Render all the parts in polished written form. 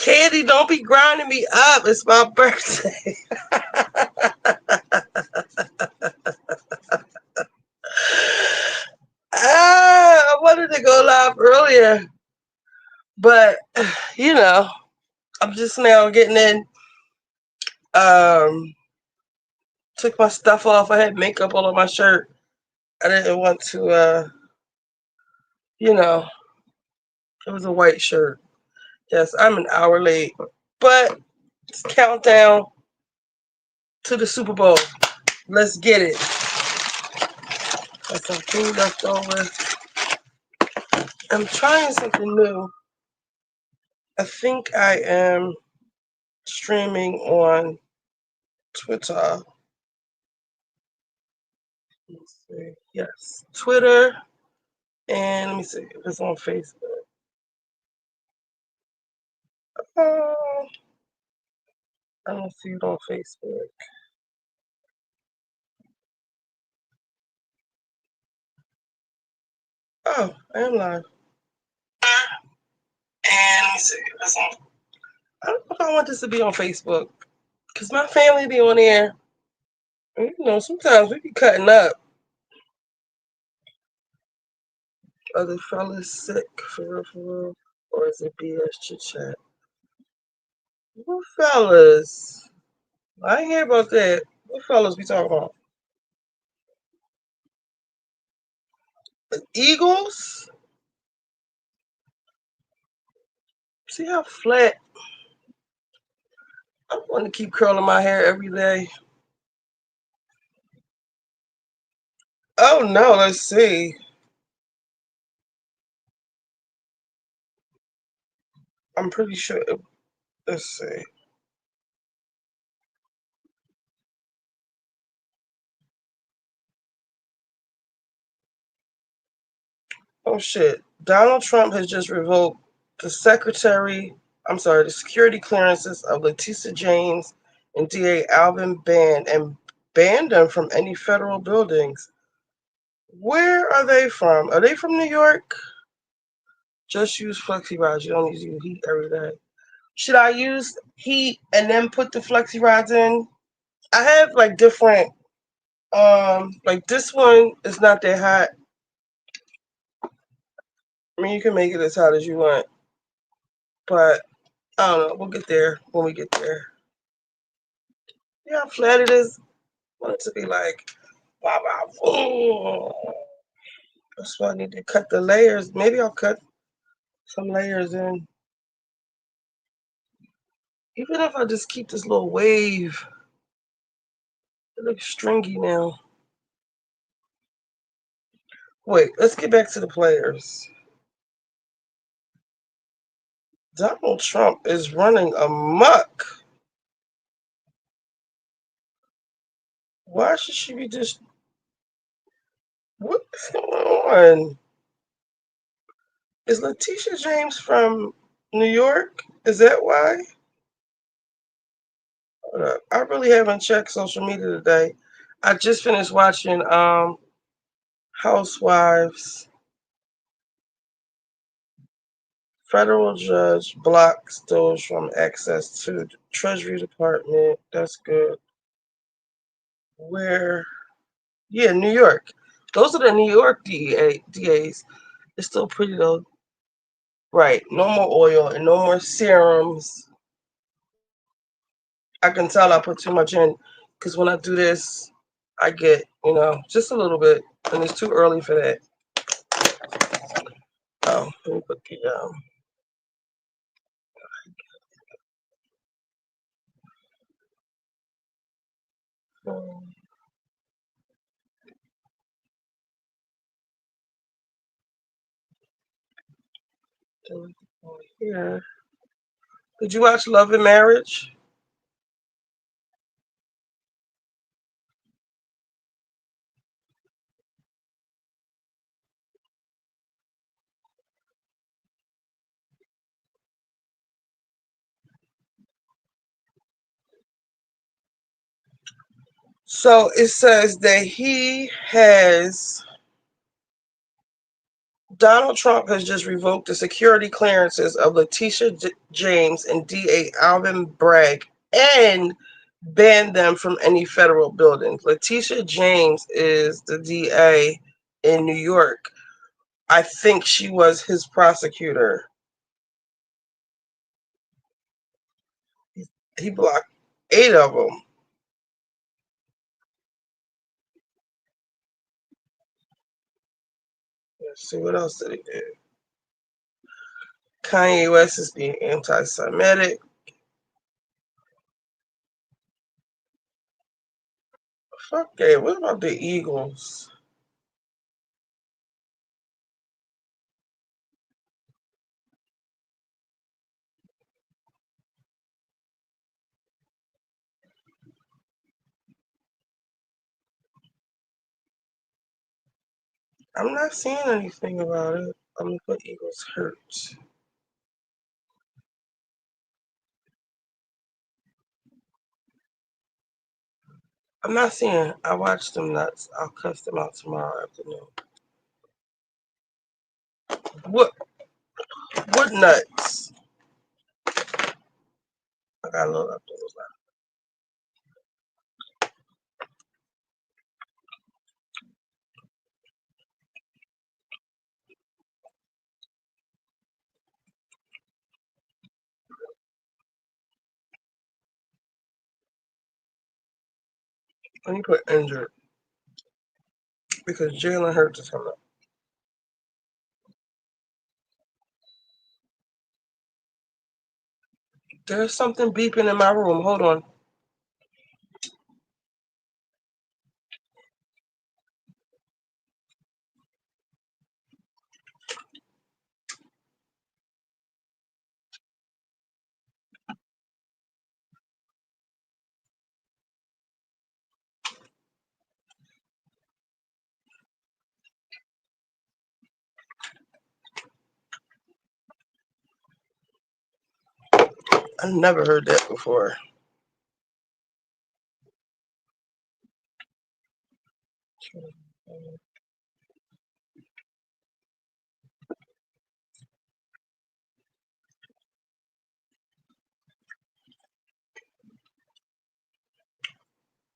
Candy, don't be grinding me up. It's my birthday. I wanted to go live earlier, but you know, I'm just now getting in. Um, took my stuff off. I had makeup all on my shirt. I didn't want to, you know, it was a white shirt. Yes, I'm an hour late, but it's countdown to the Super Bowl. Let's get it. Got some food left over. I'm trying something new. I think I am streaming on Twitter. Let's see. Yes, Twitter, and let me see if it's on Facebook. Oh, I don't see it on Facebook. Oh, I am live. And let me see if it's on. I don't know if I want this to be on Facebook because my family be on there. And, you know, sometimes we be cutting up. Are the fellas sick for real? Or is it BS chit chat? What fellas? I ain't hear about that. What fellas we talking about? The Eagles? See how flat? I want to keep curling my hair every day. Oh no, let's see. I'm pretty sure. Let's see. Oh shit. Donald Trump has just revoked the the security clearances of Letitia James and DA Alvin Band and banned them from any federal buildings. Where are they from? Are they from New York? Just use flexi rods. You don't need to use heat every day. Should I use heat and then put the flexi rods in? I have like different like this one is not that hot. I mean you can make it as hot as you want. But I don't know, we'll get there when we get there. Yeah, how flat it is. I want it to be like wow wow. That's why I need to cut the layers. Maybe I'll cut some layers in. Even if I just keep this little wave. It looks stringy now. Wait, let's get back to the players. Donald Trump is running amok. Why should she be just. What's going on? Is Letitia James from New York? Is that why? Hold up. I really haven't checked social media today. I just finished watching Housewives. Federal judge blocks those from access to the Treasury Department. That's good. Where? Yeah, New York. Those are the New York DAs. It's still pretty though. Right. No more oil and no more serums. I can tell I put too much in because when I do this, I get, just a little bit. And it's too early for that. Oh, let me put the um, here. Did you watch Love and Marriage? So it says that he has Donald Trump has just revoked the security clearances of Letitia James and DA Alvin Bragg and banned them from any federal buildings. Letitia James is the DA in New York. I think she was his prosecutor. He blocked 8 of them. Let's see what else did he do. Kanye West is being anti-Semitic. Fuck that. What about the Eagles? I'm not seeing anything about it. I'm gonna put Eagles hurt. I'm not seeing. I watched them nuts. I'll cuss them out tomorrow afternoon. What? What nuts? I gotta load up those. Let me put injured because Jalen Hurts is coming up. There's something beeping in my room. Hold on. I never heard that before.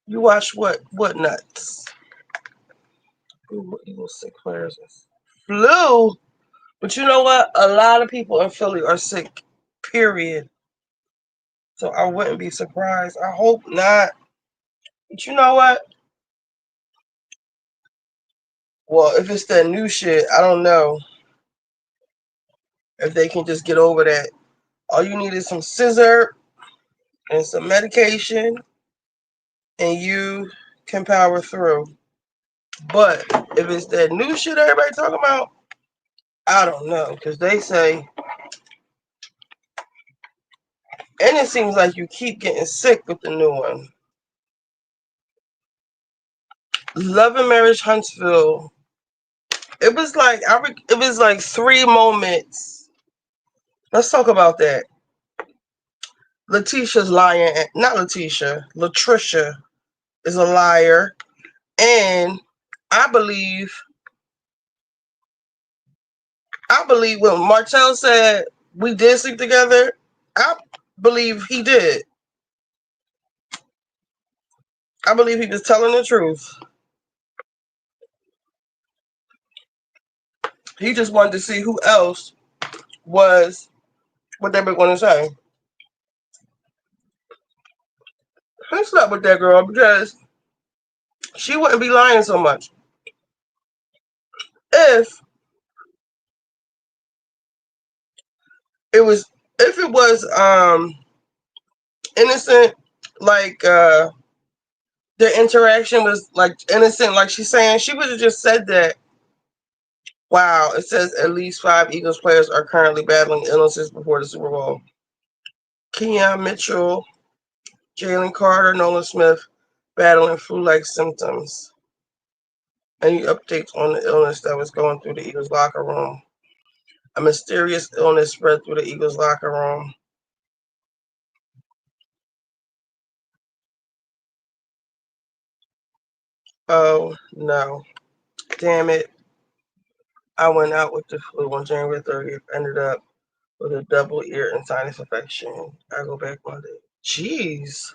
You watch what? What nuts? Ooh, Eagles sick players. Flu. But you know what? A lot of people in Philly are sick. Period. So I wouldn't be surprised. I hope not. But you know what? Well, if it's that new shit, I don't know if they can just get over that. All you need is some scissor and some medication, and you can power through. But if it's that new shit everybody talking about, I don't know. Because they say, and it seems like you keep getting sick with the new one. Love and Marriage Huntsville. It was like it was like 3 moments. Let's talk about that. Letitia's lying. Not Letitia. Latricia is a liar. And I believe when Martell said we did sleep together, I believe he did. I believe he was telling the truth. He just wanted to see who else was what they were going to say. He slept with that girl because she wouldn't be lying so much. If if it was innocent, like their interaction was like innocent, like she's saying, she would have just said that. Wow, it says at least 5 Eagles players are currently battling illnesses before the Super Bowl. Keon Mitchell, Jalen Carter, Nolan Smith battling flu-like symptoms. Any updates on the illness that was going through the Eagles locker room? A mysterious illness spread through the Eagles locker room. Oh no. Damn it. I went out with the flu on January 30th. Ended up with a double ear and sinus infection. I go back Monday. Jeez.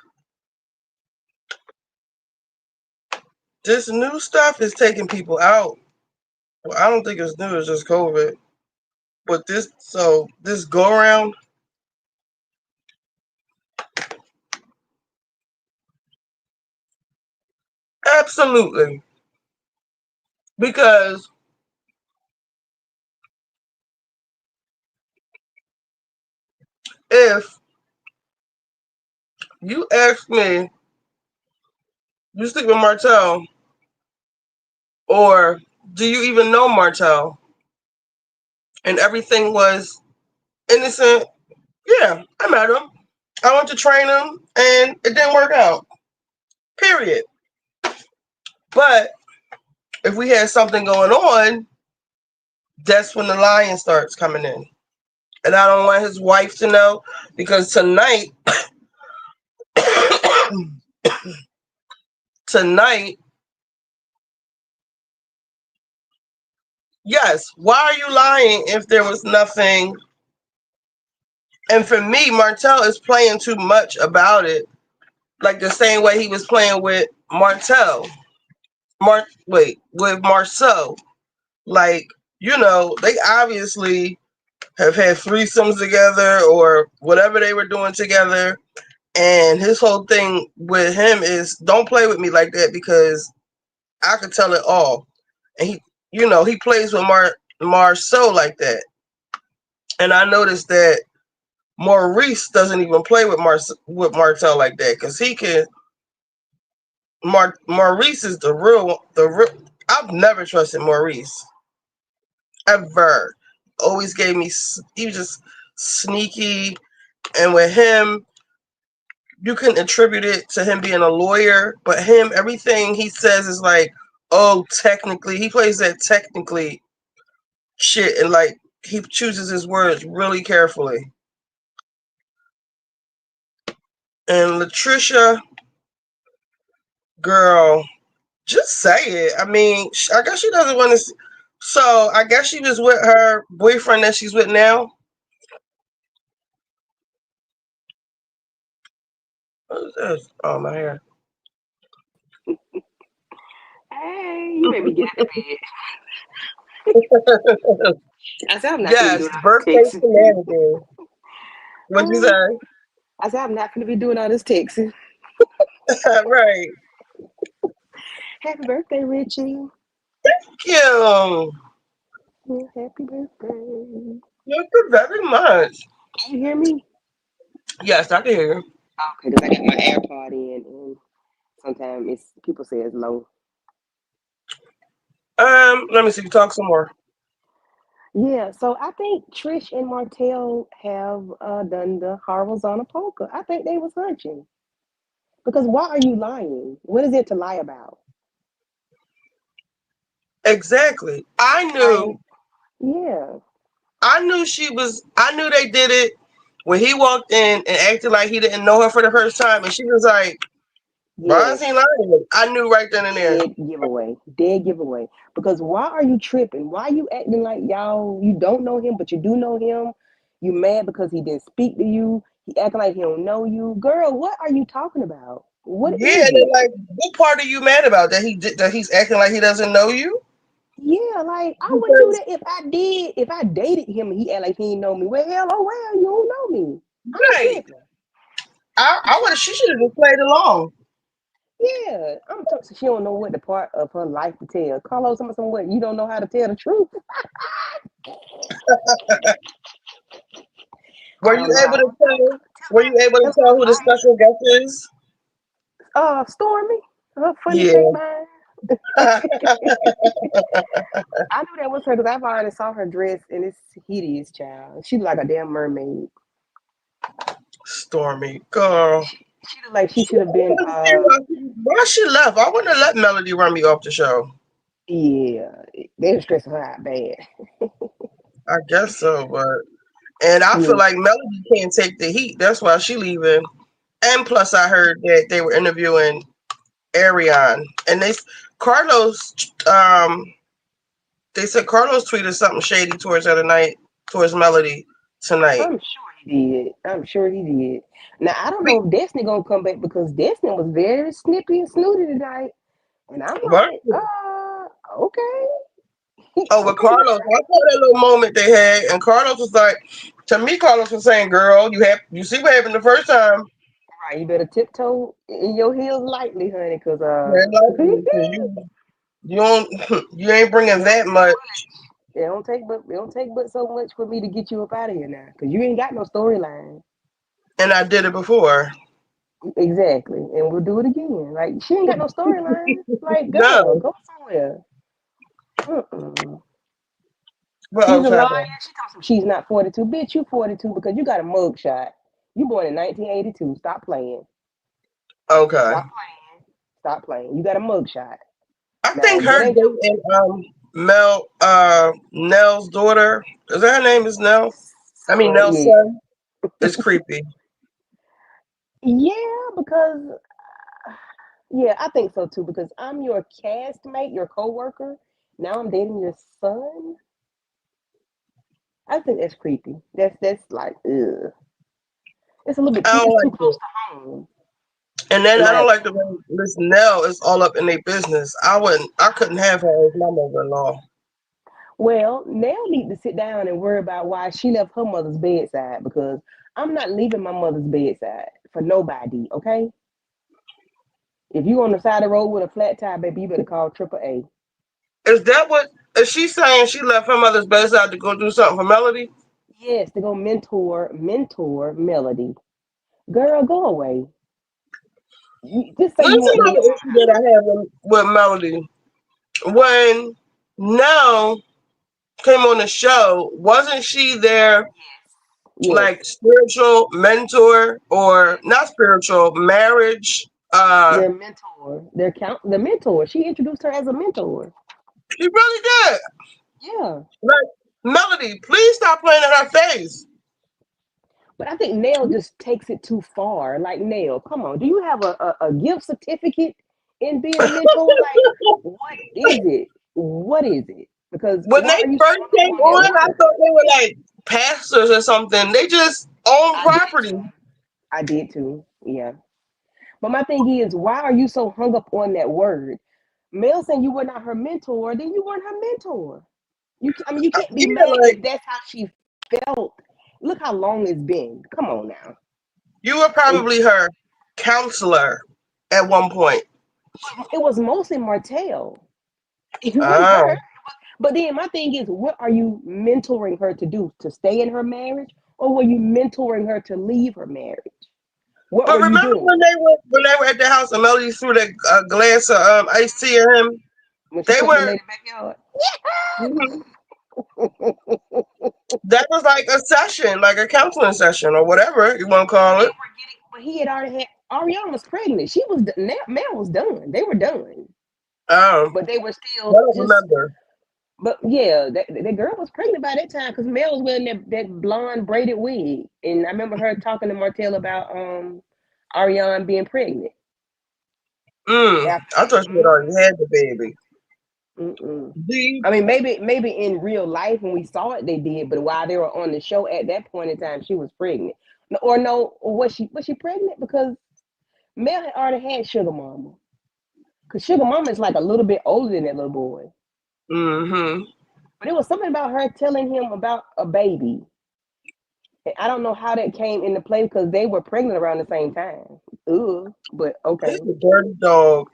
This new stuff is taking people out. Well, I don't think it's new, it's just COVID. But this go around, absolutely. Because if you ask me, you sleep with Martell, or do you even know Martell? And everything was innocent. Yeah, I met him. I went to train him, and it didn't work out. Period. But if we had something going on, that's when the lying starts coming in. And I don't want his wife to know because tonight, yes, why are you lying if there was nothing? And for me, Martell is playing too much about it. Like the same way he was playing with Martell. With Marceau. Like, they obviously have had threesomes together or whatever they were doing together. And his whole thing with him is don't play with me like that because I could tell it all. And he plays with Marceau like that. And I noticed that Maurice doesn't even play with Martell like that because he can. Maurice is the real. I've never trusted Maurice ever. Always gave me. He was just sneaky, and with him, you can attribute it to him being a lawyer, but everything he says is like, oh, technically, he plays that technically shit, and like he chooses his words really carefully. And Latricia, girl, just say it. I mean, I guess she doesn't want to. So I guess she was with her boyfriend that she's with now. What is this? Oh, my hair. Hey, you made me get out of bed. I said I'm not gonna be Yes, doing all this birthday texting. shenanigans. What'd you say? I said I'm not gonna be doing all this texting. Right. Happy birthday, Richie. Cute. Yeah, happy birthday. Thank you very much. Can you hear me? Yes, I can hear you. Okay, because I got my AirPod in, and sometimes it's people say it's low. Let me see. Talk some more. Yeah, so I think Trish and Martell have done the horizontal poker. I think they was hunching. Because why are you lying? What is it to lie about? Exactly. I Like, knew. yeah, I knew she was. I knew they did it when he walked in and acted like he didn't know her for the first time, and she was like, "Why is yes, he lying?" I knew right then and there. dead giveaway. Because why are you tripping? Why are you acting like y'all you don't know him, but you do know him? You mad because he didn't speak to you? He acting like he don't know you, girl. What are you talking about? What Yeah, is and it? they're like, "What part are you mad about? That he's acting like he doesn't know you?" Yeah, like I wouldn't do Because that if I did. If I dated him and he act like he didn't know me, well, hell, oh well, you don't know me. I'm right, tripping. I would have. She should have just played along. Yeah, I'm talking. She don't know what the part of her life to tell. Carlos, some what you don't know how to tell the truth. Were I you don't know. able to tell? Were you able to Tell tell who the her special guest is? life. Stormy, her funny Yeah. fake mind. I knew that was her because I've already saw her dress and it's hideous, child. She look like a damn mermaid. Stormy, girl. She look like she should have been. Why she left? I wouldn't have let Melody run me off the show. Yeah, they were stressing her out bad. I guess so, and I feel Yeah, like Melody can't take the heat. That's why she leaving. And plus, I heard that they were interviewing Ariane, and Carlos They said Carlos tweeted something shady towards her tonight, towards Melody tonight. I'm sure he did. I'm sure he did. Now I don't We, know if Destiny gonna come back because Destiny was very snippy and snooty tonight, and I'm what? like, okay, Oh, with okay, girl. Carlos, I saw that little moment they had, and Carlos was like, to me, Carlos was saying, "Girl, you see what happened the first time? Right, you better tiptoe in your heels lightly, honey, cause Very likely, 'cause you don't you ain't bringing it don't that take much." much. It don't take but so much for me to get you up out of here now, cause you ain't got no storyline. And I did it before. Exactly, and we'll do it again. Like she ain't got no storyline. Like, girl, No, go somewhere. Mm-mm. what She's else a liar. happened? She tells me she's not 42. Bitch, you 42 because you got a mug shot. You born in 1982. Stop playing. Okay, Stop playing. Stop playing. You got a mug shot. I Now think that her ain't your dating Nell's daughter. Is that her name? Is Nell? I mean son. Nell's Yeah. son. Is creepy. Yeah, because yeah, I think so too. Because I'm your castmate, your coworker. Now I'm dating your son. I think that's creepy. That's like, ugh. It's a little bit I too. don't It's too like close it. to home, And then in I my don't like the opinion. way this Nell is all up in their business. I couldn't have her as my mother-in-law. Well, Nell need to sit down and worry about why she left her mother's bedside because I'm not leaving my mother's bedside for nobody, okay? If you on the side of the road with a flat tire, baby, you better call Triple A. Is that what? Is she saying she left her mother's bedside to go do something for Melody? Yes, to go mentor Melody. Girl, go away. Just say you Listen want to to get the issue that I have with Melody. When Nell came on the show, wasn't she their yes, like spiritual mentor or not spiritual marriage? their mentor, their mentor. She introduced her as a mentor. She really did. Yeah. Like Melody, please stop playing in her face. But I think Nail just takes it too far. Like Nail, come on, do you have a gift certificate in being a mentor? Like, what is it? What is it? Because When why they are you so first hung up came on that on, I word? thought they were like pastors or something. They just own I did property. too. I did too. Yeah. But my thing is, why are you so hung up on that word? Mel saying you were not her mentor, then you weren't her mentor. I mean, you can't be Yeah, mad like if that's how she felt. Look how long it's been. Come on now. you were And probably her counselor at one point. it was mostly Martell. It wasn't her. Oh. But then my thing is, what are you mentoring her to do? To stay in her marriage? Or were you mentoring her to leave her marriage? What But were you remember doing? when they were at the house and Melody threw that glass of iced tea at him? When she They cooked in the were lady backyard? mhm. That was like a session, like a counseling session or whatever you want to call They it. were getting, but he had already had, Ariana was pregnant. She was, Mel was done. They were done. Um, But they were I still don't just, remember. but yeah, that girl was pregnant by that time because Mel was wearing that blonde braided wig. And I remember her talking to Martell about Ariana being pregnant after I thought she had already had the baby. mm-mm. The I mean, maybe in real life when we saw it, they did. But while they were on the show at that point in time, she was pregnant. Or no, or was she pregnant? Because Mel had already had Sugar Mama. Because Sugar Mama is like a little bit older than that little boy. mm-hmm. But it was something about her telling him about a baby. And I don't know how that came into play because they were pregnant around the same time. Ugh, but He's okay. a dirty dog.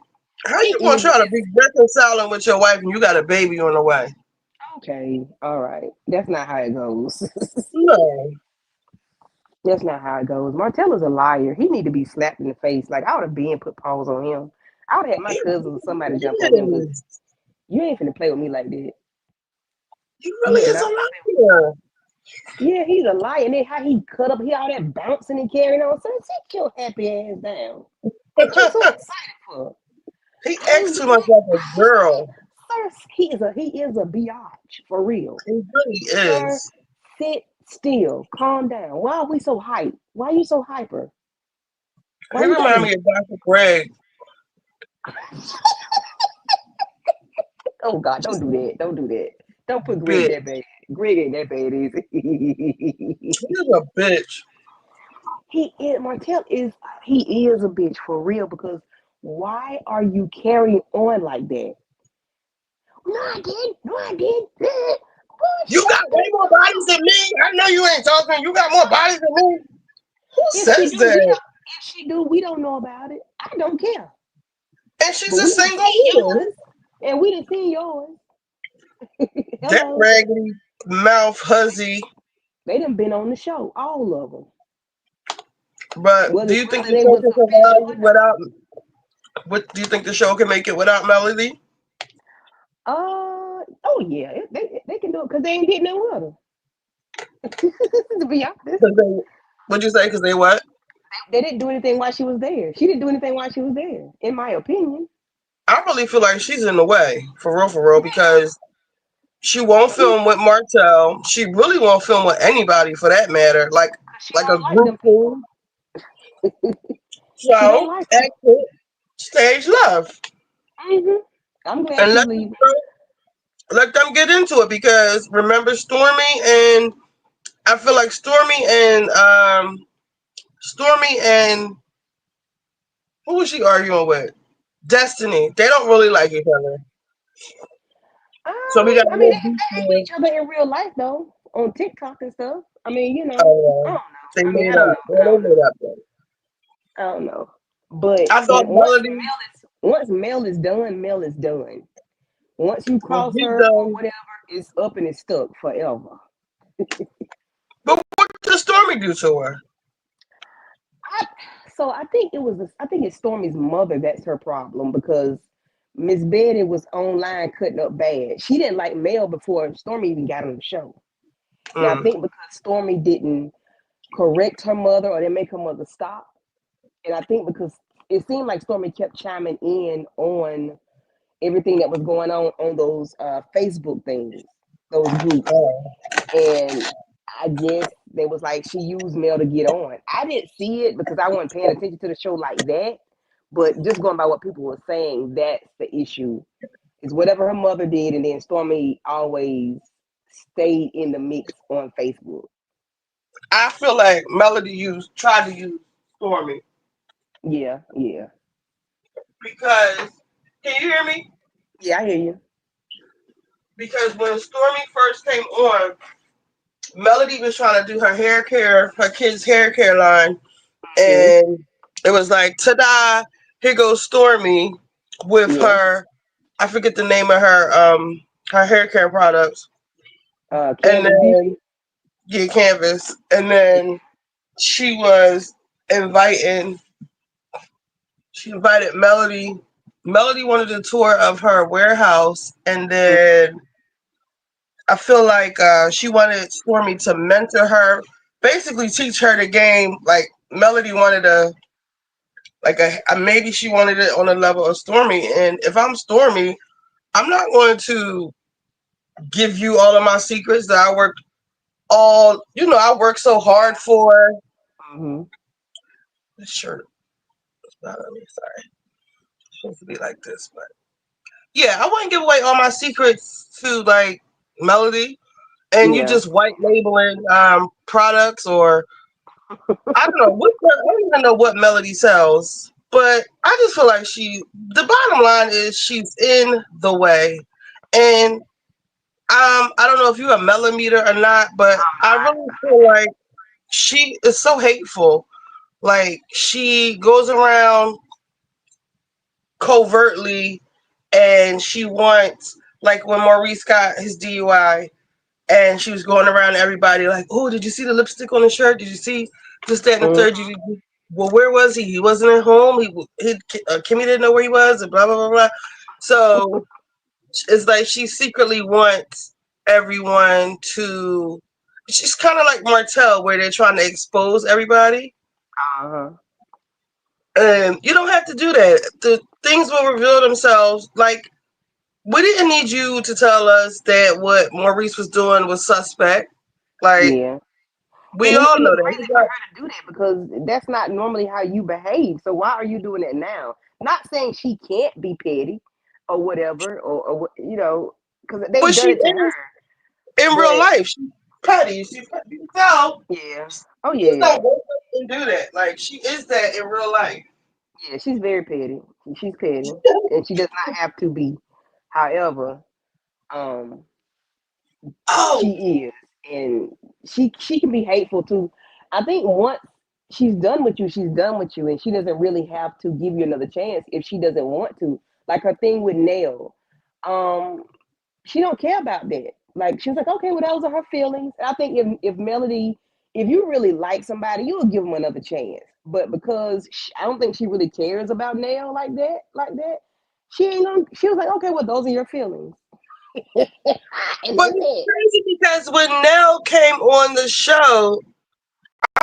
How He you gonna is. try to be reconciling with your wife and you got a baby on the way? Okay, all right. That's not how it goes. No, That's not how it goes. Martell is a liar. He need to be slapped in the face. Like I would have been put paws on him. I would have had my he, cousins or somebody he jump on him because is. you ain't finna play with me like that. He You really are is a not finna play with me. liar. Yeah, he's a liar. And then how he cut up, he all that bouncing and carrying on. So sit your happy ass down. What you so excited for? He Hey, acts too much like a girl. sir, he is a biatch for real. He really Sir, is. sit still. Calm down. Why are we so hype? Why are you so hyper? Why He you got remind to me of Dr. Greg. oh God, don't Just do that. Don't do that. Don't put Greg bitch. that bad. Greg ain't that bad, is he? He's a bitch. He is Martell is a bitch for real because why are you carrying on like that? No, I didn't. No, I didn't. Boy, You shut got way the more fuck bodies up. than me. I know you ain't talking. You got more bodies than me. Who If she says do, we that? don't. If she do, we don't know about it. I don't care. And she's But a we didn't single see woman. yours, and we didn't see yours. That Hello, raggedy mouth hussy. they done been on the show, all of them. But do you think Whether the they show was can official survive or not. without? What do you think the show can make it without Melody? Oh yeah, they can do it because they ain't getting no water. To be honest, Because they, what'd you say? Because they what? they didn't do anything while she was there. She didn't do anything while she was there, in my opinion. I really feel like she's in the way, for real, because she won't Yeah, film with Martell. She really won't film with anybody for that matter. because she Like a don't like group them thing. people. She don't So like them. exit stage left. I'm glad And she's leaving. let them get into it because remember Stormy and I feel like Stormy and who was she arguing with? Destiny. They don't really like each other. So we got a I mean, little they beef hate there. each other in real life though, on TikTok and stuff. I mean, I Oh, don't know. they I mean, made I don't know. up. Yeah, they made up then. I don't know. But I thought Melody Once Mel is done, Mel is done. Once you when cross she's her or done. whatever, it's up and it's stuck forever. But what did Stormy do to her? I, so I think it's Stormy's mother that's her problem because Miss Betty was online cutting up bad. She didn't like Mel before Stormy even got on the show. Now I Mm. think because Stormy didn't correct her mother or they make her mother stop, and I think because it seemed like Stormy kept chiming in on everything that was going on those Facebook things, those groups. Oh. And I guess they was like she used Mel to get on. I didn't see it because I wasn't paying attention to the show like that. But just going by what people were saying, that's the issue. Is whatever her mother did, and then Stormy always stayed in the mix on Facebook. I feel like Melody tried to use Stormy Yeah, yeah, because can you hear me? yeah. I hear you. Because when Stormy first came on, Melody was trying to do her kids' hair care line, Hmm. and it was like, ta-da! Here goes Stormy with Yeah. her. I forget the name of her hair care products, and Canvas then Beauty. yeah, Canvas, and then she was inviting. She invited Melody. Melody wanted a tour of her warehouse, and then I feel like she wanted Stormy to mentor her, basically teach her the game. Like Melody wanted maybe she wanted it on the level of Stormy. And if I'm Stormy, I'm not going to give you all of my secrets that I worked I worked so hard for. Hmm. This shirt is not on me. Sorry, it's supposed to be like this, but yeah, I wouldn't give away all my secrets to like Melody, and you Yeah. just white labeling products or I don't know I don't even know what Melody sells, but I just feel like the bottom line is she's in the way, and I don't know if you're a millimeter or not, but I really feel like she is so hateful. Like she goes around covertly, and she wants like when Maurice got his DUI, and she was going around to everybody like, "Oh, did you see the lipstick on the shirt? Did you see this, that, and the third? Hmm. Well, where was he? He wasn't at home. Kimmy didn't know where he was, and blah blah blah blah." So it's like she secretly wants everyone to. She's kind of like Martell, where they're trying to expose everybody, Uh-huh. and you don't have to do that. The things will reveal themselves. Like we didn't need you to tell us that what Maurice was doing was suspect. Like Yeah. we And all it know looked that. crazy for her to do that because that's not normally how you behave. So why are you doing it now? Not saying she can't be petty or whatever, or because But they've she done it to is. her. in real But life. She's petty. She's petty. You can tell yeah. Oh she just yeah. don't wake up and do that. Like she is that in real life. Yeah, she's very petty. She's petty. And she does not have to be. However, um, Oh, she is. And she can be hateful too. I think once she's done with you, she's done with you, and she doesn't really have to give you another chance if she doesn't want to. Like her thing with Nail. Um, she don't care about that. Like she was like, okay, well, those are her feelings. And I think if Melody, if you really like somebody, you'll give them another chance. But because I don't think she really cares about Nail like that, she ain't gonna. She was like, okay, well, those are your feelings, and but that's it's it. crazy because when Nell came on the show,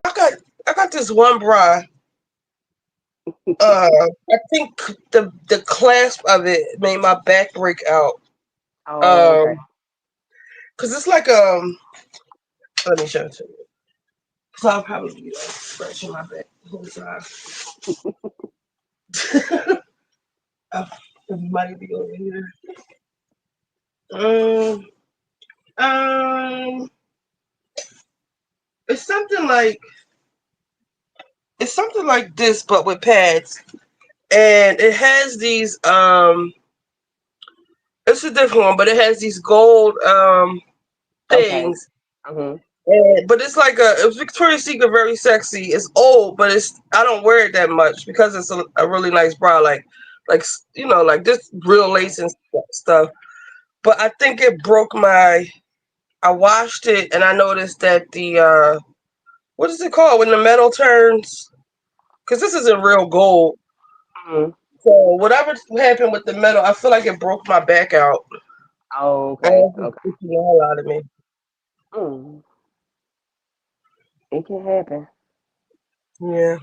I got I got this one bra. I think the clasp of it made my back break out. Oh, okay. Um, cause it's like let me show it to you. So I'll probably be like scratching my back the whole time. Oh, it might be over here. Um, um, it's something like this, but with pads, and it has these. It's a different one, but it has these gold Okay. things. Uh-huh. But it's like it's Victoria's Secret, very sexy. It's old, but it's I don't wear it that much because it's a really nice bra, like like this real lace and stuff. But I think it broke my. I washed it and I noticed that the what is it called when the metal turns? Because this isn't real gold. Uh-huh. So whatever happened with the metal, I feel like it broke my back out Oh, and okay. it's Okay. just the hell out of me. Mm, it can happen. Yeah,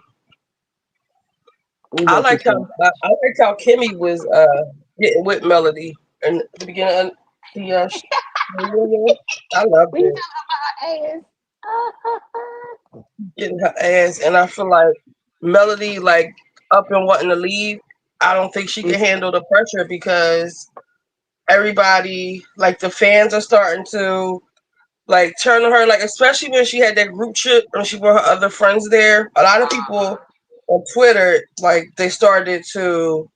We I go through liked how so much. Kimmy was getting with Melody in the beginning of the reunion. I loved When you it, talk about her ass, getting her ass, and I feel like Melody like up and wanting to leave. I don't think she can handle the pressure because everybody like the fans are starting to like turn on her, like especially when she had that group trip when she brought her other friends there. A lot of people on Twitter like they started to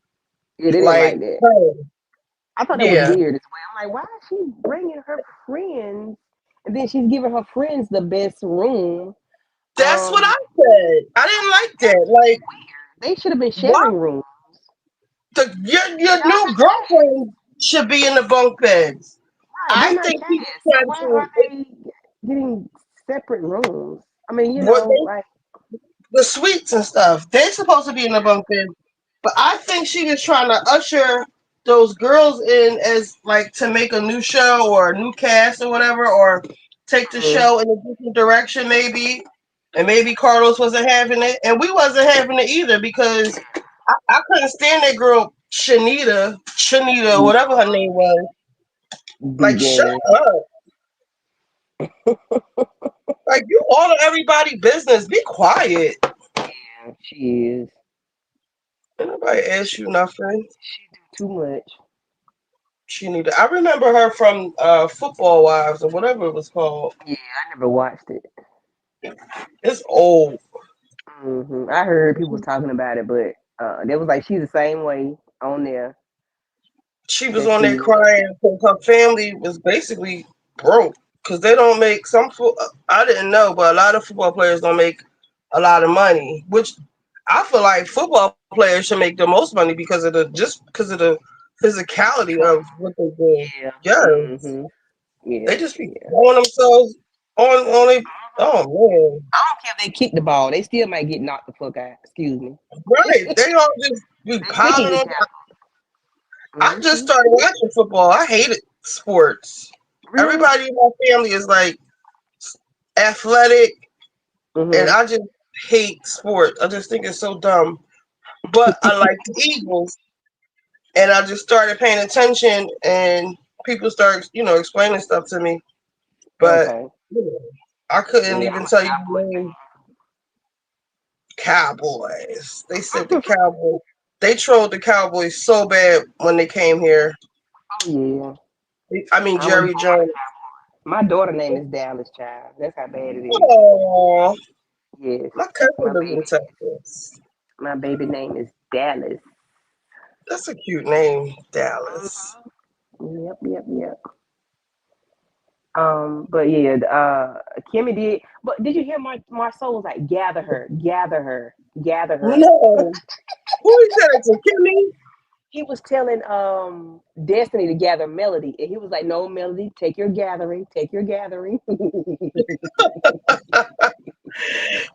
yeah, they didn't like like that. her. I thought that was Yeah, weird as well. I'm like, why is she bringing her friends, and then she's giving her friends the best room? that's what Um, I said. I didn't like that's that. Like, weird. They should have been why sharing rooms. your Y'all new not cast, girlfriend should be in the bunk beds. right? They're I not think cast, people so trying why to are they getting separate rooms? I mean, what they like, the suites and stuff. They're supposed to be in the bunk beds, but I think she was trying to usher those girls in as like to make a new show or a new cast or whatever, or take the mm, show in a different direction maybe. And maybe Carlos wasn't having it, and we wasn't having it either because I couldn't stand that girl Shanita, whatever her name was. Like, shut began. up! Like, you all of everybody business. Be quiet. Yeah, she is. Ain't nobody ask you nothing. She do too much. She need. I remember her from Football Wives or whatever it was called. Yeah, I never watched it. It's old. I heard people talking about it, but they was like she's the same way on there She was that on she there was. crying because her family was basically broke because they don't make I didn't know, but a lot of football players don't make a lot of money, which I feel like football players should make the most money because of the physicality Trauma. of what they do. Yeah. Yes, they Yeah. just be Yeah. throwing themselves on it. Oh man, I don't care if they kick the ball; they still might get knocked the fuck out. Excuse me. right? They all just be They quicken piling get on. I just tackled. started watching football. I hated sports. Really? Everybody in my family is like athletic, and Mm-hmm. I just hate sports. I just think it's so dumb. But I like the Eagles, and I just started paying attention, and people started, explaining stuff to me. But Okay. you know, I couldn't Yeah, even tell you the name. Cowboys. They said the Cowboys. They trolled the Cowboys so bad when they came here. oh yeah. I mean I was born Jerry Jones. My daughter name is Dallas, child. That's how bad it is. Oh, Yes, my cousin my lives in baby. Texas. My baby name is Dallas. That's a cute name, Dallas. Yep, yep, yep. But yeah, Kimmy did. But did you hear Marceau was like, gather her, gather her, gather her. No. Who is that? To Kimmy? He was telling Destiny to gather Melody, and he was like, "No, Melody, take your gathering, take your gathering."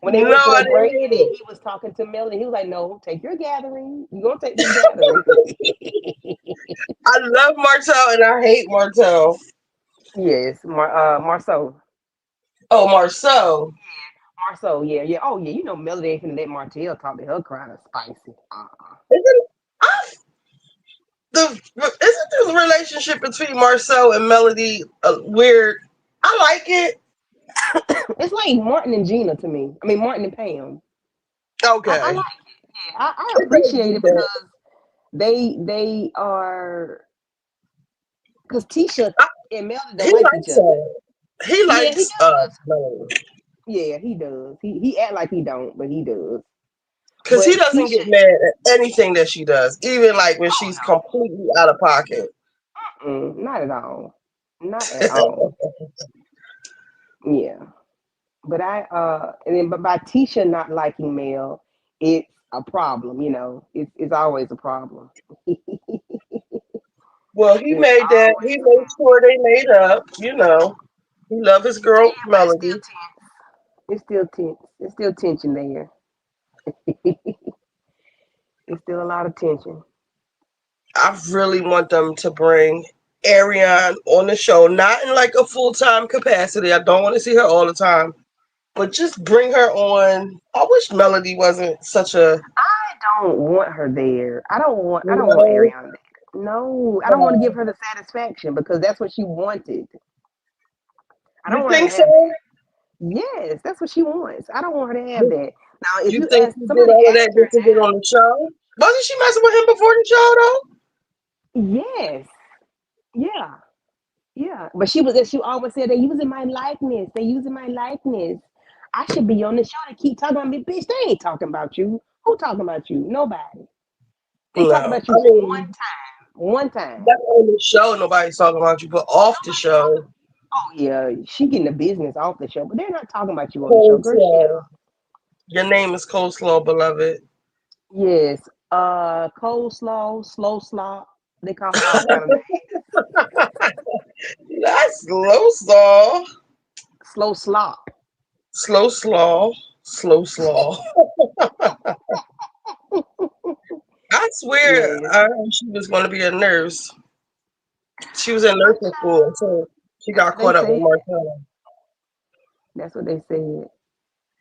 When they No, went to I that didn't break, hear and then it. he was talking to Melody, he was like, "No, take your gathering. You gonna take this gathering?" I love Martell and I hate Martell. Yes, Marceau. Oh, Marceau. Marceau, yeah, yeah. Oh, yeah. You know, Melody ain't finna let Martell talk to her crying spicy. Isn't I, isn't the relationship between Marcel and Melody weird? I like it. It's like Martin and Gina to me. I mean, Martin and Pam. I Okay. like it. Yeah, I It does appreciate do it that. because they are because Tisha I, and Melody he don't like each likes other. her. He Yeah, he likes does. Melody. Yeah, he does. He act like he don't, but he does. Because he But doesn't Tisha, get mad at anything that she does, even like when she's completely out of pocket. not at all. Not at all. Yeah. But and then but by Tisha not liking Mel, it's a problem, you know. It's always a problem. Well, he It's made that. always He a made problem. sure they made up. You know, he loved his girl Yeah, but it's still Melody. tense. It's still tense. It's still tension there. It's still a lot of tension. I really want them to bring Ariane on the show, not in like a full time capacity. I don't want to see her all the time, but just bring her on. I wish Melody wasn't such a I don't want her there. I don't want no. Ariana there. No, I don't want to give her the satisfaction because that's what she wanted. I don't You want her to think have that. so? Yes, that's what she wants. I don't want her to have that. Now, if You you think ask she did somebody all of that asked her just to get on the show? Wasn't she messing with him before the show though? now, yes, yeah, yeah. But she always said they using my likeness. They using my likeness. I should be on the show. They keep talking about me, bitch. They ain't talking about you. Who talking about you? Nobody. They talked No, about I you one mean time. One time. not on the show. Nobody's talking about you, but off the show, Oh yeah, she getting the business off the show, but they're not talking about you on the show, girl. Shut coleslaw. up. Your name is coleslaw, beloved. Yes, coleslaw, slow slop. They call her all kind of names. That's slow slaw, Slow slop. slow slaw, slow slaw. I swear, Yes, I heard she was going to be a nurse. She was in nursing school until she that's got what they caught up with said. Marcella. That's what they said.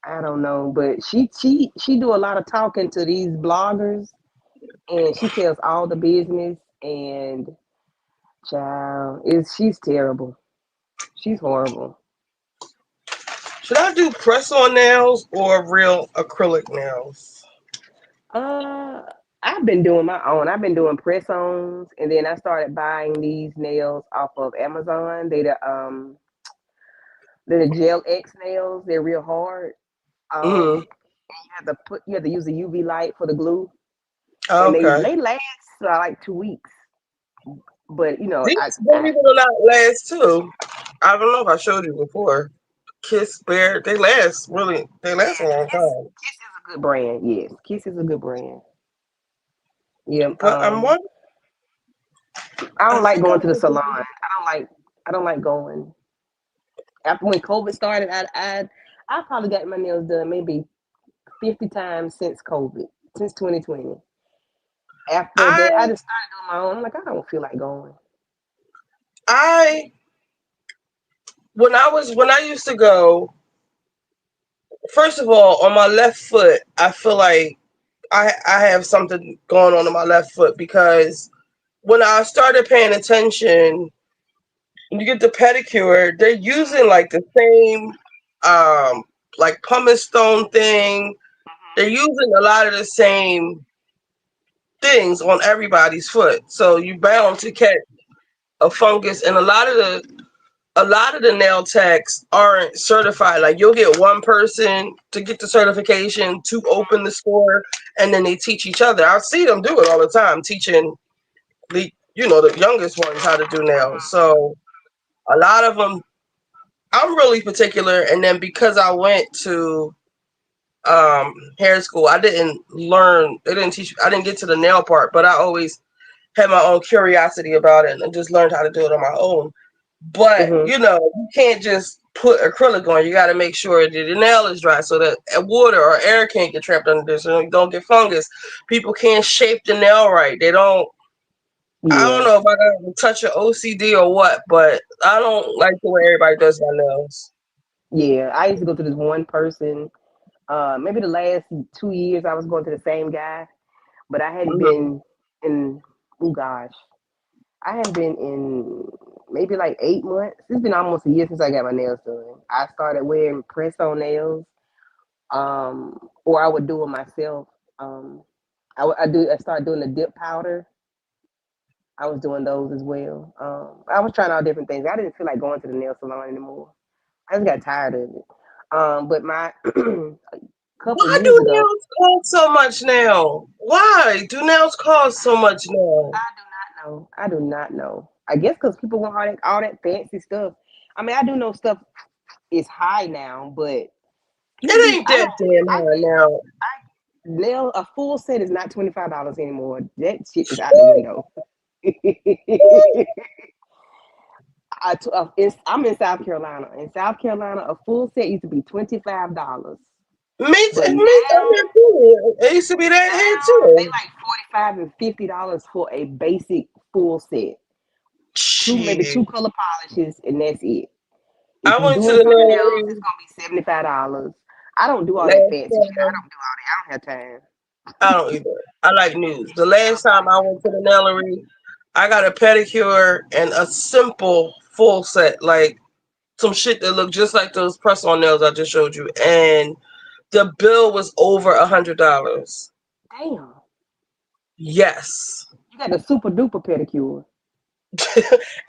I don't know, but she do a lot of talking to these bloggers, and she tells all the business. And child, is she's terrible. She's horrible. Should I do press on nails or real acrylic nails? Uh, I've been doing my own. I've been doing press-ons, and then I started buying these nails off of Amazon. They're the Gel X nails. They're real hard. Mm-hmm. You have to use a UV light for the glue, and Okay. they last like 2 weeks. But These, believe it or not, last too. I don't know if I showed you before. Kiss Bear, they last a long time. Kiss is a good brand. Yes, Kiss is a good brand. Yeah. But I I don't like think I going to the want salon. to. I don't like going. After when COVID started, I probably got my nails done maybe 50 times since COVID, since 2020. After I that, I just started doing my own. I'm like, I don't feel like going. I when I used to go, first of all, on my left foot, I feel like I have something going on my left foot because when I started paying attention, when you get the pedicure, they're using like the same like pumice stone thing. They're using a lot of the same things on everybody's foot. So you bound to catch a fungus and a lot of a lot of the nail techs aren't certified. Like you'll get one person to get the certification to open the store, and then they teach each other. I see them do it all the time, teaching the youngest ones how to do nails. So a lot of them, I'm really particular, and then because I went to hair school, I didn't learn. They didn't teach. I didn't get to the nail part, but I always had my own curiosity about it and just learned how to do it on my own. But Mm-hmm. you can't just put acrylic on. You got to make sure that the nail is dry so that water or air can't get trapped under there, so you don't get fungus. People can't shape the nail right. They don't. I don't Yeah. know if I got a touch of OCD or what, but I don't like the way everybody does my nails. Yeah. I used to go to this one person. Maybe the last 2 years I was going to the same guy, but I hadn't Mm-hmm. been in. Oh gosh, I hadn't been in maybe like 8 months. It's been almost a year since I got my nails done. I started wearing press on nails, or I would do it myself. Um, I started doing the dip powder. I was doing those as well. I was trying all different things. I didn't feel like going to the nail salon anymore. I just got tired of it. But my couple Why years do ago, nails cost so much now? Why do nails cost so much now? I do not know. I do not know. I guess because people want all that fancy stuff. I mean, I do know stuff is high now, but people It be ain't I that don't damn I high get now. nail a full set is not $25 anymore. That shit is out the window. I'm in South Carolina. In South Carolina, a full set used to be $25, but Me, I'm here too. It used to be that here now they too. like $45 and $50 for a basic full set. Maybe Shit. two color polishes, and that's it. If I you're went to doing the something else, it's nail gonna be $75. I don't do all that last fancy shit. I time. don't do all that. I don't have time. I don't either. I like news. The last time I Nobody went to the nailery, I got a pedicure and a simple full set, like some shit that looked just like those press on nails I just showed you. And the bill was over $100. Damn. Yes. You got the super duper pedicure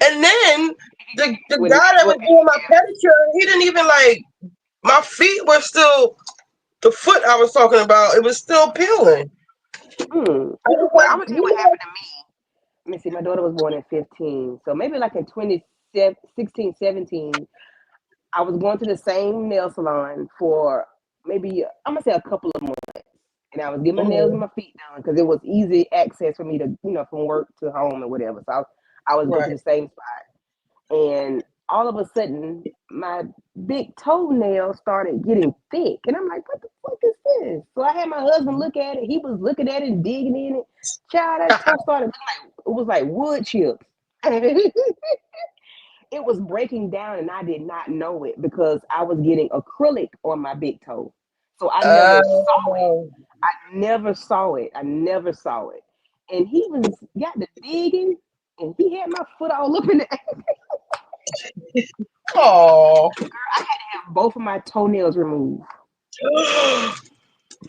And then the with guy that natural was doing my hair. pedicure, he didn't even like my feet were still the foot I was talking about, it was still peeling. I was Well, like, I'm gonna tell you what happened to me. Let me see. My daughter was born in 15, so maybe like in 2016, 17, I was going to the same nail salon for maybe I'm gonna say a couple of months, and I was getting my nails and mm, my feet done because it was easy access for me to, from work to home or whatever. So I was go to right. the same spot, and all of a sudden my big toenail started getting thick, and I'm like, what the fuck is this? So I had my husband look at it. He was looking at it and digging in it. Child, that toe started looking like it was like wood chips. It was breaking down, and I did not know it because I was getting acrylic on my big toe. So I never saw it. Oh, I never saw it. I never saw it. And he was got the digging, and he had my foot all up in the air. oh. I had to have both of my toenails removed.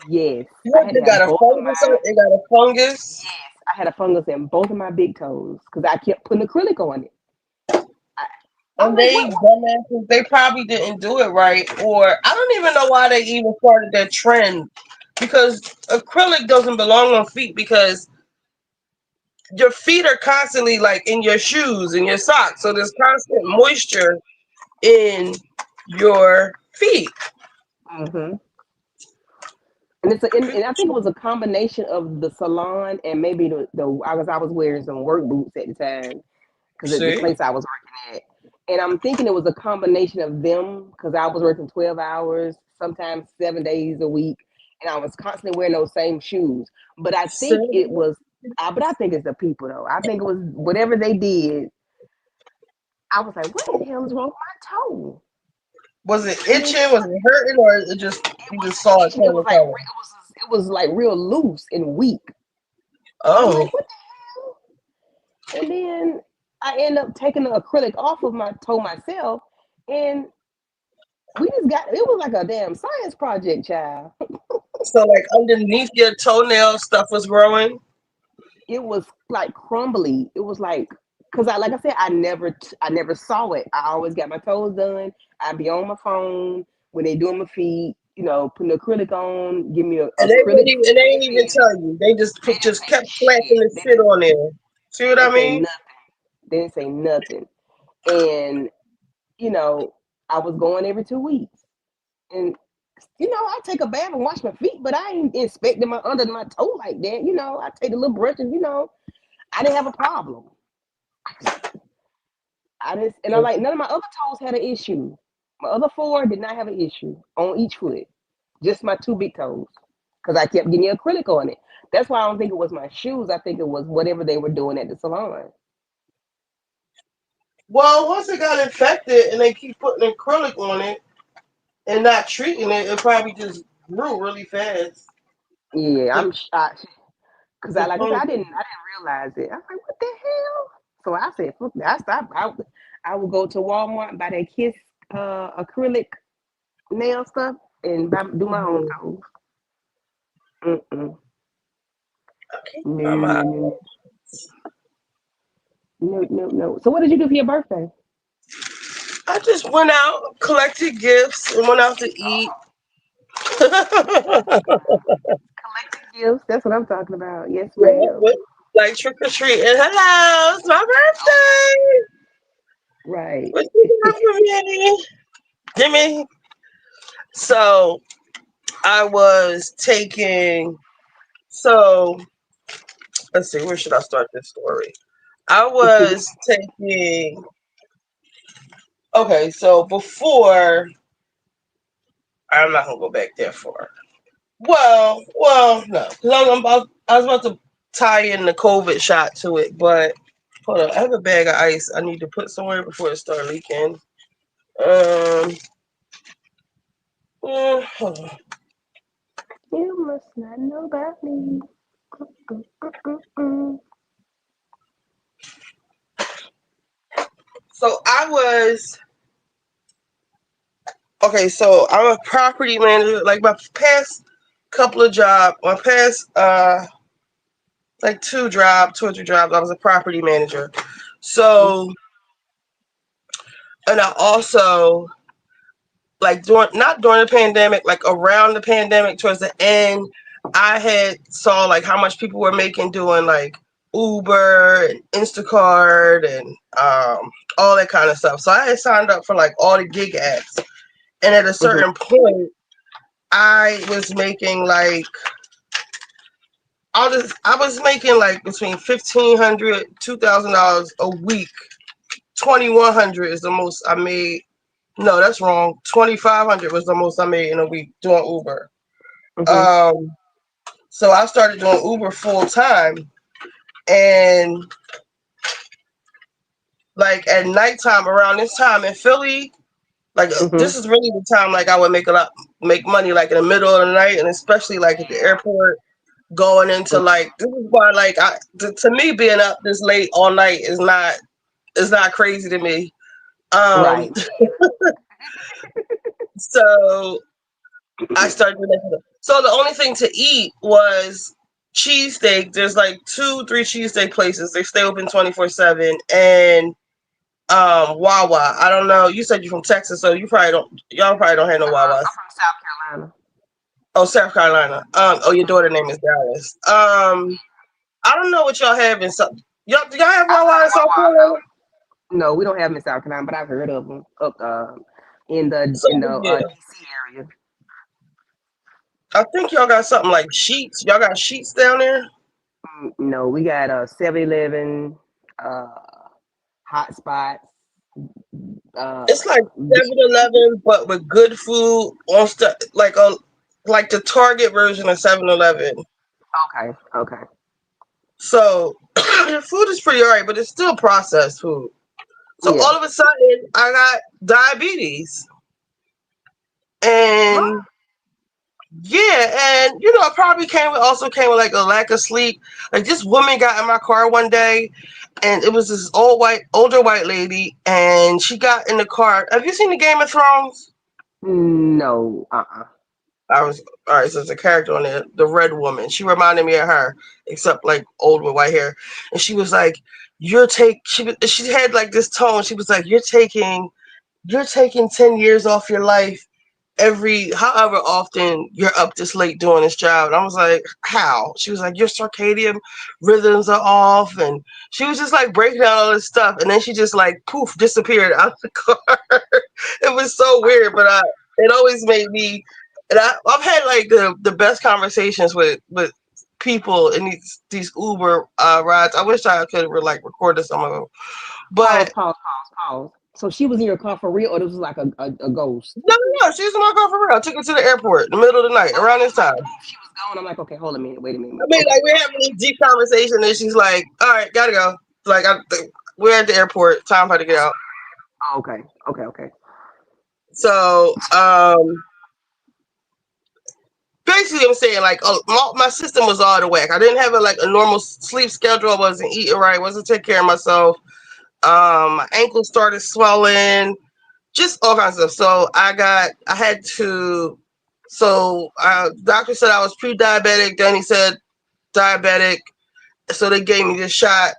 Yes, I What, had they to have got a both of fungus? my. They got a fungus? Yes, I had a fungus in both of my big toes because I kept putting acrylic on it. I, I'm And like, they what? dumbasses, they probably didn't do it right, or I don't even know why they even started that trend. Because acrylic doesn't belong on feet because your feet are constantly like in your shoes and your socks, so there's constant moisture in your feet. Mm-hmm. And I think it was a combination of the salon and maybe I was wearing some work boots at the time because at the See, place I was working at, and I'm thinking it was a combination of them because I was working 12 hours, sometimes 7 days a week, and I was constantly wearing those same shoes. But I think it see. was, but I think it's the people though. I think it was whatever they did. I was like, what the hell is wrong with my toe? Was it And then itching? Was it hurting, or it just it you just wasn't saw it itching. It turn was the like color? it was like real loose and weak. I'm Oh, like, what the hell? And then I end up taking the acrylic off of my toe myself, and we just got it was like a damn science project, child. so like underneath your toenail, stuff was growing. It was like crumbly. It was like Cause like I said, I never saw it. I always got my toes done. I'd be on my phone when they doing my feet. You know, putting acrylic on, give me a And they acrylic wouldn't even, and they foot didn't even feel. tell you. They just They put, didn't just say kept flashing shit. the shit on there. See They what I didn't say mean? nothing. They didn't say nothing. And you know, I was going every 2 weeks, and I take a bath and wash my feet, but I ain't inspecting my under my toe like that. I take a little brush, and I didn't have a problem. I just and I like none of my other toes had an issue. My other four did not have an issue on each foot, just my two big toes, because I kept getting acrylic on it. That's why I don't think it was my shoes. I think it was whatever they were doing at the salon. Well, once it got infected and they keep putting acrylic on it and not treating it, it probably just grew really fast. Yeah, The, I'm shocked because the like I said, fungus. I didn't realize it. I was like, what the hell? So I said, fuck that. I stopped. I would go to Walmart and buy that Kiss acrylic nail stuff and do my own Mhm. toes. Mm-mm. I can't No, find my. no, no, no, no, no. So what did you do for your birthday? I just went out, collected gifts, and went out to eat. Collecting gifts. That's what I'm talking about. Yes, Yeah, ma'am. but like trick or treating. Hello, it's my birthday. Right. What you got for me, Jimmy? So I was taking. So let's see, where should I start this story? I was taking. Okay, so before I'm not gonna go back there for. No, because I was about to tie in the COVID shot to it, but hold on, I have a bag of ice I need to put somewhere before it start leaking. Um, hold on. You must not know about me. Mm-mm-mm-mm-mm. So I was okay. So I'm a property manager. Like my past couple of jobs, my past like two or three jobs, I was a property manager. So and I also like during not during the pandemic, like around the pandemic, towards the end, I had saw like how much people were making doing like Uber and Instacart and all that kind of stuff. So I had signed up for like all the gig apps, and at a Mhm, certain point, I was making like I was making like between $1,500 $2,000 a week. 2,100 is the most I made. No, that's wrong. 2,500 was the most I made in a week doing Uber. mhm, Um, so I started doing Uber full time, and like at nighttime around this time in Philly, like mhm. this is really the time like I would make money like in the middle of the night, and especially like at the Yeah. airport going into like this is why like to me being up this late all night is not crazy to me. Um, Right. so I started doing that. So the only thing to eat was cheesesteak. There's like two, three cheesesteak places. They stay open 24/7. And Wawa. I don't know. You said you're from Texas, so y'all probably don't have no I'm Wawas. from South Carolina. Oh, South Carolina. Oh, your daughter name is Dallas. I don't know what y'all have in South. Y'all do y'all have I've Wawa heard in of South Wawa's Carolina? though. No, we don't have them in South Carolina, but I've heard of them up in the So yeah, DC area. I think y'all got something like Sheets. Y'all got Sheets down there. No, we got 7-Eleven, uh, hot spots, It's like Big. 7-Eleven, but with good food on stuff like the Target version of 7-Eleven. Okay, okay, So the food is pretty alright, but it's still processed food. So yeah. all of a sudden, I got diabetes, Huh? and yeah, and it probably came with like a lack of sleep. Like this woman got in my car one day, and it was this older white lady, and she got in the car. Have you seen the Game of Thrones? No, uh-uh. I was all right. So it's a character on there, the red woman. She reminded me of her, except like old with white hair. And she was like, "You're take." She had like this tone. She was like, "You're taking 10 years off your life every however often you're up this late doing this job." And I was like, how? She was like, your circadian rhythms are off, and she was just like breaking down all this stuff, and then she just like poof disappeared out of the car. It was so weird, but it always made me, and I've had like the best conversations with people in these Uber rides. I wish I could like recorded some of them, Pause, but pause, pause, pause. So she was in your car for real, or this was like a ghost? no, no, no, she was in my car for real. I took her to the airport in the middle of the night around this time. She was gone. I'm like, okay, hold a minute, wait a I minute. mean, Okay, like we're having this deep conversation, and she's like, "All right, gotta go." Like we're at the airport, time for her to get out. okay, okay. So, basically, I'm saying like, my system was all out of whack. I didn't have a normal sleep schedule. I wasn't eating right. Wasn't taking care of myself. My ankles started swelling, just all kinds of stuff. So I had to. So, doctor said I was pre-diabetic. Then he said diabetic. So they gave me this shot.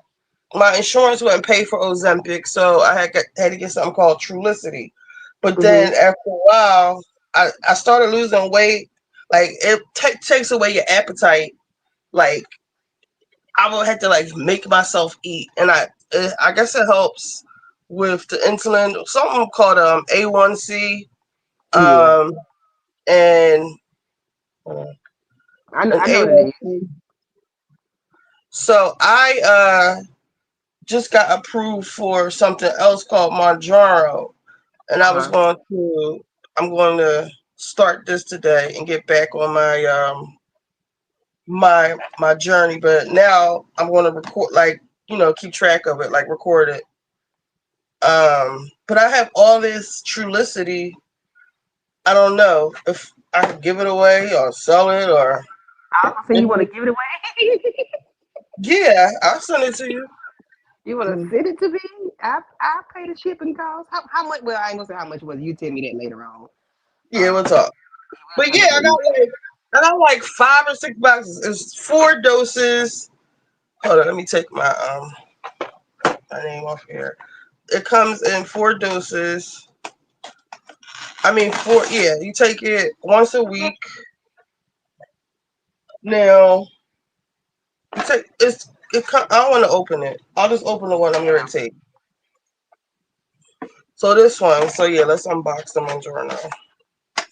My insurance wouldn't pay for Ozempic, so I had to get something called Trulicity. But Mm-hmm. then after a while, I started losing weight. Like it takes away your appetite. Like I would have to like make myself eat, and I guess it helps with the insulin. Something called A1C, Yeah, um and I know what it is. A1C. So I just got approved for something else called Mounjaro, and Uh huh. I'm going to start this today and get back on my journey. But now I'm going to record, like, keep track of it, like record it. But I have all this Trulicity. I don't know if I could give it away or sell it, or I was gonna say if you want to give it away. yeah, I'll send it to you. You want to send it to me? I pay the shipping cost. How much? Well, I ain't gonna say how much it was. You tell me that later on. Yeah, we'll talk. We'll But talk yeah, about it. I got like 5 or 6 boxes. It's 4 doses. Hold on, let me take my name off here. It comes in 4 doses. I mean, four. Yeah, you take it once a week. Now, you take it's. I don't want to open it. I'll just open the one I'm going to take. So this one. So yeah, let's unbox the Mounjaro now.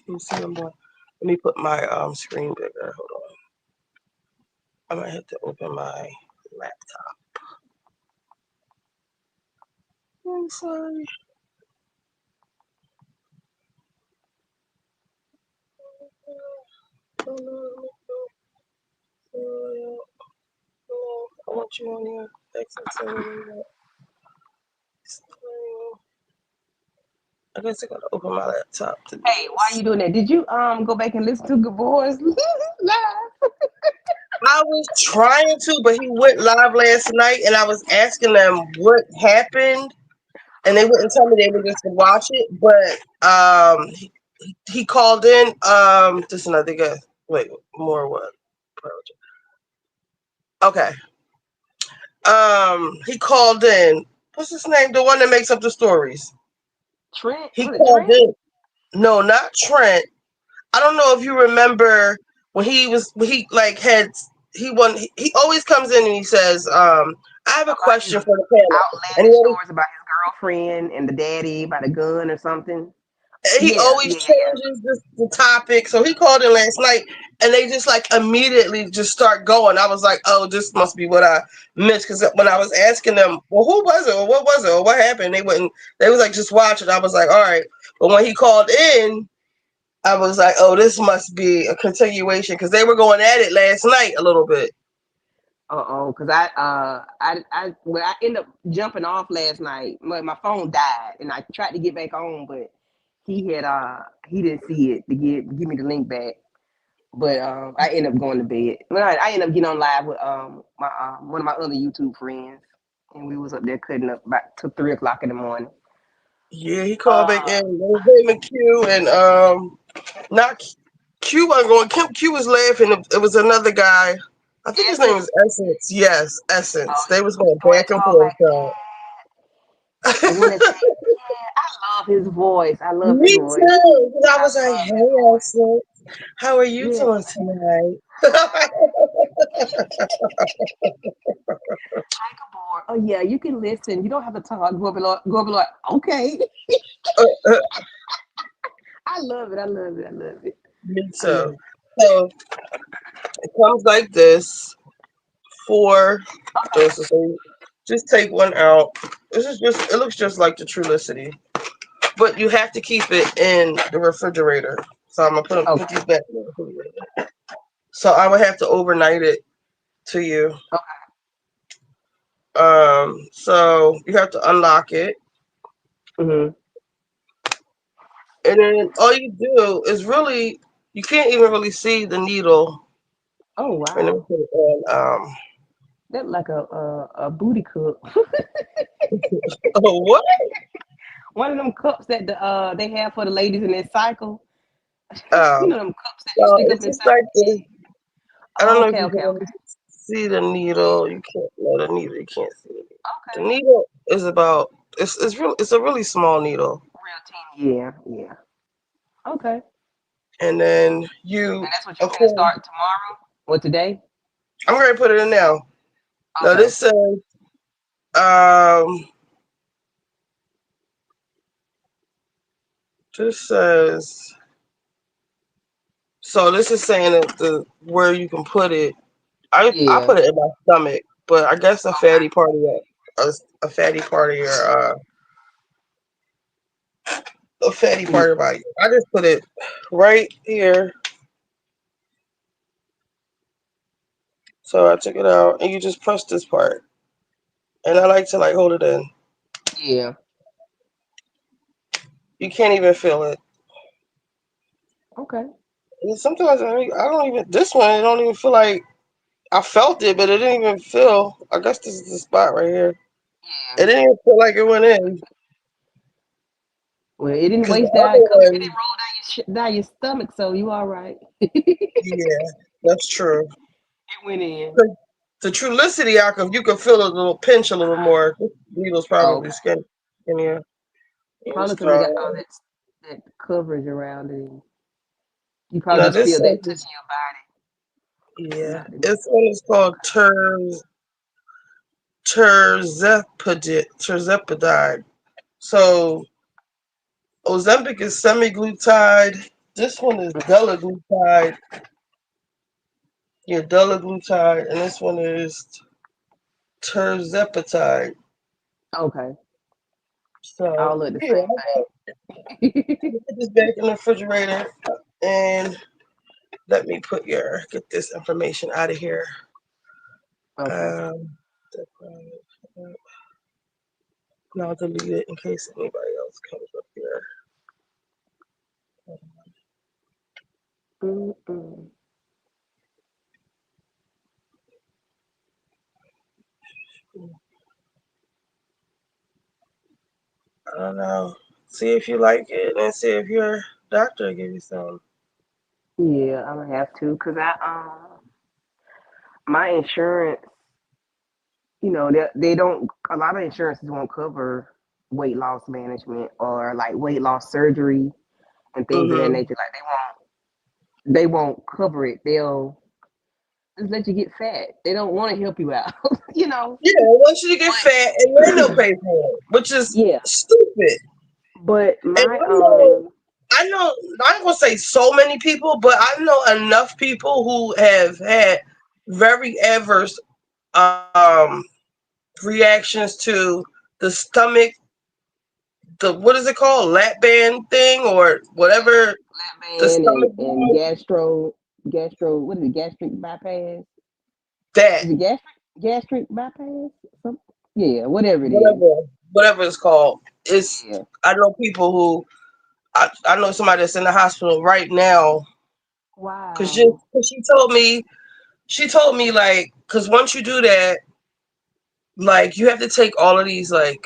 Let me see them. Let me put my screen bigger. Hold on. I might have to open my laptop. I'm sorry. I want you on here. I guess I gotta open my laptop to do Hey, why this. you doing that? Did you go back and listen to Good Boys live? I was trying to, but he went live last night, and I was asking them what happened, and they wouldn't tell me. They would just watch it. But he called in. Just another guy. Wait, more what? Okay. He called in. What's his name? The one that makes up the stories. Trent, He was it called Trent? in. No, not Trent. I don't know if you remember when he like had he won. He always comes in and he says, "I have a About his question for the panel," and outlandish stories about his girlfriend and the daddy about a gun or something. he Yeah, always yeah. changes the topic. So he called in last night, and they just like immediately just start going. I was like, "Oh, this must be what I missed," because when I was asking them, "Well, who was it? Or what was it? Or what happened?" They wouldn't. They was like, "Just watch it." I was like, "All right," but when he called in, I was like, "Oh, this must be a continuation," because they were going at it last night a little bit. Uh-oh, because I ended up jumping off last night. My phone died, and I tried to get back on, but he didn't see it to give me the link back. But I ended up going to bed. Well, I ended up getting on live with my one of my other YouTube friends, and we was up there cutting up about to 3 o'clock in the morning. Yeah, he called back Uh, in. It was Ray McHugh and not. Q wasn't going. Q was laughing. It was another guy. I think his name Essence. was Essence. Yes, Essence. Oh, They was going the one that back and talk forth. like that. The one that say, "Yeah, I love his voice. I love his Me voice. too. 'Cause I I was like, love his "Hey, voice." Essence, how are you Yeah. doing tonight?" Like a board. Oh yeah, you can listen. You don't have to talk. Go up and like, okay. Uh, uh, I love it. I love it. I love it. Me I too. love it. So it comes like this. Four Okay. doses. So just take one out. This is just. It looks just like the Trulicity, but you have to keep it in the refrigerator. So I'm gonna put Okay. these back in the refrigerator. So I would have to overnight it to you. Okay. So you have to unlock it, Mhm. and then all you do is really you can't even really see the needle. Oh And then wow. put it in, That like a booty cup. oh what? One of them cups that they have for the ladies in their cycle. You Um, know them cups that you so stick up it's inside just like the this. titty. I don't Oh, know if okay, you okay, can okay. see the needle. You can't. No, the needle. You can't see it. The Okay. needle is about. It's real. It's a really small needle, Real teeny. Yeah, yeah. Okay. and then you. And that's what you Of finna course, start tomorrow or today? I'm going to put it in now. Now Okay. this says. Um, this says. So this is saying that the where you can put it. I Yeah. put it in my stomach, but I guess Okay. a fatty part of your a fatty Yeah. part of your body. I just put it right here. So I took it out, and you just press this part. And I like to like hold it in. Yeah. You can't even feel it. Okay. And sometimes I don't even. This one, I don't even feel like I felt it, but it didn't even feel. I guess this is the spot right here. It Yeah. didn't even feel like it went in Well, it didn't because the waste down. other It didn't one, roll down down your stomach, so you all right. yeah, that's true. It went in. 'Cause the Trulicity, you can feel a little pinch a little more. This needle's Oh, probably okay. skinnier. You Probably just because it throw got it all in. that coverage around it. You probably No, just this feel that is touching your body. yeah. Not the This one is called okay. terzepatide. So Ozempic is semaglutide. This one is dulaglutide. Yeah, dulaglutide, and this one is terzepatide. Okay. So All look the yeah, same thing. I put this back in the refrigerator, and let me get this information out of here. Okay. Um, and I'll delete it in case anybody else comes up here. Mm-mm. I don't know. See if you like it, and see if your doctor give you some. Yeah, I'm gonna have to, cause my insurance, they don't. A lot of insurances won't cover weight loss management or like weight loss surgery and things of that Mm-hmm. nature. Like they won't cover it. They'll just let you get fat. They don't want to help you out, you know. Yeah, once you get fat, and then they'll But pay for it, which is yeah, stupid. but And my I know, I'm not gonna say so many people, but I know enough people who have had very adverse um, reactions to the stomach, the what is it called, lap band thing or whatever, lap the band stomach and band, gastro what is it, gastric bypass? that Is it gastric bypass? Some, yeah, whatever it is. whatever it's called. It's Yeah. I know people who I know somebody that's in the hospital right now because Wow. she told me like because once you do that, like you have to take all of these like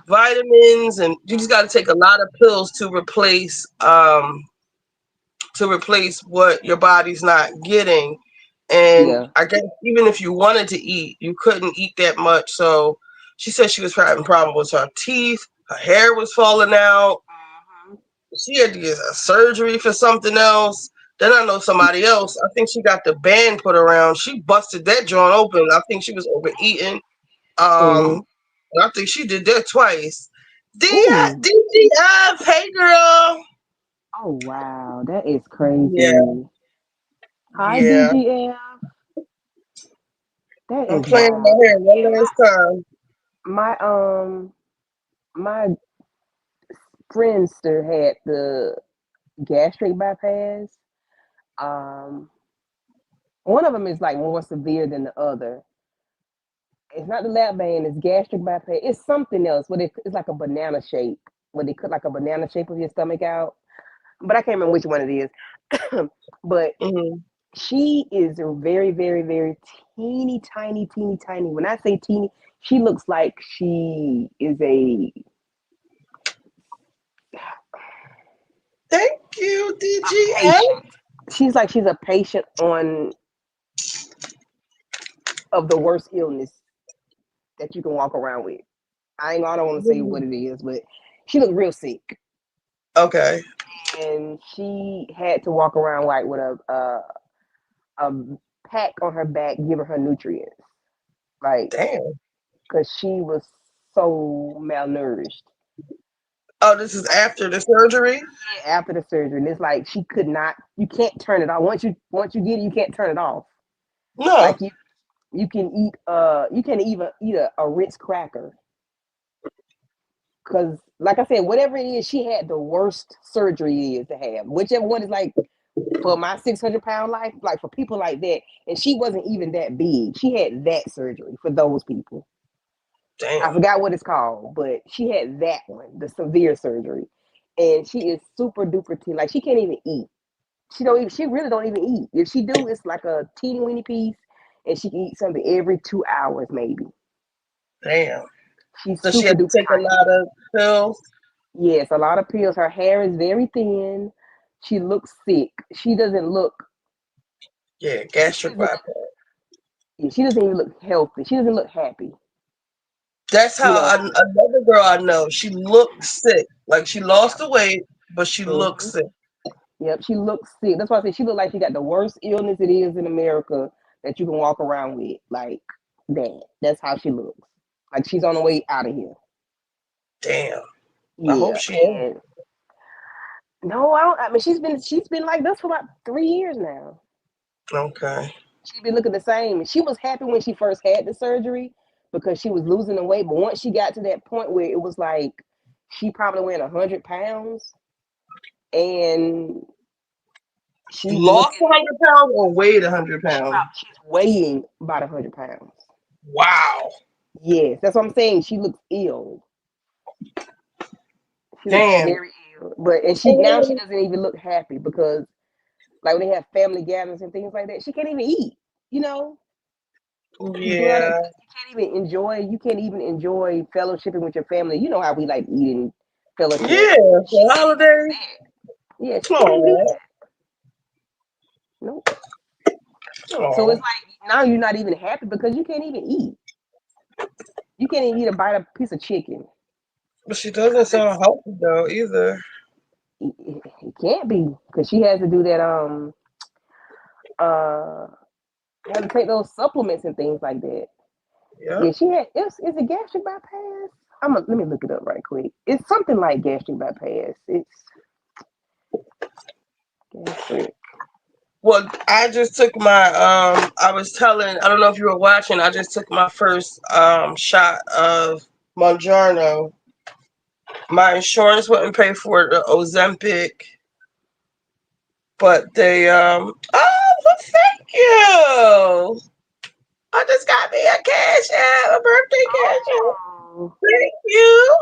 vitamins, and you just got to take a lot of pills to replace to replace what your body's not getting. And Yeah. I guess even if you wanted to eat, you couldn't eat that much. So she said she was having problems with her teeth. Her hair was falling out. Mhm. She had to get a surgery for something else. Then I know somebody else. I think she got the band put around. She busted that joint open. I think she was overeating. Mhm. I think she did that twice. Ooh. DGF, hey girl. Oh wow, that is Yeah, crazy. Hi yeah. DGF. That I'm is playing in wild. my hair one Yeah, last time. my friendster had the gastric bypass. Um, one of them is like more severe than the other. It's not the lap band, it's gastric bypass. It's something else. It's like a banana shape, where they cut like a banana shape of your stomach out. But I can't remember which one it is. But Hmm. she is a very, very, very teeny, tiny, teeny, tiny. When I say teeny, she looks like she is Thank you, a DGF. patient. She's a patient on of the worst illness that you can walk around with. I don't want to say what it is, but she looked real sick, Okay. and she had to walk around like with a pack on her back, giving her nutrients, like Damn. because she was so malnourished. Oh, this is after the surgery? After the surgery, and it's like she could not. You can't turn it off. Once you get it, you can't turn it off. No. Like you can eat you can even eat a Ritz cracker, because like I said, whatever it is, she had the worst surgery it is to have. Whichever one is like for my 600 pound life, like for people like that, and she wasn't even that big. She had that surgery for those people. I Damn. forgot what it's called, but she had that one, the severe surgery, and she is super duper teen. Like she can't even eat. She really don't even eat. If she do, it's like a teeny weeny piece, and she can eat something every 2 hours maybe. Damn. She's So she super had to duper take a tiny. lot of pills? Yes, a lot of pills. Her hair is very thin. She looks sick. She doesn't look. Yeah, She gastric doesn't. bypass. She doesn't even look healthy. She doesn't look happy. That's You how know. another girl I know, she looked sick. Like she lost the weight, but she looked Hmm. sick. Yep. She looks sick. That's why I say she look like she got the worst illness it is in America that you can walk around with. Like that. That's how she looks. Like she's on the way out of here. Damn. I hope Yeah. she is. And no, I don't. I mean, she's been like this for about 3 years now. Okay. She's been looking the same. And she was happy when she first had the surgery because she was losing the weight. But once she got to that point where it was like she probably went 100 pounds, and You she's lost looking. 100 pounds or weighed 100 pounds? She's weighing about 100 pounds. Wow. Yes, that's what I'm saying. She looks ill. She looks Damn. very ill. But and she doesn't even look happy because like when they have family gatherings and things like that, she can't even eat. You know, you go out and Yeah. you can't even enjoy fellowshipping with your family. You know how we like eating fellowship. Yeah. She For can't even do holidays. that. Yeah, she can't even do Oh. that. Nope. So Oh. it's like now you're not even happy because you can't even eat. You can't even eat a bite of piece of chicken But she doesn't because sound healthy though either. it can't be because she has to do that uh has to take those supplements and things like that. Yep. Yeah, she had it's a gastric bypass. Let me look it up right quick. It's something like gastric bypass. It's gastric. Well, I just took my I was telling, I don't know if you were watching, I just took my first shot of Mounjaro. My insurance wouldn't pay for the Ozempic, but they oh well, thank you. I just got me a cash app, a birthday cash app. Oh, Thank you.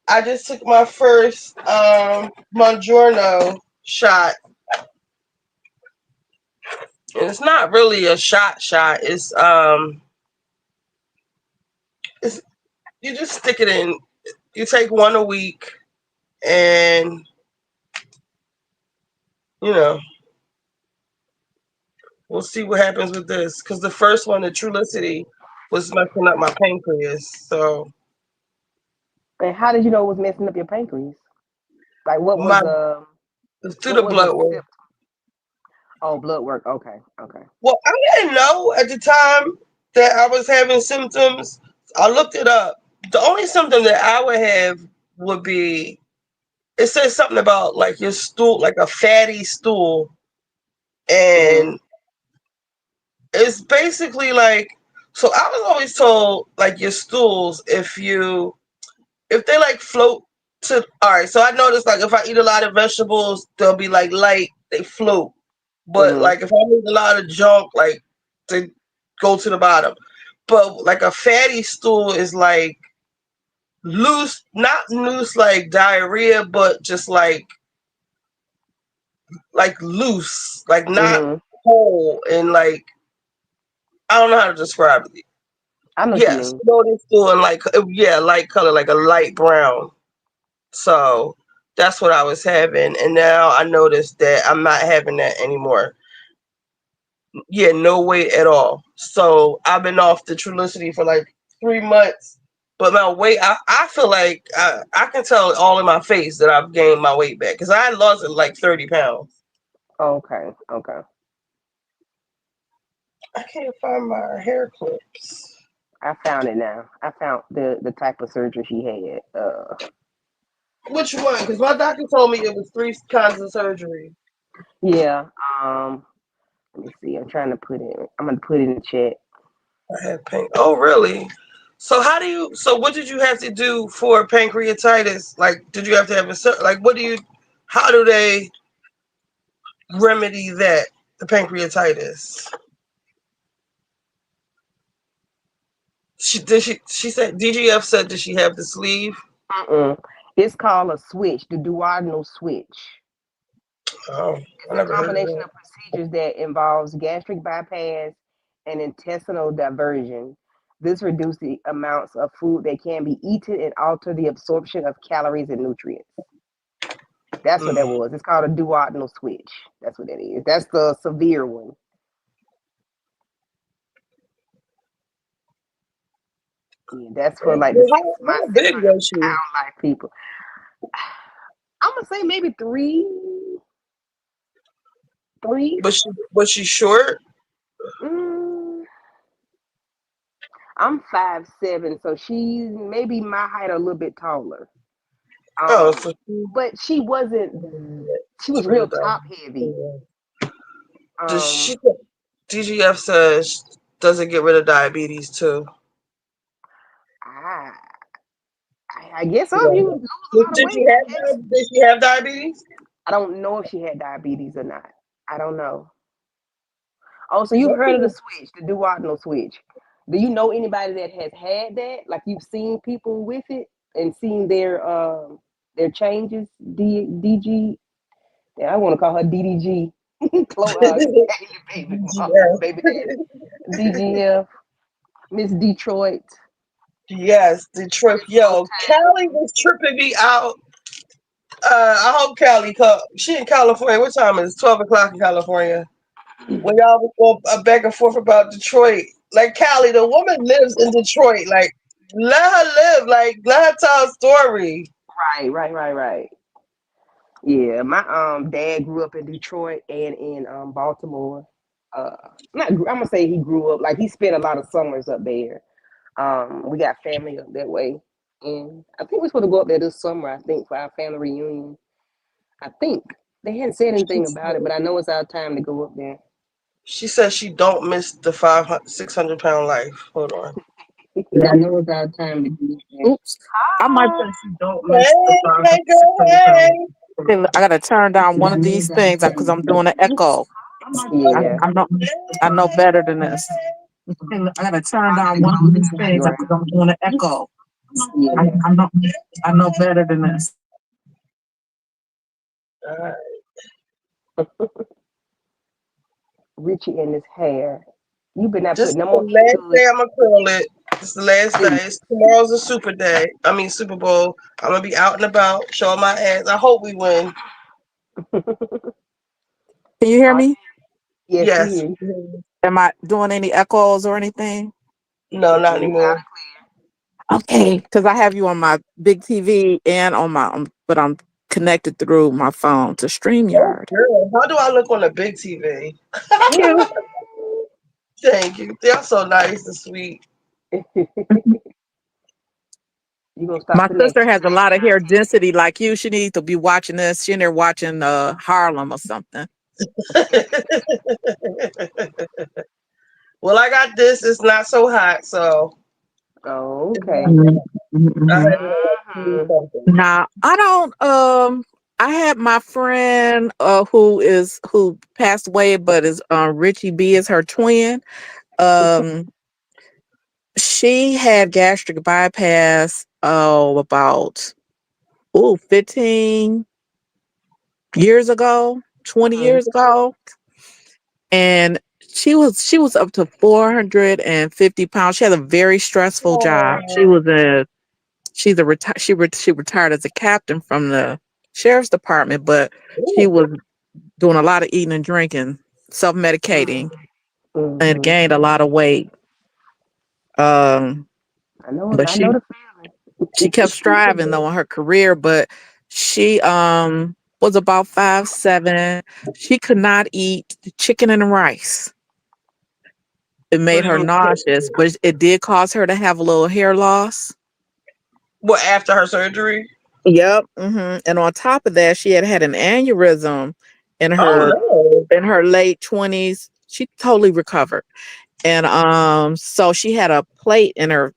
I just took my first Mounjaro shot. And it's not really a shot. It's you just stick it in. You take one a week, and you know, we'll see what happens with this. Because the first one, the Trulicity, was messing up my pancreas. So And how did you know it was messing up your pancreas? Like my through what the was the blood work. symptom? Oh, blood work. Okay, okay. Well, I didn't know at the time that I was having symptoms. I looked it up. The only symptom that I would have would be it says something about like your stool, like a fatty stool, Mhm. and it's basically like. So I was always told like your stools, if they like float to all right. So I noticed like if I eat a lot of vegetables, they'll be like light, they float. But Mhm. like if I eat a lot of junk, like they go to the bottom. But like a fatty stool is like loose, not loose like diarrhea, but just like loose, like not Mhm. whole, and like I don't know how to describe it. I know what you Yes, mean. floating stool and like yeah, light color, like a light brown. So that's what I was having, and now I noticed that I'm not having that anymore. Yeah, no weight at all. So I've been off the Trulicity for like 3 months, but my weight, I feel like I can tell all in my face that I've gained my weight back because I lost it like 30 pounds. Okay, okay. I can't find my hair clips. I found it now. I found the type of surgery she had. Which one? Because my doctor told me it was three kinds of surgery. Yeah. Um. Let me see. I'm trying to put it. I'm gonna put it in the chat. I had pain. Oh, really? So how do you? So what did you have to do for pancreatitis? Like, did you have to have like? What do you? How do they remedy that? The pancreatitis. She said DGF said did she have the sleeve? Mm-mm. It's called a switch, the duodenal switch. Oh, It's I a never heard of combination that. of procedures that involves gastric bypass and intestinal diversion. This reduces the amounts of food that can be eaten and alter the absorption of calories and nutrients. That's what that Mm. was. It's called a duodenal switch. That's what that is. That's the severe one. Yeah, that's for like the Well, my how six big hundred was she? pound life people. I'm gonna say maybe three. Was she short? Mm, I'm 5'7", so she's maybe my height or a little bit taller. Oh, Um, so she. but she wasn't. She was real top heavy. Does Um, she? DGF says does it get rid of diabetes too? I I guess so. If Yeah. you lose a lot of Did she weight, I guess. have did she have diabetes? I don't know if she had diabetes or not. I don't know. Oh, so you've heard of the Okay. switch, the duodenal switch? Do you know anybody that has had that? Like you've seen people with it and seen their changes? DG. Yeah, I want to call her DDG. baby mom, DGF. baby daddy. DGF, Miss Detroit. Yes, Detroit. Miss Yo, Callie was tripping me out. I hope Callie come. She in California. What time is it? 12 o'clock in California. Motown. When y'all was going back and forth about Detroit, like Callie, the woman lives in Detroit. Like, let her live. Like, let her tell a story. Right. Yeah, my dad grew up in Detroit and in Baltimore. Uh, not I'm gonna say he grew up like he spent a lot of summers up there. We got family up that way, and I think we're supposed to go up there this summer. I think for our family reunion. I think they hadn't said She anything about it, said, but I know it's our time to go up there. she said she don't miss the 500, 600 pound life. Hold on. I know it's our time to go up there. Oops. I might Hi. say she don't Hey, miss the hey, girl, 600 pounds. hey. I gotta turn down one of these things because I'm doing an echo. I, Yeah, I know I know better than this. I gotta turn down one of these things because I'm doing an echo. I, yeah. I know I know better than this. Uh, Richie and his hair. You better not this put is no the more last into day I'm gonna curl it. This is the last day. it. Tomorrow's a super day. I mean Super Bowl. I'm gonna be out and about, showing my ass. I hope we win. Can you hear Oh, me? yes, we Yes. hear you. Am I doing any echoes or anything? No, not You loud anymore. and Okay, because I have you on my big TV and on my, but I'm connected through my phone to Oh, StreamYard. girl, how do I look on a big TV? Cute. clear. Thank you. They're so nice and sweet. You gonna stop My putting that sister has a trash lot in of our hair TV? density like you. She needs to be watching this. She in there watching Harlem or something. Well, I got this. It's not so hot, so Oh, it's okay. not Mhm, bad. mhm, I mhm. had it at Mm-hmm. something. Now I don't I had my friend who passed away, but is Richie B is her twin. Um she had gastric bypass about 15 years ago, 20 Mm-hmm. years ago. And she was up to 450 pounds. She had a very stressful job. She Oh, was a she's a she retired as a captain from the sheriff's department, but she ooh, was doing a lot of eating and drinking, self-medicating, and Mm-hmm. gained a lot of weight. Um, but I know the she kept feeling. striving though in her career, but she was about 5'7". She could not eat the chicken and rice. It so made you her was nauseous, but it did cause her to have a little hair loss. what after her surgery? Yep. And on top of that, she had an aneurysm in Oh her no. late 20s. She totally recovered. And so she had a plate in her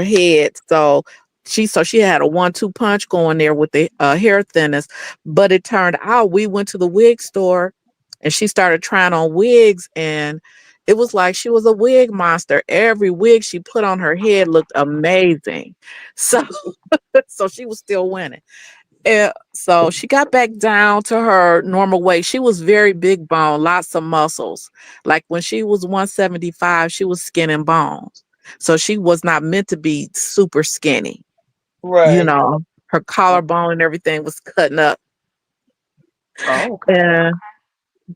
head. So she had a 1-2 punch going there with the hair thinness. But it turned out we went to the wig store and she started trying on wigs, and it was like she was a wig monster. Every wig she put on her head looked amazing. So so she was still winning. So she got back down to her normal weight. She was very big bone, lots of muscles. Like when she was 175, she was skin and bones. So she was not meant to be super skinny. You Right. know, her collarbone and everything was cutting up. Oh, okay. And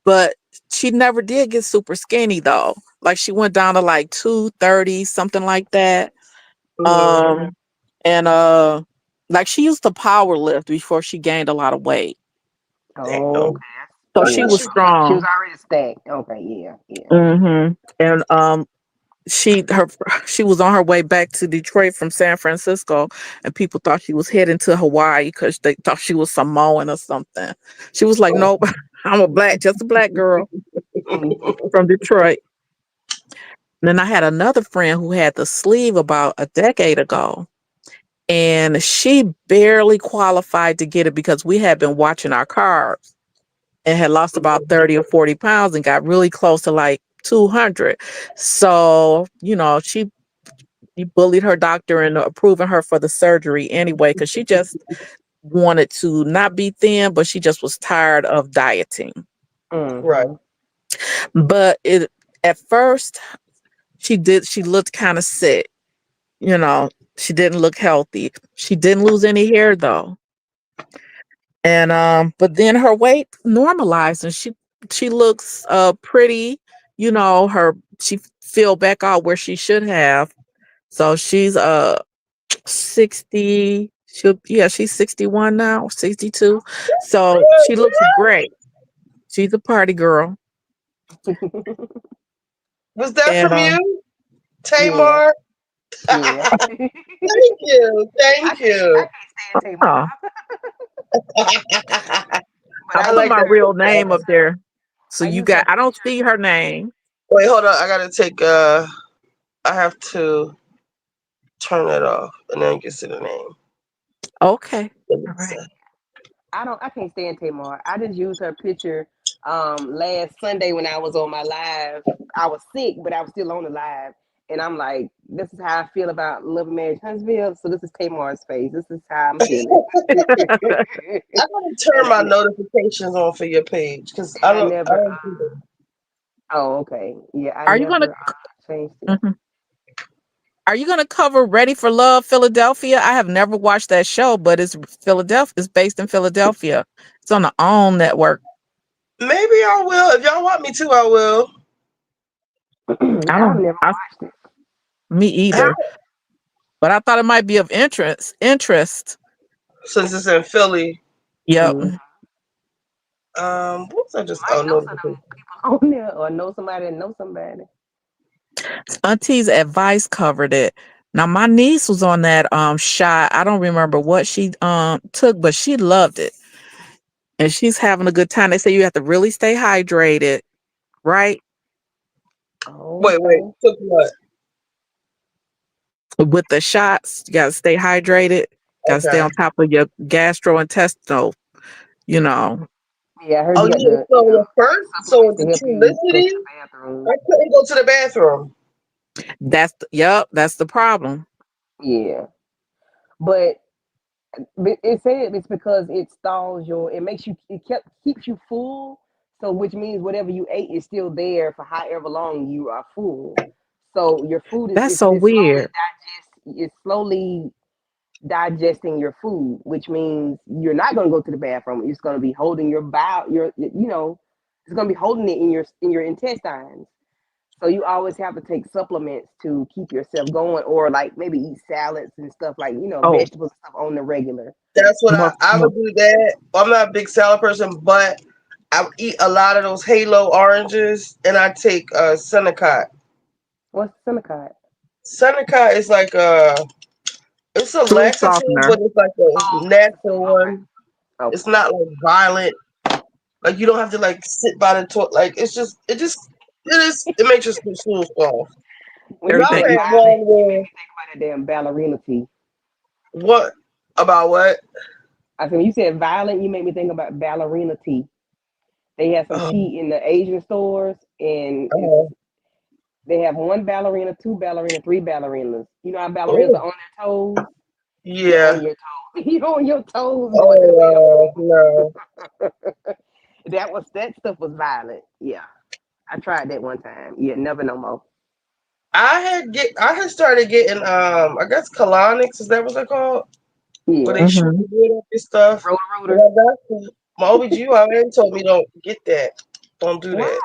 but she never did get super skinny though. Like she went down to like 230, something like that. Mm, Um and like she used to power lift before she gained a lot of weight. Oh, damn. okay. So I she think Yeah. was she. She was strong. already stacked. Okay, yeah, yeah. And she was on her way back to Detroit from San Francisco, and people thought she was heading to Hawaii because they thought she was Samoan or something. She was like, "Nope, I'm just a black girl from Detroit." And then I had another friend who had the sleeve about a decade ago, and she barely qualified to get it because we had been watching our carbs and had lost about 30 or 40 pounds and got really close to like 200. So, she bullied her doctor into approving her for the surgery anyway, because she just wanted to not be thin, but she just was tired of dieting. Right. Mm-hmm. But at first she looked kind of sick, you know, she didn't look healthy. She didn't lose any hair though. And but then her weight normalized and she looks pretty, her she filled back out where she should have. So she's 60. She's 61 now, 62. So she looks great. She's a party girl. Was that And from you, Yeah, Tamar? yeah. Thank you. I Thank you. can't stand oh, Tamar, but I I I put like use my that. her. real name up there. So I use her I don't picture. see her name. Wait, hold on. I gotta take. I have to turn it off, and then get to the name. Okay. Let me All right. see. I can't stand Tamar. I just used her picture last Sunday when I was on my live. I was sick, but I was still on the live. And I'm like, this is how I feel about Love and Marriage Huntsville. So this is Tamar's face. This is how I'm feeling. I gotta turn and my notifications on for your page because I I don't. I never don't do them. oh, okay. Yeah, I Are you gonna never changed it. Mhm. Are you gonna cover Ready for Love Philadelphia? I have never watched that show, but it's Philadelphia. It's based in Philadelphia. It's on the OWN network. Maybe I will. If y'all want me to, I will. I I've don't. never watched it. Me How, either. But I thought it might be of interest. Interest. since it's in Philly. Yep. Mm. What was I just? Might Oh, know some notification. people on there, or know somebody that knows somebody. Auntie's advice covered it. Now my niece was on that shot. I don't remember what she took, but she loved it. And she's having a good time. They say you have to really stay hydrated, right? Oh, Wait. okay. Took what? With the shots, you gotta stay hydrated, gotta stay Okay. on top of your gastrointestinal, you know. Yeah, I heard Oh you got yeah. the So the first, so supplements to the help you go to Trulicity, the bathroom. I couldn't go to the bathroom. That's the problem. Yeah, but it said it's because it stalls your. It makes you. It keeps you full. So which means whatever you ate is still there for however long you are full. So your food is That's it's, so it's slowly weird. it's slowly digesting your food, which means you're not going to go to the bathroom. It's going to be holding your bowel. It's going to be holding it in your intestines. So you always have to take supplements to keep yourself going, or like maybe eat salads and stuff like Oh, vegetables and stuff on the regular. That's what more, I more. would do that. I'm not a big salad person, but I eat a lot of those Halo oranges, and I take Senecot. What's Semicot? Senecot is like it's a Food laxative, softener. but it's like a Oh, okay, it's a natural one. food. Okay, It's not like violent. Like you don't have to like sit by the toilet. Like it makes your stool soft. when you Y'all Everything say you had violent, one you make where me think about that damn ballerina tea. what about what? I said when you said violent, you make me think about ballerina tea. They have some Um, tea in the Asian stores, and uh, they have one ballerina, two ballerina, three ballerinas. You know how ballerinas oh are on their toes? You're on yeah. your toes. You're on your toes going to the Oh bathroom. no. That stuff was violent. Yeah, I tried that one time. Yeah, never no more. I had started getting I guess colonics, is that what they're called? Where they Yeah, shoot hmm the blood up and stuff. rotor But rooter. I got my OBGYN told me don't get that. Don't do Why? that.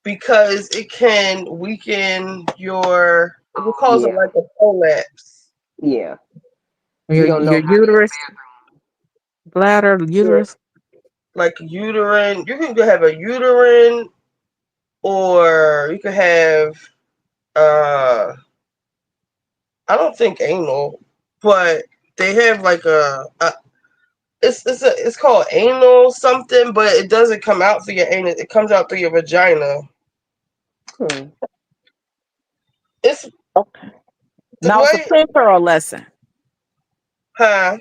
Because it can weaken your it will cause a, Yeah, like a prolapse. yeah. You don't know your how to use uterus, the bladder, Yeah. uterus. Like uterine. You can have a uterine or you could have uh I don't think anal, but they have like a it's called anal something, but it doesn't come out through your anus. It comes out through your vagina. bathroom. It's Okay. the Now it's a way, pin curl lesson. huh?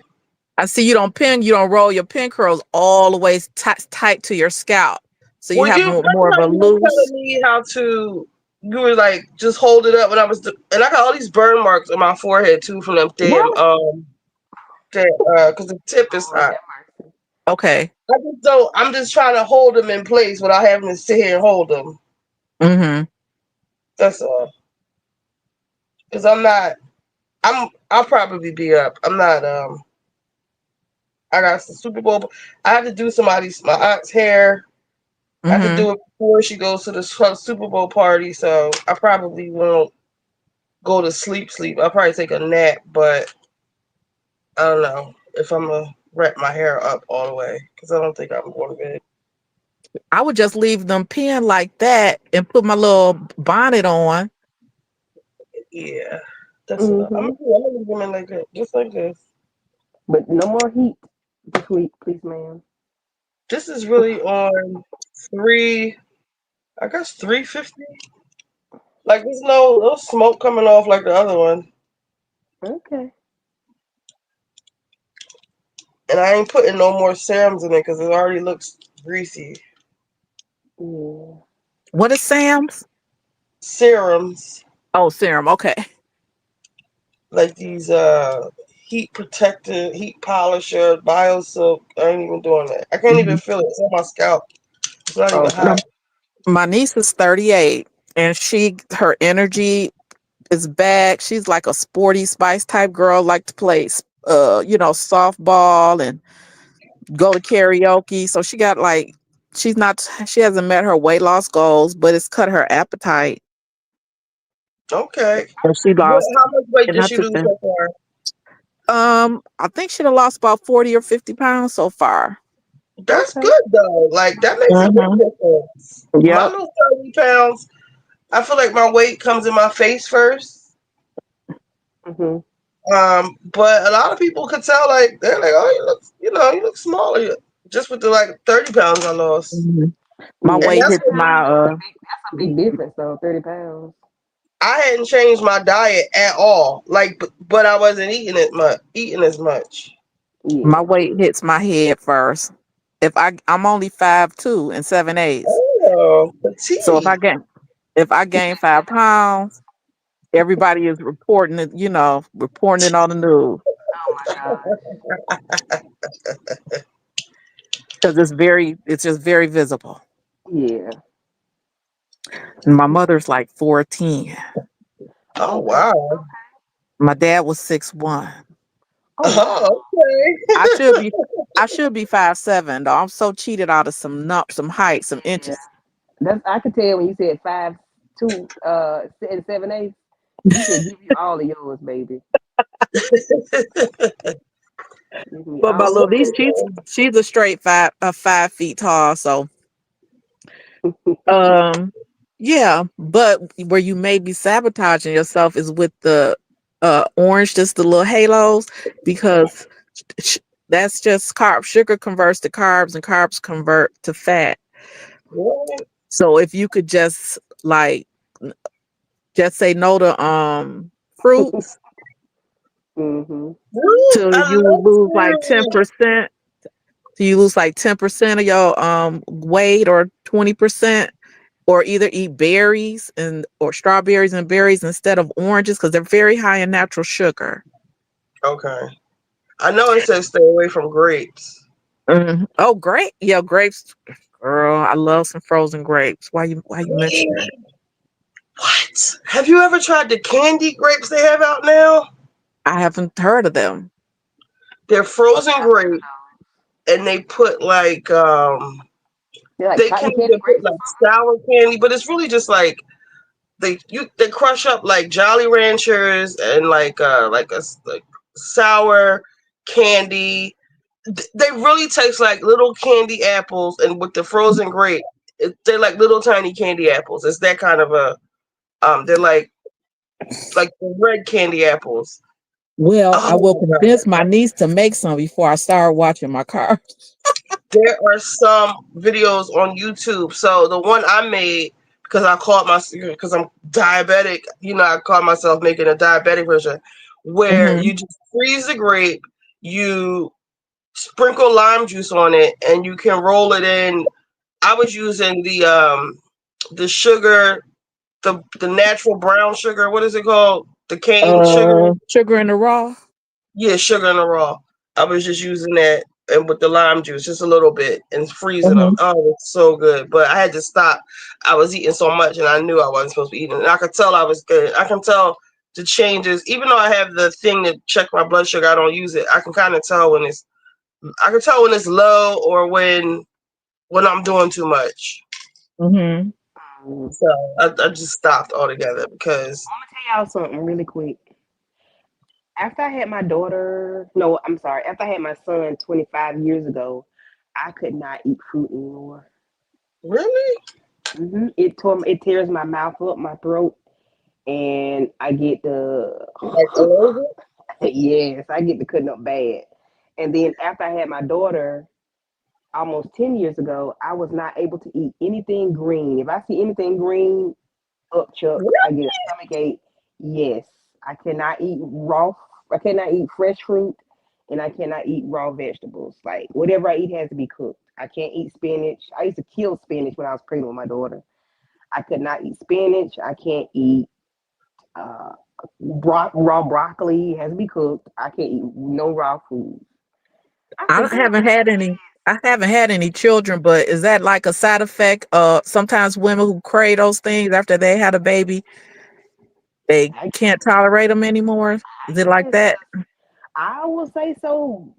I see you don't roll your pin curls all the way tight to your scalp. So you Well, have you more remember of how a you were loose. telling me how to. You were like just hold it up when I was, and I got all these burn marks on my forehead too from them damn What? that because the tip is Lord hot. have mercy. Okay. I just don't. I'm just trying to hold them in place without having to sit here and hold them. Mm-hmm. That's all. Because I'm not. I'll probably be up. I'm not. I got some Super Bowl. I have to do somebody's my aunt's hair. I have to Mm-hmm. do it before she goes to the Super Bowl party, so I probably won't go to sleep. Sleep. I'll probably take a nap, but I don't know if I'm gonna wrap my hair up all the way because I don't think I'm going to bed. I would just leave them pinned like that and put my little bonnet on. Yeah, that's what I'm Mm-hmm. gonna do. I'm gonna leave them in like that, just like this. But no more heat this week, please, ma'am. This is really on three. I guess 350. Like there's no smoke coming off like the other one, Okay. and I ain't putting no more serums in it because it already looks greasy. Yeah. What is Sam's? Serums Oh, serum. Okay. like these heat protectant, heat polisher, BioSilk. I ain't even doing that. I can't even Mhm. feel it. It's on my scalp. It's not even Okay. hot. Now, my niece is 38 and her energy is back. She's like a sporty spice type girl, like to play softball and go to karaoke. So she got like She hasn't met her weight loss goals, but it's cut her appetite. Okay. And she What? lost, How much weight and did I she took lose the, so far? I think she'd have lost about 40 or 50 pounds so far. That's Okay. good though. Like that makes a big Mm-hmm. difference. My Yep. little 30 pounds. I feel like my weight comes in my face first. Mm-hmm. But a lot of people could tell, like they're like, oh, you look smaller just with the like 30 pounds I lost, Mhm. My Yeah, and weight that's hits what my that's a big difference though. 30 pounds. I hadn't changed my diet at all. Like, but I wasn't eating as much. my Yeah. weight hits my head first. I'm only 5'2" and 7/8". Oh, So petite. if I gain 5 pounds, everybody is reporting it, reporting it on the news Oh my gosh. because it's just very visible. Yeah. And my mother's like 4'10". Oh Okay. wow. My dad was 6'1". Oh wow. Oh, okay. I should be I should be 5'7" though. I'm so cheated out of some height, some Yeah. inches. That's I could tell when you said 5'2", and 7/8. You said give you all of yours, baby. Give me But my all little of niece, she's a straight 5 feet tall. So um yeah, but where you may be sabotaging yourself is with the orange, just the little halos, because sh- that's just carb. Sugar converts to carbs, and carbs convert to fat. Right. So if you could just like just say no to fruits Mm-hmm. Fruit. till I you love lose like fruit. 10%. So you lose like 10% of your weight, or 20%, or either eat berries or strawberries and berries instead of oranges because they're very high in natural sugar. Okay. I know it says stay away from grapes. Oh, great. Yeah, grapes. Girl, I love some frozen grapes. Why you mention that? What? Have you ever tried the candy grapes they have out now? I haven't heard of them. They're frozen grapes, and they put like They're like they cotton can't candy even put grapes or like sour candy, but it's really just like they crush up like Jolly Ranchers and like sour candy. They really taste like little candy apples, and with the frozen grape, they're like little tiny candy apples. It's that kind of a they're like the red candy apples. Well, I will Oh my god. convince my niece to make some before I start watching my car. There are some videos on YouTube. So the one I made, because I'm diabetic, I caught myself making a diabetic version where Hmm. you just freeze the grape, you sprinkle lime juice on it, and you can roll it in. I was using the sugar, the natural brown sugar. What is it called? The cane sugar. Sugar in the raw. Yeah, sugar in the raw. I was just using that and with the lime juice, just a little bit, and freezing them. Hmm. Oh, it's so good. But I had to stop. I was eating so much, and I knew I wasn't supposed to be eating. And I could tell I was good. I can tell the changes, even though I have the thing to check my blood sugar. I don't use it. I can kind of tell when it's. I can tell when it's low or when I'm doing too much. Hmm. I'm So I just stopped altogether because. gonna tell y'all something really quick. After I had my daughter, no, I'm sorry. After I had my son 25 years ago, I could not eat fruit anymore. Really? It tears my mouth up, my throat, and I get the Like allergic? yes, I get the cutting up bad. And then after I had my daughter, almost 10 years ago, I was not able to eat anything green. If I see anything green, up chuck, I get a stomach ache. Yes, I cannot eat raw. I cannot eat fresh fruit, and I cannot eat raw vegetables. Like whatever I eat has to be cooked. I can't eat spinach. I used to kill spinach when I was pregnant with my daughter. I could not eat spinach. I can't eat uh, raw broccoli. It has to be cooked. I can't eat no raw food. I I said, don't- girl, haven't had any. I haven't had any children, but is that like a side effect? Sometimes women who crave those things after they had a baby, they I, can't tolerate them anymore. Is it I like guess that? I will say so.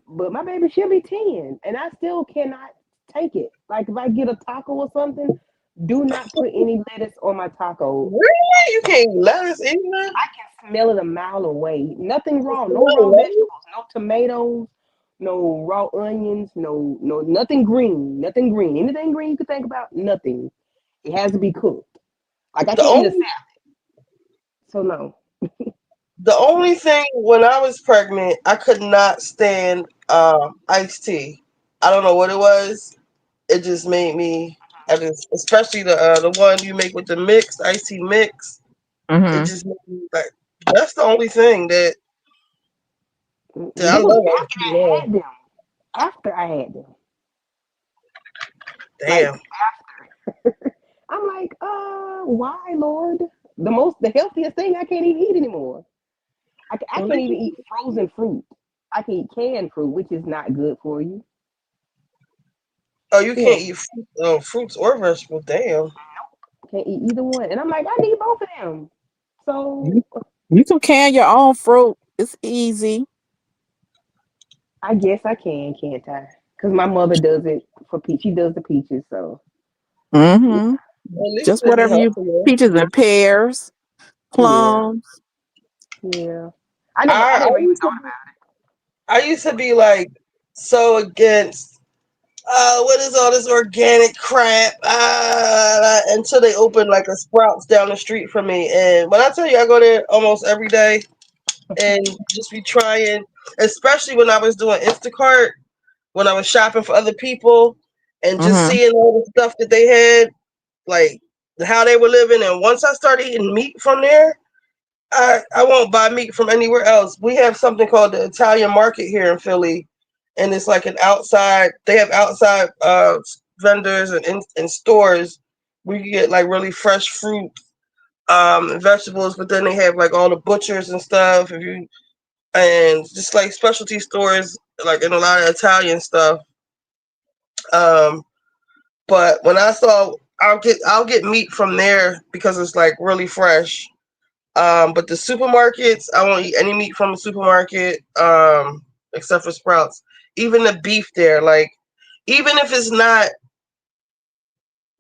But my baby, she'll be 10, and I still cannot take it. Like if I get a taco or something, do not put any lettuce on my taco. Really? You can't eat lettuce either? I can smell it a mile away. Nothing raw. No No raw lettuce? vegetables. No tomatoes. No raw onions. No nothing green. Nothing green. Anything green you could think about. Nothing. It has to be cooked. Like I The can't eat a only salad. So no. the only thing when I was pregnant, I could not stand iced tea. I don't know what it was. It just made me. I just, especially the one you make with the mix, iced tea mix. It Mm-hmm. just made me like. That's the only thing that I This was love iced after tea. I Man. had them. After I had them. Like Damn. after. I'm like, why, Lord? The healthiest thing I can't even eat anymore. I Well, can't even eat frozen fruit. I can eat canned fruit, which is not good for you. oh, you Yeah, can't eat fruits or vegetables. Damn. can't eat either one. And I'm like, I need both of them. So You, you can can your own fruit. It's easy. I guess I can, can't I? Because my mother does it for peach. She does the peaches, so Mm-hmm. At least Just it'd be whatever you healthier. peaches and pears, yeah, plums. yeah. I I never even used to thought be, I used to be like so against what is all this organic crap? Until they opened like a Sprouts down the street from me. And when I tell you, I go there almost every day and just be trying, especially when I was doing Instacart, when I was shopping for other people and just Mm-hmm. seeing all the stuff that they had, like how they were living. And once I started eating meat from there, I won't buy meat from anywhere else. We have something called the Italian market here in Philly, and it's like an outside. They have outside vendors and stores where you get like really fresh fruit, and vegetables. But then they have like all the butchers and stuff. If you and just like specialty stores, like in a lot of Italian stuff. Um, but when I saw, I'll get meat from there because it's like really fresh. But the supermarkets, I won't eat any meat from a supermarket, except for Sprouts. Even the beef there, like, even if it's not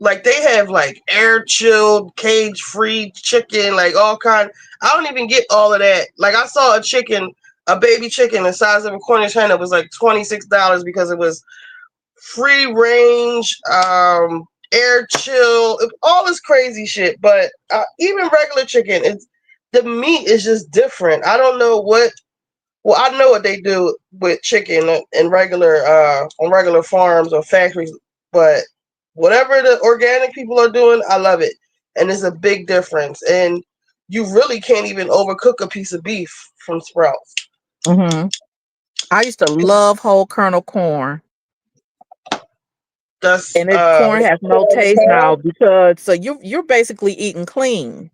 like they have like air chilled, cage free chicken, like all kind. I don't even get all of that. Like I saw a chicken, a baby chicken the size of a Cornish hen that was like $26 because it was free range, air chill, all this crazy shit. But even regular chicken, it's the meat is just different. I don't know what. Well, I know what they do with chicken and regular on regular farms or factories, but whatever the organic people are doing, I love it, and it's a big difference. And you really can't even overcook a piece of beef from Sprouts. Mm-hmm. I used to love whole kernel corn. That's And it corn has no taste now because so you're basically eating clean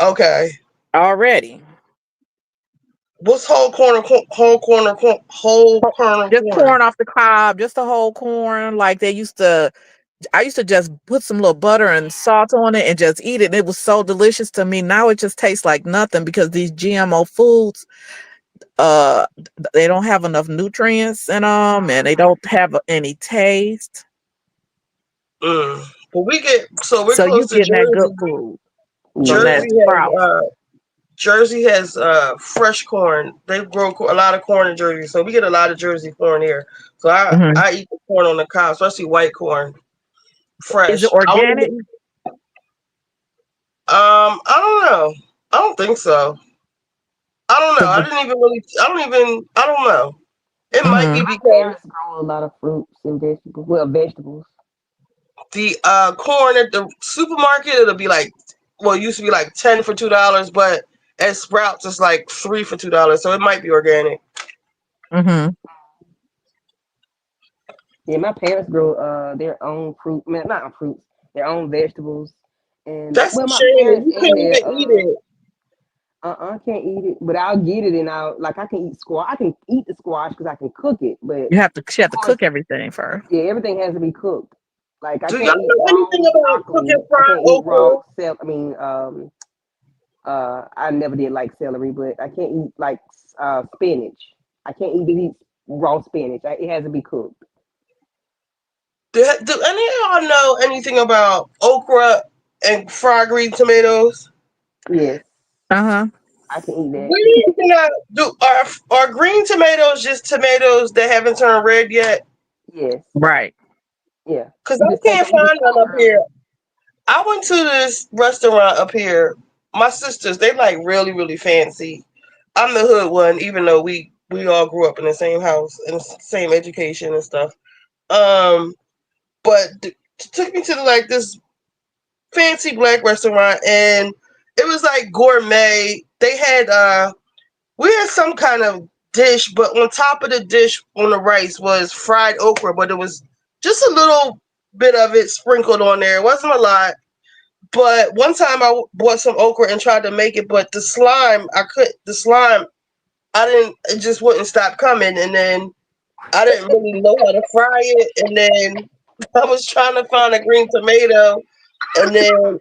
okay. already. What's whole kernel Just corn? corn off the cob, just the whole corn. Like they used to, I used to just put some little butter and salt on it and just eat it. It was so delicious to me. Now it just tastes like nothing because these GMO foods, uh, they don't have enough nutrients in them and they don't have any taste. Mm. But we're So you close to getting that good Jersey. food from yeah. that sprout. Jersey has fresh corn. They grow a lot of corn in Jersey, so we get a lot of Jersey corn here. So I Hmm. I eat the corn on the cob, especially white corn, Is it fresh. organic? I don't know. I don't think so. I don't know. Because I didn't even really. I don't even. I don't know. It might be hmm My because parents grow a lot of fruits and vegetables. Well, vegetables. the corn at the supermarket it'll be like, well, it used to be like 10 for $2, but at Sprouts it's like 3 for $2. So it might be organic. hmm Yeah, my parents grow their own fruit, man, not fruits, their own vegetables, and That's a well, my shame. And parents you and couldn't their even eat it. can't eat it, but I'll get it and I'll like I can eat squash. I can eat the squash because I can cook it, but of you have to course, cook everything first. yeah, everything has to be cooked. Like I Do y'all can't eat know anything raw about broccoli. cooking I fried can't eat raw okra? I never did like celery, but I can't eat like spinach. I can't eat raw spinach. It has to be cooked. Do any of y'all know anything about okra and fried green tomatoes? Yes, Uh-huh. I can eat that. We cannot do are green tomatoes just tomatoes that haven't turned red yet? Yes, Right. yeah. Cause You I just take can't them. You just find cook none up here. them. I went to this restaurant up here. My sisters, they like really, really fancy. I'm the hood one, even though we all grew up in the same house and same education and stuff. Um, but took me to like this fancy black restaurant, and it was like gourmet. They had we had some kind of dish, but on top of the dish on the rice was fried okra, but it was just a little bit of it sprinkled on there. It wasn't a lot. But one time I bought some okra and tried to make it, but the slime, I didn't, it just wouldn't stop coming. And then I didn't really know how to fry it. And then I was trying to find a green tomato. And then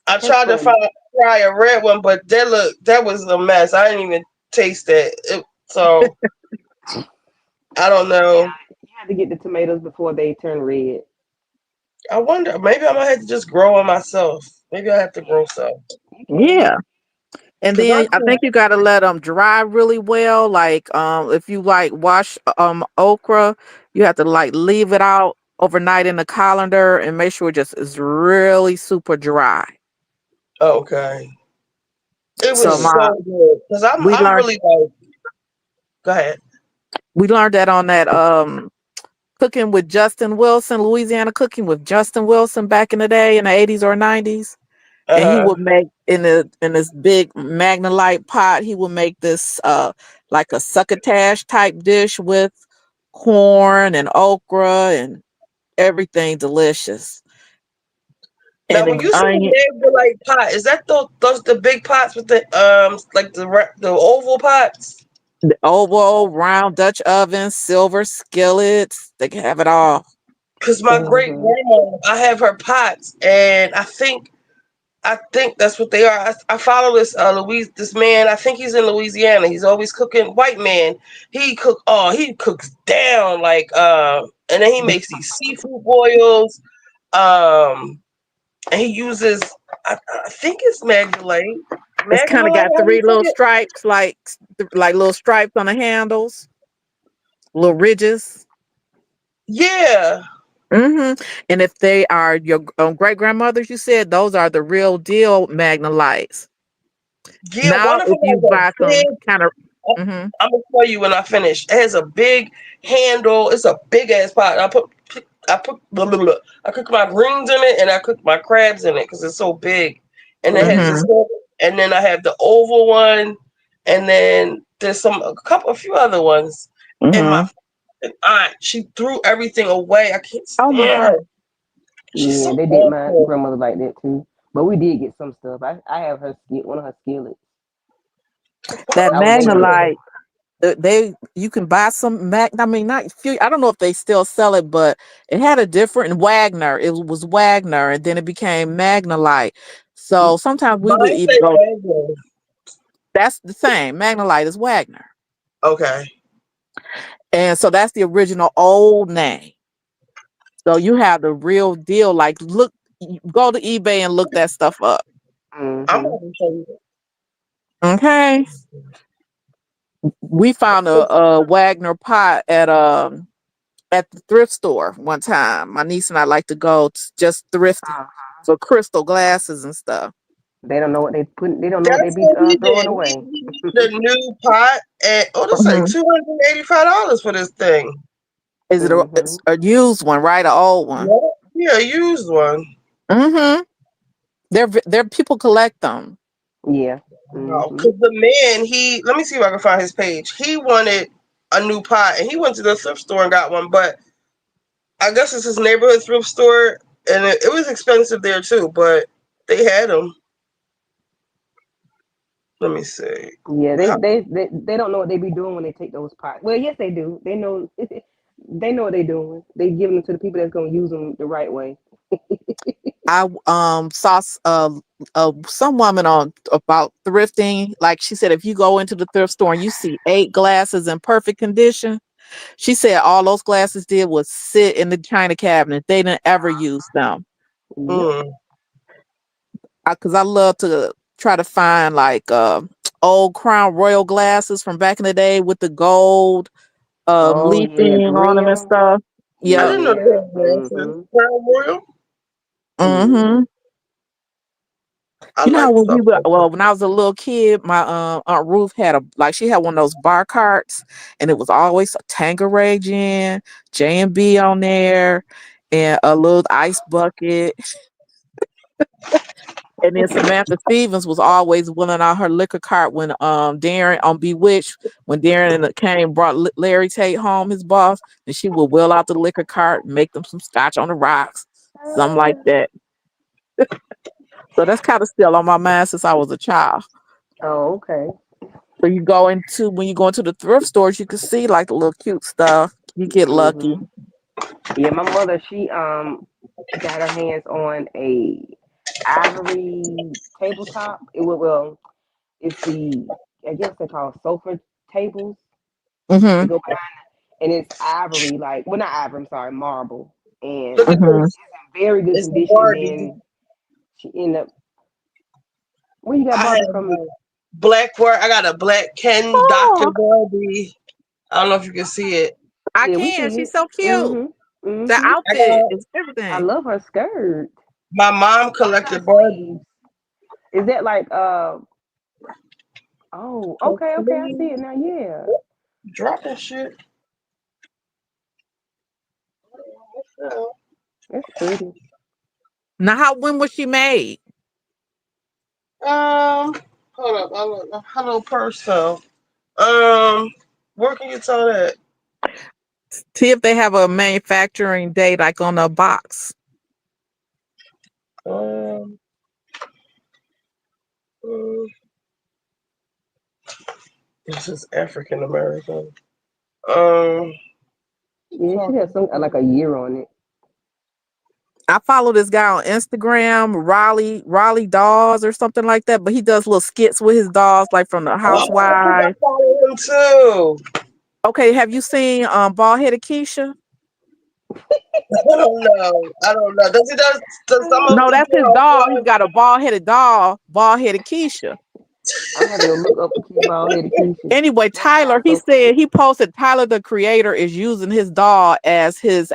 I That's tried to funny. fry a red one, but that was a mess. I didn't even taste so I don't know. You have to get the tomatoes before they turn red. I wonder, maybe I might have to just grow them myself. Maybe I have to grow some. You can. Yeah. And Cause I then I think you got to let them dry really well. Like if you like wash okra, you have to like leave it out overnight in the colander and make sure it just is really super dry. okay. It So was Yeah. my so good. Cause we I'm learned really like, go ahead. we learned that on that cooking with Justin Wilson, Louisiana cooking with Justin Wilson back in the day in the 80s or 90s. Uh And he huh. would make in this big magnolite pot, he would make this like a succotash type dish with corn and okra and everything delicious. Now, And when then you say onion, Magdalite pot, is that those the big pots with the like the oval pots? the oval, round Dutch ovens, silver skillets, they can have it all. Because my great Mm-hmm. grandma, I have her pots, and I think that's what they are. I follow this man. I think he's in Louisiana. He's always cooking. White man. He cooks down like and then he makes these seafood boils. Um, and he uses I think it's Magdalene. It's kind of Magdalene, got how do you three say little it? stripes, like little stripes on the handles, little ridges. Yeah. And if they are your great grandmothers, you said those are the real deal magnolites. Yeah, one Now, of if them you has a buy some big. kind of, hmm I'm gonna tell you when I finish. It has a big handle. It's a big ass pot. I put blah, blah, blah. I cook my greens in it and I cook my crabs in it because it's so big. And it has Mm-hmm. this, hmm and then I have the oval one, and then there's a few other ones. And my hmm aunt, she threw everything away. I can't oh my stand God, her. She's Yeah, so they did my awful. grandmother like that too. But we did get some stuff. I have one of her skillets. Why that I would was you able do to. that? magnolite, they you can buy some I mean, not few. I don't know if they still sell it, but it had a different Wagner. It was Wagner, and then it became Magnolite. So sometimes we would Mine either say go. Wagner. That's the same. Magnolite is Wagner, Okay. and so that's the original old name. So you have the real deal. Like, go to eBay and look that stuff up. I'm Mm-hmm. not gonna tell you Okay. We found a Wagner pot at the thrift store one time. My niece and I like to go just thrifting for crystal glasses and stuff. They don't know what they put. They don't know what they That's be what he throwing did. away. He did a new pot, and that's like Mhm. $285 for this thing. Is it Mm-hmm. it's a used one, right? An old one. Yeah, yeah, used one. Mm-hmm. They're people collect them. Yeah. Wow, Mm-hmm. because the man, let me see if I can find his page. He wanted a new pot, and he went to the thrift store and got one. But I guess it's his neighborhood thrift store, and it was expensive there too. But they had them. Let me see. Yeah. They, How, they they they don't know what they be doing when they take those pots. Well, yes, they do. They know. They know what they're doing. They giving them to the people that's gonna use them the right way. I saw some woman on about thrifting. Like she said, if you go into the thrift store and you see 8 glasses in perfect condition, She said all those glasses did was sit in the china cabinet. They didn't ever use them. Yep. Mm. Because I love to try to find like old Crown Royal glasses from back in the day with the gold Oh yeah, the leafing on them and rim. stuff. I Yep. didn't know they Yeah. had glasses. Crown Royal. Yeah. Mm-hmm. I You know how like when we stuff were, like well, that. when I was a little kid, my Aunt Ruth had a, like, she had one of those bar carts, and it was always a Tanqueray gin, J&B on there, and a little ice bucket. And then Samantha Stevens was always willing out her liquor cart when Darren on Bewitched, when Darren came brought Larry Tate home, his boss, and she would wheel out the liquor cart, make them some scotch on the rocks, something like that. So that's kind of still on my mind since I was a child. Oh, okay. So you go into when you go into the thrift stores, you can see like the little cute stuff. You get lucky. Mhm. Yeah, my mother, she got her hands on a ivory tabletop. It will well, it's the I guess they call sofa tables to Mm-hmm. go and it's ivory, like well not ivory, I'm sorry, marble. Look And at Mm-hmm. this. in very good It's a condition and Barbie. then she ended up where you got I Barbie have from? black work. I got a black Ken Dr. Oh, Barbie. I don't know if you can see it. I Yeah, we can. see She's it. so cute. Mhm. The Mhm. I outfit got is I everything. love her skirt. my mom I like her collected Barbie. sleeves. Is that like oh, Her okay, okay, I see sleeves, it now, yeah. dropping shit. That's pretty. Now, how when was she made? Um, hold up. Hello, purse fell. Um, where can you tell that? See if they have a manufacturing date like on the box. Um, mm, this is African American. Um, Yeah, she has talking some like a year on it. I follow this guy on Instagram, Raleigh Dolls or something like that. But he does little skits with his dolls, like from the Oh, I think I Housewives. follow him too. Okay, have you seen Bald Headed Keisha? I don't know. I don't know. Does some of Ah, No, them that's do his doll. He's housewives? got a bald headed doll, bald headed Keisha. I'm having to look up Keith Ball Headed Keisha. Anyway, That Tyler, sounds he so funny. said he posted Tyler the creator is using his doll as his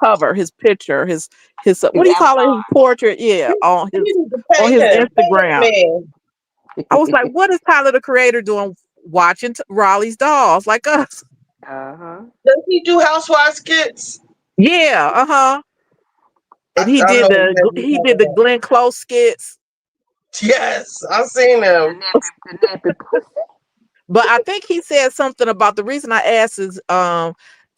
cover, his picture, his His what do you call it? His portrait, yeah, We need to on pay his him. Pay that Instagram. man. I was like, avatar. what is Tyler the creator doing watching Raleigh's dolls like us? Uh-huh. Does he do housewife skits? Yeah, uh-huh. And I know exactly he what did you're the talking Glenn Close skits. about. Yes, I've seen him. The nappy pussy. But I think he said something about the reason I asked is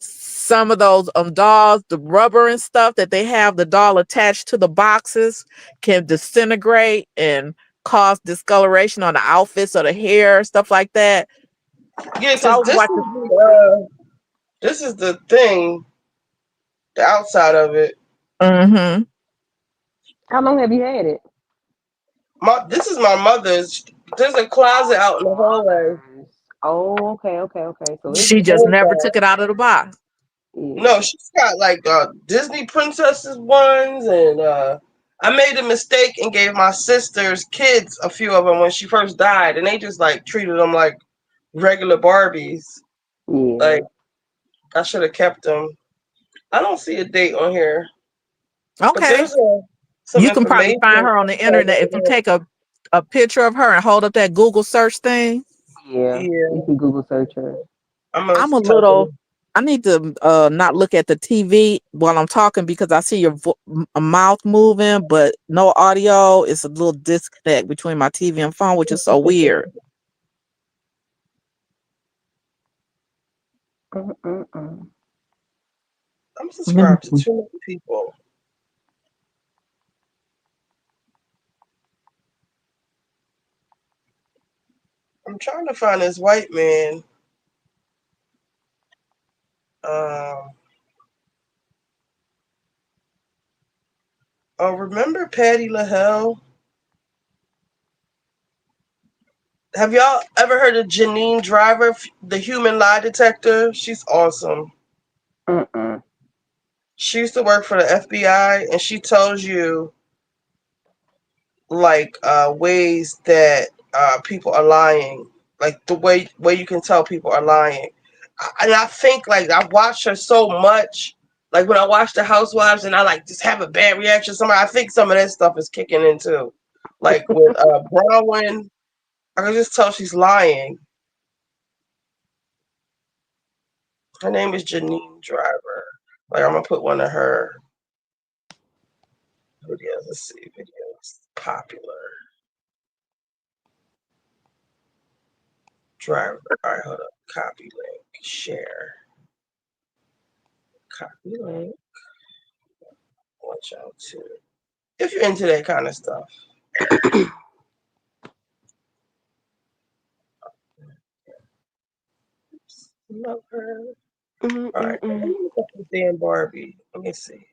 some of those dolls, the rubber and stuff that they have the doll attached to the boxes can disintegrate and cause discoloration on the outfits or the hair, stuff like that. Yeah, So I because was watching. this is the thing, the outside of it. Mm-hmm. How long have you had it? This is my mother's. There's a closet Oh, out in the hallway. your mother's. Oh, okay, okay, okay. So it's She just Hold never on. took it out of the box. No, yeah, she's got like Disney princesses ones, and I made a mistake and gave my sister's kids a few of them when she first died, and they just like treated them like regular Barbies. Like yeah. I should have kept them. I don't see a date on here, but Okay. there's some You can probably information. find her on the internet if you take a picture of her and hold up that Google search thing. Yeah. You Yeah, can Google search her. I'm gonna I'm a type little. in. I need to not look at the TV while I'm talking because I see your mouth moving, but no audio. It's a little disconnect between my TV and phone, which is so weird. Mm-mm-mm. I'm subscribed to Mhm. too many people. I'm trying to find this white man. Um, oh, remember Patty LaHelle? Have y'all ever heard of Janine Driver, the human lie detector? She's awesome. Mm-mm. She used to work for the FBI, and she tells you like ways that people are lying, like the way you can tell people are lying. And I think like I've watched her so much. Like when I watch the Housewives and I like just have a bad reaction, somebody I think some of that stuff is kicking in too. Like with Bronwyn, I can just tell she's lying. Her name is Janine Driver. Like I'm gonna put one of her videos. Let's see, videos popular Driver. All right, hold up. Copy link. Share. Copy link. Watch out too. If you're into that kind of stuff. Love her. All right. Let Mm-mm-mm. me look up this damn Barbie. Let me see.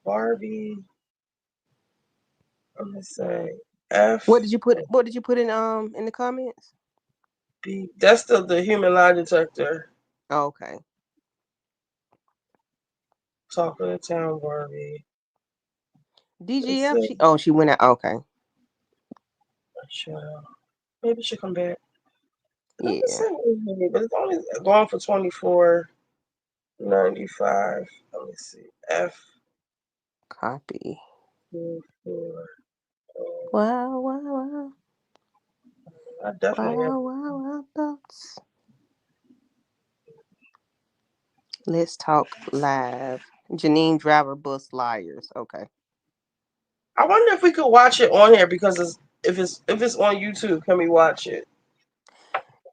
Barbie. I'm gonna say What did you put? FB. What did you put in the comments? That's the human lie detector. Oh, okay. Talk of the town Barbie. Let's DGF. see. She went out. Okay. Maybe she'll come back. It doesn't Yeah. say anything, but it's only going for 24.95. Let me see. F Copy. 4. Wow, wow, wow. I definitely have. Wow, wow, wow, thoughts. Let's talk live. Janine Driver bus liars. Okay. I wonder if we could watch it on here because if it's on YouTube, can we watch it?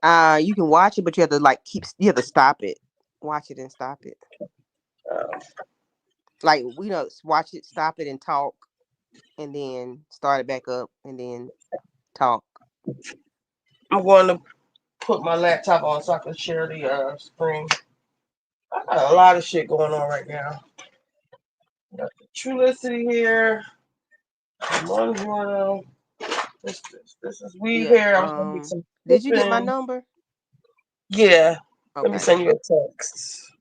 You can watch it, but you have to you have to stop it. Watch it and stop it. Uh, Like watch it, stop it, and talk, and then start it back up, and then talk. I'm going to put my laptop on so I can share the screen. I got a lot of shit going on right now. Got the Trulicity here. Mounjaro. This is weed Yeah. hair. I was gonna get some Did you get my tipping. number? Yeah. Let me Okay. send you a text.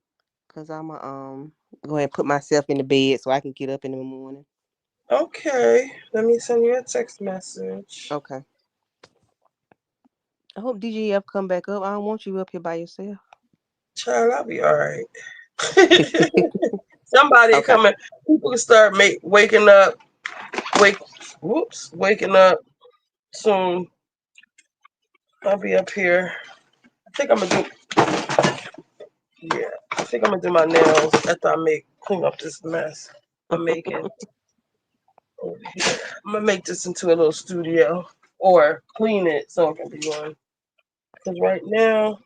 Cause I'm go ahead and put myself in the bed so I can get up in the morning. Okay. Let me send you a text message. Okay. I hope DGF come back up. I don't want you up here by yourself. Child, I'll be alright. Somebody Okay. coming. People can start waking up. Waking up soon. I'll be up here. I think I'm gonna do. Yeah, I think I'm gonna do my nails after I clean up this mess I'm making over here. I'm gonna make this into a little studio or clean it so it can be one. Because right now,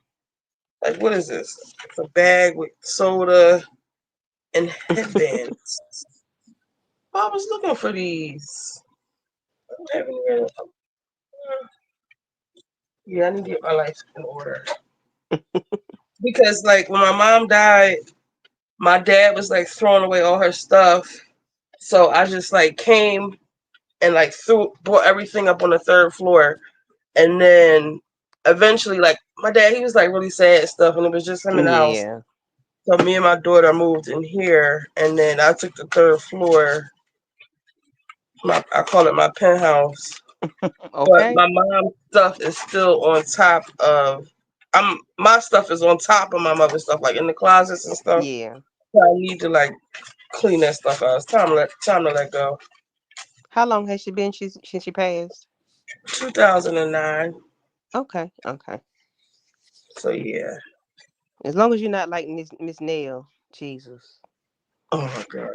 like, what is this? It's a bag with soda and headbands. I was looking for these. I don't have any. Yeah, I need to get my life in order. Because, like, when my mom died, my dad was like throwing away all her stuff. So I just like came and like brought everything up on the third floor. And then eventually, like, my dad, he was like really sad and stuff. And it was just him in the house. Yeah. So me and my daughter moved in here. And then I took the third floor. I call it my penthouse. But Okay. my mom's stuff is still on top of. My stuff is on top of my mother's stuff, like in the closets and stuff. Yeah. So I need to like clean that stuff out. It's time to let go. How long has she been since she passed? 2009. Okay. Okay. So yeah. As long as you're not like Miss Nail, Jesus. Oh my god.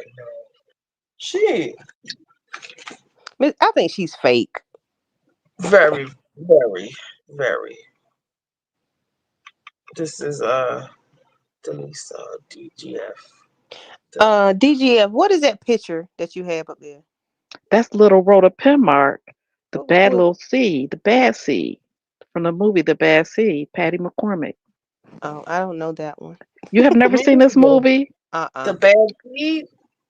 She I think she's fake. very, very, very. This is Denise DGF. DGF, what is that picture that you have up there? That's little Rhoda Penmark, the bad What? little seed, the bad seed from the movie The Bad Seed, Patty McCormick. Oh, I don't know that one. You have The never seen this musical. movie? The Uh-uh. Bad Seed.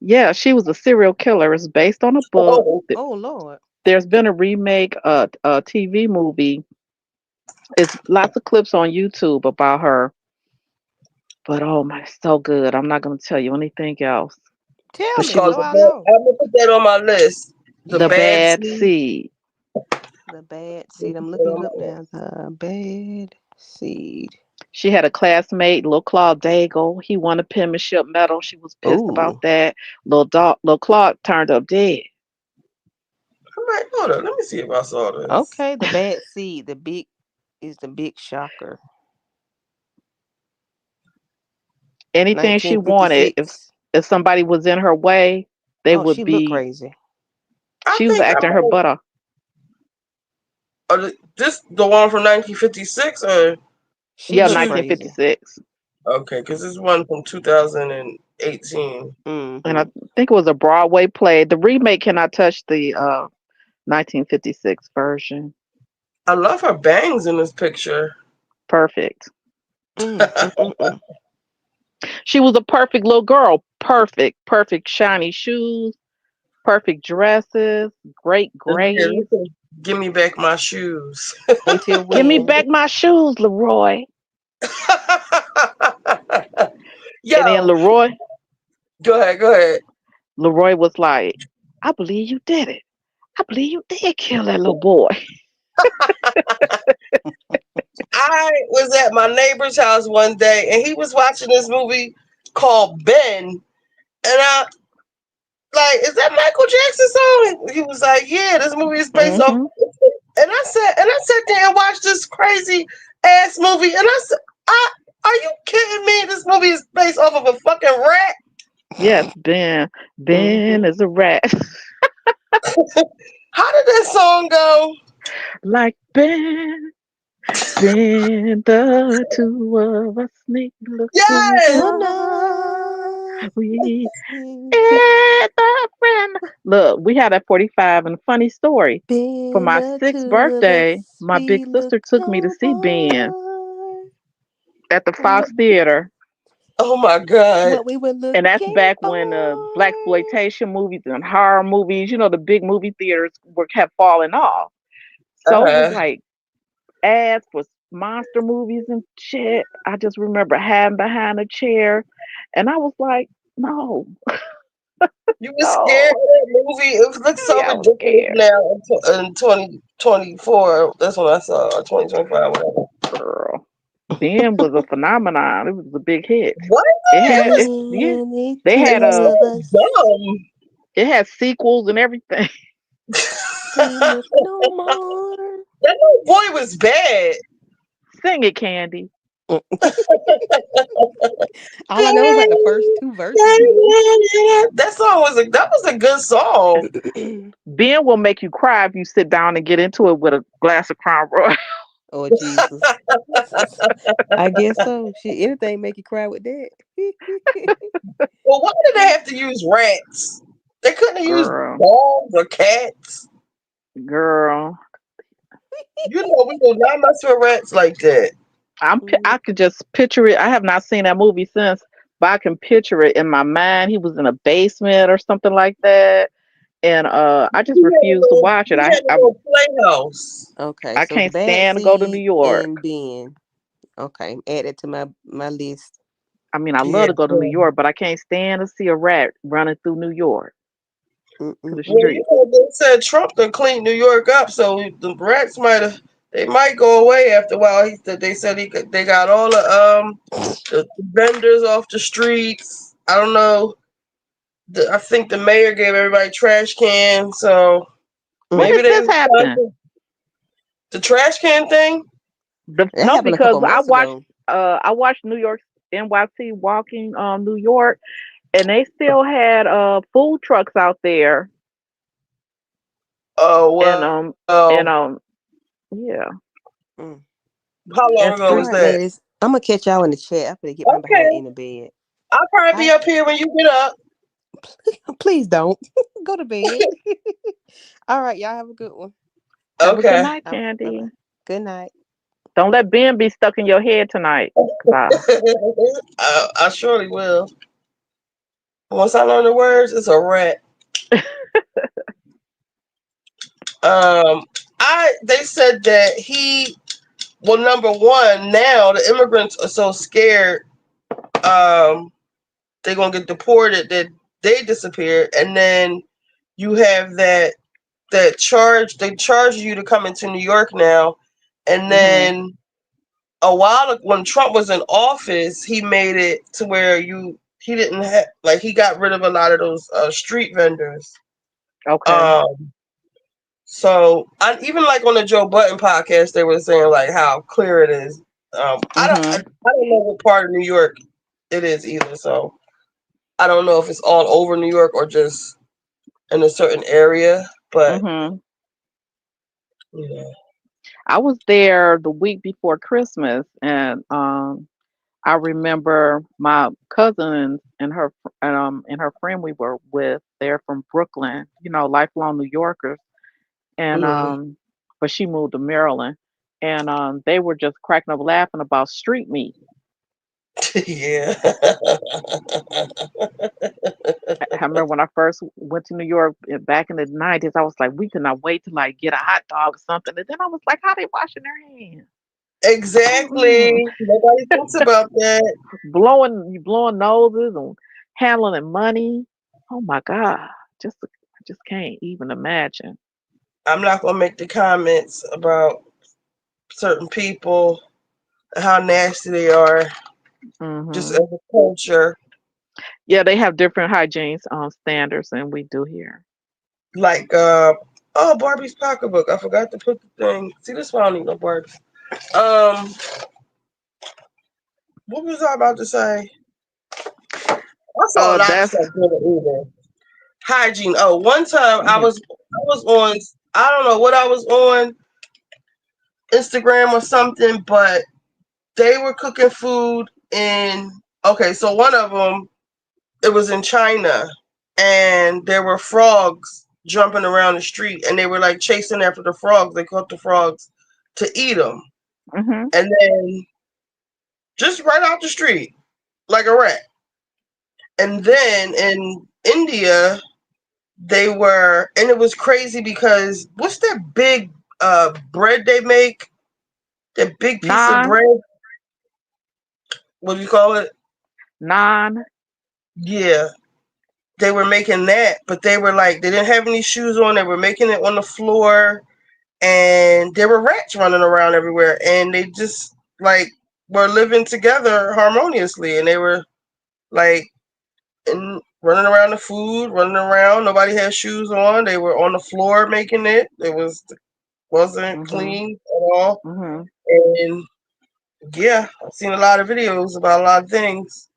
Yeah, she was a serial killer. It's based on a book. Oh, Oh Lord. There's been a remake, a TV movie. It's lots of clips on YouTube about her. But oh my, so good. I'm not gonna tell you anything else. Tell But it's she me called was so the I bad. know. I'm gonna put that on my list. The the bad bad seed. seed. The bad seed. I'm looking it up now. The bad seed. She had a classmate, Lil Claude Daigle. He won a penmanship medal. She was pissed about Ooh. that. Lil Claude turned up dead. I'm like, hold on, let me see if I saw this. Okay, the bad seed. The big is the big shocker. Anything she wanted, 1956. if somebody was in her way, they Oh, would she looked be. crazy. I She was think I acting her might. butt off. This the one from 1956, or She Yeah, because looked she crazy. 1956, okay, because this one from 2018. and I Mm-hmm. think it was a Broadway play. The remake cannot touch the 1956 version. I love her bangs in this picture. Perfect. Mm-mm-mm-mm. She was a perfect little girl. Perfect, perfect shiny shoes, perfect dresses, great This here, grades. listen, give me back my shoes. Until Give me when? back my shoes, Leroy. And then Yo, go ahead, go ahead. Leroy was like, I believe you did it. I believe you did kill that little boy. I was at my neighbor's house one day, and he was watching this movie called Ben, and I like, is that Michael Jackson song? He was like, yeah, this movie is based off. Hmm. And I sat there and watched this crazy ass movie, and I said, are you kidding me? This movie is based off of a fucking rat. Yes, Ben. Ben Mm-hmm. is a rat. How did that song go? Like Ben. Ben, the two of us sneak looking Yes. Tonight. good. We We've had a friend. Look, we had a 45 and a funny story. For been my the sixth two of birthday, us. my big We sister looked took me to see Ben over at the Fox Theater. Oh my God. what we were And that's looking back when black for. exploitation movies and horror movies, the big movie theaters were kept falling off. So it was Uh-huh. like ads for monster movies and shit. I just remember hiding behind a chair, and I was like, no, You were scared no. of that movie? It looks so Yeah, I was ridiculous scared, now in 2024. That's when I saw it, 2025, whatever. girl. Ben was a phenomenon. It was a big hit. What? It It had was, it, yeah. Been the They it had was two a of so us. dumb. it had sequels and everything. We look no more. That little boy was bad. Sing it, Candy. All I know is like the first two verses, maybe. That was a good song. Ben will make you cry if you sit down and get into it with a glass of Crown Royal. Oh Jesus. I guess so. Shit, anything make you cry with that. Well, why did they have to use rats? They couldn't have used Girl, dogs or cats. girl. We do not mess with rats like that. I could just picture it. I have not seen that movie since, but I can picture it in my mind. He was in a basement or something like that, and I just refuse to watch it. We had a little playhouse. Okay, I so the can't bad stand to go to New seed York. and Ben. Okay, add it to my list. I mean, I love Yeah. to go to New York, but I can't stand to see a rat running through New York to the Well, street. they said Trump done cleaned New York up, so the rats they might go away after a while. They said they got all the vendors off the streets. I don't know. I think the mayor gave everybody trash cans, so When maybe did this happen? the trash can thing. That No, happened a because couple months ago. I watched New York NYC walking New York, and they still had food trucks out there, Oh and well, and yeah, Mm. how long and ago All street. was right, that? ladies. I'm gonna catch y'all in the chat. I'm gonna get my behind Okay, in the bed. I'll probably be I up here when you get up. please don't go to bed. All right, y'all have a good one. Have a good Okay. night, Bye Candy. bye. Good night. Don't let Ben be stuck in your head tonight, cause I surely will. Once I learn the words, it's a rat. Um, they said that well, number one, now the immigrants are so scared, they're gonna get deported that they disappeared, and then you have that charge. They charge you to come into New York now, and Mhm. then a while when Trump was in office, he made it to where he didn't have like he got rid of a lot of those street vendors. Okay. Um, so even like on the Joe Button podcast, they were saying like how clear it is. I Mhm. don't know what part of New York it is either, so I don't know if it's all over New York or just in a certain area. But Mhm. yeah, I was there the week before Christmas, and I remember my cousin and her friend we were with. They're from Brooklyn, lifelong New Yorkers, and mm, but she moved to Maryland, and they were just cracking up laughing about street meat. yeah, I remember when I first went to New York back in the 90s, I was like, we could not wait to like get a hot dog or something, and then I was like, how they washing their hands? Mm-mm. exactly. Nobody thinks about that. Blowing noses and handling money. Oh my God. I just can't even imagine. I'm not gonna make the comments about certain people and how nasty they are, just as Hmm. a culture. Yeah, they have different hygiene standards than we do here. Like, oh, Barbie's pocketbook. I forgot to put the thing. See, this one I don't need no Barbie. Um, what was I about to say? I saw a lot of That's stuff good eating. Hygiene. Oh, one time mhm. I was on. I don't know what I was on Instagram or something, but they were cooking food in. Okay, so one of them it was in China, and there were frogs jumping around the street, and they were like chasing after the frogs. They caught the frogs to eat them, Mhm. and then just right out the street like a rat. And then in India, they were, and it was crazy because what's that big bread they make? That big piece of Non, bread. What do you call it? non. Yeah, they were making that, but they were like they didn't have any shoes on. They were making it on the floor, and there were rats running around everywhere, and they just like were living together harmoniously, and they were like and running around the food, running around. Nobody had shoes on. They were on the floor making it. Wasn't Mhm. clean at all. Mhm. And yeah, I've seen a lot of videos about a lot of things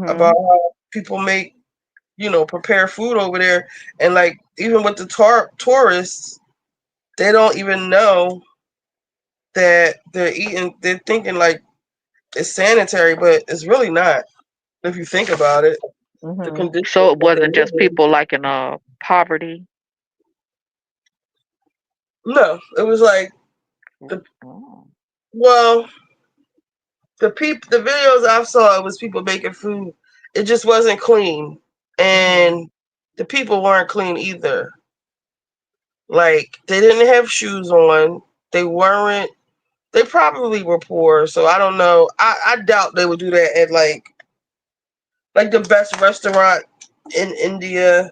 about Mhm. how people make prepare food over there, and like even with the tourists, they don't even know that they're eating. They're thinking like it's sanitary, but it's really not. If you think about it, the Mhm. conditions So it that they wasn't live just in. people like in poverty. No, it was like the Oh. well, the videos I saw, it was people making food. It just wasn't clean, Mhm. and the people weren't clean either. Like they didn't have shoes on. They weren't. They probably were poor, so I don't know. I doubt they would do that at like the best restaurant in India.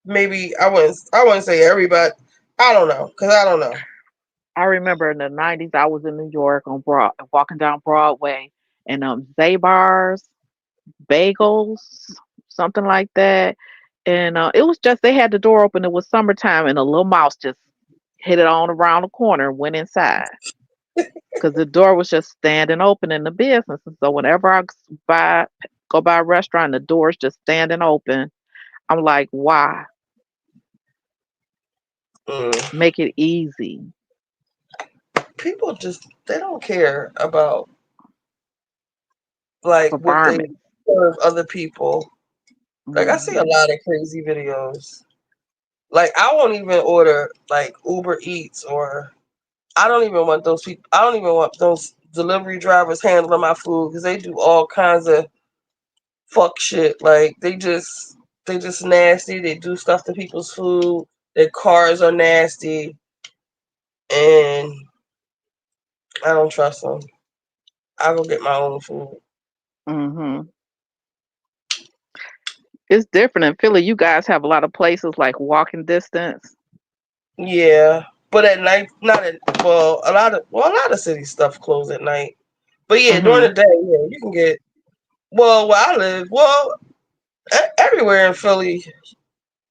Maybe I wouldn't say everybody. I don't know because I don't know. I remember in the 90s, I was in New York walking down Broadway, and Zabar's bagels, something like that. And it was just they had the door open. It was summertime, and a little mouse just hit it on around the corner and went inside because the door was just standing open in the business. And so whenever buy go by a restaurant, the door's just standing open. I'm like, why? Mm. Make it easy People just they don't care about like for what they varmints. serve other people. Like I see a Hmm. lot of crazy videos. Like I won't even order like Uber Eats or I don't even want those people. I don't even want those delivery drivers handling my food because they do all kinds of fuck shit. Like they just nasty. They do stuff to people's food. Their cars are nasty, and I don't trust them. I go get my own food. Hmm. It's different in Philly. You guys have a lot of places like walking distance. Yeah, but at night, not at a lot of city stuff close at night. But yeah, during the Hmm. day, yeah, you can get. Well, where I live, everywhere in Philly,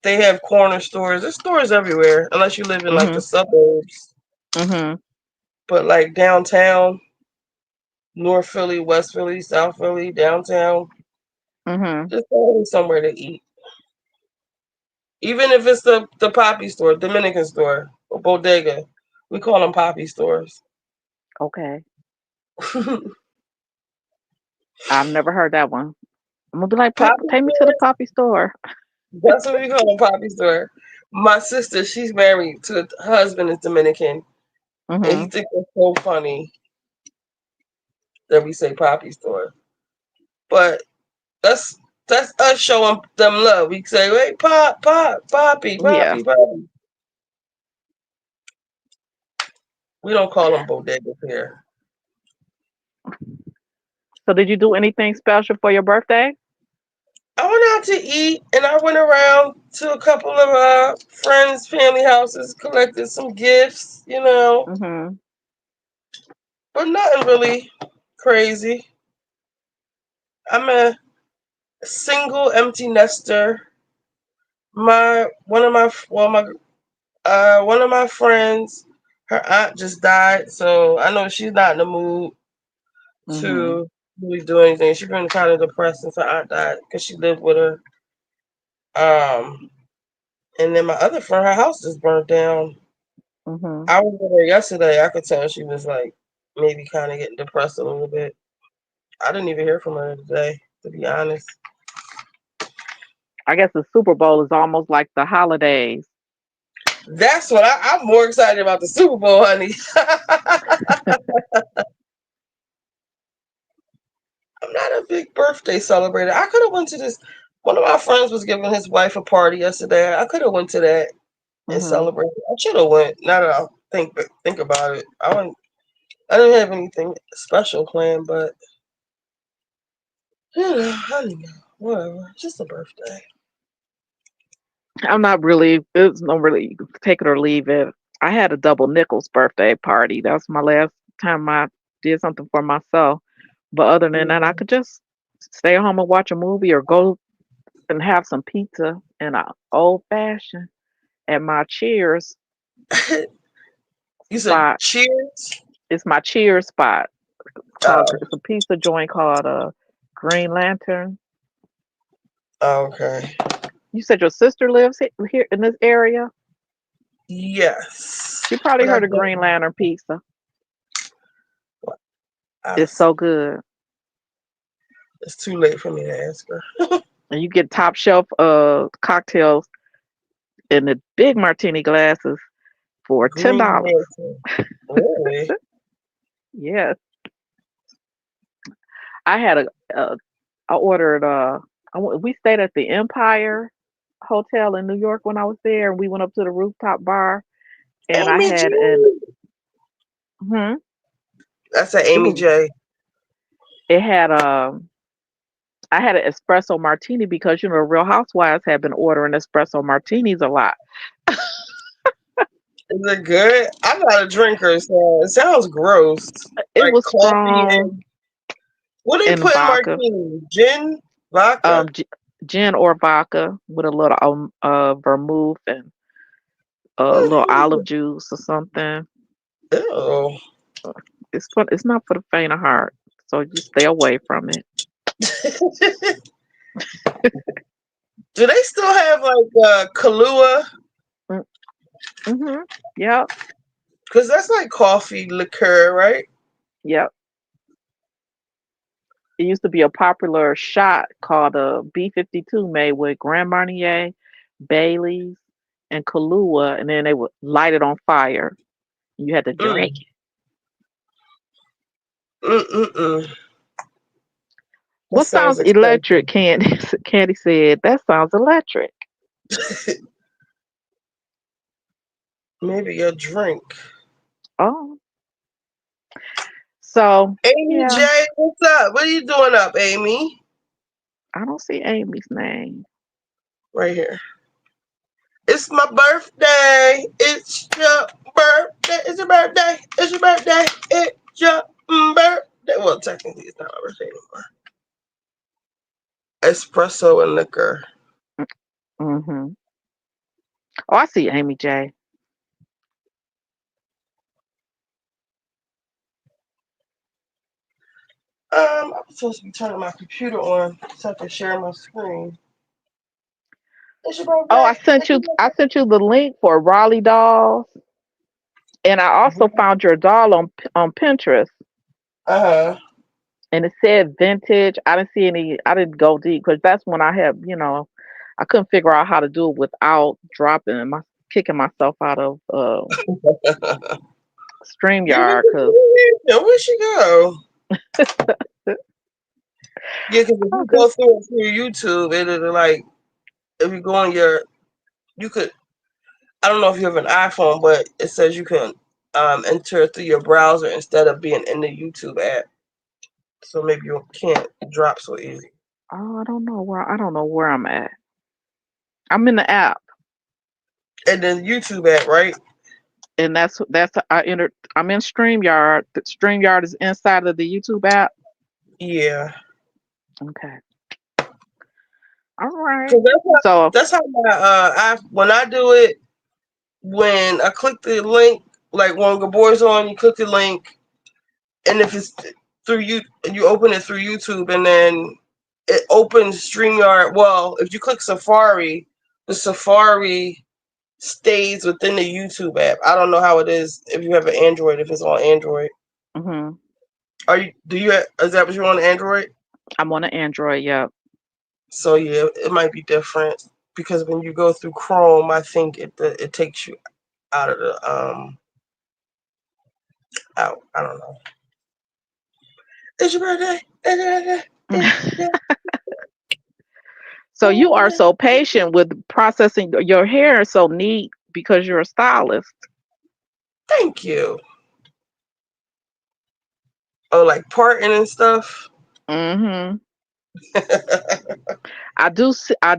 they have corner stores. There's stores everywhere, unless you live in like the Hmm. suburbs. Hmm. But like downtown, North Philly, West Philly, South Philly, downtown, Hmm. there's always somewhere to eat. Even if it's the Poppy store, Dominican store, or bodega, we call them Poppy stores. Okay. I've never heard that one. I'm gonna be like, Poppy take me to the stores, poppy store. that's what we call them, Poppy store. My sister, she's married to her husband is Dominican, and he Hmm. thinks it's so funny that we say Poppy store. But that's that's us showing them love. We say, "Wait, Poppy, Yeah. Poppy." We don't call them bodegas here. So did you do anything special for your birthday? I went out to eat, and I went around to a couple of friends' family houses, collected some gifts, Hmm. but nothing really crazy. I'm a single empty nester. My one of my well my one of my friends, her aunt just died, so I know she's not in the mood Hmm. to really do anything. She's been kind of depressed since her aunt died because she lived with her. And then my other friend, her house just burnt down. Hmm. I was with her yesterday. I could tell she was like maybe kind of getting depressed a little bit. I didn't even hear from her today, to be honest. I guess the Super Bowl is almost like the holidays. That's what I'm more excited about the Super Bowl, honey. I'm not a big birthday celebrator. I could have went to this. One of my friends was giving his wife a party yesterday. I could have went to that and Hmm. celebrated. I should have went. Now that I think about it, I went. I didn't have anything special planned, but I don't know. Whatever. Just a birthday. I'm not really. It's not really take it or leave it. I had a double nickels birthday party. That's my last time I did something for myself. But other than that, I Mm. could just stay home and watch a movie or go and have some pizza and a old fashioned at my Cheers You said spot. cheers. It's my Cheers spot. Oh, It's a pizza joint called Green Lantern. okay. You said your sister lives here in this area. Yes, She probably but I heard of Green don't. Lantern pizza. It's Honestly, so good. it's too late for me to ask her. And you get top shelf cocktails in the big martini glasses for Green $10. Lantern. Really? Yes. I had I ordered we stayed at the Empire Hotel in New York when I was there, and we went up to the rooftop bar, and I Amy J. had an hmm, That's an it Amy was J. it had I had an espresso martini because Real Housewives had been ordering espresso martinis a lot. Is it good? I'm not a drinker, so it sounds gross. It Like was coffee strong and what do you in put in vodka, martini? Gin, vodka. um, g- gin or vodka with a little vermouth and a little olive juice or something. Ew. It's fun. It's not for the faint of heart, so you stay away from it. Do they still have like Kahlua? Mm-hmm. Yep. Because that's like coffee liqueur, right? Yep. It used to be a popular shot called a B-52 made with Grand Marnier, Bailey's, and Kahlua, and then they would light it on fire. You had to drink Mm. Mm-mm-mm. That What sounds sounds electric? expensive. Candy. Candy said that sounds electric. Maybe a drink. Oh, so Amy yeah, J, what's up? What are you doing up, Amy? I don't see Amy's name. Right here. It's my birthday. It's your birthday. It's your birthday. It's your birthday. It's your birthday. Well, technically, it's not my birthday anymore. Espresso and liquor. Mm-hmm. Oh, I see Amy J. I'm supposed to be turning my computer on so I can share my screen. It's your Oh, I birthday. sent It's you. your I sent you the link for Raleigh dolls, and I also birthday. found your doll on Pinterest, Uh huh. and it said vintage. I didn't see any. I didn't go deep because that's when I had, I couldn't figure out how to do it without kicking myself out of You StreamYard because where'd she go? Yeah, because if you go through it through YouTube, it'll like if you go on you could. I don't know if you have an iPhone, but it says you can enter through your browser instead of being in the YouTube app. So maybe you can't drop so easy. I don't know where I'm at. I'm in the app, And then YouTube app, right? and that's I entered. I'm in StreamYard. The StreamYard is inside of the YouTube app. Yeah. Okay. All right. Cause So, that's how my when I do it, when I click the link, like when Gabor's on, you click the link, and if it's through you open it through YouTube, and then it opens StreamYard. Well, if you click Safari, the Safari stays within the YouTube app. I don't know how it is if you have an Android, if it's on Android. hmm Is that what you're on Android? I'm on an Android. Yep. So yeah, it might be different because when you go through Chrome, I think it takes you out of the out. I don't know. It's your birthday. It's your birthday. It's your So you are birthday. so patient with processing your hair, so neat because you're a stylist. Thank you. Oh, like parting and stuff. hmm I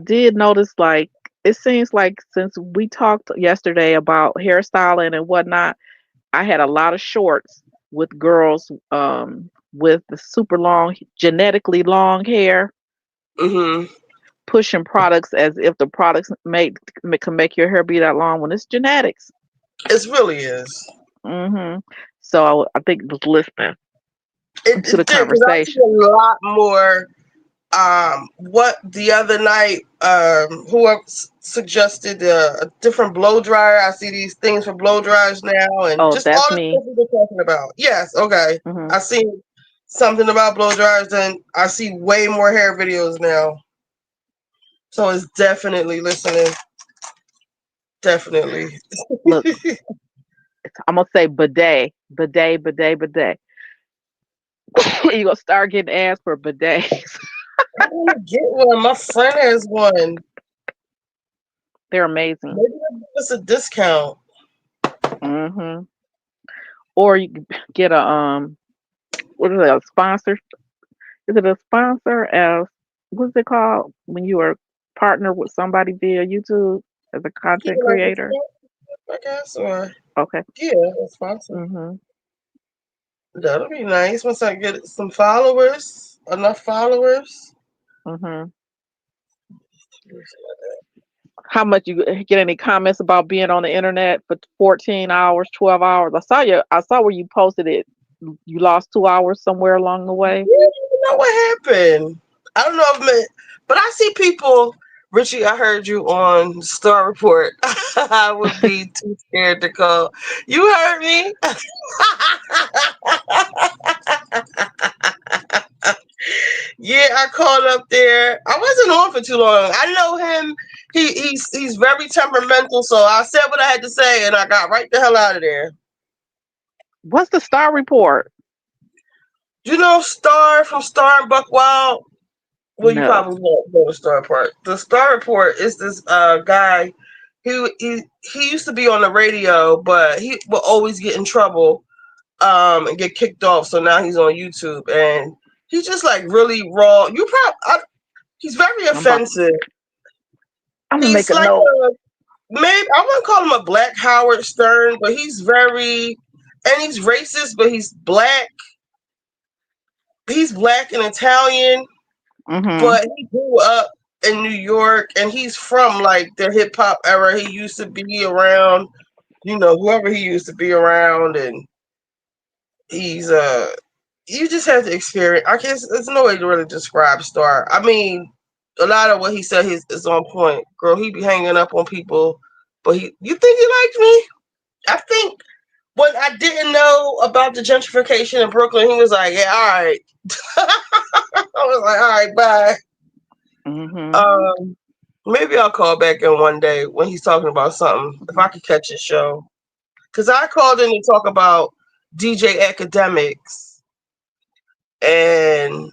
did notice, like, it seems like since we talked yesterday about hairstyling and whatnot, I had a lot of shorts with girls with the super long, genetically long hair, Hmm. pushing products as if the products can make your hair be that long when it's genetics. It really is. hmm So I think it was listening to the It did because I see conversation. a lot more. What the other night, who suggested a different blow dryer. I see these things for blow dryers now, and Oh, just all that's the me. stuff we were talking about. Yes, okay. hmm I seen something about blow dryers, and I see way more hair videos now. So it's definitely listening. Definitely. Look, I'm gonna say bidet, bidet, bidet, bidet. You gonna start getting asked for bidets. I want to get one. My friend has one. They're amazing. Maybe it's a discount. hmm Or you can get a what is it, a sponsor? Is it a sponsor as what's it called when you are partnered with somebody via YouTube as a Yeah, content like a creator? sponsor, I guess, or Okay. yeah, a sponsor. hmm That'll be nice once I get some followers, enough followers. hmm How much you get any comments about being on the internet for 14 hours, 12 hours? I saw where you posted it. You lost 2 hours somewhere along the way. Yeah, you know what happened? I don't know but I see people. Richie, I heard you on Star Report. I would be too scared to call. You heard me. Yeah, I called up there. I wasn't on for too long. I know him. He's very temperamental, so I said what I had to say, and I got right the hell out of there. What's the Star Report? You know Star from Star and Buck Wild? Well, you No. probably won't know the Star Report. The Star Report is this guy who he used to be on the radio, but he will always get in trouble and get kicked off. So now he's on YouTube, and he's just like really raw. He's very I'm about. offensive. I'm gonna He's make a like note. maybe I wouldn't call him a black Howard Stern, but he's racist, but he's black and Italian, Mhm. but he grew up in New York, and he's from like the hip hop era. He used to be around, whoever he used to be around, and he's you just have to experience. I guess there's no way to really describe Star. I mean, a lot of what he said is on point. Girl, he be hanging up on people, but you think he liked me? I think when I didn't know about the gentrification in Brooklyn, he was like, "Yeah, all right." I was like, "All right, bye." Mhm. Um, Maybe I'll call back in one day when he's talking about something if I could catch his show. Because I called in to talk about DJ Academics and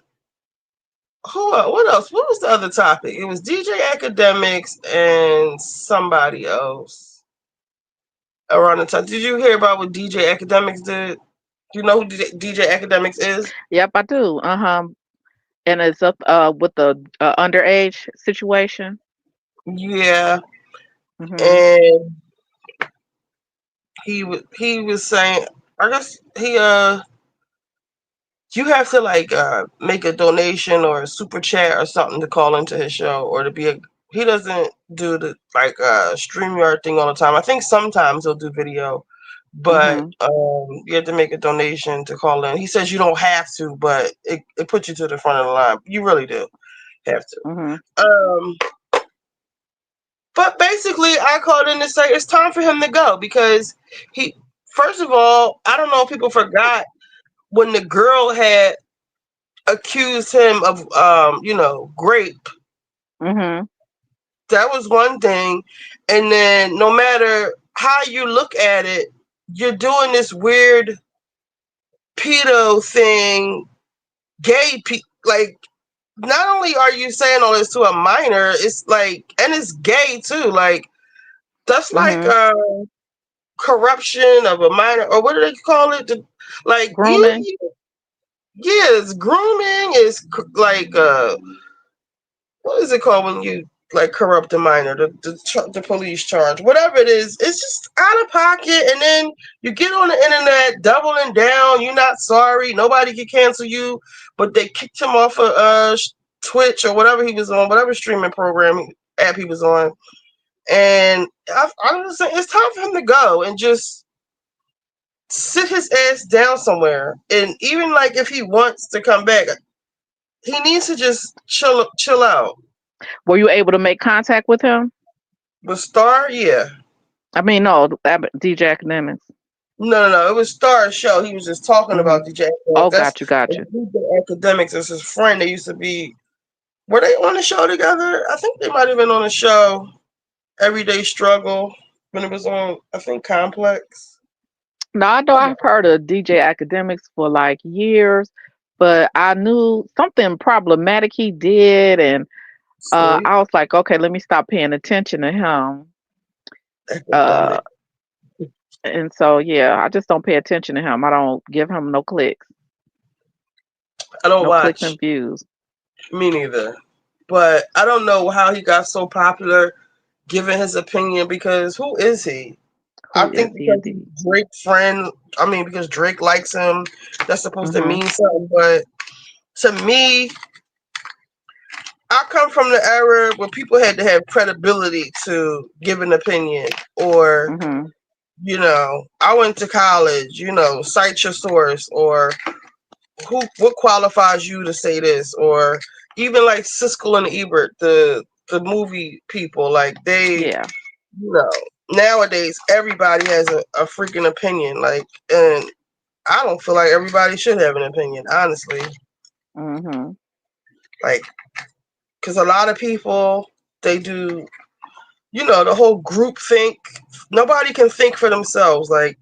hold on, what else? What was the other topic? It was DJ Academics and somebody else around the time. Did you hear about what DJ Academics did? Do you know who DJ Academics is? Yep, I do. And it's up with the underage situation. Yeah, Mhm. and he was saying, I guess you have to like make a donation or a super chat or something to call into his show or to be a. He doesn't do the like StreamYard thing all the time. I think sometimes he'll do video, but Mhm. you have to make a donation to call in. He says you don't have to, but it puts you to the front of the line. You really do have to. Mhm. Um, but basically, I called in to say it's time for him to go because he. First of all, I don't know if people forgot when the girl had accused him of grape. Mhm. That was one thing. And then no matter how you look at it, you're doing this weird pedo thing, like not only are you saying all this to a minor, it's like and it's gay too. Like that's like Mhm. corruption of a minor, or what do they call it? Like Grooming. yeah, it's grooming, it's like what is it called when you like corrupt a minor? The police charge, whatever it is, it's just out of pocket. And then you get on the internet doubling down. You're not sorry. Nobody can cancel you, but they kicked him off of Twitch or whatever he was on, whatever streaming app he was on. And I was saying it's time for him to go and just sit his ass down somewhere. And even like if he wants to come back, he needs to just chill out. Were you able to make contact with him? But Star, yeah. I mean, no, DJ Academics. No. It was Star's show. He was just talking about Mhm. DJ Academics. Oh, got you, got you. DJ Academics is his friend. They used to be. Were they on the show together? I think they might have been on the show Everyday Struggle when it was on. I think Complex. Now I know I've heard of DJ Academics for like years, but I knew something problematic he did, and See, I was like, okay, let me stop paying attention to him. Uh, Academic. and so yeah, I just don't pay attention to him. I don't give him I don't no clicks watch. and views. Me neither. But I don't know how he got so popular, giving his opinion. Because who is he? I Who is think he because indeed? he's Drake's friend. I mean, because Drake likes him, that's supposed to Mhm. mean something. But to me, I come from the era where people had to have credibility to give an opinion, or Mhm. I went to college. Cite your source, or what qualifies you to say this, or even like Siskel and Ebert, the movie people, like Yeah. you know, nowadays everybody has a freaking opinion, like, and I don't feel like everybody should have an opinion, honestly, Mhm. like, because a lot of people they do the whole group think. Nobody can think for themselves. Like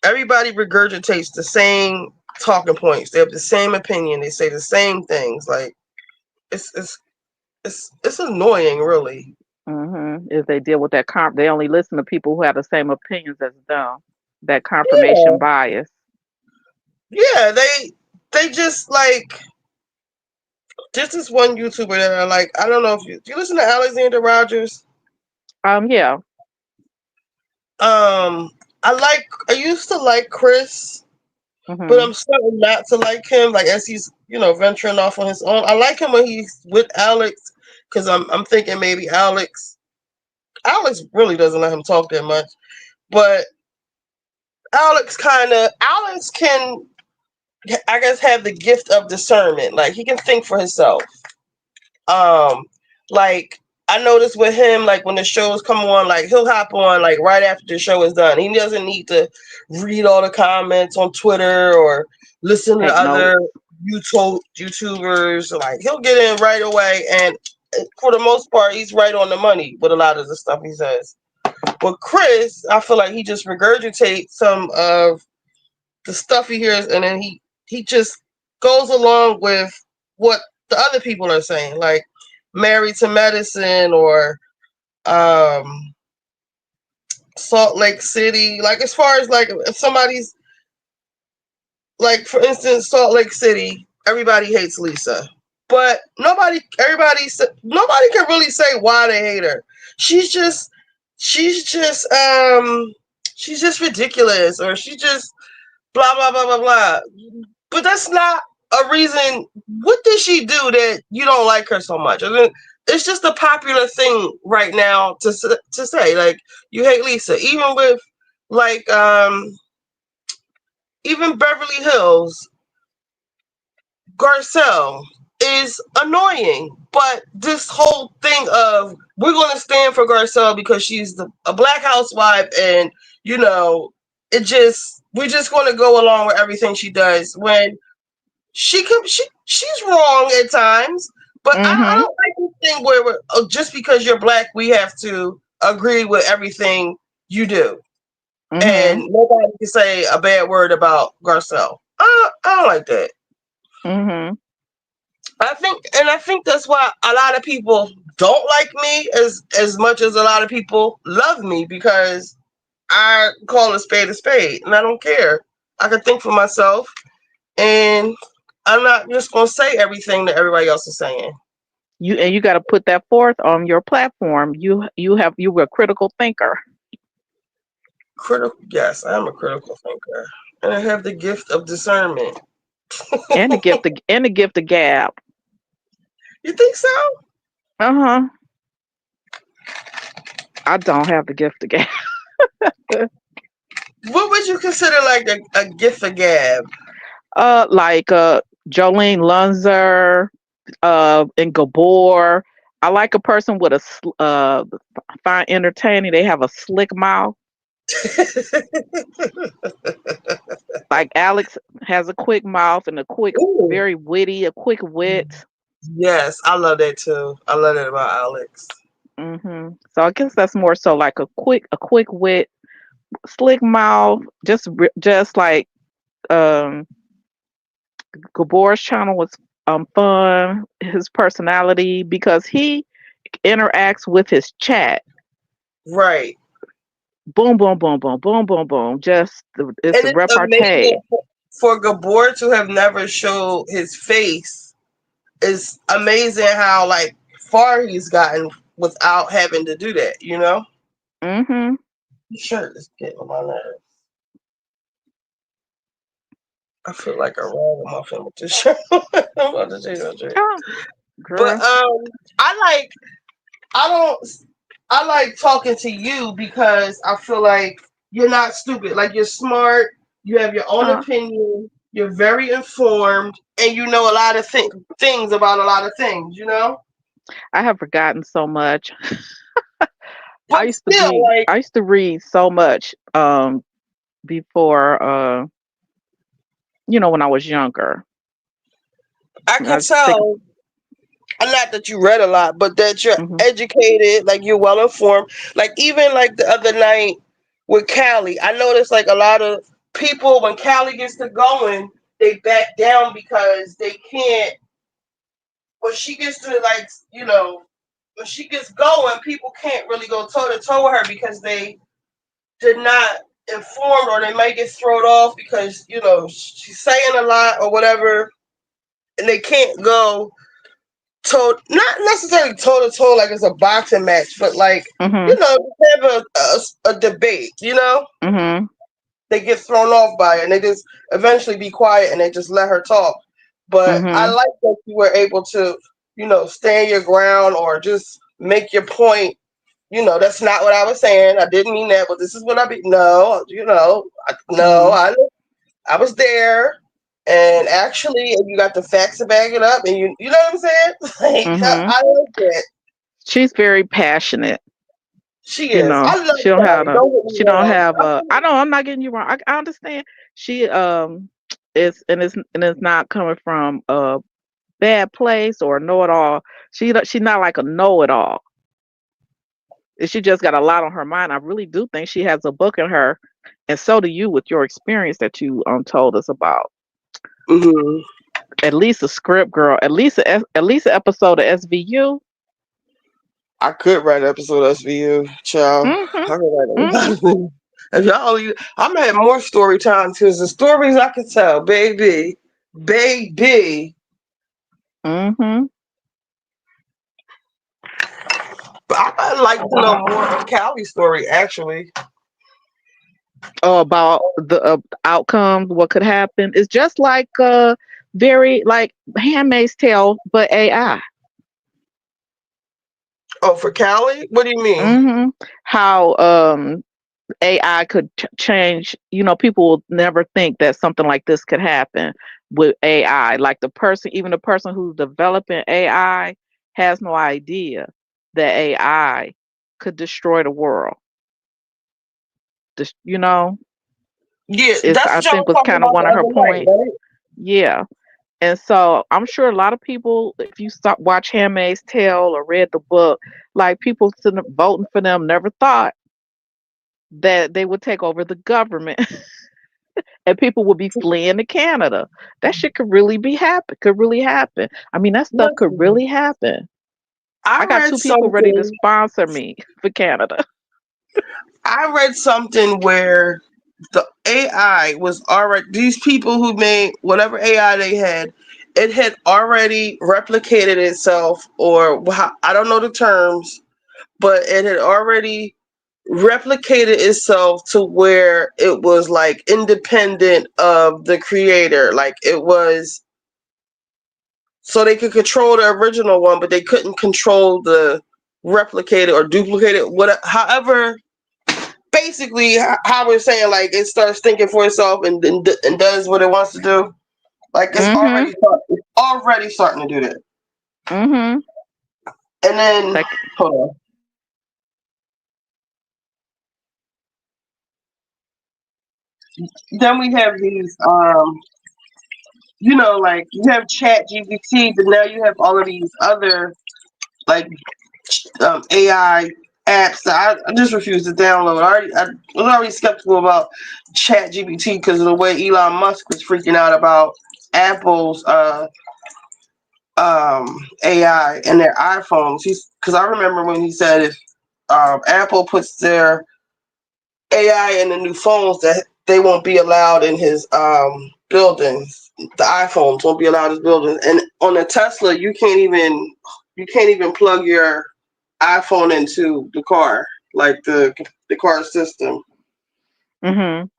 everybody regurgitates the same talking points. They have the same opinion. They say the same things. Like it's it's it's annoying, really. If they deal with that they only listen to people who have the same opinions as them. That confirmation Yeah, bias. yeah. They just like just this one YouTuber that I like. I don't know if you do you listen to Alexander Rogers. Yeah. I used to like Chris, but Mhm. I'm starting not to like him. Like as he's venturing off on his own. I like him when he's with Alex because I'm thinking maybe Alex really doesn't let him talk that much, but Alex can I guess have the gift of discernment. Like he can think for himself. Um, like I noticed with him, like when the shows come on, like he'll hop on like right after the show is done. He doesn't need to read all the comments on Twitter or listen to Take note. other YouTubers. Like he'll get in right away, and for the most part, he's right on the money with a lot of the stuff he says. But Chris, I feel like he just regurgitates some of the stuff he hears, and then he just goes along with what the other people are saying, like Married to Medicine or um, Salt Lake City. Like as far as like if somebody's like for instance Salt Lake City, everybody hates Lisa, but nobody can really say why they hate her. She's just she's just um she's just ridiculous, or she just blah blah blah blah blah. But that's not a reason. What did she do that you don't like her so much? I mean, it's just a popular thing right now to say like you hate Lisa, even with like even Beverly Hills. Garcelle is annoying, but this whole thing of we're going to stand for Garcelle because she's a black housewife, and you know, we're just going to go along with everything she does when she's wrong at times. But I Mhm. don't like this thing where just because you're black, we have to agree with everything you do, and Mhm. nobody can say a bad word about Garcelle. I don't like that. Mhm. I think that's why a lot of people don't like me as much as a lot of people love me, because I call a spade, and I don't care. I can think for myself, and I'm not just gonna say everything that everybody else is saying. You got to put that forth on your platform. You were a critical thinker Critical, yes, I am a critical thinker, and I have the gift of discernment. and the gift of gab. You think so? Uh-huh. I don't have the gift of gab. What would you consider like a gift of gab? Like Jolene Lunzer, and Gabor. I like a person with fine entertaining. They have a slick mouth. Like Alex has a quick mouth and Ooh, very witty, a quick wit. yes, I love that too. I love that about Alex. So I guess that's more so like a quick wit, slick mouth. Just like um, Gabor's channel was fun. His personality, because he interacts with his chat. Right. Boom, boom, boom, boom, boom, boom, boom. It's And a it's repartee. amazing for Gabor to have never showed his face. It's amazing how like far he's gotten without having to do that, you know? Mm-hmm. Shirt is getting on my nerves. I feel like a ragamuffin with this shirt. I'm about to change my shirt. Oh, But girl. I like I don't I like talking to you because I feel like you're not stupid. Like you're smart, you have your own Uh, opinion, you're very informed, and you know a lot of things about a lot of things, you know? I have forgotten so much. But still, like I used to read so much before when I was younger. I I can used to take tell, not that you read a lot, but that you're hmm educated, like you're well informed. Like even like the other night with Callie, I noticed like a lot of people when Callie gets to going, they back down because they can't when she gets to like, when she gets going, people can't really go toe to toe with her because they did not informed, or they might get thrown off because she's saying a lot or whatever, and they can't go toe, not necessarily toe to toe like it's a boxing match, but like Mhm. have a debate. Mhm. They get thrown off by it, and they just eventually be quiet and they just let her talk. But I Mhm. like that you were able to stand your ground or just make your point. That's not what I was saying. I didn't mean that, but this is what I be. No, no, Mhm. I was there, and actually, if you got the facts to back it up, and you know what I'm saying? Like, Mhm. I like that. She's very passionate. She You is. know, I love she don't have Callie. a. Don't get me She don't wrong. have a. I know. I'm not getting you wrong. I understand. She is and it's not coming from a bad place or know it all. She's not like a know it all. She just got a lot on her mind. I really do think she has a book in her, and so do you with your experience that you told us about. Hmm. At least a script, girl. At least an episode of SVU. I could write an episode of SVU, child. Mhm. I could write Mhm. a if y'all, I'm gonna have more story time because the stories I can tell, baby, baby. Mhm. But I'd like to know more of Callie's story, actually. Oh, about the outcomes, what could happen. It's just like very like Handmaid's Tale, but AI. Oh, for Callie? What do you mean? Hmm. How AI could change. You know, people will never think that something like this could happen with AI. Like even the person who's developing AI has no idea that AI could destroy the world. You know, Yeah, it's that's I what y'all think was was talking kind of about the one of her other night, points. right? Yeah. And so I'm sure a lot of people, if you stop watch Handmaid's Tale or read the book, like people sitting voting for them never thought that they would take over the government and people would be fleeing to Canada. That shit could really happen. I mean, that stuff could Listen, really happen. I I got read two people ready to something. sponsor me for Canada. I read something where the AI was already, these people who made whatever AI they had, it had already replicated itself, or I don't know the terms, but it had already replicated itself to where it was like independent of the creator. Like it was, so they could control the original one, but they couldn't control the replicated or duplicated. What, however, basically how we're saying, like it starts thinking for itself and does what it wants to do. Like Mhm. it's already starting to do that. Mhm. And then Like hold on. Then we have these like you have Chat GPT, but now you have all of these other like AI apps that I just refuse to download. I was already skeptical about Chat GPT because of the way Elon Musk was freaking out about Apple's AI and their iPhones. Because I remember when he said if Apple puts their AI in the new phones, that they won't be allowed in his buildings. The iPhones won't be allowed in his buildings. And on the Tesla, you can't even plug your iPhone into the car, like the car system. mhm.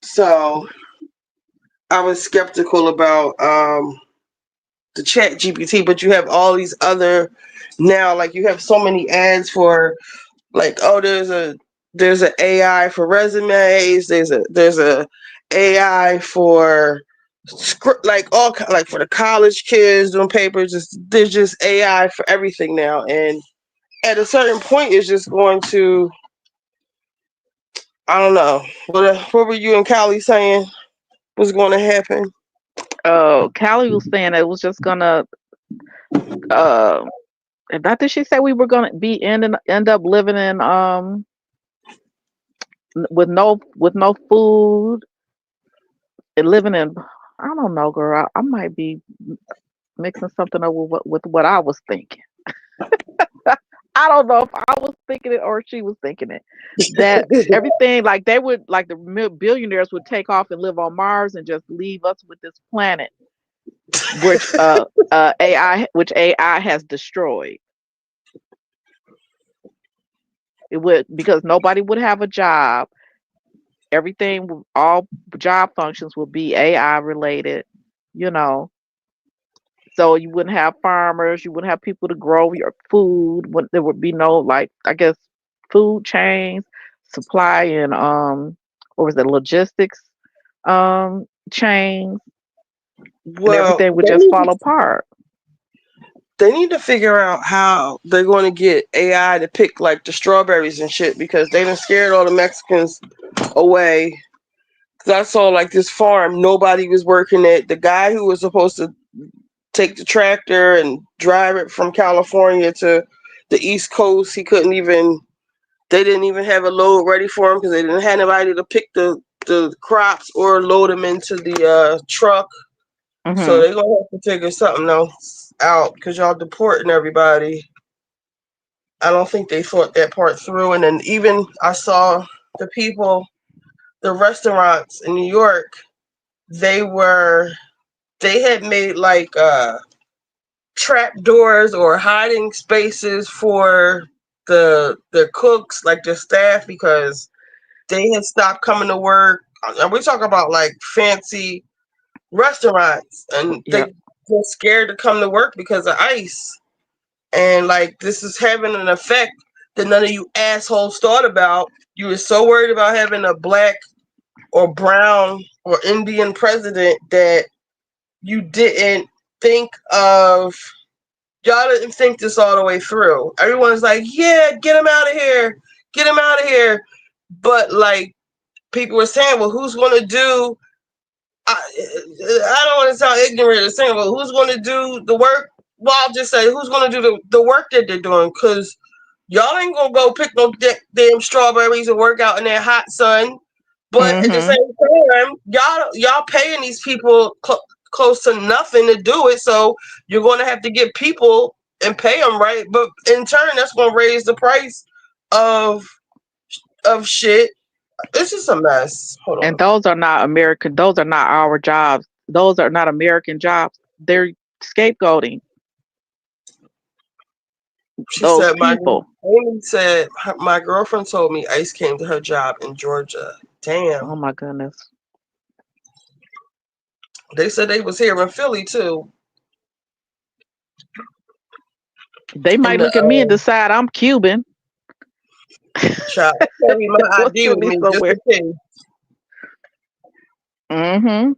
So I was skeptical about the Chat GPT, but you have all these other now, like you have so many ads for like, oh, there's a AI for resumes, there's a AI for script, like like for the college kids doing papers. There's just AI for everything now, and at a certain point, it's just going to, I don't know. What were you and Callie saying was going to happen? Oh, Callie was saying it was just gonna uh and not did she say we were gonna end up living in with no food and living in I don't know, girl. I might be. mixing something up with what I was thinking. I don't know if I was thinking it or she was thinking it. That everything, like they would, like the billionaires would take off and live on Mars and just leave us with this planet, which AI has destroyed. It would, because nobody would have a job. Everything, all job functions would be AI related. You know, so you wouldn't have farmers, you wouldn't have people to grow your food. There would be no, like, I guess, food chains, supply and what was it, logistics chains, and Well, everything would just fall apart. they need to figure out how they're going to get AI to pick like the strawberries and shit because they done scared all the Mexicans away. Cause I saw like this farm, nobody was working it. The guy who was supposed to take the tractor and drive it from California to the East Coast, he couldn't even. They didn't even have a load ready for him because they didn't have anybody to pick the crops or load them into the truck. So Hmm. they're gonna have to figure something else out because y'all deporting everybody. I don't think they thought that part through. And then even I saw the people, the restaurants in New York, they were they had made like trap doors or hiding spaces for the cooks, like the staff, because they had stopped coming to work. And we talk about like fancy restaurants, and Yeah. they were scared to come to work because of ICE. And like this is having an effect that none of you assholes thought about. You were so worried about having a black or brown or Indian president that you didn't think of. Y'all didn't think this all the way through. Everyone's like, yeah, get him out of here. Get him out of here. But like people were saying, well, who's going to do I don't want to sound ignorant or saying, well, who's going to do the work? Well, I'll just say, who's going to do the work that they're doing? Because y'all ain't going to go pick no damn strawberries and work out in that hot sun. But at the Hmm. same time, y'all paying these people close to nothing to do it. So you're going to have to get people and pay them right. But in turn, that's going to raise the price of shit. It's just a mess. Hold And on. those are not American. Those are not our jobs. Those are not American jobs. They're scapegoating She those said, people. Amy said, my girlfriend told me ICE came to her job in Georgia. Oh Damn. my goodness. They said they was here in Philly too. They In might the look at me and decide I'm Cuban. shop. I carry my Look ID at with me me just somewhere. in case. Hmm.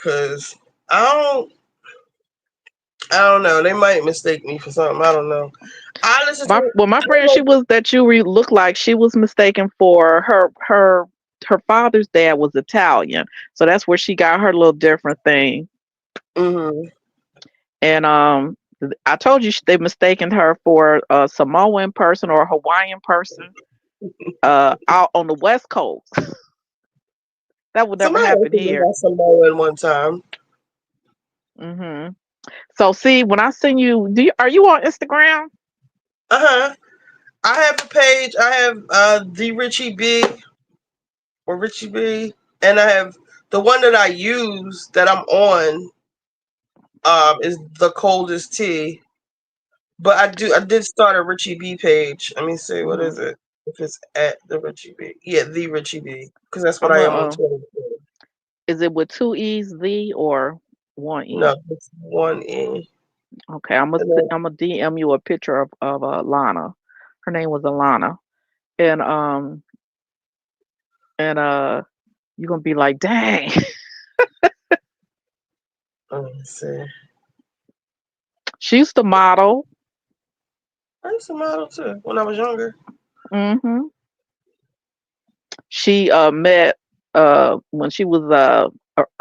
Cause I don't know. They might mistake me for something. I don't know. I listen to My I friend, she like was that you looked like she was mistaken for her father's dad was Italian, so that's where she got her little different thing. mm-hmm. And I told you they mistaken her for a Samoan person or a Hawaiian person out on the West Coast. That would never Somebody happen was here. about Samoan one time. Hmm. So see, when I send you, are you on Instagram? Uh-huh. I have a page. I have the Richie B or Richie B, and I have the one that I use that I'm on is the coldest tea. But I did start a Richie B page. Let me see, what Hmm. is it? If it's at the Richie B. Yeah, the Richie B. Because that's what I'm I a. am on Twitter. Is it with two e's, the or one e? No, it's one E. Okay, I'm gonna And then I'm gonna DM you a picture of Lana. Her name was Alana, and you're gonna be like, dang, let me see. she used to model. I used to model too when I was younger. Hmm. She met when she was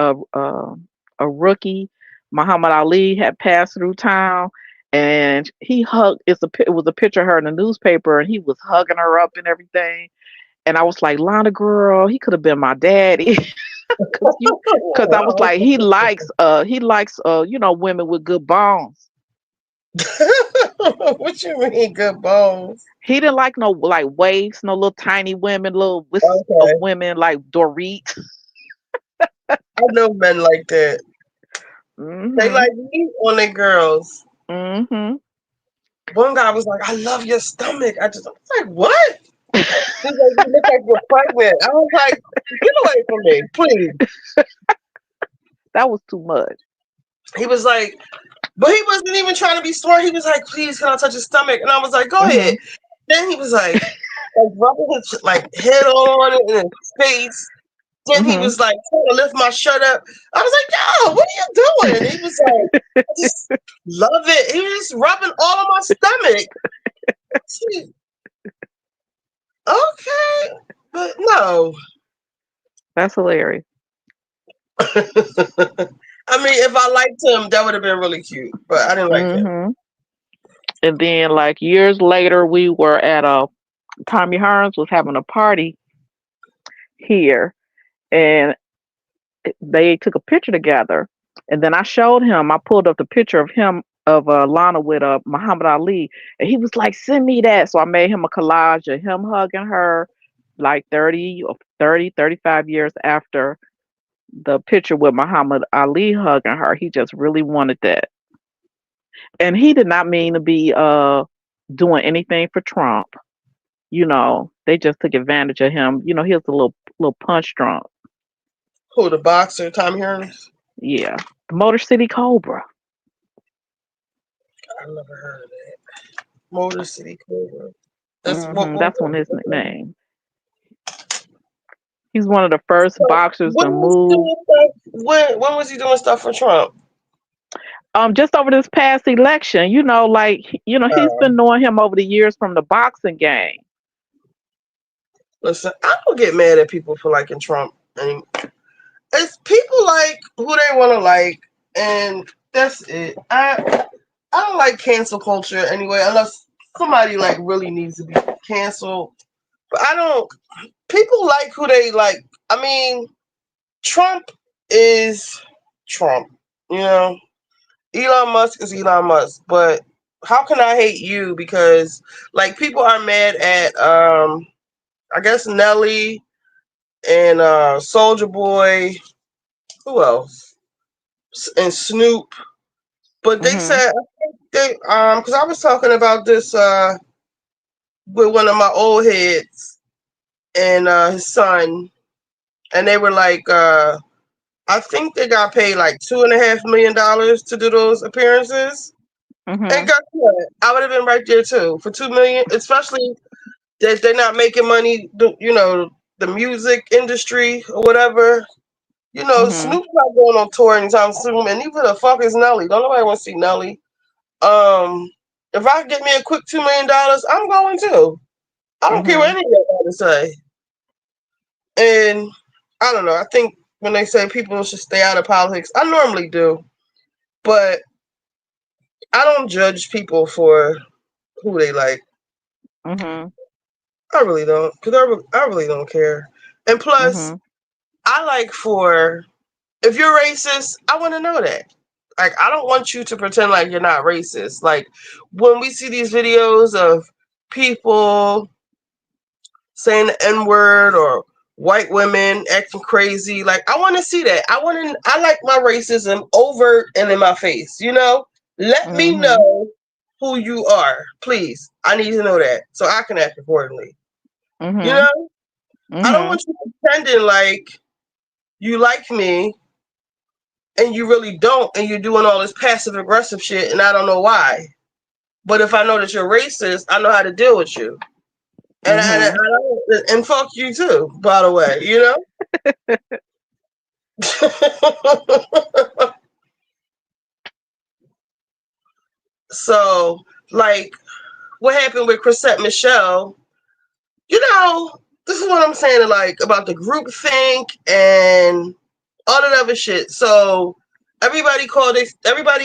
a rookie. Muhammad Ali had passed through town, and he hugged. It was a picture of her in the newspaper, and he was hugging her up and everything. And I was like, Lana, girl, he could have been my daddy. Because I was Wow. like, he likes women with good bones. What you mean, good bones? He didn't like no like waifs, no little tiny women, little wisps of Okay. women like Dorit. I know men like that. They Mhm. like meat on their girls. Mhm. One guy was like, I love your stomach. I was like, what? He's like, you look like you're pregnant. I was like, get away from me, please. That was too much. He was like, but he wasn't even trying to be smart. He was like, please, can I touch his stomach? And I was like, go ahead. Mhm. Then he was like rubbing his like head on it in his face. Then he Mhm. was like trying to lift my shirt up. I was like, yo, what are you doing? He was like, I just love it. He was rubbing all of my stomach. Gee, okay, but no. That's hilarious. I mean, if I liked him, that would have been really cute. But I didn't like him. Mhm. And then like years later, we were at Tommy Hearns was having a party here, and they took a picture together. And then I showed him. I pulled up the picture of him of Lana with Muhammad Ali, and he was like, "Send me that." So I made him a collage of him hugging her, like 35 years after the picture with Muhammad Ali hugging her. He just really wanted that, and he did not mean to be doing anything for Trump. They just took advantage of him. He was a little punch drunk. Who, the boxer, Tommy Hearns? Yeah, the Motor City Cobra. I never heard of that. Motor City Cobra. That's That's on his nickname. He's one of the first so boxers when to was move. doing stuff, when was he doing stuff for Trump? Just over this past election, he's Uh, been knowing him over the years from the boxing game. Listen, I don't get mad at people for liking Trump. And it's people like who they want to like, and that's it. I don't like cancel culture anyway, unless somebody like really needs to be canceled. But I don't. People like who they like. I mean, Trump is Trump. You know, Elon Musk is Elon Musk. But how can I hate you? Because like people are mad at I guess Nelly and Soldier Boy. Who else? And Snoop. But they Mhm. said they because I was talking about this with one of my old heads and his son, and they were like, I think they got paid like $2.5 million to do those appearances. And Mhm. guess what? I would have been right there too for 2 million, especially that they're not making money. The music industry or whatever. Mhm. Snoop's not going on tour anytime soon, and neither the fuck is Nelly. Don't nobody want to see Nelly. Um, if I get me a quick $2 million, I'm going too. I don't care what Mhm. any of y'all got to say. And I don't know. I think when they say people should stay out of politics, I normally do, but I don't judge people for who they like. Mhm. I really don't, because I really don't care. And plus, Mhm. I like for if you're racist, I want to know that. Like, I don't want you to pretend like you're not racist. Like, when we see these videos of people saying the N word or white women acting crazy, like, I want to see that. I like my racism overt and in my face, Let me Mhm. know who you are, please. I need to know that so I can act accordingly. You Mhm. know? I don't Mhm. want you pretending like you like me and you really don't, and you're doing all this passive aggressive shit, and I don't know why. But if I know that you're racist, I know how to deal with you, Mhm. and fuck you too. By the way, So, like, what happened with Chrisette Michelle? This is what I'm saying, like about the group think and all that other shit. So everybody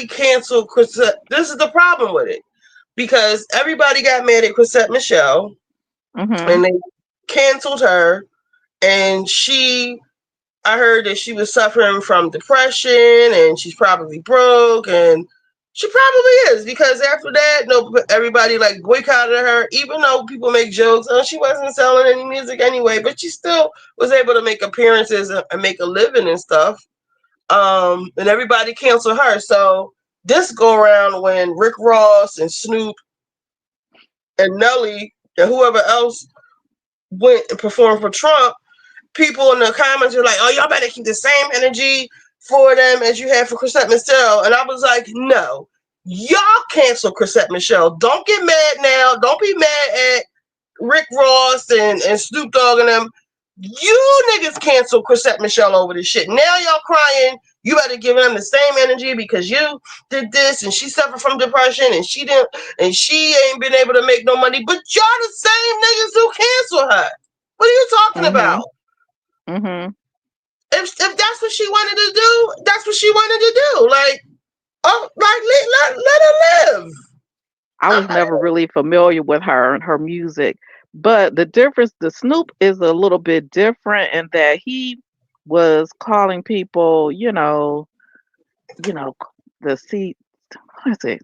canceled Chrisette. This is the problem with it. Because everybody got mad at Chrisette Michelle Mhm. and they canceled her, and she I heard that she was suffering from depression and she's probably broke, and she probably is because after that, no, everybody like boycotted her. Even though people make jokes, oh, she wasn't selling any music anyway, but she still was able to make appearances and make a living and stuff. And everybody canceled her. So this go around when Rick Ross and Snoop and Nelly and whoever else went and performed for Trump, people in the comments are like, "Oh, y'all better keep the same energy for them as you had for Chrisette Michelle." And I was like, "No, y'all cancel Chrisette Michelle. Don't get mad now. Don't be mad at Rick Ross and Snoop Dogg and them. You niggas cancel Chrisette Michelle over this shit. Now y'all crying. You better give them the same energy because you did this and she suffered from depression and she didn't and she ain't been able to make no money. But y'all the same niggas who cancel her. What are you talking Mm-hmm. about? Mm-hmm. If that's what she wanted to do, that's what she wanted to do. Like, oh, like let her live. I was never really familiar with her and her music, but the Snoop is a little bit different in that he was calling people, you know, the C, what is it?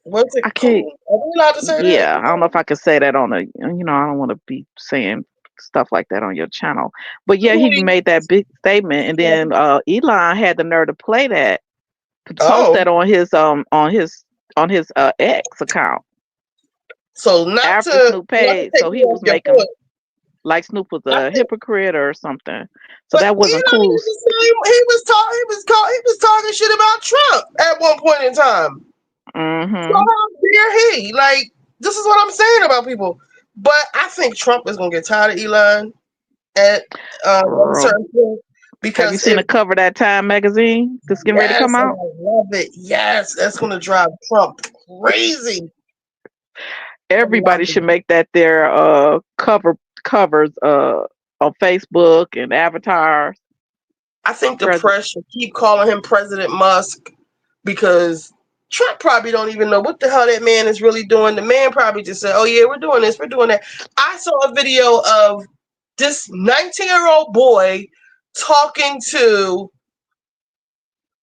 What's it I can't. cool? Are we allowed to say that? Yeah, I don't know if I could say that on a, I don't want to be saying stuff like that on your channel. But yeah, he Coolie. made that big statement, and then Elon had the nerve to play that, to post Oh, that on his X account so after Snoop not to paid. take So you he off was your making foot. like Snoop was I a think, hypocrite or something. So but that wasn't Elon cool. is the same. He was talking shit about Trump at one point in time. So Mm-hmm. how dare he? Like, this is what I'm saying about people. But I think Trump is gonna get tired of Elon at a Girl, certain point have you because seen if the cover of that Time magazine that's getting ready to come yes, and out? I love it. Yes, that's gonna drive Trump crazy. I love Everybody it. should make that their covers on Facebook and avatars. I think the President. press should keep calling him President Musk because Trump probably don't even know what the hell that man is really doing. The man probably just said, "Oh yeah, we're doing this, we're doing that." I saw a video of this 19-year-old boy talking to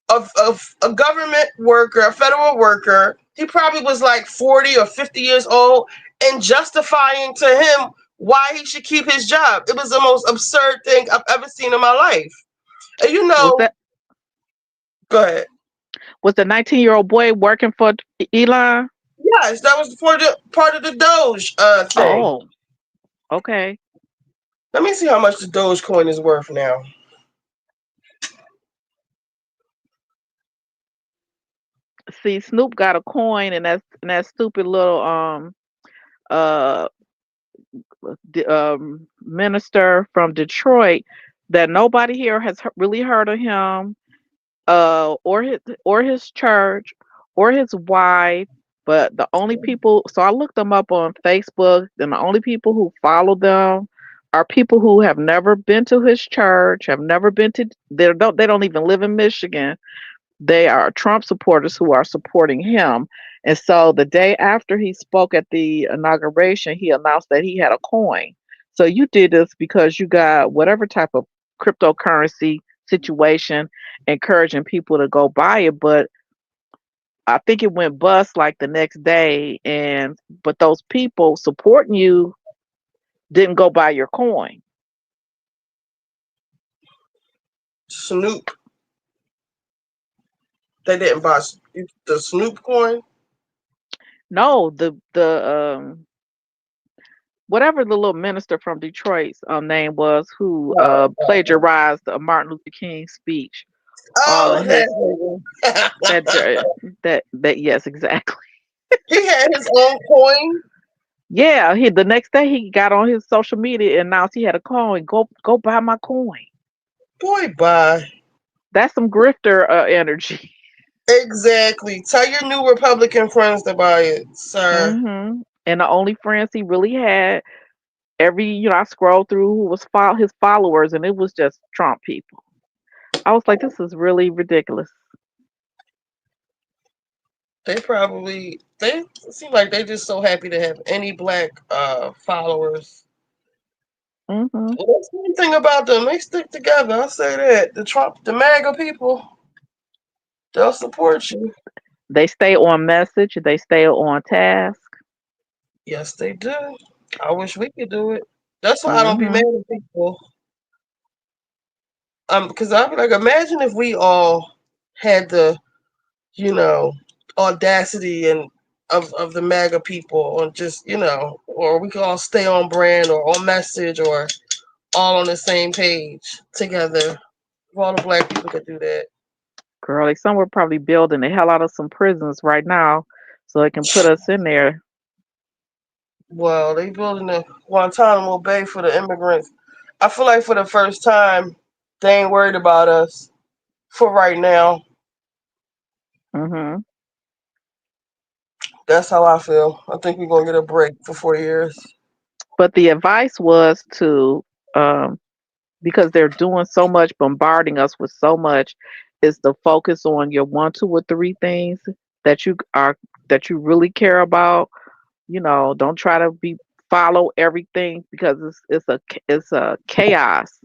a government worker, a federal worker. He probably was like 40 or 50 years old, and justifying to him why he should keep his job. It was the most absurd thing I've ever seen in my life. And Was that go ahead. was the 19-year-old boy working for Elon? Yes, that was for the part of the Doge thing. Oh, okay. Let me see how much the Dogecoin is worth now. See, Snoop got a coin, and that stupid little uh minister from Detroit that nobody here has really heard of him, or his church, or his wife. But the only people, so I looked them up on Facebook, and the only people who follow them are people who have never been to his church, have never been to. They don't even live in Michigan. They are Trump supporters who are supporting him. And so the day after he spoke at the inauguration, he announced that he had a coin. So you did this because you got whatever type of cryptocurrency situation, encouraging people to go buy it. But I think it went bust like the next day. And but those people supporting you didn't go buy your coin. Snoop, they didn't buy the Snoop coin. No, the whatever the little minister from Detroit's name was, who plagiarized Martin Luther King's speech, all Oh, in his that that nigga. that yes, exactly. He had his own coin. Yeah, he the next day he got on his social media and announced he had a coin. Go buy my coin. Boy, bye. That's some grifter energy. Exactly. Tell your new Republican friends to buy it, sir. And the only friends he really had, I scrolled through who was his followers, and it was just Trump people. I was like, this is really ridiculous. They seem like they just so happy to have any black followers. Mhm. Well, that's one thing about them. They stick together. I say that. The MAGA people, they'll support you. They stay on message. They stay on task. Yes, they do. I wish we could do it. That's why I don't be mad Mhm. at people. Because I be like, imagine if we all had the, you know, audacity and of the MAGA people, or just, or we could all stay on brand or on message or all on the same page together. If all the black people could do that. Girl, they somewhere probably building the hell out of some prisons right now, so they can put us in there. Well, they building a Guantanamo Bay for the immigrants. I feel like for the first time, they ain't worried about us for right now. Mhm. That's how I feel. I think we're gonna get a break for 4 years. But the advice was to, um, because they're doing so much, bombarding us with so much, is to focus on your one, two, or three things that you are that you really care about. Don't try to be follow everything because it's a chaos.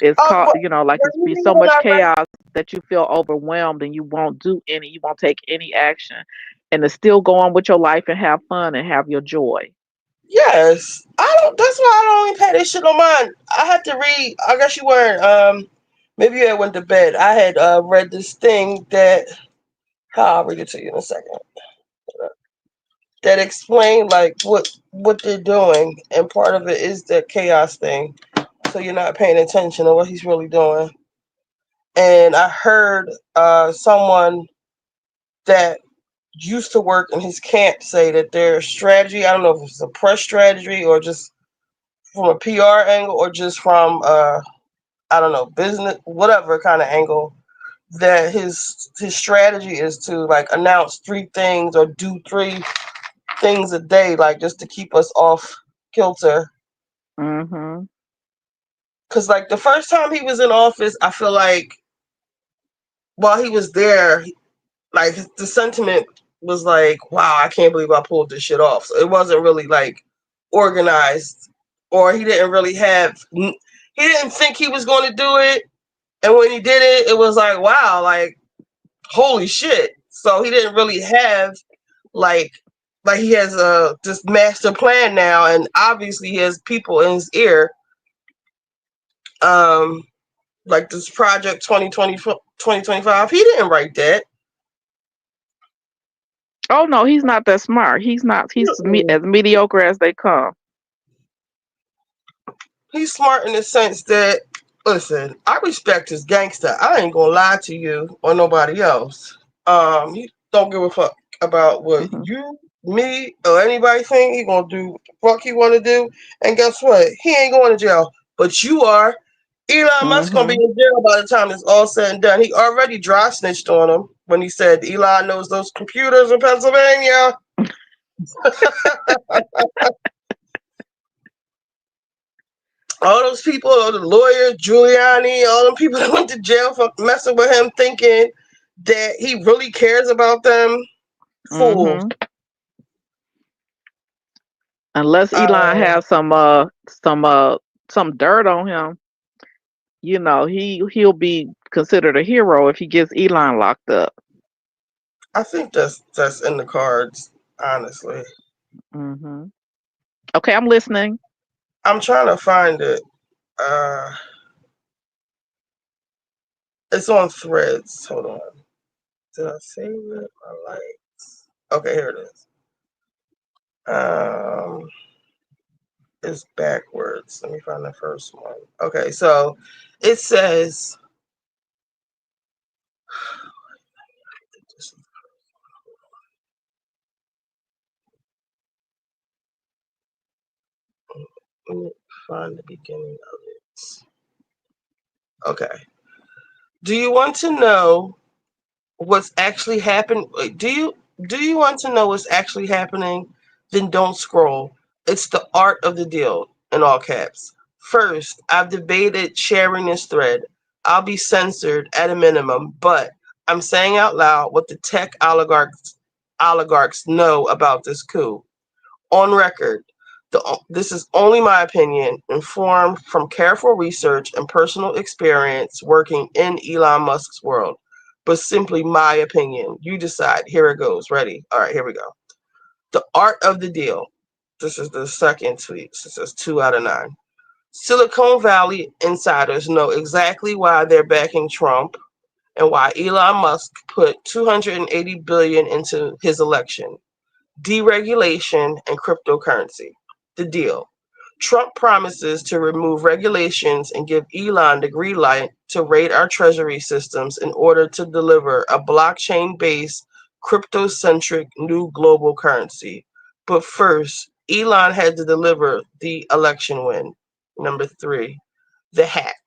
It's called, What, like what it's do you be mean so when much I read? chaos that you feel overwhelmed and you won't take any action, and to still go on with your life and have fun and have your joy. Yes, I don't. That's why I don't even pay this shit on mine. I had to read. I guess you weren't. Maybe you had went to bed. I had read this thing that. I'll read it to you in a second. That explained like what they're doing, and part of it is the chaos thing. So you're not paying attention to what he's really doing. And I heard someone that used to work in his camp say that their strategy, I don't know if it's a press strategy or just from a PR angle or just from I don't know, business, whatever kind of angle, that his strategy is to like announce three things or do three things a day, like just to keep us off kilter. Mhm. Cause like the first time he was in office, I feel like while he was there, like the sentiment was like, "Wow, I can't believe I pulled this shit off." So it wasn't really like organized, or he didn't really have. He didn't think he was going to do it, and when he did it, it was like, "Wow, like holy shit!" So he didn't really have like he has this master plan now, and obviously he has people in his ear. Um, like this project 2025, he didn't write that. Oh no, he's not that smart. He's not. He's Mm-mm. as mediocre as they come. He's smart in the sense that, listen, I respect his gangster. I ain't gonna lie to you or nobody else. He don't give a fuck about what Mhm. you, me, or anybody think. He gonna do what the fuck he wanna do. And guess what? He ain't going to jail. But you are. Elon Musk gonna be Mhm. in jail by the time it's all said and done. He already dry snitched on him when he said Elon knows those computers in Pennsylvania. All those people, all the lawyers, Giuliani, all them people that went to jail for messing with him, thinking that he really cares about them. Fools. Mhm. Unless Elon Uh, has some dirt on him, he'll be considered a hero if he gets Elon locked up. I think that's in the cards. Honestly, Mhm. Okay, I'm listening. I'm trying to find it. Uh, it's on Threads. Hold on. Did I save it? I likes. Okay, here it is. Um, it's backwards. Let me find the first one. Okay, so it says. Let me find the beginning of it. Okay. Do you want to know what's actually happened? Do you want to know what's actually happening? Then don't scroll. It's the art of the deal in all caps. First, I've debated sharing this thread. I'll be censored at a minimum, but I'm saying out loud what the tech oligarchs know about this coup. On record, This is only my opinion, informed from careful research and personal experience working in Elon Musk's world, but simply my opinion. You decide. Here it goes. Ready? All right, here we go. The art of the deal. This is the second tweet. It says 2 out of 9. Silicon Valley insiders know exactly why they're backing Trump and why Elon Musk put 280 billion into his election. Deregulation and cryptocurrency. The deal. Trump promises to remove regulations and give Elon the green light to raid our treasury systems in order to deliver a blockchain based, crypto centric new global currency. But first, Elon had to deliver the election win. Number 3, the hack.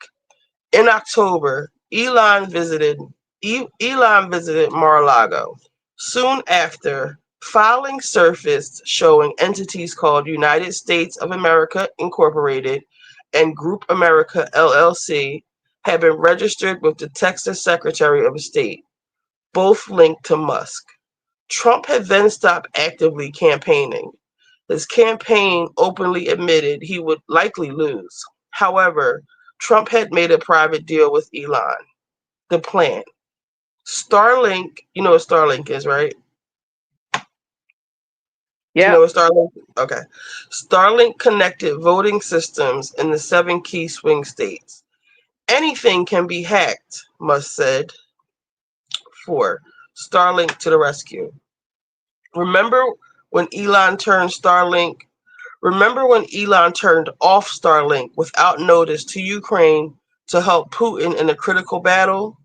In October, Elon visited Mar-a-Lago. Soon after, filing surfaced showing entities called United States of America Incorporated and Group America LLC had been registered with the Texas Secretary of State, both linked to Musk. Trump had then stopped actively campaigning. His campaign openly admitted he would likely lose. However, Trump had made a private deal with Elon. The plan. Starlink, you know what Starlink is, right? Do you Yep. know what Starlink is? Okay. Starlink connected voting systems in the 7 key swing states. Anything can be hacked, Musk said. 4. Starlink to the rescue. Remember when Elon turned Starlink Remember when Elon turned off Starlink without notice to Ukraine to help Putin in a critical battle?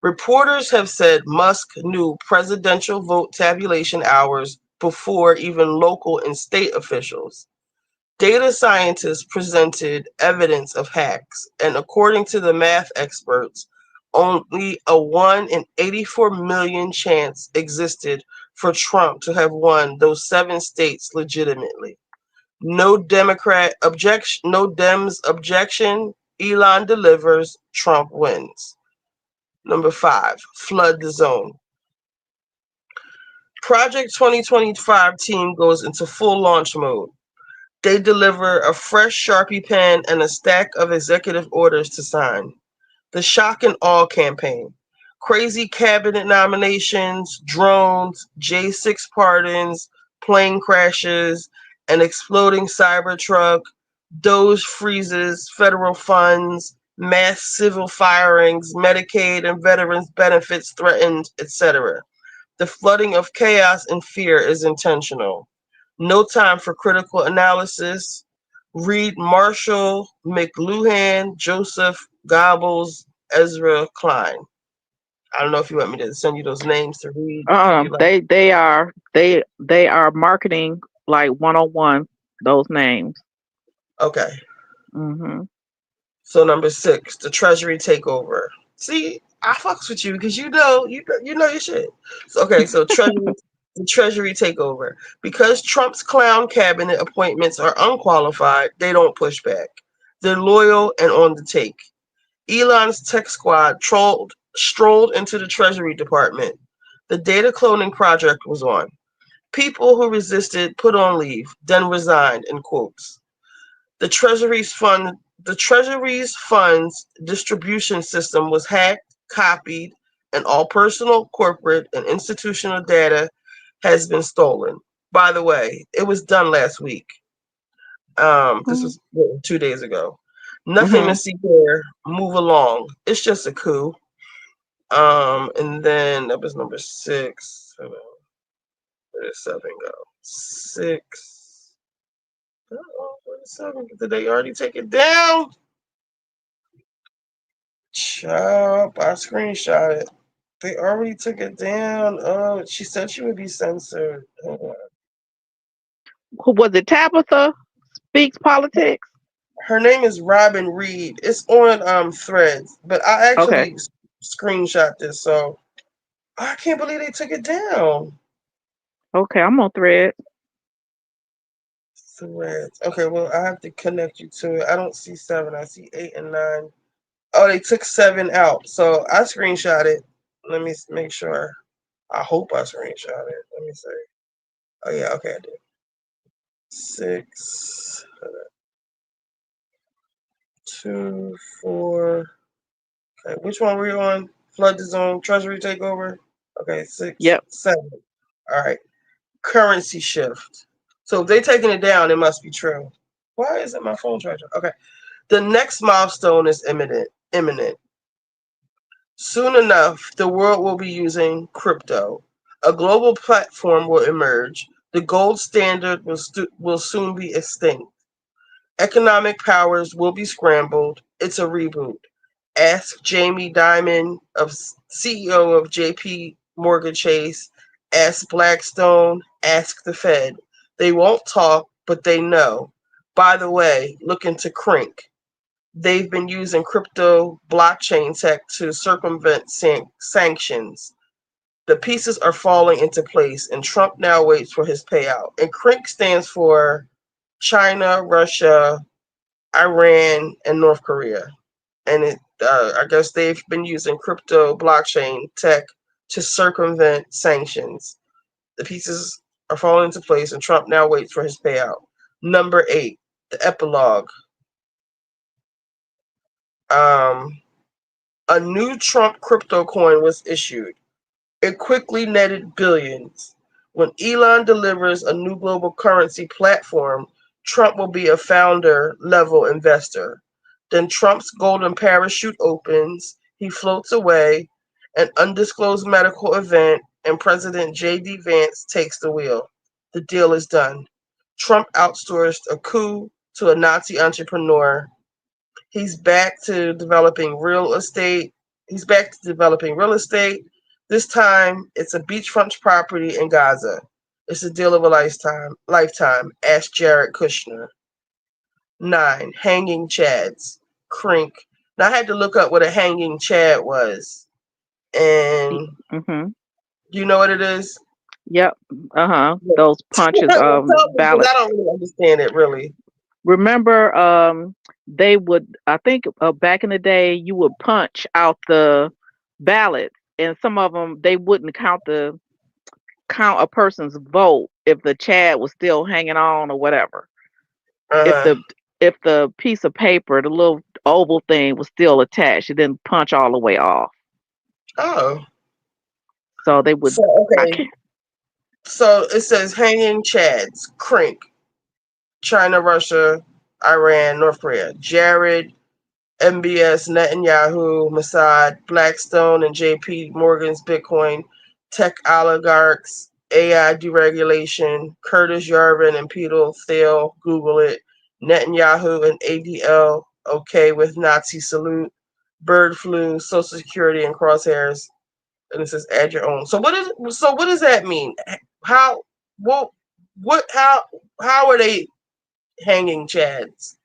Reporters have said Musk knew presidential vote tabulation hours before even local and state officials. Data scientists presented evidence of hacks, and according to the math experts, only a 1 in 84 million chance existed for Trump to have won those 7 states legitimately. No Democrat objection, no Dems objection. Elon delivers, Trump wins. Number 5, flood the zone. Project 2025 team goes into full launch mode. They deliver a fresh Sharpie pen and a stack of executive orders to sign. The Shock and Awe campaign. Crazy cabinet nominations, drones, J6 pardons, plane crashes, an exploding Cybertruck, Doge freezes, federal funds, mass civil firings, Medicaid and veterans benefits threatened, etc. The flooding of chaos and fear is intentional. No time for critical analysis. Read Marshall, McLuhan, Joseph, Goebbels, Ezra Klein. I don't know if you want me to send you those names to read. You like? They are marketing like 101 those names. Okay. Mhm. So number 6, the Treasury takeover. See, I fucks with you because you know your shit. So, okay, so the Treasury takeover. Because Trump's clown cabinet appointments are unqualified, they don't push back. They're loyal and on the take. Elon's tech squad strolled into the Treasury Department. The data cloning project was on. People who resisted put on leave, then resigned, in quotes. The Treasury's funds distribution system was hacked, copied, and all personal, corporate, and institutional data has been stolen. By the way, it was done last week. This was 2 days ago. Nothing to Mhm. see here. Move along. It's just a coup. And then that was number 6. Where did 7 go? 6. Where did 7? Did they already take it down? Chop, I screenshot it. They already took it down. Oh, she said she would be censored. Hold on. Who was it? Tabitha speaks politics. Her name is Robin Reed. It's on Threads, but I Okay. actually screenshot this, so I can't believe they took it down. Okay, I'm on thread. Threads. Okay, well I have to connect you to it. I don't see 7. I see 8 and 9. Oh, they took 7 out, so I screenshot it. Let me make sure. I hope I screenshot it. Let me see. Oh yeah, okay, I did. 6, 2, 4. Okay, which one were you on? Flood the zone, treasury takeover. Okay, 6, Yep. 7. All right. Currency shift. So if they're taking it down, it must be true. Why isn't my phone charger? Okay. The next milestone is imminent. Imminent. Soon enough, the world will be using crypto. A global platform will emerge. The gold standard will soon be extinct. Economic powers will be scrambled. It's a reboot. Ask Jamie Dimon, CEO of JP Morgan Chase. Ask Blackstone. Ask the Fed. They won't talk, but they know. By the way, look into Crink. They've been using crypto blockchain tech to circumvent sanctions. The pieces are falling into place, and Trump now waits for his payout. And Crink stands for China, Russia, Iran, and North Korea. And I guess they've been using crypto blockchain tech to circumvent sanctions. The pieces are falling into place, and Trump now waits for his payout. Number 8, the epilogue. Um, a new Trump crypto coin was issued. It quickly netted billions. When Elon delivers a new global currency platform, Trump will be a founder level investor. Then Trump's golden parachute opens, he floats away, an undisclosed medical event, and President J.D. Vance takes the wheel. The deal is done. Trump outsourced a coup to a Nazi entrepreneur. He's back to developing real estate. He's back to developing real estate. This time, it's a beachfront property in Gaza. It's a deal of a lifetime. Lifetime. Ask Jared Kushner. 9. Hanging Chads. Crink. Now I had to look up what a hanging Chad was, and Mhm. you know what it is? Yep. Those punches. Tell me because Ballot. I don't really understand it really. Remember, they would. I think back in the day, you would punch out the ballots, and some of them they wouldn't count a person's vote if the Chad was still hanging on or whatever. If Uh huh. the piece of paper, the little oval thing was still attached, it didn't punch all the way off. Oh. So they would. So I okay. can't. So it says hanging Chads. Crink. China, Russia, Iran, North Korea. Jared, MBS, Netanyahu, Mossad, Blackstone, and JP Morgan's Bitcoin tech oligarchs, AI deregulation, Curtis Yarvin and Peter Thiel, Google it, Netanyahu and ADL, okay with Nazi salute, bird flu, Social Security, and crosshairs. And it says add your own. So what does that mean? How what what how are they hanging chads?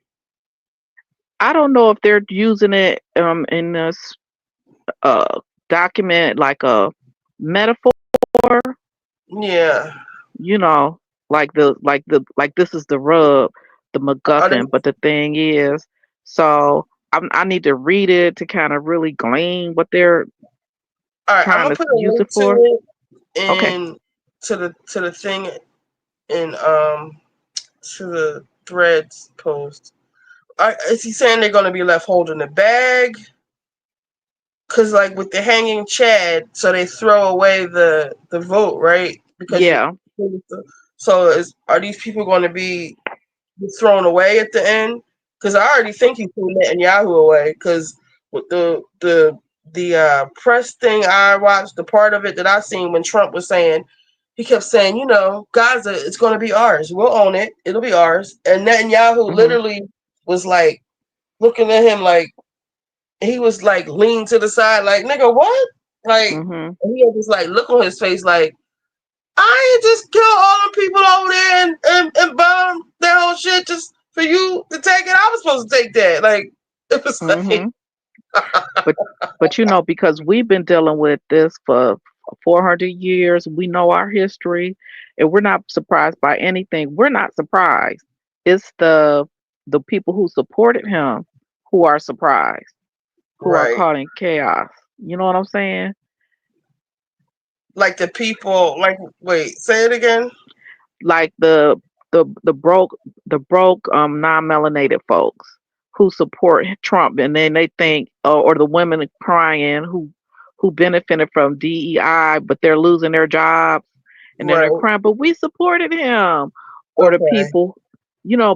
I don't know if they're using it in this uh document like a metaphor, Yeah. you know, like this is the rub, the Are they MacGuffin. But the thing is, so I need to read it to kind of really glean what they're all right, I'm trying gonna to put a use it link to for. it Okay. in to the thing in to the threads post. Is he saying they're gonna be left holding the bag? Cause like with the hanging Chad, so they throw away the vote, right? Because you Yeah. so are these people going to be thrown away at the end? Because I already think he threw Netanyahu away. Because with the press thing I watched, the part of it that I seen when Trump was saying, he kept saying, Gaza, it's going to be ours. We'll own it. It'll be ours. And Netanyahu Mhm. literally was like looking at him like he was like leaned to the side, like nigga, what? Like, Mhm. and he had this like look on his face, like I ain't just kill all the people over there and bomb that whole shit just for you to take it. I was supposed to take that. Like it was like Mhm. But because we've been dealing with this for 400 years, we know our history, and we're not surprised by anything. We're not surprised. It's the people who supported him who are surprised, who are right. caught in chaos. You know what I'm saying? Like the people like wait, say it again. Like the the broke non-melanated folks who support Trump, and then they think, or the women crying who benefited from DEI, but they're losing their jobs, and then they're Right. crying, but we supported him, or the Okay. people,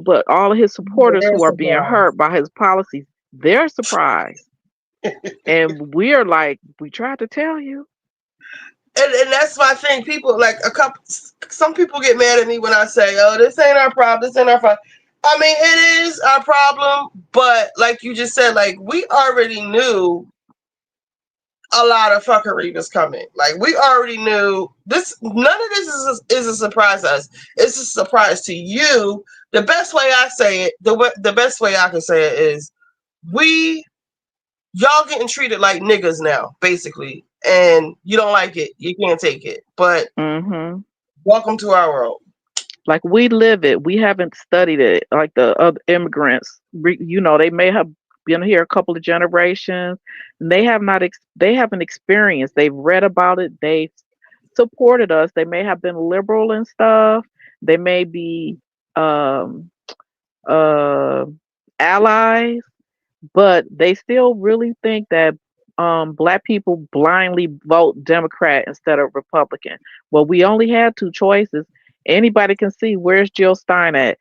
but all of his But supporters they're who are being surprised. hurt by his policies, they're surprised, and we're like, we tried to tell you. And that's my thing. People like some people get mad at me when I say, "Oh, this ain't our problem. This ain't our problem." I mean, it is our problem, but like you just said, like we already knew a lot of fuckery was coming. Like we already knew this. None of this is a surprise to us. It's a surprise to you. The best way I say it, the best way I can say it is, we y'all getting treated like niggas now, basically, and you don't like it. You can't take it. But Hmm. welcome to our world. Like we live it. We haven't studied it like the other immigrants. They may have been here a couple of generations, and they have not. They haven't experienced. They've read about it. They've supported us. They may have been liberal and stuff. They may be um, uh, allies, but they still really think that black people blindly vote Democrat instead of Republican. Well, we only had two choices. Anybody can see where's Jill Stein at.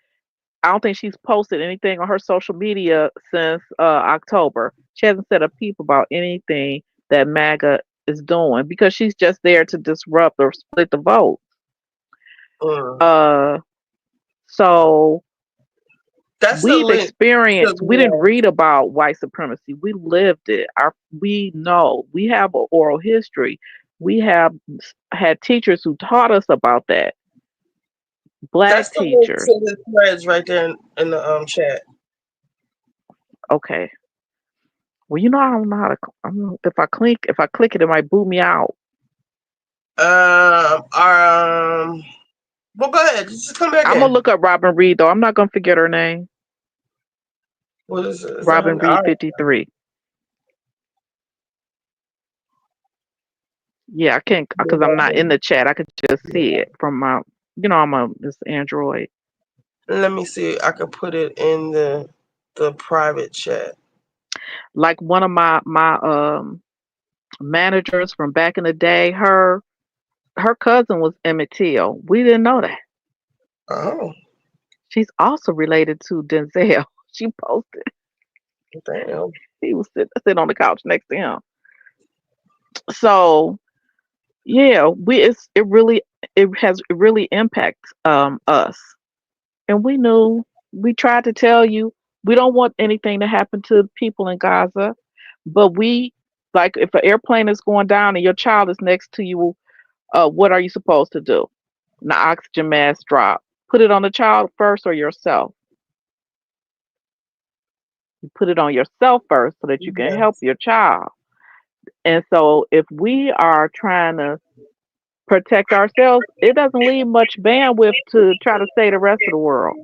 I don't think she's posted anything on her social media since October. She hasn't said a peep about anything that MAGA is doing because she's just there to disrupt or split the vote. Mm. Uh, so That's the we've link to experienced. We didn't the read about white supremacy. We lived it. We know. We have an oral history. We have had teachers who taught us about that. Black that's the link teachers. to the threads right there in the chat. Okay. Well, I don't know how to. If I click it, it might boot me out. Um. Well, go ahead. Just come back I'm gonna in. look up Robin Reed though. I'm not gonna forget her name. What is it? Is that Robin her? All Reed right. 53. Yeah, I can't because I'm not in the chat. I could just see it from my. I'm a this Android. Let me see. I could put it in the private chat. Like one of my managers from back in the day, her cousin was Emmett Till. We didn't know that. Oh, She's also related to Denzel. She posted. damn. He was sitting on the couch next to him. So yeah, it really impacts us. And we knew, we tried to tell you, we don't want anything to happen to people in Gaza, but like if an airplane is going down and your child is next to you, what are you supposed to do? The oxygen mask drop. Put it on the child first or yourself. You put it on yourself first so that you can Yeah, help your child. And so if we are trying to protect ourselves, it doesn't leave much bandwidth to try to save the rest of the world.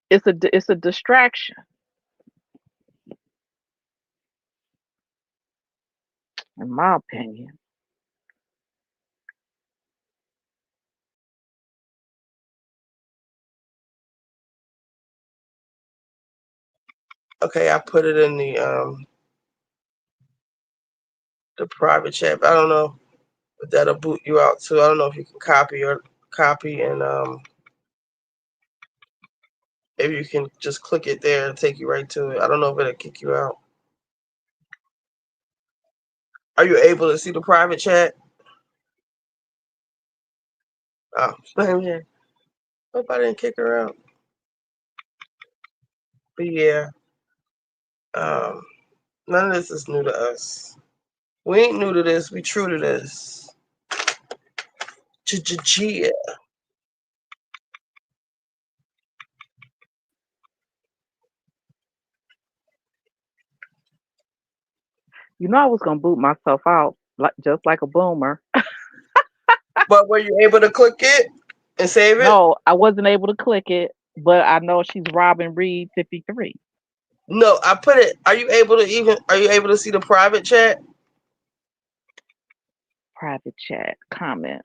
It's a distraction, in my opinion. okay. I put it in the private chat. But I don't know if that'll boot you out too. I don't know if you can copy and if you can just click it there and take you right to it. I don't know if it'll kick you out. Are you able to see the private chat? Oh, yeah. Hope I didn't kick her out. But yeah, um, none of this is new to us. We ain't new to this. We true to this. Yeah. I was gonna boot myself out, like just like a boomer. But were you able to click it and save it? No, I wasn't able to click it, but I know she's Robin Reed 53. No, I put it. Are you able to see the private chat? Private chat comment.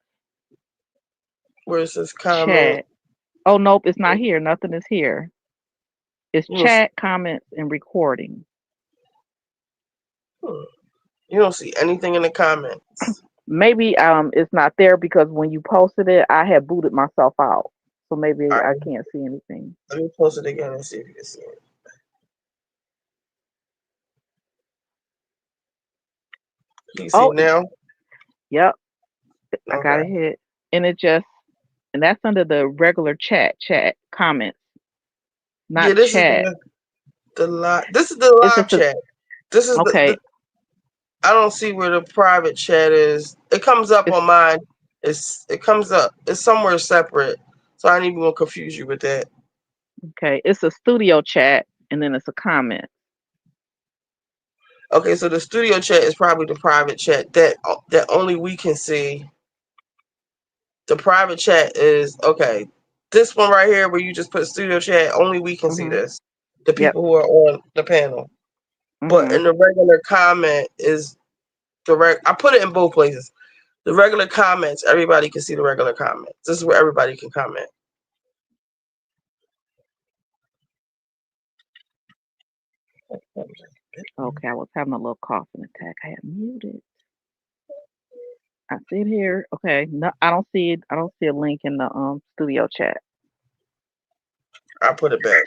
where it says comment. Chat. Oh nope, it's not here. Nothing is here. It's You don't see, chat, comments, and recording. hmm, you don't see anything in the comments. Maybe it's not there because when you posted it, I had booted myself out. So maybe All I right, can't see anything. let me post it again and see if you can see it. Can you see Oh, it now? yep, I got Okay. it hit. And it just and that's under the regular chat comments, Yeah, not this is chat. the live. This is the It's live just a chat. This is the. okay. I don't see where the private chat is. It comes up It's on mine. It comes up. It's somewhere separate. So I ain't even gonna confuse you with that. okay. It's a studio chat and then it's a comment. Okay, so the studio chat is probably the private chat that only we can see. The private chat is okay. This one right here, where you just put studio chat, only we can see Mhm. this. The Yep. people who are on the panel. But in Mhm. the regular comment is direct. I put it in both places. The regular comments, everybody can see the regular comments. This is where everybody can comment. Okay, I was having a little coughing attack. I had muted. I see it here. Okay. No, I don't see it. I don't see a link in the studio chat. I put it back.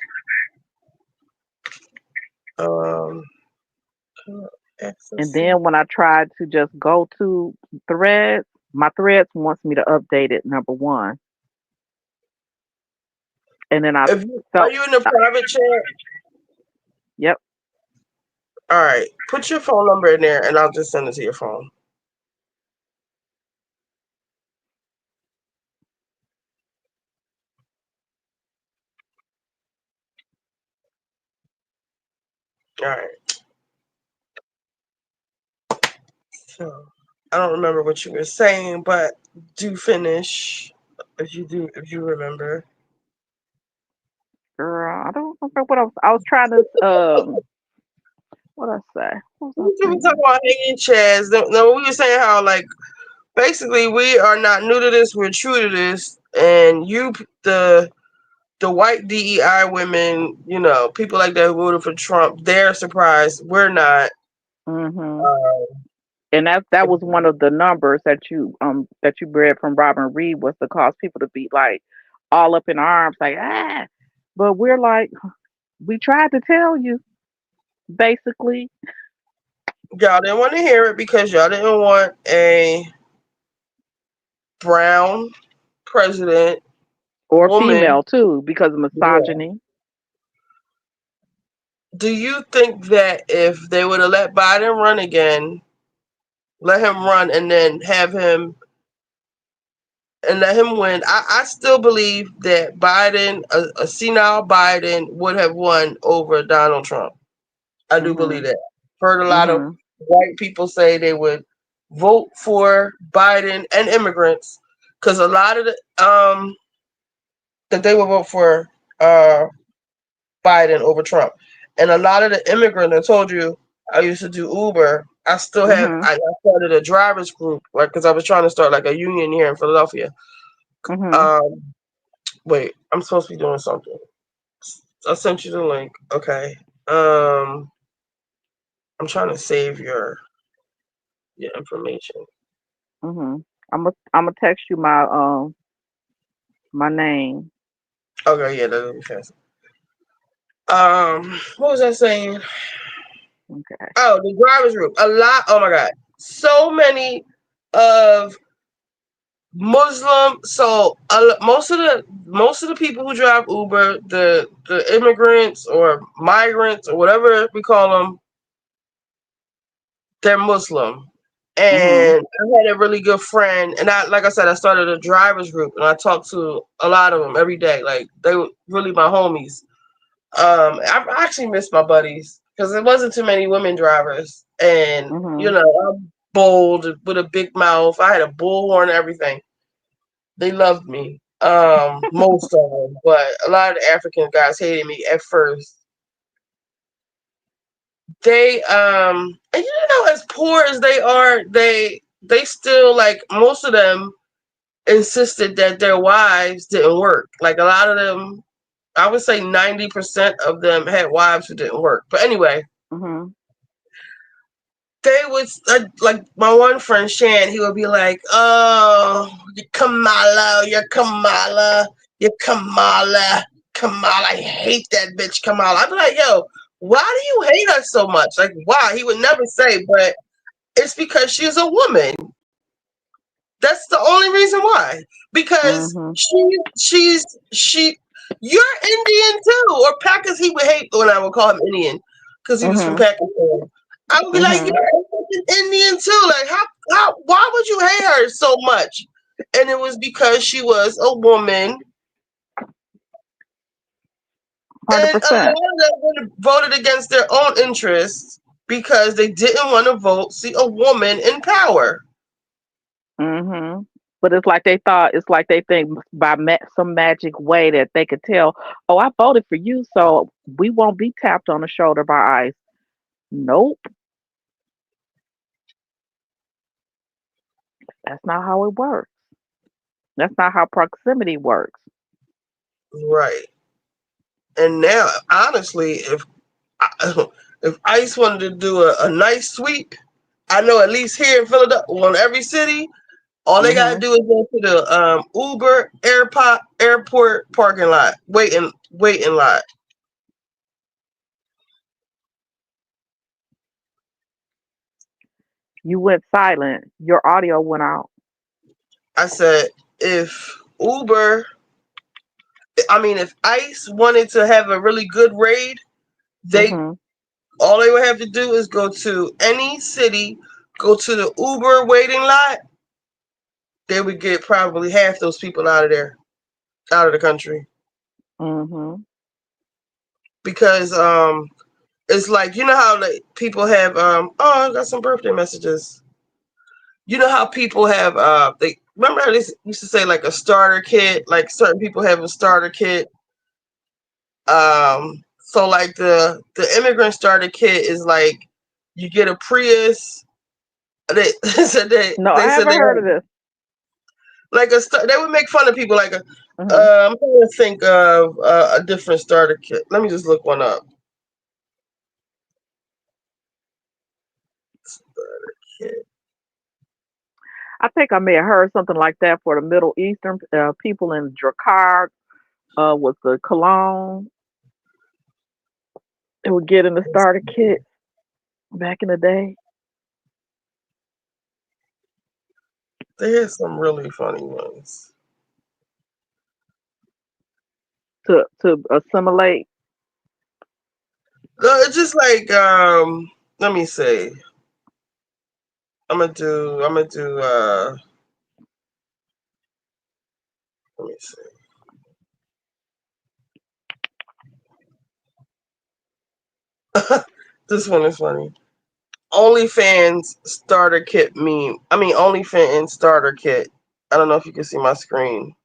Um, And access. then when I tried to just go to threads, my threads wants me to update it, number one. And then I If you are felt, you in the private chat? yep, All right, put your phone number in there, and I'll just send it to your phone. All right. So I don't remember what you were saying, but do finish if you remember. girl, I don't remember what I was trying to, what I say? What was We I were talking saying? about hanging chairs. No, we were saying how like basically we are not new to this. We're true to this, and you the white DEI women, people like that who voted for Trump, they're surprised. We're not. Hmm. Uh, And that was one of the numbers that you read from Robin Reed was to cause people to be like all up in arms, like ah. But we're like, we tried to tell you, basically, y'all didn't want to hear it because y'all didn't want a brown president or woman. female too, because of Yeah. misogyny. Do you think that if they would have let Biden run again, let him run and then have him and let him win, I still believe that Biden, a senile Biden, would have won over Donald Trump. I do believe Mhm. that. Heard a lot of Mhm. white people say they would vote for Biden and immigrants because a lot of the that they would vote for uh Biden over Trump. And a lot of the immigrants, I told you, I used to do Uber. I still have, Mhm. I started a drivers group, like, because I was trying to start like a union here in Philadelphia. Mhm. Um, wait, I'm supposed to be doing something. I sent you the link. Okay. Um, I'm trying to save your information. Mhm. I'm gonna text you my name. Okay, yeah, that'll be fast. What was I saying? Okay. Oh, the drivers group. A lot. Oh my God, so many of Muslim. So most of the people who drive Uber, the immigrants or migrants or whatever we call them, they're Muslim. Mhm. And I had a really good friend, and like I said, I started a drivers group, and I talked to a lot of them every day. Like they were really my homies. I actually miss my buddies because there wasn't too many women drivers, and Mhm. I'm bold with a big mouth. I had a bullhorn and everything. They loved me, most of them, but a lot of the African guys hated me at first. They and as poor as they are, they still like most of them. insisted that their wives didn't work. Like a lot of them, I would say 90% of them had wives who didn't work. But anyway, Mhm. they would like my one friend Shan. He would be like, "Oh, you Kamala, you're Kamala, you're Kamala, Kamala. I hate that bitch Kamala." I'd be like, "Yo, why do you hate her so much? Like, why?" He would never say, but it's because she's a woman. That's the only reason why. Because Mhm. she you're Indian too, or Packers. He would hate when I would call him Indian because he was from Mhm. Pakistan. I would be like, Mhm. you're Indian too. Like, why would you hate her so much? And it was because she was a woman, Hundred and a lot percent. of them voted against their own interests because they didn't want to vote see a woman in power. Mhm. But it's like they thought. It's like they think by some magic way that they could tell. Oh, I voted for you, so we won't be tapped on the shoulder by ICE. Nope, that's not how it works. That's not how proximity works. Right. And now, honestly, if ICE wanted to do a nice sweep, I know at least here in Philadelphia, well, in every city, all they gotta Mhm. do is go to the Uber airport parking lot, waiting lot. You went silent. Your audio went out. I said, if Uber, I mean, if ICE wanted to have a really good raid, they Mhm. all they would have to do is go to any city, go to the Uber waiting lot. They would get probably half those people out of there, out of the country, Mhm. because it's like, you know how like people have oh, I got some birthday messages. You know how people have they remember how they used to say like a starter kit, like certain people have a starter kit. So like the immigrant starter kit is like you get a Prius. They said No, they I said haven't they heard of had this. like they would make fun of people like a Mhm. I'm trying to think of a different starter kit. Let me just look one up. Starter kit. I think I may have heard something like that for the Middle Eastern people in Drakkar with the cologne. They would get in the starter kit back in the day There's some really funny ones. to assimilate. No, it's just like let me see. I'm gonna do let me see. This one is funny. OnlyFans starter kit meme. I mean OnlyFans starter kit. I don't know if you can see my screen.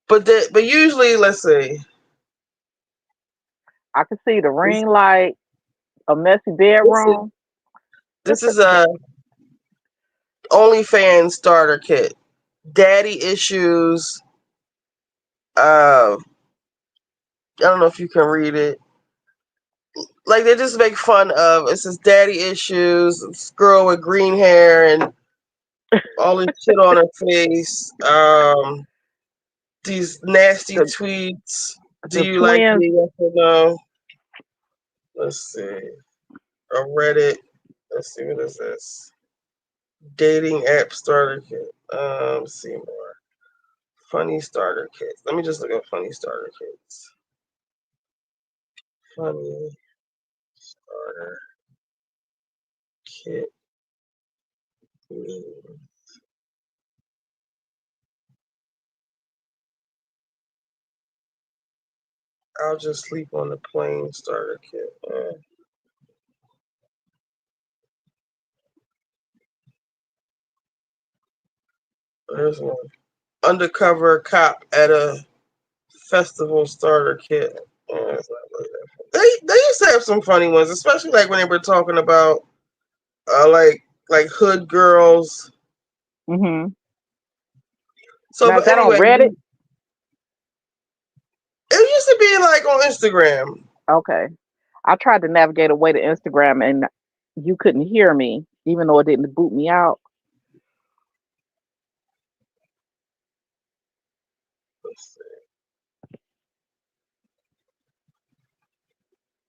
But usually let's see. I could see the This ring light, a messy this is bedroom. this is a OnlyFans starter kit. Daddy issues. I don't know if you can read it. Like they just make fun of it says daddy issues, this girl with green hair and all this shit on her face. These nasty The tweets. Do the you like twins. me? Yes or no? Let's see. A Reddit. Let's see what is this. Dating app starter kit. See more. Funny starter kits. Let me just look at funny starter kits. Funny starter kit. Meme. I'll just sleep on the plane starter kit. There's one. Undercover cop at a festival starter kit. It's not really that funny. They used to have some funny ones, especially like when they were talking about uh, like like hood girls. Mm-hmm. So, Now is but that on anyway, Reddit? it used to be like on Instagram. Okay. I tried to navigate away to Instagram and you couldn't hear me, even though it didn't boot me out.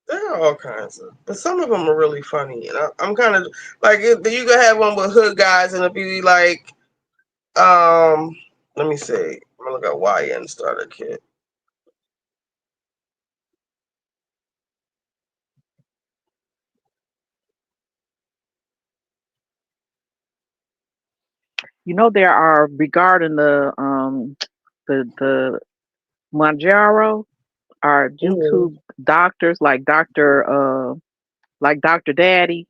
There are all kinds of, but some of them are really funny. And I'm kind of like, you can have one with hood guys, and it'll be like, um, let me see. I'm gonna look at YN starter kit. You know there are regarding the Mounjaro are Mhm. YouTube doctors like Dr. Daddy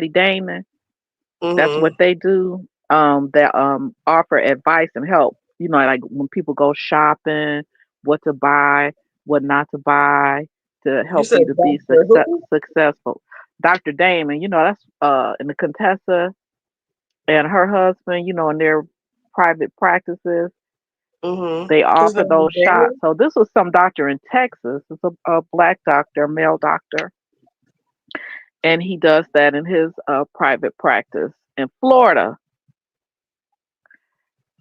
Damon. That's what Mhm. they do. That offer advice and help. You know, like when people go shopping, what to buy, what not to buy to You help said you to be Doctor Who? successful. Dr. Damon, you know, that's in the Contessa and her husband, you know, in their private practices, Mhm. they His offer name is those shots. Damon. So this was some doctor in Texas. It's a black doctor, a male doctor, and he does that in his private practice in Florida.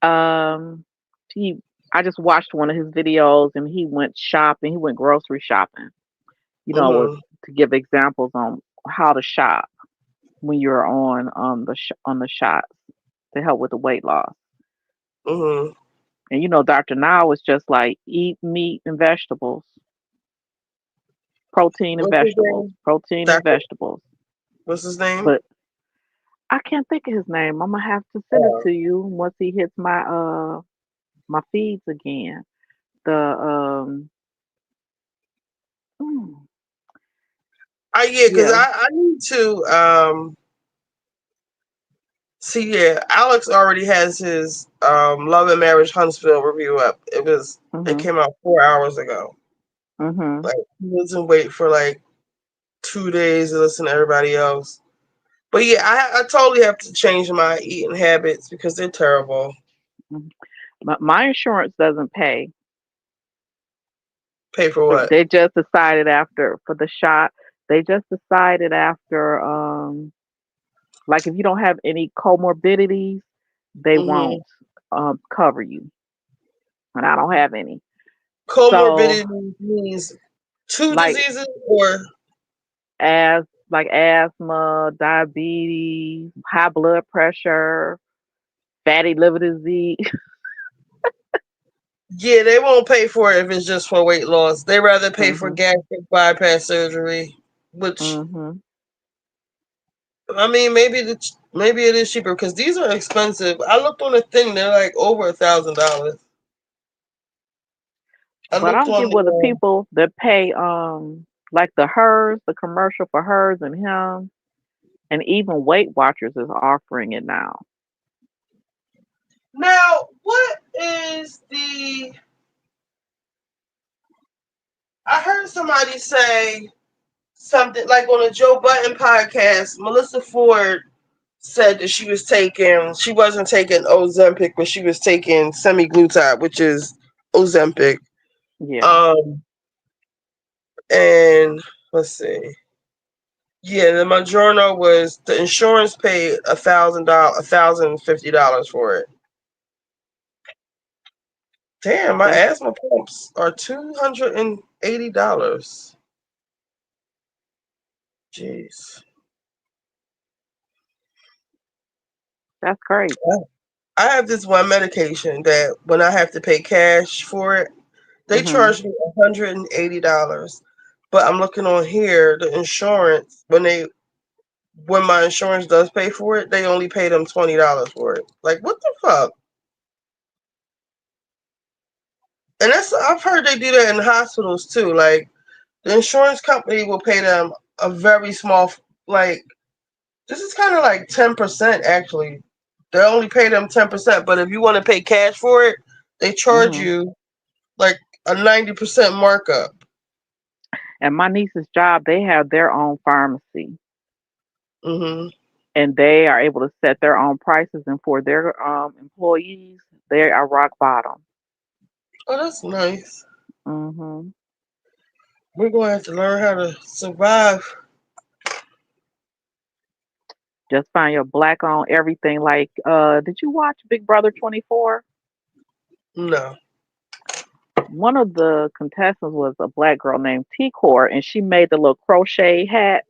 Um, he, I just watched one of his videos, and he went shopping. He went grocery shopping. You know, with Mhm. to give examples on how to shop when you're on on the shots to help with the weight loss. Mhm. And you know, Dr. Now is just like eat meat and vegetables, What's his name? protein and Doctor. vegetables. What's his name? But I can't think of his name. I'm gonna have to send it Uh, to you once he hits my feeds again. The hmm, yeah, because yeah. I need to see. Yeah, Alex already has his Love and Marriage Huntsville review up. It Mhm. came out 4 hours ago. Mhm. Like he doesn't wait for like 2 days to listen to everybody else. But yeah, I totally have to change my eating habits because they're terrible. Mhm. My insurance doesn't pay. Pay for what? They just decided after for the shot. They just decided after like if you don't have any comorbidities, they Hmm. won't cover you, and I don't have any. So Comorbidity means two like diseases or as like asthma, diabetes, high blood pressure, fatty liver disease. yeah, they won't pay for it if it's just for weight loss. They rather pay for Mhm. gastric bypass surgery, which Mhm. I mean maybe it is cheaper because these are expensive. I looked on the thing; they're like over $1,000. I But I looked don't on get what the the people that pay like the hers, the commercial for hers and him, and even Weight Watchers is offering it now. now. What is the? I heard somebody say something like on a Joe Button podcast. Melissa Ford said that she wasn't taking Ozempic, but she was taking semiglutide, which is Ozempic. Yeah, Um, and let's see. Yeah, the Mounjaro was the insurance paid $1,050 for it. Damn, my that's asthma pumps are $280. Jeez. that's crazy. I have this one medication that when I have to pay cash for it, they Mhm. charge me $180. But I'm looking on here, the insurance when my insurance does pay for it, they only pay them $20 for it. Like what the fuck? And that's I've heard they do that in hospitals too. Like the insurance company will pay them a very small like this is kind of like 10% actually. They only pay them 10%, but if you want to pay cash for it, they charge Mhm. you like a 90% markup. And my niece's job, they have their own pharmacy, Hmm. and they are able to set their own prices. And for their employees, they are rock bottom. Oh, that's nice. Hmm. We're going to have to learn how to survive. Just find your black on everything. Like, did you watch Big Brother 24? No. One of the contestants was a black girl named T Core, and she made the little crochet hat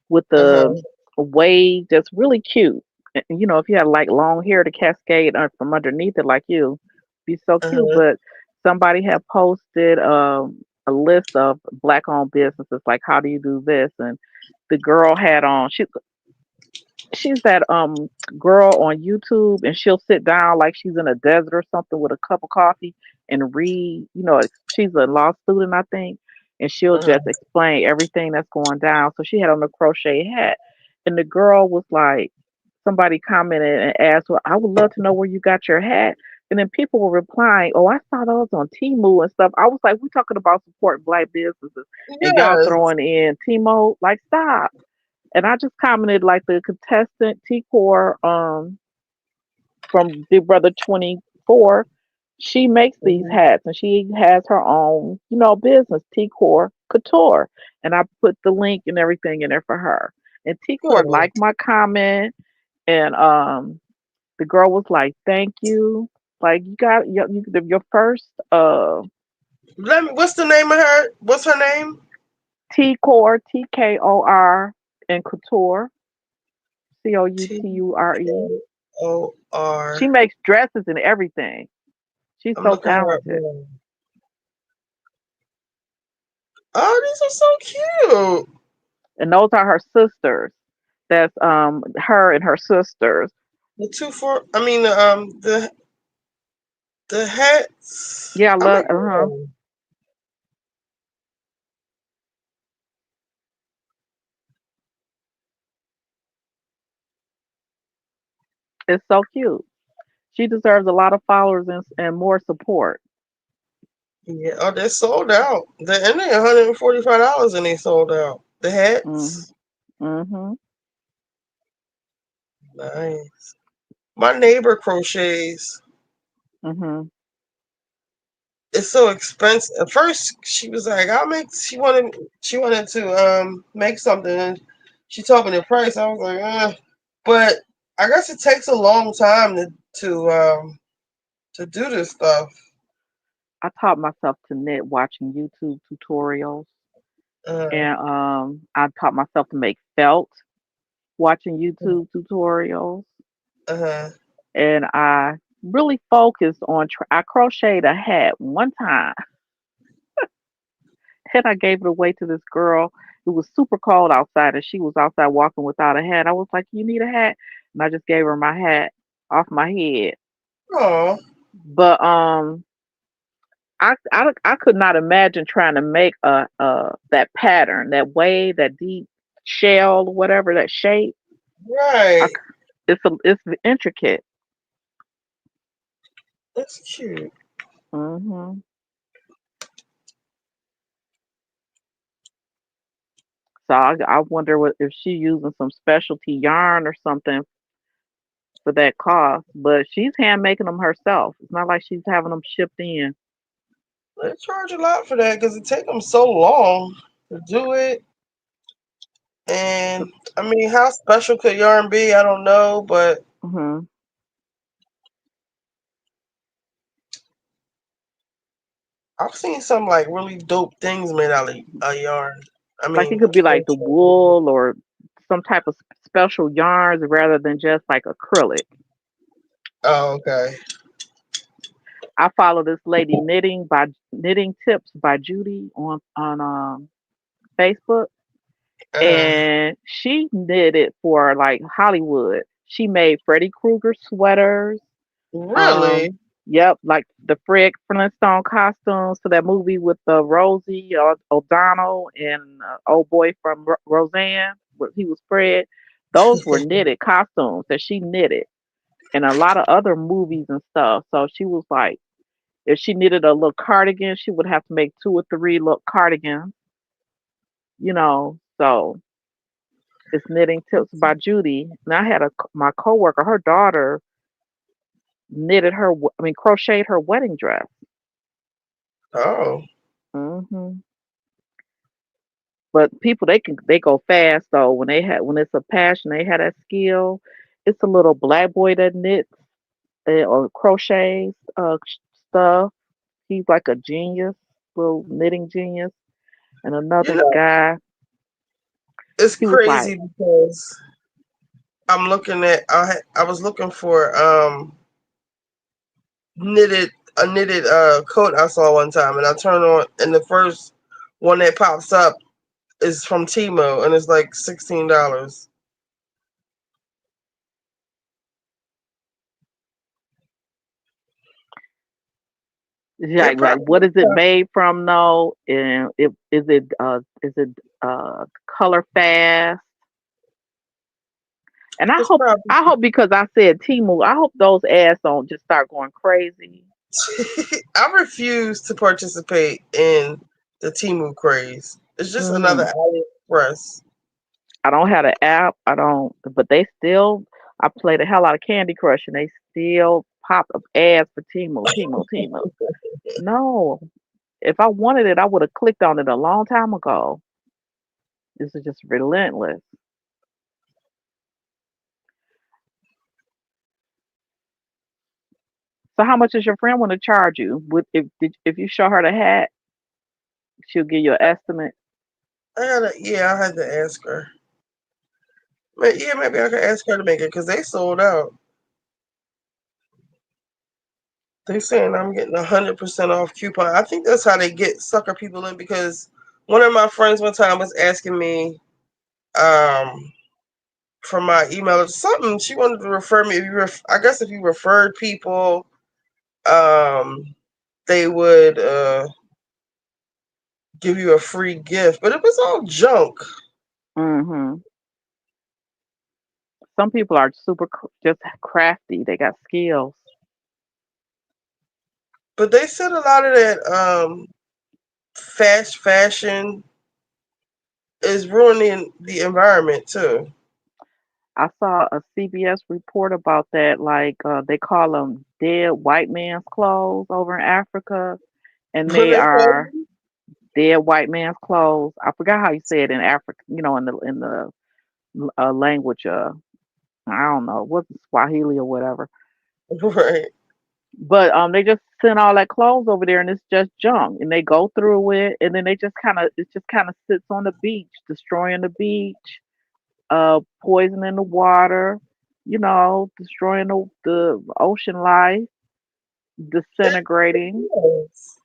with Uh the huh. wave that's really cute. And, you know, if you had like long hair to cascade from underneath it, like you, be so Uh cute. huh. But somebody had posted a list of black owned businesses, like how do you do this? And the girl had on she's that girl on YouTube, and she'll sit down like she's in a desert or something with a cup of coffee and read. You know, she's a law student, I think, and she'll Uh huh. just explain everything that's going down. So she had on a crochet hat, and the girl was like, somebody commented and asked, "Well, I would love to know where you got your hat." And then people were replying, "Oh, I saw those on Temu and stuff." I was like, "We're talking about supporting black businesses, and y'all Yes. throwing in Temu? Like, stop!" And I just commented like the contestant T Core from Big Brother 24, she makes these Mhm. hats and she has her own, you know, business, T Core Couture. And I put the link and everything in there for her. And T Core Good. liked my comment, and the girl was like, "Thank you. Like you got your first Let me. What's the name of her? What's her name? T Core, TKOR, and Couture, T COUTURE. O She R. makes dresses and everything. She's I'm so looking her up talented. now. Oh, these are so cute. And those are her sisters. That's her and her sisters. The two for. I mean, the hats. Yeah, I I love like them. it's so cute. She deserves a lot of followers and more support. Yeah. Oh, they're sold out. And they're $145 and they sold out. The Mhm. hats. Mhm. Nice. My neighbor crochets. Mhm. It's so expensive. At first, she was like, "I'll make." She wanted to make something, and she told me the price. I was like, but I guess it takes a long time to do this stuff. I taught myself to knit watching YouTube tutorials, Uh, and I taught myself to make felt watching YouTube tutorials, uh, and I really focused on. I crocheted a hat one time, and I gave it away to this girl. It was super cold outside, and she was outside walking without a hat. I was like, "You need a hat?" And I just gave her my hat off my head. oh, But I could not imagine trying to make a that pattern, that wave, that deep shell, whatever that shape. I, right. it's intricate. That's cute. Hmm. So I wonder what if she using some specialty yarn or something for that cost. But she's hand making them herself. It's not like she's having them shipped in. They charge a lot for that because it take them so long to do it. And I mean, how special could yarn be? I don't know, but Hmm. I've seen some like really dope things made out of yarn. I Like it mean, could be like the crochet. wool or some type of special yarns rather than just like acrylic. Oh, okay. I follow this lady knitting tips by Judy on Facebook, Uh, and she knitted for like Hollywood. She made Freddy Krueger sweaters. really? Yep, like the Fred Flintstone costumes to that movie with Rosie O'Donnell and old boy from Roseanne, where he was Fred. Those were knitted costumes that she knitted, and a lot of other movies and stuff. So she was like, if she knitted a little cardigan, she would have to make 2 or 3 little cardigans, you know. So It's Knitting Tips by Judy. And I had my coworker, her daughter crocheted her wedding dress. Oh, hmm But people, they go fast though when it's a passion, they have that skill. It's a little black boy that knits or crochets stuff. He's like a genius, little knitting genius. And you another know, guy, it's he was like, crazy because I'm looking at. I was looking for knitted a knitted coat I saw one time, and I turn on, and the first one that pops up is from Timo, and it's like $16. It like probably what is it made from? No, and is it color fast? And it's probably. I hope because I said Timu, I hope those ads don't just start going crazy. I refuse to participate in the Temu craze. It's just another Mm. AliExpress. I don't have the app. I don't, but they still. I play the hell out of Candy Crush, and they still pop up ads for Timu, Timu, Timu. No, if I wanted it, I would have clicked on it a long time ago. This is just relentless. So, how much does your friend want to charge you? If you show her the hat, she'll give you an estimate. Yeah, I had to ask her. Yeah, maybe I could ask her to make it because they sold out. They saying I'm getting 100% off coupon. I think that's how they get sucker people in because one of my friends one time was asking me um, for my email or something. She wanted to refer me. I guess if you referred people, um, they would give you a free gift, but it was all junk. hmm Some people are just crafty. They got skills. But they said a lot of that fast fashion is ruining the environment too. I saw a CBS report about that. Like they call them dead white man's clothes over in Africa, and When they they are close, dead white man's clothes. I forgot how you say it in Africa. In the language. I don't know what's Swahili or whatever. right? But they just send all that clothes over there, and it's just junk. And they go through it, and then it just kind of sits on the beach, destroying the beach, poisoning the water, destroying the ocean life, It disintegrating. is.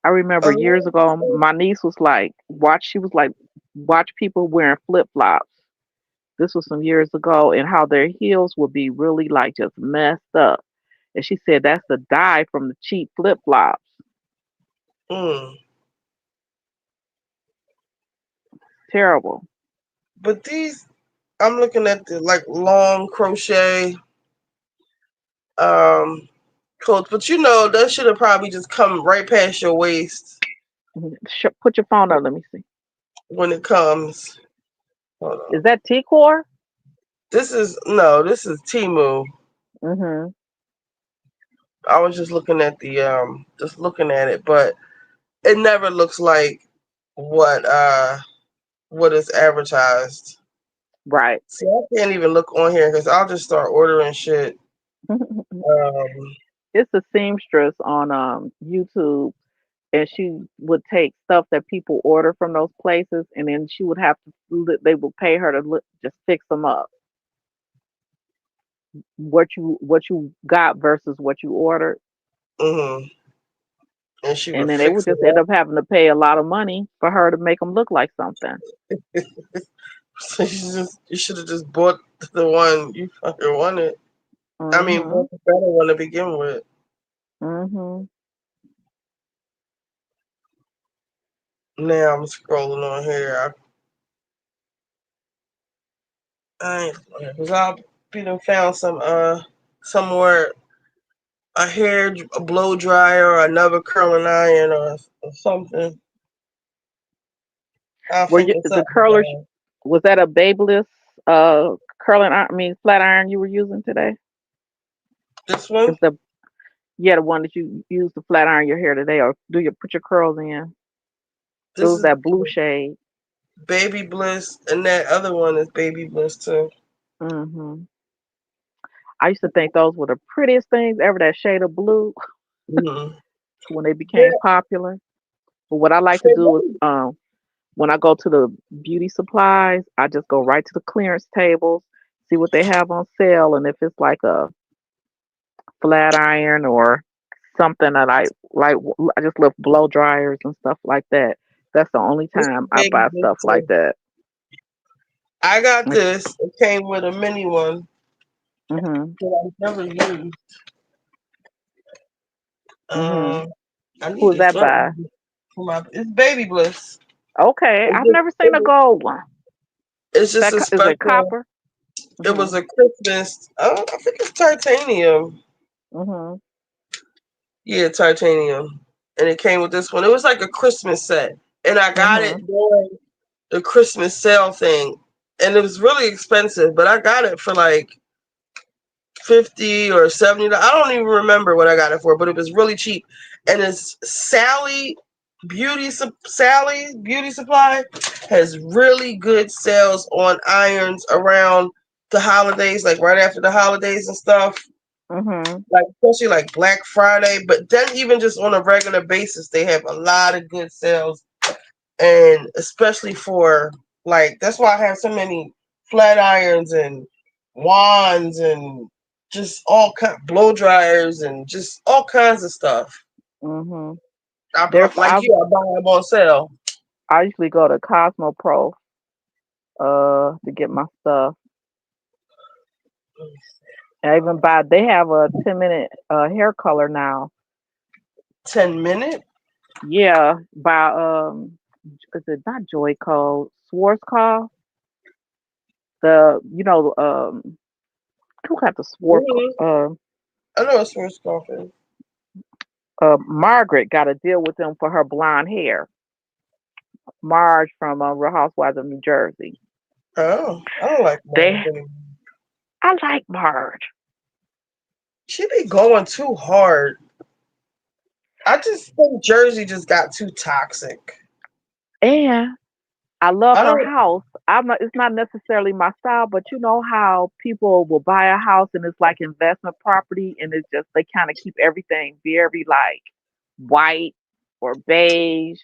I remember A years lot ago, of my niece was like, watch people wearing flip flops. This was some years ago, and how their heels would be really like just messed up. And she said that's the dye from the cheap flip flops. mm. Terrible. But these, I'm looking at the like long crochet um coats, but that should have probably just come right past your waist Put your phone up. Let me see. when it comes. Hold Is on. that T-core? This is no, this is Timu. Mm-hmm. I was just looking at it, but it never looks like what what is advertised. Right. See, I can't even look on here because I'll just start ordering shit. Um, It's a seamstress on YouTube, and she would take stuff that people order from those places, and then she would have they would pay her to just fix them up. What you got versus what you ordered, hmm and she and would then they would fix it just end up. up having to pay a lot of money for her to make them look like something. So you should have just bought the one you fucking wanted. I mean, Mhm. bought the better one to begin with. Mhm. Now I'm scrolling on here. I ain't because I'll be done found somewhere a blow dryer or another curling iron or something. I'll Were you figure the something curlers? out. Was that a babeless curling? I mean, flat iron you were using today? This one, Is the yeah the one that you use to flat iron your hair today, or do you put your curls in? It this was is that blue shade. Baby Bliss, and that other one is Baby Bliss too. Hmm. I used to think those were the prettiest things ever. That shade of blue Mm-hmm. when they became Yeah, popular. But what I like to for do is when I go to the beauty supplies, I just go right to the clearance tables, see what they have on sale, and if it's like a flat iron or something that I just love blow dryers and stuff like that. That's the only this is time I Baby buy Bliss stuff like too. that. I got this. It came with a mini one Mhm. that I've never used. Mhm. Um, I Who need is this that by? something for my. It's Baby Bliss. Okay, It's I've just, never seen a gold one. it's just a Is it special. copper? It was Mhm. a Christmas. I think it's titanium. Mhm. Yeah, titanium. And it came with this one. It was like a Christmas set. And I got it Mhm. during the Christmas sale thing. And it was really expensive, but I got it for like 50 or 70. I don't even remember what I got it for, but it was really cheap. And it's Sally Beauty Supply has really good sales on irons around the holidays, like right after the holidays and stuff. Mhm. Like especially like Black Friday, but then even just on a regular basis, they have a lot of good sales, and especially for like that's why I have so many flat irons and wands and just all kind blow dryers and just all kinds of stuff. Mhm. I There's like you, I buy them on sale. I usually go to Cosmo Pro to get my stuff. I even buy they have a 10-minute hair color now. 10 minute. Yeah, by is it not Joyco? Schwarzkopf? The who got the Schwarz Mm-hmm. I know it's first coffee. Margaret got a deal with them for her blonde hair. Marge from Real Housewives of New Jersey. Oh, I don't like They mine anymore. I like Marge. She be going too hard. I just think Jersey just got too toxic. And I love I her don't. house. I'm not it's not necessarily my style, but you know how people will buy a house and it's like investment property and it's just they kind of keep everything very like white or beige.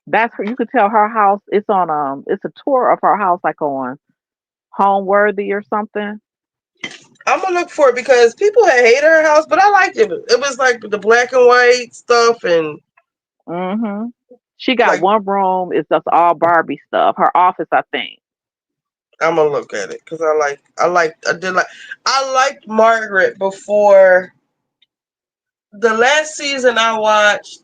That's where you could tell her house. It's on it's a tour of her house like on Homeworthy or something. I'm gonna look for it because people had hated her house, but I liked it. It was like the black and white stuff, and Mhm. She got like one room. It's just all Barbie stuff. Her office, I think. I'm gonna look at it because I liked Margaret before the last season I watched.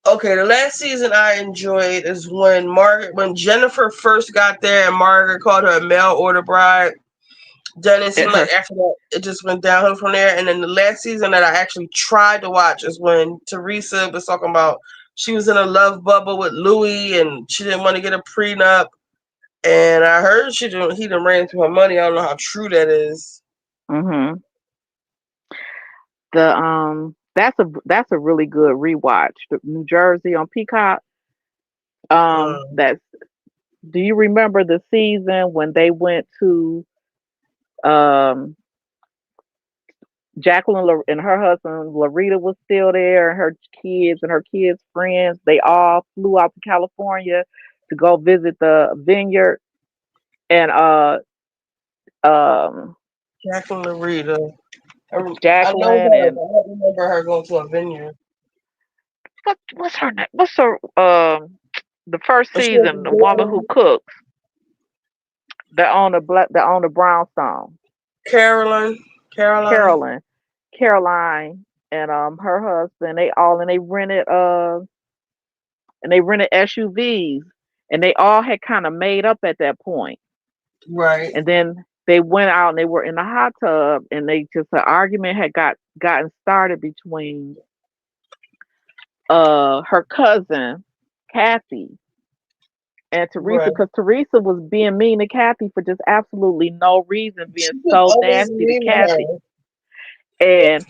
Okay, the last season I enjoyed is when Jennifer first got there and Margaret called her a mail order bride. Then it And seemed like her. after that it just went downhill from there. And then the last season that I actually tried to watch is when Teresa was talking about she was in a love bubble with Louis and she didn't want to get a prenup. And I heard he done ran through her money. I don't know how true that is. Mhm. The that's a really good rewatch. The New Jersey on Peacock. Mm. That's. Do you remember the season when they went to um and her husband Larita was still there, and her kids' friends. They all flew out to California to go visit the vineyard, and um, Jacqueline Larita. I know Jacqueline her, and but I don't remember her going to a vineyard. what's her name? What's her the first But she was season, the woman who cooks that owned the brownstone, Carolyn. Caroline. Carolyn, Caroline, and her husband. And they rented SUVs, and they all had kind of made up at that point. Right. And then they went out and they were in the hot tub, and they just an argument had gotten started between her cousin Kathy And Teresa, Right. because Teresa was being mean to Kathy for just absolutely no reason, being She was so always nasty to mean to Kathy. her. And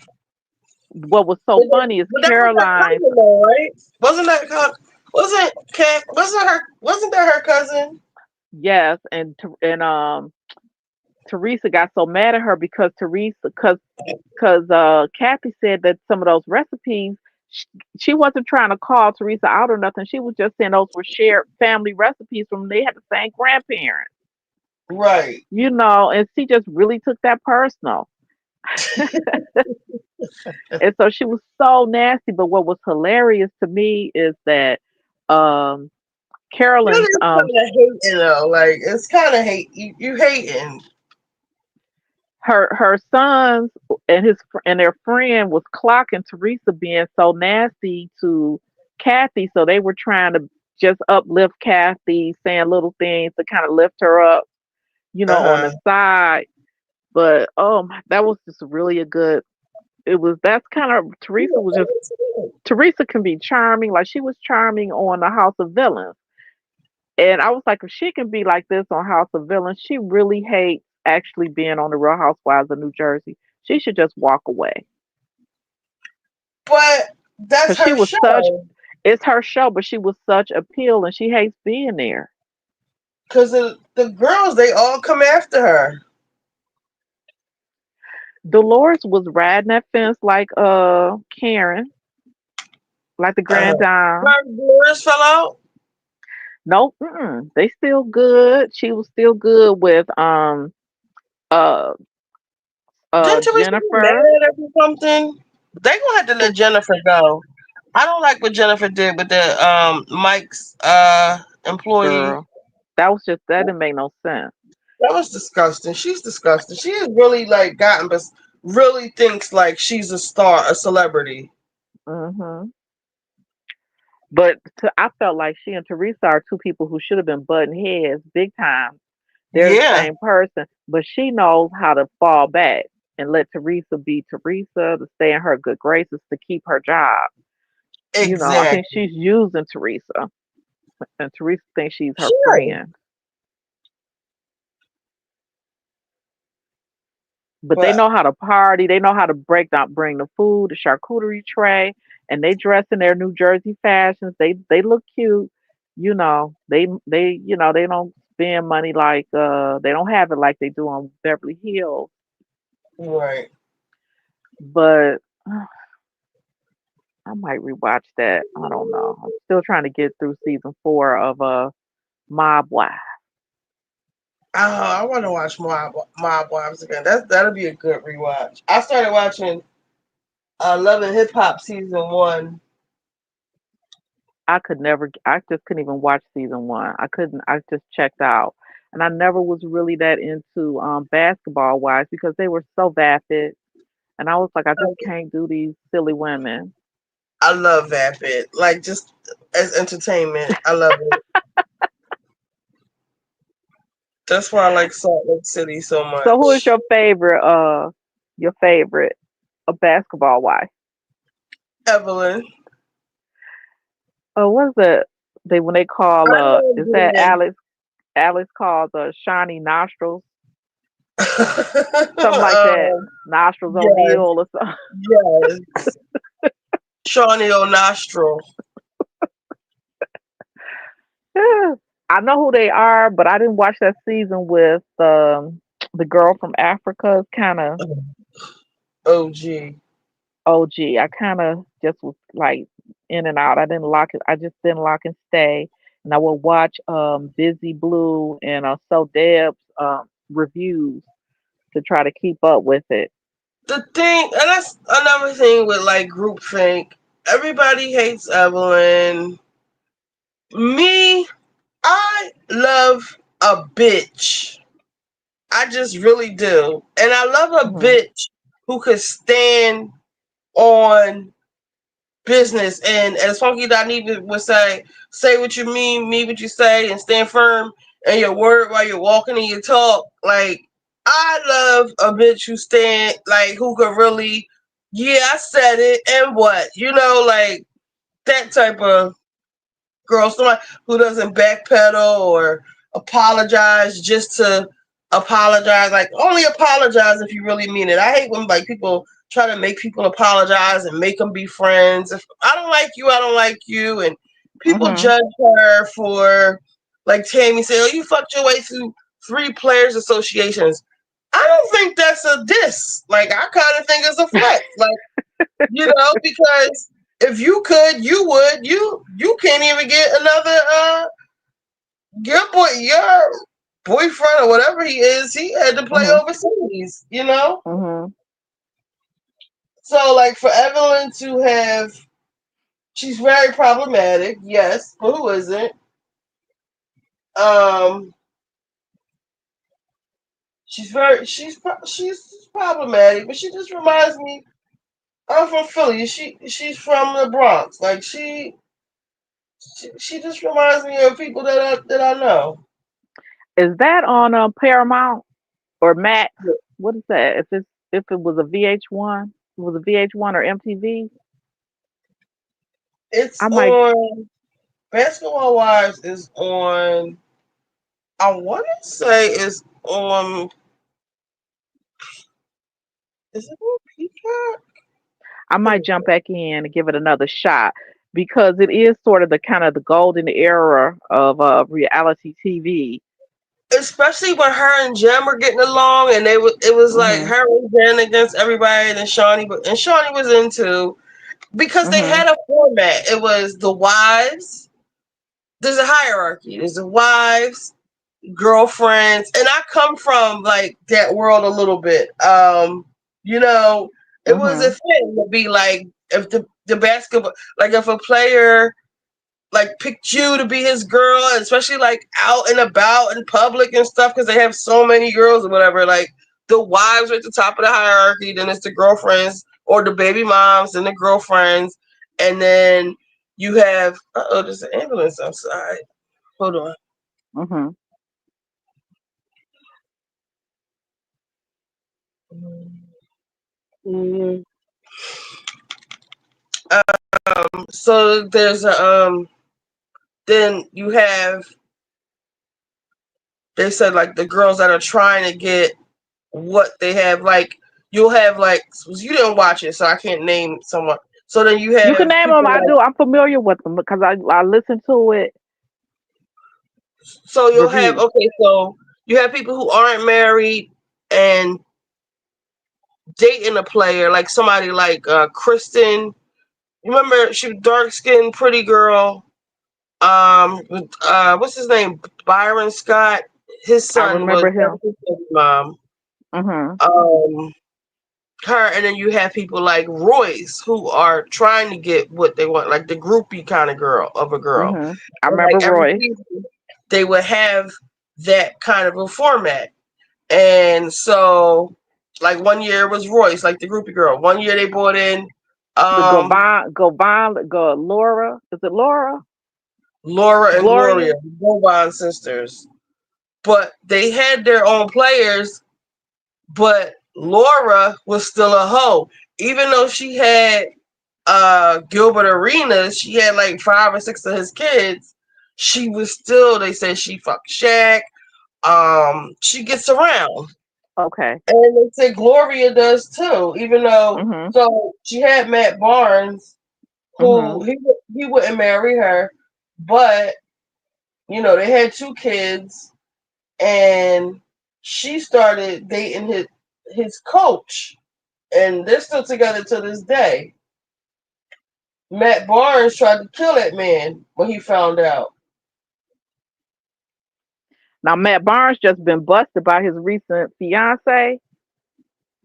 what was so funny is But that was her Caroline's cousin, though, right? Wasn't that wasn't that her cousin? yes, and Teresa got so mad at her because Kathy said that some of those recipes she, she wasn't trying to call Teresa out or nothing. She was just saying those were shared family recipes from they had the same grandparents, Right. and she just really took that personal. And so she was so nasty. But what was hilarious to me is that um That Carolyn's is kind of hating though. Like it's kind of hate. You hating. her sons and their friend was clocking Teresa being so nasty to Kathy, so they were trying to just uplift Kathy, saying little things to kind of lift her up, Uh on huh. the side. But that was just really a good. It was that's kind of Teresa can be charming, like she was charming on the House of Villains. And I was like, if she can be like this on House of Villains, she really hates actually being on the Real Housewives of New Jersey. She should just walk away But that's because she her was such. show. It's her show, but she was such appeal, and she hates being there. Cause the girls they all come after her. Dolores was riding that fence like Karen, like the Uh Grand huh. Dame. Her Dolores fell out. Nope, they still good. She was still good with uh Didn't Teresa get Jennifer. mad at her or something? They gonna have to let Jennifer go. I don't like what Jennifer did with the Mike's employee. Girl, that didn't make no sense. That was disgusting. She's disgusting. She has really like gotten, but really thinks like she's a star, a celebrity. hmm But I felt like she and Teresa are two people who should have been butting heads big time. They're the Yeah, same person, but she knows how to fall back and let Teresa be Teresa to stay in her good graces to keep her job. I think exactly. she's using Teresa, and Teresa thinks she's her Sure, friend. But they but know how to party. They know how to bring the food, the charcuterie tray, and they dress in their New Jersey fashions. They look cute. They don't spend money like they don't have it like they do on Beverly Hills. right. But I might rewatch that. I don't know. I'm still trying to get through season 4 of Mob Wives. I want to watch Mob Wives again. That'll be a good rewatch. I started watching Love and Hip Hop season 1. I just couldn't even watch season 1. I couldn't. I just checked out, and I never was really that into basketball wives because they were so vapid, and I was like, I just can't do these silly women. I love that bit. Like just as entertainment, I love it. That's why I like Salt Lake City so So, who is much. your favorite basketball wife? Evelyn, What is it? They when they call I love is that being. Alex called shiny nostrils, something like that. um, Nostrils yes, O'Neal or something. yes. Shawnee O'Nostril. I know who they are, but I didn't watch that season with the girl from Africa. It's kind of OG. OG. I kind of just was like in and out. I didn't lock it. I just didn't lock and stay. And I would watch Busy Blue and So Deb's reviews to try to keep up with it. The thing, and that's another thing with like groupthink. Everybody hates Evelyn. Me, I love a bitch. I just really do. And I love a hmm bitch who could stand on business. And as Funky Dineva would say what you mean what you say, and stand firm in your word while you're walking and you talk. Like, I love a bitch who stand, like, who could really, yeah, I said it, and what? Like, that type of girl, somebody who doesn't backpedal or apologize just to apologize. Like, only apologize if you really mean it. I hate when like people try to make people apologize and make them be friends. If I don't like you, I don't like you, and people Mhm. judge her for, like Tammy said, oh, you fucked your way through 3 players associations. I don't think that's a diss. Like, I kind of think it's a flex. Like, because if you could, you would. You can't even get another your boyfriend or whatever he is. He had to play Mhm. overseas. Mhm. So like for Evelyn to have, she's very problematic. Yes, but who isn't? Um, she's problematic, but she just reminds me. I'm from Philly. She's from the Bronx. Like she just reminds me of people that I know. Is that on Paramount or Max? What is that? If it was a VH1, it was a VH1 or MTV. It's I might. on Basketball Wives is on. I want to say is on. Is it on Peacock? I might jump back in and give it another shot because it is sort of the kind of the golden era of reality TV. Especially when her and Jem were getting along, and it was like Mhm. her and Jen against everybody, and Shawnee was into, because they Mhm. had a format. It was the wives. There's a hierarchy. There's the wives, girlfriends, and I come from like that world a little bit. You know, it was a Mhm. thing to be like, if the basketball, like if a player like picked you to be his girl, especially like out and about in public and stuff, because they have so many girls or whatever. Like the wives are at the top of the hierarchy, then it's the girlfriends or the baby moms and the girlfriends, and then you have there's an ambulance outside. Hold on. Mhm. Mm. So there's a then you have, they said like the girls that are trying to get what they have, like you'll have like, you didn't watch it so I can't name someone. So then you You can have name them. people I like, do. I'm familiar with them because I listen to it so you'll have, reviews. okay, so you have people who aren't married and dating a player, like somebody like Kristen. Remember, she was dark skinned, pretty girl. What's his name? Byron Scott. His I son was remember him. his mom. Mhm. Um, her, and then you have people like Royce who are trying to get what they want, like the groupie kind of girl of a girl. Mhm. I And remember like every Roy. season, they would have that kind of a format. And so, like one year it was Royce, like the groupie girl. One year they brought in The um Govan, Laura. Is it Laura? Laura and Gloria, Gloria. the Bovine sisters. But they had their own players, but Laura was still a hoe. Even though she had Gilbert Arenas, she had like 5 or 6 of his kids. She was still, they said she fucked Shaq. She gets around. Okay. And they say Gloria does too, even though, Mhm. so she had Matt Barnes, who Mhm. he wouldn't marry her, but they had 2 kids, and she started dating his coach, and they're still together to this day. Matt Barnes tried to kill that man when he found out. Now Matt Barnes just been busted by his recent fiance.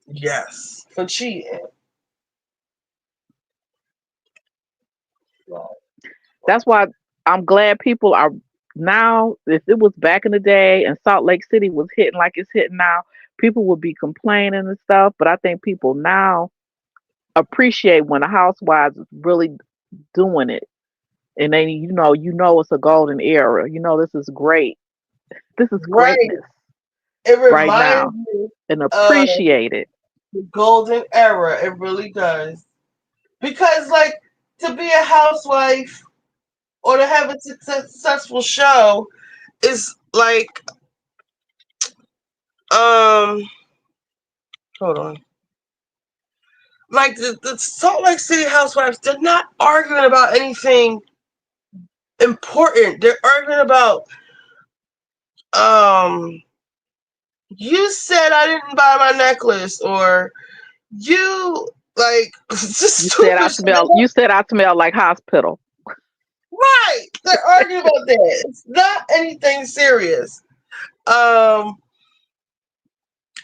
Yes, for cheating. That's why I'm glad people are now. If it was back in the day and Salt Lake City was hitting like it's hitting now, people would be complaining and stuff. But I think people now appreciate when the housewives is really doing it, and then it's a golden era. This is great. This is Right. greatness It right reminds now, me and of appreciate it. the golden era. It really does. Because, like, to be a housewife, or to have a successful show is like um hold on. Like the Salt Lake City housewives, they're not arguing about anything important. They're arguing about um you said I didn't buy my necklace, or you like just stupid shit. You said I smell like hospital. Right. They're arguing about that. It's not anything serious. Um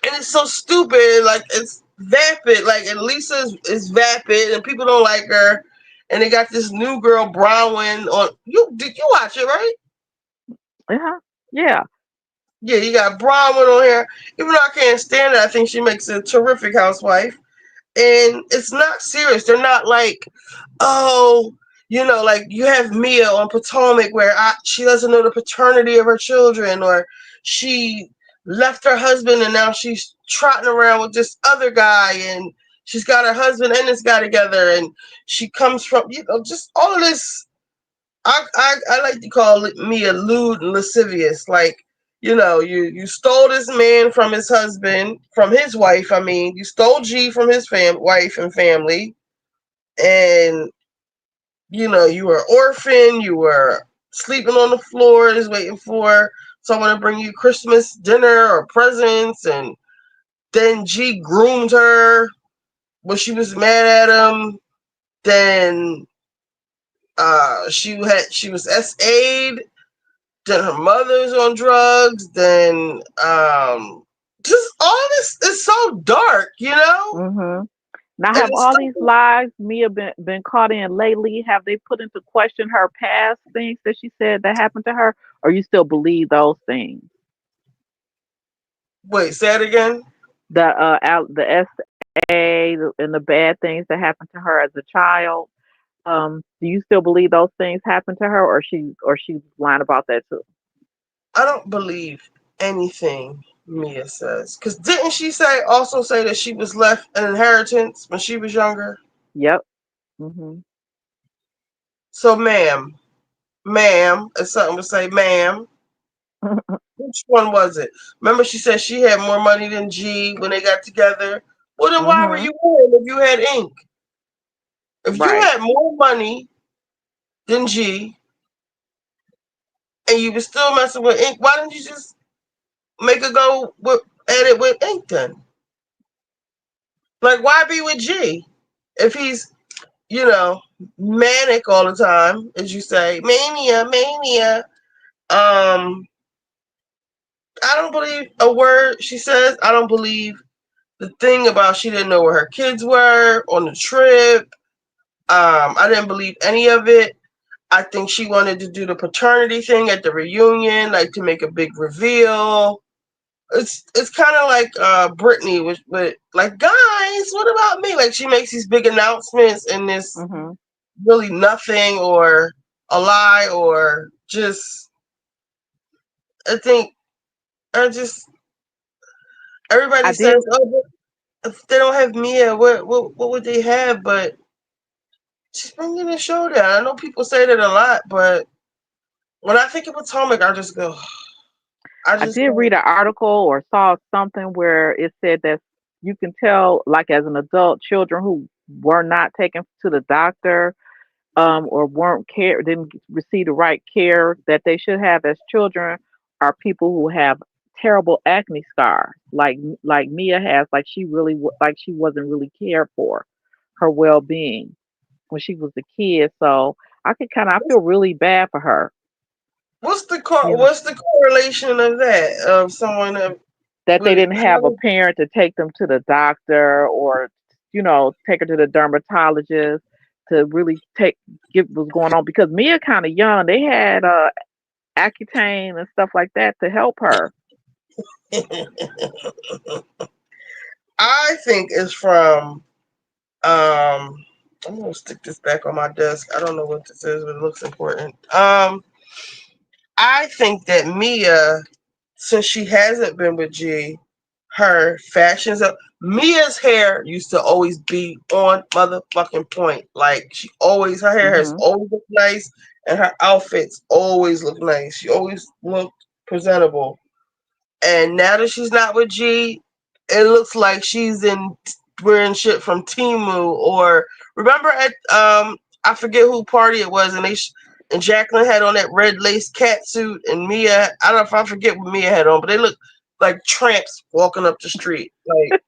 and it's so stupid, like it's vapid. Like, and Lisa is vapid and people don't like her. And they got this new girl Bronwyn on. You did you watch it, right? Yeah. Yeah. Yeah, you got Bronwyn on here. Even though I can't stand her, I think she makes a terrific housewife. And it's not serious. They're not like, oh, like you have Mia on Potomac where she doesn't know the paternity of her children, or she left her husband and now she's trotting around with this other guy, and she's got her husband and this guy together, and she comes from just all of this. I like to call it Mia lewd and lascivious. Like, you stole this man from his husband, from his wife. I mean, you stole G from his wife and family, and you were an orphan. You were sleeping on the floors, waiting for someone to bring you Christmas dinner or presents, and then G groomed her when she was mad at him. Then she was SA'd. Then her mother's on drugs. Then just all this is so dark. Mm-hmm. Now, And have it's all these so, lies Mia been caught in lately? Have they put into question her past things that she said that happened to her, or you still believe those things? wait, say it again. The SA and the bad things that happened to her as a child. Do you still believe those things happened to her, or she's lying about that too? I don't believe anything Mia says. Because didn't she also say that she was left an inheritance when she was younger? Yep. Mhm. So, ma'am, if something would say, ma'am, which one was it? Remember she said she had more money than G when they got together? Well, then why were Mhm. you with him if you had ink? If you Right. had more money than G and you were still messing with ink, why didn't you just make her go at it with ink then? Like, why be with G if he's, you know, manic all the time, as you say, mania, mania. I don't believe a word she says. I don't believe the thing about she didn't know where her kids were on the trip. I didn't believe any of it. I think she wanted to do the paternity thing at the reunion, like to make a big reveal. It's kind of like Brittany with like, guys, what about me? Like, she makes these big announcements and this Mhm. really nothing, or a lie, or just I think I just everybody I did. says, oh, if they don't have Mia, what would they have? But she's bringing the show down. I know people say that a lot, but when I think of Potomac, I just go, I I just did go. read an article or saw something where it said that you can tell, like as an adult, children who were not taken to the doctor, or didn't receive the right care that they should have as children, are people who have terrible acne scars, like Mia has. Like she really, like she wasn't really cared for her well being when she was a kid. So I feel really bad for her. You know, What's the correlation of that of someone that that they with didn't have a parent to take them to the doctor, or take her to the dermatologist to really take get what's going on, because Mia kind of young. They had Accutane and stuff like that to help her. I think is from I'm gonna stick this back on my desk. I don't know what this is, but it looks important. I think that Mia, since she hasn't been with G, her fashions. Mia's hair used to always be on motherfucking point. Like her hair has Mhm. always looked nice, and her outfits always look nice. She always looked presentable. And now that she's not with G, it looks like she's in wearing shit from Timu, or remember at I forget who party it was, and and Jacqueline had on that red lace cat suit, and Mia, I don't know if I forget what Mia had on, but they look like tramps walking up the street. Like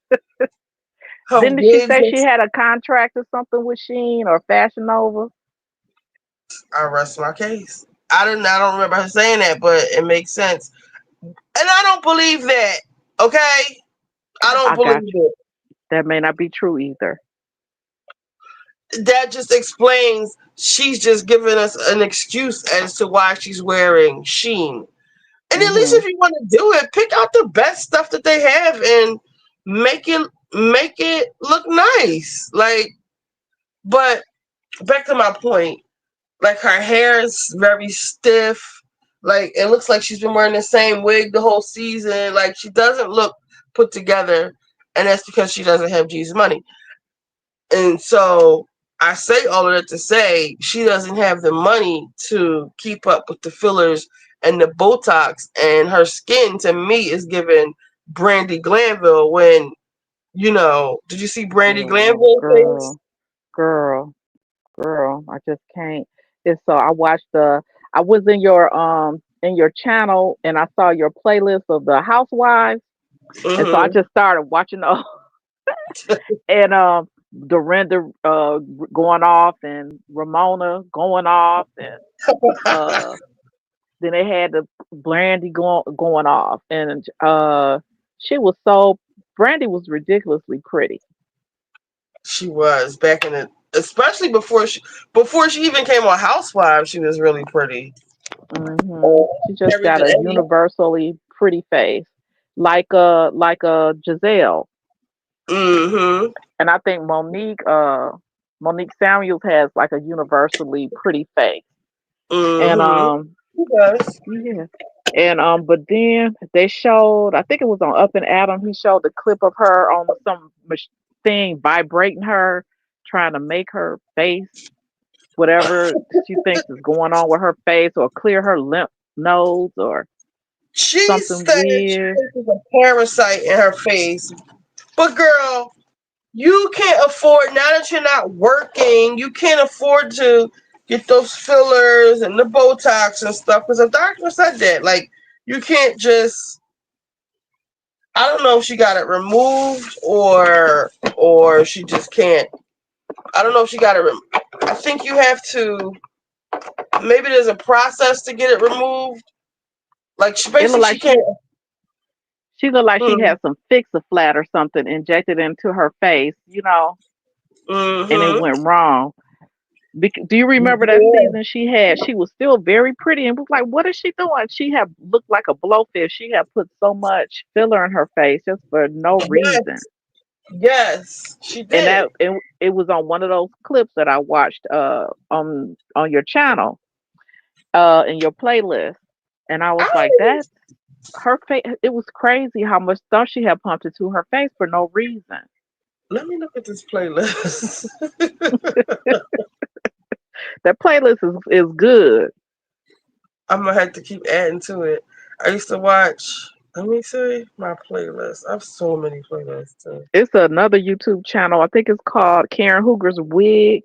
her Didn't she wigs. say she had a contract or something with Sheen or Fashion Nova? I rest my case. I don't remember her saying that, but it makes sense, and I don't believe that. Okay, I don't I got believe you. it. That may not be true either. That just explains she's just giving us an excuse as to why she's wearing Sheen. And at least Mhm. if you want to do it, pick out the best stuff that they have and make it look nice. Like, but back to my point, like her hair is very stiff. Like it looks like she's been wearing the same wig the whole season. Like she doesn't look put together, and that's because she doesn't have G's money. And so I say all of that to say she doesn't have the money to keep up with the fillers and the Botox, and her skin to me is giving Brandy Glanville when, did you see Brandy Oh, Glanville face? girl, girl. I just can't. It's so I watched I was in your channel and I saw your playlist of the housewives, and so I Mm-hmm. just started watching those and Dorinda going off and Ramona going off, and uh then they had the Brandy going off, and she was so Brandy was ridiculously pretty. She was back in the, especially before she even came on Housewives, she was really pretty. She just got Everything. a universally pretty face, like a Giselle, Mm-hmm. and I think Monique Samuels has like a universally pretty face, and Mm-hmm. She does. yeah. And but then they showed, I think it was on Up and Adam. He showed the clip of her on some thing vibrating her, trying to make her face whatever she thinks is going on with her face, or clear her lymph nodes, or She something said she weird. thinks there's a parasite in her face. But girl, you can't afford, now that you're not working, you can't afford to get those fillers and the Botox and stuff. Because the doctor said that. Like, you can't just, I don't know if she got it removed or she just can't. I don't know if she got it I think you have to, maybe there's a process to get it removed. Like, It looked basically, she like can't. she looked like she Mm, had some fix a flat or something injected into her face, and it mm-hmm. went wrong. Do you remember that Yeah. season she had? She was still very pretty and was like, "What is she doing?" She had looked like a blowfish. She had put so much filler in her face just for no reason. Yes. Yes, she And did. it was on one of those clips that I watched on your channel in your playlist, and I I was like, don't "That's her face." It was crazy how much stuff she had pumped into her face for no reason. Let me look at this playlist. That playlist is good. I'm gonna have to keep adding to it. I used to watch. Let me see my playlist. I have so many playlists too. It's another YouTube channel. I think it's called Karen Hooger's Wig.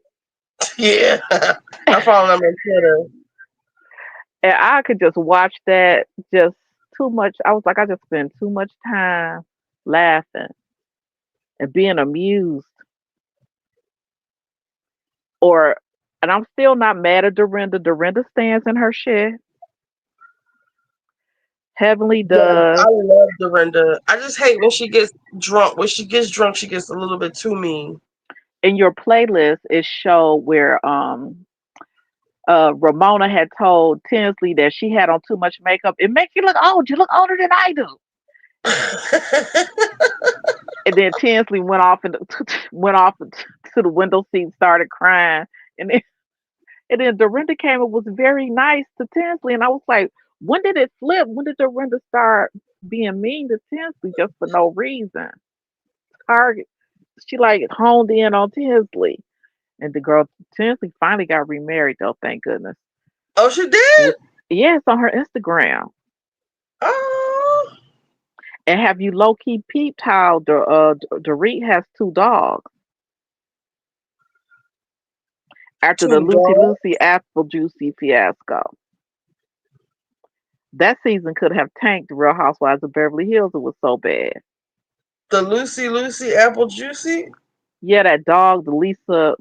Yeah, I follow them on Twitter. And I could just watch that just too much. I was like, I just spend too much time laughing and being amused. Or, and I'm still not mad at Dorinda. Dorinda stands in her shit. Heavenly Yes, I does. love Dorinda. I just hate when she gets drunk. When she gets drunk, she gets a little bit too mean. In your playlist, it showed where Ramona had told Tinsley that she had on too much makeup. It makes you look old. You look older than I do. And then Tinsley went off and went off to the window seat, and started crying. And then Dorinda came and was very nice to Tinsley, and I was like, when did it flip? When did Dorinda start? being mean to Tinsley just for no reason. Target, she like honed in on Tinsley, and the girl Tinsley finally got remarried though. Thank goodness. Oh, she did. Yes, on her Instagram. Oh, And have you low key peeped how Dorit has two dogs after the two Lucy dogs. Lucy Apple Juicy fiasco? That season could have tanked Real Housewives of Beverly Hills. It was so bad. The Lucy Lucy Apple Juicy. Yeah, that dog, the Lisa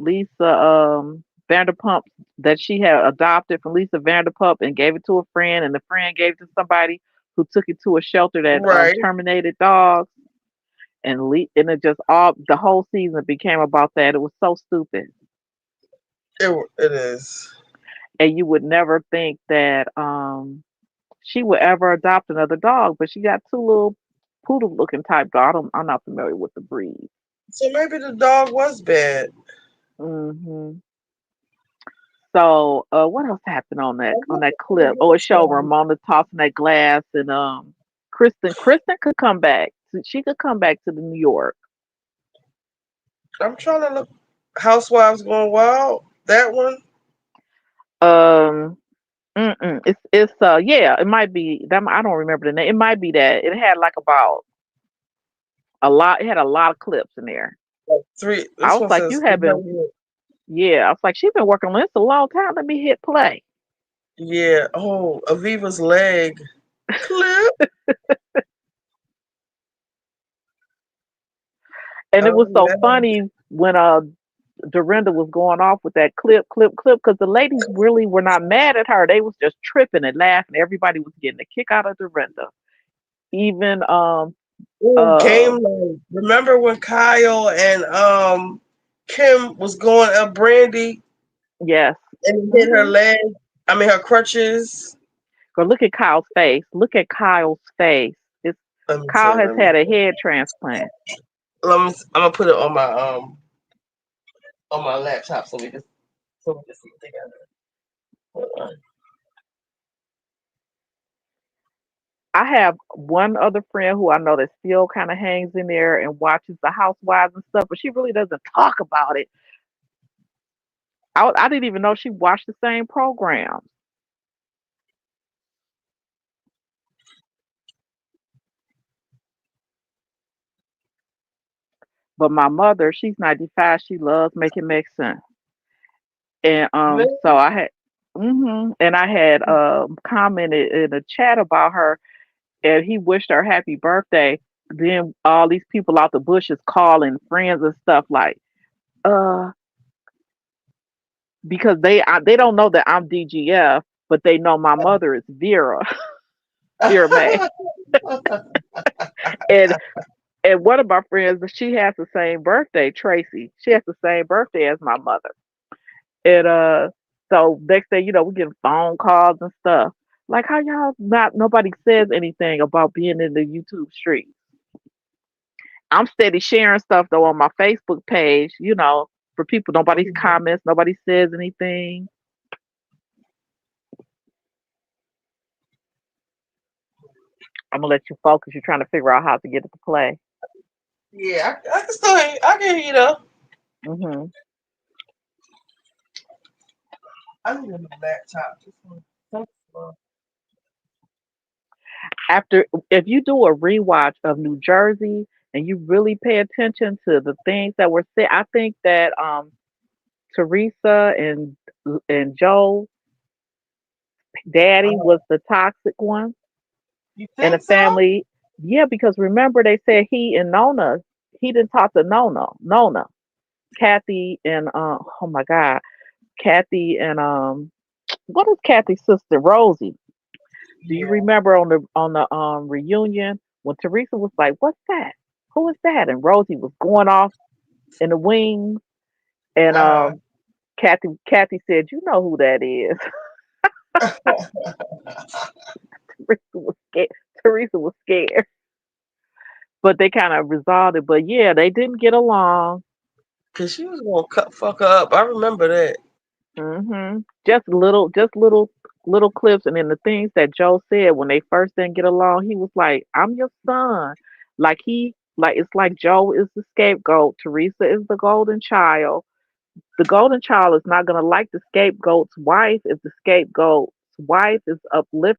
Vanderpump that she had adopted from Lisa Vanderpump and gave it to a friend, and the friend gave it to somebody who took it to a shelter that Right. terminated dogs. And it just all the whole season became about that. It was so stupid. It is. And you would never think that she would ever adopt another dog, but she got two little poodle looking type dog. I'm not familiar with the breed. So maybe the dog was bad. hmm So what else happened on I that don't know clip? Oh, it what's showed wrong. Ramona tossing that glass and Kristen could come back. She could come back to the New York. I'm trying to look. Housewives Going Wild. That one. Um it's yeah, it might be that I don't remember the name. It might be that. It had like about a lot it had a lot of clips in there. Like three. I This was one like, says you have been 300. yeah, I was like, she's been working on this a long time. Let me hit play. Yeah. Oh, Aviva's leg clip. And it Oh was so yeah. funny when Dorinda was going off with that clip, because the ladies really were not mad at her. They was just tripping and laughing. Everybody was getting a kick out of Dorinda. Even Oh, uh game night. Remember when Kyle and Kim was going up Brandy yes. and hit her hmm leg? I mean her crutches. Go look at Kyle's face. Look at Kyle's face. It's Let me see. Kyle has Let me had a see. head transplant. I'm gonna put it on my laptop so we can see it together. Hold on. I have one other friend who I know that still kind of hangs in there and watches the Housewives and stuff, but she really doesn't talk about it. I didn't even know she watched the same programs. But my mother, she's 95. She loves making make sense. And so I had, and I had commented in a chat about her, and he wished her happy birthday. Then all these people out the bushes calling friends and stuff like, uh, because they don't know that I'm DGF, but they know my mother is Vera, Vera May, and one of my friends, she has the same birthday, Tracy. She has the same birthday as my mother. And so next day, we're getting phone calls and stuff. Like how y'all not nobody says anything about being in the YouTube street. I'm steady sharing stuff though on my Facebook page, for people. Nobody comments, nobody says anything. I'm gonna let you focus. You're trying to figure out how to get it to play. Yeah, I can still hear you. I can hear you though. hmm I need a new laptop. This one so slow. After, if you do a rewatch of New Jersey and you really pay attention to the things that were said, I think that Teresa and Joe daddy was the toxic one You in the think so? family. Yeah, because remember they said he didn't talk to Nona, Kathy and oh my God, Kathy and what is Kathy's sister Rosie? Do you Yeah. remember on the reunion when Teresa was like, "What's that? Who is that?" And Rosie was going off in the wings, and Uh Kathy said, "You know who that is." huh. Teresa was scared. Teresa was scared, but they kind of resolved it. But yeah, they didn't get along. Cause she was gonna fuck her up. I remember that. Just little little clips, and then the things that Joe said when they first didn't get along, he was like, "I'm your son." Like it's like Joe is the scapegoat, Teresa is the golden child. The golden child is not gonna like the scapegoat's wife if the scapegoat's wife is uplifting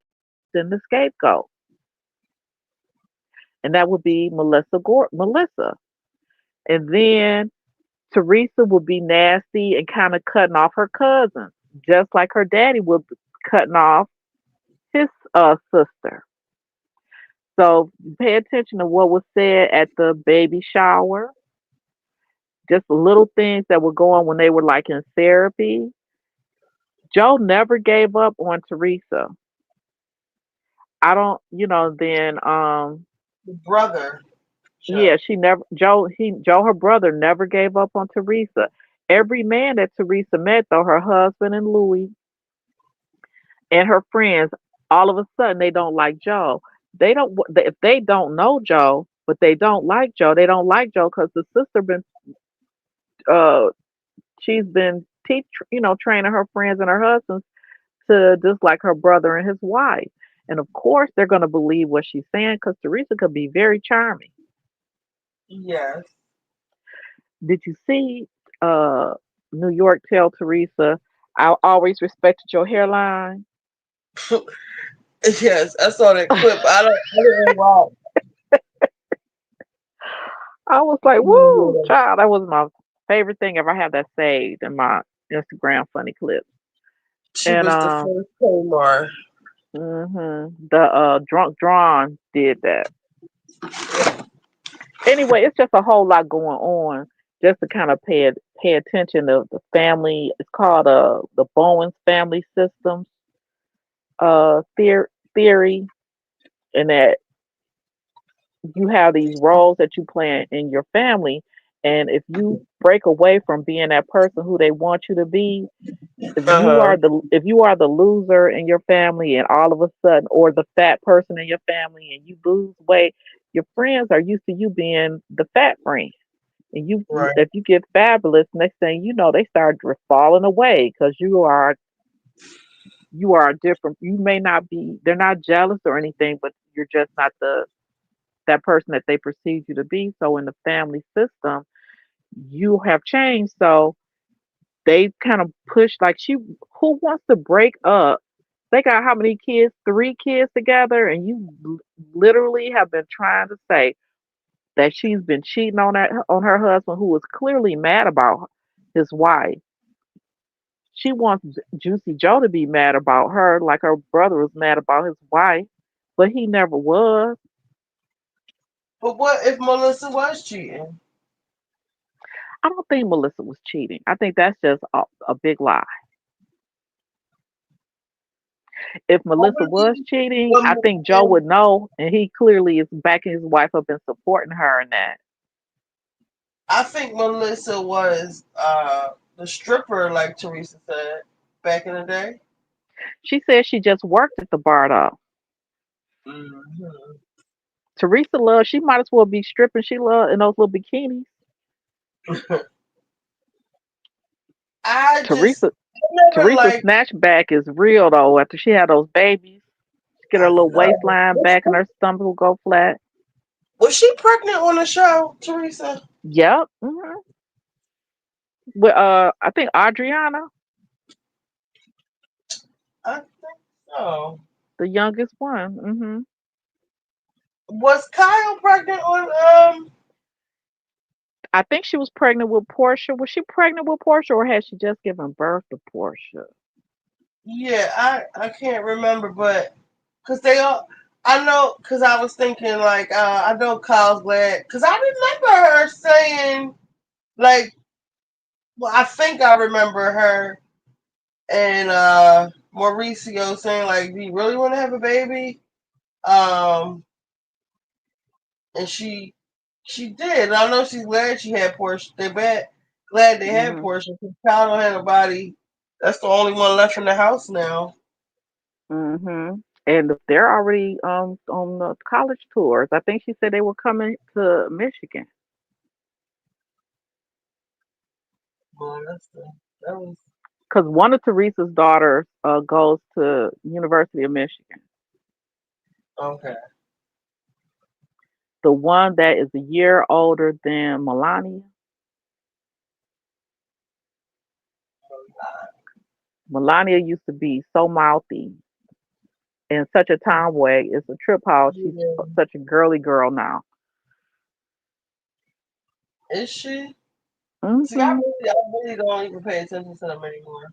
the scapegoat, and that would be Melissa, and then Teresa would be nasty and kind of cutting off her cousins, just like her daddy would be cutting off his sister. So pay attention to what was said at the baby shower, just the little things that were going when they were like in therapy. Joe never gave up on Teresa. I don't, then Brother yeah, Joe. she never Joe her brother never gave up on Teresa. Every man that Teresa met though, her husband and Louis and her friends, all of a sudden they don't like Joe. They don't if they don't know Joe, but they don't like Joe. They don't like Joe because the sister been uh she's been training her friends and her husbands to dislike her brother and his wife. And of course they're gonna believe what she's saying because Teresa could be very charming. Yes. Did you see uh New York tell Teresa, I always respected your hairline? Yes, I saw that clip. I didn't watch. I was like, woo, Yeah. child, that was my favorite thing ever. I have that saved in my Instagram funny clips. She And was the first Tamar. the drunk drawn did that. Anyway, it's just a whole lot going on. Just to kind of pay attention to the family. It's called the Bowen's family systems theory, and that you have these roles that you play in your family, and if you break away from being that person who they want you to be, Uh-huh. if you are the loser in your family and all of a sudden, or the fat person in your family and you lose weight, your friends are used to you being the fat friend. And Right. if you get fabulous, next thing you know, they start falling away because you are different. You may not be, they're not jealous or anything, but you're just not the that person that they perceive you to be. So in the family system, you have changed. So they kind of push like who wants to break up? They got how many kids? Three kids together, and you literally have been trying to say that she's been cheating on her husband, who was clearly mad about his wife. She wants Juicy Joe to be mad about her, like her brother was mad about his wife, but he never was. But what if Melissa was cheating? I don't think Melissa was cheating. I think that's just a big lie. If What Melissa would was be cheating, I what think Joe would know, and he clearly is backing his wife up and supporting her in that. I think Melissa was the stripper, like Teresa said back in the day. She said she just worked at the bar though. Hmm. Teresa loves. She might as well be stripping. She love in those little bikinis. I just Teresa never Teresa's like. snatchback is real though. After she had those babies, she get her I little know. waistline back and her stomach will go flat. Was she pregnant on the show, Teresa? Yep. With I think Adriana, I think so. the youngest one. Was Kyle pregnant on I think she was pregnant with Portia. Was she pregnant with Portia, or had she just given birth to Portia? Yeah, I can't remember, but because they all, I know, because I was thinking like, I know Kyle's glad, because I remember her saying like, well, I think I remember her and Mauricio saying like, do you really want to have a baby? Um, and she did. I know she's glad she had Portia. Glad they had Mhm. Portia. Because Kyle don't have nobody. That's the only one left in the house now. And they're already on the college tours. I think she said they were coming to Michigan. Well, that was because one of Teresa's daughters goes to University of Michigan. Okay. The one that is a year older than Melania. Melania used to be so mouthy and such a tomboy. It's a trip how she's Yeah. such a girly girl now. Is she? See, Hmm I really don't even pay attention to them anymore.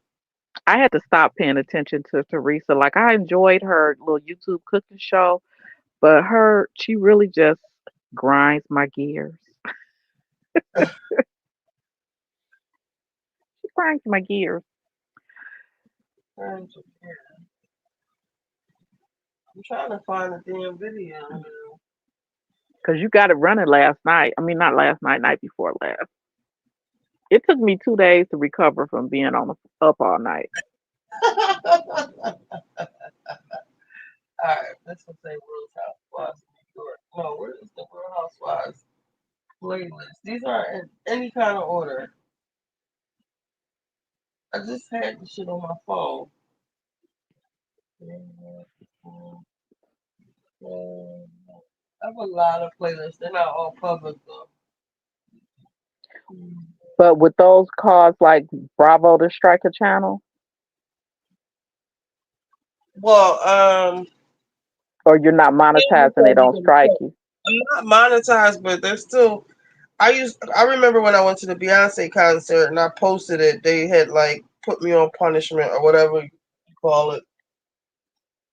I had to stop paying attention to Teresa. Like I enjoyed her little YouTube cooking show, but she really just grinds my gears. She grinds my gears I'm trying to find a damn video. because you got it running last night. I mean, not last night, night before last. It took me 2 days to recover from being up all night. All right, let's just say Real Housewives of New York. No, where is the Real Housewives playlist? These aren't in any kind of order. I just had the shit on my phone. I have a lot of playlists. They're not all public though. But with those cause like Bravo to strike a channel, Well, or you're not monetizing, they don't strike you. I'm not monetized, but they're still. I remember when I went to the Beyonce concert and I posted it. They had like put me on punishment or whatever you call it,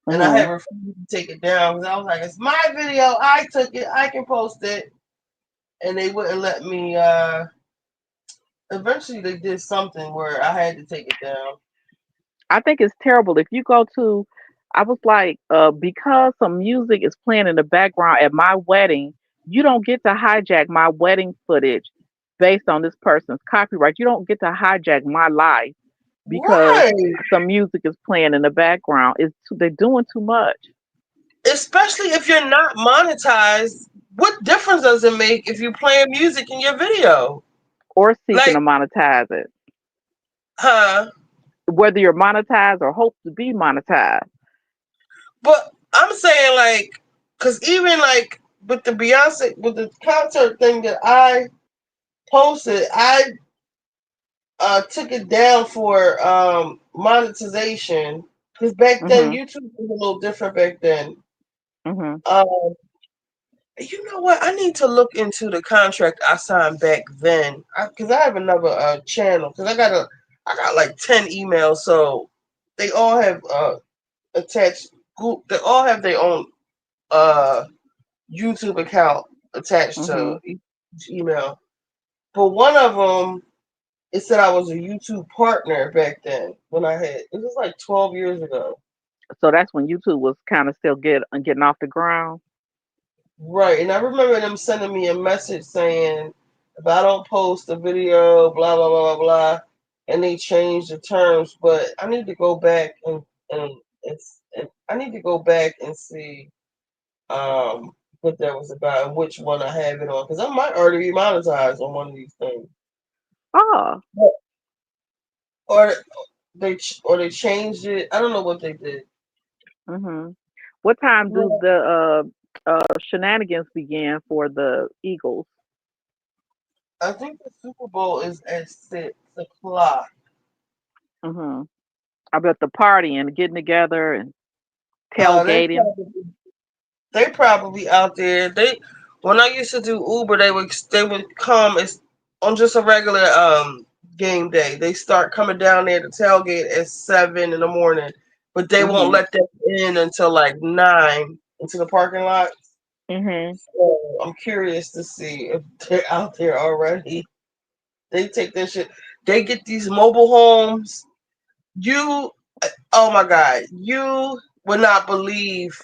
and I Hmm had refused to take it down because I was like, "It's my video. I took it. I can post it," and they wouldn't let me. Eventually, they did something where I had to take it down. I think it's terrible if you go to. I was like, because some music is playing in the background at my wedding, you don't get to hijack my wedding footage based on this person's copyright. You don't get to hijack my life because Right. some music is playing in the background. They're doing too much. Especially if you're not monetized, what difference does it make if you're playing music in your video? Or seeking Like, to monetize it, huh? whether you're monetized or hope to be monetized. But I'm saying like, cause even like with the Beyonce with the concert thing that I posted, I took it down for monetization. Cause back then Mhm. YouTube was a little different back then. Mhm. Um, You know what? I need to look into the contract I signed back then, because I have another channel. Because I got like 10 emails, so they all have attached. They all have their own uh YouTube account attached to Mhm. each email. But one of them, it said I was a YouTube partner back then when I had. It was like 12 years ago. So that's when YouTube was kind of still getting off the ground. Right, and I remember them sending me a message saying if I don't post a video, blah blah blah blah blah, and they changed the terms. But I need to go back and I need to go back and see what that was about and which one I have it on because I might already be monetized on one of these things, Oh. or they changed it. I don't know what they did. Mhm. What time do Well, the shenanigans begin for the Eagles? I think the Super Bowl is at 6 o'clock. Mhm. I bet the party and getting together and Uh, they tailgating. probably They probably out there. They when I used to do Uber, they would come as on just a regular game day. They start coming down there to tailgate at 7 in the morning, but they won't Mhm. let them in until like 9 into the parking lot. Mhm. So I'm curious to see if they're out there already. They take this shit. They get these mobile homes. You, oh my God, you would not believe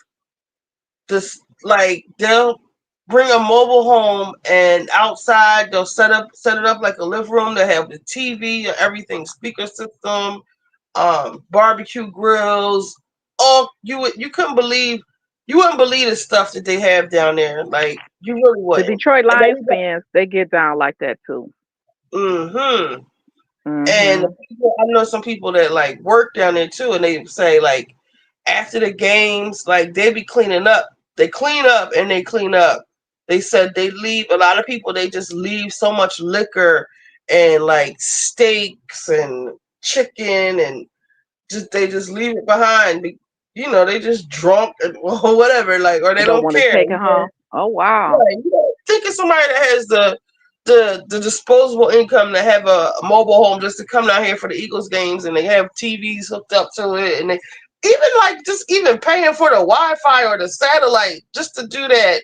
this, like they'll bring a mobile home and outside they'll set it up like a living room. They have the TV and everything, speaker system, barbecue grills. All you wouldn't believe the stuff that they have down there. Like you really The wouldn't. Detroit And Lions everybody, fans, they get down like that too. mm-hmm. And Mhm. I know some people that like work down there too, and they say like after the games, like they be cleaning up. They clean up and they clean up. They said they leave a lot of people. They just leave so much liquor and like steaks and chicken and just they just leave it behind. You know, they just drunk or whatever, like or they They don't don't want to care. take it home. Oh wow. Right. You know, think of somebody that has the disposable income to have a mobile home just to come down here for the Eagles games, and they have TVs hooked up to it, and they even like just even paying for the Wi-Fi or the satellite just to do that.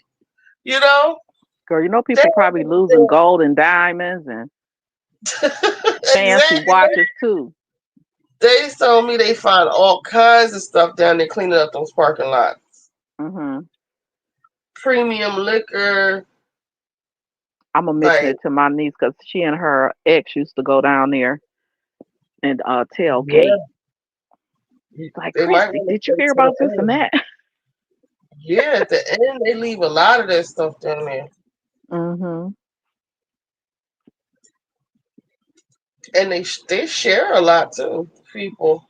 You know, Girl, you know they people probably losing gold and diamonds and fancy exactly. watches too. They told me they find all kinds of stuff down there cleaning up those parking lots. Mhm. Premium liquor, I'm gonna mention like it to my niece because she and her ex used to go down there and yeah, tailgate. Like, they might Christy, want did to you stay hear to about the this and end. that? Yeah, at the end they leave a lot of that stuff down there, Mhm. and they share a lot too. People.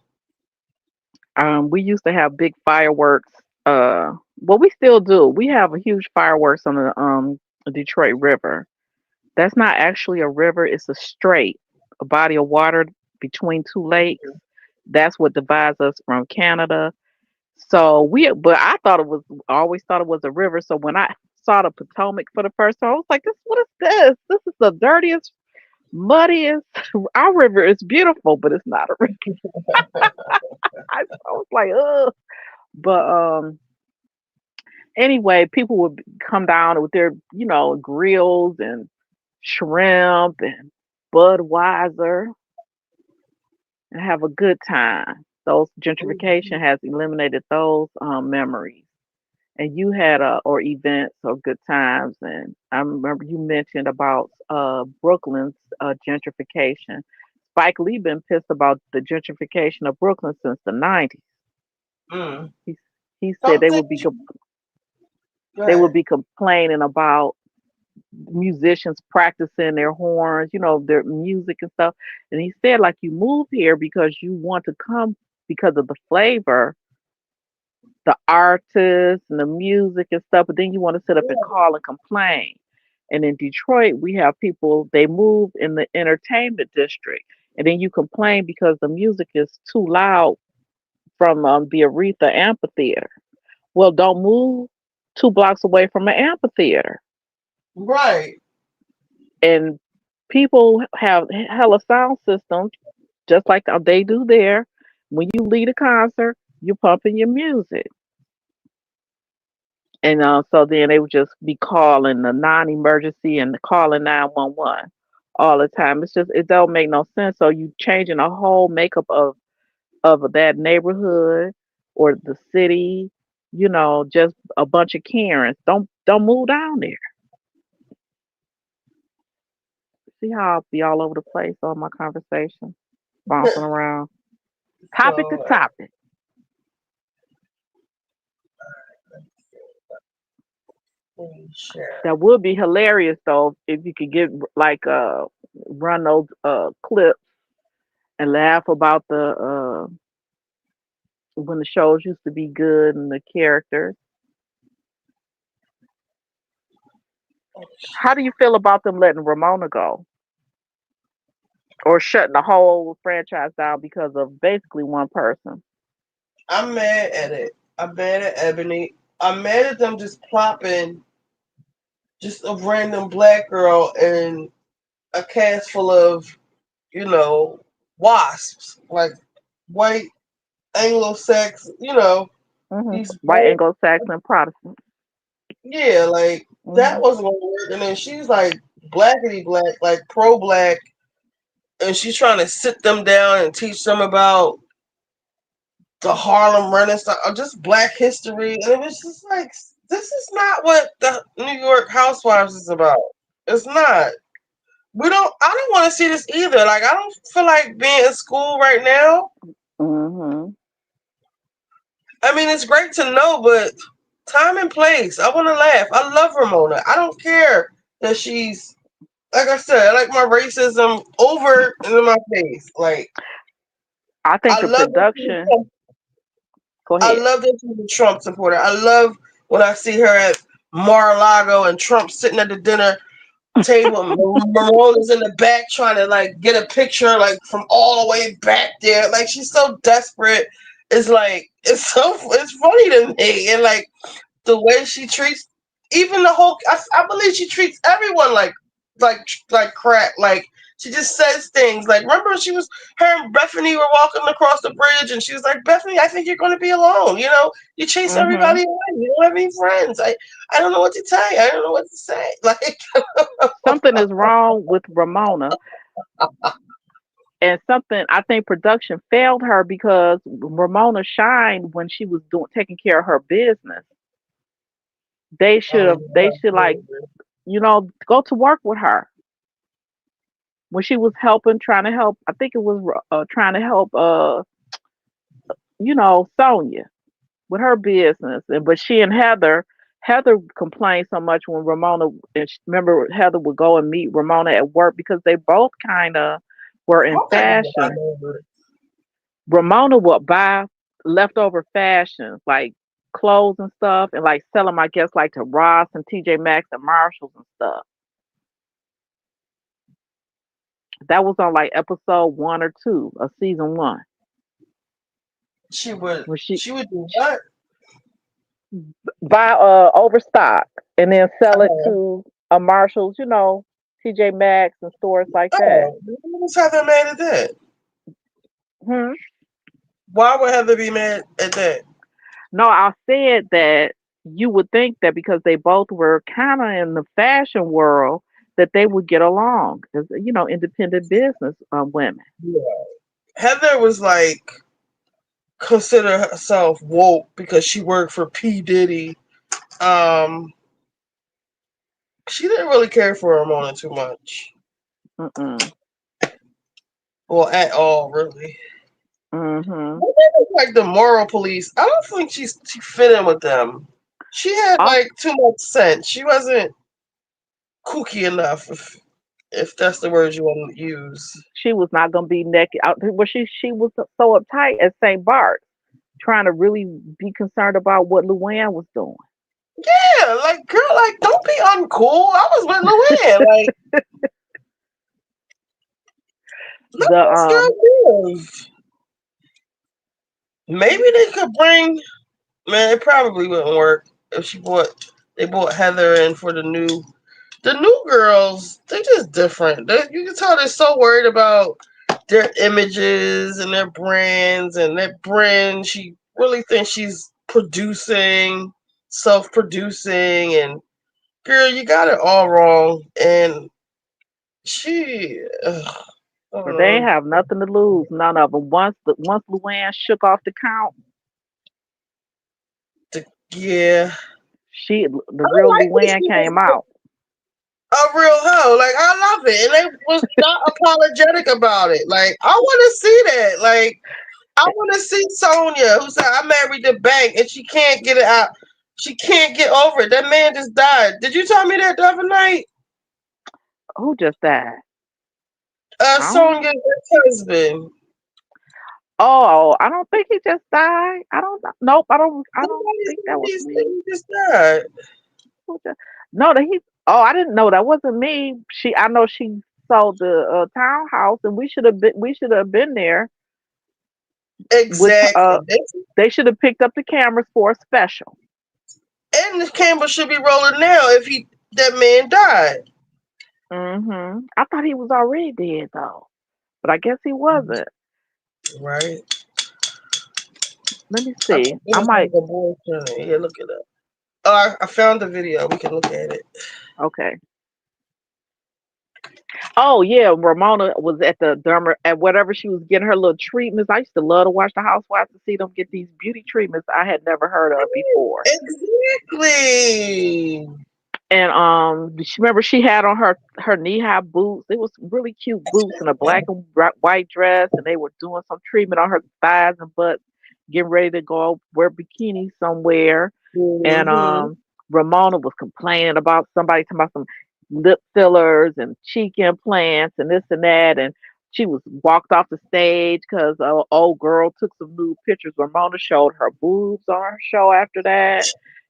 We used to have big fireworks. Well, we still do. We have a huge fireworks on the Detroit River. That's not actually a river; it's a strait, a body of water between two lakes. That's what divides us from Canada. So but I thought it was, I always thought it was a river. So when I saw the Potomac for the first time, I was like, what is this? This is the dirtiest, muddiest. Our river is beautiful, but it's not a river. I was like, ugh. But anyway, people would come down with their, grills and shrimp and Budweiser and have a good time. Those gentrification Mhm. has eliminated those memories. And you had or events or good times. And I remember you mentioned about Brooklyn's gentrification. Spike Lee been pissed about the gentrification of Brooklyn since the 90s. Mm. He, he said Some things. Go they would ahead. be complaining about musicians practicing their horns, their music and stuff. And he said, like, you move here because you want to come because of the flavor, the artists and the music and stuff, but then you want to sit up and call and complain. And in Detroit, we have people, they move in the entertainment district. And then you complain because the music is too loud from the Aretha Amphitheater. Well, don't move 2 blocks away from an amphitheater. Right. And people have hella sound systems, just like they do there. When you lead a concert, you're pumping your music. And so then they would just be calling the non-emergency and calling 911 all the time. It don't make no sense. So you changing the whole makeup of that neighborhood or the city. Just a bunch of Karens. Don't move down there. See how I'll be all over the place on my conversation, bouncing around, topic to So topic. let me share. That would be hilarious though if you could get like run those clips and laugh about the when the shows used to be good and the characters. How do you feel about them letting Ramona go or shutting the whole franchise down because of basically one person? I'm mad at it. I'm mad at Ebony. I'm mad at them just plopping just a random black girl in a cast full of, you know, wasps, like white Anglo-Saxon, these White white, Anglo-Saxon Protestant. yeah, like that Hmm. wasn't gonna work. And then she's like blackity black, like pro-black, and she's trying to sit them down and teach them about the Harlem Renaissance, or just Black history, and it was just like this is not what the New York Housewives is about. It's not. We don't. I don't want to see this either. Like I don't feel like being in school right now. Hmm. I mean, it's great to know, but time and place. I want to laugh. I love Ramona. I don't care that she's like I said, I like my racism over and in my face. Like I think I the love that production. Go I ahead. love that she's a Trump supporter. I love when I see her at Mar-a-Lago and Trump sitting at the dinner table. Marona's in the back trying to like get a picture like from all the way back there. Like she's so desperate. It's like it's funny to me, and like the way she treats even the whole. I believe she treats everyone like like crap. Like she just says things like remember her and Bethany were walking across the bridge and she was like, Bethany, I think you're going to be alone. You know, you chase Hmm. everybody away. You don't have any friends. I don't know what to tell you. I don't know what to say. Like Something is wrong with Ramona, and something I think production failed her because Ramona shined when she was doing taking care of her business. They should like go to work with her when she was helping, trying to help. I think it was trying to help Sonia with her business, and but she and Heather complained so much when Ramona, and remember Heather would go and meet Ramona at work because they both kind of were in how can you fashion. Ramona would buy leftover fashions like clothes and stuff, and like sell them, I guess, like to Ross and TJ Maxx and Marshalls and stuff. That was on like episode 1 or 2 of season 1 she would when she she would do what? buy overstock and then sell it Oh, to a Marshalls, TJ Maxx and stores like that. what's Heather mad at that? Hmm. Why would Heather be mad at that? No, I said that you would think that because they both were kind of in the fashion world that they would get along as independent business women. Yeah. Heather was like consider herself woke because she worked for P Diddy. Um, she didn't really care for Ramona too much, Mm-mm. well, at all, really. Mm-hmm. But that was like the moral police. I don't think she fit in with them. She had Also, like too much sense. She wasn't kooky enough, if that's the word you want to use. she was not gonna be naked. Well, she was so uptight at St. Bart, trying to really be concerned about what Luann was doing. Yeah, like girl, like don't be uncool. I was with Luann. Like let The this girl live. Maybe they could bring. Man, it probably wouldn't work if they brought Heather in for the new girls. They just different. You can tell they're so worried about their images and their brands and their brand. She really thinks she's producing, self-producing, and girl, you got it all wrong. And she, I don't they ain't know. have nothing to lose, none of them. Once Luann shook off the count, Yeah, the I real like when Luann she was came out. a real hoe. Like I love it, and they was not apologetic about it. Like I want to see that. Like I want to see Sonia, who said I married the bank, and she can't get it out. She can't get over it. That man just died. Did you tell me that the other night? Who just died? I don't know. Sonia's ex-husband. Oh, I don't think he just died. I don't know. Nope, I don't. I don't Somebody think said that was me. he just died. Who just, no, that he. Oh, I didn't know that wasn't me. I know she sold the townhouse, and we should have been there with. Exactly. They should have picked up the cameras for a special. And the camera should be rolling now if that man died. I thought he was already dead though, but I guess he wasn't. Right. Let me I see. think it I was might. like a boyfriend. Yeah, look it up. Oh, I found the video. We can look at it. Okay. Oh yeah, Ramona was at the at whatever she was getting her little treatments. I used to love to watch the housewives to see them get these beauty treatments I had never heard of before. Exactly. And remember she had on her knee high boots. It was really cute boots and a black and white dress, and they were doing some treatment on her thighs and butts, getting ready to go wear bikini somewhere. And Mm-hmm. Ramona was complaining about somebody talking about some. lip fillers and cheek implants and this and that. And she was walked off the stage because an old girl took some nude pictures. Ramona showed her boobs on her show after that.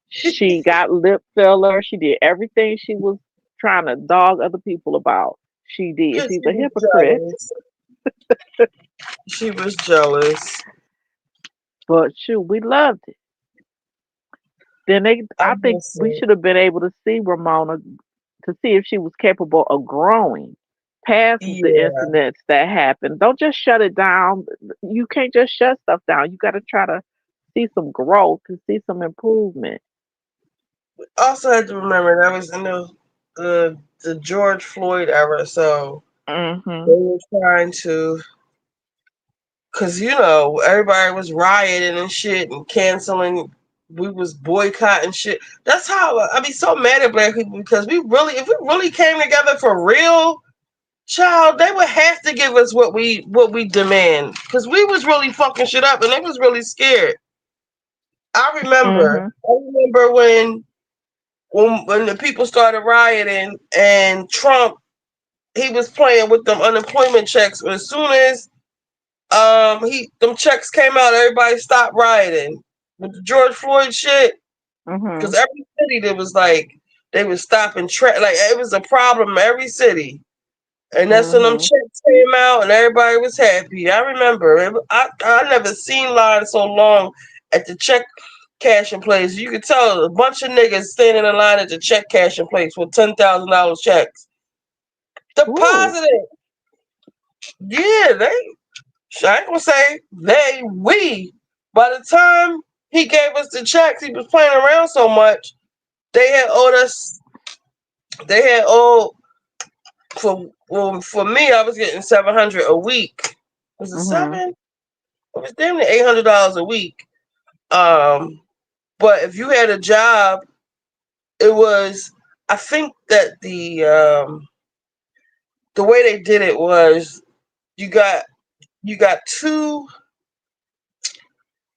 She got lip filler. She did everything she was trying to dog other people about. She did. Because She's she a was hypocrite. jealous. She was jealous. But shoot, we loved it. Then I I think miss we it. should have been able to see Ramona to see if she was capable of growing past the Yeah. incidents that happened. Don't just shut it down. You can't just shut stuff down. You got to try to see some growth and see some improvement. Also had to remember that was in the George Floyd era, so they Mhm. were trying to, cause everybody was rioting and shit and canceling. We was boycotting shit. That's how I be so mad at black people because if we really came together for real, child, they would have to give us what we demand. Cause we was really fucking shit up and they was really scared. I remember. Mhm. I remember when the people started rioting and Trump he was playing with them unemployment checks. But as soon as them checks came out, everybody stopped rioting with the George Floyd shit. Because Mhm. every city there was like they was stopping like it was a problem in every city. And that's when them Mhm. checks came out and everybody was happy. I remember I never seen lines so long at the check cashing place. You could tell a bunch of niggas standing in line at the check cashing place with $10,000 checks. Ooh. Deposited. Yeah, I ain't gonna say we. By the time he gave us the checks, he was playing around so much. They had owed us. They had owed for me. I was getting 700 a week. Was it Mhm. 7? It was damn near $800 a week. Um, but if you had a job, it was. I think that the way they did it was you got two.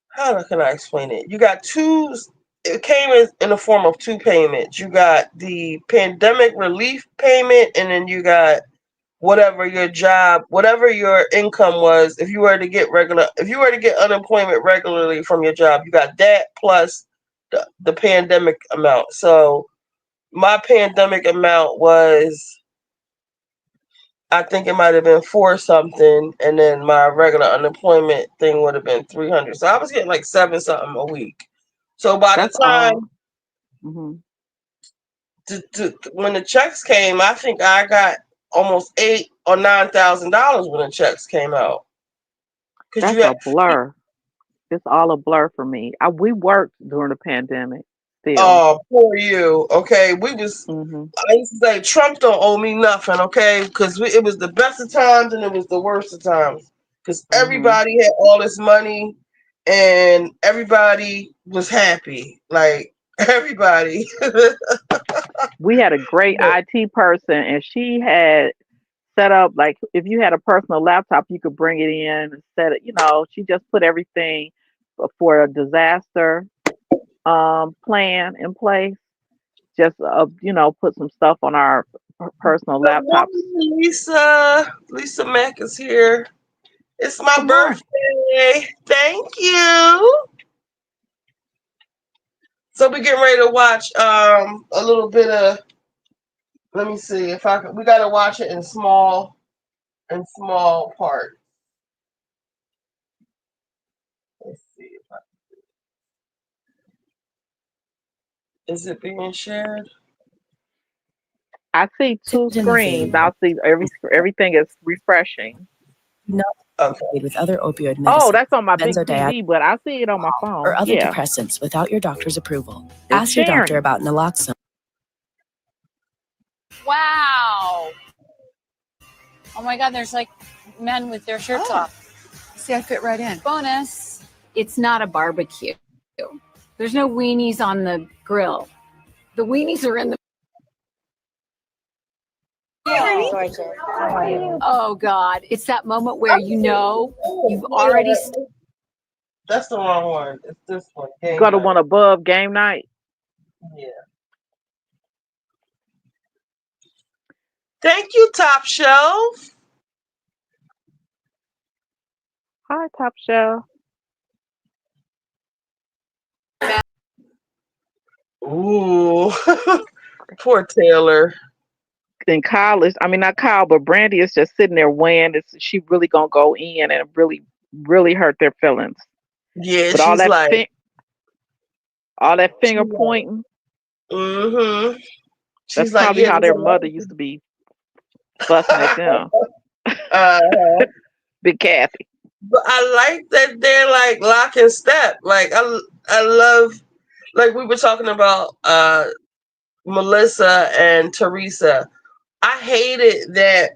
How can I explain it? You got two. It came in the form of two payments. You got the pandemic relief payment, and then you got whatever your income was. If you were to get unemployment regularly from your job, you got that plus the pandemic amount. So my pandemic amount was, I think it might have been four something, and then my regular unemployment thing would have been 300. So I was getting like seven something a week. So by the That's all. time Mhm. when the checks came, I think I got almost $8,000 or $9,000 when the checks came out. Cause you That's a had blur. It's all a blur for me. We worked during the pandemic still. oh poor you. Okay, Mhm. I used to say Trump don't owe me nothing. Okay, because it was the best of times and it was the worst of times. Because Mhm. everybody had all this money and everybody was happy. Like everybody. We had a great IT person, and she had set up like if you had a personal laptop, you could bring it in and set it. She just put everything for a disaster plan in place. Just put some stuff on our personal Good laptops. morning, Lisa. Lisa Mack is here. It's my Good morning. birthday. Thank you. So we're getting ready to watch a little bit of. Let me see if I can. We got to watch it in small parts. Let's see if is it being shared? I see two In the screens. vein, I'll see everything is refreshing. not Okay. with other opioid Oh, medicines, that's on my big benzodiazepines, TV, but I see it on my or phone. other Yeah, depressants without your doctor's approval. it's Ask your doctor sharing. about naloxone. Wow. Oh my God, there's like men with their shirts off. See, I fit right in. Bonus. It's not a barbecue. There's no weenies on the grill. The weenies are in the. Oh God. It's that moment where you've already. That's the wrong one. It's this one. You Game got to night. one above game night. Yeah. Thank you, Top Shelf. Hi, Top Shelf. Ooh, poor Taylor. In college, I mean not Kyle, but Brandy is just sitting there weighing is she really gonna go in and really hurt their feelings. Yeah, But she's like, all that she's finger like, pointing, mm-hmm. that's She's like, probably yeah, how there's their a lot mother used to be fussing at them. uh, Big Kathy. but I like that they're like lock and step. Like I love, like we were talking about Melissa and Teresa. I hated that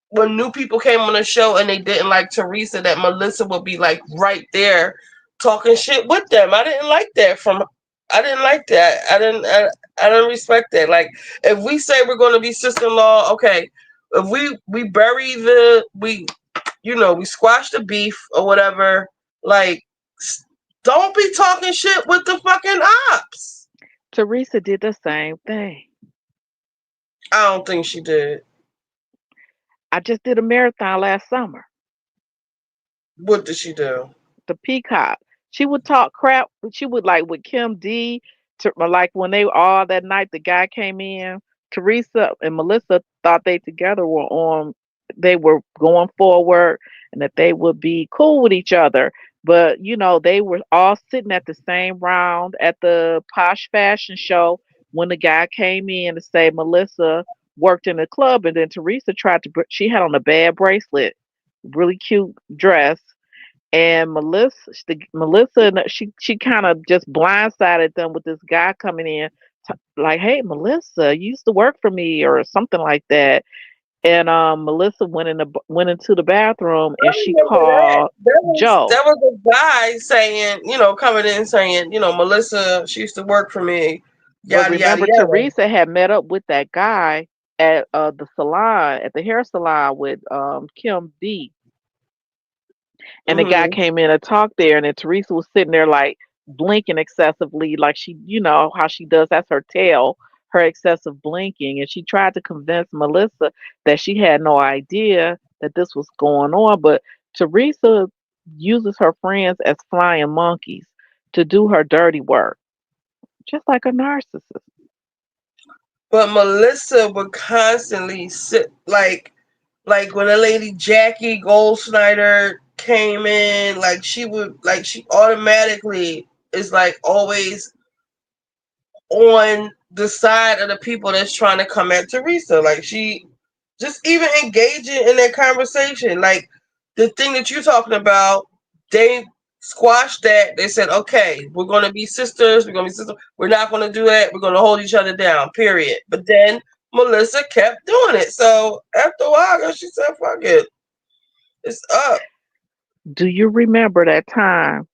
when new people came on the show and they didn't like Teresa, that Melissa would be like right there talking shit with them. I didn't like that from. I didn't like that. I didn't respect that. Like if we say we're going to be sister-in-law, okay. If we bury we squash the beef or whatever. Like don't be talking shit with the fucking ops. Teresa did the same thing. I don't think she did. I just did a marathon last summer. What did she do? The Peacock. She would talk crap. She would like with Kim D. To, like when they all that night, the guy came in. Teresa and Melissa thought they together were on. They were going forward, and that they would be cool with each other. But they were all sitting at the same round at the Posh Fashion Show when the guy came in to say Melissa worked in the club, and then Teresa tried to. She had on a bad bracelet, really cute dress, and Melissa, she kind of just blindsided them with this guy coming in, like, "Hey, Melissa, you used to work for me," or something like that. And Melissa went into the bathroom I and she remember that. called Joe. That was a guy saying, coming in saying, Melissa, she used to work for me, But yada yada remember, yada. Teresa had met up with that guy at the salon, at the hair salon with Kim D. And the guy Hmm. came in and talked there, and then Teresa was sitting there like blinking excessively, like she, how she does. That's her tail, her excessive blinking. And she tried to convince Melissa that she had no idea that this was going on. But Teresa uses her friends as flying monkeys to do her dirty work, just like a narcissist. But Melissa would constantly sit like when a lady Jackie Goldschneider came in, like she automatically is like always on the side of the people that's trying to come at Teresa. Like she just even engaging in that conversation. Like the thing that you're talking about, they squashed that. They said, okay, we're gonna be sisters, we're gonna be sisters, we're not gonna do that, we're gonna hold each other down, period. But then Melissa kept doing it. So after a while, she said, fuck it. It's up. Do you remember that time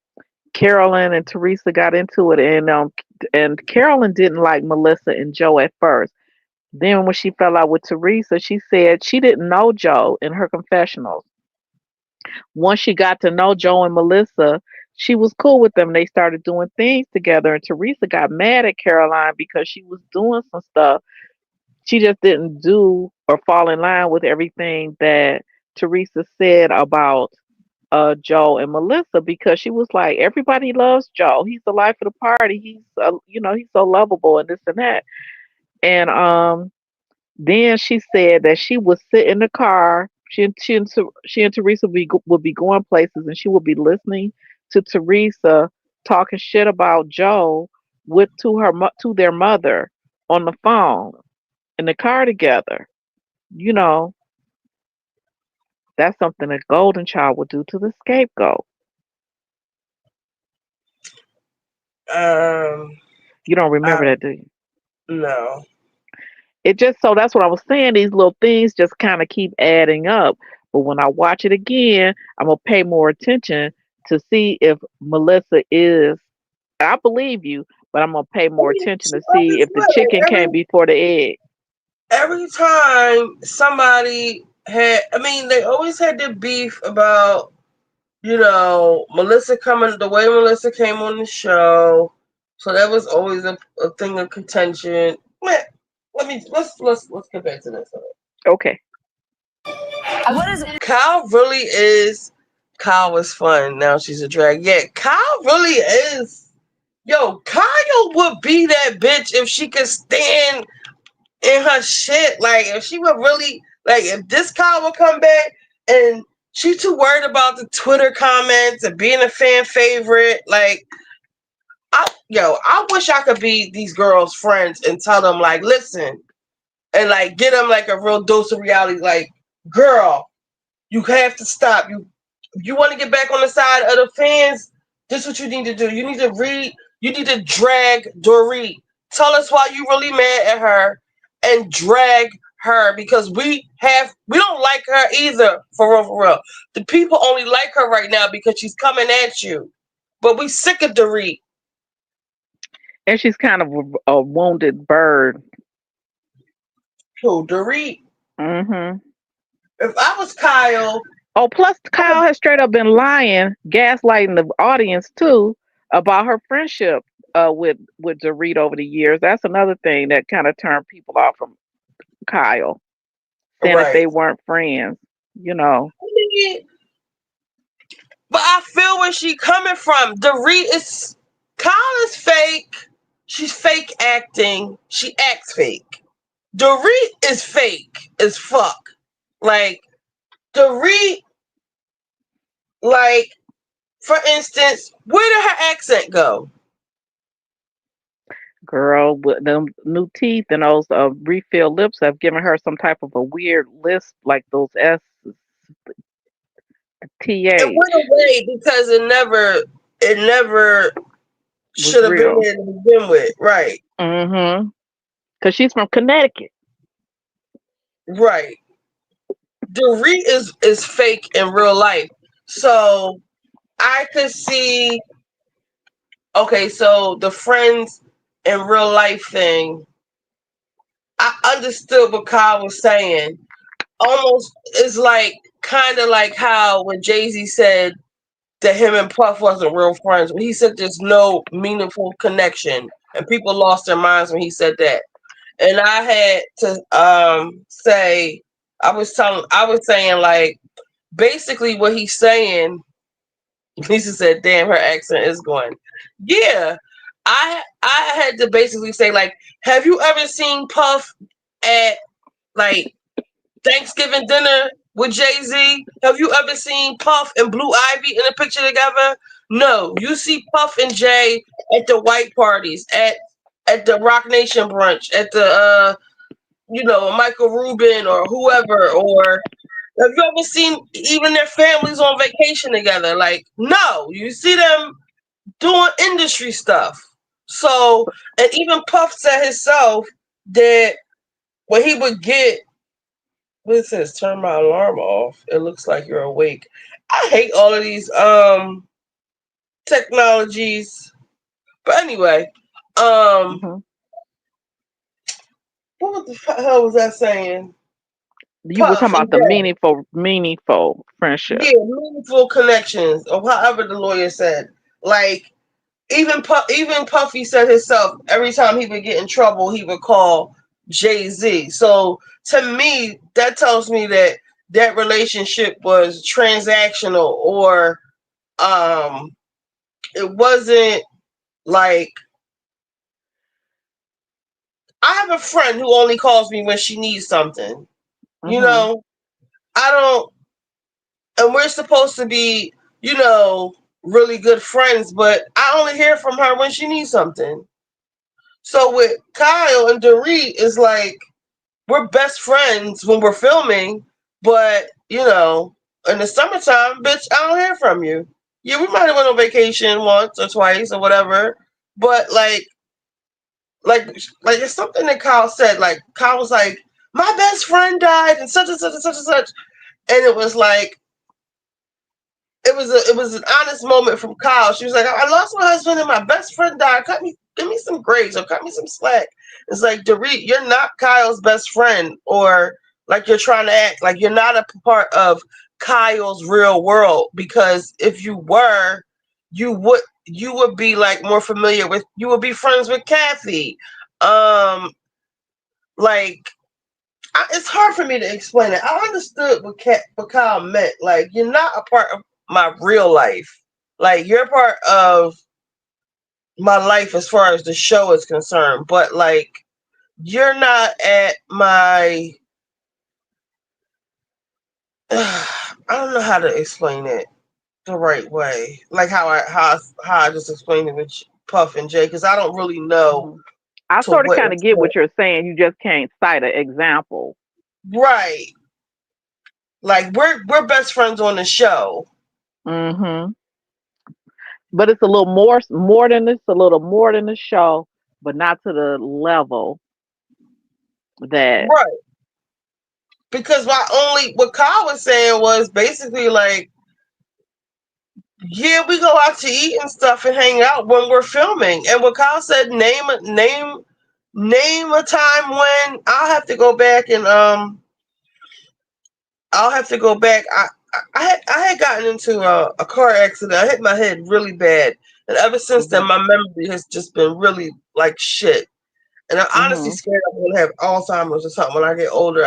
Carolyn and Teresa got into it, and Carolyn didn't like Melissa and Joe at first. Then when she fell out with Teresa, she said she didn't know Joe in her confessionals. Once she got to know Joe and Melissa, she was cool with them. They started doing things together, and Teresa got mad at Caroline because she was doing some stuff. She just didn't do or fall in line with everything that Teresa said about Joe and Melissa, because she was like, everybody loves Joe. He's the life of the party. He's so lovable and this and that. And then she said that she would sit in the car. She and Teresa would be going places, and she would be listening to Teresa talking shit about Joe to their mother on the phone in the car together. You know, that's something a golden child would do to the scapegoat. Um, You don't remember I, that, do you? no. It just so that's what I was saying. These little things just kind of keep adding up. But when I watch it again, I'm gonna pay more attention to see if Melissa is. I believe you, but I'm gonna pay I more mean, attention she to see always if the would. Like chicken came before the egg. every time somebody had, I mean, they always had their beef about, Melissa coming, the way Melissa came on the show. So that was always a thing of contention. Man, let's get back to this. Okay. What is it? Kyle really is. Kyle was fun. Now she's a drag. Yeah, Kyle really is. Yo, Kyle would be that bitch if she could stand in her shit. Like, if she would really, like, if this Kyle would come back and she too worried about the Twitter comments and being a fan favorite. Like, I wish I could be these girls' friends and tell them, like, listen, and, like, get them, like, a real dose of reality. Like, girl, you have to stop. You want to get back on the side of the fans? This is what you need to do. You need to read. You need to drag Dorit. Tell us why you really mad at her, and drag her, because we don't like her either. For real, for real. The people only like her right now because she's coming at you. But we sick of Dorit. And she's kind of a wounded bird. Who, Dorit? Mm-hmm. If I was Kyle, Oh, plus Kyle has straight up been lying, gaslighting the audience too about her friendship with Dorit over the years. That's another thing that kind of turned people off from Kyle, saying that right? they weren't friends. You know. But I feel where she coming from. Kyle is fake. She's fake acting. She acts fake. Dorit is fake as fuck. Like, Dorit, like, for instance, where did her accent go? Girl, with them new teeth and those refill lips have given her some type of a weird lisp, like those S T It H went away because it never was should have been real. there to begin with. Right. Mm-hmm. Because she's from Connecticut. Right. Dorit is fake in real life. So I could see, okay, so the friends in real life thing, I understood what Kyle was saying. Almost is like kind of like how when Jay-Z said that him and Puff wasn't real friends, when he said there's no meaningful connection, and people lost their minds when he said that. And I had to say, I was saying, like, basically what he's saying. Lisa said, "Damn, her accent is going." Yeah, I had to basically say, like, have you ever seen Puff at, like, Thanksgiving dinner with Jay-Z? Have you ever seen Puff and Blue Ivy in a picture together? No, you see Puff and Jay at the white parties, at the Rock Nation brunch, at the Michael Rubin or whoever, or have you ever seen even their families on vacation together? Like, no, you see them doing industry stuff. So, and even Puff said himself that when he would get, what it says, turn my alarm off. It looks like you're awake. I hate all of these technologies. But anyway, Mm-hmm. what the hell was I saying? You were Puff talking and about the Jay. meaningful friendship. Yeah, meaningful connections, or however the lawyer said. Like, even Puffy said himself, every time he would get in trouble, he would call Jay-Z. So to me, that tells me that that relationship was transactional, or it wasn't like, I have a friend who only calls me when she needs something. You Mm-hmm. know, I don't, and we're supposed to be, really good friends, but I only hear from her when she needs something. So with Kyle and Dorit, is like, we're best friends when we're filming, but in the summertime, bitch, I don't hear from you. Yeah, we might have went on vacation once or twice or whatever, but like it's something that Kyle said. Like, Kyle was like, my best friend died and such and such and such and such, and it was like, it was an honest moment from Kyle. She was like, I lost my husband and my best friend died. Give me some grace or cut me some slack. It's like, Dorit, you're not Kyle's best friend, or like you're trying to act like you're not a part of Kyle's real world, because if you were, you would be like more familiar with, you would be friends with Kathy. Like, it's hard for me to explain it. I understood what Kyle meant. Like, you're not a part of my real life. Like, you're part of my life as far as the show is concerned. But, like, you're not at my. I don't know how to explain it the right way. Like how I just explained it with Puff and Jay, because I don't really know Mhm. I to sort of what kind of get extent. what you're saying. You just can't cite an example. Right. Like, we're best friends on the show. Hmm. But it's a little more than this, a little more than the show, but not to the level that. Right. Because what Kyle was saying was basically like, yeah, we go out to eat and stuff and hang out when we're filming. And what Kyle said, name a time when I'll have to go back. I had gotten into a car accident. I hit my head really bad, and ever since then, Hmm. my memory has just been really like shit. And I'm honestly Hmm. scared I'm gonna have Alzheimer's or something when I get older.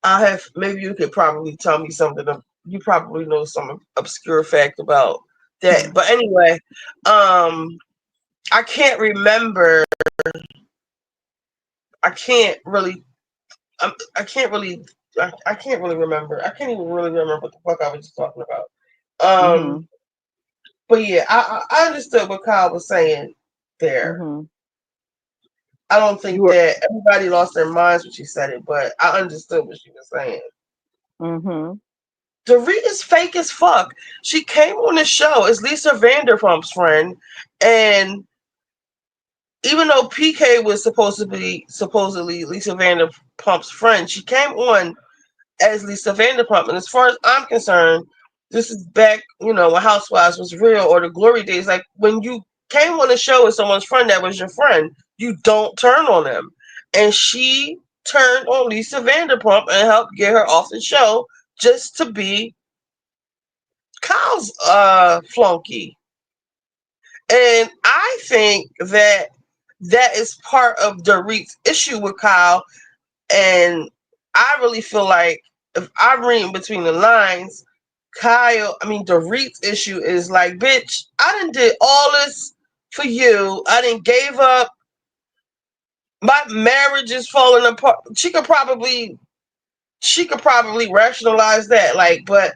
I have, maybe you could probably tell me something. You probably know some obscure fact about that. But anyway, I can't remember. I can't really. I can't really. I can't really remember. I can't even really remember what the fuck I was just talking about. Hmm. But yeah, I understood what Kyle was saying there. Hmm. I don't You think were. that everybody lost their minds when she said it, but I understood what she was saying. Hmm. Dorit is fake as fuck. She came on the show as Lisa Vanderpump's friend, and even though PK was supposedly Lisa Vanderpump's friend, she came on as Lisa Vanderpump. And as far as I'm concerned, this is back, when Housewives was real, or the glory days. Like, when you came on the show as someone's friend that was your friend, you don't turn on them. And she turned on Lisa Vanderpump and helped get her off the show just to be Kyle's flunky. And I think that is part of Dorit's issue with Kyle. And I really feel like, if I'm reading between the lines, Dorit's issue is like, bitch, I done did all this for you. I done gave up. My marriage is falling apart. She could probably rationalize that. Like, but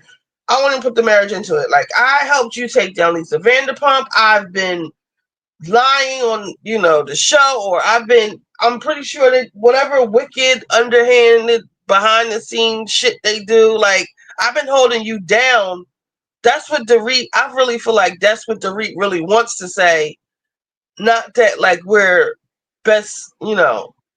I want to put the marriage into it. Like, I helped you take down Lisa Vanderpump. I've been lying on, the show, or I'm pretty sure that whatever wicked, underhanded, behind the scenes shit they do, like, I've been holding you down. That's what I really feel like that's what Dorit really wants to say. Not that, like, we're best,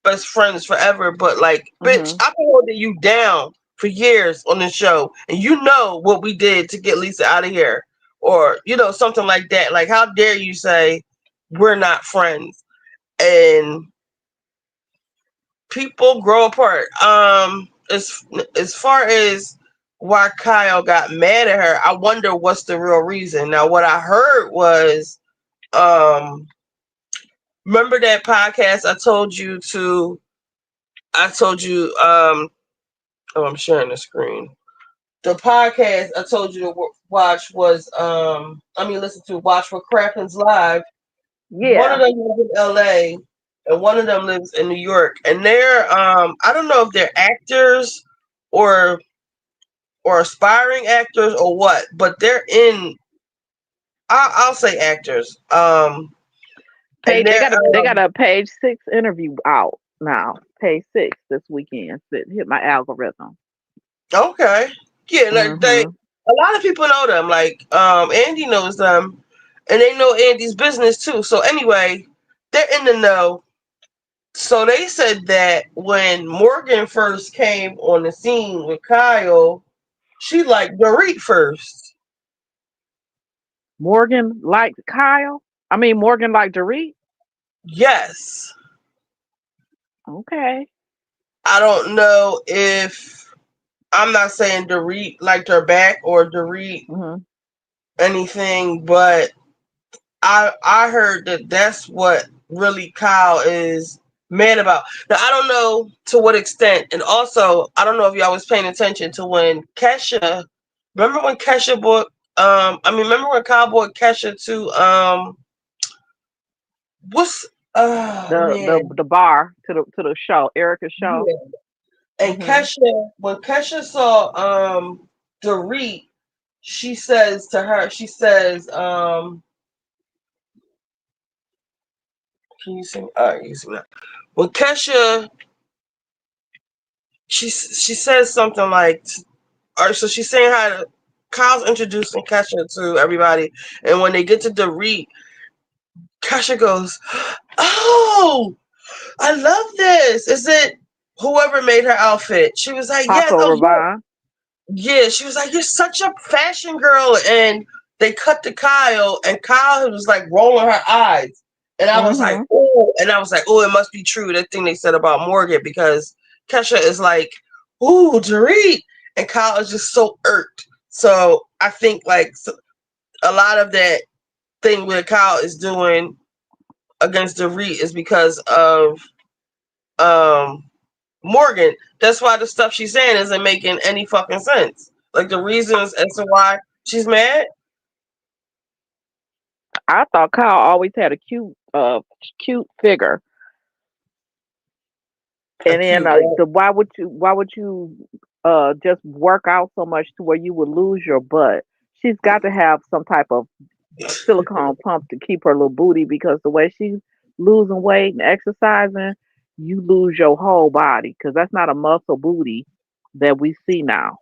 best friends forever, but like, bitch, Hmm. I've been holding you down for years on the show, and you know what we did to get Lisa out of here, or something like that. Like, how dare you say we're not friends? And people grow apart. As far as why Kyle got mad at her, I wonder what's the real reason. Now, what I heard was, um, remember that podcast I told you, oh, I'm sharing the screen. The podcast I told you to watch was, listen to, watch for Kraken's Live. One of Yeah. them lives in LA and one of them lives in New York. And they're, I don't know if they're actors or aspiring actors or what, but they're in, I'll say actors. And Page. They they're, got a page 6 interview out now. Page 6 this weekend. Hit my algorithm. okay. Yeah, like, Hmm. a lot of people know them. Like, Andy knows them, and they know Andy's business too. So anyway, they're in the know. So they said that when Morgan first came on the scene with Kyle, she liked Dorit first. Morgan liked Kyle. Morgan liked Dorit. Yes. Okay. I don't know if, I'm not saying Dorit liked her back or Dorit Hmm. anything, but I heard that that's what really Kyle is mad about. Now I don't know to what extent, and also I don't know if y'all was paying attention to when Kesha. Remember when Kesha bought? Remember when Kyle bought Kesha to what's oh man, The bar to the show, Erica's show. yeah. And Hmm. Kesha, when Kesha saw Dorit, she says to her, she says, can you see me? All right, you see me now. When Kesha, she says something like, all right, so she's saying how Kyle's introducing Kesha to everybody, and when they get to Dorit, Kesha goes, "Oh, I love this. Is it whoever made her outfit?" She was like, "Yes, Paco oh yeah." Rabanne. Yeah, she was like, "You're such a fashion girl," and they cut to Kyle, and Kyle was like rolling her eyes, and I was like, Hmm. "Oh," and I was like, "Oh, it must be true that thing they said about Morgan because Kesha is like, ooh, Dorit," and Kyle is just so irked. So I think like a lot of that thing where Kyle is doing against Dorit is because of um Morgan. That's why the stuff she's saying isn't making any fucking sense. Like the reasons as to why she's mad. I thought Kyle always had a cute figure. A And then cute what? why would you just work out so much to where you would lose your butt? She's got to have some type of silicone pump to keep her little booty because the way she's losing weight and exercising, you lose your whole body because that's not a muscle booty that we see now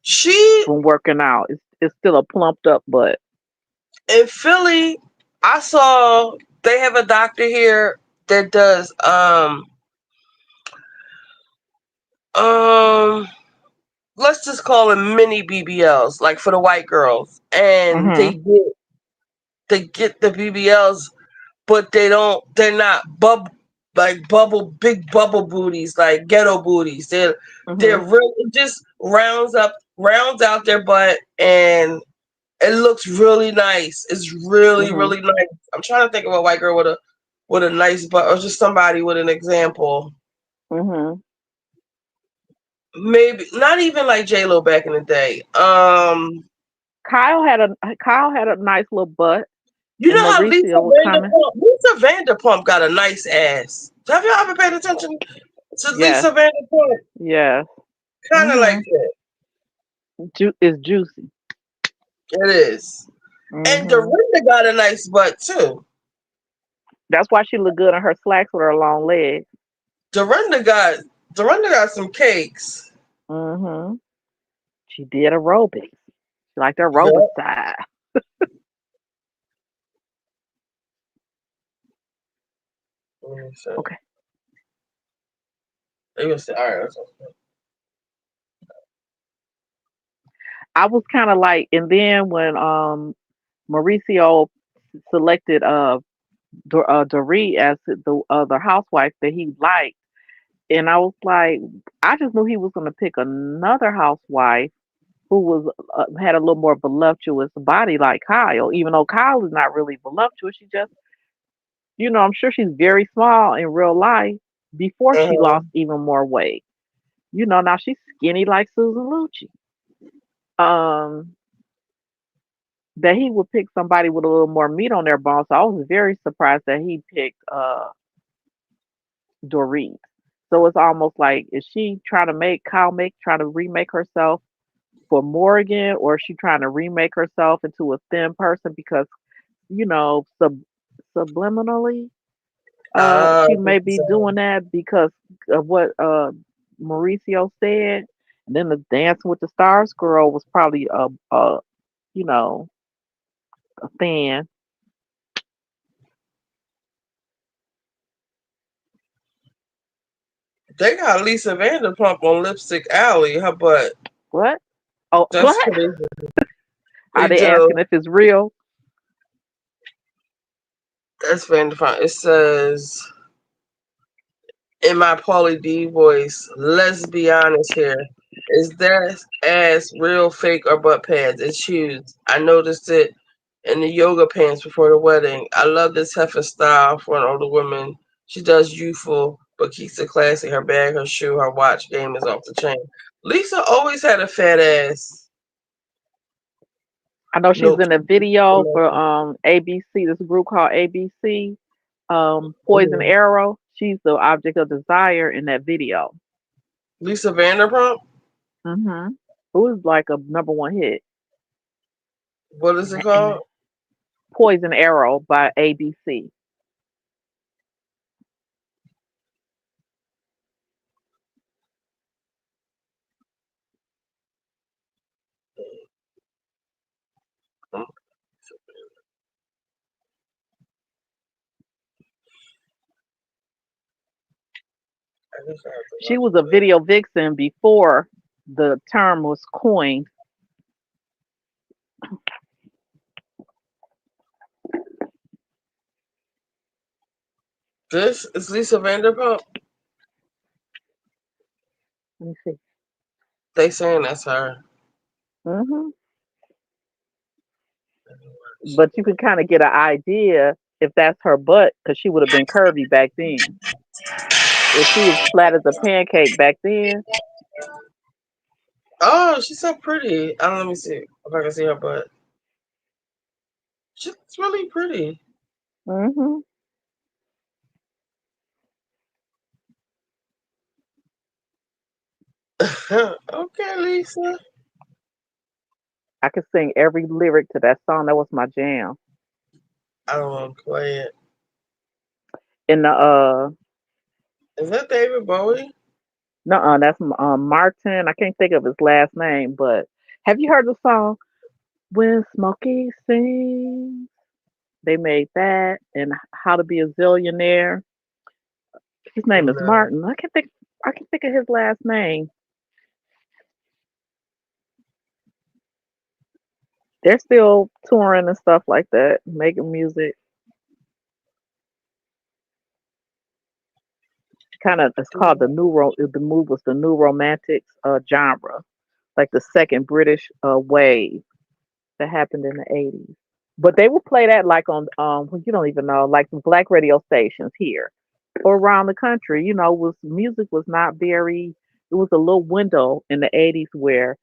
She from working out. It's still a plumped up butt. in Philly, I saw they have a doctor here that does um let's just call them mini BBLs, like for the white girls. And Hmm. they get the BBLs, but they're not bubble big bubble booties like ghetto booties. They're Hmm. really just rounds out their butt, and it looks really nice. It's really Hmm. really nice. I'm trying to think of a white girl with a nice butt, or just somebody with an example. Hmm. Maybe not even like J Lo back in the day. Kyle had a nice little butt, You and know how Mauricio was coming. Lisa Vanderpump got a nice ass. Have y'all ever paid attention to Yes, Lisa Vanderpump? yes. Kind of like Hmm. that. It's juicy. It is. And Hmm. Dorinda got a nice butt too. That's why she looked good in her slacks with her long legs. Dorinda got Dorinda got some cakes. Hmm. She did aerobics. She liked her aerobic Yep. side. Let me see. Okay. They gonna say, all right. I was kind of like, and then when Mauricio selected Dorit as the other housewife that he liked, and I was like, I just knew he was going to pick another housewife who was had a little more voluptuous body like Kyle, even though Kyle is not really voluptuous. She just, I'm sure she's very small in real life before she Uh-huh. lost even more weight. Now she's skinny like Susan Lucci. Um, that he would pick somebody with a little more meat on their bones. So I was very surprised that he picked Dorit. So it's almost like, is she trying to trying to remake herself for Morgan, or is she trying to remake herself into a thin person because you know sub subliminally she may be So doing that because of what Mauricio said. And then the Dancing with the Stars girl was probably you know a fan. they got Lisa Vanderpump on Lipstick Alley. Her butt. What? Oh, That's what? crazy. Are They they asking do. if it's real? That's Vanderpump. It says in my Pauly D voice, let's be honest here. Is that ass real, fake, or butt pads? It's huge. I noticed it in the yoga pants before the wedding. I love this heifer style for an older woman. She does youthful, but keeps it classy. Her bag, her shoe, her watch game is off the chain. Lisa always had a fat ass. I know she's Nope. in a video for ABC, this group called ABC, Poison Mhm. Arrow. She's the object of desire in that video. Lisa Vanderpump. Mm-hmm. It was like a #1 hit. What is it called? Poison Arrow by ABC. I guess I have to She look was a for it. video vixen before the term was coined. This is Lisa Vanderpump. Let me see. They saying that's her. Hmm. But you can kind of get an idea if that's her butt, because she would have been curvy back then. If she was flat as a pancake back then, Oh, she's so pretty. I don't know, let me see if I can see her butt. She's really pretty. hmm Okay, Lisa. I could sing every lyric to that song. That was my jam. I don't want to play it. In the Is that David Bowie? no, that's Martin. I can't think of his last name, but have you heard the song "When Smokey Sings"? They made that, and "How to Be a Zillionaire." His name is No. Martin. I can't think. I can think of his last name. They're still touring and stuff like that, making music. Kind of, it's called the the move was the new romantics genre, like the second British wave that happened in the 80s. But they would play that like on well, you don't even know, like the black radio stations here or around the country. Was music was not very. It was a little window in the 80s where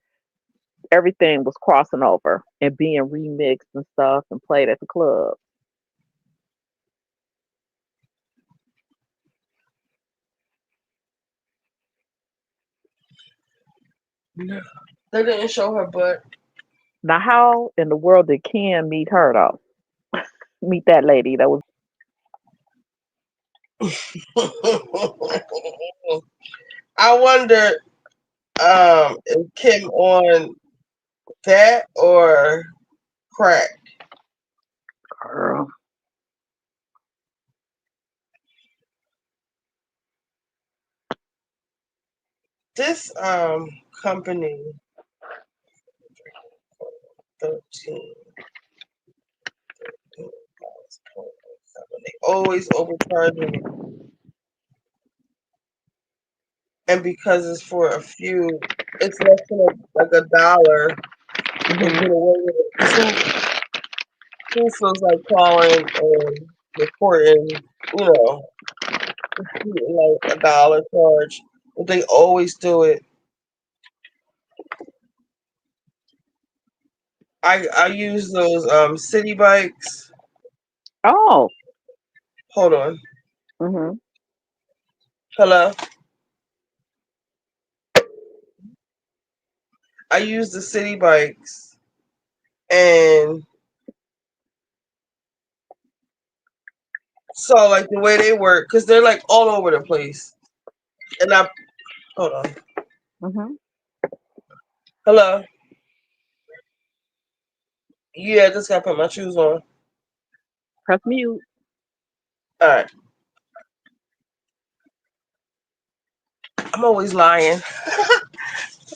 everything was crossing over and being remixed and stuff and played at the club. No. They didn't show her butt. Now, how in the world did Ken meet her though? Meet that lady that was. I wonder is Kim on that or crack? Girl. This company 13 they always overcharging me. And because it's for a few, it's less than like $1. They Hmm. get away with it. Because who feels like calling and reporting, you know, like $1 charge? But they always do it. I use those city bikes. Oh. Hold on. Hmm. Hello. I use the city bikes and so like the way they work, because they're like all over the place. And I hold on. Hmm. Hello. Yeah, I just gotta put my shoes on. Press mute. All right. I'm always lying.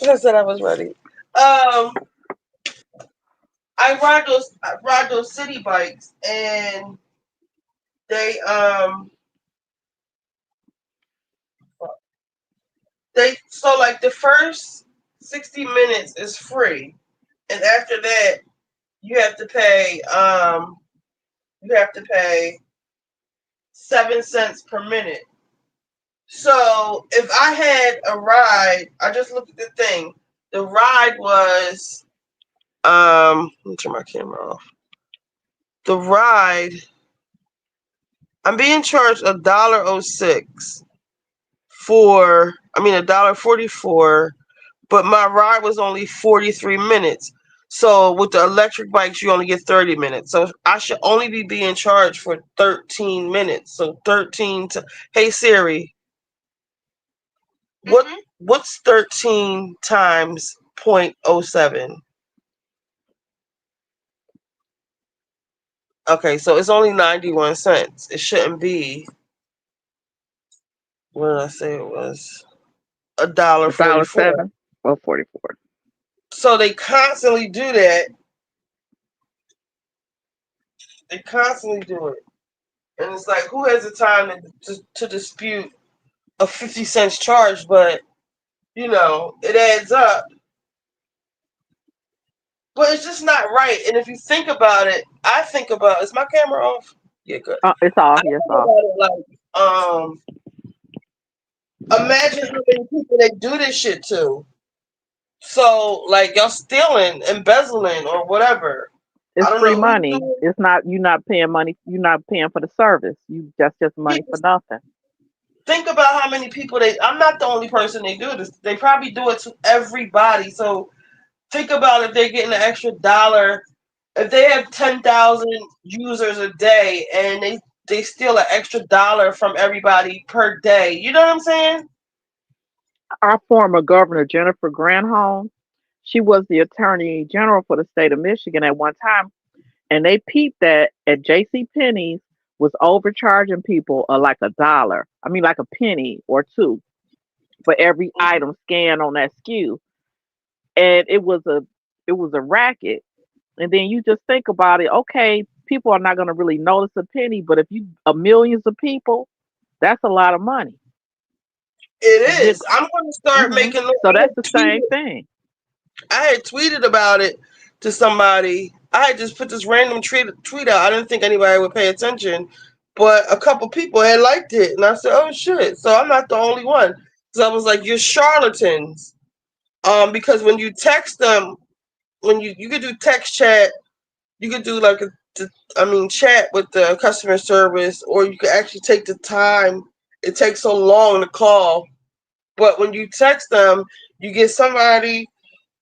I said I was ready. I ride those city bikes and they they so like the first 60 minutes is free. And after that you have to pay 7 cents per minute. So if I had a ride, I just looked at the thing. The ride was let me turn my camera off. The ride, I'm being charged $1.06 for, I mean $1.44, but my ride was only 43 minutes. So with the electric bikes, you only get 30 minutes. So I should only be being charged for 13 minutes. So 13 to, hey Siri, what's 13 times 0.07? Okay, so it's only 91 cents. It shouldn't be, what did I say it was? $1.44. $1.07 or 44. So they constantly do that. They constantly do it. And it's like, who has the time to dispute a 50 cents charge? But, it adds up. But it's just not right. And if you think about it, I think about, is my camera off? Yeah, good. It's off. I Yes, think off. about it like, imagine how many people they do this shit to. So, like, y'all stealing, embezzling, or whatever. I It's don't free know who's money. doing It's not, you're not paying money. You're not paying for the service. That's just money for it. nothing. Think about how many people I'm not the only person they do this. They probably do it to everybody. So think about if they're getting an extra dollar. If they have 10,000 users a day and they steal an extra dollar from everybody per day. You know what I'm saying? Our former governor, Jennifer Granholm, she was the attorney general for the state of Michigan at one time, and they peeped that at J.C. Penney's was overcharging people like a dollar. I mean, like a penny or two for every item scanned on that SKU, and it was a racket. And then you just think about it. Okay, people are not going to really notice a penny, but if you millions of people, that's a lot of money. It Get, is. I'm going to start making. so that's the same thing. I had tweeted about it to somebody. I had just put this random tweet out. I didn't think anybody would pay attention, but a couple people had liked it, and I said, "Oh shit!" So I'm not the only one. So I was like, "You're charlatans," because when you text them, when you could do text chat, you could do like chat with the customer service, or you could actually take the time. It takes so long to call, but when you text them, you get somebody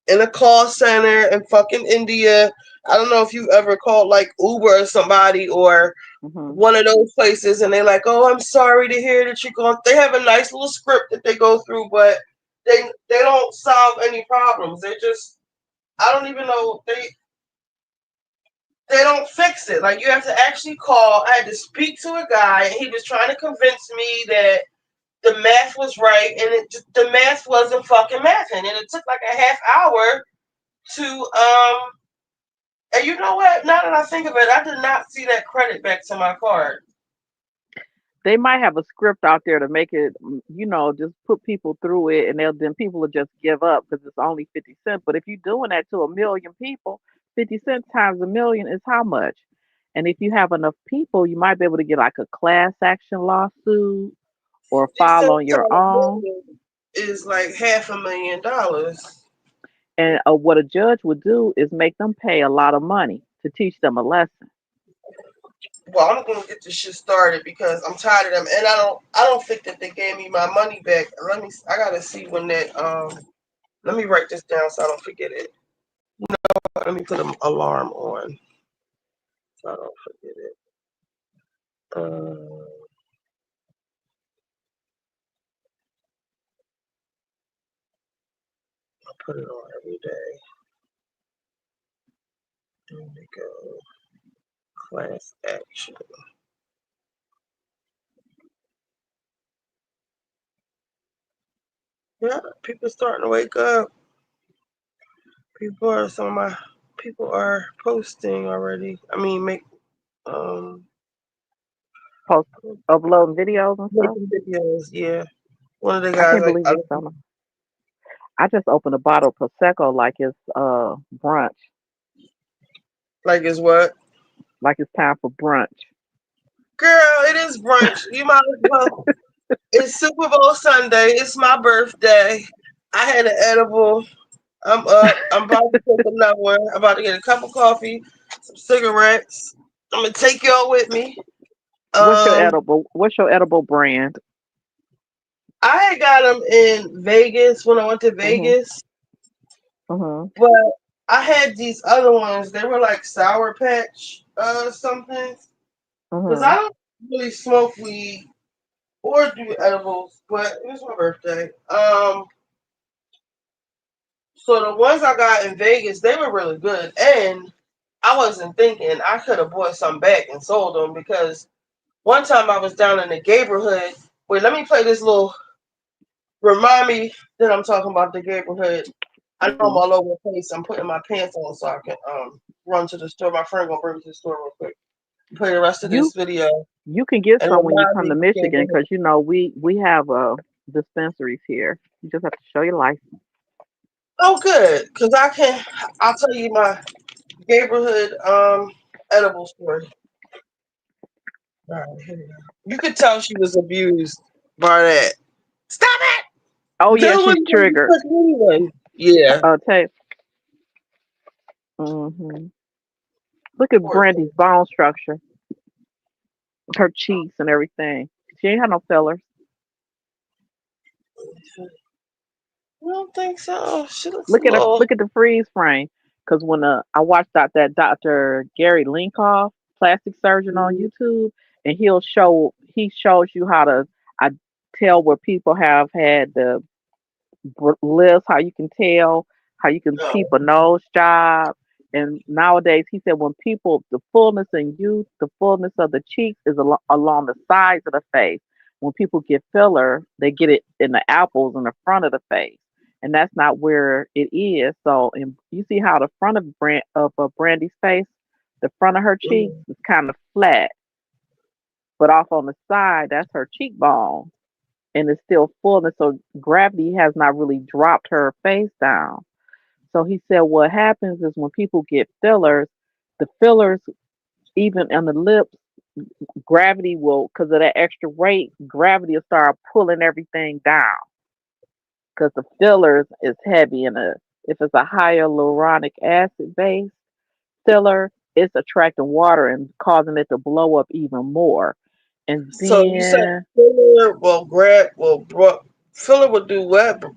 in a call center in fucking India. I don't know if you ever called like Uber or somebody or one of those places, and they're like, "Oh, I'm sorry to hear that you're going." They have a nice little script that they go through, but they don't solve any problems. They just, I don't even know, they don't fix it. Like, you have to actually call. I had to speak to a guy, and he was trying to convince me that the math was right, and the math wasn't fucking mathing, and it took like a half hour to and you know what? Now that I think of it, I did not see that credit back to my card. They might have a script out there to make it, just put people through it, and then people will just give up because it's only 50 cents. But if you're doing that to a million people, 50 cents times a million is how much? And if you have enough people, you might be able to get like a class action lawsuit or They said file on your own. is like $500,000. And what a judge would do is make them pay a lot of money to teach them a lesson. Well, I'm gonna get this shit started because I'm tired of them, and I don't think that they gave me my money back. I gotta see when that Let me write this down so I don't forget it. Let me put an alarm on so I don't forget it. I put it on every day. There we go. Class action. Yeah, people starting to wake up. Some of my people are posting already. I mean, Post uploading videos and stuff. making videos. Yeah, one of the I guys can't believe this summer. I just opened a bottle of Prosecco like it's brunch. like is what? Like it's time for brunch. Girl, it is brunch. You might as well. It's Super Bowl Sunday. It's my birthday. I had an edible. I'm up. I'm about to take another one. I'm about to get a cup of coffee, some cigarettes. I'm gonna take y'all with me. What's your Um, edible? What's your edible brand? I had got them in Vegas when I went to Mhm. Vegas, Mhm. but I had these other ones. They were like Sour Patch, something. Because I Mhm. don't really smoke weed or do edibles, but it was my birthday. So the ones I got in Vegas, they were really good, and I wasn't thinking I could have bought some back and sold them because one time I was down in the neighborhood. Wait, let me play this little. Remind me that I'm talking about the neighborhood. I know I'm Mhm. all over the place. I'm putting my pants on so I can run to the store. My friend gonna bring me to the store real quick. Play the rest of You this video you can get and some when you remind come me to the Michigan neighborhood. because we have dispensaries here. You just have to show your license. Oh, good, because I can. I'll tell you my neighborhood edible story. All right, here we go. You could tell she was abused by that. Stop it! Oh yeah, Those she's wouldn't be triggered. touch anyway. Yeah, Taste. Mhm. Look at poor Brandy's thing. bone structure, her cheeks and everything. She ain't had no fillers. I don't think so. She looks a Look at her. little. Look at the freeze frame. Because when I watched that Dr. Gary Linkoff, plastic surgeon on YouTube, and he shows you how to I tell where people have had the lists, how you can tell, how you can peep Oh, a nose job. And nowadays, he said when people, the fullness in youth, the fullness of the cheeks is along the sides of the face. When people get filler, they get it in the apples in the front of the face. And that's not where it is. So, you see how the front of Brandy's face, the front of her cheeks mm. is kind of flat, but off on the side, that's her cheekbone, and it's still fullness. So gravity has not really dropped her face down. So he said what happens is when people get fillers, the fillers, even on the lips, gravity will, because of that extra weight, gravity will start pulling everything down because the fillers is heavy. And if it's a hyaluronic acid base filler, it's attracting water and causing it to blow up even more. And So you said then filler will grab, filler will do what? Drag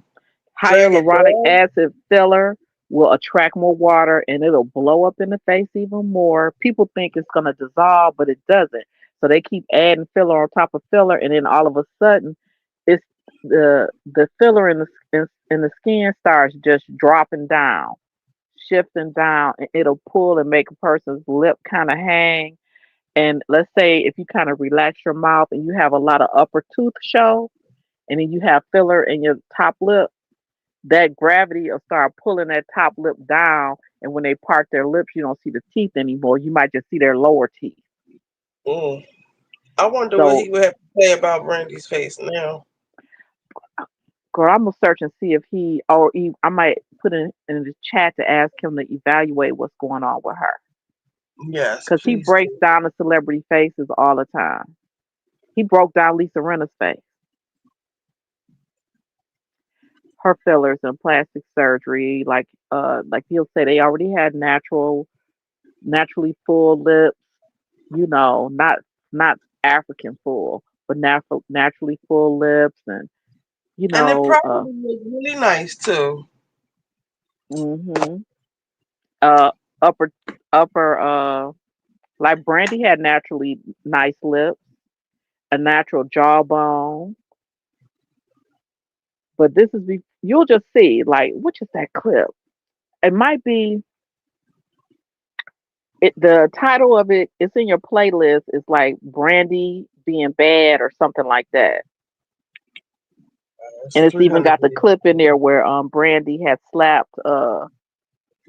it hyaluronic down. acid filler will attract more water and it'll blow up in the face even more. People think it's going to dissolve, but it doesn't. So they keep adding filler on top of filler, and then all of a sudden, it's the filler in the skin starts just dropping down, shifting down, and it'll pull and make a person's lip kind of hang. And let's say if you kind of relax your mouth and you have a lot of upper tooth show, and then you have filler in your top lip, that gravity will start pulling that top lip down. And when they part their lips, you don't see the teeth anymore. You might just see their lower teeth. Mm. I wonder what So, he would have to say about Brandy's face now. girl, I'm gonna search and see if I might put in the chat to ask him to evaluate what's going on with her, Yes, because he please breaks do. down the celebrity faces all the time. He broke down Lisa Rinna's face, her fillers and plastic surgery. Like he'll say, they already had naturally full lips, not African full, but naturally full lips, and you And it know, uh, probably was really nice too. hmm uh, upper upper like Brandy had naturally nice lips, a natural jawbone, but you'll just see, like, which is that clip? It might be it. The title of it, it's in your playlist. It's like Brandy being bad or something like that. It's And it's even 300 got the videos. clip in there where Brandy had slapped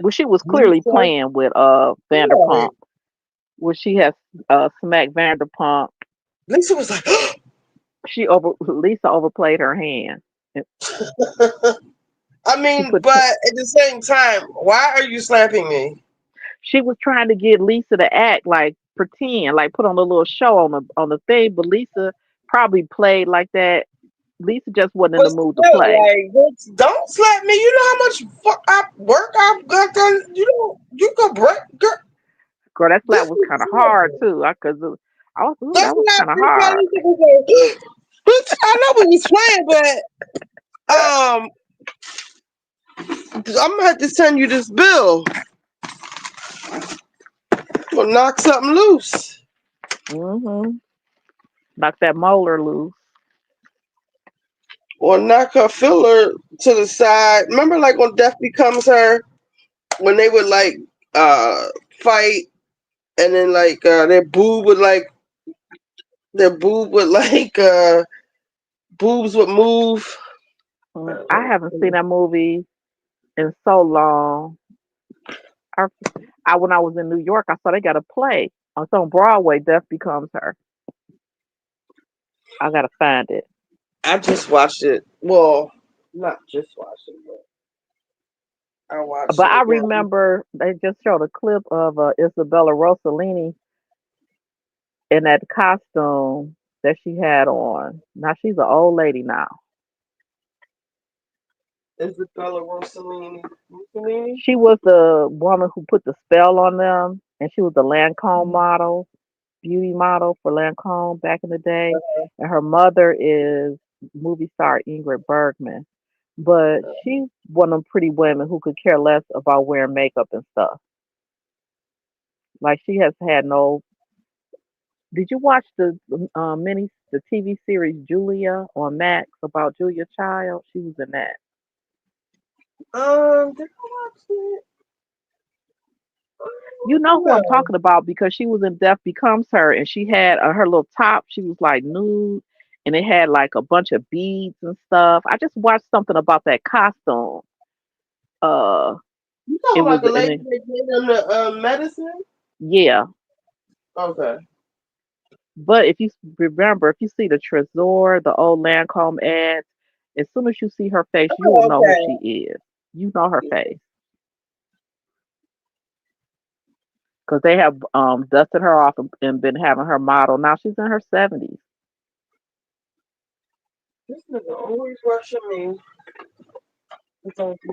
well, she was clearly Lisa, playing with right. Vanderpump, where she has smacked Vanderpump. Lisa was like, Lisa overplayed her hand. And I She mean, put but at the same time, why are you slapping me? She was trying to get Lisa to act like pretend, like put on a little show on the thing, but Lisa probably played like that. Lisa just wasn't in But the mood to still, play. don't slap me. You know how much work I've got done. You know, you could break. Girl, Girl, that slap this was kind is of hard terrible. too. I was, ooh, That's that was not kind of this how hard. these people go. Bitch, I know we was playing, but I'm gonna have to send you this bill. We'll knock something loose. Mm-hmm. Knock that molar loose. Or knock her filler to the side. Remember, like when Death Becomes Her, when they would like fight, and then like their boob would like boobs would move. I haven't seen that movie in so long. I, when I was in New York, I saw they got a play on some Broadway. Death Becomes Her. I gotta find it. I just watched it. Well, not just watched it, but I watched But it I again. remember they just showed a clip of Isabella Rossellini in that costume that she had on. Now she's an old lady now. Isabella Rossellini. She was the woman who put the spell on them, and she was the Lancome model, beauty model for Lancome back in the day. And her mother is movie star Ingrid Bergman. But she's one of them pretty women who could care less about wearing makeup and stuff. Like she has had no. Did you watch the TV series Julia on Max about Julia Child? She was in that. Did I watch it? You know who I'm No. talking about because she was in Death Becomes Her, and she had her little top. She was like nude, and it had like a bunch of beads and stuff. I just watched something about that costume. Uh, You it talking was about the in lady it. that gave them the medicine? Yeah, Okay. but if you remember, if you see the Trésor, the old Lancome ads, as soon as you see her face, you will Oh, know who okay. she is. You know her face because they have dusted her off and been having her model. Now she's in her 70s. This nigga always rushing me. Don't be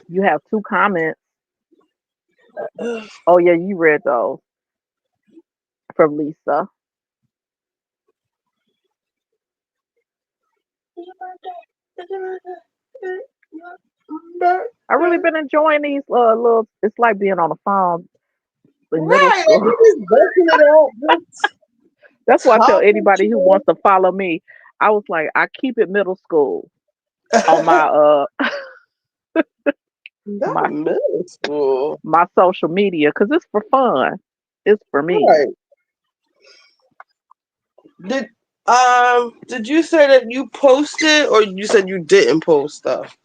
You have two comments. rushing. Oh yeah, you read those from Lisa. I really been enjoying these little. It's like being on the phone in middle Right, and school. you just busting it out, just That's why I tell talking anybody who to wants to follow me. I was like, I keep it middle school on it. my Not my middle school. my social media because it's for fun. It's for me. Right. Did did you say that you posted or you said you didn't post stuff?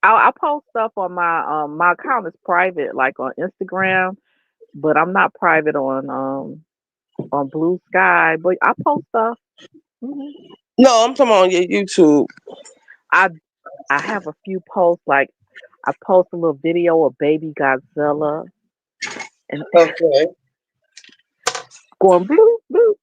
I post stuff on my account is private, like on Instagram, but I'm not private on Blue Sky. But I post stuff. hmm No, I'm talking on your YouTube. I I have a few posts like I post a little video of baby Godzilla and Okay. going bloop bloop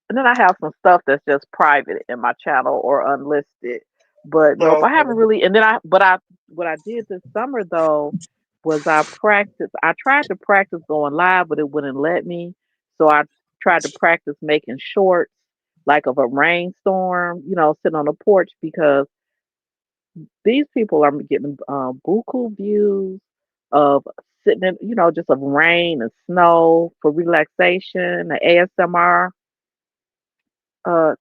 and then I have some stuff that's just private in my channel or unlisted. But nope, I haven't Okay. really. And then what I did this summer though was I practiced. I tried to practice going live, but it wouldn't let me. So I tried to practice making shorts like of a rainstorm, sitting on the porch because these people are getting buku views of sitting in, just of rain and snow for relaxation, the ASMR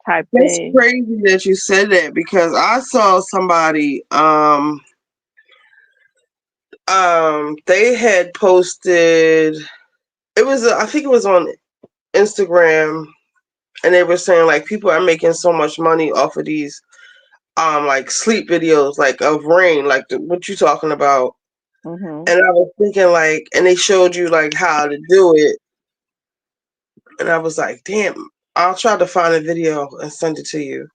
type That's thing. crazy that you said that because I saw somebody they had posted it was I think it was on Instagram, and they were saying like people are making so much money off of these like sleep videos like of rain like what you talking about. hmm And I was thinking like, and they showed you like how to do it, and I was like, damn, I'll try to find a video and send it to you.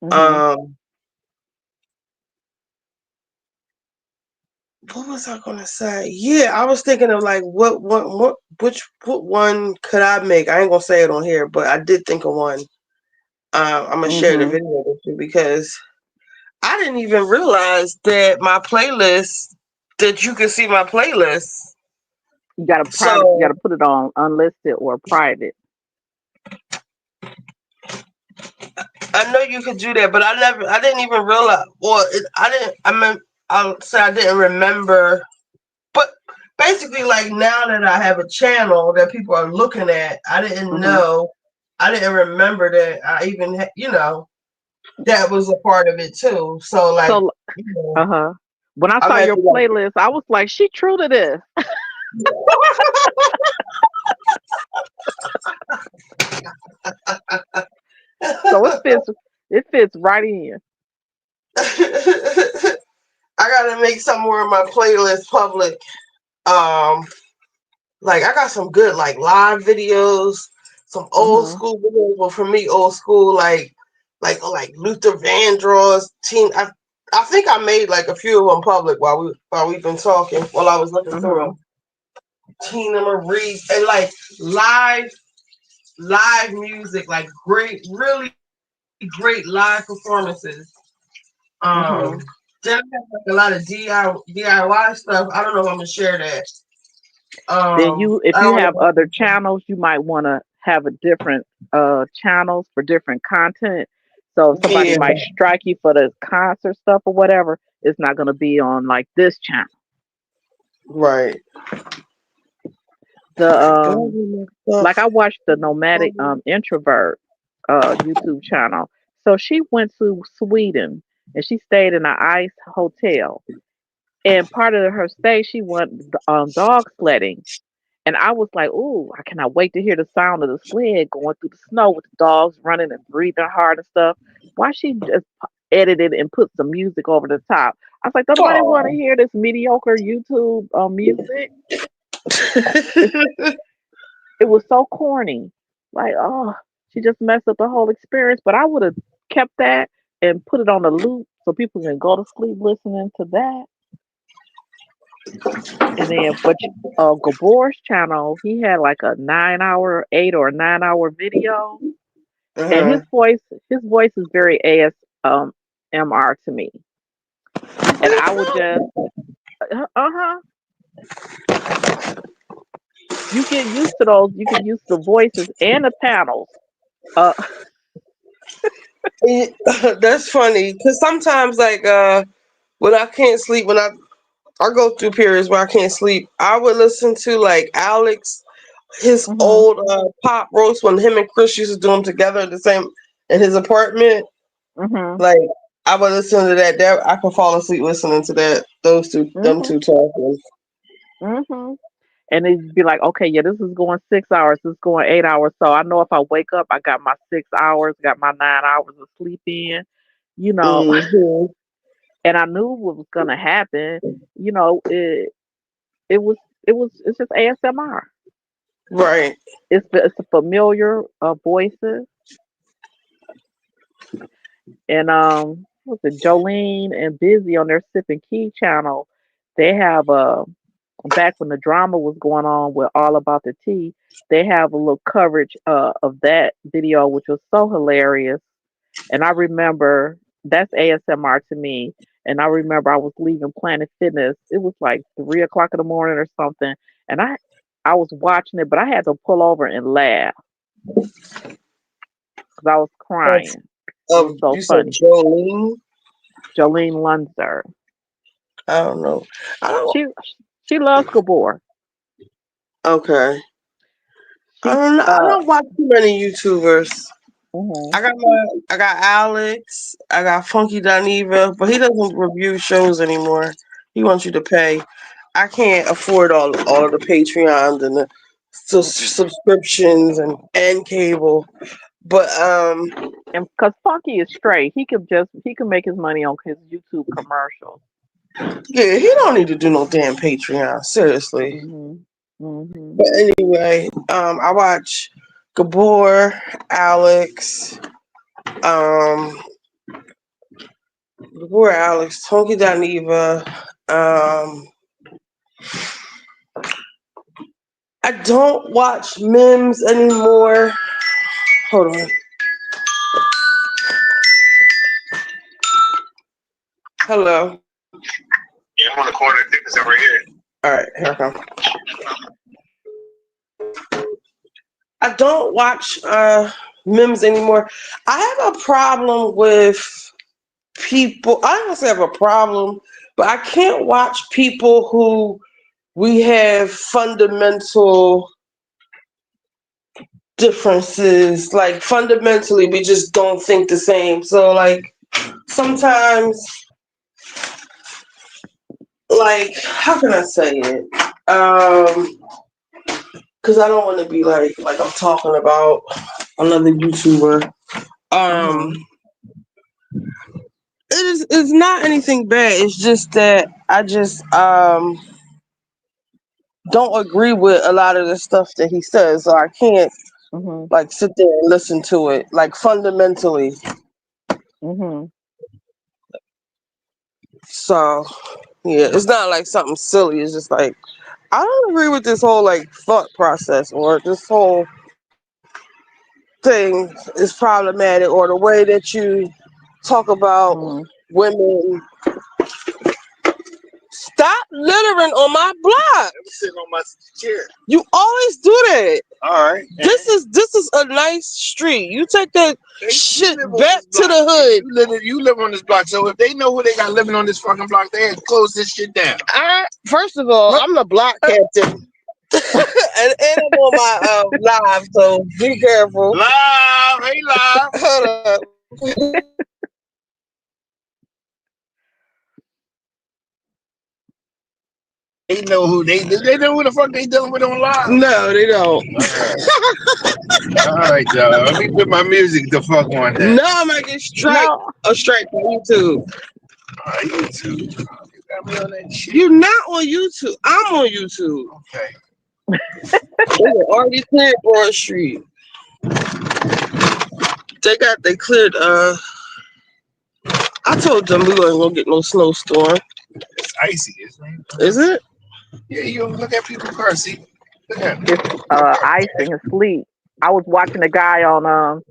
Mm-hmm. Um, what was I gonna say? Yeah, I was thinking of like what one could I make? I ain't gonna say it on here, but I did think of one. I'm gonna share the Mm-hmm. video with you because I didn't even realize that my playlist that you can see my playlist. You got to private. You got So to put it on unlisted or private. I know you could do that, but I didn't even realize. Well, I didn't. I'll say I didn't remember. But basically, like now that I have a channel that people are looking at, I didn't Mm-hmm. know. I didn't remember that I even, that was a part of it too. So like, So, uh-huh. When I I saw might your be playlist, I was like, she true to this. So like. it fits right in. I gotta make some more of my playlist public. Um, like I got some good like live videos, some old Mm-hmm. school videos. Well, for me, old school like Luther Vandross. I think I made like a few of them public while we've been talking while I was looking through Mm-hmm. them. Tina Marie and like live music, like great, really great live performances. Mm-hmm. Um, then I have like a lot of DIY stuff. I don't know if I'm gonna share that. Then if I you don't have other know. channels, you might want to have a different channels for different content. So if somebody Yeah, might strike you for the concert stuff or whatever, it's not going to be on like this channel. right. The Government like stuff. I watched the Nomadic Introvert YouTube channel. So she went to Sweden and she stayed in an ice hotel. And part of her stay, she went dog sledding. And I was like, "Ooh, I cannot wait to hear the sound of the sled going through the snow with the dogs running and breathing hard and stuff." Why she just edited and put some music over the top? I was like, "Don't nobody want to Oh. hear this mediocre YouTube music." It, it was so corny. Like, oh, she just messed up the whole experience. But I would have kept that and put it on a loop so people can go to sleep listening to that. And then, but Gabor's channel, he had like a 9 hour, 8 or 9 hour video, and Uh-huh. his voice is very MR to me. And I would just, uh-huh, you get used to those. You get used to the voices and the panels. Uh, Yeah, that's funny because sometimes like when I can't sleep when I go through periods where I can't sleep, I would listen to like Alex, his mhm, old pop roast when him and Chris used to do them together at the same in his apartment. mhm, Like I would listen to that. That I could fall asleep listening to that. Them mhm, two talking. mhm. And it'd be like, okay, yeah, this is going 6 hours, this is going 8 hours. So I know if I wake up, I got my 6 hours, got my 9 hours of sleep in, you know. Hmm. And I knew what was gonna happen. You know, it was it's just ASMR. Right. It's a familiar voices and what's it, Jolene and Busy on their Sip and Key channel. They have back when the drama was going on with All About the Tea, they have a little coverage of that video, which was so hilarious. And I remember that's ASMR to me. And I remember I was leaving Planet Fitness. It was like 3 o'clock in the morning or something. And I was watching it, but I had to pull over and laugh because I was crying. It was so You said funny. Jolene. Jolene Lunzer. I don't know. I don't. She she loves Gabor. Okay. I She don't know. I don't watch too many YouTubers. mhm. I got Alex. I got Funky Dineva, but he doesn't review shows anymore. He wants you to pay. I can't afford all of the Patreons and the Mm-mm. subscriptions and cable. But And because Funky is straight, he can make his money on his YouTube commercials. yeah, he don't need to do no damn Patreon. Seriously. Mhm. Mhm. But anyway, I watch Gabor, Alex, um, Poor Alex, Tonky Daniva. I don't watch memes anymore. Hold on. Hello. Yeah, I'm on the corner. I think it's over here. All right, here I come. I don't watch memes anymore. I have a problem with people. I don't say I have a problem, but I can't watch people who we have fundamental differences. Like fundamentally, we just don't think the same. So like sometimes, like how can I say it? Because I don't want to be like I'm talking about another YouTuber. It's not anything bad. It's just that I just don't agree with a lot of the stuff that he says, so I can't like sit there and listen to it like fundamentally. So yeah, it's not like something silly. It's just like I don't agree with this whole like thought process or this whole thing is problematic or the way that you talk about women. Stop littering on my block. I'm sitting on my chair. You always do that. All right. This is a nice street. You take that shit back to the hood. You live on this block, so if they know who they got living on this fucking block, they had to close this shit down. First of all, I'm the block captain. and I'm on my live, so be careful. Live, hey live. Hold up. They know who they know who the fuck they dealing with on live. No, they don't. All right, y'all. Let me put my music the fuck on that. No, I'm gonna get a strike from YouTube. All right, YouTube. You got me on that shit. You're not on YouTube. I'm on YouTube. Okay. They already cleared Broad Street. They cleared I told them we wasn't gonna get no snowstorm. It's icy, isn't it? Is it? Yeah, you look at people's cars, see? Look at it. It's icing and sleet. I was watching a guy on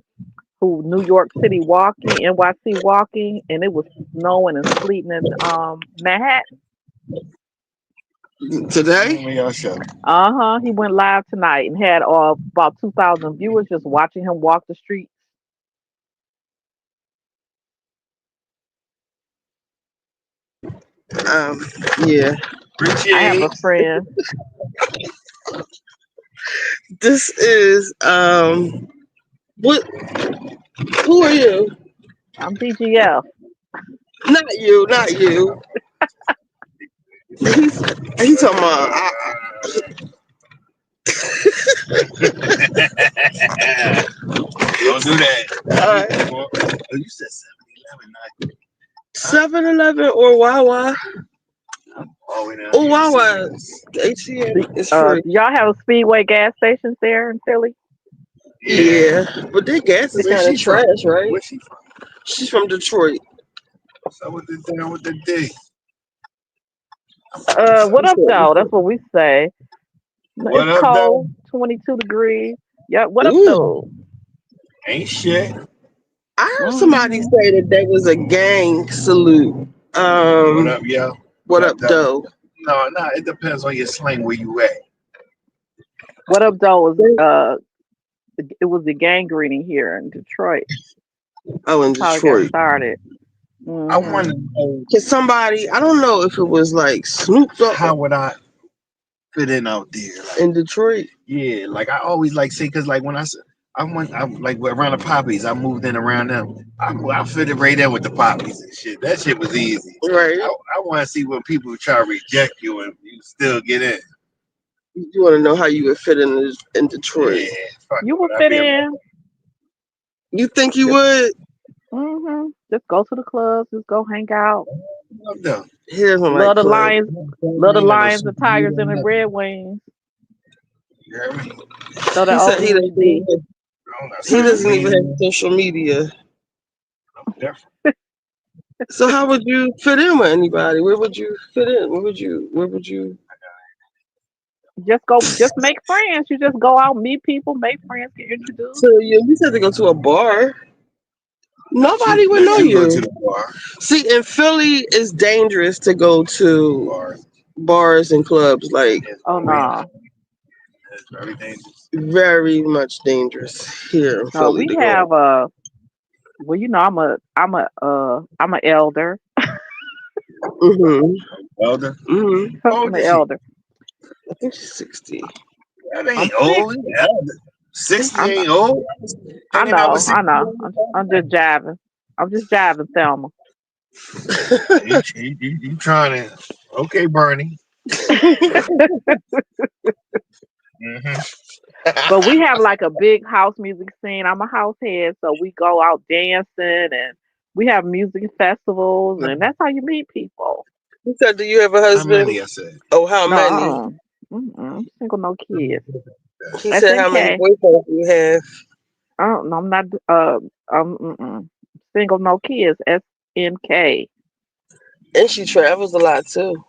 who New York City walking, NYC walking, and it was snowing and sleeting in Manhattan. Today? He went live tonight and had about 2,000 viewers just watching him walk the streets. Yeah. I have a friend. This is what? Who are you? I'm DGF. Not you. He's talking about. Don't do that. All right. Oh, you said 7-Eleven or Wawa? Oh, Wawa. ATM is free. Do y'all have Speedway gas stations there in Philly? Yeah, but their gas is kind of trash, right? Where's she from? She's from Detroit. So with the day. What up, though? That's what we say. What it's up, cold, 22 degrees. Yeah, what up, Ooh. though? Ain't shit. I heard somebody say that there was a gang salute. What up, yo? What up, though? No, it depends on your slang where you at. What up, though? It was the gang greeting here in Detroit. Oh, in How Detroit. it got started. I want to know. Can somebody? I don't know if it was like Snoop Dogg. How would I fit in out there? Like, in Detroit? Yeah, like I always like say, cause like when I'm like around the poppies, I moved in around them. I fit it right in with the poppies and shit. That shit was easy. Right. I want to see when people try to reject you and you still get in. You want to know how you would fit in Detroit? Yeah, you would fit in. You think you would? Just go to the clubs. Just go hang out. Here's one. Love the Lions. Love the Lions, the Tigers, and the Red Wings. You hear me? So he said he doesn't even have social media. I'm different. So how would you fit in with anybody? Where would you fit in? Where would you? Just make friends. You just go out, meet people, make friends, get introduced. So you said to go to a bar. Nobody would know Let you go you. to the bar. See, in Philly, it's dangerous to go to bars and clubs. Like Oh no. It's very dangerous. very much dangerous here in No, Philly we to go. have well, I'm a elder. Mhm. Elder. Mhm. How I'm old an is she? elder. I think she's 60. That I'm ain't sick. old. Elder. 60 I'm ain't old. I Hanging out with know, 60 I year know. I'm just jiving. I'm just jiving, Thelma. You trying to? Okay, Bernie. Mm-hmm. But we have like a big house music scene. I'm a house head, so we go out dancing and we have music festivals, and that's how you meet people. You said, "Do you have a How husband?" many? I said. Oh, how many? No, single, no kids. He said, "How many SNK. boyfriends do you have?" I don't know. I'm not. Single, no kids. SNK. And she travels a lot too.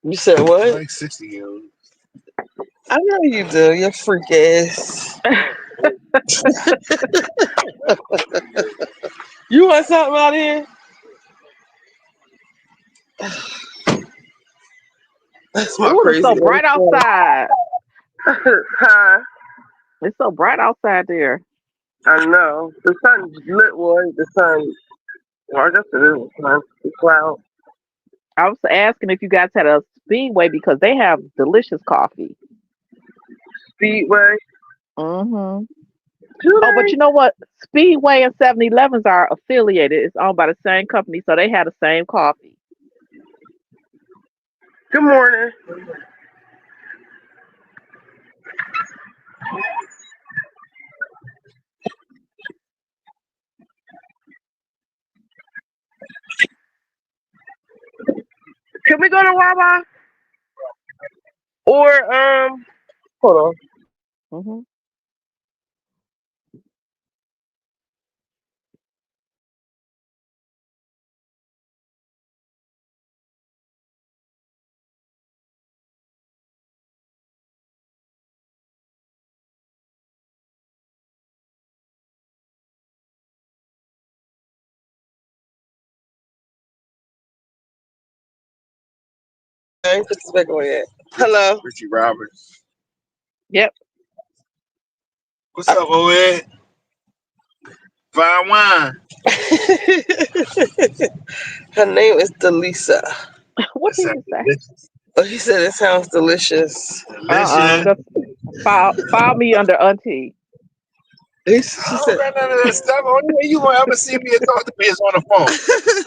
You said I what? like 60-year-olds. I know you do. You're freak ass. You want something out here? That's my Ooh, it's crazy so little bright friend. outside. Huh? It's so bright outside there. I know. The sun's lit, boy. The sun. Well, I guess it is. The sun. The cloud. I was asking if you guys had a Speedway because they have delicious coffee. Speedway. Mm-hmm. Do Oh, but they? you know what? Speedway and 7-Elevens are affiliated. It's owned by the same company, so they have the same coffee. Good morning. Can we go to Wawa? Or hold on. Mm-hmm. I ain't put this back on yet. Hello. Richie Roberts. Yep. What's up, Oed? Fine wine. Her name is Delisa. What That did sounds you say? delicious. Oh, he said it sounds delicious. Delicious. Just file me under auntie. She I don't said, got none of that stuff. Only way you gonna ever see me and talk to me is on the phone.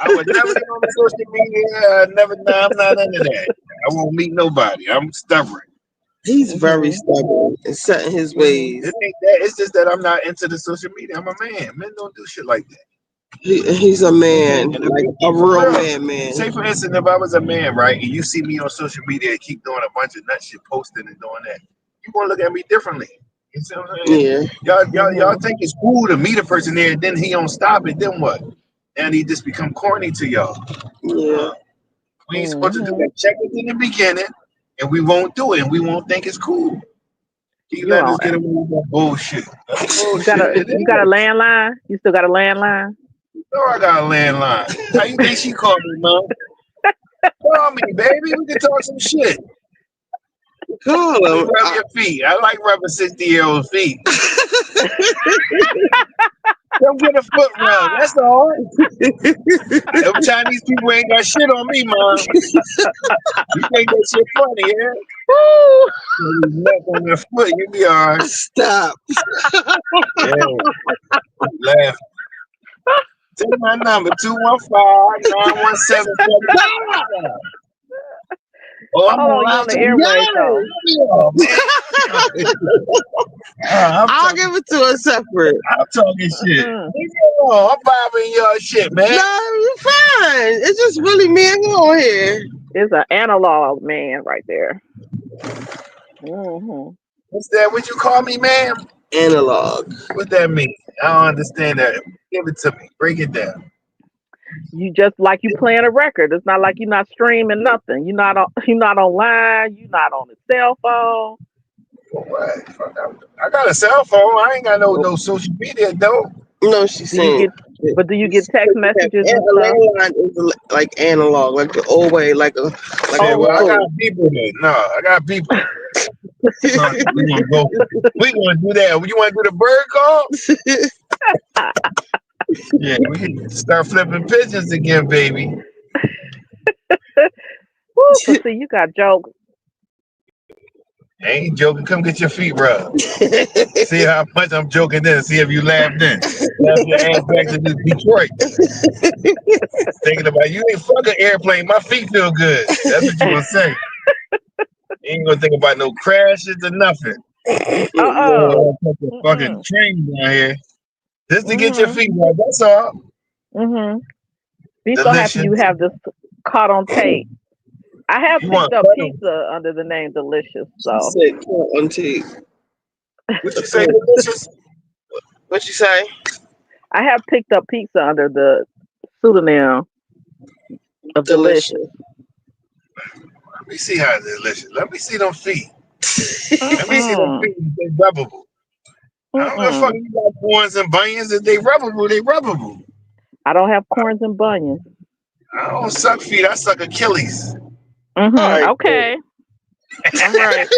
I would never get on the social media. I'm not into that. I won't meet nobody. I'm stubborn. he's very Mm-hmm. stubborn and set in his Mm-hmm. ways. It ain't that. It's just that I'm not into the social media. I'm a man. Men don't do shit like that. He's a man, And like a for real real, man. say for instance, if I was a man, right, and you see me on social media and keep doing a bunch of nut shit, posting and doing that, you gonna look at me differently. You see what I'm saying? Yeah. Y'all think it's cool to meet a person there, and then he don't stop it. Then what? And he just become corny to y'all. Yeah. We ain't supposed to do Mm-hmm. that. Check it in the beginning, and we won't do it, and we won't think it's cool. He You let us on get away with that bullshit. That's you got bullshit. a It you got a is. landline? You still got a landline? No, I got a landline. How you think she called me, man? Call me, baby. We can talk some shit. Call him. Rub your feet. I like rubbing 60-year-old feet. Come get a foot rub. That's all. Them Chinese people ain't got shit on me, mom. You think that shit funny, yeah? Woo! You neck on your foot, you be all right. Stop. Yeah. Laugh. Take my number, 215-917-7. Oh, I'm Hold on, on you live on the to airways though. oh, man. I'll give it to her separate. I'm talking shit. Mm-mm. Oh, I'm bobbing your shit, man. No, you're fine. It's just really me and you on here. It's an analog man right there. Mm-hmm. What's that? What you call me, ma'am? Analog. What that mean? I don't understand that. Give it to me. Break it down. You just like you playing a record. It's not like you're not streaming nothing. You're not online. You're not on the cell phone. What? I got a cell phone. I ain't got no social media though. No, she's Do you saying. do you get text messages and A stuff? landline is like analog, like the old way, like a Okay, well, I phone. got people then. No, I got people. We gonna go. We gonna do that. You want to do the bird call? Yeah, we can start flipping pigeons again, baby. Woo, so see, you got jokes. I ain't joking. Come get your feet rubbed. See how much I'm joking then. See if you laugh then. Laugh your ass back to this Detroit. Thinking about you ain't fucking airplane. My feet feel good. That's what you gonna say. You ain't gonna think about no crashes or nothing. Fucking train down here. Just to get your feet rubbed. That's all. Be so happy you have this caught on tape. I have picked up pizza under the name Delicious. So She said, on tape. What you say, Delicious? What you say? I have picked up pizza under the pseudonym of Delicious. Let me see how it's delicious. Let me see them feet. Let me see them feet. They rubbable. I don't give a fuck. You got corns and bunions. If they rubbable, they rubbable. I don't have corns and bunions. I don't suck feet. I suck Achilles. Right, okay. All right.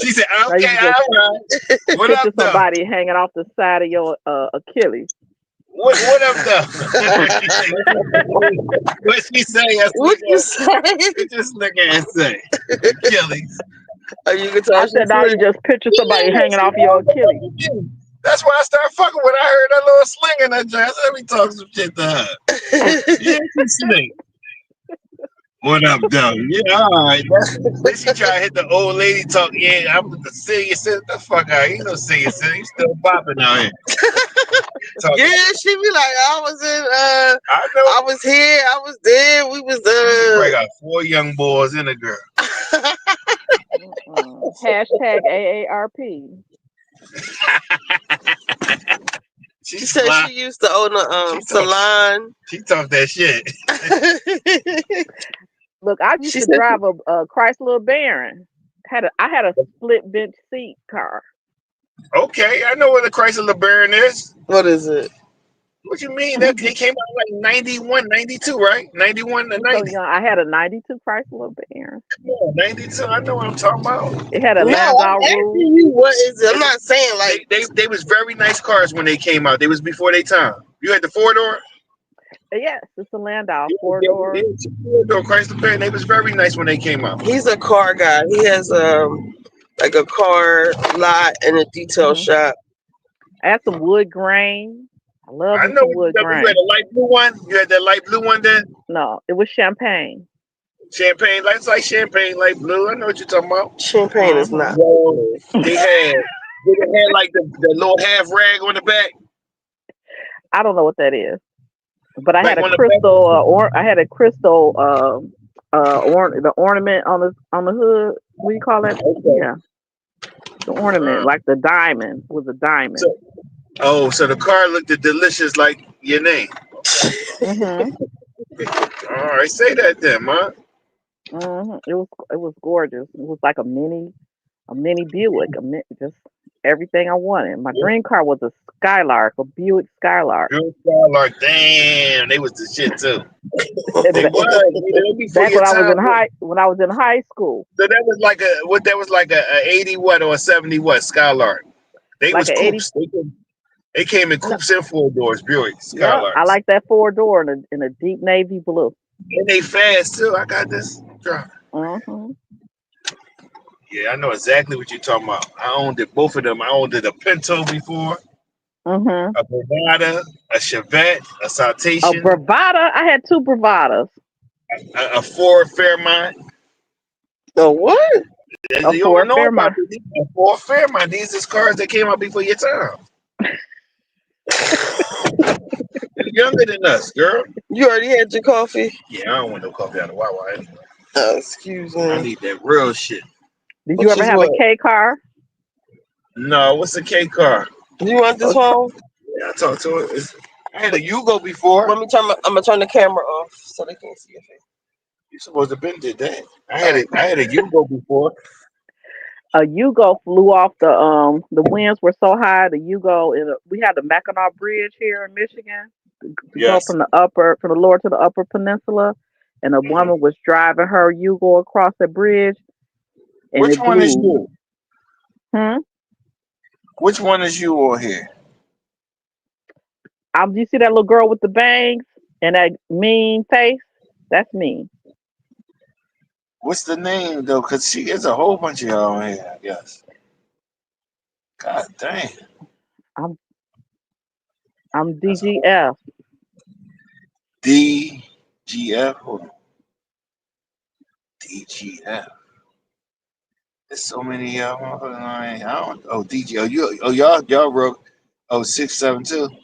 She said, okay, all right. What up, though? Somebody hanging off the side of your Achilles. What up, though? What she say? What you say? Just look at and say. Achilles. I said, now you just picture somebody hanging off your Achilles. That's why I started fucking when I heard that little sling in that dress. Let me talk some shit to her. Yeah, she sling. What up, though? Yeah, all right. Then she try to hit the old lady talk. Yeah, I'm the senior citizen. The fuck out. You know senior citizen. You still popping out here. Yeah, she be like, I was in I was here, I was there, we was I got 4 young boys and a girl. Hashtag AARP. She said she used to own a salon. She talked that shit. Look, I used to drive a Chrysler Baron. I had a split bench seat car. Okay, I know what a Chrysler Baron is. What is it? What you mean? That they came out like 91, 92, right? 91 to 90. So, I had a 92 Chrysler Baron. Yeah, 92. I know what I'm talking about. It had a Landau roof. What is it? I'm not saying like they was very nice cars when they came out. They was before their time. You had the 4-door? Yes, it's a Landau 4-door. 4-door Chrysler Baron. They was very nice when they came out. He's a car guy. He has like a car lot and a detail shop. I had some wood grain. I love wood grain. You had a light blue one? You had that light blue one then? No, it was champagne. Champagne, it's like champagne light blue. I know what you're talking about. Champagne is not. They had like the little half rag on the back. I don't know what that is. But I had a crystal I had a crystal the ornament on the hood. What do you call that? Okay. Yeah. The ornament, like the diamond was a diamond. So the car looked delicious like your name. All right, say that then, man. It was gorgeous. It was like a mini Buick, just everything I wanted. My dream car was a Skylark, a Buick Skylark. Skylark, damn, they was the shit too. Back when I was in high school. So that was like a 80 watt or a 70 watt Skylark. They like was coupes. They came in coupes and 4-doors, Buick Skylarks. I like that 4-door in a deep navy blue. And they fast too. I got this drive. Yeah, I know exactly what you're talking about. I owned both of them. I owned a Pinto before. A Bravada, a Chevette, a Citation. A Bravada? I had 2 Bravadas. A Ford Fairmont. A what? A Ford Fairmont. A Ford Fairmont. These is cars that came out before your time. You're younger than us, girl. You already had your coffee? Yeah, I don't want no coffee out of Wawa anyway. Oh, excuse me. I need that real shit. Did you ever have a K car? No, what's the K car? You want this one? Yeah, I talked to it. I had a Yugo before. I'm gonna turn the camera off so they can't see your face. You supposed to have been did that. I had a Yugo before. A Yugo flew off the winds were so high. The Yugo we had the Mackinac Bridge here in Michigan to go Yes. from the lower to the upper peninsula, and a Hmm. woman was driving her Yugo across the bridge, and Which it one is blew. you? Hmm. Which one is you on here? You see that little girl with the bangs and that mean face? That's me. What's the name though? Cause she is a whole bunch of y'all on here. I guess. God dang. I'm I'm That's a whole DGF. DGF. Hold on. DGF. There's so many y'all. I don't. Oh, DG. Oh, y'all real. Oh, 672.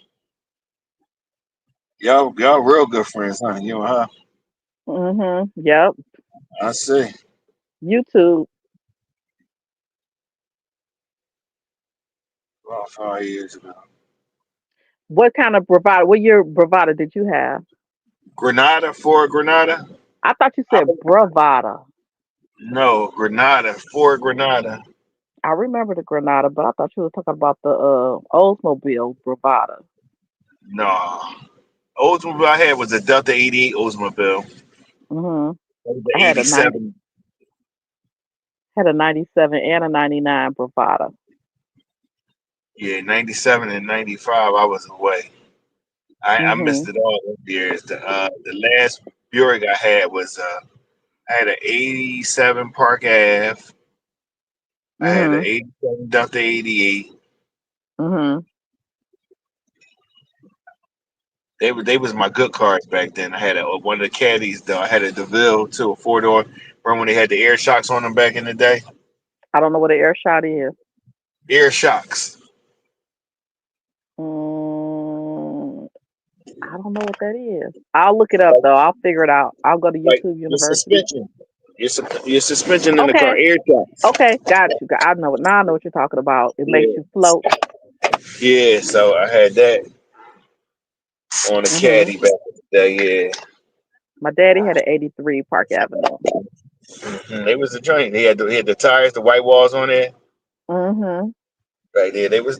Y'all real good friends, huh? You and her. Yep. I see. YouTube. About 5 years ago. What kind of bravado? What year bravado did you have? Grenada, Ford Grenada. I thought you I, said bravada. no, Grenada, Ford Grenada. I remember the Granada, but I thought you were talking about the Oldsmobile bravada. No. Oldsmobile I had was a Delta 88 Oldsmobile. Hmm. That was the I had a 87. 97 and a 99 bravada. Yeah, 97 and 95 I was away. I Hmm. missed it all those years. The last Buick I had was I had an 87 Park Ave. I had an Hmm. 87 Delta 88. Hmm. They was my good cars back then. I had one of the caddies though. I had a DeVille too, a 4-door. Remember when they had the air shocks on them back in the day? I don't know what an air shot is. Air shocks. Mm, I don't know what that is. I'll look it up though. I'll figure it out. I'll go to Like YouTube your University. suspension. Your suspension in the car, Okay. air shocks. Okay. Got you. I know it now. I know what you're talking about. It makes Yeah. you float. Yeah, so I had that on the Hmm. caddy back in the day, yeah. My daddy had an 83 Park Avenue. They was the joint. He had the tires, the white walls on there. Hmm. Right there. They was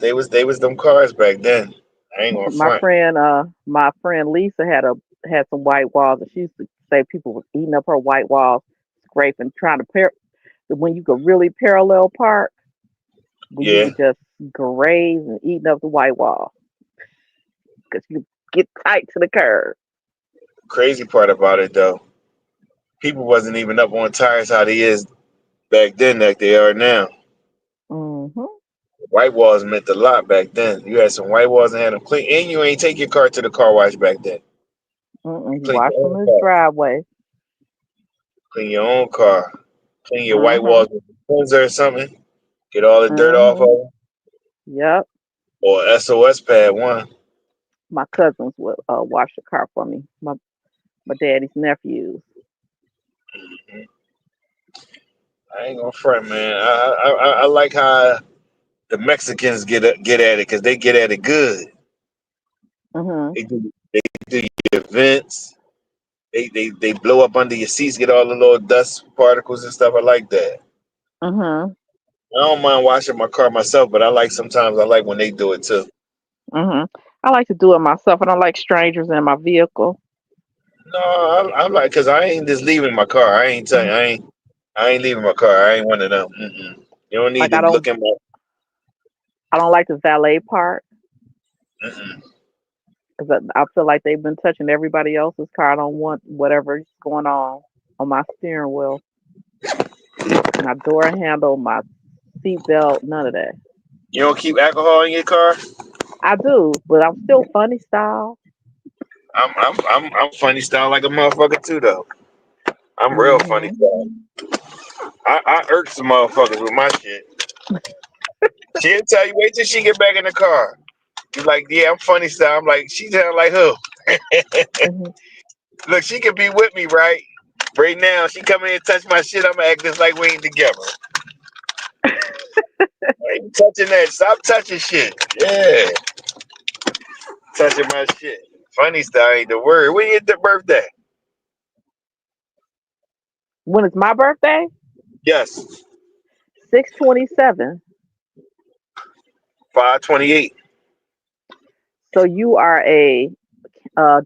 them cars back then. I ain't gonna front. My friend Lisa had some white walls, and she used to say people was eating up her white walls, scraping, trying to when you could really parallel park, when you Yeah. would just graze and eating up the white wall because you get tight to the curb. Crazy part about it though, people wasn't even up on tires how they is back then like they are now. Hmm. White walls meant a lot back then. You had some white walls and had them clean, and you ain't take your car to the car wash back then. You You clean wash your them own in his car. driveway. Clean your own car. Clean your white Hmm. walls with a cleanser or something. Get all the dirt off of Hmm. them. Yep. Or SOS pad one. My cousins would wash the car for me. My daddy's nephews. Mhm. I ain't gonna front, man. I like how the Mexicans get at it because they get at it good. Hmm. They do events. They blow up under your seats, get all the little dust particles and stuff. I like that. Hmm. I don't mind washing my car myself, but sometimes I like when they do it too. Hmm. I like to do it myself. I don't like strangers in my vehicle. No, I like because I ain't just leaving my car. I ain't telling you, I ain't leaving my car. I ain't one of them. Mm-mm. You don't need Like to look in my. I don't like the valet part Mm-mm. because I feel like they've been touching everybody else's car. I don't want whatever's going on my steering wheel, my door handle, my seat belt, none of that. You don't keep alcohol in your car. I do, but I'm still funny style. I'm funny style like a motherfucker too though. I'm real funny Hmm. style. I irk some motherfuckers with my shit. She'll tell you, wait till she get back in the car. You like, yeah, I'm funny style. I'm like, she sound like who? Hmm. Look, she could be with me, right? Right now, she come in and touch my shit. I'ma act just like we ain't together. ain't touching that. Stop touching shit. Yeah. Touching my shit. Funny style ain't the word. When you get the birthday? When is my birthday? Yes. 6/27. 5/28. So you are a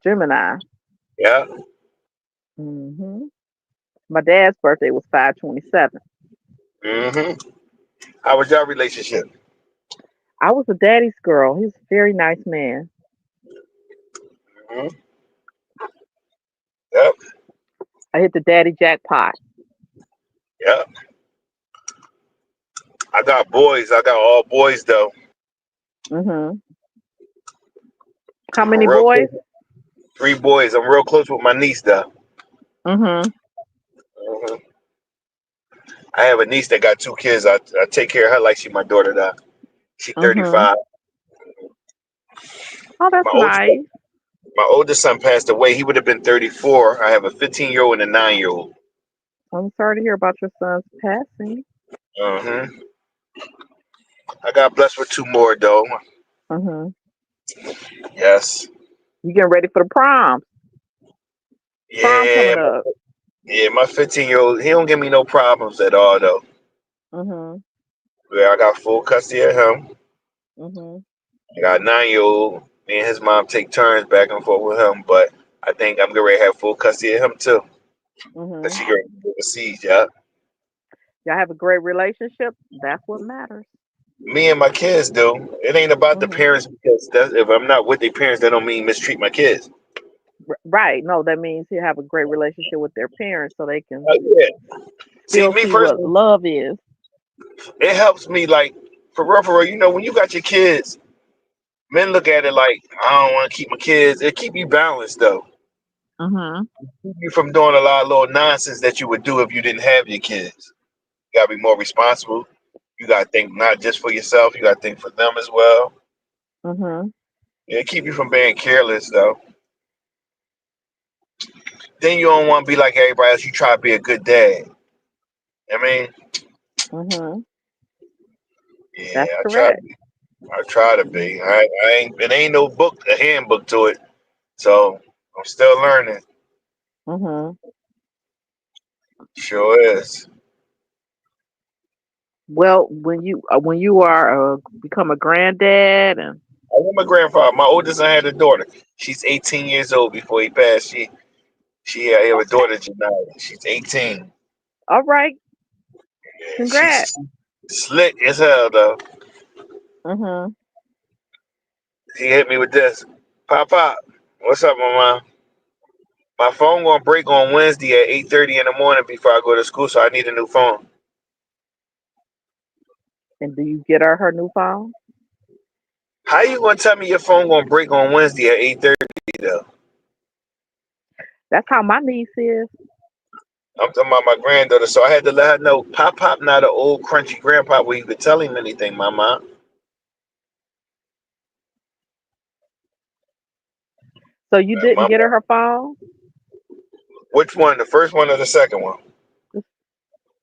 Gemini. Yeah. Hmm. My dad's birthday was 5/27. Mm-hmm. How was your relationship? I was a daddy's girl. He's a very nice man. Mm-hmm. Yep. I hit the daddy jackpot. Yep. I got boys. I got all boys though. Hmm. How I'm many real close. boys? 3 boys. I'm real close with my niece though. Hmm. Hmm. I have a niece that got 2 kids. I take care of her like she my daughter though. She's Hmm. 35. Oh, that's My oldest nice. my oldest son passed away. He would have been 34. I have a 15-year-old and a 9-year-old. I'm sorry to hear about your son's passing. Mm-hmm. I got blessed with 2 more though. Hmm. Yes. You getting ready for the prom? Prom Yeah. coming up. Yeah. My 15-year-old. He don't give me no problems at all though. Hmm. Yeah, I got full custody of him. Hmm. I got a 9-year-old. Me and his mom take turns back and forth with him, but I think I'm gonna have full custody of him too. Cause Hmm. she going overseas, yeah. Y'all have a great relationship. That's what matters. Me and my kids do. It ain't about the Hmm. parents because if I'm not with their parents, that don't mean mistreat my kids. Right. No, that means you have a great relationship with their parents so they can Yeah. See, still me see what personally, love is. it helps me like for real, for real. You know, when you got your kids, men look at it like I don't want to keep my kids. It keep you balanced though. Hmm. Keep you from doing a lot of little nonsense that you would do if you didn't have your kids. You gotta be more responsible. You gotta think not just for yourself. You gotta think for them as well. Hmm. It keep you from being careless though. Then you don't want to be like everybody else. You try to be a good dad. I mean, Hmm. yeah, That's I try. correct. I try to be. I ain't. It ain't no book, a handbook to it. So I'm still learning. Hmm. Sure is. Well, when you are become a granddad and I want my grandfather. My oldest son had a daughter. She's 18 years old before he passed. She have a daughter, Janaya. She's 18. all right, Yeah, congrats. she's slick as hell though. Hmm. He hit me with this. Pop pop. What's up, mama? My phone gonna break on Wednesday at 8:30 in the morning before I go to school, so I need a new phone. And do you get her new phone? How you gonna tell me your phone gonna break on Wednesday at 8:30 though? That's how my niece is. I'm talking about my granddaughter, so I had to let her know. Pop Pop not an old crunchy grandpa where you could tell him anything, mama. So you Like, didn't mama, get her phone? which one? The first one or the second one?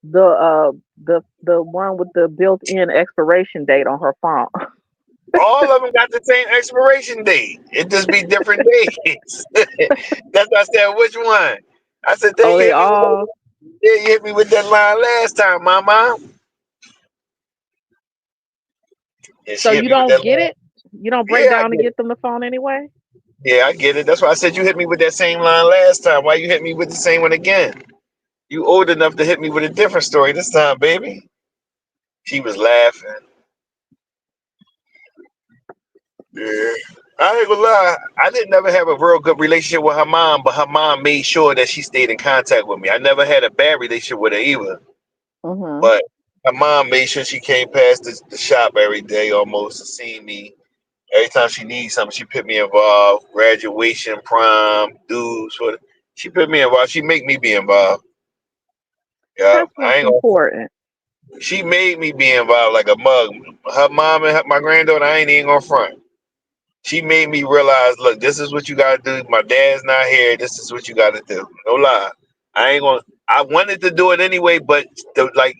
The one with the built-in expiration date on her phone. All of them got the same expiration date. It just be different dates. That's why I said which one. I said, Oh, "Then you they hit me with all. that. Yeah, you hit me with that line last time, mama." Yeah, So she hit you me with don't that get line. it? You don't break Yeah, I down and get it. get them the phone anyway? Yeah, I get it. That's why I said you hit me with that same line last time. Why you hit me with the same one again? You old enough to hit me with a different story this time, baby. She was laughing. Yeah. I ain't gonna lie. I didn't never have a real good relationship with her mom, but her mom made sure that she stayed in contact with me. I never had a bad relationship with her either. Mm-hmm. But her mom made sure she came past the shop every day almost to see me. Every time she needs something, she put me involved. Graduation, prom, dues, what she put me involved. She make me be involved. Yeah. That's I what's ain't gonna important. she made me be involved like a mug. Her mom and my granddaughter, I ain't even gonna front. She made me realize, look, this is what you gotta do. My dad's not here. This is what you gotta do. No lie. I ain't gonna. I wanted to do it anyway, but like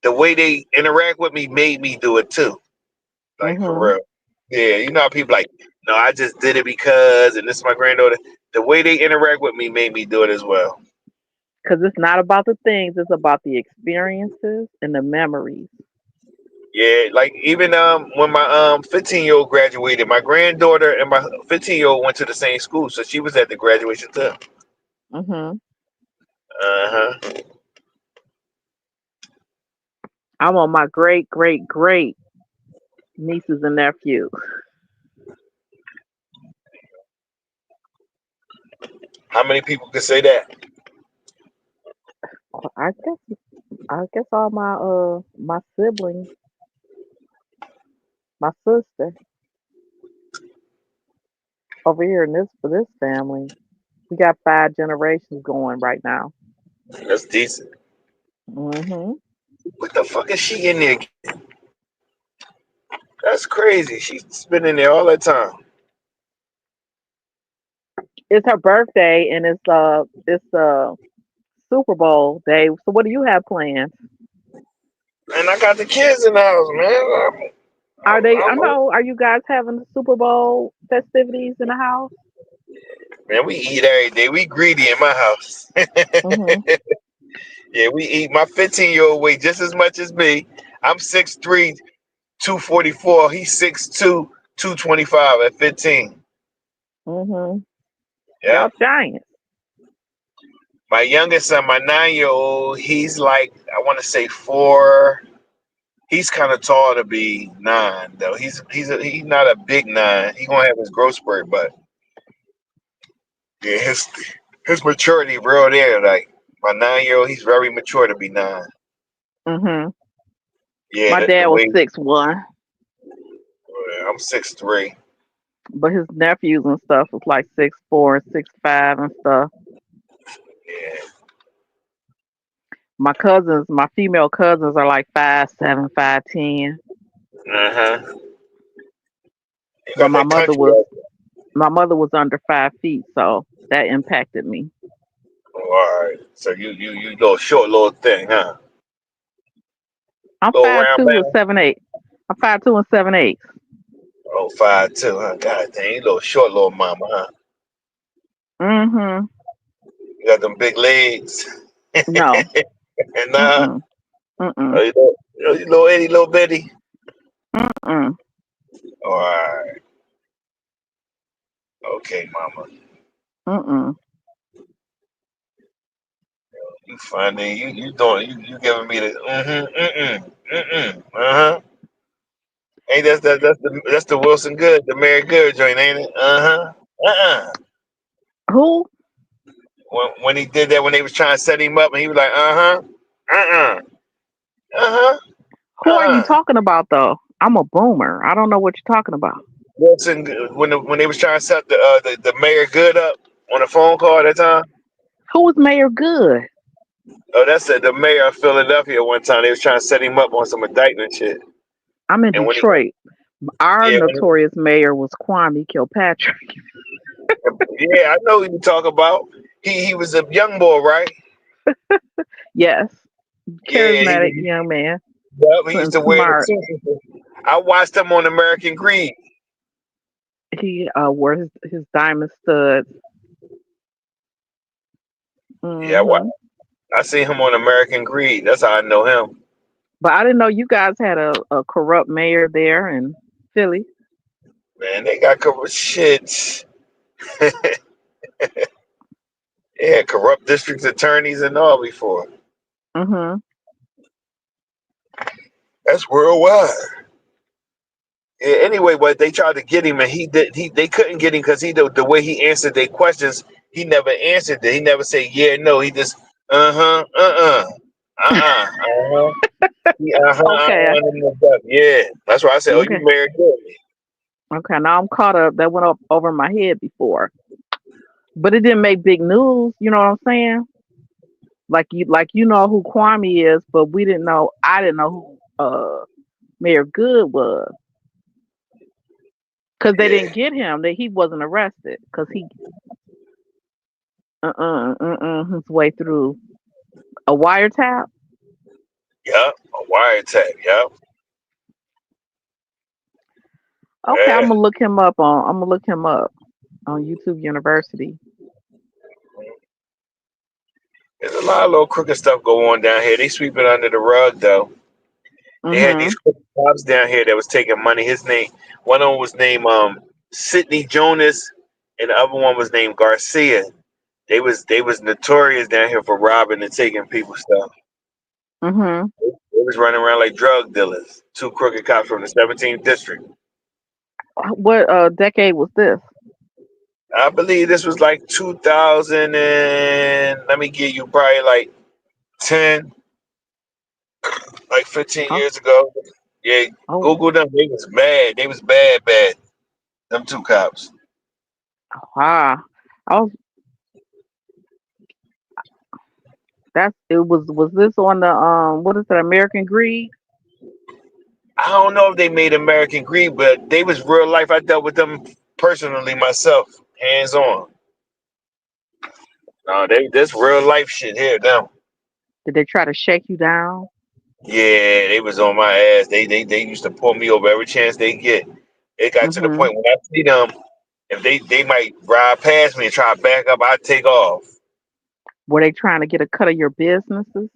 the way they interact with me made me do it too. Like for real. Yeah, you know how people like, no, I just did it because, and this is my granddaughter. The way they interact with me made me do it as well. Because it's not about the things; it's about the experiences and the memories. Yeah, like even when my 15-year-old graduated, my granddaughter and my 15-year-old went to the same school, so she was at the graduation too. hmm Uh-huh. I want my great great great nieces and nephews. How many people could say that? I guess all my siblings, my sister over here in this family, we got 5 generations going right now. That's decent. hmm What the fuck is she in there? That's crazy. She's been in there all that time. It's her birthday and it's Super Bowl day. So what do you have planned? And I got the kids in the house, man. Are they? I I'm know. Are you guys having the Super Bowl festivities in the house? man, we eat every day. We greedy in my house. hmm Yeah, we eat. My 15-year-old weigh just as much as me. I'm 6'3", 244. He's 6'2", 225 at 15. hmm Yeah. Y'all giants. My youngest son, my 9-year-old, he's like, I want to say 4. He's kind of tall to be 9 though. He's not a big 9. He gonna have his growth spurt, but yeah, his maturity real there. Like my 9-year-old, he's very mature to be 9. hmm Yeah, My the dad was way 6'1", I'm 6'3". but his nephews and stuff was like 6'4", 6'5", and stuff. Yeah. My cousins, my female cousins, are like 5'7", 5'10". Uh-huh. You But got my that mother country was up. my mother was under 5 feet, so that impacted me. Oh, all right. So you little short little thing, huh? I'm Little five round two and man. 7'8". I'm 5'2" and 7'8". Oh, 5'2", huh? God dang, you little short little mama, huh? Mm-hmm. You got them big legs. No. And Mm-mm. Mm-mm. you little itty little bitty. Mm-mm. All right. Okay, mama. Mm-mm. You funny. You doing you giving me the uh-huh. Ain't that's the Wilson Good, the Mary Good joint, ain't it? Uh-huh. Uh-uh. Who? When he did that when they was trying to set him up and he was like, uh-huh. Uh-uh. Uh-huh. Who are you Uh-uh. talking about though? I'm a boomer. I don't know what you're talking about. Wilson when they was trying to set the Mayor Good up on the phone call at that time. Who was Mayor Good? Oh, that's the mayor of Philadelphia one time. They was trying to set him up on some indictment shit. I'm in And Detroit. Our yeah, notorious mayor was Kwame Kilpatrick. yeah, I know who you talk about. He was a young boy, right? Yes. Yeah, Charismatic young man. he used And to wear the smart. suit. I watched him on American Greed. He wore his diamond studs. Yeah, hmm I seen him on American Greed. That's how I know him. But I didn't know you guys had a corrupt mayor there in Philly. Man, they got corrupt shit. Yeah, corrupt district attorneys and all before. hmm That's worldwide. Yeah, anyway, but they tried to get him, and they couldn't get him because the way he answered their questions, he never answered it. He never said yeah, no. He just uh-huh. Okay. Yeah, that's why I said, oh, you Okay. married good. Okay. Now I'm caught up. That went up over my head before, but it didn't make big news. You know what I'm saying? Like you know who Kwame is, but we didn't know. I didn't know who Mayor Good was because they Yeah, didn't get him. That he wasn't arrested because he his way through a wiretap. yeah, a Wiretap, yep. Okay, Yeah. I'm gonna look him up on YouTube University. There's a lot of little crooked stuff going on down here. They sweep it under the rug though. They had these crooked cops down here that was taking money. One of them was named Sidney Jonas, and the other one was named Garcia. They was notorious down here for robbing and taking people's stuff. Mm-hmm. They was running around like drug dealers. Two crooked cops from the 17th district. What decade was this? I believe this was like 2000 and let me give you probably like 10, like 15 Oh, years ago. Yeah, oh Google them. They was bad. They was bad, bad. Them two cops. wow. I was was this on the what is it, American Greed? I don't know if they made American Greed, but they was real life. I dealt with them personally myself, hands on. No, this real life shit here now. Did they try to shake you down? Yeah, they was on my ass. They used to pull me over every chance they get. It got to the Mm-hmm. point when I see them, if they might ride past me and try to back up, I'd take off. Were they trying to get a cut of your businesses?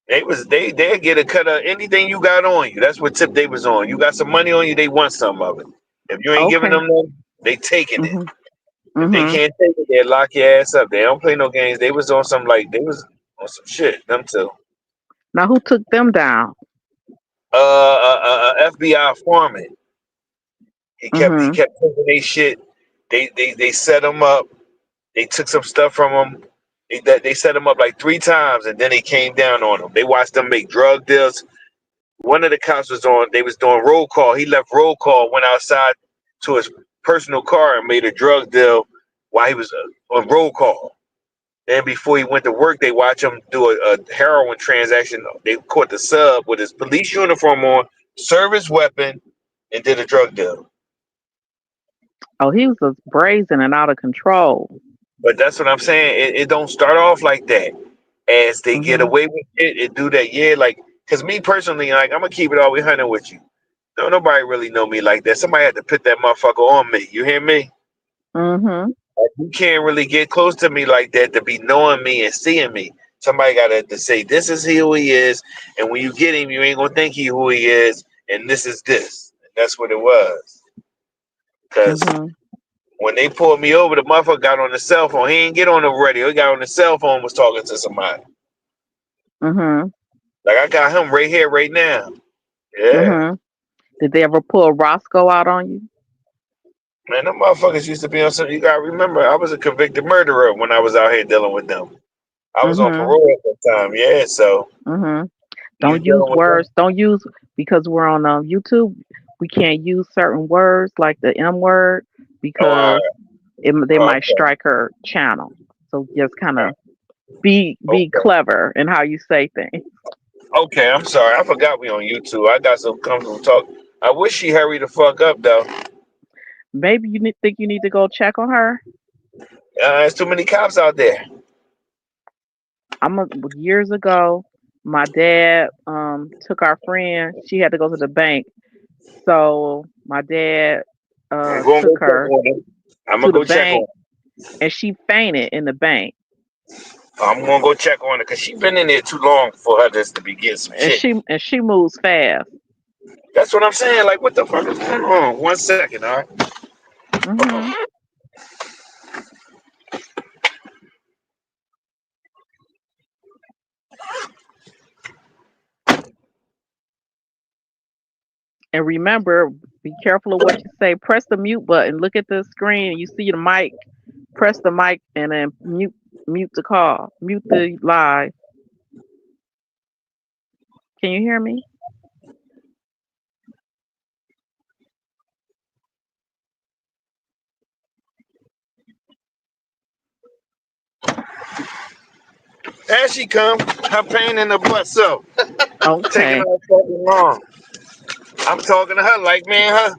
They'd get a cut of anything you got on you. That's what tip they was on. You got some money on you, they want some of it. If you ain't giving Okay. them none, they taking it. Mm-hmm. If they Mm-hmm. can't take it, they lock your ass up. They don't play no games. They was on some like they was on some shit. Them two. Now who took them down? FBI foreman. He kept Mm-hmm. taking they shit. They set him up. They took some stuff from him. They set him up like 3 times, and then they came down on him. They watched them make drug deals. One of the cops was on. They was doing roll call. He left roll call, went outside to his personal car, and made a drug deal while he was on roll call. And before he went to work, they watched him do a heroin transaction. They caught the sub with his police uniform on, service weapon, and did a drug deal. Oh, he was just brazen and out of control. But that's what I'm saying. It don't start off like that. As they get Mm-hmm. away with it do that. Yeah, like, because me personally, like, I'm going to keep it all 100 with you. No, nobody really know me like that. Somebody had to put that motherfucker on me. You hear me? Mm-hmm. Like, you can't really get close to me like that to be knowing me and seeing me. Somebody got to say, this is who he is. And when you get him, you ain't going to think who he is. And this is this. And that's what it was. Because Mm-hmm. when they pulled me over, the motherfucker got on the cell phone. He didn't get on the radio. He got on the cell phone, was talking to somebody. Mm-hmm. Like, I got him right here, right now. Yeah. Mm-hmm. Did they ever pull Roscoe out on you? Man, them motherfuckers used to be on something. You got to remember, I was a convicted murderer when I was out here dealing with them. I was on Mm-hmm. parole at that time. Yeah, so Mm-hmm. you Don't use dealing with them. words. Don't use, because we're on YouTube. We can't use certain words like the M word Oh, all because they right. might strike her channel. So just kind of be Okay. clever in how you say things. Okay, I'm sorry. I forgot we on YouTube. I got some comfortable talk. I wish she hurry the fuck up, though. Maybe think you need to go check on her. There's too many cops out there. Years ago, my dad took our friend. She had to go to the bank, so my dad I'm going to took go check her on them. I'm to going to the go check on bank, and she fainted in the bank. I'm going to go check on her because she been in there too long for her just to be getting some And shit. she moves fast. That's what I'm saying. Like, what the fuck is going on? 1 second, all right? Hmm. And remember, be careful of what you say. Press the mute button. Look at the screen. You see the mic. Press the mic and then mute the call. Mute the live. Can you hear me? There she come. Her pain in the butt, so taking Okay. her fucking long. I'm talking to her like, man, her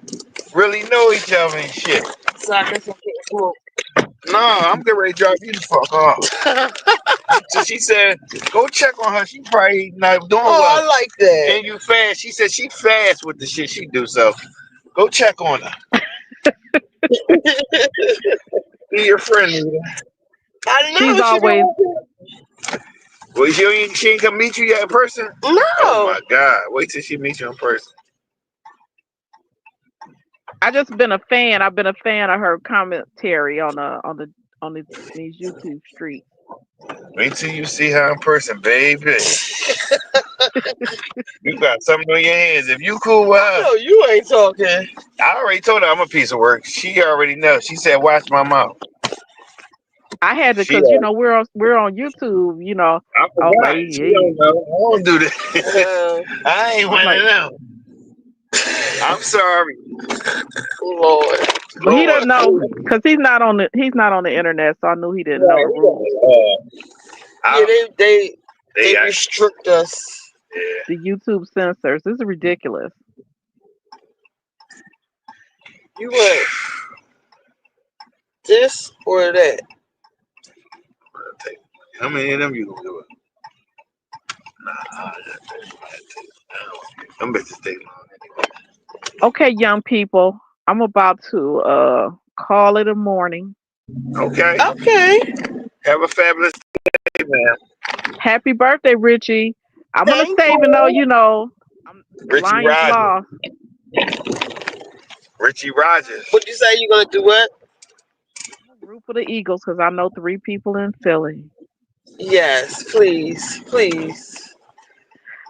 really know each other and shit. So I guess I'm getting cool. No, I'm getting ready to drop you the fuck off. So she said, go check on her. She probably not doing Oh, well. I like that. And you fast. She said she fast with the shit she do. So go check on her. Be your friend, Nita. I know She's she always don't. Well, she ain't come meet you yet in person? No. Oh my God. Wait till she meets you in person. I just been a fan. I've been a fan of her commentary these YouTube streets. Wait till you see her in person, baby. You got something on your hands. If you cool with her, No, you ain't talking. I already told her I'm a piece of work. She already knows. She said, watch my mouth. I had to She because we're on YouTube. I I was forgot. like, She don't know. I don't do this. I ain't I'm one like, of them. I'm sorry. Lord. but he Lord. doesn't know because he's not on the internet, so I knew he didn't know the Right. rules. Yeah, they They restrict us. yeah. The YouTube censors. This is ridiculous. You want this or that? How many of them you gonna do it? Nah, them bitches take long anyway. Okay, young people, I'm about to call it a morning. Okay. Okay. Have a fabulous day, man. Happy birthday, Richie. I'm gonna Thank save it you. though, Richie Lions Rogers. lost. Richie Rogers. What you say? You gonna do what? I'm gonna root for the Eagles because I know 3 people in Philly. Yes, please, please.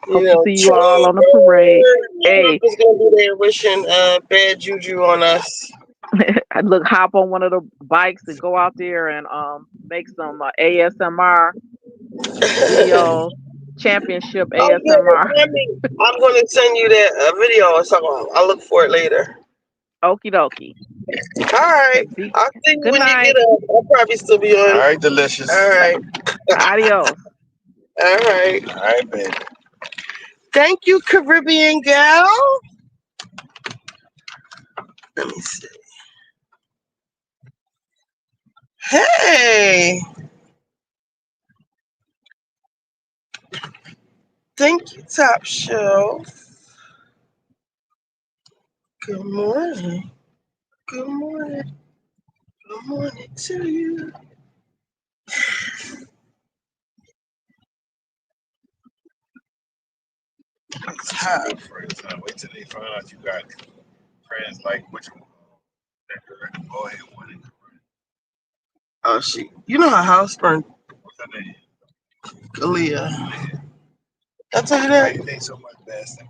You Hope to know, see you all on the parade. Trump Hey, is gonna be there wishing bad juju on us. I look hop on one of the bikes and go out there and make some ASMR videos, championship Oh, ASMR. I'm gonna send you that video or something. I'll look for it later. Okie dokie. All right. Okay, I'll see you good when you get night. up. I'll probably still be All on. right, delicious. All right. Adios. All right. All right, baby. Thank you, Caribbean gal. Let me see. Hey. Thank you, Top Shelf. Good morning. Good morning. Good morning to you. It's hot. Friends, wait till they find out you got friends like which one. Go ahead, one. Oh, you know her house burned, What's her name? Aaliyah. I tell you that. It ain't so much bad stuff.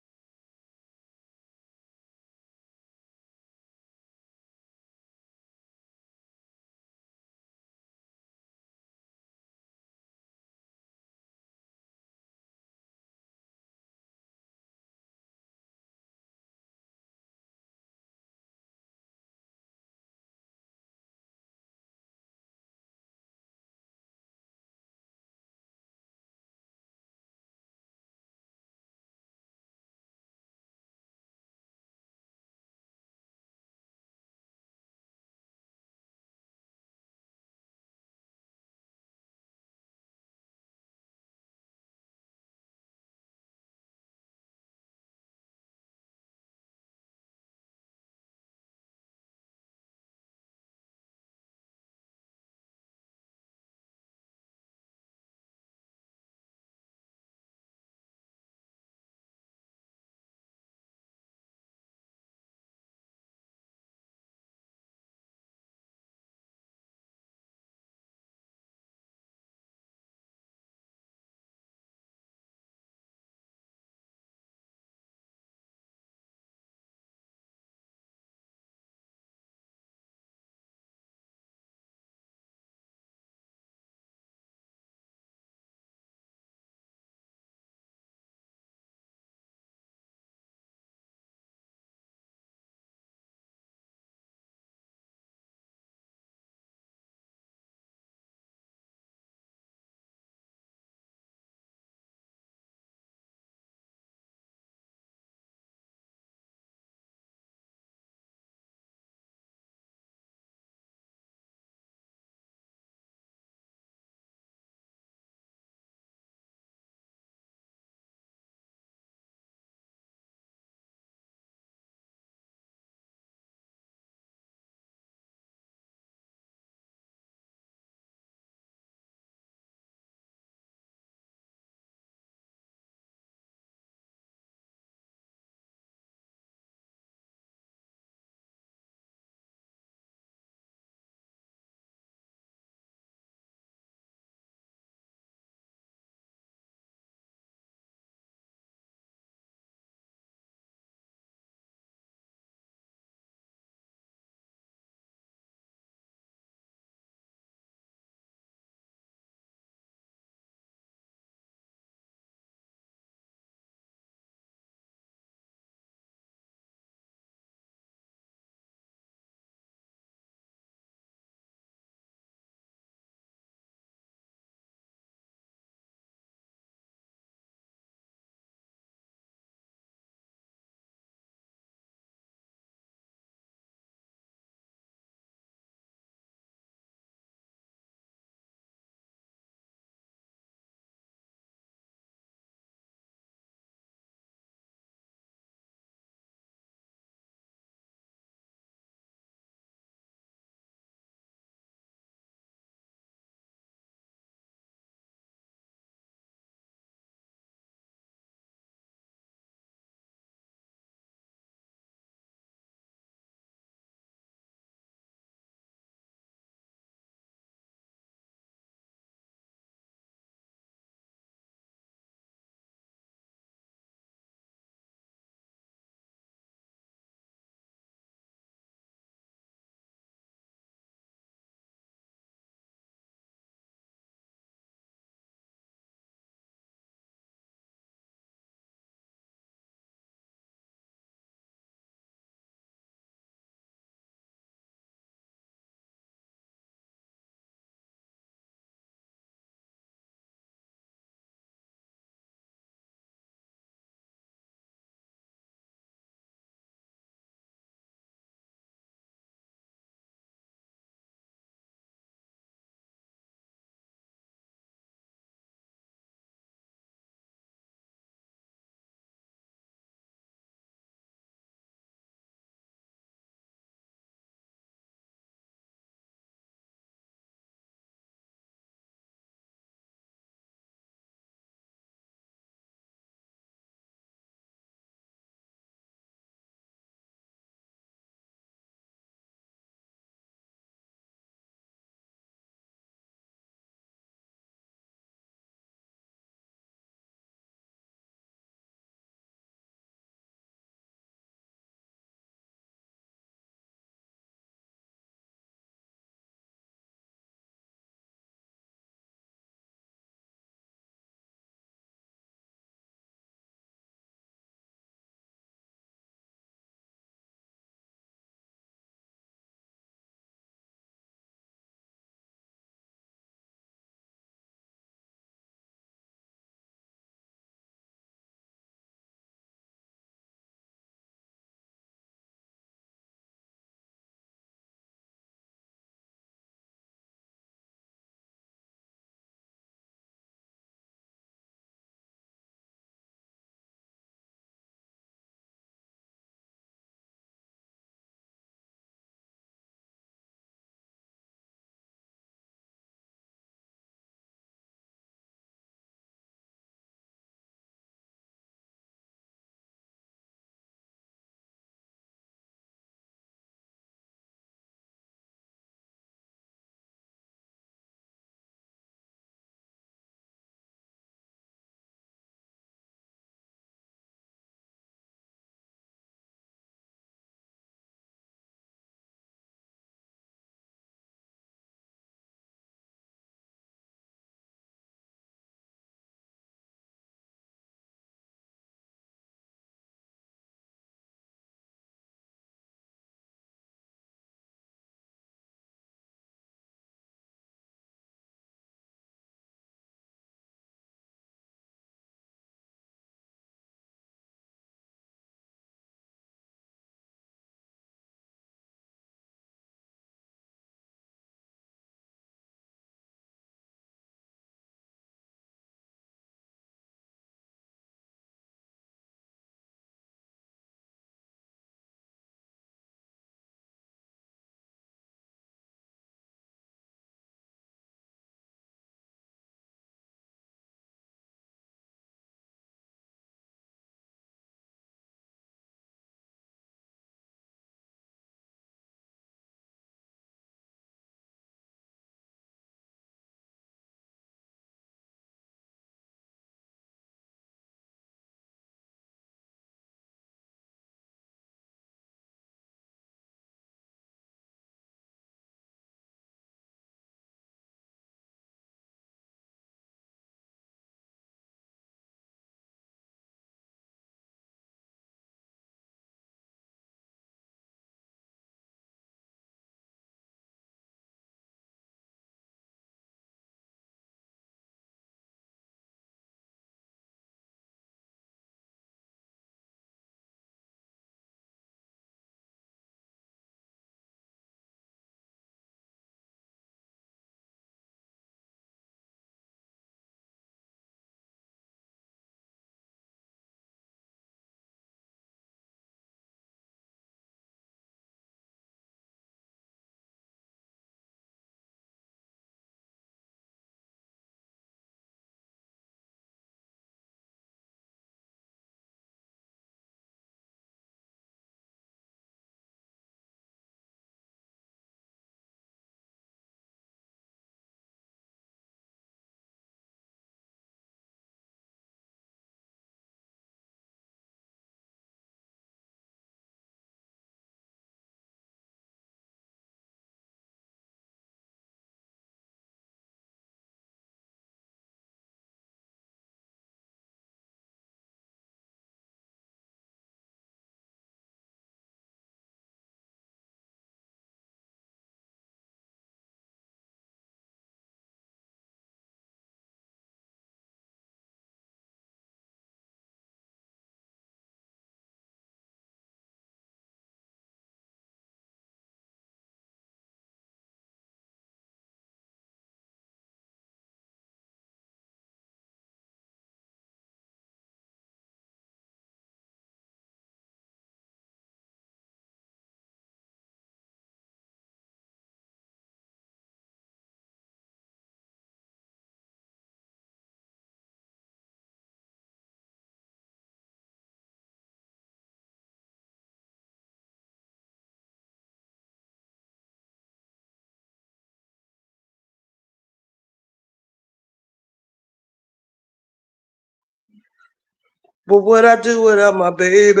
But what I do without my baby,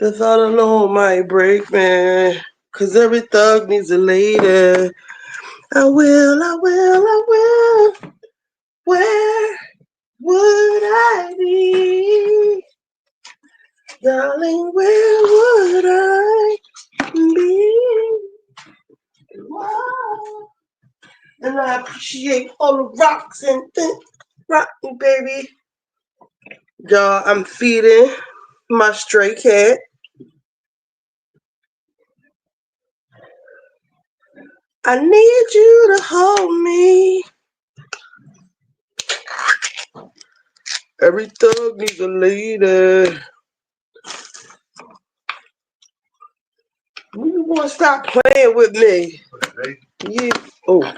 the thought alone might break me. Cause every thug needs a lady. I will. Where would I be? Darling, where would I be? Wow. And I appreciate all the rocks and rocking, baby. Y'all, I'm feeding my stray cat. I need you to hold me. Every thug needs a lady. When you want to stop playing with me? Yeah. Oh.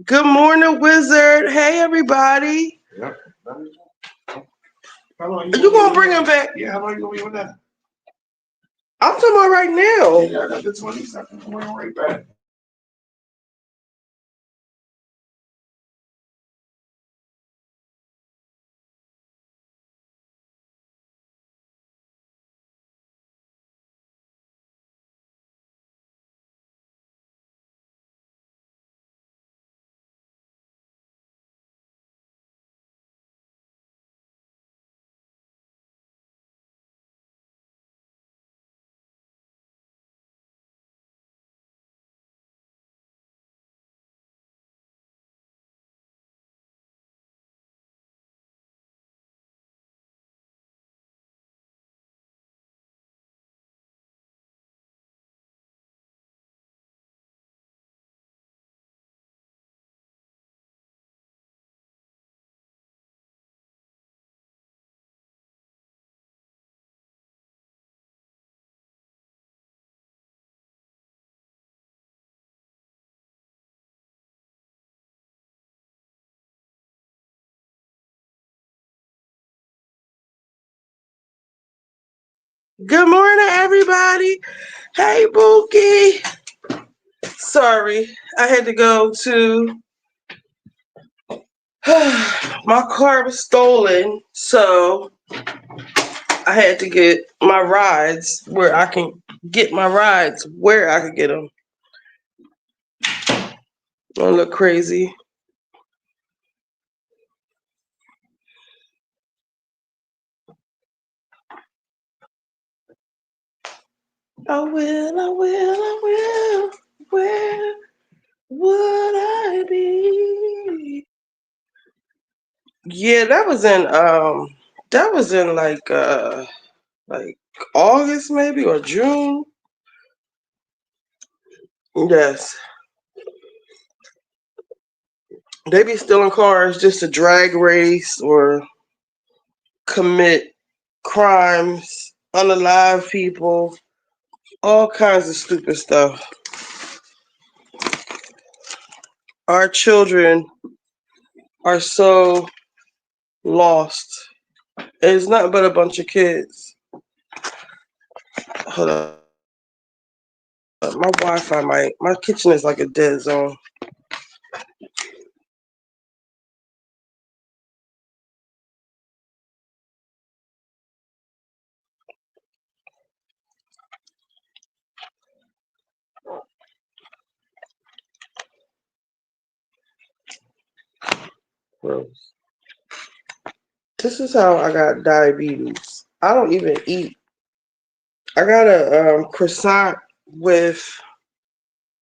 Good morning, Wizard. Hey, everybody. Yep. You gonna bring him back? Yeah, how long you gonna be with that? I'm talking about right now. Yeah, I got the 20 seconds. I'm going right back. Good morning, everybody. Hey, Bookie. Sorry, I had to go to. My car was stolen, so I had to get my rides where I can get my rides where I could get them. Don't look crazy. I will. Where would I be? Yeah, that was in like August maybe or June. Yes. They be stealing cars just to drag race or commit crimes, unalive people, all kinds of stupid stuff. Our children are so lost. It's nothing but a bunch of kids. Hold up. My Wi-Fi my kitchen is like a dead zone. Gross. This is how I got diabetes. I don't even eat. I got a croissant with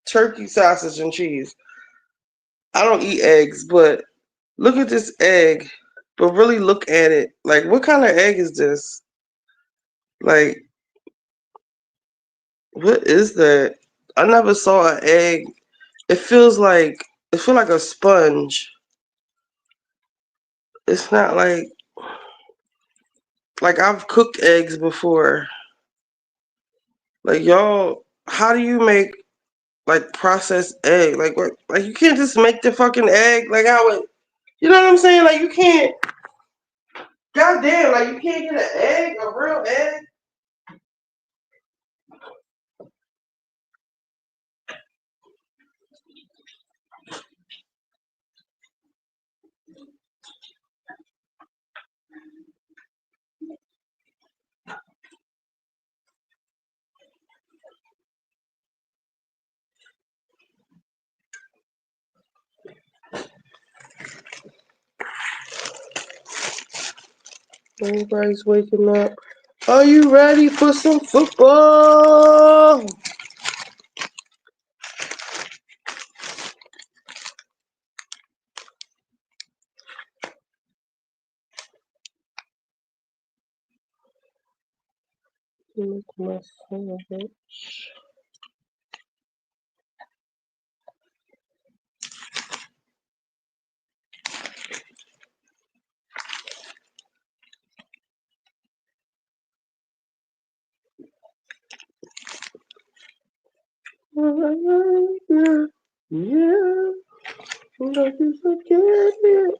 turkey sausage and cheese. I don't eat eggs, but look at this egg. But really look at it. Like, what kind of egg is this? Like, what is that? I never saw an egg. It feels like a sponge. It's not like I've cooked eggs before. Like y'all, how do you make like processed egg? Like what? Like you can't just make the fucking egg like how it. You know what I'm saying? Like you can't. Goddamn! Like you can't get an egg, a real egg. Everybody's waking up. Are you ready for some football? Make my sandwich. Yeah. Don't you forget it.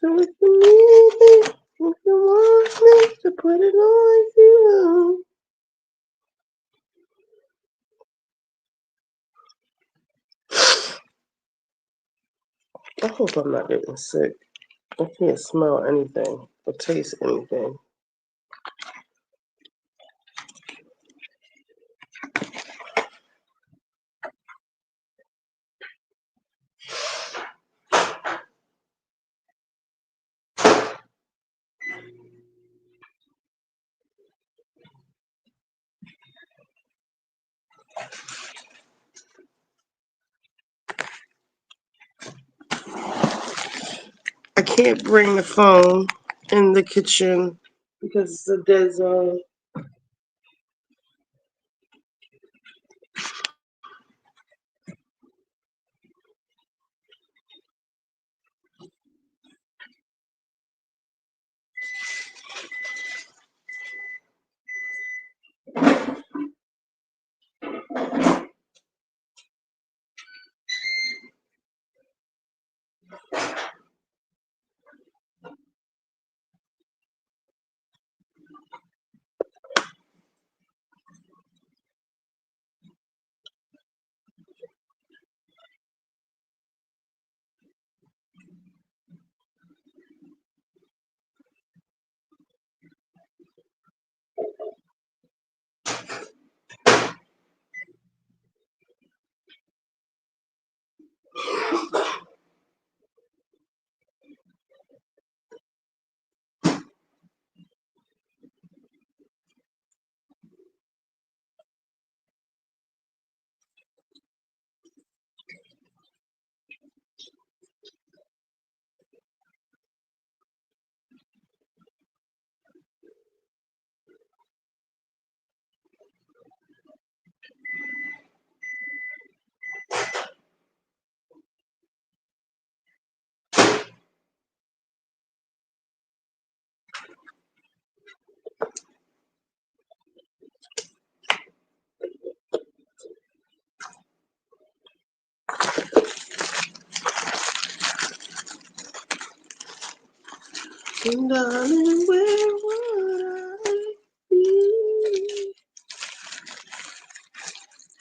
So if you need me, if you want me to put it on you. I hope I'm not getting sick. I can't smell anything or taste anything. I can't bring the phone in the kitchen because it's a dead zone. And darling, where would I be?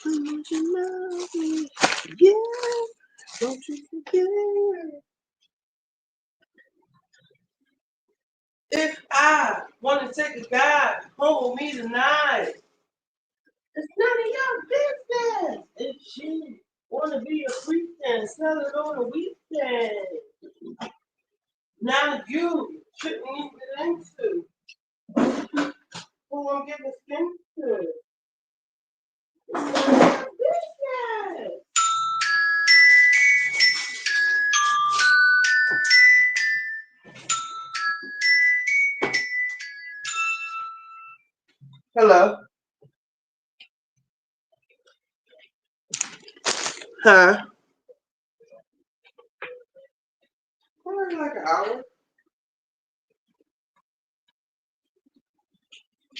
Don't you love me? Yeah, don't you forget. If I want to take a guy home with me tonight, it's none of your business. If she want to be a freak, then sell it on the weekend. Now you shouldn't even get into who I'm giving skin to. It's none of your business. Hello. Huh? Probably like an hour.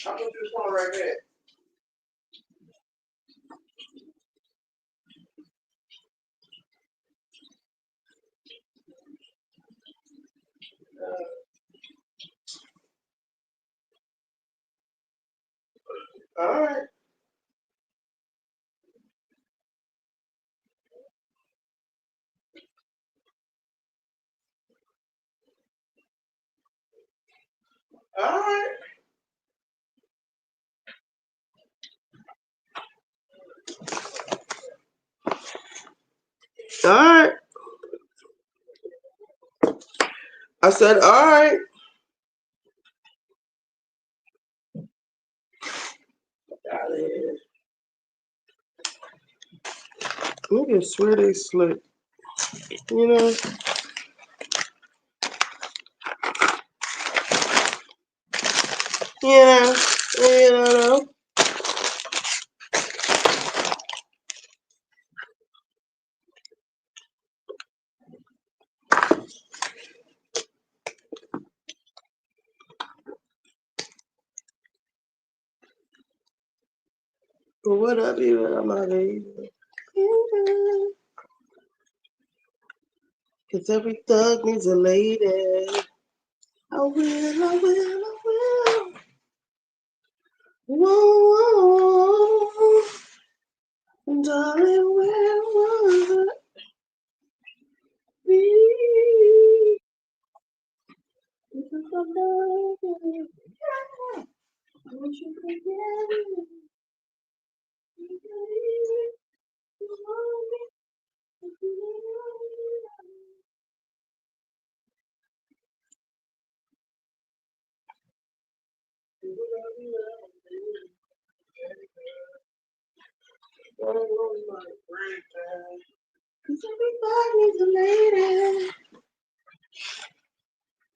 I'll put this one right there. All right. All right. All right. I said, all right. Out of here. Niggas swear they slick. You know? Yeah. You know. But what up, you my baby? 'Cause every thug needs a lady. I will, I will, I will. Whoa, whoa. Darling, where was it? This is the love. I wish you could get it. Cause everybody's a lady.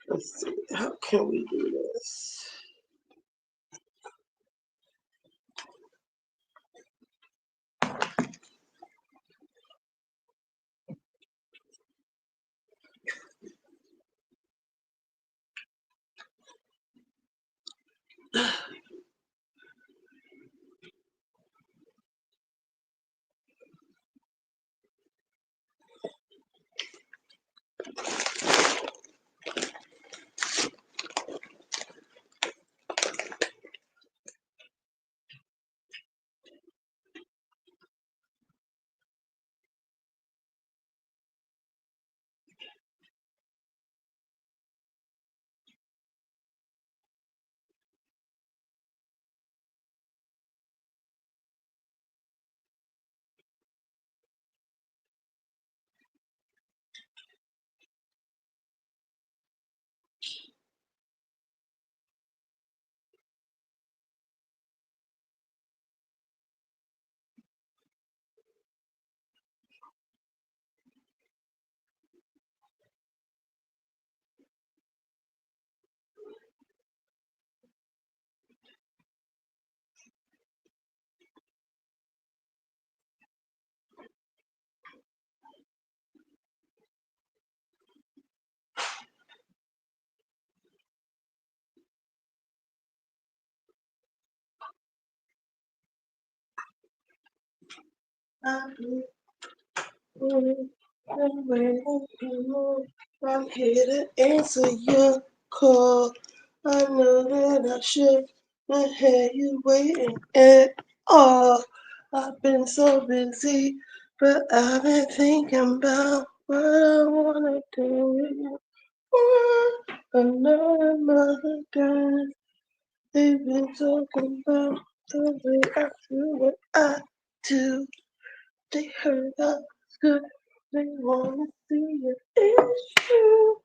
Let's see, how can we do this? I'm here to answer your call. I know that I should have had you waiting at all. I've been so busy, but I've been thinking about what I wanna do with you. Another guy. They've been talking about the way I feel what I do. They heard I was good. They wanna see it. It's true.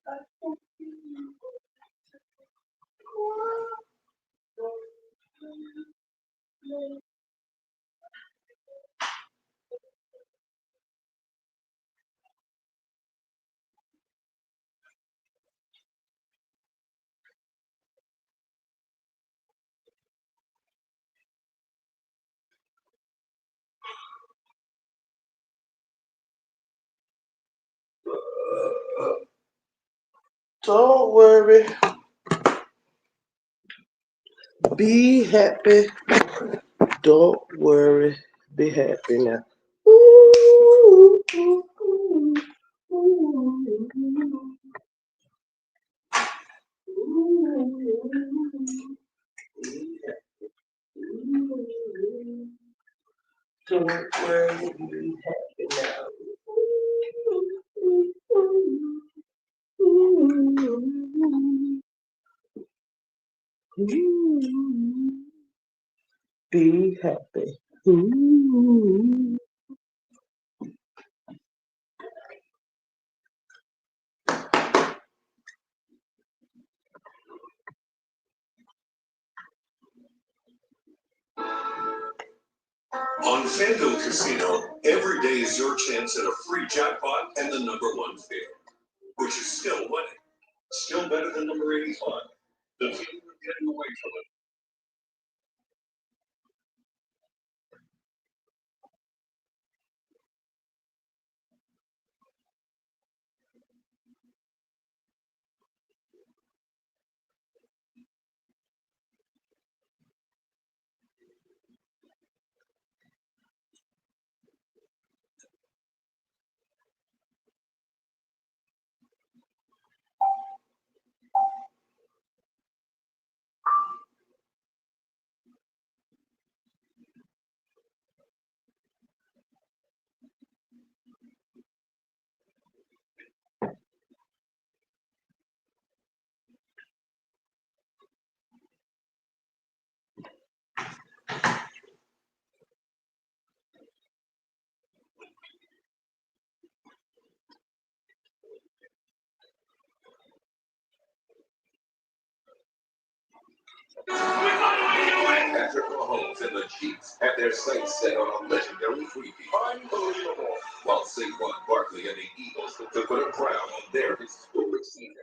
I think you are. Don't worry, be happy. Don't worry, be happy now. Ooh, ooh, ooh, ooh, ooh. Don't worry, be happy now. Be happy. On FanDuel Casino, every day is your chance at a free jackpot and the number one favorite, which is still winning. Still better than number 85. The feeling of getting away from it. Patrick Mahomes and the Chiefs have their sights set on a legendary freebie. Unbelievable. While Saquon Barkley and the Eagles look to put a crown on their historic season.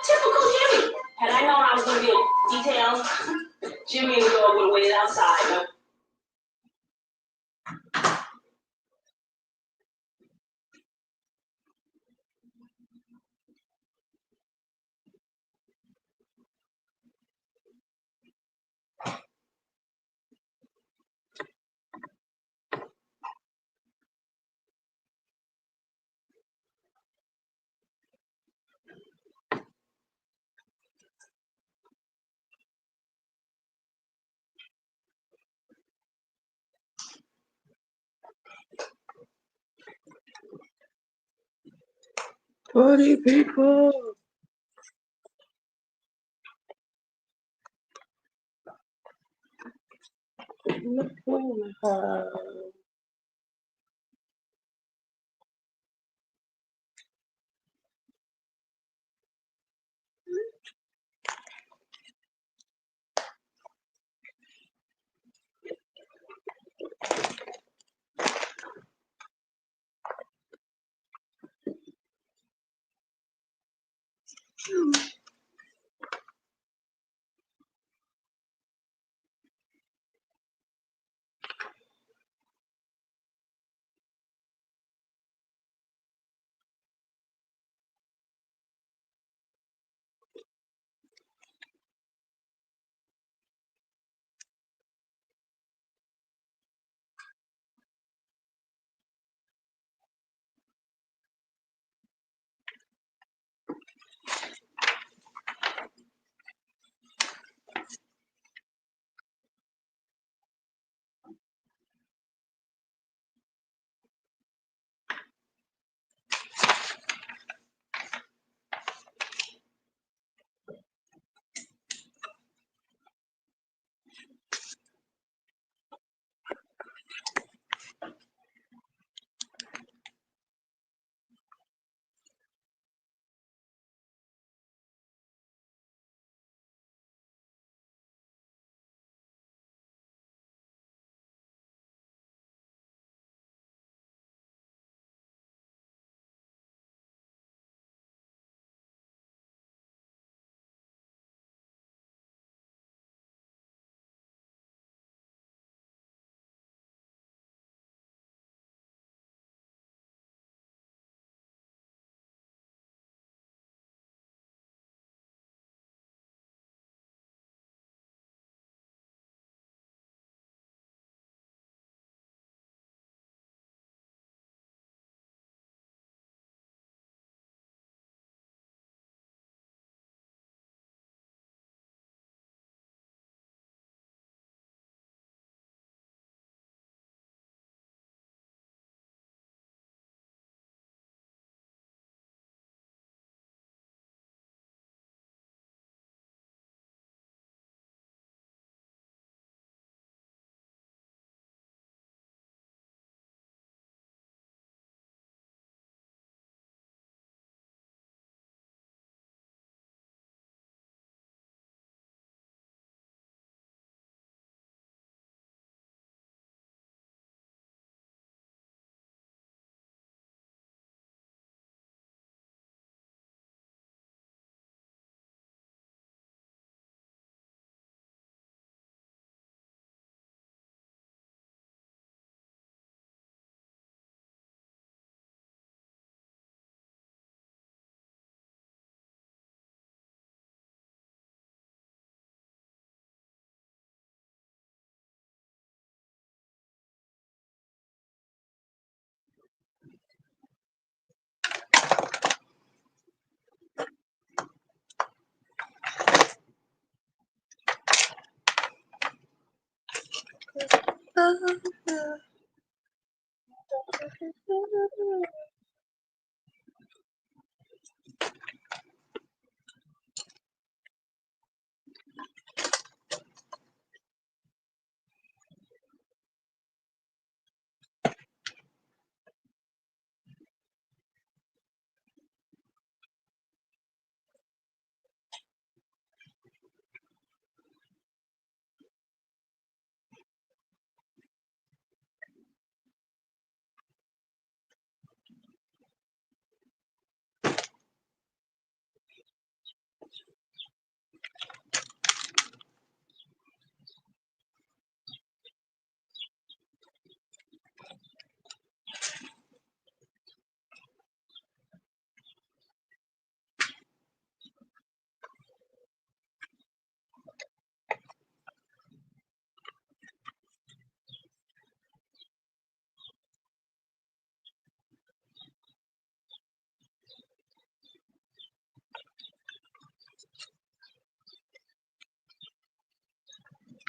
Typical Jimmy. Had I known I was going to get details, Jimmy and the dog would have waited outside. No. Party people.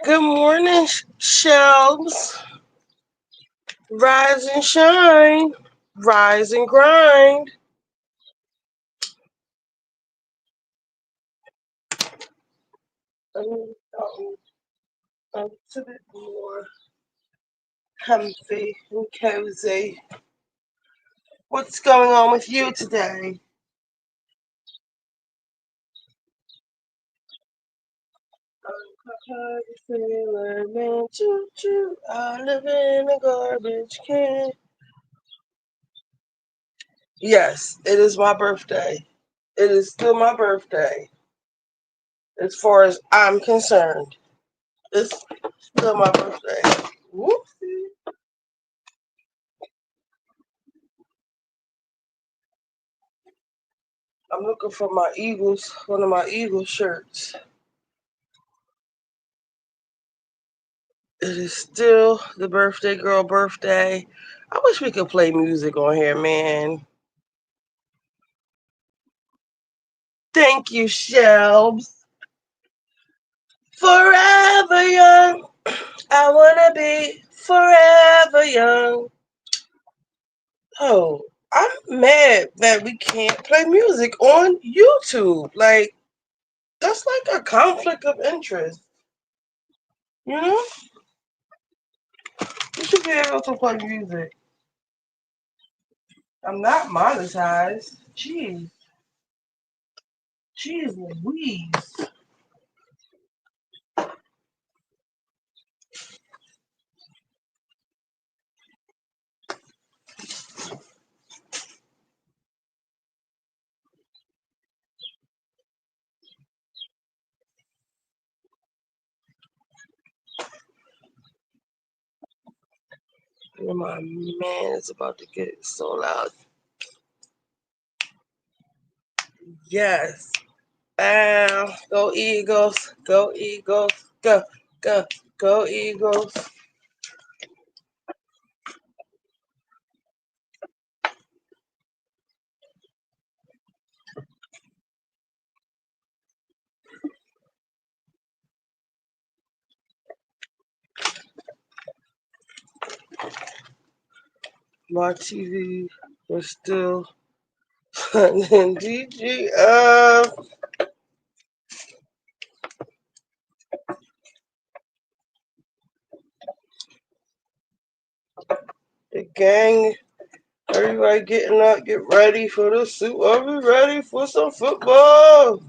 Good morning, shelves. Rise and shine. Rise and grind. A bit more comfy and cozy. What's going on with you today? Man, choo choo. I live in a garbage can. Yes, it is my birthday. It is still my birthday. As far as I'm concerned, it's still my birthday. Whoopsie. I'm looking for my Eagles, one of my Eagles shirts. It is still the birthday girl birthday. I wish we could play music on here, man. Thank you, Shelves. Forever young. I wanna be forever young. Oh, I'm mad that we can't play music on YouTube. Like, that's like a conflict of interest. You know? You should be able to play music. I'm not monetized. Jeez. Jeez Louise. And my man is about to get so loud. Yes. Go Eagles. Go Eagles. Go. Go. Go Eagles. My TV was still and DG the gang. Everybody getting up, get ready for the suit. Are we ready for some football?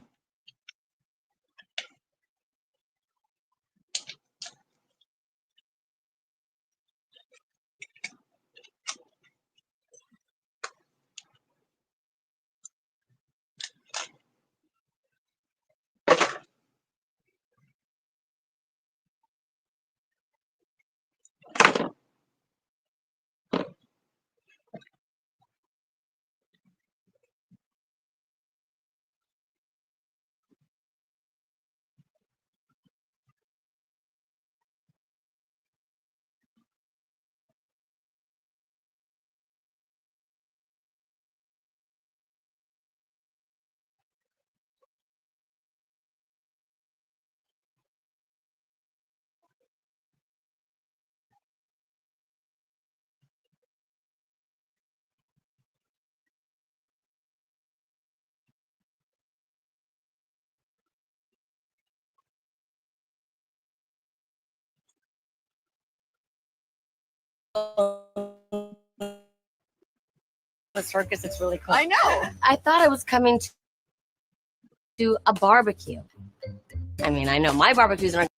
the circus. It's really cool. I know. I thought I was coming to a barbecue. I mean, I know my barbecues aren't.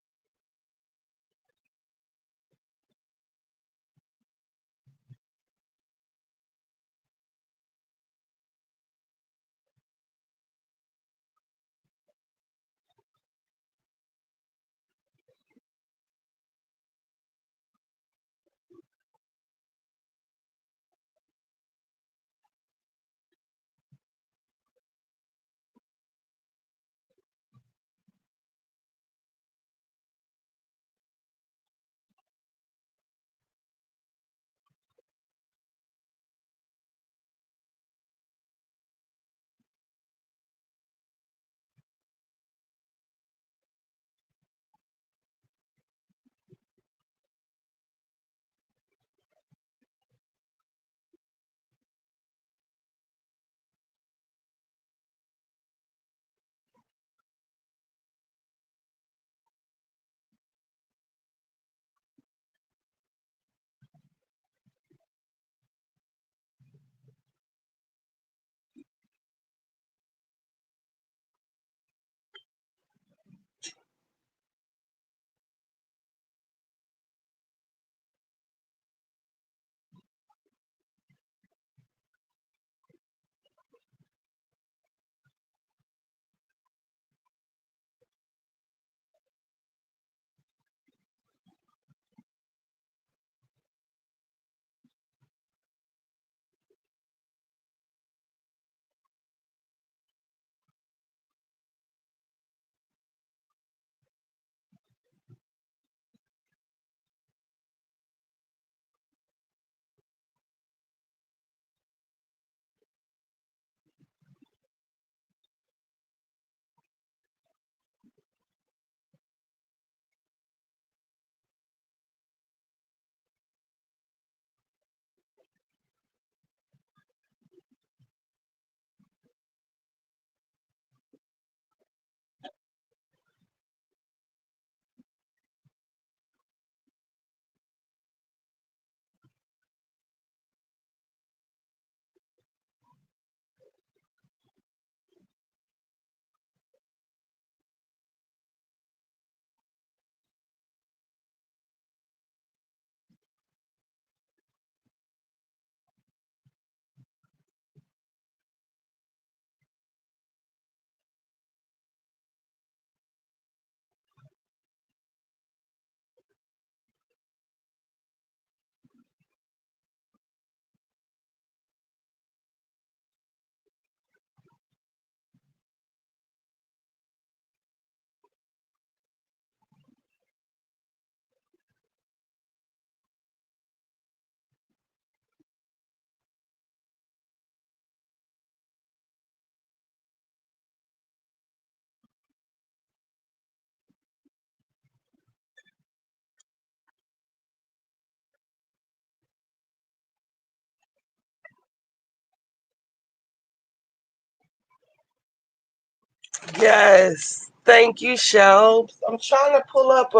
Yes. Thank you, Shelbs. I'm trying to pull up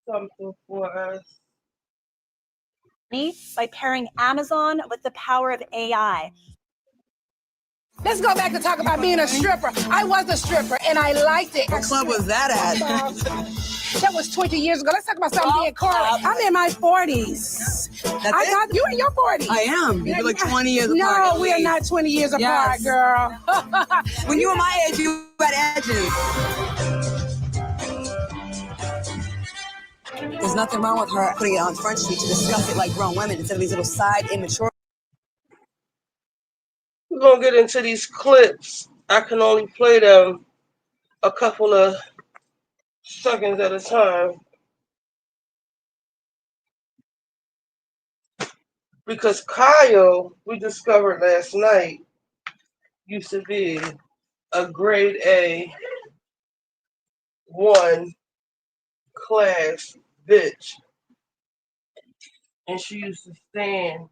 something for us. By pairing Amazon with the power of AI. Let's go back to talk about being a stripper. I was a stripper and I liked it. What club was that at? That was 20 years ago. Let's talk about something being correct. I'm in my 40s. You in your 40s. I am. You're like 20 years apart. No, we are not 20 years apart, girl. When you were my age, you had edges. There's nothing wrong with her putting it on Front Street to discuss it like grown women instead of these little side immature. We're going to get into these clips. I can only play them a couple of seconds at a time because Kyle, we discovered last night, used to be a grade A1 class bitch, and she used to stand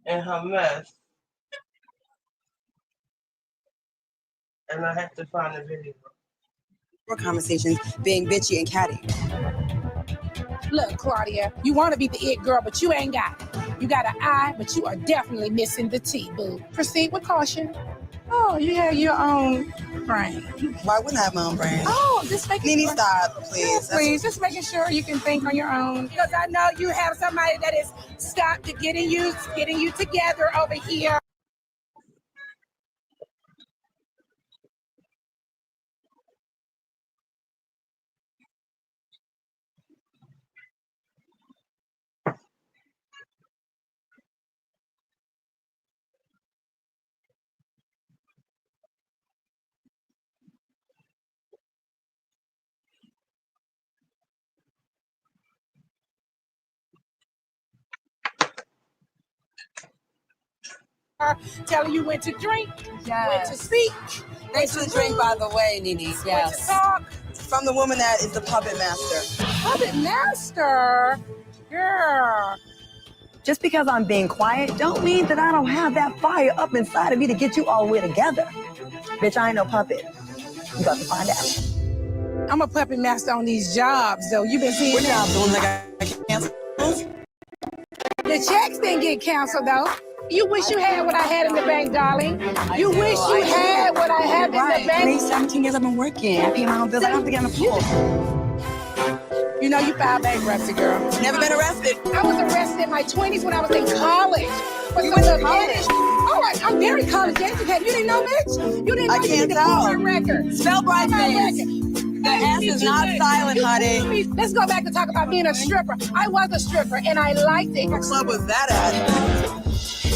in her mess, and I have to find a video. conversations being bitchy and catty. Look, Claudia, you want to be the it girl, but you ain't got it. You got an I, but you are definitely missing the T, boo. Proceed with caution. Oh, you have your own brain. Why wouldn't I have my own brain? Oh, just making Nene, sure. stop, please. Yeah, please, just making sure you can think on your own. Because I know you have somebody that is stopped to getting you together over here. Telling you when to drink, when to speak. Thanks for the drink, by the way, Nene. When to Yes. talk. From the woman that is the puppet master. Puppet master? Girl. Just because I'm being quiet don't mean that I don't have that fire up inside of me to get you all the way together. Bitch, I ain't no puppet. You got to find out. I'm a puppet master on these jobs, though. You been seeing What that? job? The one that got canceled? The checks didn't get canceled, though. You wish you had what I had in the bank, darling. You wish you had what I had in the bank. 17 years I've been working. I pay my own bills. I don't have to get on the pool. You know you filed bankruptcy, girl. Never been arrested. I was arrested in my 20s when I was in college. You went to college? Oh, I'm very college educated. You didn't know, bitch? You didn't know. I can't tell. My record. Spell bridesmaids. The S is not silent, honey. Let's go back and talk about being a stripper. I was a stripper, and I liked it. What club was that at?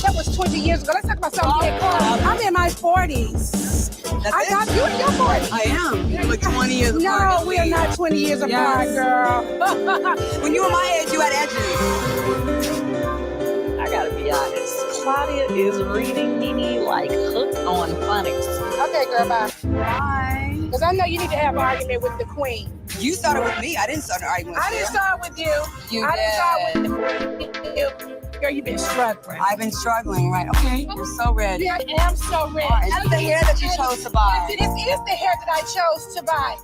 That was 20 years ago. Let's talk about something. I'm in my 40s. I got you in your 40s. I am. You're like 20 years apart. No, we are not 20 years apart, girl. When you were my age, you had edges. I gotta be honest. Claudia is reading Nene like hooked on phonics. Okay, girl, bye. Bye. Because I know you need to have an argument with the queen. You started with me. I didn't start an argument with I didn't start with you. You I didn't start with you. Girl, you've been struggling. I've been struggling, right? Okay, you're so ready. Yeah, I am so ready. Is this the hair that you chose to buy? This is the hair that I chose to buy.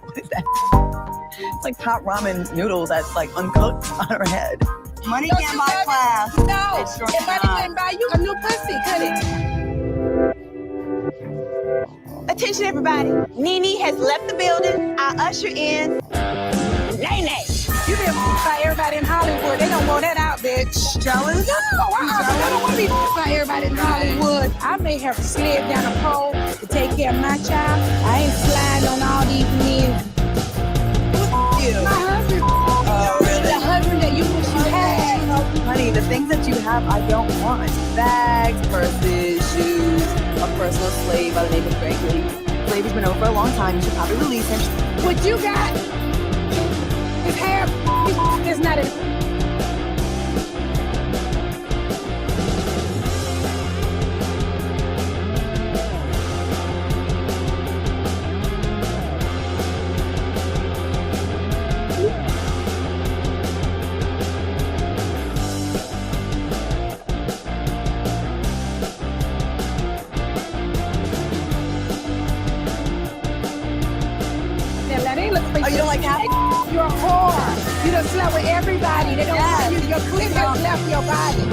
It's like pot ramen noodles that's like uncooked on her head. Money can't buy class. No, It sure if money cannot. can buy you a new pussy, could it? Attention, everybody. Nene has left the building. I usher in Nene. You been by everybody in Hollywood. They don't want that out, bitch. Jealous? No, I don't want to be by everybody in Hollywood. I may have slid down a pole to take care of my child. I ain't sliding on all these men. You. My husband. Oh, really? The husband that you wish you had. Honey, the things that you have, I don't want. Bags, purses, shoes, a personal slave by the name of Greg Lee. Slavery's been over for a long time. You should probably release him. What you got? His hair is not a... Oh, you don't like happy? You're a whore. You done slept with everybody. They don't want you. Your clit has left your body.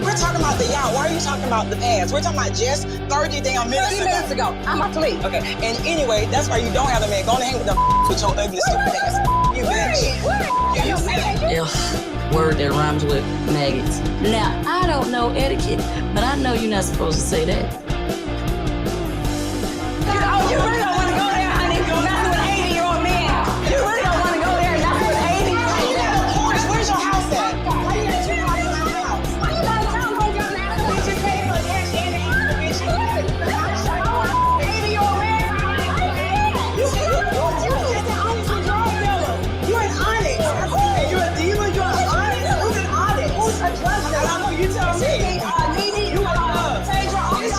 We're talking about the yacht. Why are you talking about the past? We're talking about just 30 damn minutes 30 minutes ago. I'm a flea. Okay. And anyway, that's why you don't have a man. Go on and hang with them with your ugly stupid ass. You bitch. Yeah, word that rhymes with maggots. Now, I don't know etiquette, but I know you're not supposed to say that. You really don't want to go there, honey. Not with 80-year-old men. You really don't want to go there, not with 80. Where's your house at? Why you got your house in my house? Why you got your house in my house? Bitch, you pay for gas and the bitch. 80-year-old man. You just an honest drug dealer. You're an honest. You're a dealer. You're an honest. Who's an honest? Who's a drug dealer? I know you tell me. You are change your honest.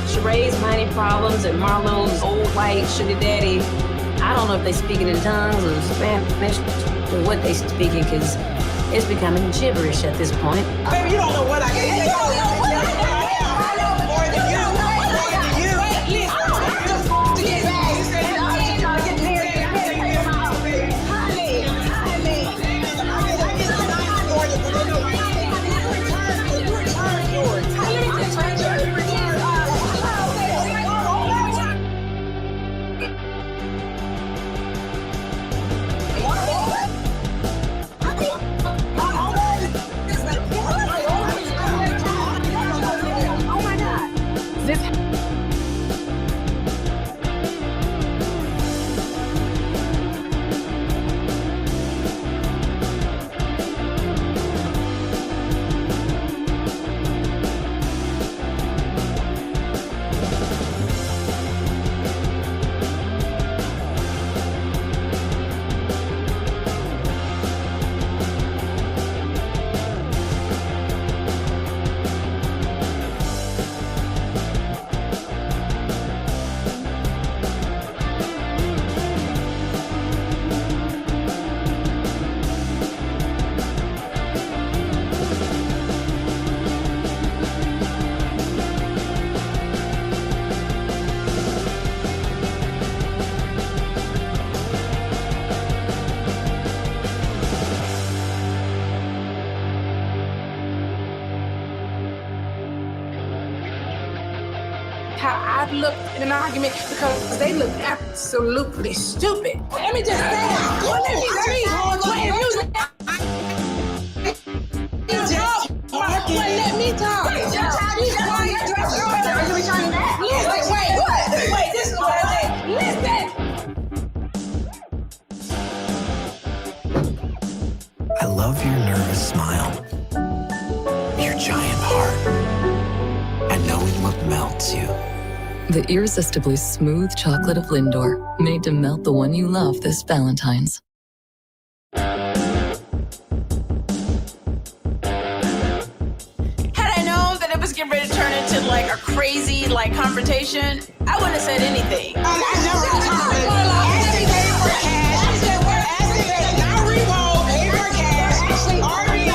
Sheree's mighty problems and Marlo's old white sugar daddy. I don't know if they speaking in tongues or Spanish or what they speaking, because it's becoming gibberish at this point. Baby, you don't know what I can do. More than you. How I've looked in an argument because they look absolutely stupid. Let me just say, let me talk. Wait, this is what I think. Listen. I love your nervous smile, your giant heart, and knowing what melts you. The irresistibly smooth chocolate of Lindor, made to melt the one you love this Valentine's. Had I known that it was getting ready to turn into like a crazy confrontation, I wouldn't have said anything. I never talked. Ashley paid for cash. Ashley paid not Revo, paid for cash. Ashley already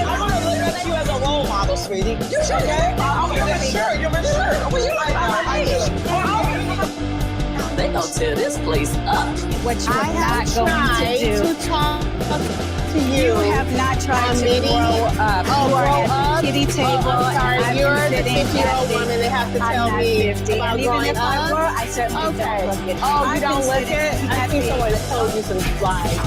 I'm gonna look at you as a role model, sweetie. You should, okay? You're mature. You're mature. Well, you like They gonna tear this place up. What you are not going to do. To talk to you. You have not tried to grow up. Oh, you are grow at up? the kiddie table. I'm sorry, you're the sitting 50-year-old at woman that have to tell I'm not me 50. about And even growing if I up. were, I certainly don't look it. Oh, you don't look it? I think someone has told you some lies.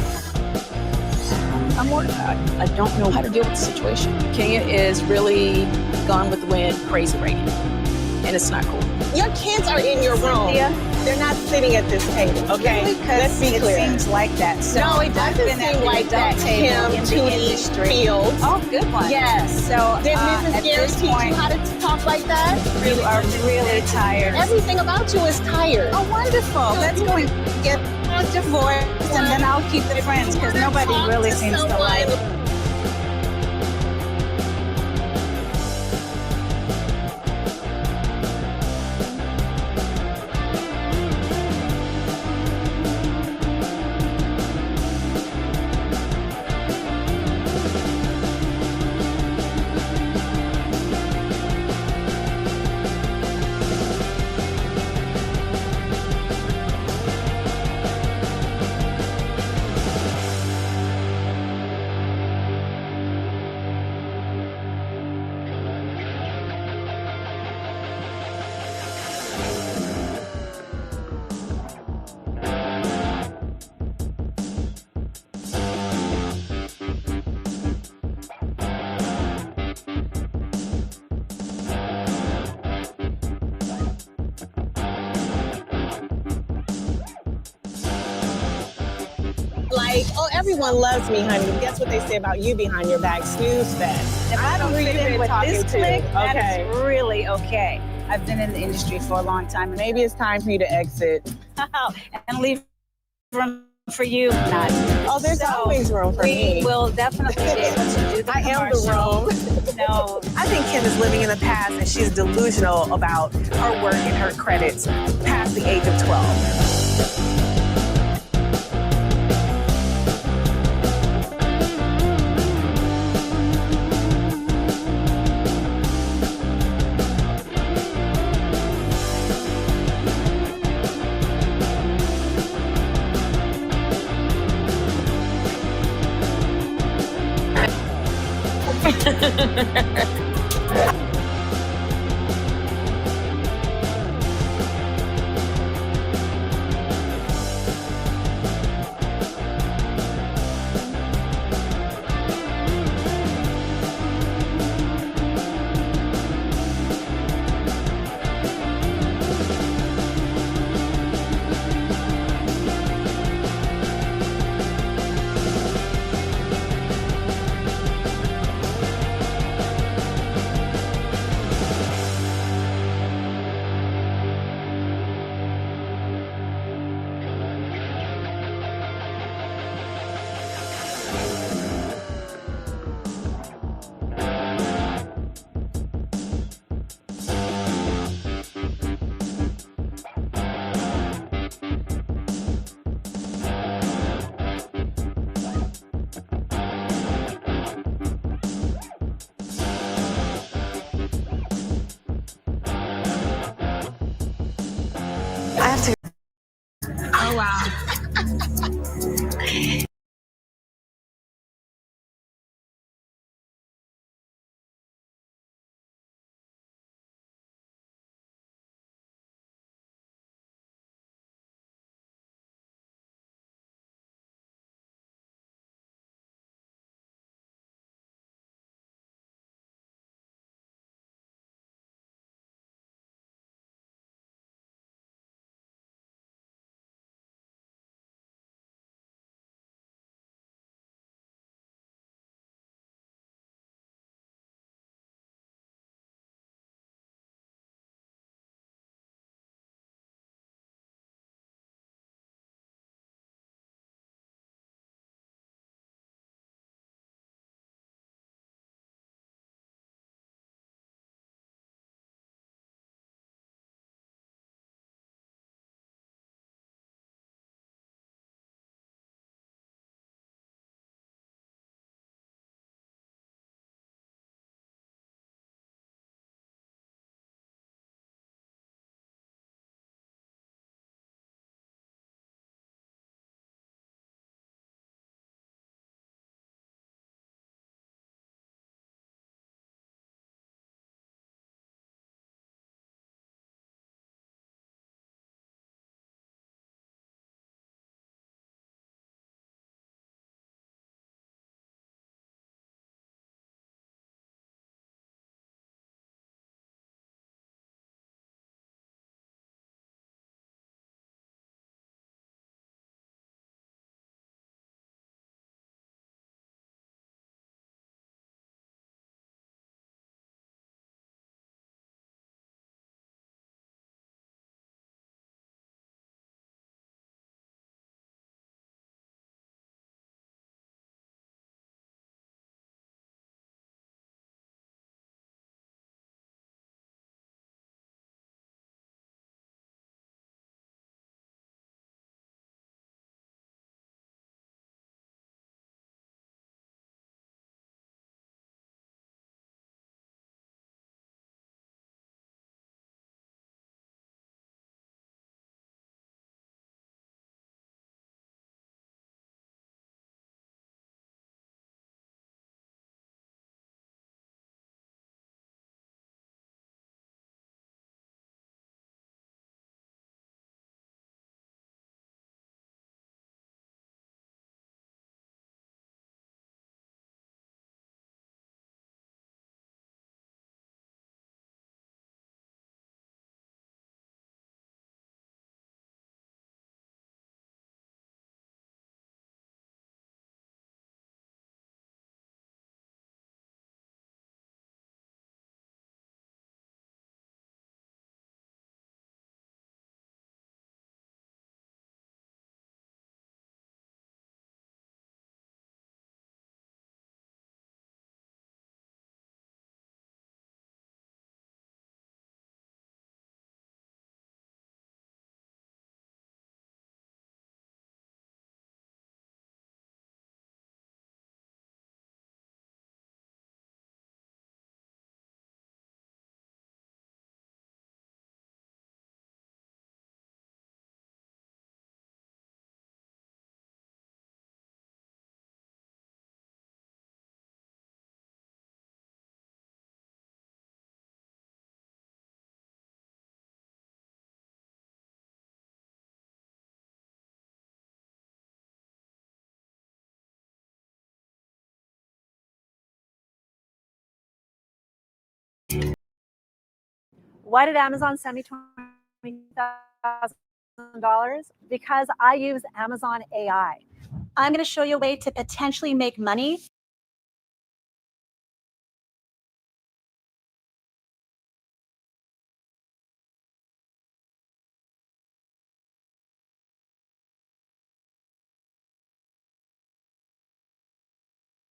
I'm worried about it. I don't know how to deal with the situation. Kenya is really gone with the wind, crazy right now. And it's not cool. Your kids are in your room. Cynthia, they're not sitting at this table, okay? Really? Let's be clear. It seems like that. So No, it I've doesn't been at seem the like that, adult table Kim in the Tootie industry. Fields. Oh, good one. Yes. So Did at Mrs. Garrett this teach you point, how to talk like that? you are really tired. Everything about you is tired. Oh, wonderful. Let's go and get a divorce, and then I'll keep the friends, because nobody really seems to like it. think, oh, everyone loves me, honey. Guess what they say about you behind your back? Snooze fest. If I don't fit in with this clique, that Okay. is really okay. I've been in the industry for a long time. Maybe it's time for you to exit. And leave room for you. Not. Oh, there's always room for me. We will definitely be able to do the I am the commercial. No. I think Kim is living in the past and she's delusional about her work and her credits past the age of 12. Why did Amazon send me $20,000? Because I use Amazon AI. I'm going to show you a way to potentially make money.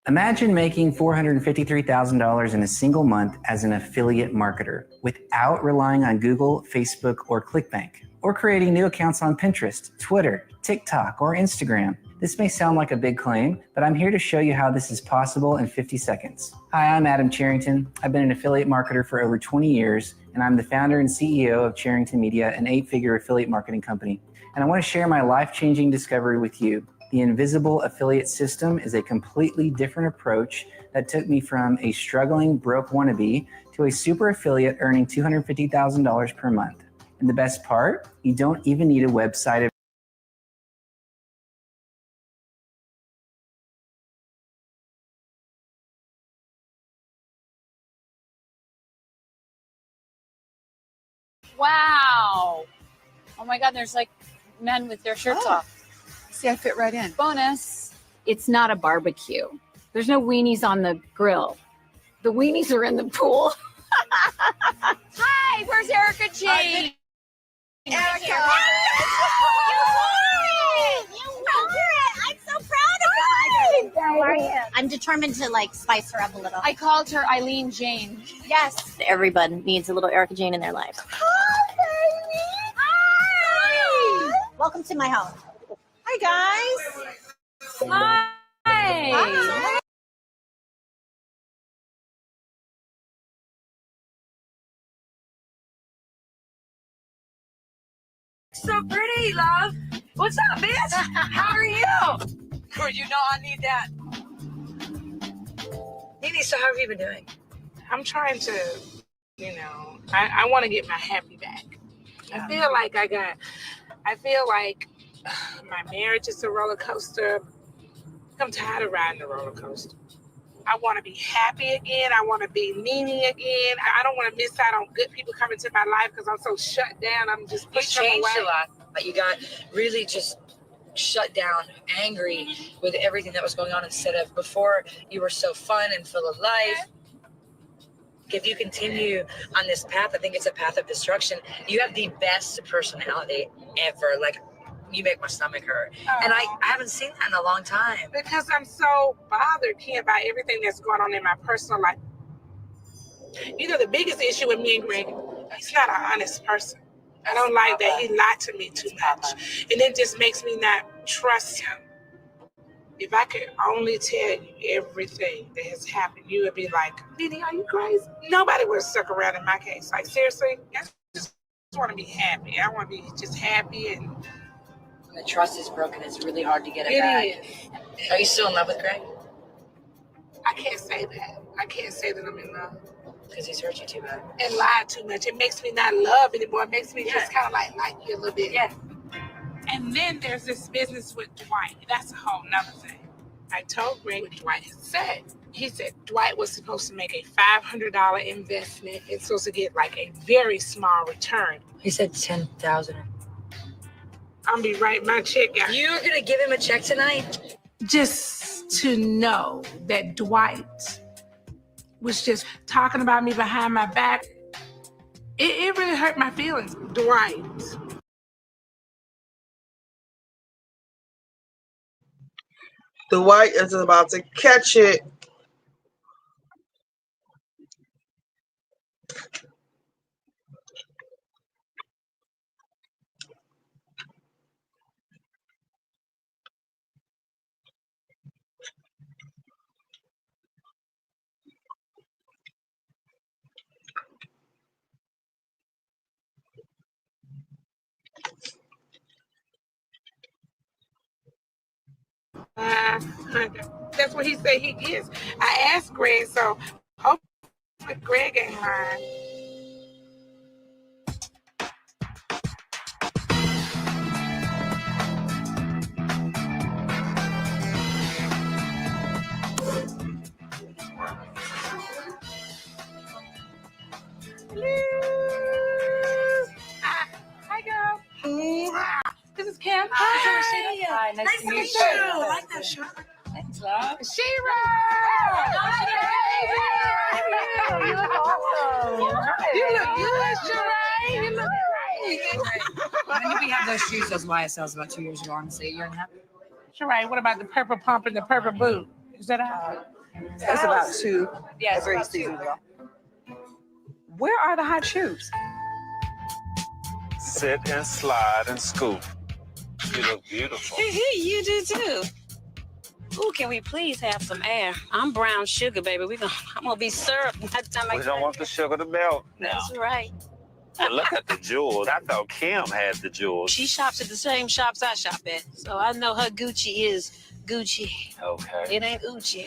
Imagine making $453,000 in a single month as an affiliate marketer without relying on Google, Facebook, or ClickBank, or creating new accounts on Pinterest, Twitter, TikTok, or Instagram. This may sound like a big claim, but I'm here to show you how this is possible in 50 seconds. Hi, I'm Adam Charrington. I've been an affiliate marketer for over 20 years, and I'm the founder and CEO of Charrington Media, an 8-figure affiliate marketing company. And I want to share my life-changing discovery with you. The invisible affiliate system is a completely different approach that took me from a struggling broke wannabe to a super affiliate earning $250,000 per month. And the best part, you don't even need a website. Wow. Oh my God, there's like men with their shirts off. See, I fit right in. Bonus. It's not a barbecue. There's no weenies on the grill. The weenies are in the pool. Hi, where's Erica Jane? Erica! You wore it! I'm so proud of you! How are you? I'm determined to like spice her up a little. I called her Eileen Jane. Yes. Everybody needs a little Erica Jane in their life. Hi, baby! Hi! Welcome to my home. Hi, guys. Hi. Hi. So pretty, love. What's up, bitch? How are you? Girl, you know I need that. Nene, so how have you been doing? I'm trying to, I want to get my happy back. I feel like my marriage is a roller coaster. I'm tired of riding the roller coaster. I want to be happy again. I want to be Nene again. I don't want to miss out on good people coming to my life because I'm so shut down. I'm just pushing them away. You changed a lot, but you got really just shut down, angry with everything that was going on instead of before you were so fun and full of life. If you continue on this path, I think it's a path of destruction. You have the best personality ever. Like, you make my stomach hurt. And I haven't seen that in a long time. Because I'm so bothered, Kim, by everything that's going on in my personal life. The biggest issue with me and Greg, he's not an honest person. I don't like that he lied to me too much. And it just makes me not trust him. If I could only tell you everything that has happened, you would be like, Nene, are you crazy? Nobody would have stuck around in my case. Like, seriously, I just want to be happy. I want to be just happy. And when the trust is broken, it's really hard to get it it back. is. Are you still in love with Greg? I can't say that. I can't say that I'm in love. Because he's hurt you too bad. And lied too much. It makes me not love anymore. It makes me just kind of like you a little bit. Yeah. And then there's this business with Dwight. That's a whole nother thing. I told Greg what Dwight had said. He said Dwight was supposed to make a $500 investment and supposed to get like a very small return. He said 10,000. I'm gonna be writing my check out. You're gonna give him a check tonight? Just to know that Dwight was just talking about me behind my back. It really hurt my feelings. Dwight. Dwight is about to catch it. That's what he said he is. I asked Greg, so hopefully Greg ain't lying. Nice to meet you. I like that shirt. Thanks, love. Shira! You look awesome. You look good, Sheree. You look great. When did we have those shoes, those YSLs, about 2 years ago? Honestly, a year and a half. Sheree, what about the purple pump and the purple boot? Is that out? That's about 2 Yeah, or 3 seasons ago. Where are the hot shoes? Sit and slide and scoop. You look beautiful. You do too. Ooh, can we please have some air? I'm brown sugar, baby. I'm gonna be syrup by the time I We don't want the sugar to melt now. That's right. And look at the jewels. I thought Kim had the jewels. She shops at the same shops I shop at, so I know her Gucci is Gucci. Okay. It ain't Uchi.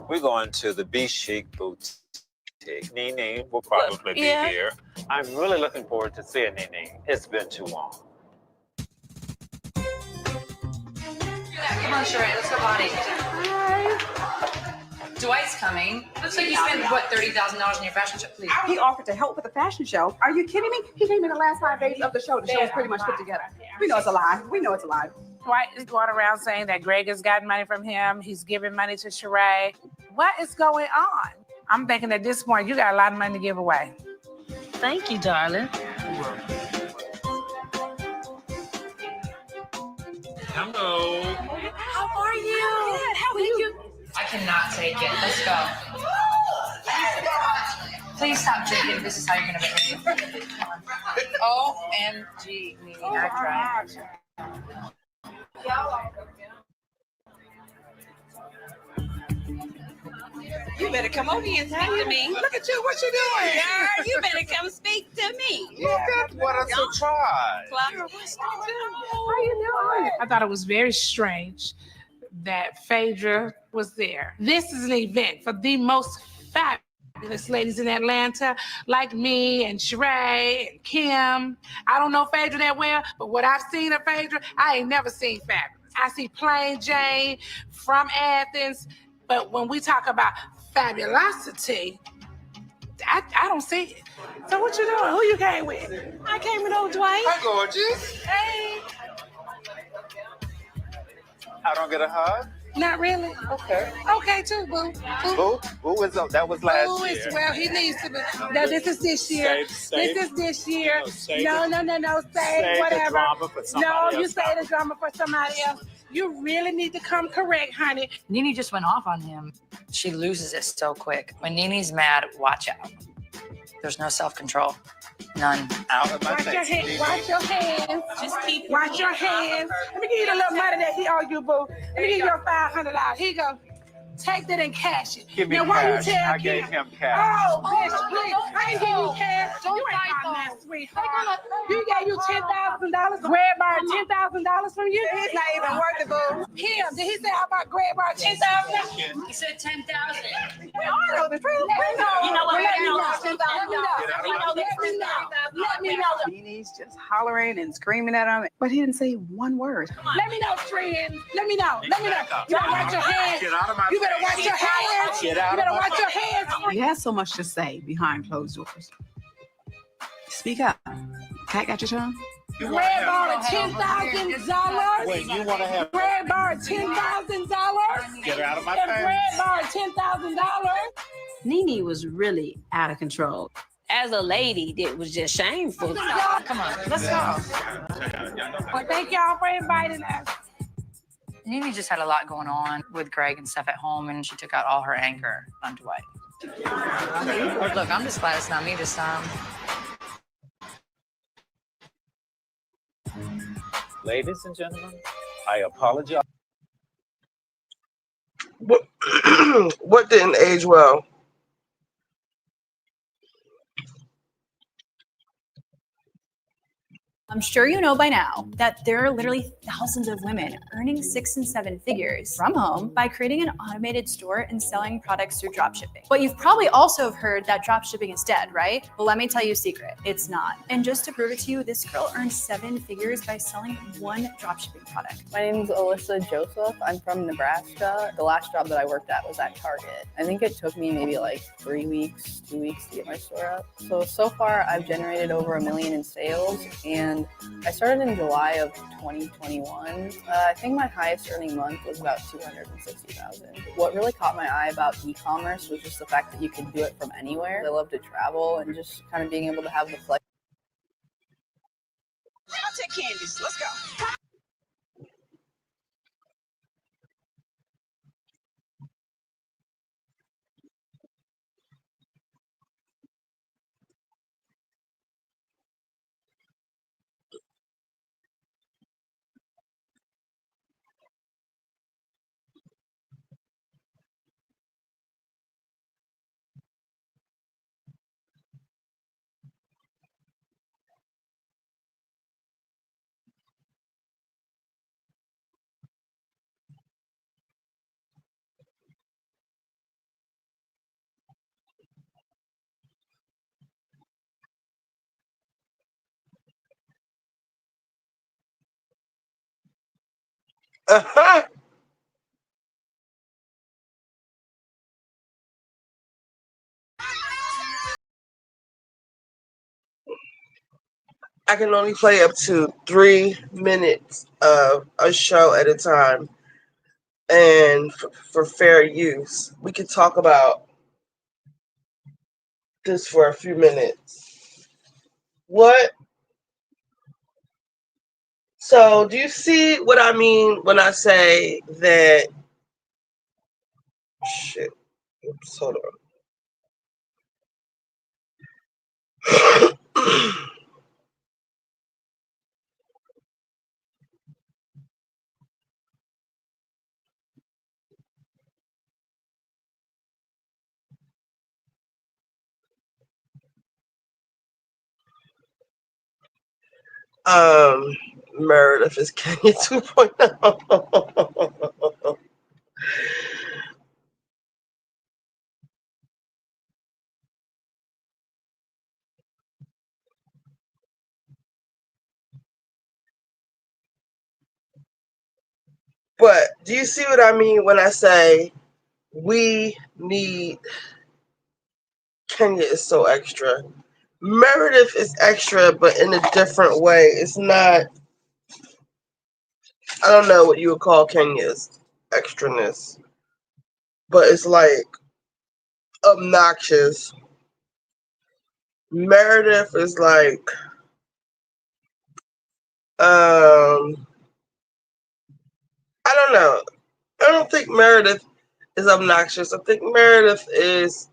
We're going to the Be Chic boutique. Nene will probably be Yeah. here. I'm really looking forward to seeing Nene. It's been too long. Come on, Sheree, let's go potty. Dwight's coming. Looks like you spent, what, $30,000 on your fashion show, please. He offered to help with the fashion show. Are you kidding me? He came in the last 5 days of the show. The show was pretty much put together. We know it's a lie. We know it's a lie. Dwight is going around saying that Greg has gotten money from him. He's giving money to Sheree. What is going on? I'm thinking at this point, you got a lot of money to give away. Thank you, darling. Hello. How are you? Good. How are you? I cannot take it. Let's go. Please stop drinking. This is how you're going to make me. OMG. Nene, I tried. You better come over here and talk to me. Look at you. What you doing? Girl, you better come speak to me. What a surprise. Clara, what's going on? How you doing? I thought it was very strange that Phaedra was there. This is an event for the most fabulous ladies in Atlanta, like me and Sheree and Kim. I don't know Phaedra that well, but what I've seen of Phaedra, I ain't never seen fabulous. I see plain Jane from Athens, but when we talk about fabulosity, I don't see it. So what you doing? Who you came with? I came with old Dwight. Hi, gorgeous. Hey. I don't get a hug? Not really. Okay. Okay, too, boo. Boo was that was last Boo year. is, well, he needs to be. No, this is this year. Save- This is this year. save No, the say whatever. drama for somebody No, you else. say the drama for somebody else. You really need to come correct, honey. Nene just went off on him. She loses it so quick. When Nene's mad, watch out. There's no self-control. None. Out of my Watch your face. hands. Watch your hands. Just keep Watch your hands. Let me give you the little money that he owed you, boo. Let me give you your $500. Here you go. Take that and cash it. Give me now, why cash. you tell I gave Kim? him cash. Oh, bitch, please. I ain't give you cash. You ain't got that, sweetheart. You gave you $10,000. Greg borrowed $10,000 from you. It's not even worth it, boo. Kim, did he say how about Greg borrowed $10,000? He said 10,000. We all know the truth. You know what? Let me know. Let me know. Nene's just hollering and screaming at him, but he didn't say one word. Let me know, friends. Let me know. Let me know. You better watch your hands. Get out of my You better watch your hands. Get You out of better my watch your hands. He has so much to say behind closed doors. Speak up. Cat got your tongue? Greg borrowed $10,000. Wait, you want to have Greg borrowed $10,000. get out of my And Greg face. borrowed $10,000. Nene was really out of control. As a lady, it was just shameful. Come on, let's go. Well, thank y'all for inviting us. Nene just had a lot going on with Greg and stuff at home, and she took out all her anger on Dwight. Look, I'm just glad it's not me this time. Ladies and gentlemen, I apologize. What didn't age well? I'm sure you know by now that there are literally thousands of women earning 6 and 7 figures from home by creating an automated store and selling products through dropshipping. But you've probably also heard that dropshipping is dead, right? Well, let me tell you a secret. It's not. And just to prove it to you, this girl earned 7 figures by selling one dropshipping product. My name is Alyssa Joseph. I'm from Nebraska. The last job that I worked at was at Target. I think it took me maybe like 3 weeks, 2 weeks to get my store up. So far I've generated over $1 million in sales, and So I started in July of 2021. I think my highest earning month was about 260,000. What really caught my eye about e-commerce was just the fact that you could do it from anywhere. I love to travel and just kind of being able to have the flex. I'll take Candice. Let's go. I can only play up to 3 minutes of a show at a time, and for fair use, we could talk about this for a few minutes. What? So, do you see what I mean when I say that? Shit. Oops, hold on. Meredith is Kenya 2.0. But do you see what I mean when I say we need Kenya is so extra? Meredith is extra, but in a different way. It's not, I don't know what you would call Kenya's extraness, but it's like obnoxious. Meredith is like, I don't know. I don't think Meredith is obnoxious. I think Meredith is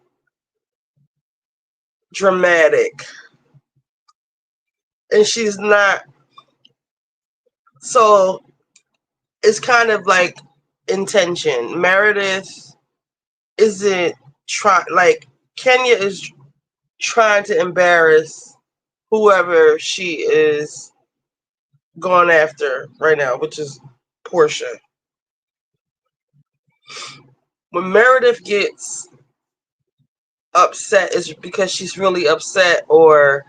dramatic. And she's not, so it's kind of like intention. Meredith isn't trying, like, Kenya is trying to embarrass whoever she is going after right now, which is Portia. When Meredith gets upset, is because she's really upset, or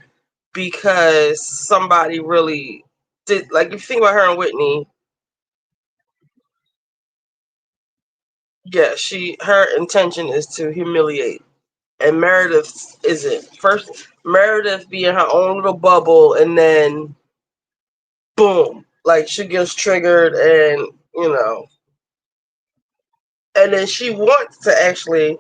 because somebody really did. Like, if you think about her and Whitney, yeah, her intention is to humiliate, and Meredith isn't. First, Meredith be in her own little bubble, and then boom, like she gets triggered, and and then she wants to actually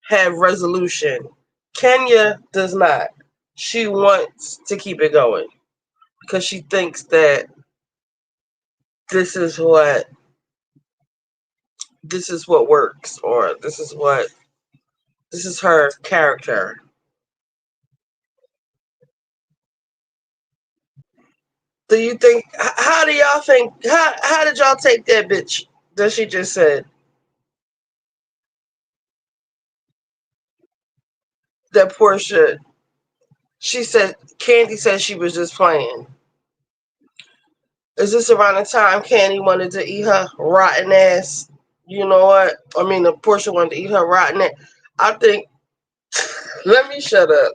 have resolution. Kenya does not. She wants to keep it going because she thinks that this is what works, or this is her character. Do you think? How do y'all think? How did y'all take that bitch that she just said? That Portia, she said, Candy said she was just playing. Is this around the time Candy wanted to eat her rotten ass? You know what? I mean, the Portia wanted to eat her rotten ass. I think. Let me shut up.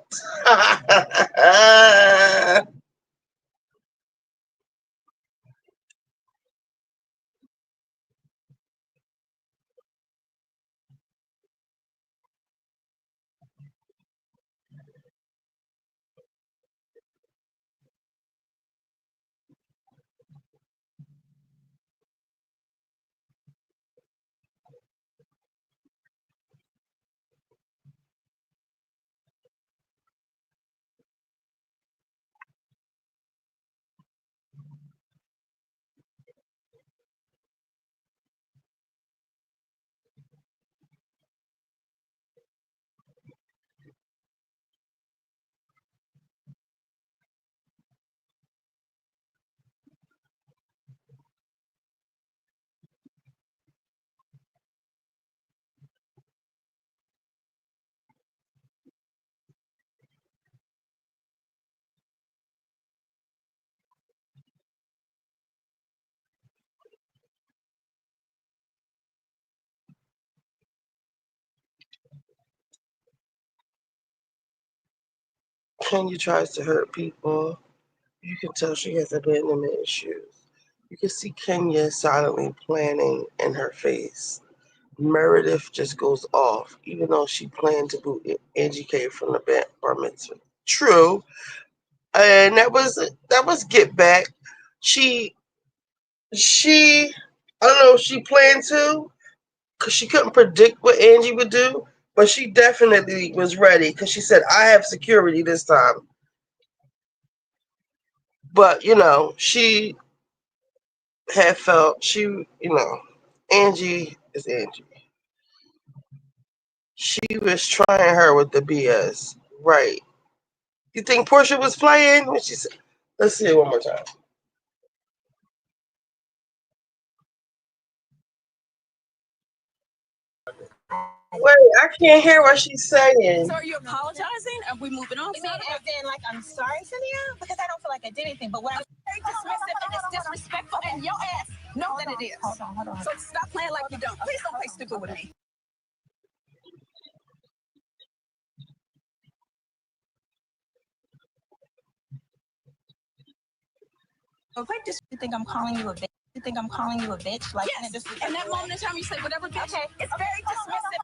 Kenya tries to hurt people. You can tell she has abandonment issues. You can see Kenya silently planning in her face. Meredith just goes off, even though she planned to boot Angie K from the bar mitzvah. True, and that was get back. She I don't know if she planned to, because she couldn't predict what Angie would do, but she definitely was ready because she said, "I have security this time." But she had felt Angie is Angie. She was trying her with the BS, right? You think Portia was playing when she said? Let's see it one more time. Wait, I can't hear what she's saying. So are you apologizing? Are we moving on? You mean as in like I'm sorry, Cynthia? Because I don't feel like I did anything. But what I'm Very dismissive and it's disrespectful, and your ass know that it is. Hold on. So stop playing like you don't. Please don't play stupid with me. you think I'm calling you a bitch? You think I'm calling you a bitch? Like yes. In that moment in time, you say whatever. Bitch. Okay. It's very dismissive.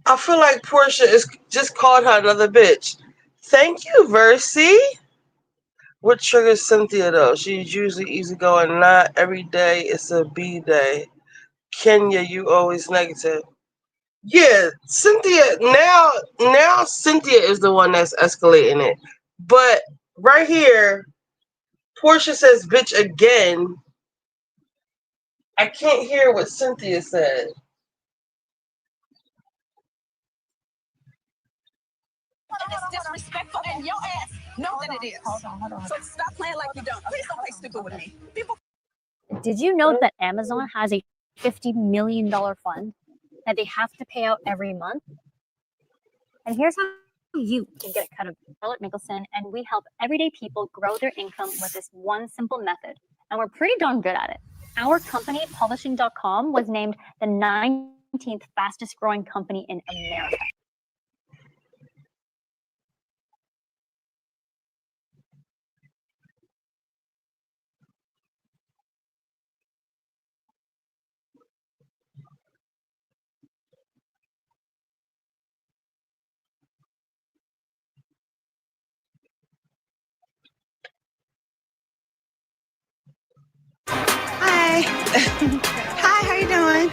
I feel like Portia is just called her another bitch. Thank you, Versi. What triggers Cynthia though? She's usually easygoing. Not every day. It's a B day. Kenya, you always negative. Yeah, Cynthia. Now Cynthia is the one that's escalating it. But right here, Portia says bitch again. I can't hear what Cynthia said. It's disrespectful, and your ass know that it is. Hold on. So stop playing like you don't. Please don't play stupid with me. People. Did you know that Amazon has a $50 million fund that they have to pay out every month? And here's how you can get a cut of Charlotte Mickelson, and we help everyday people grow their income with this one simple method. And we're pretty darn good at it. Our company, Publishing.com, was named the 19th fastest growing company in America. Hi. Hi, how you doing?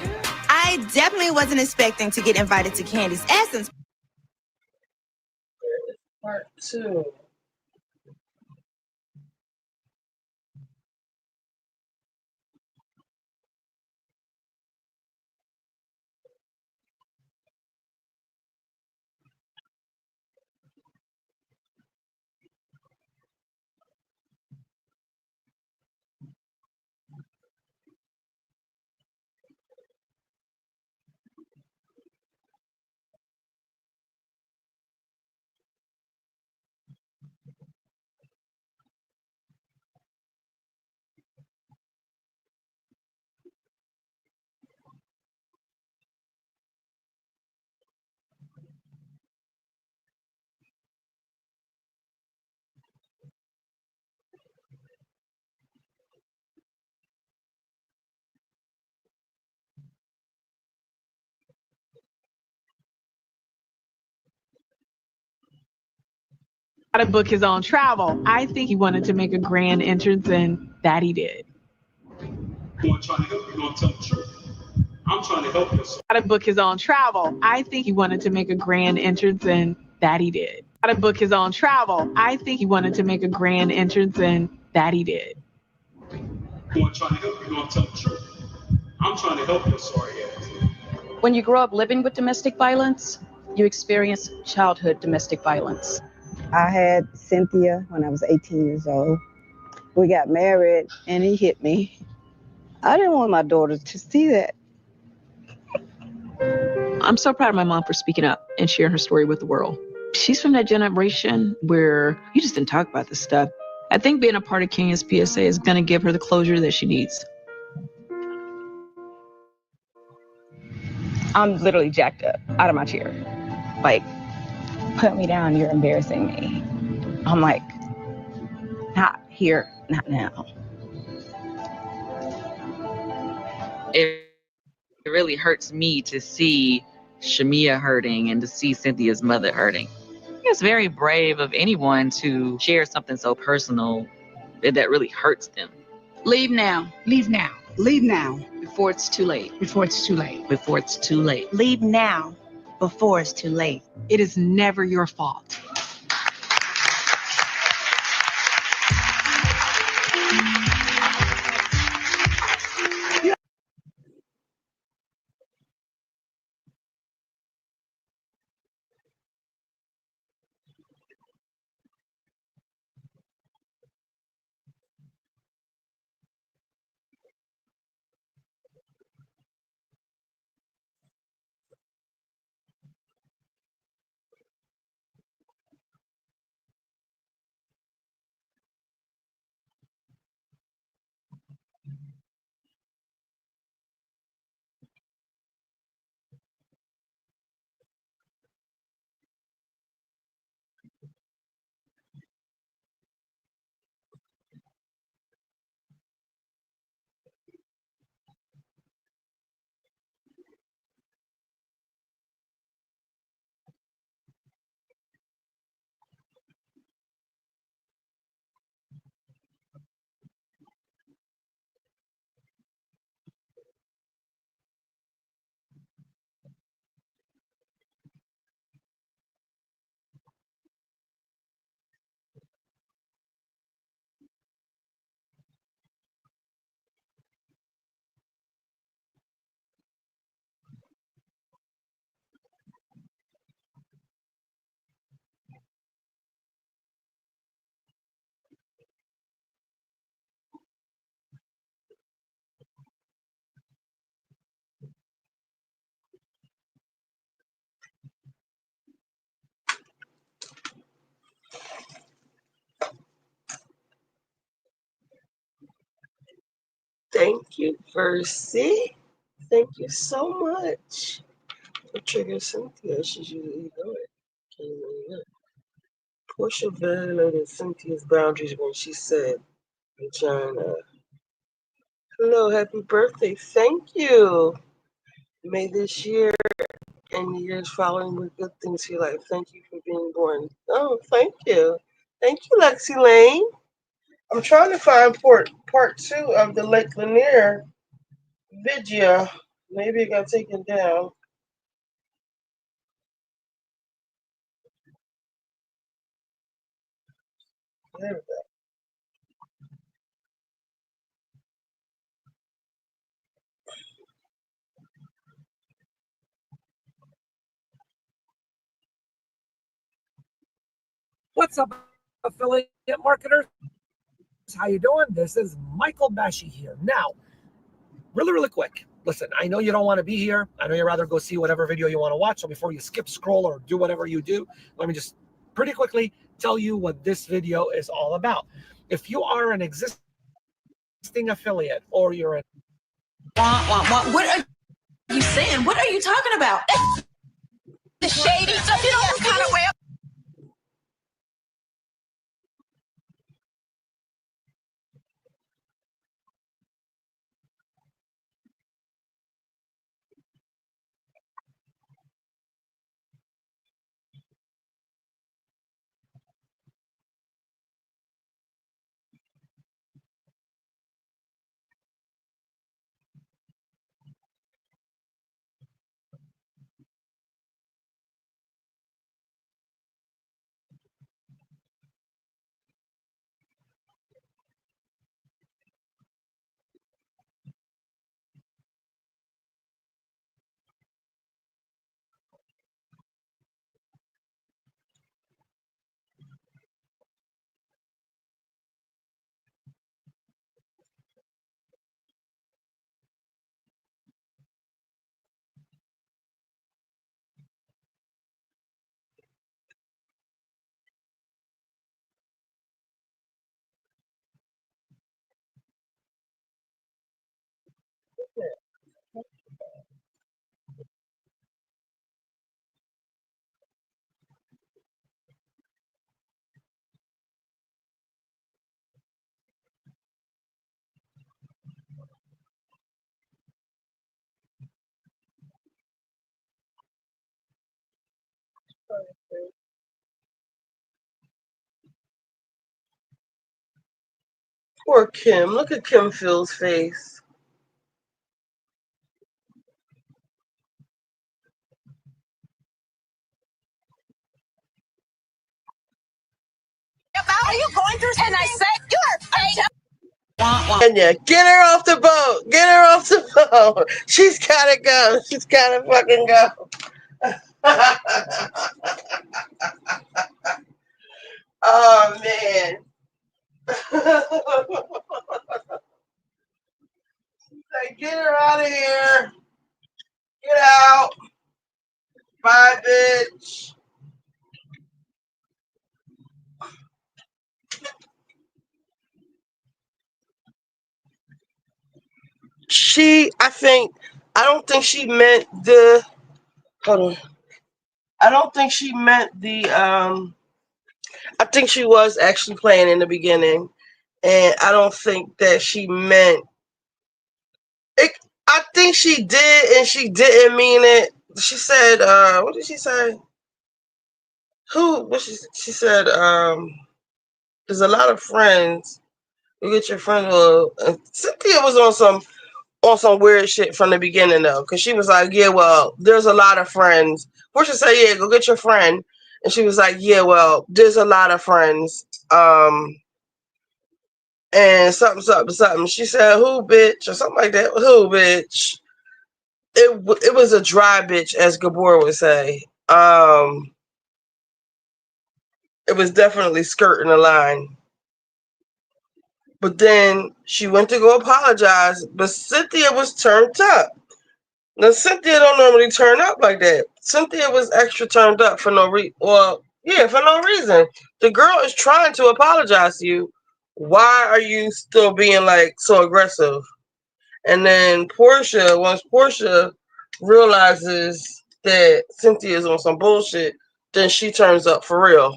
I definitely wasn't expecting to get invited to Candy's Essence. Part 2. To book his own travel. I think he wanted to make a grand entrance, and that he did. I'm trying to help you. Gonna tell the truth. I'm trying to help you. To book his own travel. I think he wanted to make a grand entrance, and that he did. To book his own travel. I think he wanted to make a grand entrance, and that he did. I'm trying to help you. Gonna tell the truth. I'm trying to help you. Sorry, ass. When you grow up living with domestic violence, you experience childhood domestic violence. I had Cynthia when I was 18 years old. We got married and he hit me. I didn't want my daughter to see that. I'm so proud of my mom for speaking up and sharing her story with the world. She's from that generation where you just didn't talk about this stuff. I think being a part of Kenya's PSA is going to give her the closure that she needs. I'm literally jacked up out of my chair. Like, put me down, you're embarrassing me. I'm like, not here, not now. It really hurts me to see Shamia hurting and to see Cynthia's mother hurting. It's very brave of anyone to share something so personal that really hurts them. Leave now. Leave now. Leave now. Before it's too late. Before it's too late. Before it's too late. Leave now before it's too late. It is never your fault. Thank you, Versi. Thank you so much. What triggers Cynthia? She's usually know it. Can't really know. Portia violated Cynthia's boundaries when she said, Regina. Hello, happy birthday. Thank you. May this year and the years following with good things to your life. Thank you for being born. Oh, thank you. Thank you, Lexi Lane. I'm trying to find part 2 of the Lake Lanier video. Maybe it got taken down. There we go. What's up, affiliate marketers? How you doing? This is Michael Bashi here. Now, really quick. Listen, I know you don't want to be here. I know you'd rather go see whatever video you want to watch. So before you skip, scroll, or do whatever you do, let me just pretty quickly tell you what this video is all about. If you are an existing affiliate or you're an... What are you saying? What are you talking about? The shady stuff, you know, this kind of way. Poor Kim. Look at Kim Phil's face. Are you going through something? And I said, you are fake. And yeah, get her off the boat. Get her off the boat. She's gotta go. She's gotta fucking go. Oh man. Like, get her out of here. Get out. Bye, bitch. I don't think she meant the, hold on. I don't think she meant the, I think she was actually playing in the beginning. And I don't think that she meant it. I think she did and she didn't mean it. She said, what did she say? She said, there's a lot of friends. You get your friends. Well, Cynthia was on some weird shit from the beginning though, because she was like, yeah, well, there's a lot of friends. Portia said, yeah, go get your friend. And she was like, yeah, well, there's a lot of friends. And something. She said, who, bitch? Or something like that. Who, bitch? It was a dry bitch, as Gabor would say. It was definitely skirting the line. But then she went to go apologize, but Cynthia was turned up. Now, Cynthia don't normally turn up like that. Cynthia was extra turned up for no reason. Well, yeah, for no reason. The girl is trying to apologize to you. Why are you still being like so aggressive? And then once Portia realizes that Cynthia's on some bullshit, then she turns up for real.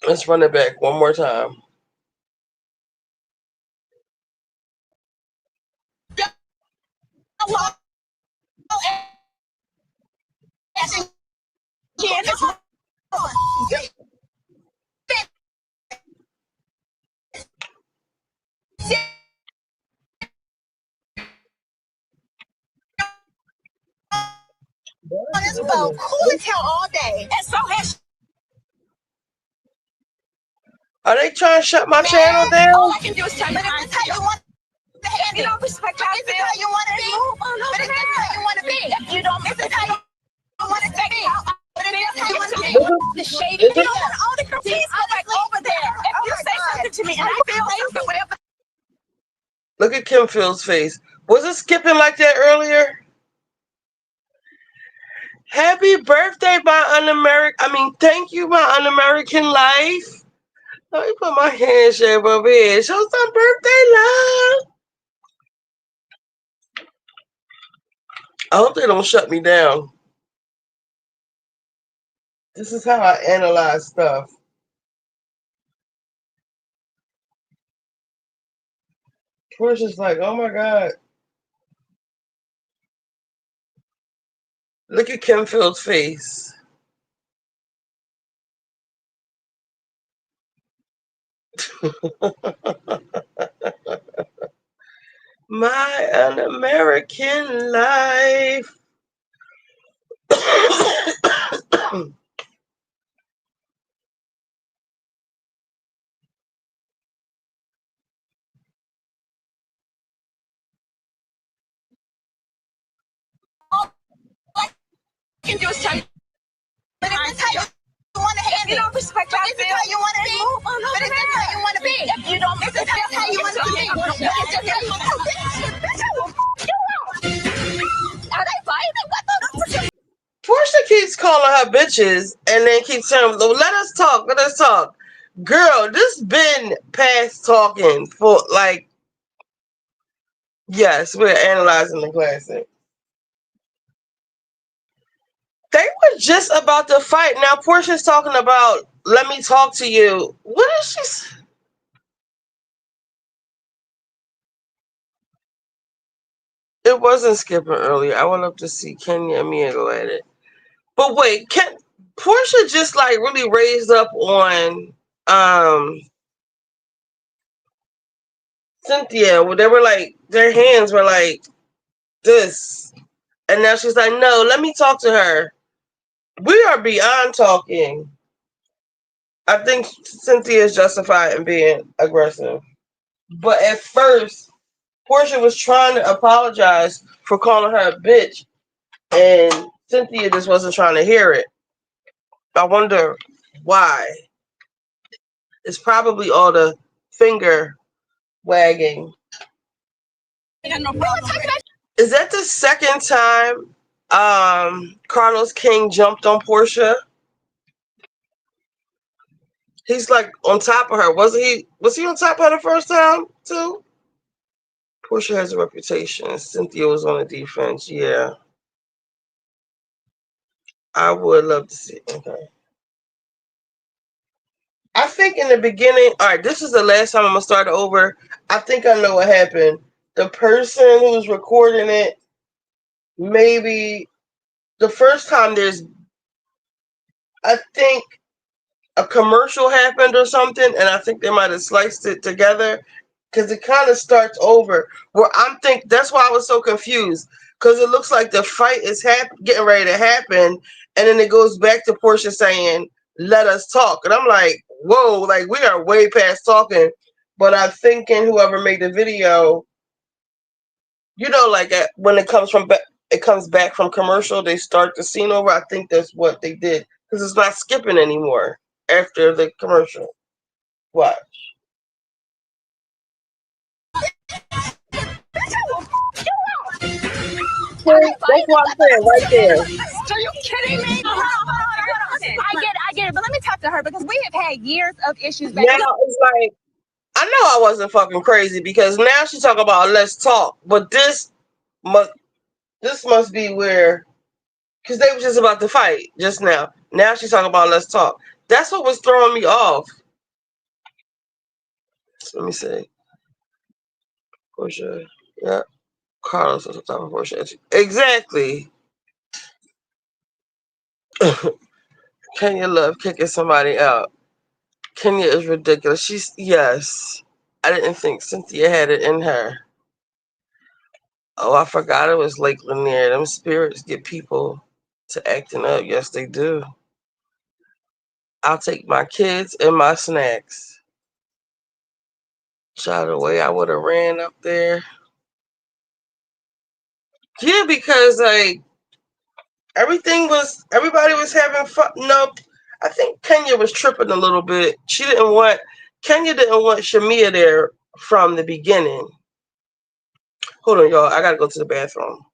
Let's run it back one more time. On this boat, cool as hell all day. And so has Are they trying to shut my channel down? all I can do is tell you, but if it's how you want to have you don't respect how I feel. How you want to be, but it's how you want to be. If you don't, this is how you want to be. But it is how you want to be. The shady, you don't want all the critiques over there. If you say something to me and I feel something, whatever. Look at Kim Phil's face. Was it skipping like that earlier? Happy birthday, thank you, my un-American life. Let me put my handshake over here. Show some birthday love. I hope they don't shut me down. This is how I analyze stuff. Portia's like, oh my God. Look at Kim Phil's face. My un-American life. Can do is tell you, but if it's how you want to have you don't respect how I feel. How you want to be, but it's just how you want to be. If you don't, this is how you want to be. But it's just how you want to be. Bitch, I will you out. Are they fighting? What the? Portia keeps calling her bitches and then keeps saying, let us talk. Girl, this been past talking for like, yes, we're analyzing the classic. They were just about to fight. Now Portia's talking about, let me talk to you. What is she? It wasn't skipping earlier. I would love to see Kenya and Mia go at it. But wait, Portia just like really raised up on Cynthia, where they were like their hands were like this. And now she's like, no, let me talk to her. We are beyond talking. I think Cynthia is justified in being aggressive. But at first, Portia was trying to apologize for calling her a bitch, and Cynthia just wasn't trying to hear it. I wonder why. It's probably all the finger wagging. Is that the second time Carlos King jumped on Portia? He's like on top of her. Wasn't he? Was he on top of her the first time too? Portia has a reputation. Cynthia was on the defense. Yeah. I would love to see. Okay. I think in the beginning, all right, this is the last time I'm going to start over. I think I know what happened. The person who's recording it, maybe the first time I think a commercial happened or something, and I think they might have sliced it together because it kind of starts over. Where that's why I was so confused because it looks like the fight is getting ready to happen, and then it goes back to Portia saying, "Let us talk," and I'm like, "Whoa!" Like we are way past talking. But I'm thinking whoever made the video, like when it comes back from commercial, they start the scene over. I think that's what they did because it's not skipping anymore after the commercial. Watch. That's what I'm saying right there. Are you kidding me? Hold on. I get it. But let me talk to her because we have had years of issues. Now it's like, I know I wasn't fucking crazy because now she's talking about let's talk. But this must be where, because they were just about to fight just now. Now she's talking about let's talk. That's what was throwing me off. So let me see. Portia. Yeah. Carlos was on top of Portia. Exactly. Kenya love kicking somebody out. Kenya is ridiculous. Yes. I didn't think Cynthia had it in her. Oh, I forgot it was Lake Lanier. Them spirits get people to acting up. Yes, they do. I'll take my kids and my snacks. Shot away. I would have ran up there. Yeah, because like everybody was having fun. No, I think Kenya was tripping a little bit. Kenya didn't want Shamia there from the beginning. Hold on, y'all. I gotta go to the bathroom.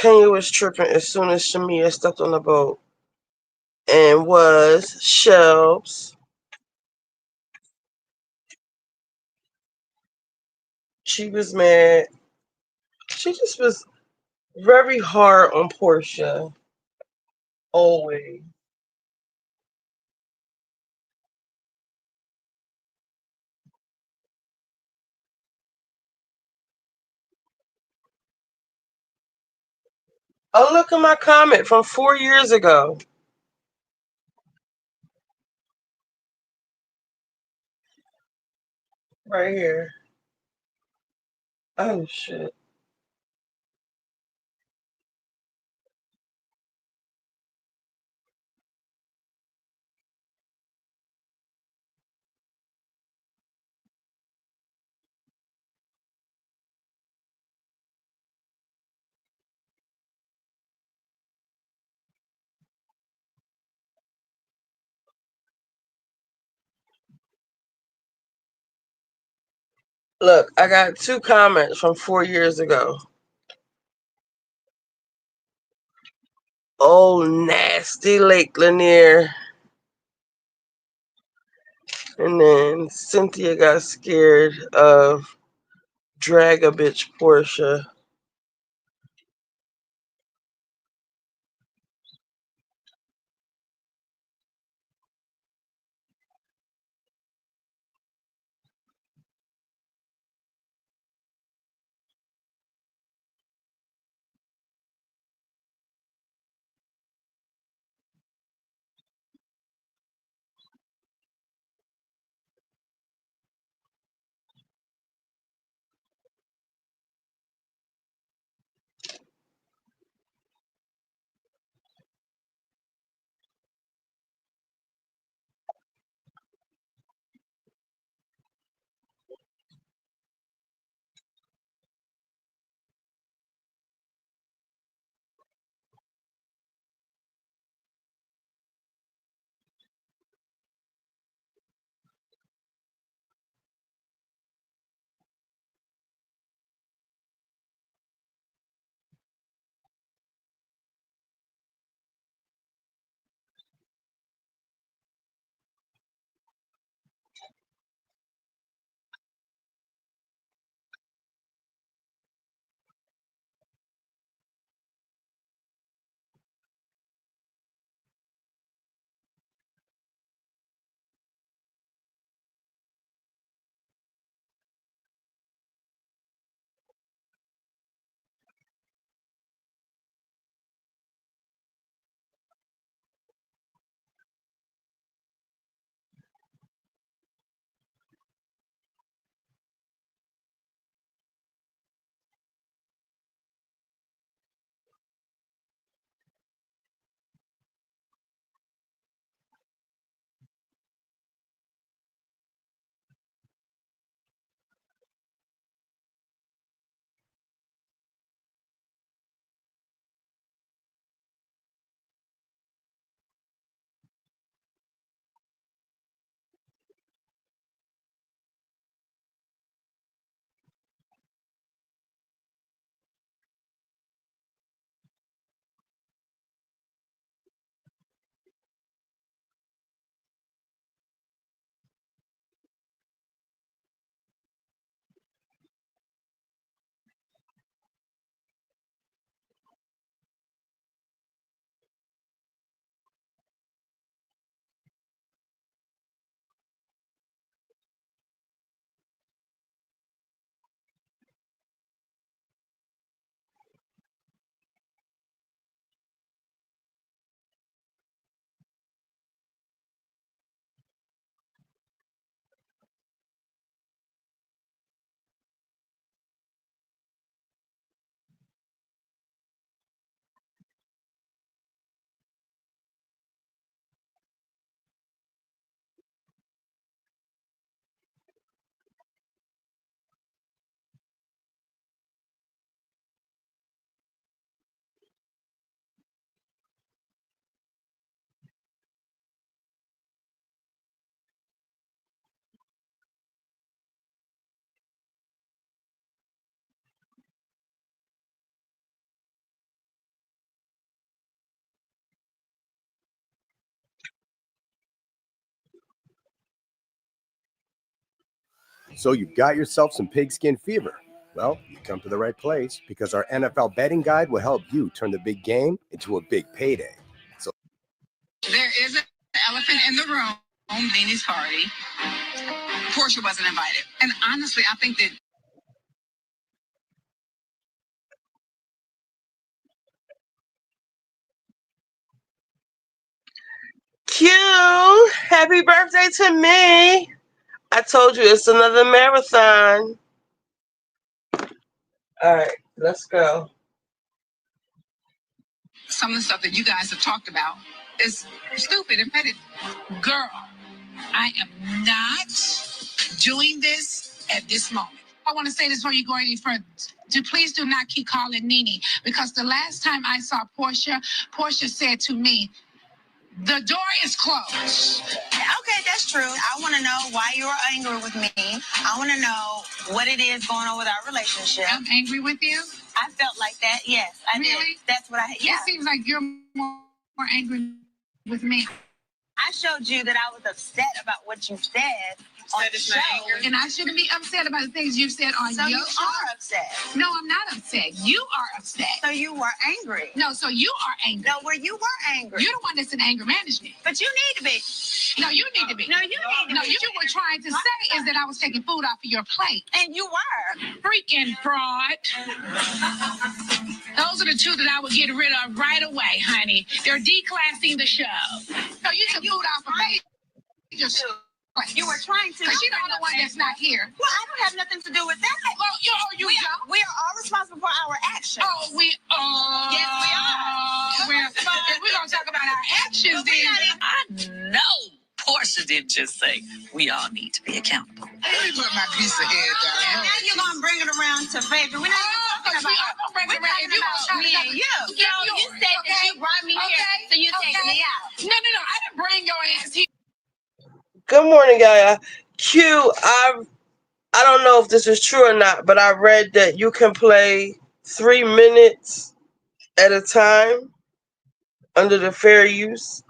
Kenya was tripping as soon as Shamia stepped on the boat and was shelves. She was mad. She just was very hard on Portia. Always. Oh, look at my comment from 4 years ago. Right here. Oh, shit. Look, I got 2 comments from 4 years ago. Oh, nasty Lake Lanier. And then Cynthia got scared of Drag a Bitch Portia. So you've got yourself some pigskin fever. Well, you come to the right place because our NFL betting guide will help you turn the big game into a big payday. So there is an elephant in the room, Nene's party. Portia wasn't invited. And honestly, I think that Q, happy birthday to me. I told you it's another marathon. All right, let's go. some of the stuff that you guys have talked about is stupid and petty. Girl, I am not doing this at this moment. I want to say this before you go any further. Please do not keep calling Nene, because the last time I saw Portia, Portia said to me, the door is closed. Okay, that's true. I want to know why you are angry with me. I want to know what it is going on with our relationship. I'm angry with you? I felt like that. Yes, I did. That's what I. Yeah. It seems like you're more angry with me. I showed you that I was upset about what you said on the show. And I shouldn't be upset about the things you've said on So your you show. are upset. No, I'm not upset. You are upset. So you were angry. No, so you are angry. No, where you were angry. You're the one that's in anger management. But you need to be. No, you need to be. No, you need to No, be. you were trying to say is that I was taking food off of your plate. And you were. Freaking fraud. Those are the two that I would get rid of right away, honey. They're declassing the show. No, you took food off of me. You were trying to. Because you're the only one that's not here. Well, I don't have nothing to do with that. Well, you don't. We are all responsible for our actions. Oh, we are. Yes, we are. If we're going to talk about our actions, then I know Portia didn't just say we all need to be accountable. let me put my piece of head down. Now you're going to bring it around to baby. We're not even talking about We're talking about me and you. You said that you brought me here, so you take me out. No, I didn't bring your ass here. Good morning, Gaia. Q, I don't know if this is true or not, but I read that you can play 3 minutes at a time under the Fair Use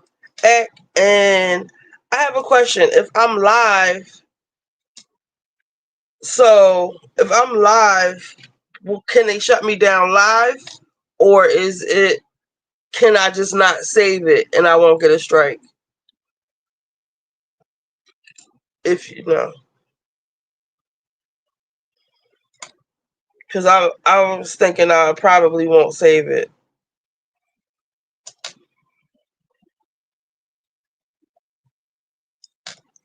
Act. And I have a question. If I'm live, well, can they shut me down live? Or can I just not save it and I won't get a strike? If you know. Because I was thinking I probably won't save it.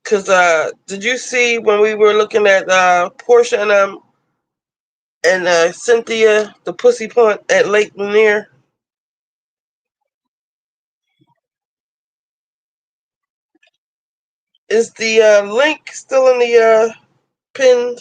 Because did you see when we were looking at Portia and Cynthia, the pussy punt at Lake Lanier? Is the link still in the pinned?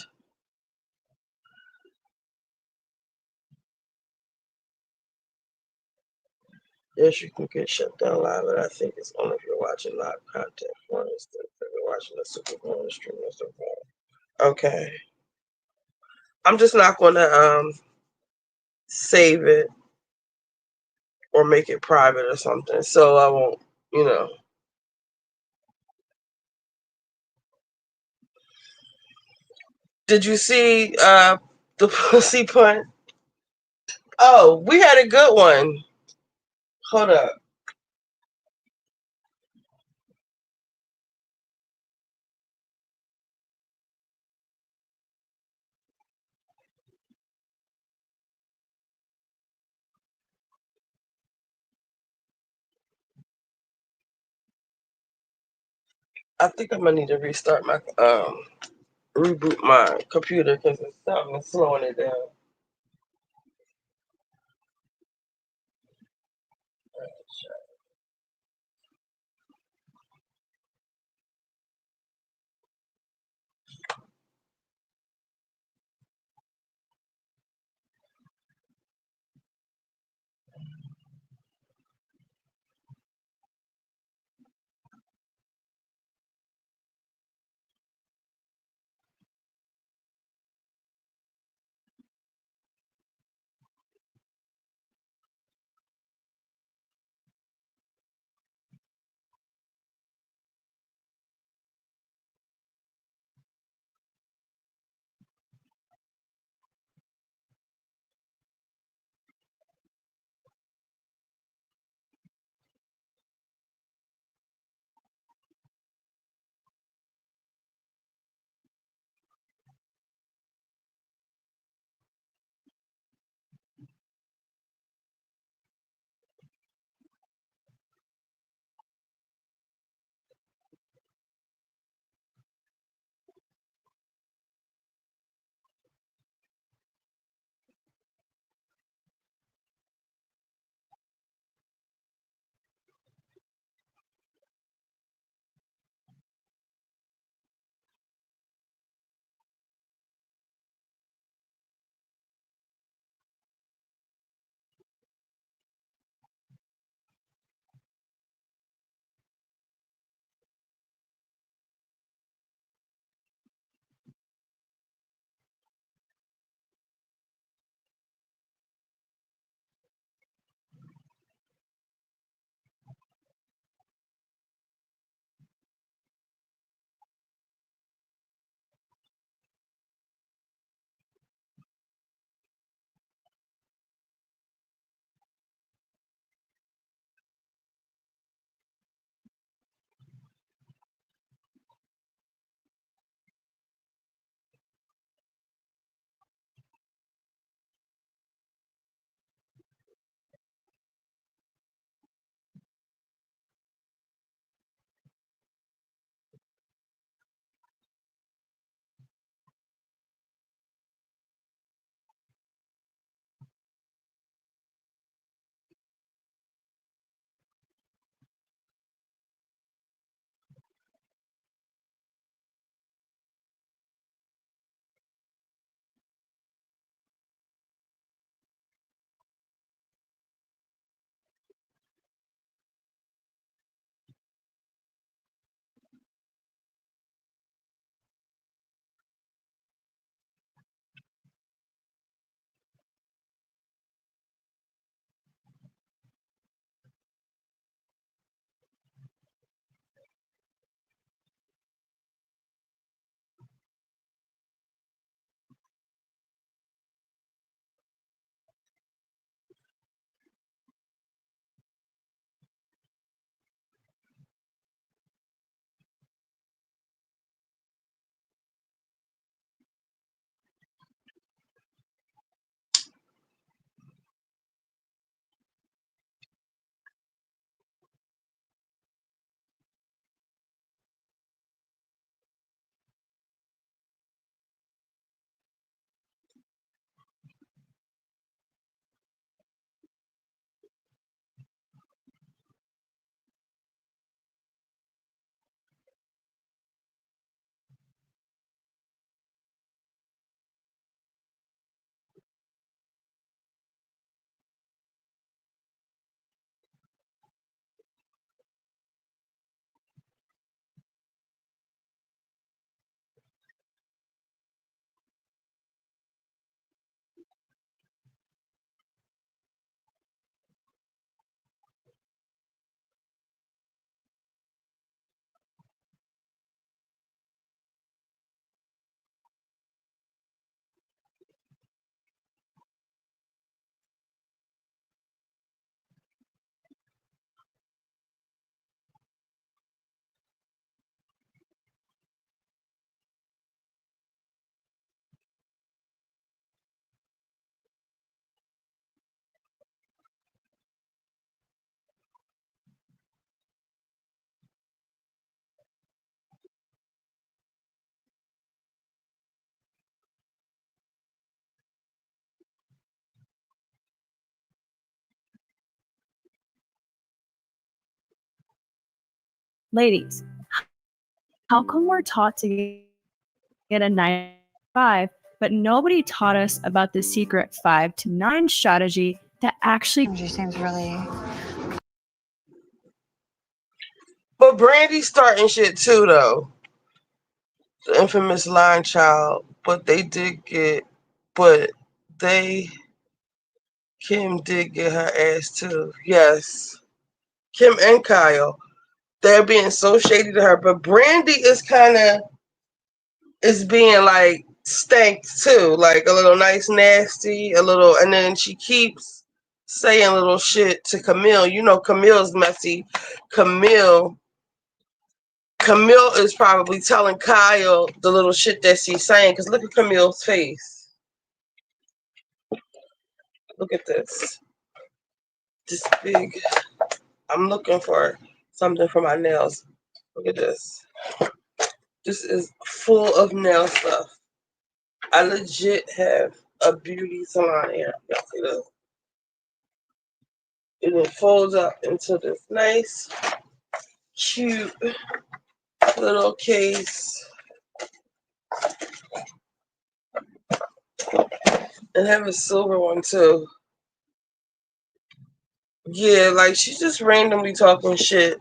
Yes, you can get shut down live, but I think it's only if you're watching live content. For instance, if you're watching the SuperBowl and streaming the SuperBowl. Okay. I'm just not going to save it or make it private or something, so I won't, Did you see the pussy punt? Oh, we had a good one. Hold up. I think I'm gonna need to restart my reboot my computer because it's something that's slowing it down. Ladies, how come we're taught to get a 9 to 5, but nobody taught us about the secret 5 to 9 strategy that actually seems really. But Brandy's starting shit too, though. The infamous line child. But they did get, but they, Kim did get her ass too. Yes. Kim and Kyle. They're being so shady to her. But Brandy is kind of, is being like stanked too. Like a little nice nasty, a little, and then she keeps saying little shit to Camille. You know Camille's messy. Camille is probably telling Kyle the little shit that she's saying. Because look at Camille's face. Look at this. This big. I'm looking for something for my nails. Look at this. This is full of nail stuff. I legit have a beauty salon here. Y'all see this? And it folds up into this nice, cute little case. And have a silver one too. Yeah, like she's just randomly talking shit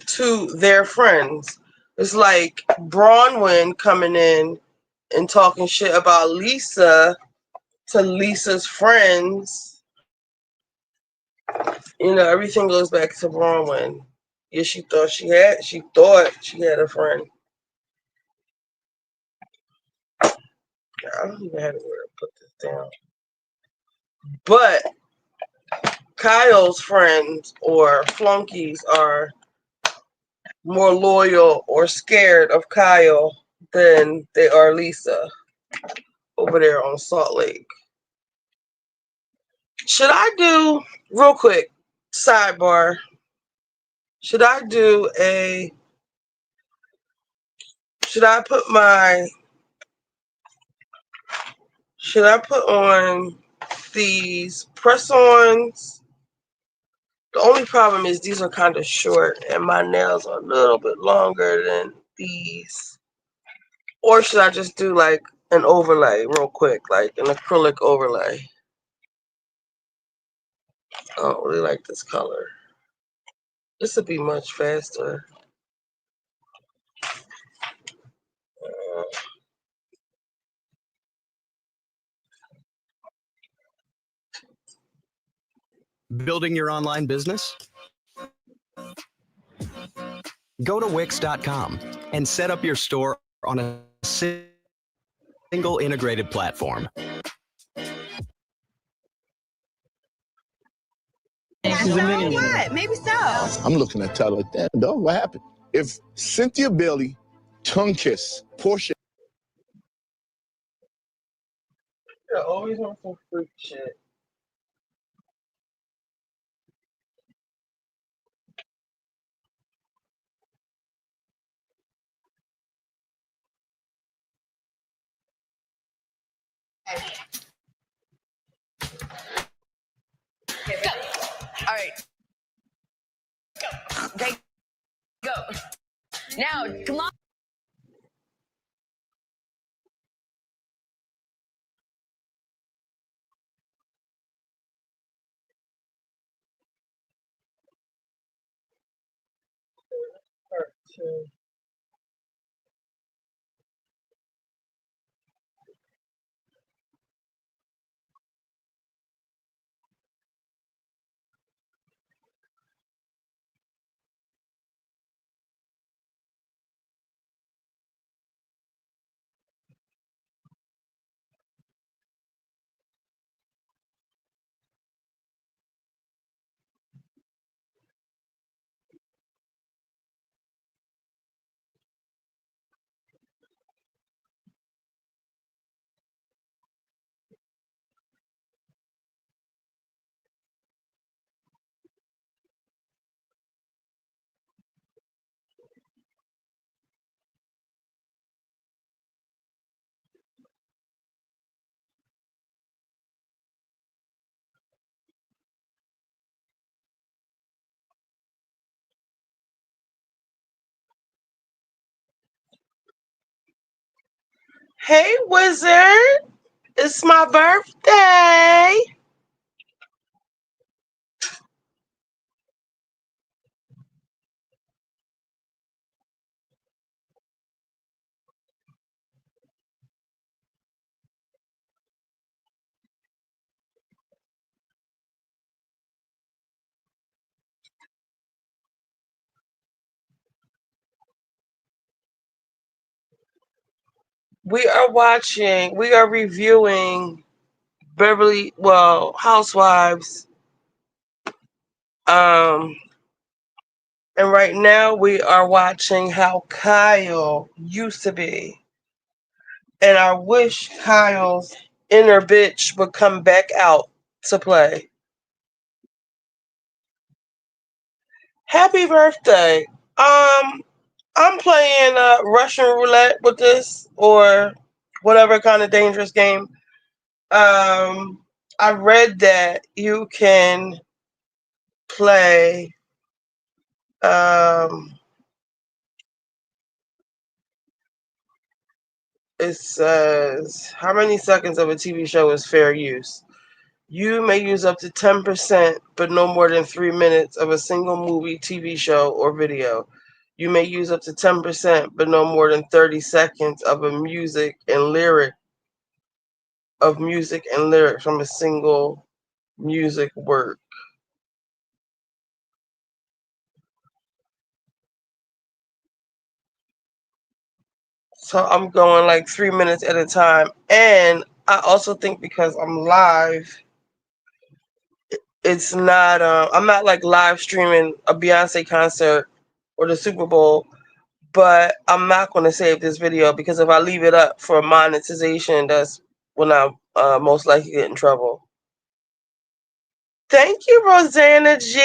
to their friends. It's like Bronwyn coming in and talking shit about Lisa to Lisa's friends. You know, everything goes back to Bronwyn. Yeah, she thought she had a friend. I don't even have anywhere to put this down. But Kyle's friends or flunkies are more loyal or scared of Kyle than they are Lisa over there on Salt Lake. Should I do, real quick, sidebar, should I put on these press-ons? The only problem is these are kind of short and my nails are a little bit longer than these. Or should I just do like an overlay real quick, like an acrylic overlay? I don't really like this color. This would be much faster. Building your online business? Go to Wix.com and set up your store on a single integrated platform. What? Maybe so. I'm looking at Tyler like that. Dog, what happened? If Cynthia Bailey tongue kiss Portia. You're always on some freak shit. Go. All right. Go. Okay. Go. Now, come on. Part 2. Hey, wizard. It's my birthday. We are reviewing Housewives. Um, and right now we are watching how Kyle used to be. And I wish Kyle's inner bitch would come back out to play. Happy birthday. I'm playing Russian roulette with this or whatever kind of dangerous game. I read that you can play it says how many seconds of a TV show is fair use. You may use up to 10%, but no more than 3 minutes of a single movie, TV show, or video. You may use up to 10%, but no more than 30 seconds of music and lyrics from a single music work. So I'm going like 3 minutes at a time. And I also think because I'm live, it's not I'm not like live streaming a Beyonce concert or the Super Bowl, but I'm not going to save this video because if I leave it up for monetization, that's when I most likely get in trouble. Thank you, Rosanna G.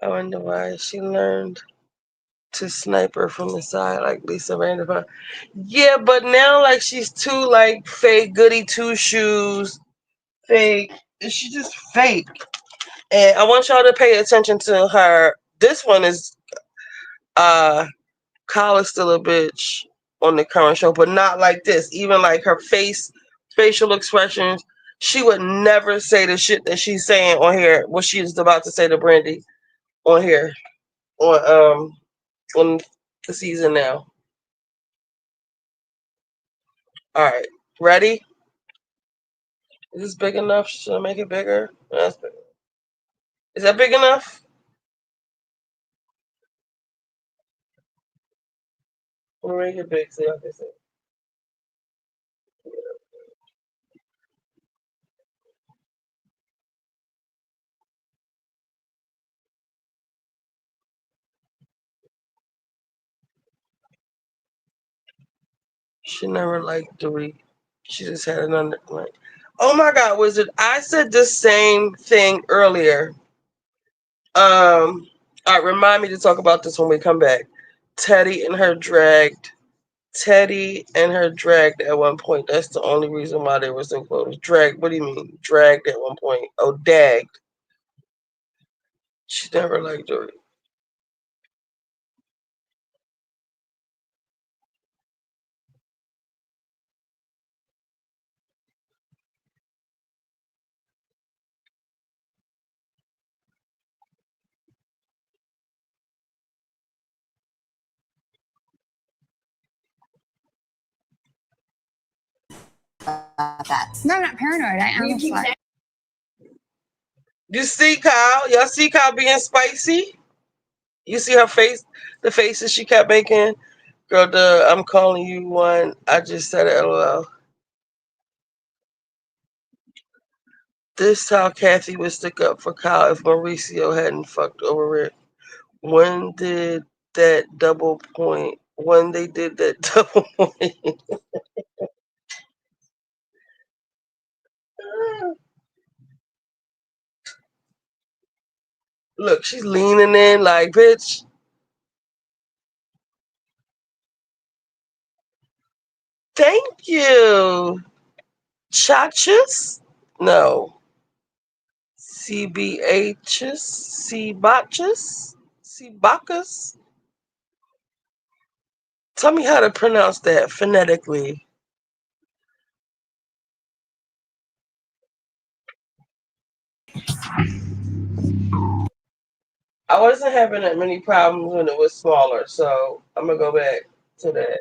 I wonder why she learned to snipe her from the side like Lisa Vanderpump. Yeah, but now like she's too like fake goody two shoes, fake. She's just fake. And I want y'all to pay attention to her. This one is Kyle is still a bitch on the current show, but not like this. Even like her facial expressions, she would never say the shit that she's saying on here. What she's about to say to Brandy on here on the season now. All right, ready? Is this big enough? Should I make it bigger? That's big. Is that big enough? We'll make it big so y'all can see. She never liked Dorit. She just had an under like. Oh my God, Wizard! I said the same thing earlier. All right, remind me to talk about this when we come back. Teddy and her dragged at one point. That's the only reason why they were so close. Dragged. What do you mean? Dragged at one point. Oh, dagged. She never liked Dorit. That. No, I'm not paranoid. I am. You see Kyle? Y'all see Kyle being spicy? You see her face? The faces she kept making? Girl, I'm calling you one. I just said it, LOL. This how Kathy would stick up for Kyle if Mauricio hadn't fucked over it. When did that double point? When they did that double point. Look, she's leaning in like, bitch. Thank you. Chachas? No. CBHs? Cbachas? Cbacas? Tell me how to pronounce that phonetically. I wasn't having that many problems when it was smaller, so I'm gonna go back to that.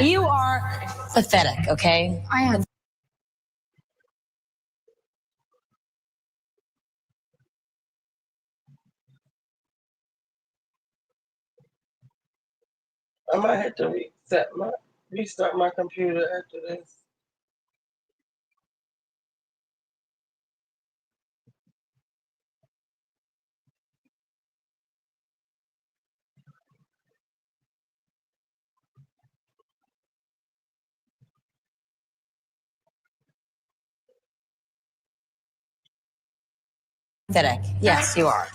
You are pathetic, okay? I am. I might have to restart my computer after this. Pathetic. Yes, you are.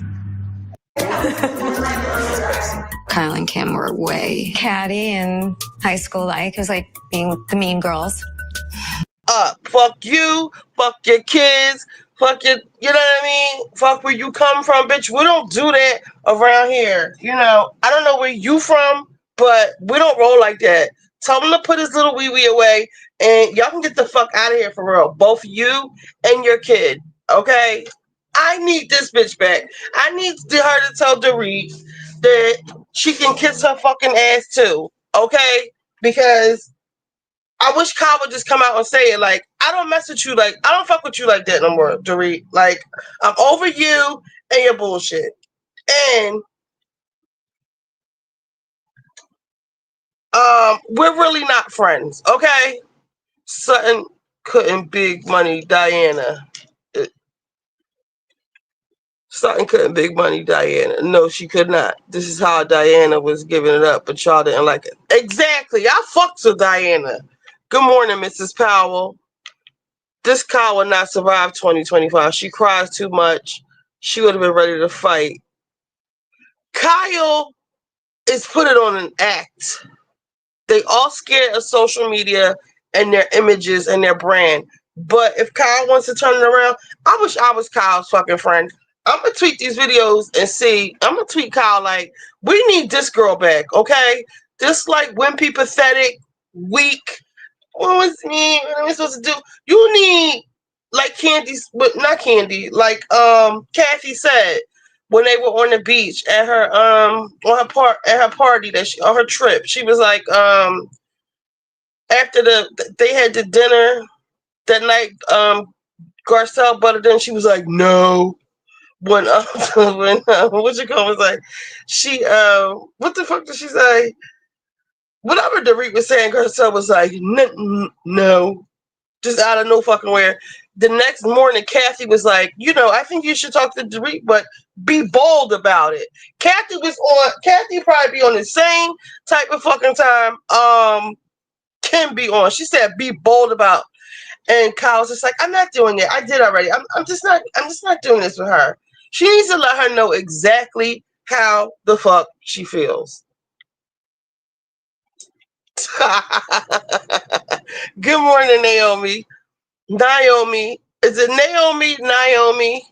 Kyle and Kim were way catty in high school, like it was like being the mean girls. Fuck you, fuck your kids, fuck your, you know what I mean? Fuck where you come from, bitch. We don't do that around here. You know, I don't know where you from, but we don't roll like that. Tell him to put his little wee wee away, and y'all can get the fuck out of here for real. Both you and your kid, okay? I need this bitch back. I need her to tell Dorit that she can kiss her fucking ass too, okay? Because I wish Kyle would just come out and say it. Like, I don't mess with you. Like, I don't fuck with you like that no more, Dorit. Like, I'm over you and your bullshit. And we're really not friends, okay? Sutton couldn't big money Diana. Sutton couldn't big money Diana. No, she could not. This is how Diana was giving it up, but y'all didn't like it. Exactly. I fucked with Diana. Good morning, Mrs. Powell. This cow will not survive 2025. She cries too much. She would have been ready to fight. Kyle is put it on an act. They all scared of social media and their images and their brand. But if Kyle wants to turn it around, I wish I was Kyle's fucking friend. I'm going to tweet these videos and see. I'm going to tweet Kyle like, we need this girl back, okay? This, like, wimpy, pathetic, weak. What was me? What am I supposed to do? You need, like Candy, but not Candy, like Kathy said when they were on the beach at her on her party that she on her trip. She was like after they had the dinner that night, Garcelle butted in. She was like, no. When what you call was like, she what the fuck did she say? Whatever Dorit was saying, Garcelle was like, no, just out of no fucking where. The next morning, Kathy was like, I think you should talk to Dorit, but be bold about it. Kathy probably be on the same type of fucking time Kim be on. She said, be bold about. And Kyle's just like, I'm not doing it. I did already. I'm just not doing this with her. She needs to let her know exactly how the fuck she feels. Good morning, Naomi. Naomi. Is it Naomi? Naomi?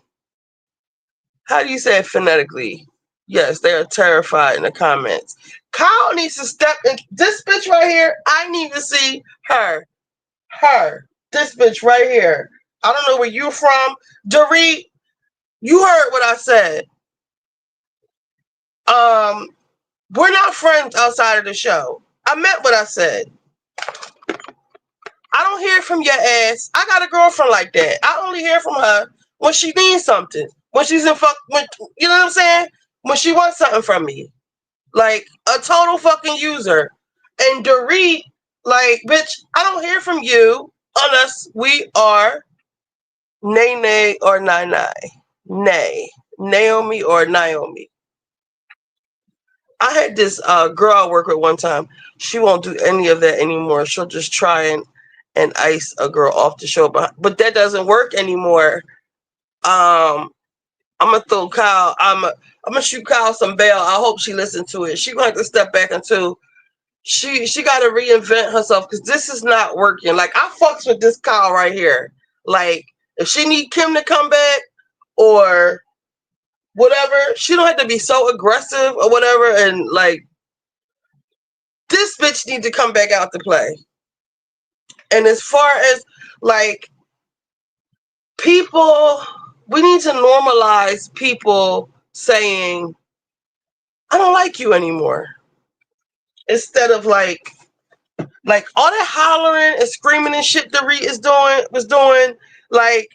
How do you say it phonetically? Yes, they are terrified in the comments. Kyle needs to step in. This bitch right here, I need to see her. Her. This bitch right here. I don't know where you're from. Dorit, you heard what I said. We're not friends outside of the show. I meant what I said. I don't hear from your ass. I got a girlfriend like that. I only hear from her when she needs something. When she's in you know what I'm saying? When she wants something from me. Like a total fucking user. And Dorit, like, bitch, I don't hear from you unless we are Nay or Nai. Nay. Naomi or Naomi. I had this girl I work with one time. She won't do any of that anymore. She'll just try and ice a girl off the show. But that doesn't work anymore. I'm gonna throw Kyle. I'm gonna shoot Kyle some bail. I hope she listens to it. She's gonna have to step back into. She got to reinvent herself because this is not working. Like I fucks with this Kyle right here. Like if she need Kim to come back or whatever, she don't have to be so aggressive or whatever. And like this bitch need to come back out to play. And as far as like people, we need to normalize people saying, I don't like you anymore. Instead of like all that hollering and screaming and shit Dorit was doing, like,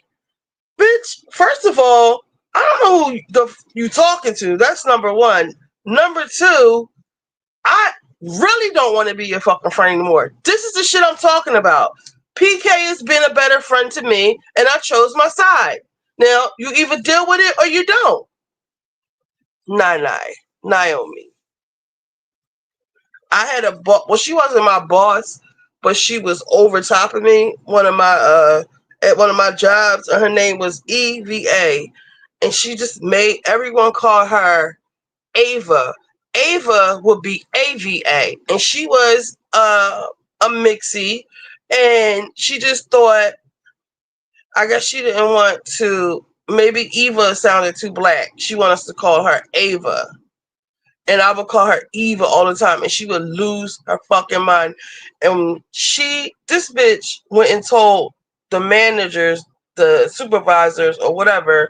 bitch, first of all, I don't know who you talking to. That's number one. Number two, I really don't want to be your fucking friend anymore. This is the shit I'm talking about. PK has been a better friend to me, and I chose my side. Now, you either deal with it or you don't. Naomi. I had a boss. Well, she wasn't my boss, but she was over top of me. At one of my jobs, and her name was EVA, and she just made everyone call her Ava. Ava would be AVA, and she was a mixie, and she just thought, I guess she didn't want to. Maybe Eva sounded too black. She wanted us to call her Ava. And I would call her Eva all the time, and she would lose her fucking mind. And this bitch went and told the managers, the supervisors, or whatever,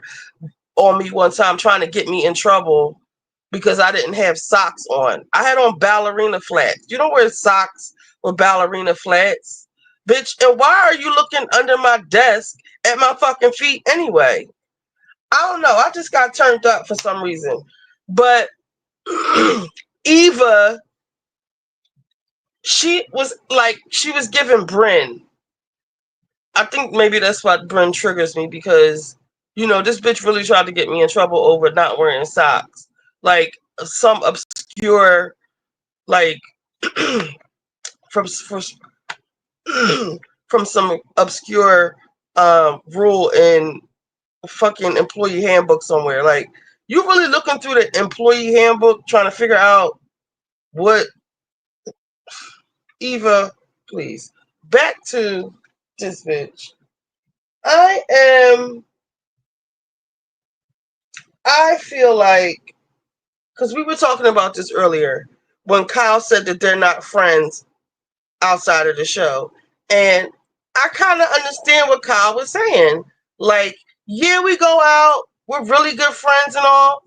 on me one time, trying to get me in trouble because I didn't have socks on. I had on ballerina flats. You don't wear socks with ballerina flats. bitch. And why are you looking under my desk at my fucking feet anyway? I don't know. I just got turned up for some reason. But Eva, she was giving Bryn. I think maybe that's what Bryn triggers me because, this bitch really tried to get me in trouble over not wearing socks. Like some obscure, like from from some obscure rule in fucking employee handbook somewhere. Like, you really looking through the employee handbook trying to figure out what Eva, please. Back to this bitch. I feel like, because we were talking about this earlier when Kyle said that they're not friends outside of the show. And I kind of understand what Kyle was saying. Like, yeah, we go out, we're really good friends and all,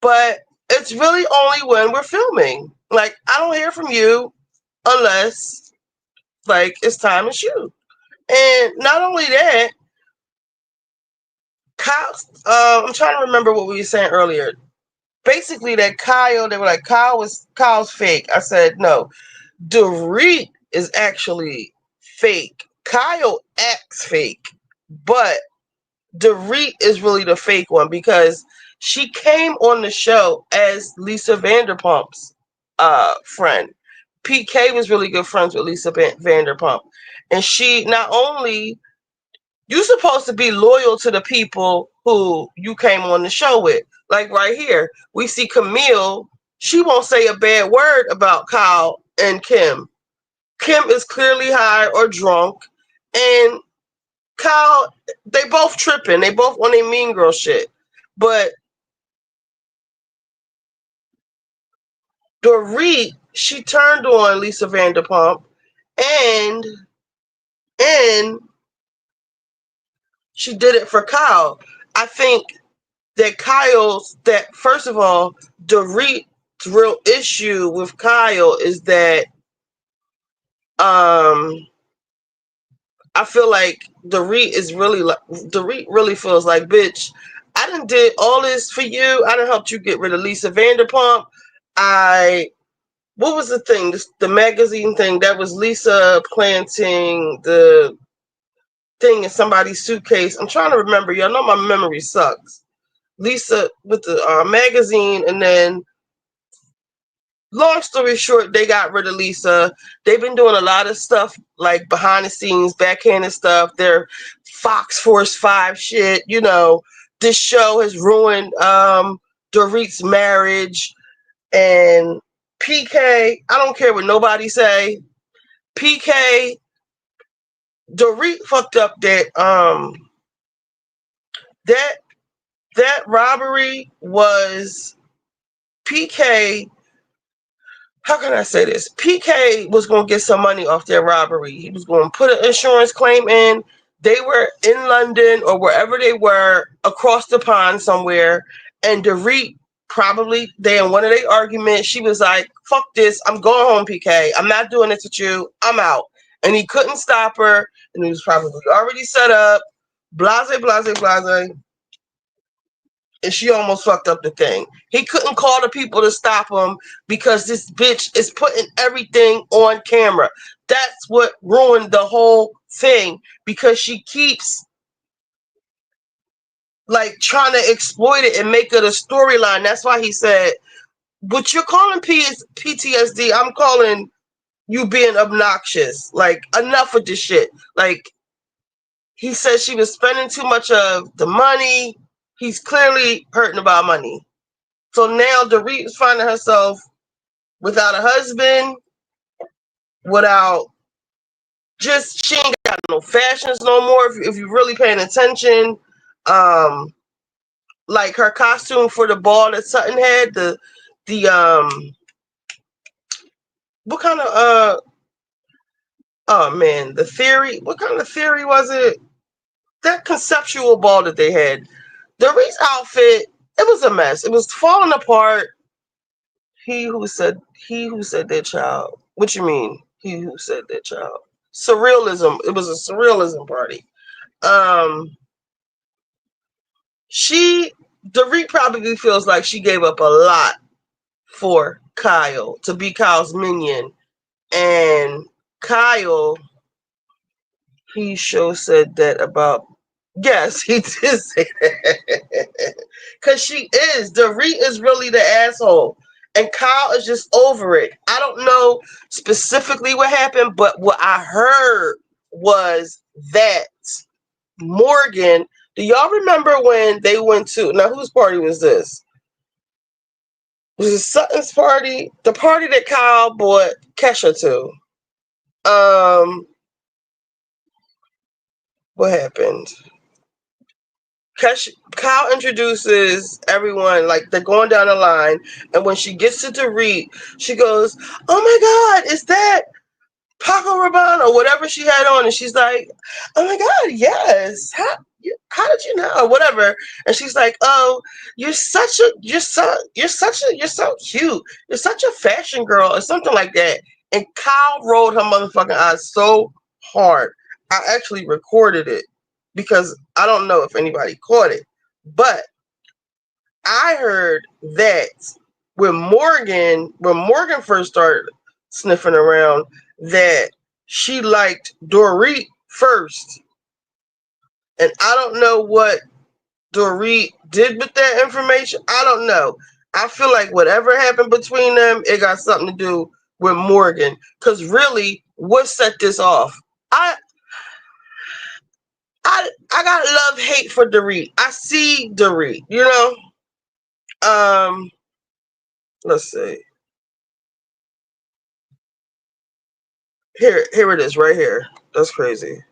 but it's really only when we're filming. Like, I don't hear from you unless, like, it's time to shoot. And not only that, Kyle, I'm trying to remember what we were saying earlier. Basically, that Kyle, they were like, Kyle's fake. I said, no, Dorit is actually fake. Kyle acts fake, but Dorit is really the fake one because she came on the show as Lisa Vanderpump's friend. PK was really good friends with Lisa Vanderpump. And she not only, you're supposed to be loyal to the people who you came on the show with. Like right here, we see Camille. She won't say a bad word about Kyle and Kim. Kim is clearly high or drunk. And Kyle, they both tripping. They both on their mean girl shit. But Dorit, she turned on Lisa Vanderpump and she did it for Kyle. I think that first of all, Dorit's real issue with Kyle is that I feel like Dorit really feels like, bitch, I done did all this for you. I done helped you get rid of Lisa Vanderpump. What was the thing? The magazine thing that was Lisa planting the thing in somebody's suitcase. I'm trying to remember. Y'all know my memory sucks. Lisa with the magazine, and then long story short, they got rid of Lisa. They've been doing a lot of stuff like behind the scenes, backhanded stuff. Their Fox Force 5 shit. This show has ruined Dorit's marriage. And PK, I don't care what nobody say. PK, Dorit fucked up that robbery was PK. How can I say this? PK was going to get some money off their robbery. He was going to put an insurance claim in. They were in London or wherever they were, across the pond somewhere. And Dorit, probably, they in one of their arguments, she was like, fuck this. I'm going home, PK. I'm not doing this with you. I'm out. And he couldn't stop her. And he was probably already set up. Blase, blase, blase. And she almost fucked up the thing. He couldn't call the people to stop him because this bitch is putting everything on camera. That's what ruined the whole thing, because she keeps like trying to exploit it and make it a storyline. That's why he said, what you're calling PTSD, I'm calling you being obnoxious. Like, enough with this shit. Like, he said she was spending too much of the money. He's clearly hurting about money. So now Dorit is finding herself without a husband, she ain't got no fashions no more. If you're really paying attention, like her costume for the ball that Sutton had, what kind of the theory? What kind of theory was it? That conceptual ball that they had. Dorit's outfit, it was a mess. It was falling apart. He who said that child. What you mean? He who said that child. surrealism. It was a surrealism party. Dorit probably feels like she gave up a lot for Kyle to be Kyle's minion, and Kyle, he sure said that about. Yes, he did say that. Because she is. Dorit is really the asshole. And Kyle is just over it. I don't know specifically what happened, but what I heard was that Morgan, do y'all remember when they went to, now whose party was this? Was it Sutton's party? The party that Kyle brought Kesha to. What happened? Kyle introduces everyone, like they're going down the line, and when she gets to Dorit, she goes, "Oh my God, is that Paco Rabanne or whatever she had on?" And she's like, "Oh my God, yes. How did you know?" Or whatever. And she's like, "Oh, you're so cute. You're such a fashion girl," or something like that. And Kyle rolled her motherfucking eyes so hard. I actually recorded it because I don't know if anybody caught it, but I heard that when Morgan first started sniffing around, that she liked Dorit first. And I don't know what Dorit did with that information. I don't know. I feel like whatever happened between them, it got something to do with Morgan. Because really, what set this off? I got love hate for Dorit. I see Dorit, let's see. Here it is right here. That's crazy.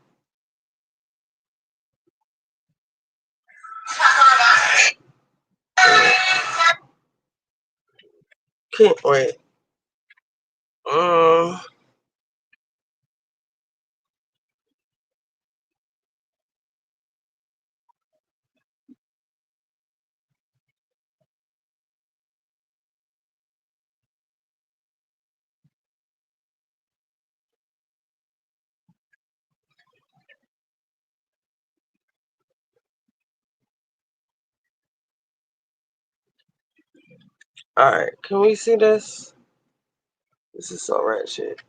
Can't wait. All right, can we see this? This is so ratchet.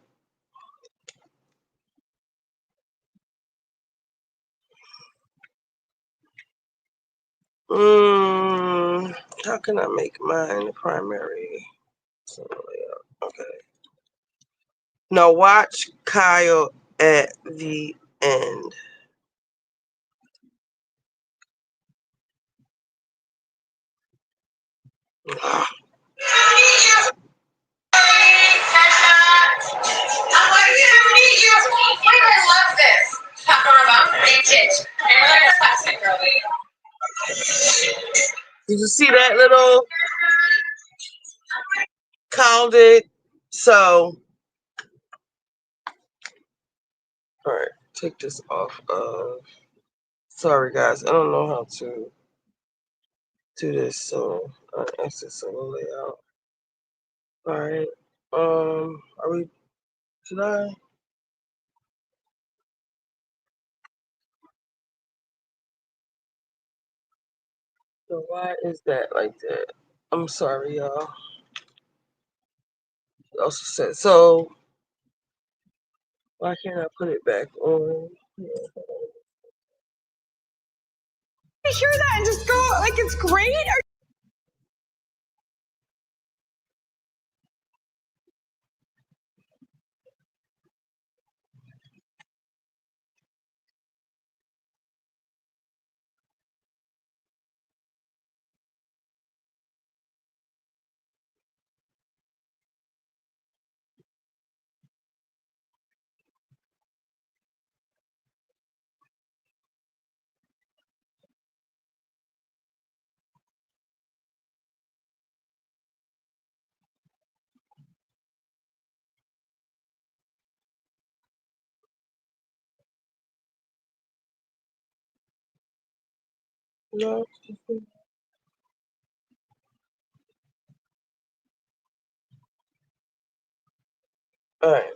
How can I make mine the primary? Okay. Now watch Kyle at the end. Did you see that little? Called it. So, all right, take this off of. Sorry, guys, I don't know how to do this, so I exit solo layout. All right. Are we? Should I? So why is that like that? I'm sorry, y'all. Also said so. Why can't I put it back on? Hear that and just go like it's great? No. All right.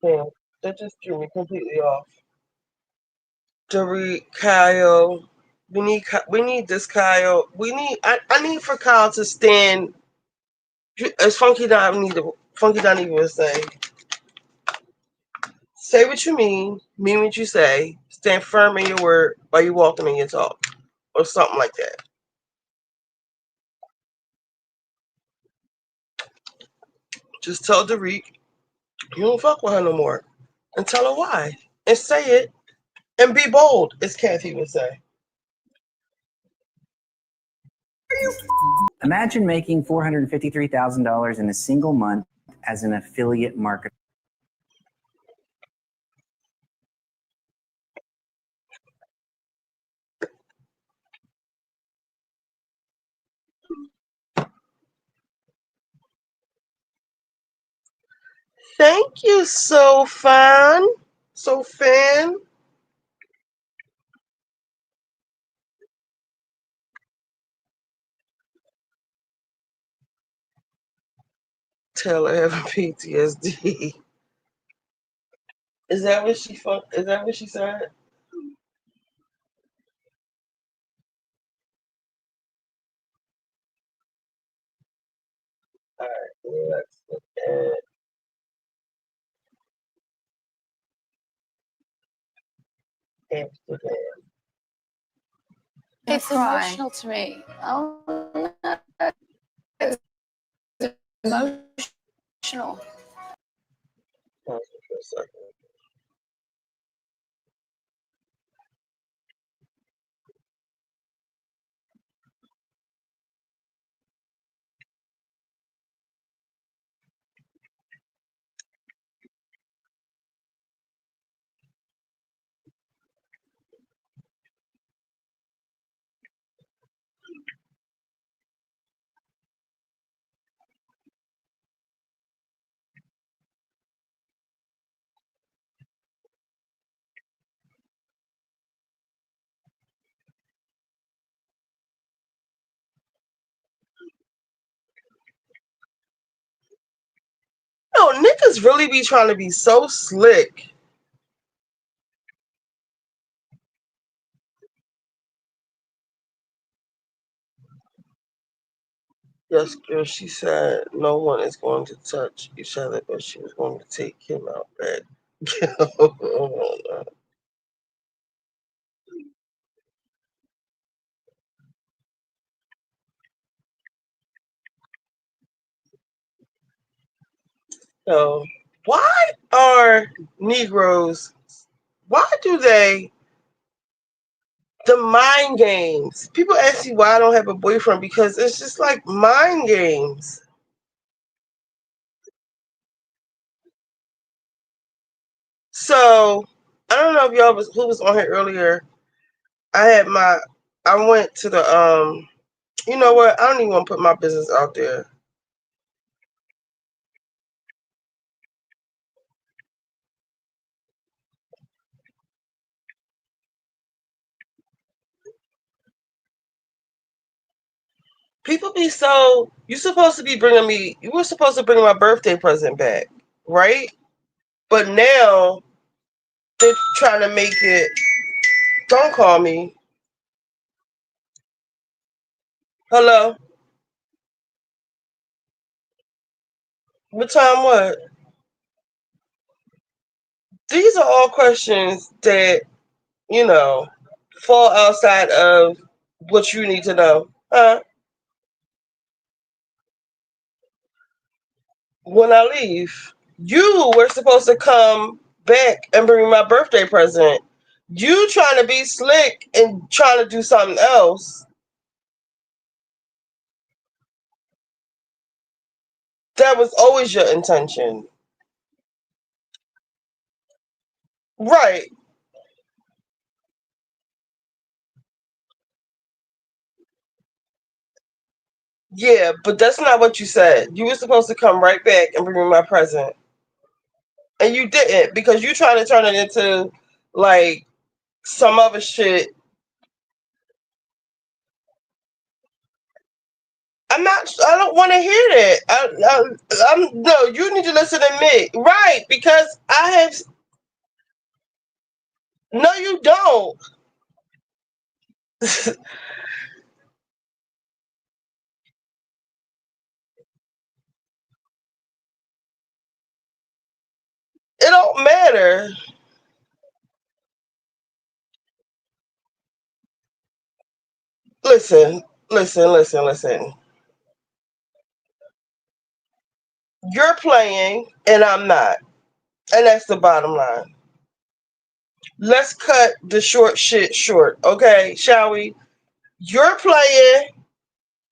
Damn, that just threw me completely off. Kyle. We need this Kyle. I need for Kyle to stand as Funky Don even say. Say what you mean what you say, stand firm in your word while you walking in your talk. Or something like that. Just tell Derek you don't fuck with her no more. And tell her why. And say it. And be bold, as Kathy would say. Imagine making $453,000 in a single month as an affiliate marketer. Thank you, so fan. So fan. Taylor having PTSD. Is that what she said? Alright, let's look at Amsterdam. It's emotional to me. Oh, no. It's emotional. Pause for a second. No, niggas really be trying to be so slick. Yes, girl, she said no one is going to touch each other, but she was going to take him out back. So, why are Negroes, why do they, the mind games? People ask me why I don't have a boyfriend because it's just like mind games. So, I don't know if who was on here earlier. I went to the, you know what? I don't even want to put my business out there. People be so, you were supposed to bring my birthday present back, right? But now they're trying to make it, don't call me. Hello? What time what? These are all questions that, fall outside of what you need to know. When I leave, you were supposed to come back and bring me my birthday present. You trying to be slick and trying to do something else. That was always your intention. Right. Yeah, but that's not what you said. You were supposed to come right back and bring me my present. And you didn't because you trying to turn it into like some other shit. I'm not. I don't want to hear that. No. You need to listen to me, right? Because I have. No, you don't. It don't matter. Listen, listen. You're playing, and I'm not, and that's the bottom line. Let's cut the short shit short, okay? Shall we? You're playing.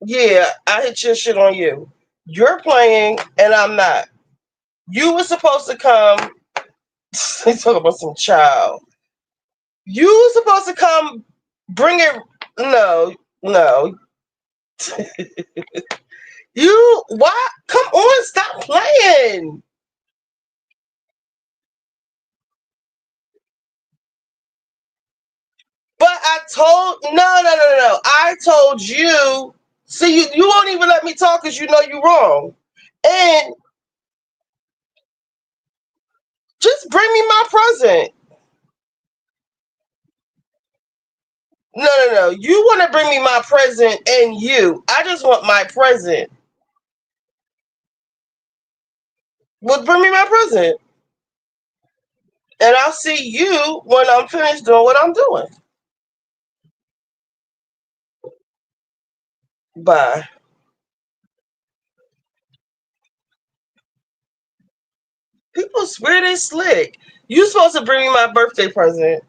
Yeah, I hit your shit on you. You're playing, and I'm not. You were supposed to come. They talk about some child. You were supposed to come. Bring it. No. You. Why? Come on, stop playing. But I told no. I told you. See, you won't even let me talk because you know you're wrong. And just bring me my present. No. You want to bring me my present and you. I just want my present. Well, bring me my present. And I'll see you when I'm finished doing what I'm doing. Bye. People swear they slick. You supposed to bring me my birthday present.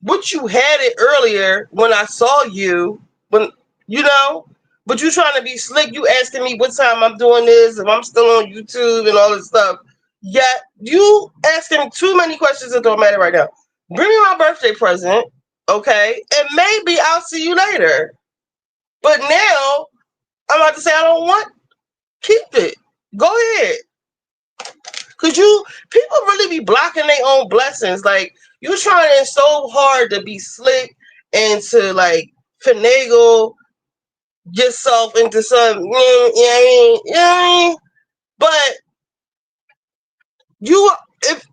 But you had it earlier when I saw you. When you know, but you trying to be slick. You asking me what time I'm doing this, if I'm still on YouTube and all this stuff. Yet you asking too many questions that don't matter right now. Bring me my birthday present, okay? And maybe I'll see you later. But now I'm about to say I don't want. Keep it. Go ahead. Cause people really be blocking their own blessings. Like you trying so hard to be slick and to like finagle yourself into some, but you,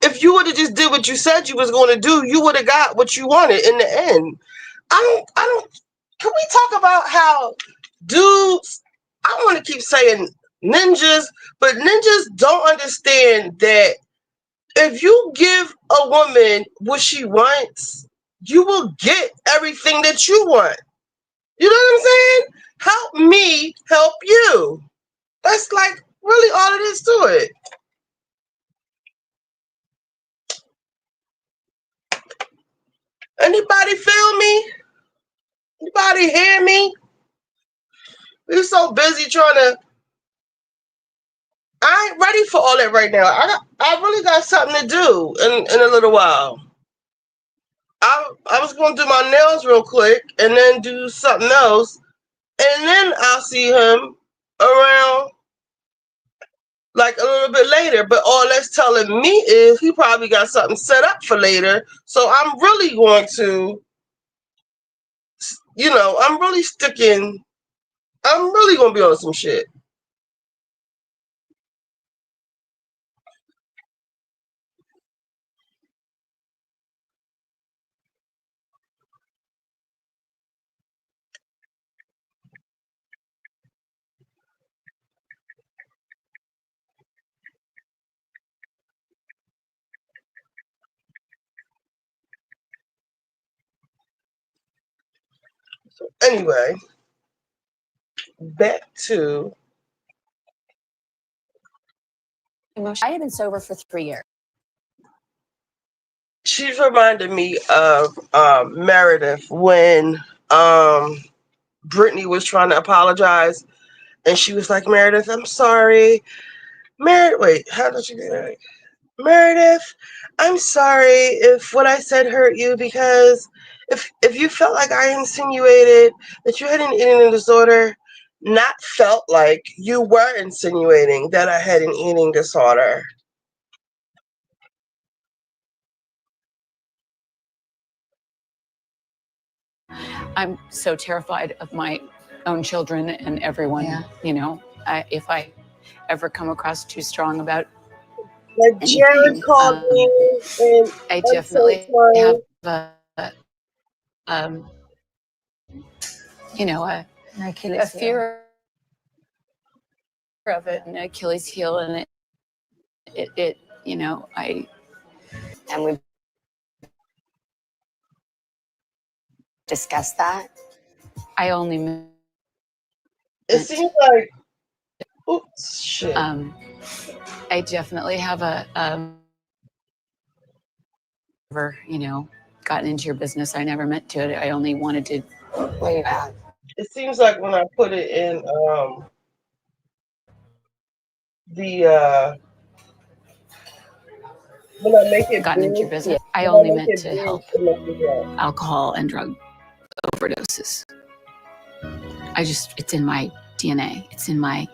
if you would have just did what you said you was going to do, you would have got what you wanted in the end. I don't. Can we talk about how dudes? I want to keep saying ninjas, but ninjas don't understand that if you give a woman what she wants, you will get everything that you want. You know what I'm saying? Help me help you. That's like really all it is to it. Anybody feel me? Anybody hear me? We're so busy trying to. I ain't ready for all that right now. I really got something to do in a little while. I was going to do my nails real quick and then do something else, and then I'll see him around like a little bit later. But all that's telling me is he probably got something set up for later. So I'm really going to, I'm really sticking. I'm really going to be on some shit. So anyway, back to. I have been sober for 3 years. She's reminded me of Meredith when Brittany was trying to apologize, and she was like, "Meredith, I'm sorry." Wait, how did she do that? Meredith, I'm sorry if what I said hurt you, because if you felt like I insinuated that you had an eating disorder, not felt like you were insinuating that I had an eating disorder. I'm so terrified of my own children and everyone, you know, if I ever come across too strong about Like Jared anything, called me and I I'm so definitely have um, you know, a fear of it, an Achilles heel, and it, you know, And we've discussed that. I only meant, It seems like, oops, shit. I definitely have you know, gotten into your business. I never meant to. I only wanted to. Where you at? It seems like when I put it in the when I make it Gotten into your big, business. I when I only make meant it to big, help it makes me go. alcohol and drug overdoses. It's in my DNA. It's in my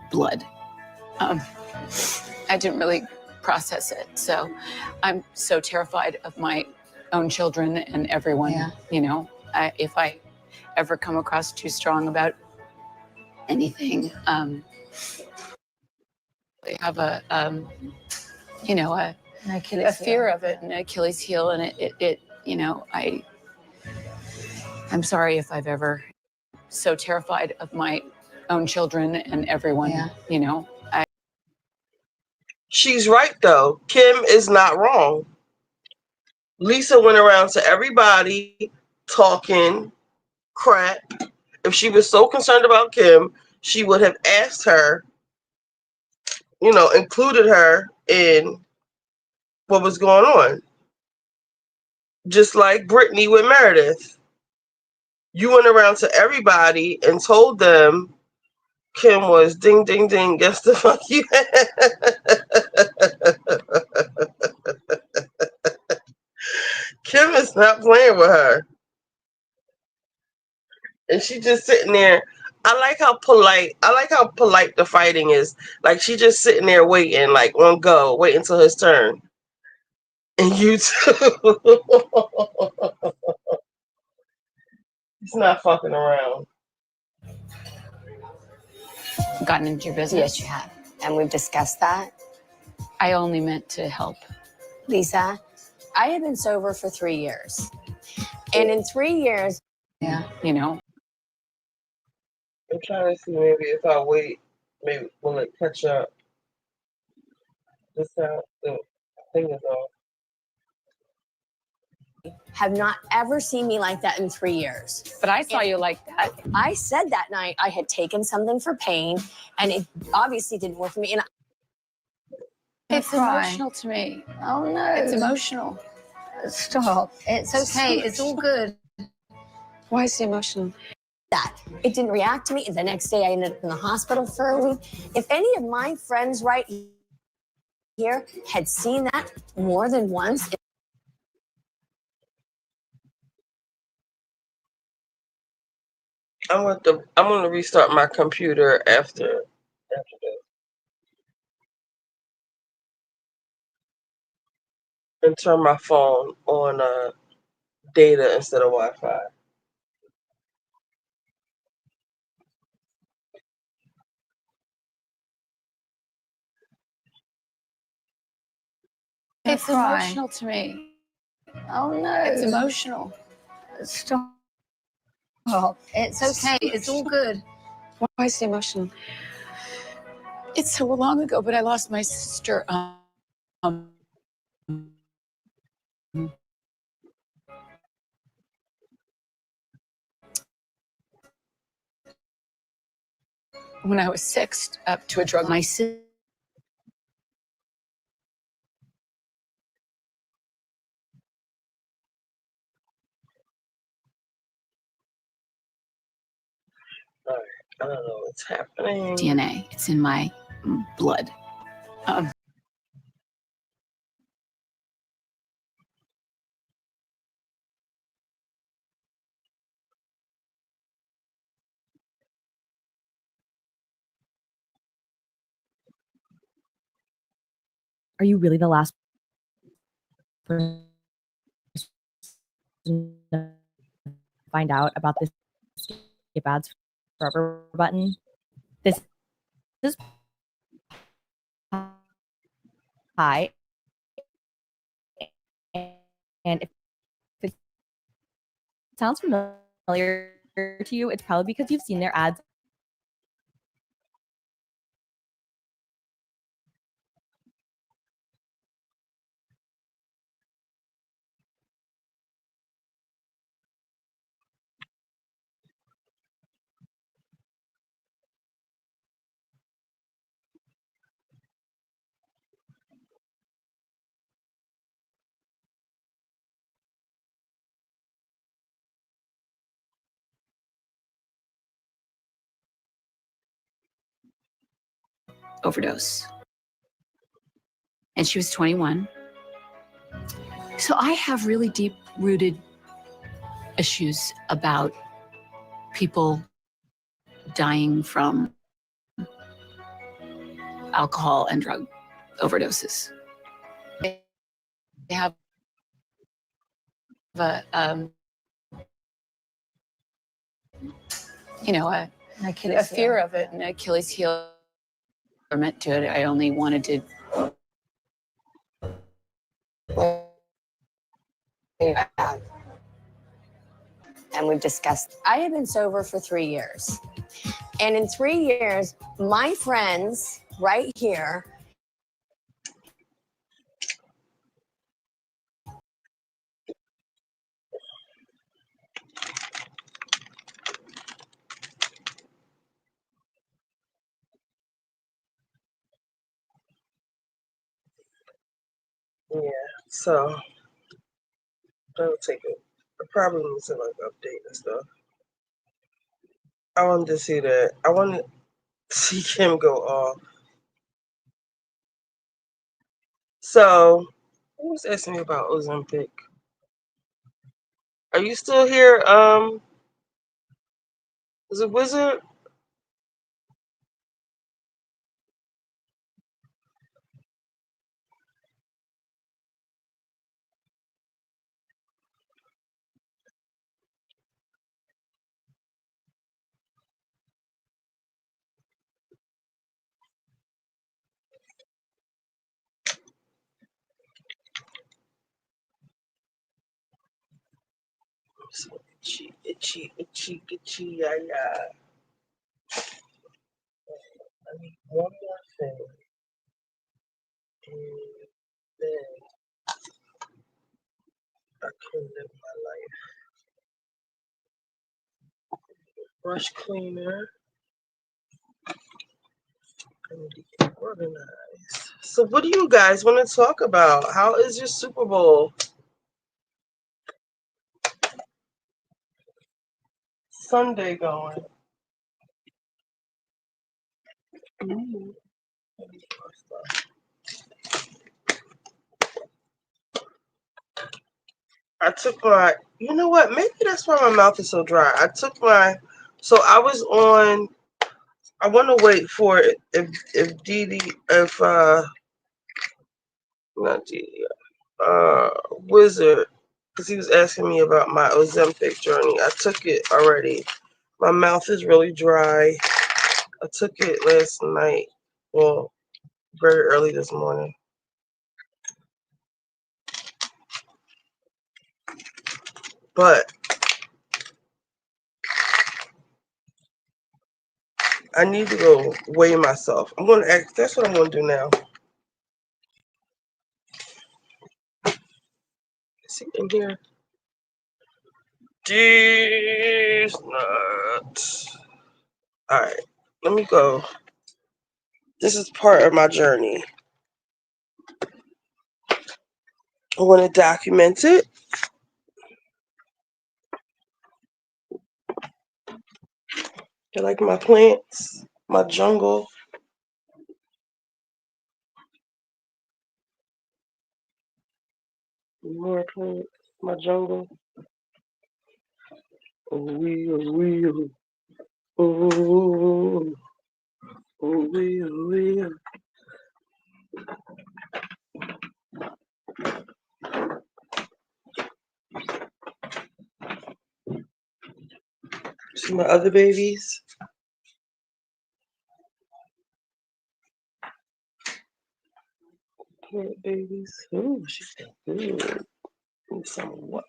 blood. I didn't really process it. So I'm so terrified of my own children and everyone, you know, if I ever come across too strong about anything, I have you know, a fear of it, an Achilles heel, and it you know, I'm sorry if I've ever so terrified of my own children and everyone, you know. She's right though. Kim is not wrong. Lisa went around to everybody talking crap. If she was so concerned about Kim, she would have asked her, you know, included her in what was going on. Just like Brittany with Meredith. You went around to everybody and told them Kim was ding, ding, ding. Guess the fuck you. Kim is not playing with her. And she just sitting there. I like how polite the fighting is. Like she just sitting there waiting, like on go, wait until his turn. And you too. He's not fucking around. Gotten into your business? Yes, you have. And we've discussed that. I only meant to help. Lisa, I have been sober for 3 years. And in 3 years, you know. I'm trying to see maybe if I wait, maybe will it catch up? This sound, the thing is off. have not ever seen me like that in 3 years. But I saw you like that. I said that night I had taken something for pain, and it obviously didn't work for me. And It's emotional to me. Oh no. It's emotional. Stop. It's okay. It's all good. Why is it emotional? That it didn't react to me. The next day I ended up in the hospital for a week. If any of my friends right here had seen that more than once. I'm gonna restart my computer after this. And turn my phone on data instead of Wi-Fi. It's emotional to me. Oh no. It's emotional. Stop. It's okay. It's all good. Why is it emotional? It's so long ago, but I lost my sister. When I was 6, up to a drug. My sister. All right. I don't know what's happening. DNA. It's in my blood. Are you really the last person to find out about this skip ads forever button. This is high. And if it sounds familiar to you, it's probably because you've seen their ads overdose. And she was 21. So I have really deep rooted issues about people dying from alcohol and drug overdoses. They have a, a fear of it, an Achilles heel meant to it. I only wanted to. And we've discussed, I have been sober for 3 years. And in 3 years, my friends right here Yeah, so that'll take it. I probably need to like update and stuff. I wanted to see that. I wanted to see Kim go off. So, who was asking me about Ozempic? Are you still here? Is it Wizard? So itchy, yeah. I need one more thing. And then I can live my life. Brush cleaner. I need to get organized. So what do you guys want to talk about? How is your Super Bowl Sunday going? Ooh. I took my, you know what? Maybe that's why my mouth is so dry. I took my, so I was on, I want to wait for it if Didi, if, not Didi, Wizard, because he was asking me about my Ozempic journey. I took it already. My mouth is really dry. I took it last night. Well, very early this morning. But I need to go weigh myself. I'm going to act, that's what I'm going to do now. Is he in here? These nuts. Alright, let me go. This is part of my journey. I want to document it. I like my plants, my jungle. More plants, my jungle. Oh, we, oh, we, oh, oh, oh, we, oh, we. See my other babies? Good babies. Ooh, she's good. Need some water.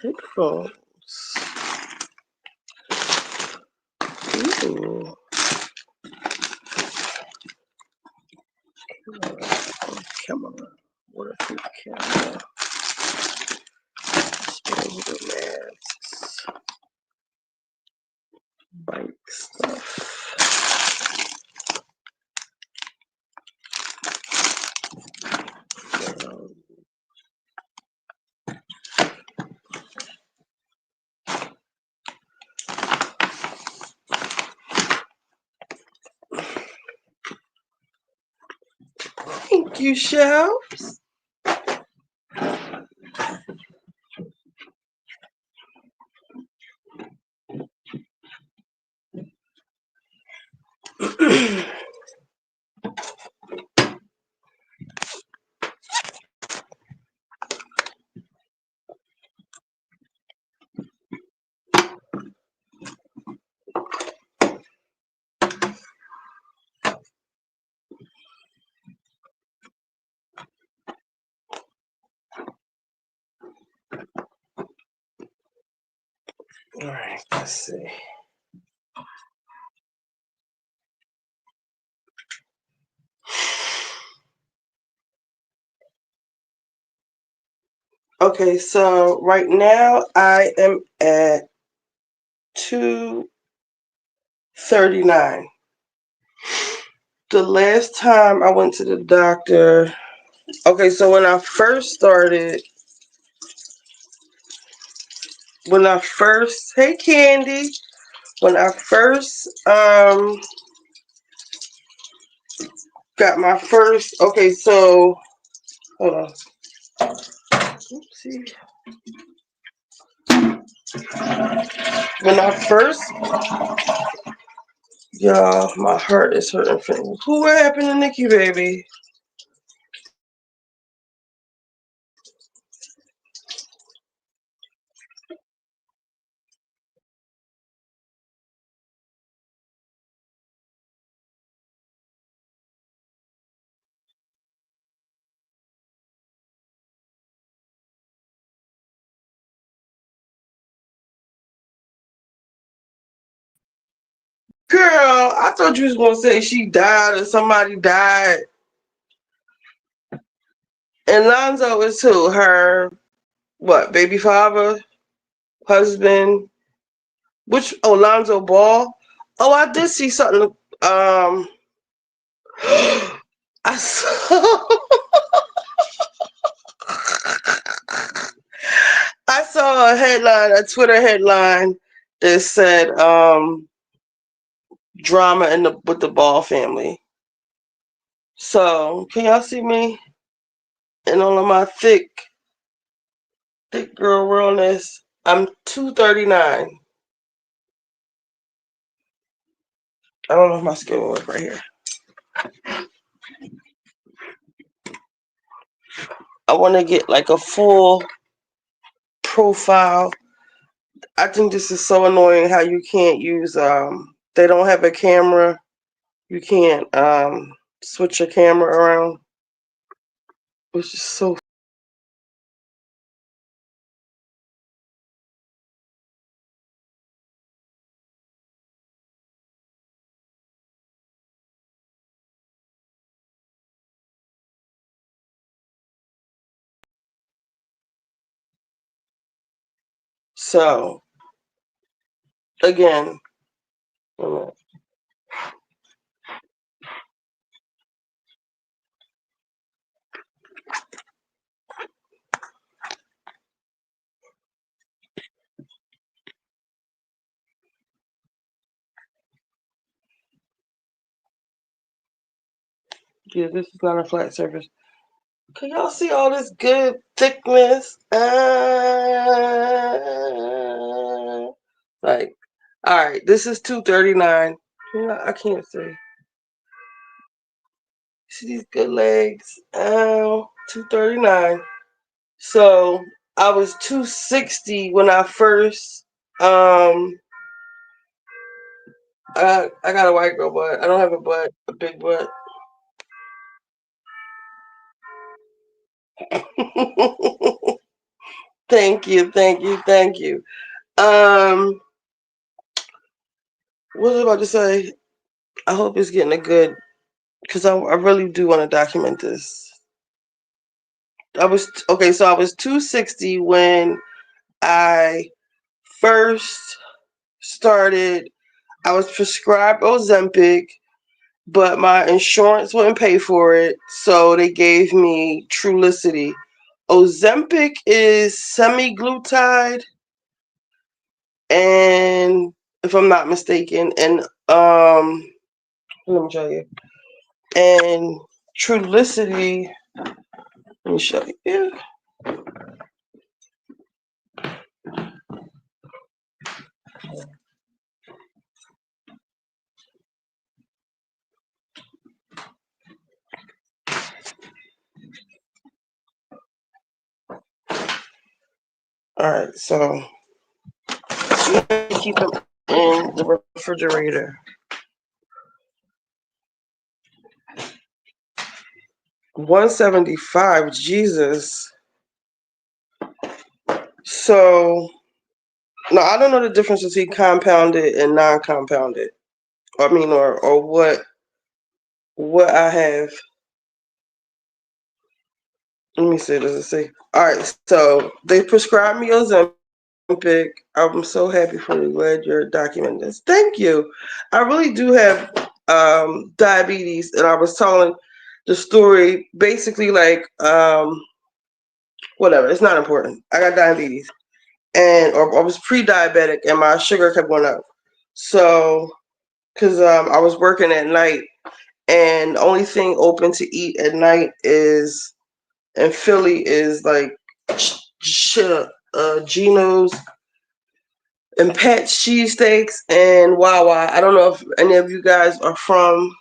Headphones. Ooh. Camera. Waterproof camera. Disposable masks. Bike stuff. Thank you, Shelves. All right, let's see. Okay, so right now I am at 239. The last time I went to the doctor, okay, so when I first, hey Candy, when I first got my first, okay, so hold on. Oopsie. When I first, y'all, my heart is hurting. What happened to Nikki, baby? Girl, I thought you was gonna say she died or somebody died. And Lonzo is who? Her what? Baby father, husband? Which? Oh, Lonzo Ball. Oh, I did see something. I saw. I saw a headline, a Twitter headline that said drama with the Ball family. So can y'all see me? And all of my thick girl realness. I'm 239. I don't know if my skin will work right here. I want to get like a full profile. I think this is so annoying how you can't use they don't have a camera. You can't switch your camera around. Which is so so again. Yeah, this is not a flat surface. Can y'all see all this good thickness? Like, all right, this is 239. I can't see. See these good legs? 239. So I was 260 when I first I got a white girl butt. I don't have a butt, a big butt. Thank you, thank you, thank you. What was I about to say? I hope it's getting a good, because I really do want to document this. I was 260 when I first started. I was prescribed Ozempic, but my insurance wouldn't pay for it, so they gave me Trulicity. Ozempic is semi-glutide, and if I'm not mistaken, and let me show you. And Trulicity, let me show you. All right, so keep them in the refrigerator. 175, Jesus. So no, I don't know the difference between compounded and non-compounded. Or what I have. Let me see. Does it say? All right. So they prescribed me Ozempic. I'm so happy for you. Glad you're documenting this. Thank you. I really do have diabetes, and I was telling the story basically like whatever. It's not important. I got diabetes, or I was pre-diabetic, and my sugar kept going up. So, because I was working at night, and the only thing open to eat at night is in Philly is like Geno's and Pat's cheesesteaks and Wawa. I don't know if any of you guys are from,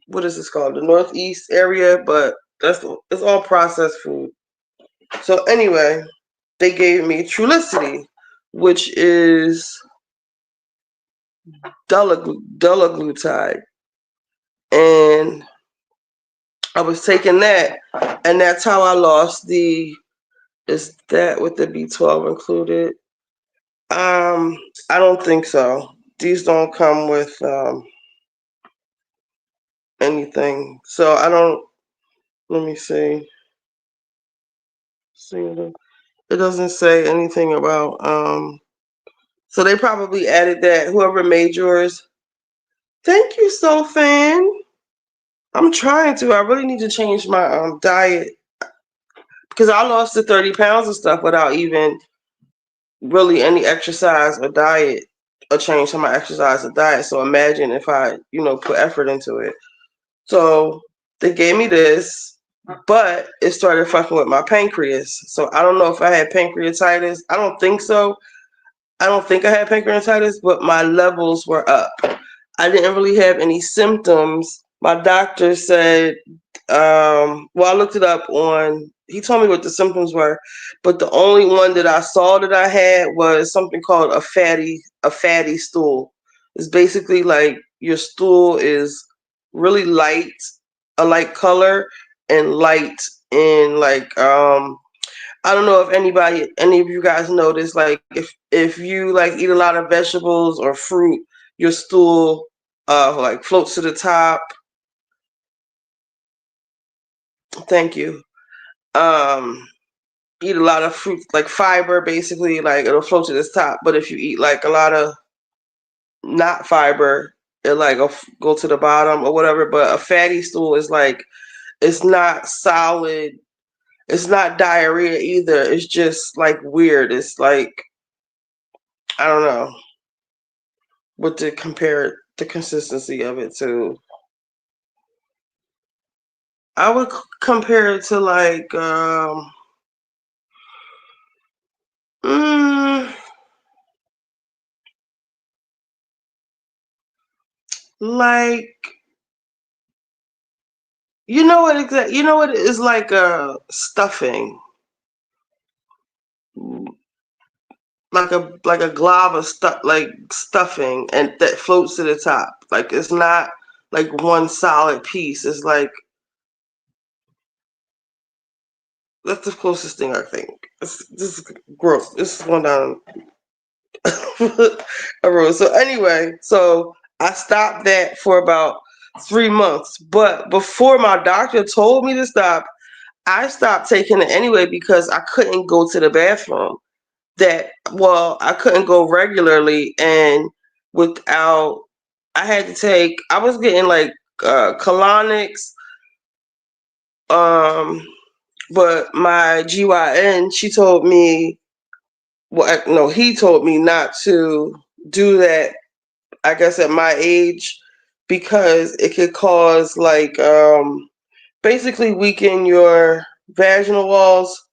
what is this called, the Northeast area, but it's all processed food. So anyway, they gave me Trulicity, which is dulaglutide, and I was taking that, and that's how I lost the. Is that with the B12 included? I don't think so. These don't come with anything. So I don't. Let me see. It doesn't say anything about. So they probably added that. Whoever made yours. Thank you, SoFan. I'm trying to. I really need to change my diet because I lost the 30 pounds of stuff without even really any exercise or diet or change to my exercise or diet. So imagine if I, put effort into it. So they gave me this, but it started fucking with my pancreas. So I don't know if I had pancreatitis. I don't think so. I don't think I had pancreatitis, but my levels were up. I didn't really have any symptoms. My doctor said, I looked it up he told me what the symptoms were, but the only one that I saw that I had was something called a fatty stool. It's basically like your stool is really light, a light color, and light in like I don't know if any of you guys notice, like if you like eat a lot of vegetables or fruit, your stool like floats to the top. Thank you. Eat a lot of fruit, like fiber, basically, like it'll float to the top. But if you eat like a lot of not fiber, it like go to the bottom or whatever. But a fatty stool is like it's not solid. It's not diarrhea either. It's just like weird. It's like I don't know what to compare the consistency of it to. I would compare it to like like you know what it is like stuffing. like a glob of stuffing, and that floats to the top. Like it's not like one solid piece. It's like that's the closest thing I think. This is gross. This is one down a road. So anyway, so I stopped that for about 3 months. But before my doctor told me to stop, I stopped taking it anyway because I couldn't go to the bathroom. I couldn't go regularly, and without I had to take. I was getting like colonics, but my GYN, she told me, well, no, he told me not to do that. I guess at my age, because it could cause like basically weaken your vaginal walls,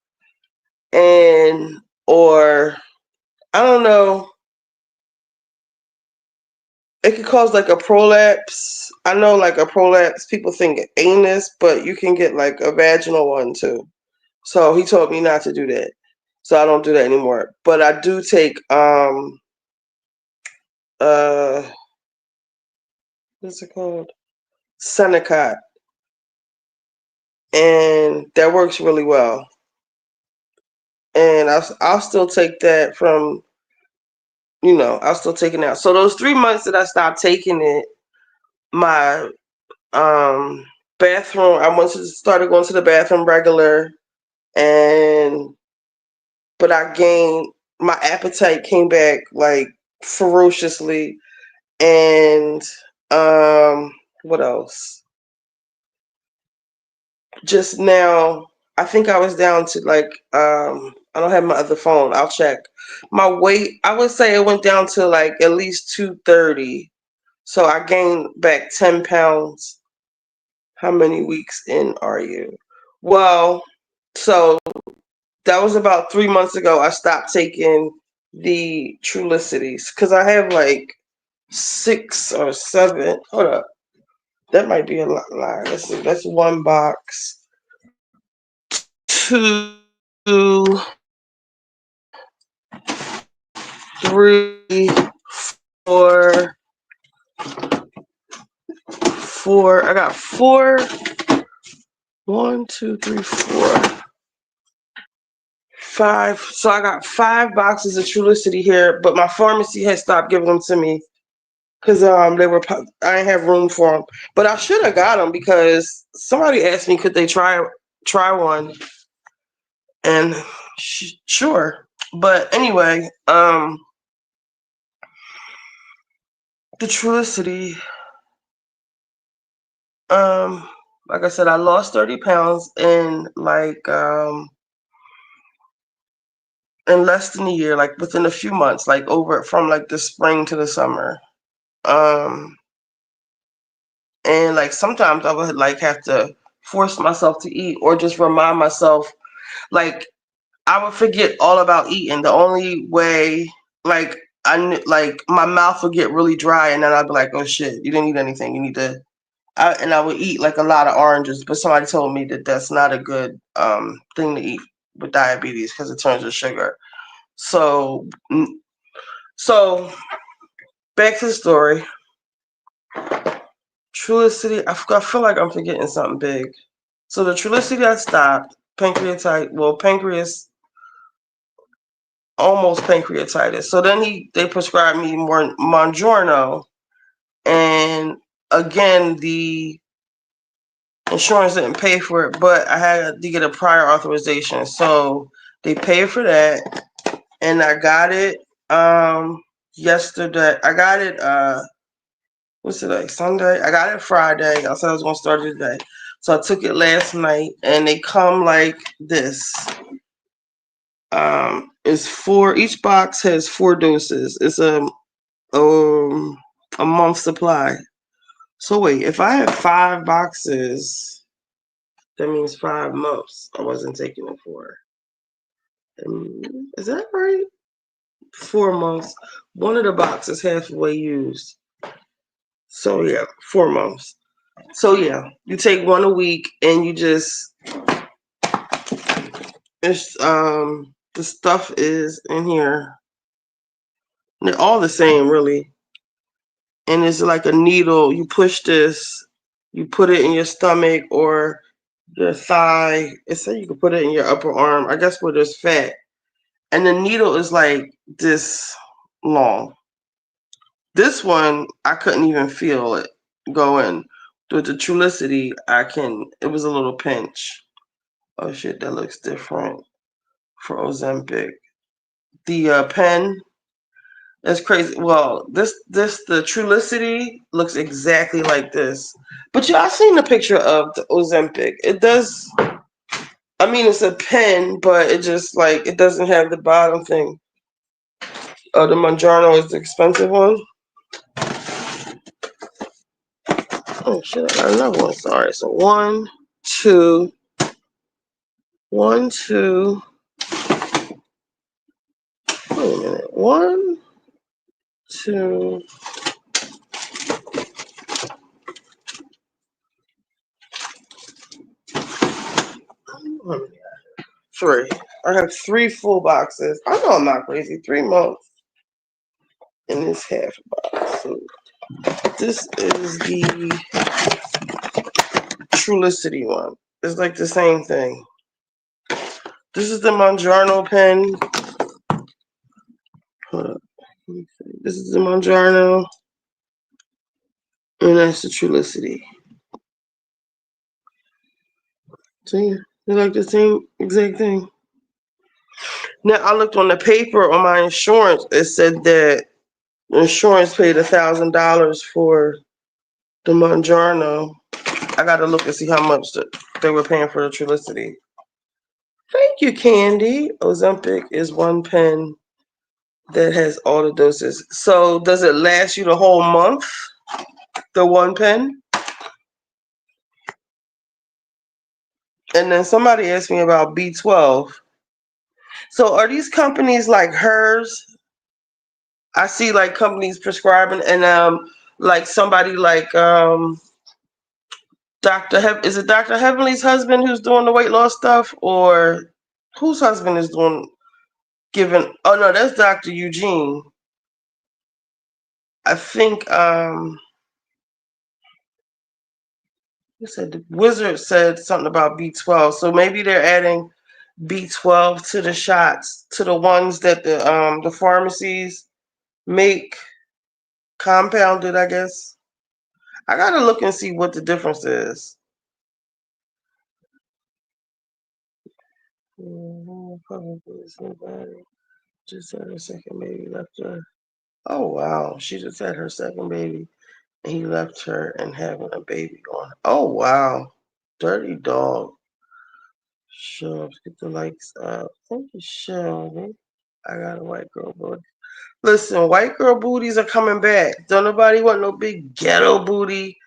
and or I don't know. It could cause like a prolapse. I know like a prolapse, people think anus, but you can get like a vaginal one too. So he told me not to do that. So I don't do that anymore. But I do take what's it called? Senecot. And that works really well. And I'll still take that from, I'll still take it now. So those 3 months that I stopped taking it, my bathroom, started going to the bathroom regular, but I gained, my appetite came back like ferociously, and what else? Just now, I think I was down to like I don't have my other phone. I'll check my weight. I would say it went down to like at least 230. So I gained back 10 pounds. How many weeks in are you? Well, so that was about 3 months ago. I stopped taking the Trulicities because I have like 6 or 7. Hold up. That might be a lie. Let's see. That's one box. 2, 3, 4. I got 4. 1, 2, 3, 4, 5. So I got 5 boxes of Trulicity here, but my pharmacy has stopped giving them to me because I didn't have room for them. But I should have got them because somebody asked me could they try one, and sure. But anyway, the Trulicity, like I said, I lost 30 pounds in like in less than a year, like within a few months, like over from like the spring to the summer. And like sometimes I would like have to force myself to eat or just remind myself, like I would forget all about eating. The only way, like like my mouth would get really dry, and then I'd be like, oh shit, you didn't eat anything. You need to. And I would eat like a lot of oranges, but somebody told me that that's not a good thing to eat with diabetes because it turns to sugar. So back to the story. Trulicity, I feel like I'm forgetting something big. So the Trulicity I stopped, almost pancreatitis. So then they prescribed me more Mounjaro, and again the insurance didn't pay for it, but I had to get a prior authorization. So they paid for that, and I got it yesterday. I got it what's today? Sunday. I got it Friday. I said I was gonna start it today. So I took it last night, and they come like this. It's 4. Each box has 4 doses. It's a month supply. So wait, if I have 5 boxes, that means 5 months. I wasn't taking it for. Is that right? 4 months. One of the boxes halfway used. So yeah, 4 months. So yeah, you take one a week, and you just the stuff is in here. They're all the same, really. And it's like a needle. You push this, you put it in your stomach or your thigh. It said you can put it in your upper arm, I guess where there's fat. And the needle is like this long. This one, I couldn't even feel it go in. With the Trulicity, it was a little pinch. Oh shit, that looks different for Ozempic. The pen, that's crazy. Well, the Trulicity looks exactly like this. But yeah, I seen the picture of the Ozempic. It does, I mean, it's a pen, but it just like, it doesn't have the bottom thing. Oh, the Mounjaro is the expensive one. Oh shit, I got another one. Sorry. So 1, 2, 1, 2. Wait a minute. 1, 2. 3. I have 3 full boxes. I know I'm not crazy. 3 months in this half box. So this is the Trulicity one. It's like the same thing. This is the Mounjaro pen. Hold up. This is the Mounjaro. And that's the Trulicity. See? They're like the same exact thing. Now, I looked on the paper on my insurance. It said that the insurance paid $1,000 for the Mounjaro. I got to look and see how much they were paying for the Trulicity. Thank you, Candy. Ozempic is 1 pen that has all the doses. So does it last you the whole month, the 1 pen? And then somebody asked me about B12. So are these companies like hers? I see like companies prescribing, and like somebody like is it Dr. Heavenly's husband who's doing the weight loss stuff, or whose husband is giving? Oh no, that's Dr. Eugene. I think who said the Wizard said something about B12. So maybe they're adding B12 to the shots, to the ones that the pharmacies make compounded, I guess. I gotta look and see what the difference is. Just had her second baby, left her. Oh wow, she just had her second baby, and he left her and having a baby on. Oh wow, dirty dog. Sure, get the likes up. Thank you, Shelby. I got a white girl booty. Listen, white girl booties are coming back. Don't nobody want no big ghetto booty.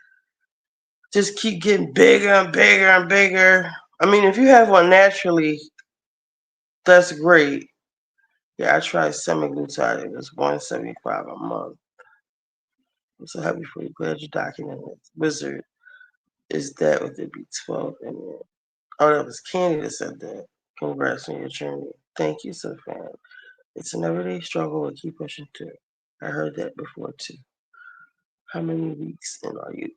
Just keep getting bigger and bigger and bigger. I mean, if you have one naturally, that's great. Yeah, I tried semaglutide. It was $175 a month. I'm so happy for you. Glad you documented it. Wizard, is that with the B12 in it? Oh, that was Candy that said that. Congrats on your journey. Thank you, Sophia. It's an everyday struggle, but keep pushing through. I heard that before too. How many weeks in are you?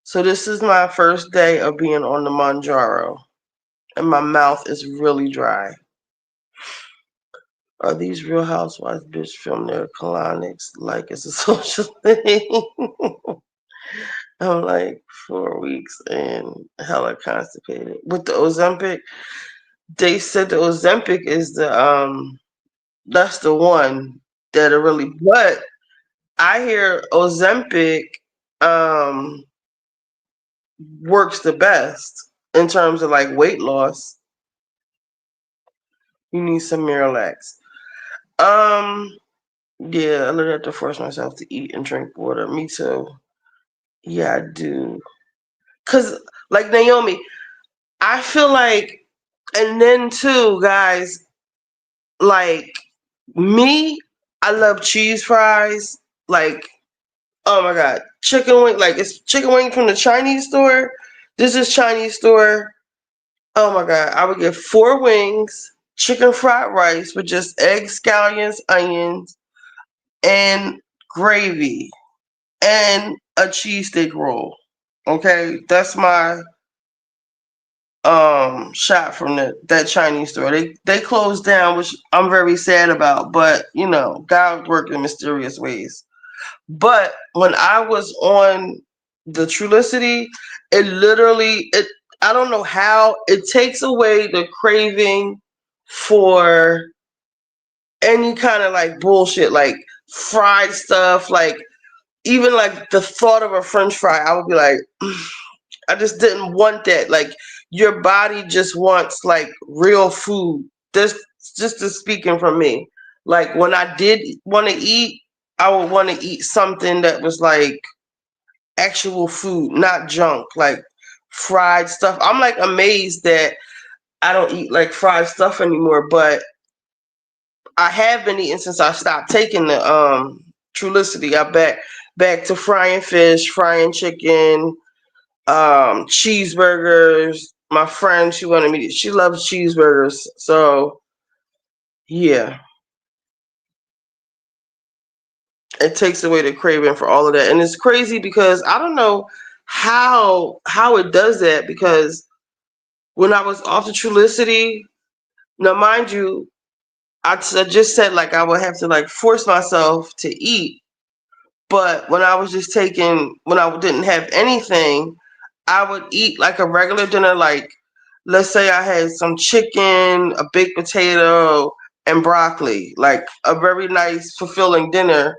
So this is my first day of being on the Mounjaro, and my mouth is really dry. Are these Real Housewives bitch film their colonics like it's a social thing? I'm like 4 weeks and hella constipated. With the Ozempic, they said the Ozempic is that's the one that are really, but I hear Ozempic works the best in terms of like weight loss. You need some Miralax. Yeah, I literally have to force myself to eat and drink water. Me too. Yeah, I do. Cause like Naomi, I feel like, and then too, guys, like me, I love cheese fries. Like, oh my god, chicken wing, like it's chicken wing from the Chinese store. This is Chinese store. Oh my god, I would get 4 wings, chicken fried rice with just eggs, scallions, onions, and gravy and a cheesesteak roll. Okay, that's my shot from that Chinese store. They closed down, which I'm very sad about, but you know, God worked in mysterious ways. But when I was on the Trulicity, it literally I don't know how it takes away the craving for any kind of like bullshit, like fried stuff, like even like the thought of a French fry, I would be like, I just didn't want that. Like your body just wants like real food. This just to speaking from me. Like when I did want to eat, I would want to eat something that was like actual food, not junk, like fried stuff. I'm like amazed that I don't eat like fried stuff anymore, but I have been eating since I stopped taking the Trulicity. I back to frying fish, frying chicken, cheeseburgers. My friend, she loves cheeseburgers. So yeah, it takes away the craving for all of that. And it's crazy because I don't know how it does that, because when I was off the Trulicity, now mind you, I just said like I would have to like force myself to eat. But when I was just when I didn't have anything, I would eat like a regular dinner. Like, let's say I had some chicken, a baked potato, and broccoli, like a very nice, fulfilling dinner.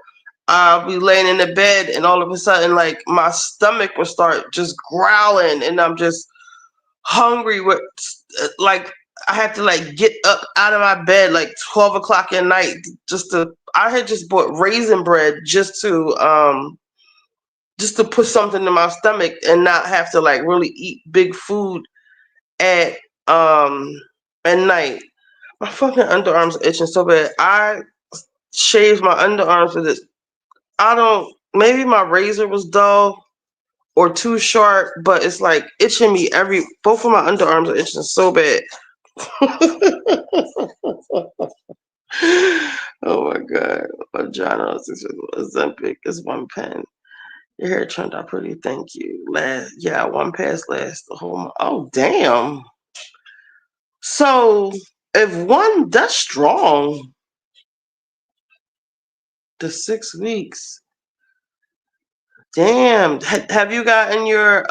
I'll be laying in the bed, and all of a sudden, like my stomach will start just growling, and I'm just hungry with like I have to like get up out of my bed like 12 o'clock at night just to. I had just bought raisin bread just to put something in my stomach and not have to like really eat big food at night. My fucking underarms are itching so bad. I shaved my underarms with this. I don't. Maybe my razor was dull or too sharp, but it's like itching me both of my underarms are itching so bad. Oh my god. Mounjaro, Ozempic is 1 pen. Your hair turned out pretty, thank you. 1 pass lasts the whole month. Oh damn. So if that's strong, the 6 weeks. Damn. Have you gotten your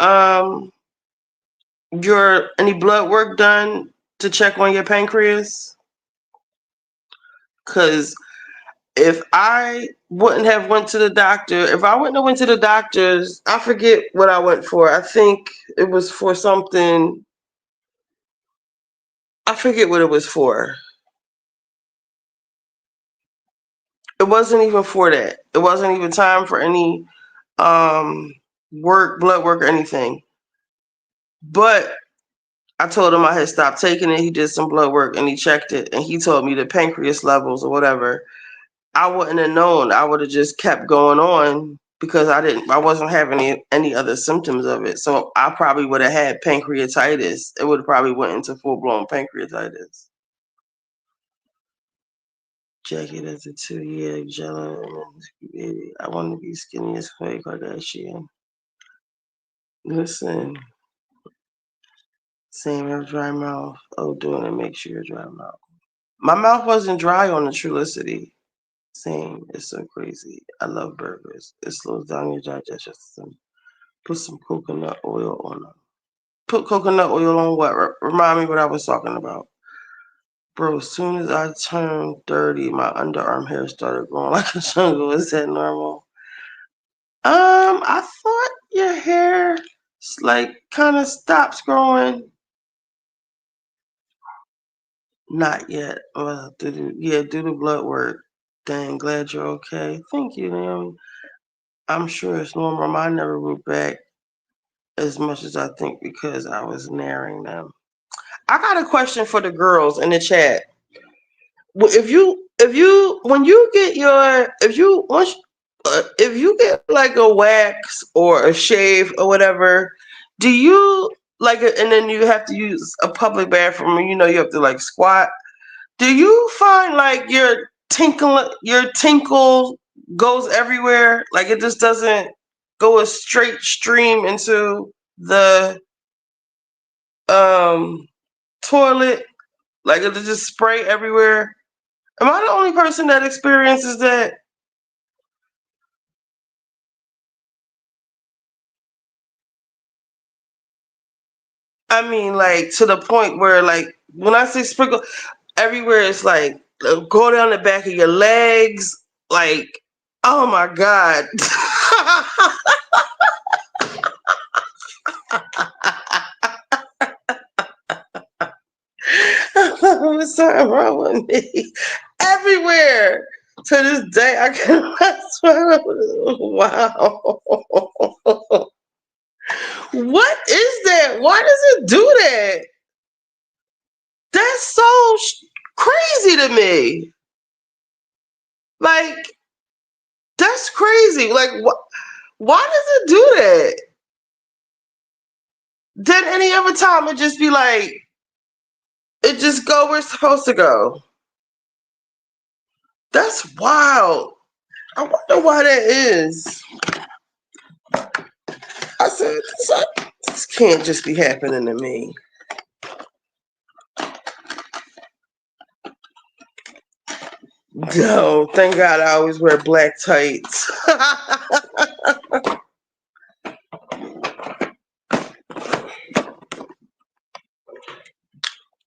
any blood work done to check on your pancreas? Because if I wouldn't have went to the doctor, if I wouldn't have went to the doctors, I forget what I went for. I think it was for something. I forget what it was for. It wasn't even for that. It wasn't even time for any blood work or anything. But I told him I had stopped taking it. He did some blood work and he checked it and he told me the pancreas levels or whatever. I wouldn't have known. I would have just kept going on because I wasn't having any other symptoms of it. So I probably would have had pancreatitis. It would have probably went into full-blown pancreatitis. Jackie, that's a 2-year jello. Baby, I want to be skinny as Khloe Kardashian. Listen, same as dry mouth. Oh, doing it makes you a dry mouth. My mouth wasn't dry on the Trulicity. Same. It's so crazy. I love burgers. It slows down your digestion system. Put some coconut oil on them. Put coconut oil on what? Remind me what I was talking about. Bro, as soon as I turned 30, my underarm hair started growing like a jungle. Is that normal? I thought your hair like kind of stops growing. Not yet. Do the blood work. Dang, glad you're okay. Thank you, Naomi. I'm sure it's normal. Mine never grew back as much as I think because I was narrowing them. I got a question for the girls in the chat. If you get like a wax or a shave or whatever, do you like it? And then you have to use a public bathroom, and you have to like squat. Do you find like your tinkle goes everywhere. Like it just doesn't go a straight stream into the toilet. Like it'll just spray everywhere. Am I the only person that experiences that? I mean, like to the point where, like, when I say sprinkle everywhere, it's like go down the back of your legs. Like, oh my God. What's something wrong with me? Everywhere. To this day, I can. Wow. What is that? Why does it do that? That's so crazy to me. Like, that's crazy. Like, why does it do that? Then any other time it just be like, it just go where it's supposed to go. That's wild. I wonder why that is. I said, this can't just be happening to me. No, thank God I always wear black tights.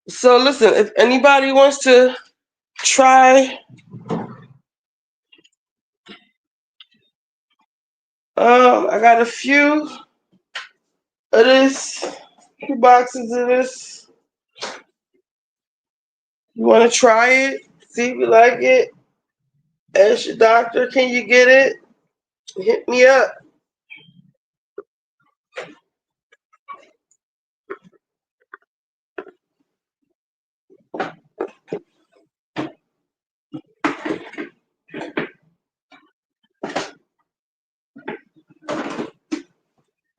So listen, if anybody wants to try, I got a few of this, few boxes of this. You want to try it? See if you like it? Ask your doctor, can you get it? Hit me up.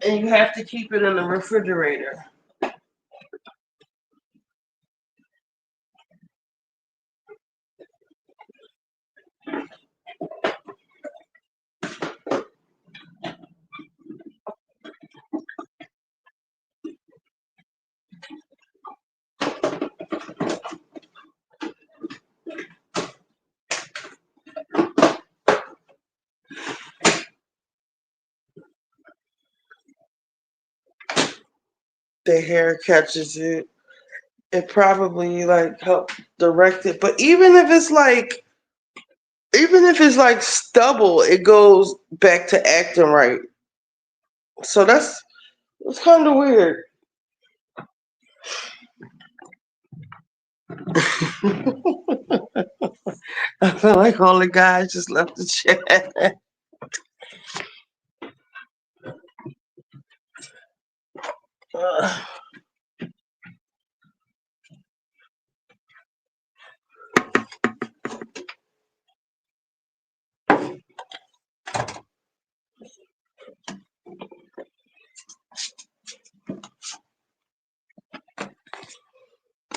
And you have to keep it in the refrigerator. The hair catches it. It probably like help direct it. But even if it's like stubble, it goes back to acting right. So that's kind of weird. I feel like all the guys just left the chat.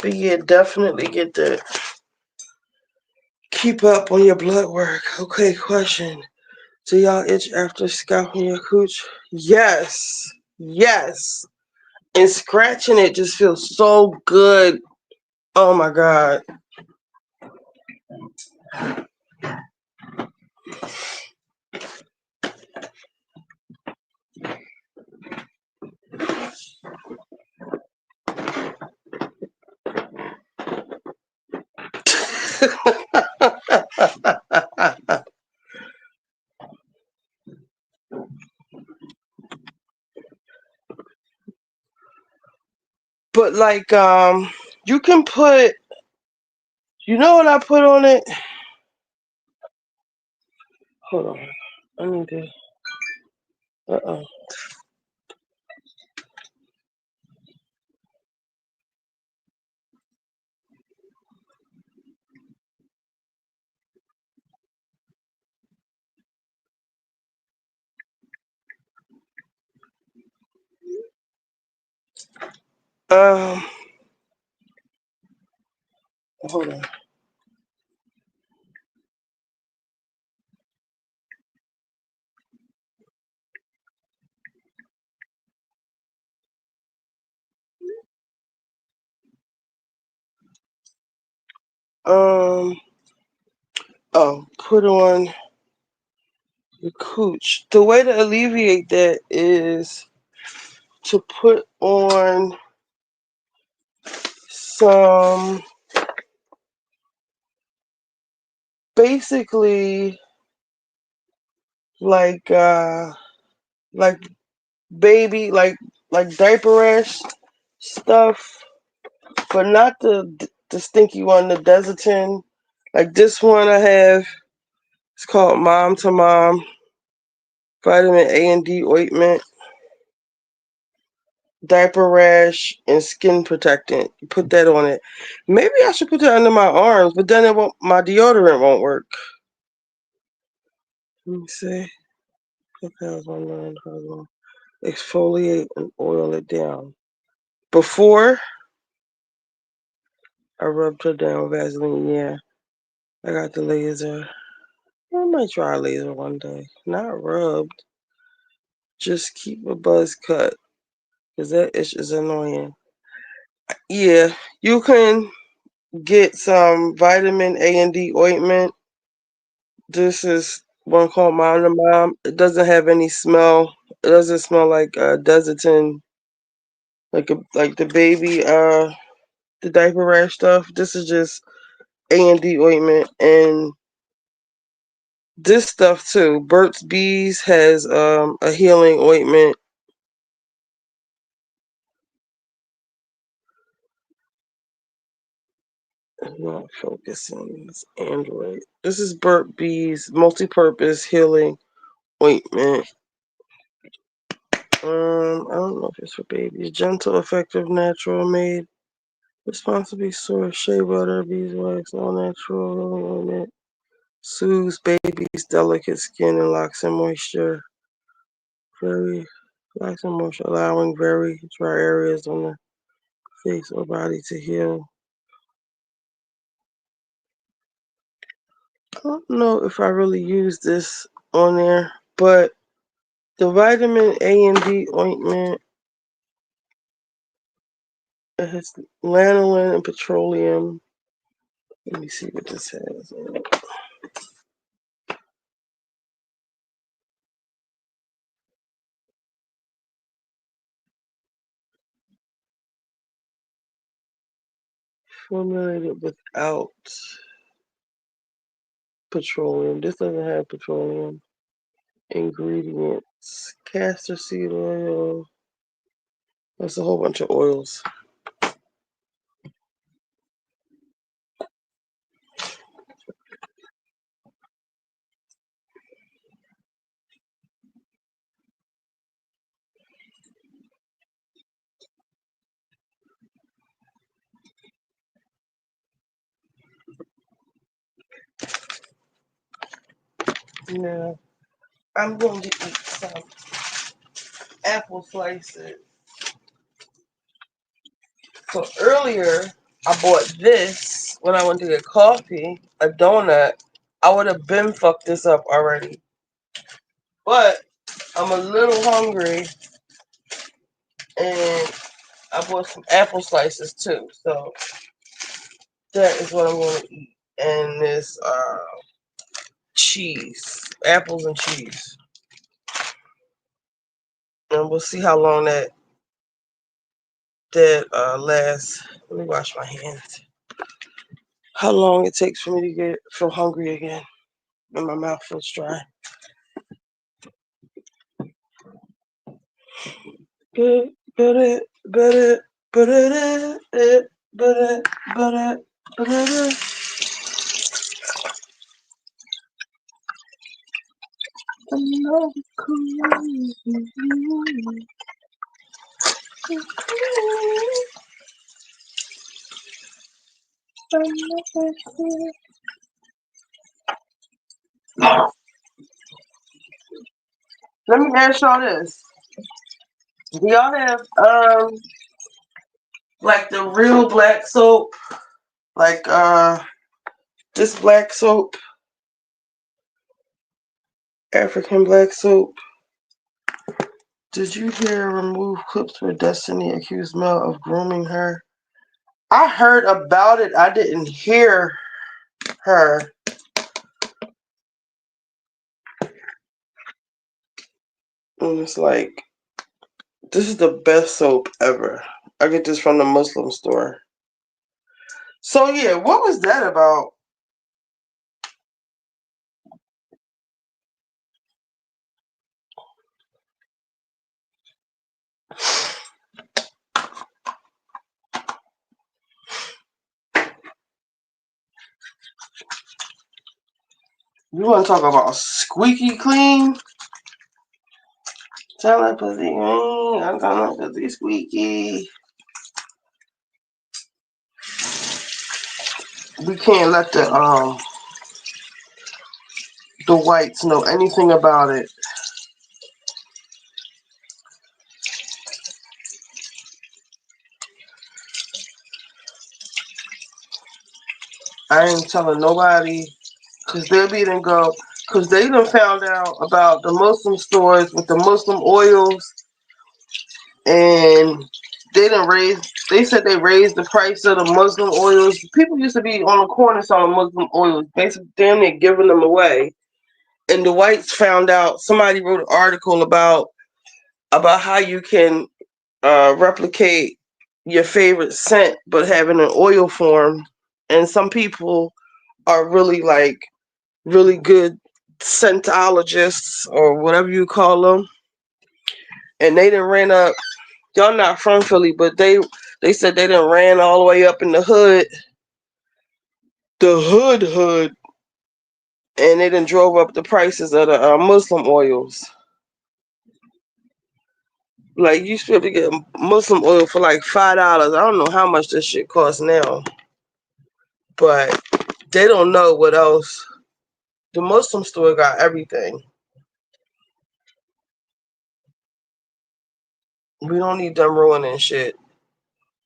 But yeah, definitely get that. Keep up on your blood work. Okay, question. Do y'all itch after scalping your cooch? Yes. Yes. And scratching it just feels so good. Oh my God. But like you can put, you know what I put on it? Hold on. I need to hold on. Put on the cooch. The way to alleviate that is to put on some, basically like baby, like diaper rash stuff, but not the stinky one, the Desitin. Like this one I have, it's called Mom to Mom Vitamin A and D Ointment, diaper rash, and skin protectant. You put that on it. Maybe I should put that under my arms, but then my deodorant won't work. Let me see. Exfoliate and oil it down. Before I rubbed her down with Vaseline, yeah. I got the laser. I might try a laser one day. Not rubbed. Just keep a buzz cut. Because that itch is annoying. Yeah, you can get some vitamin A and D ointment. This is one called Mom to Mom. It doesn't have any smell. It doesn't smell like Desitin, like the baby the diaper rash stuff. This is just A&D ointment. And this stuff too, Burt's Bees has a healing ointment. I'm not focusing. It's Android. This is Burt Bees multi-purpose healing ointment. I don't know if it's for babies. Gentle, effective, natural, made responsibly sourced shea butter, beeswax, all natural healing ointment. Soothes baby's delicate skin and locks in moisture. Very locks in moisture, allowing very dry areas on the face or body to heal. I don't know if I really use this on there, but the vitamin A and D ointment, it has lanolin and petroleum. Let me see what this has. Formulated without petroleum. This doesn't have petroleum. Ingredients: castor seed oil. That's a whole bunch of oils. Now, I'm going to eat some apple slices. So earlier, I bought this when I went to get coffee, a donut. I would have been fucked this up already. But I'm a little hungry, and I bought some apple slices too. So that is what I'm going to eat. And this cheese, apples and cheese. And we'll see how long that lasts. Let me wash my hands. How long it takes for me to feel hungry again, and my mouth feels dry. Good, better, better, better, better, better, better. Let me ask y'all this. Do y'all have like the real black soap? Like this black soap? African black soap. Did you hear remove clips where Destiny accused Mel of grooming her? I heard about it. I didn't hear her. And it's like, this is the best soap ever. I get this from the Muslim store. So yeah, what was that about? You want to talk about squeaky clean? Tell that pussy clean. I'm talking about pussy squeaky. We can't let the whites know anything about it. I ain't telling nobody, because they'll be done go, because they done found out about the Muslim stores with the Muslim oils, and they said they raised the price of the Muslim oils. People used to be on the corner selling Muslim oils, basically damn near giving them away. And the whites found out, somebody wrote an article about how you can replicate your favorite scent but have it in oil form. And some people are really really good scentologists or whatever you call them. And they done ran up, y'all not from Philly, but they said they done ran all the way up in the hood, and they done drove up the prices of the Muslim oils. Like, you should be getting Muslim oil for like $5. I don't know how much this shit costs now, but they don't know what else. The Muslim store got everything. We don't need them ruining shit.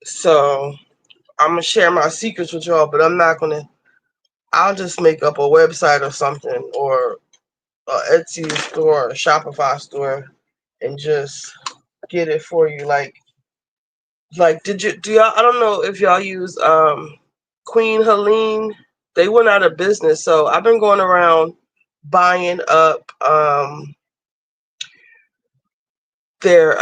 So I'm gonna share my secrets with y'all, but I'm not gonna. I'll just make up a website or something, or a Etsy store, or a Shopify store, and just get it for you. Like do y'all? I don't know if y'all use Queen Helene. They went out of business, so I've been going around buying up their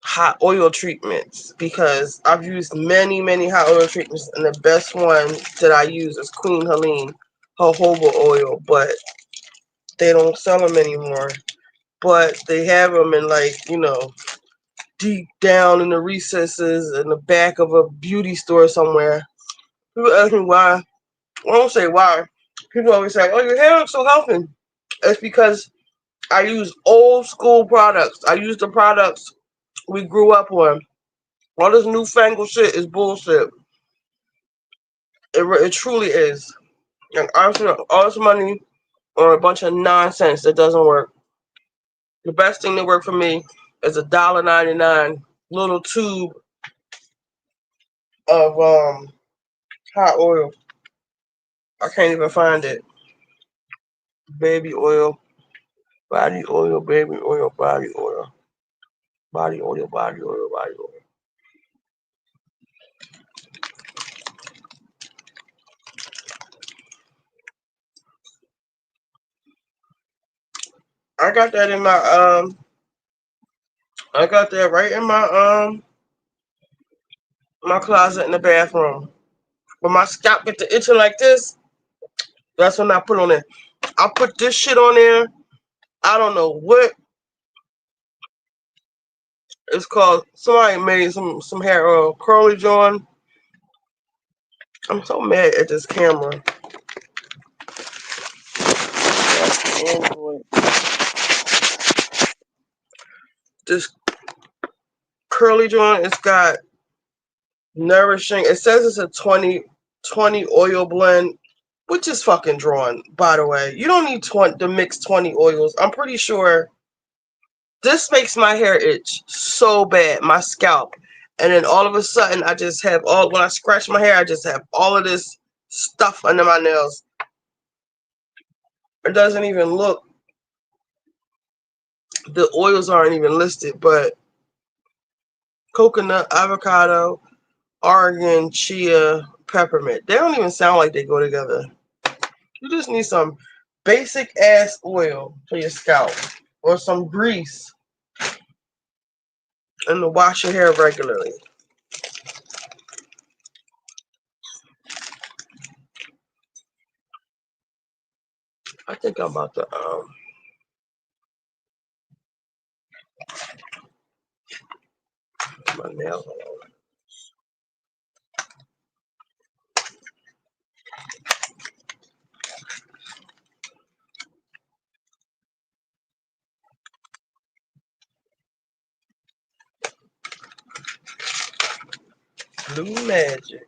hot oil treatments, because I've used many hot oil treatments, and the best one that I use is Queen Helene jojoba oil, but they don't sell them anymore. But they have them in, like, deep down in the recesses in the back of a beauty store somewhere. People ask me why. I don't say why. People always say, "Oh, your hair looks so healthy." It's because I use old school products. I use the products we grew up on. All this newfangled shit is bullshit. It truly is. And I spent all this money on a bunch of nonsense that doesn't work. The best thing that worked for me is a $1.99 little tube of hot oil. I can't even find it. Baby oil, body oil, baby oil, body oil, body oil, body oil, body oil. I got that in my I got that right in my closet in the bathroom. When my scalp gets to itching like this, that's when I put on it. I put this shit on there. I don't know what it's called. Somebody made some hair oil, curly John. I'm so mad at this camera. Android. This curly John, it's got nourishing. It says it's a 20 oil blend, which is fucking drawn, by the way. You don't need to mix 20 oils. I'm pretty sure this makes my hair itch so bad, my scalp. And then all of a sudden, I just have when I scratch my hair, I just have all of this stuff under my nails. It doesn't even look, the oils aren't even listed, but coconut, avocado, argan, chia, peppermint. They don't even sound like they go together. You just need some basic ass oil for your scalp or some grease and to wash your hair regularly. I think I'm about to my nails on. Blue Magic.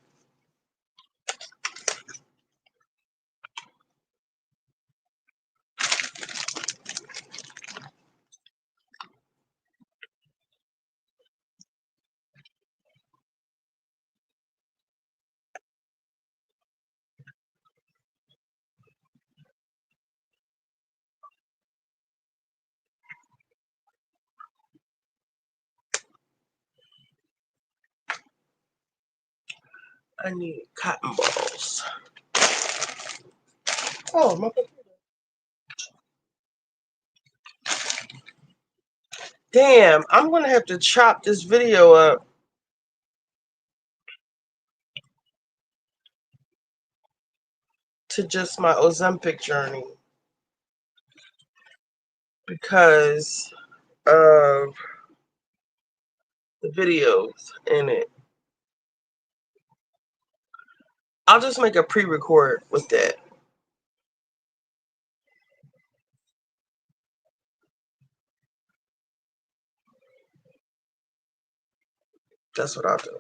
I need cotton balls. Oh, my. Damn, I'm gonna have to chop this video up to just my Ozempic journey because of the videos in it. I'll just make a pre-record with that. That's what I'll do.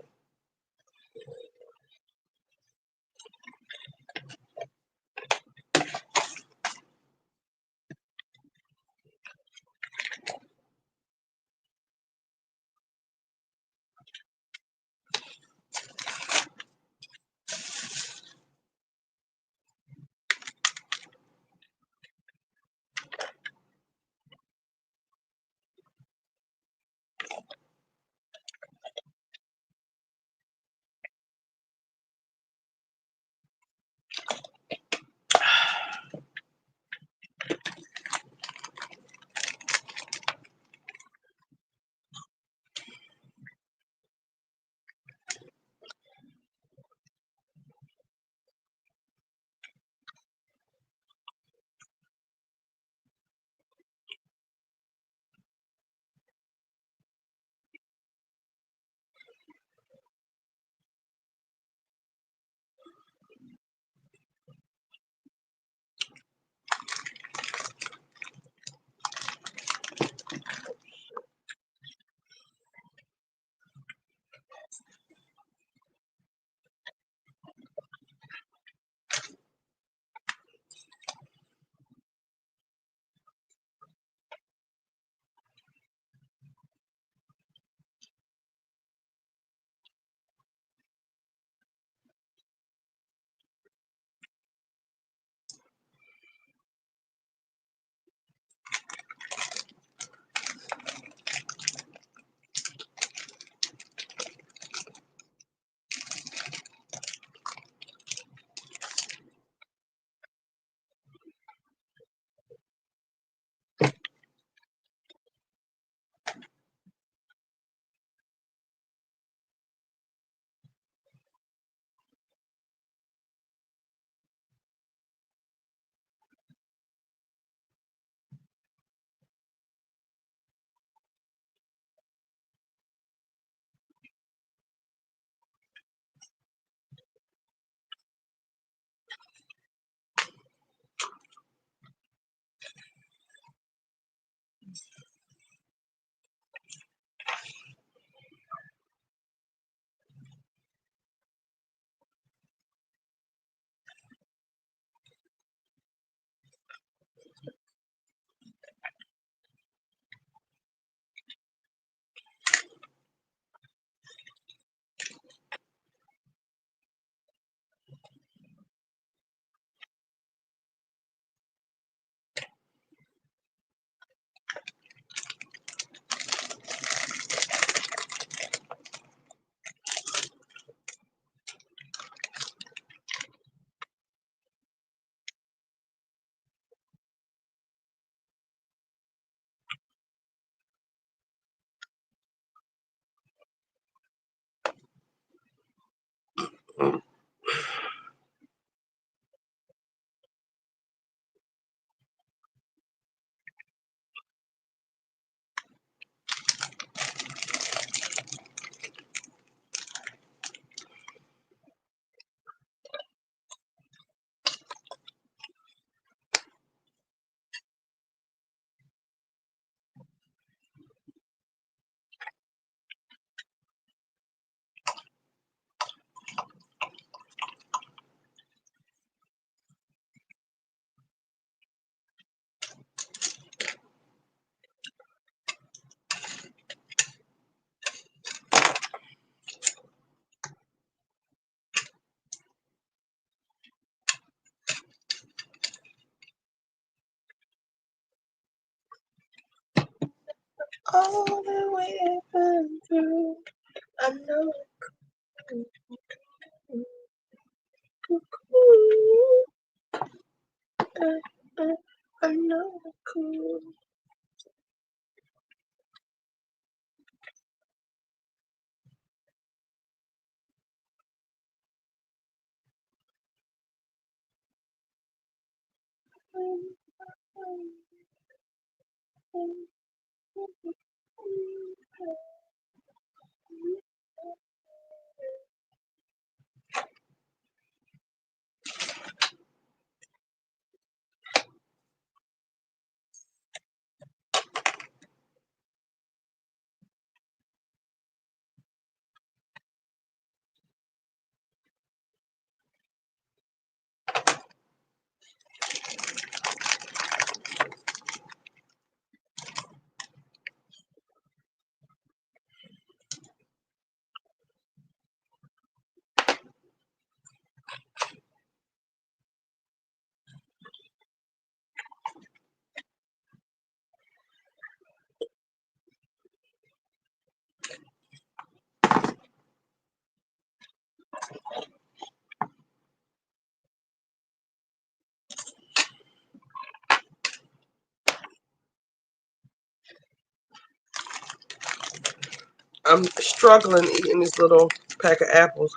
All the way through. I know. I know. Cool. I'm struggling eating this little pack of apples.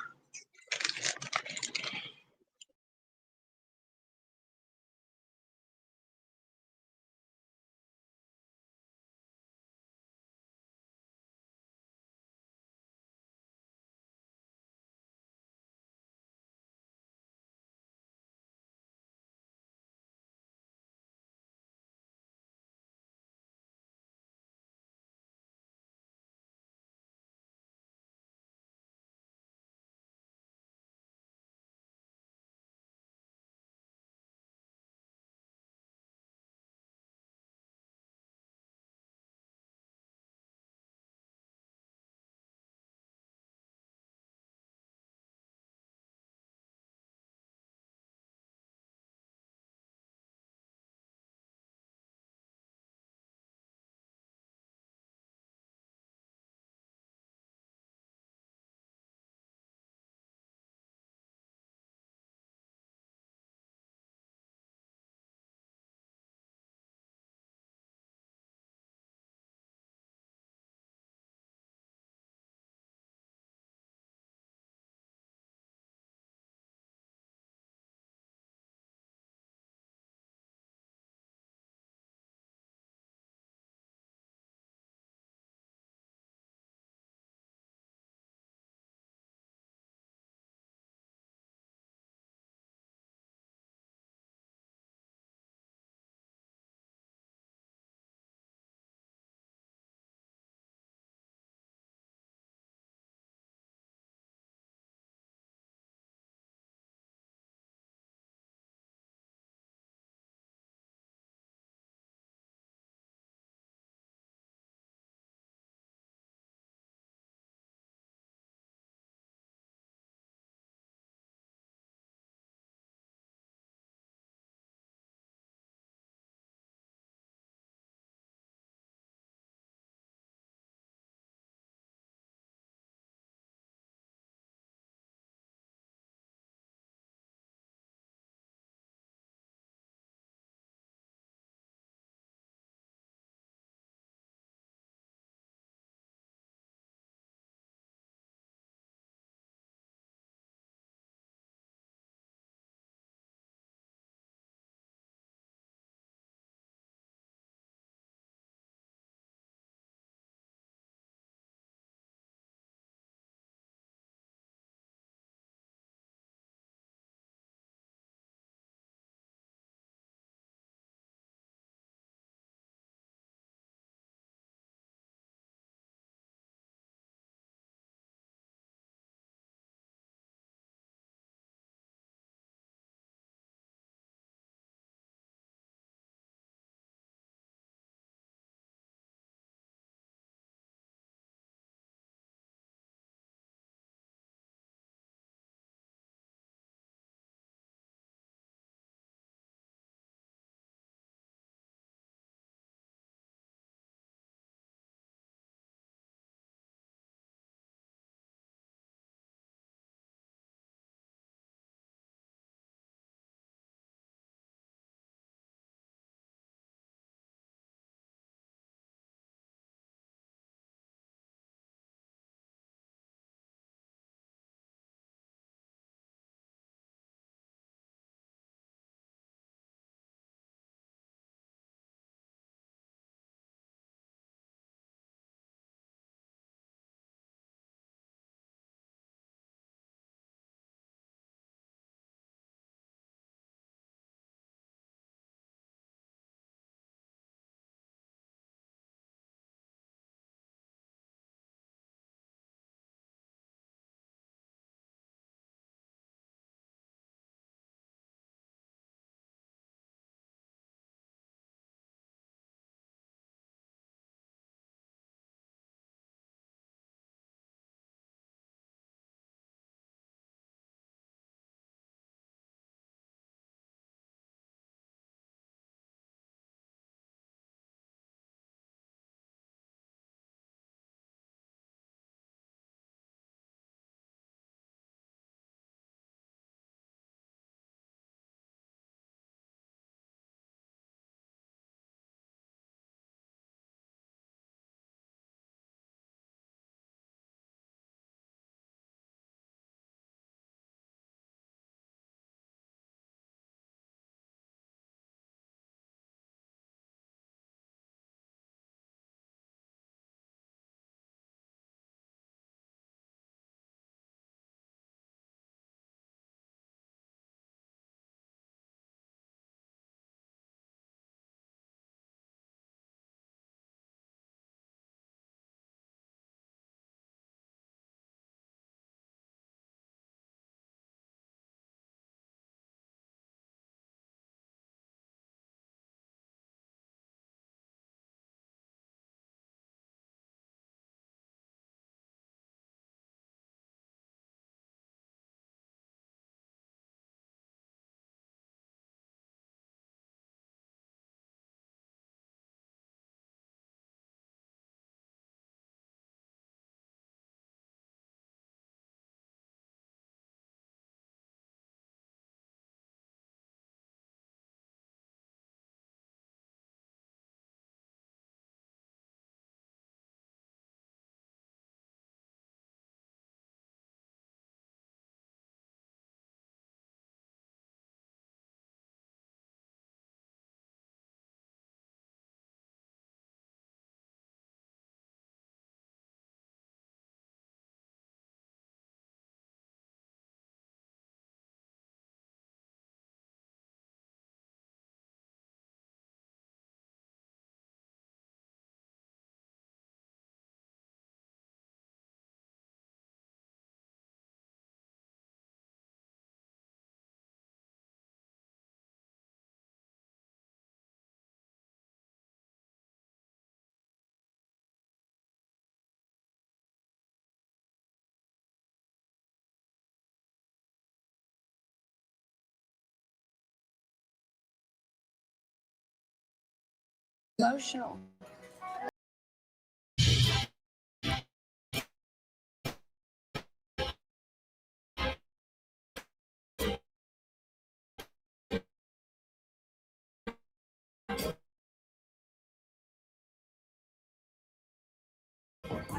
Emotional.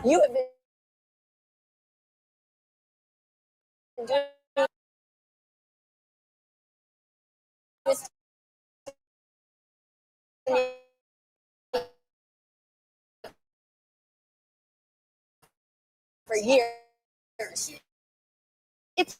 You have been doing this for years. It's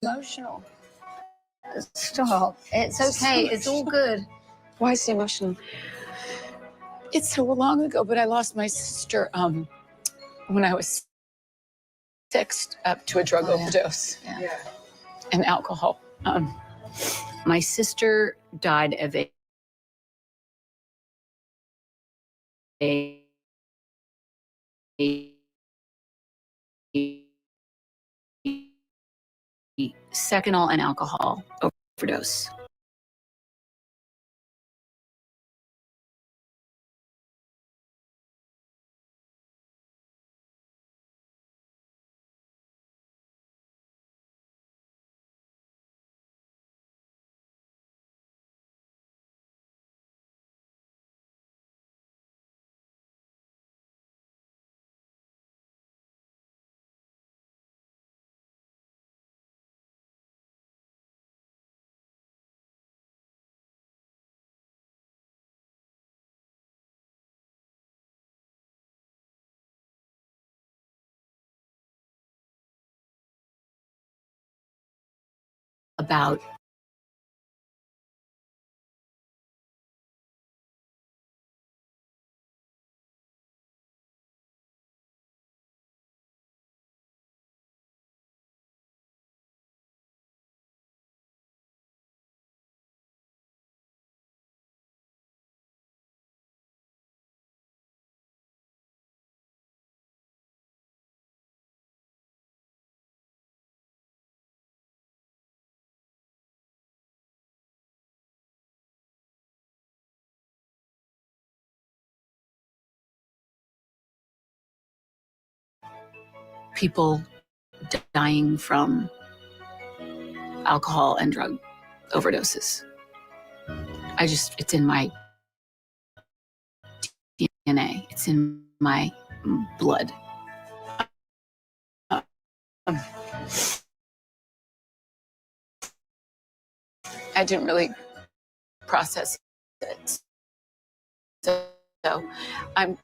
Emotional. Stop. It's okay. It's all good. Why so emotional? It's so long ago, but I lost my sister when I was 6 up to a drug overdose and alcohol. My sister died of a secondal and alcohol overdose. About people dying from alcohol and drug overdoses. It's in my DNA. It's in my blood. I didn't really process it. So I'm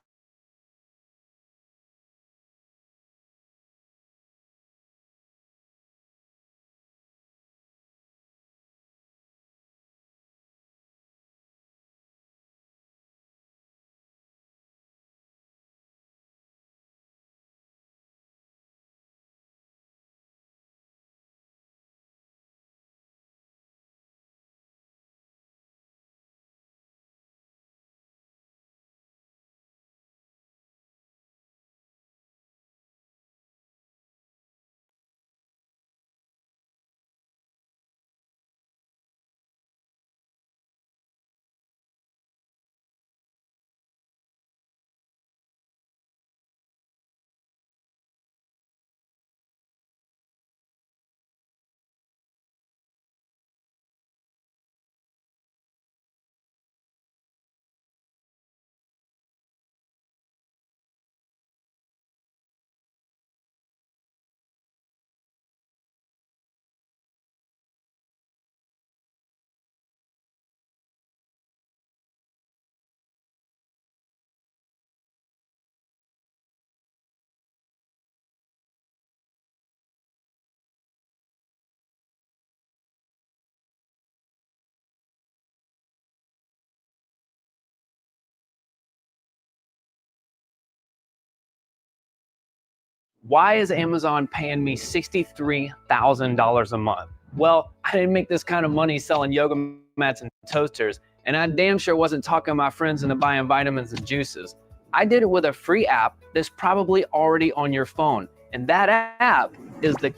Why is Amazon paying me $63,000 a month? Well, I didn't make this kind of money selling yoga mats and toasters, and I damn sure wasn't talking my friends into buying vitamins and juices. I did it with a free app that's probably already on your phone, and that app is the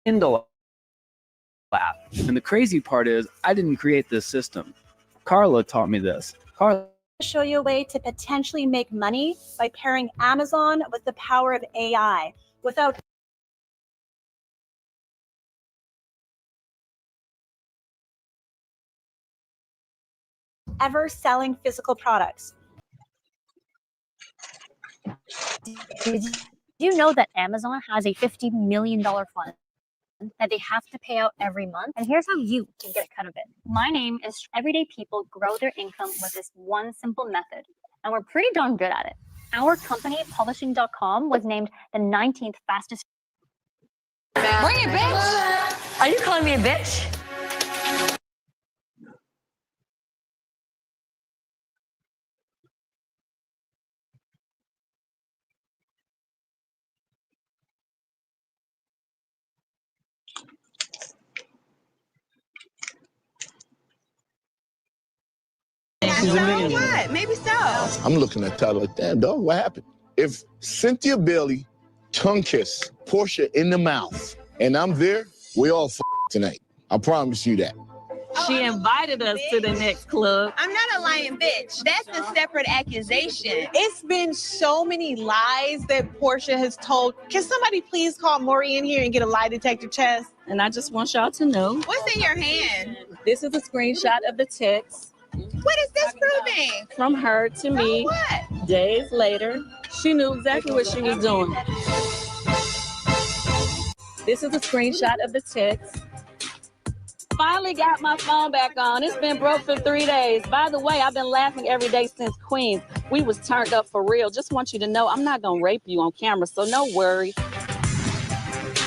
Kindle app. And the crazy part is, I didn't create this system. Carla taught me this. Carla show you a way to potentially make money by pairing Amazon with the power of AI without ever selling physical products. Did you know that Amazon has a $50 million fund that they have to pay out every month? And here's how you can get a cut of it. My name is Everyday People Grow Their Income with this one simple method, and we're pretty darn good at it. Our company, Publishing.com, was named the 19th fastest. Bring it, bitch! Are you calling me a bitch? She's a millionaire. What? Maybe so. I'm looking at Tyler like, damn, dog, what happened? If Cynthia Bailey tongue kiss Portia in the mouth, and I'm there, we all tonight. I promise you that. She invited us to the next club. I'm not a lying bitch. That's a separate accusation. It's been so many lies that Portia has told. Can somebody please call Maury in here and get a lie detector test? And I just want y'all to know. What's in your hand? This is a screenshot of the text. What is this proving? From her to me. What? Days later, she knew exactly what she was doing. This is a screenshot of the text. Finally got my phone back on. It's been broke for 3 days. By the way, I've been laughing every day since Queens. We was turned up for real. Just want you to know I'm not gonna rape you on camera, so no worry.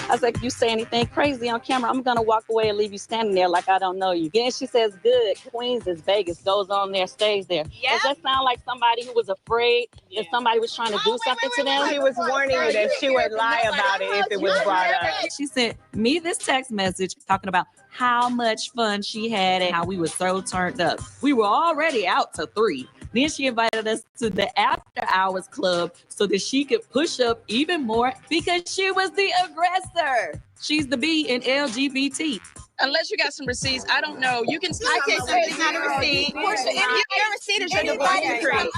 I was like, if you say anything crazy on camera, I'm gonna walk away and leave you standing there like I don't know you. Then she says, good, Queens is Vegas, goes on there, stays there. Yeah. Does that sound like somebody who was afraid if somebody was trying to do something to them? She was warning you that she would lie about it if it was brought up. She sent me this text message talking about how much fun she had and how we were so turned up. We were already out to 3. Then she invited us to the after hours club so that she could push up even more because she was the aggressor. She's the B in LGBT. Unless you got some receipts, I don't know. You can I can't say it's not a receipt. Portia, if your receipt is your divorce decree.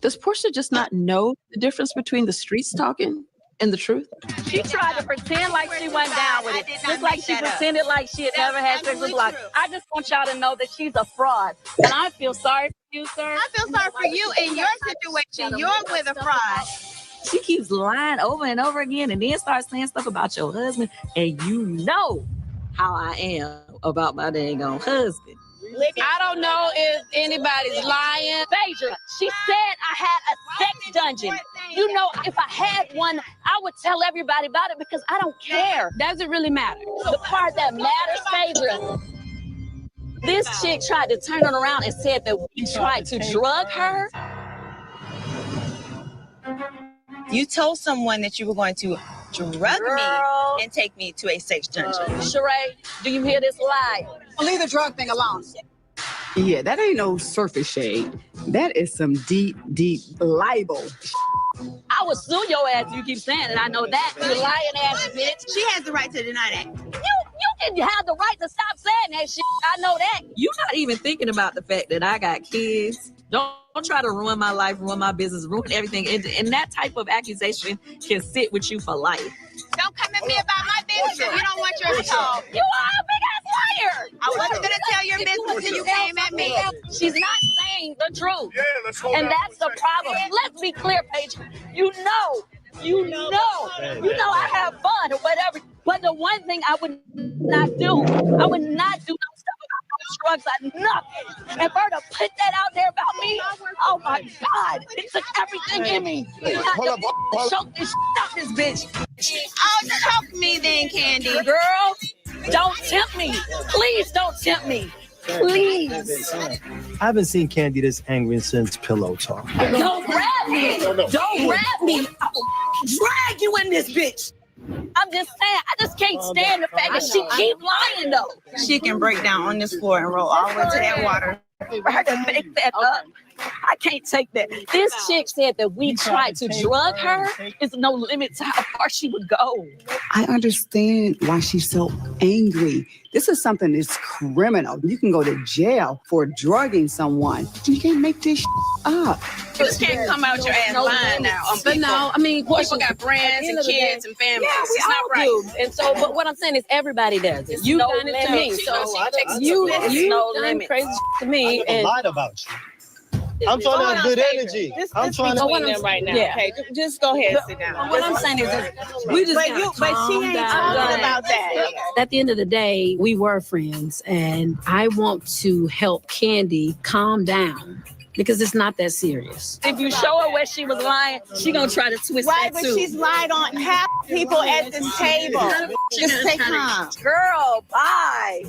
Does Portia just not know the difference between the streets talking and the truth? She tried to pretend like she went down with it. Just like she pretended like she had never had sex with Block. I just want y'all to know that she's a fraud. And I feel sorry for you, sir. I feel sorry for you in your situation. You're with a fraud. She keeps lying over and over again and then starts saying stuff about your husband. And you know how I am about my dang on husband. I don't know if anybody's lying. Phaedra, she said I had a sex dungeon. You know, if I had one, I would tell everybody about it because I don't care. Doesn't really matter. The part that matters, Phaedra, this chick tried to turn it around and said that we tried to drug her. You told someone that you were going to drug me and take me to a sex dungeon. Sheree, do you hear this lie? Leave the drug thing alone. Yeah, that ain't no surface shade. That is some deep, deep libel. I would sue your ass if you keep saying it. I know that. You lying ass bitch. She has the right to deny that. You didn't have the right to stop saying that shit. I know that. You're not even thinking about the fact that I got kids. Don't try to ruin my life, ruin my business, ruin everything. And that type of accusation can sit with you for life. Don't come at me about my business if you don't want yours told. You are a big-ass liar. I wasn't going to tell your business until you came at me. She's not saying the truth. Yeah, let's hold And that that's the problem. Let's be clear, Paige. You know I have fun or whatever. But the one thing I would not do, I would not do no stuff about those drugs. Nothing. And for her to put that out there about me, oh my God, it took everything in me. Hold up. Choke this shit out this bitch. Oh, choke me then, Candy. Girl, don't tempt me. Please don't tempt me. Please. I haven't seen Candy this angry since Pillow Talk. Don't grab me. Don't grab me. I'll drag you in this bitch. I'm just saying, I just can't stand the fact that she keep lying though. She can break down on this floor and roll all the way to that water. For her to make that up, I can't take that. This chick said that we tried to drug her. There's no limit to how far she would go. I understand why she's so angry. This is something that's criminal. You can go to jail for drugging someone. You can't make this up. You just can't come out your ass lying now. But no, I mean, People got brands and kids and families. Yeah, we it's not all right. do. And so, but what I'm saying is everybody does it. You done it to me. So you done crazy to me. I lied about you. I'm trying to have good energy. I'm trying to Between them right now. Yeah. Okay, just go ahead, sit down. What I'm saying is we just But she ain't talking about that. At the end of the day, we were friends, and I want to help Candy calm down because it's not that serious. If you show her where she was lying, she gonna try to twist Right, that but too. she's lied on half people at this table. Just stay calm. Girl, bye.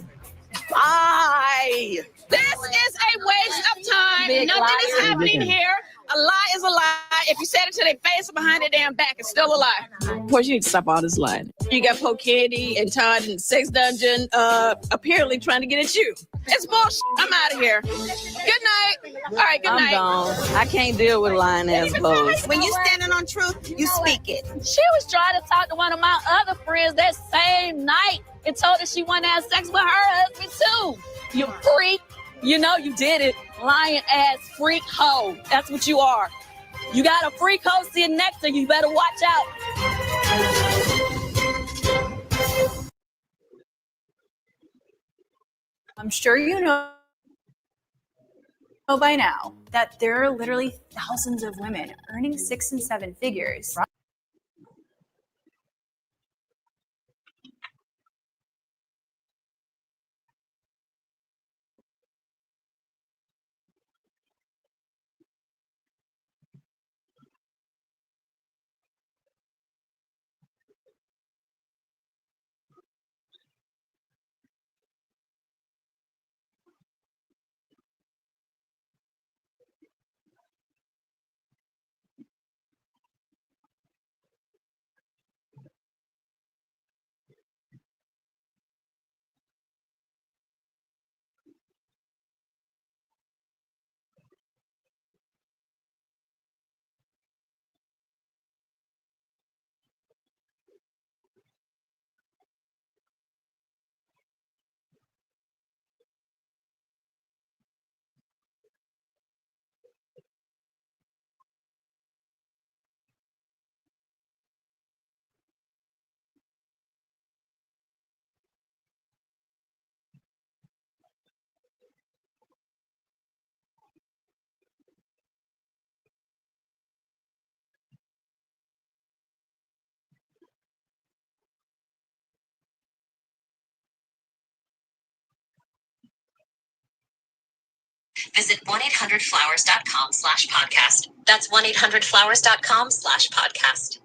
Bye. This is a waste of time. Big Nothing liar. is happening here. A lie is a lie. If you said it to their face or behind their damn back, it's still a lie. Of course, you need to stop all this lying. You got Poe Candy and Todd in the sex dungeon, apparently trying to get at you. It's bullshit. I'm out of here. Good night. All right, good I'm night. gone. I can't deal with lying ass hoes. When you standing on truth, you speak it. She was trying to talk to one of my other friends that same night and told her she wanted to have sex with her husband too. You freak. You know you did it. Lying ass freak hoe. That's what you are. You got a freak hoe sitting next to you. You better watch out. I'm sure you know by now that there are literally thousands of women earning 6 and 7 figures. Visit 1-800-Flowers.com/podcast. That's 1-800-Flowers.com/podcast.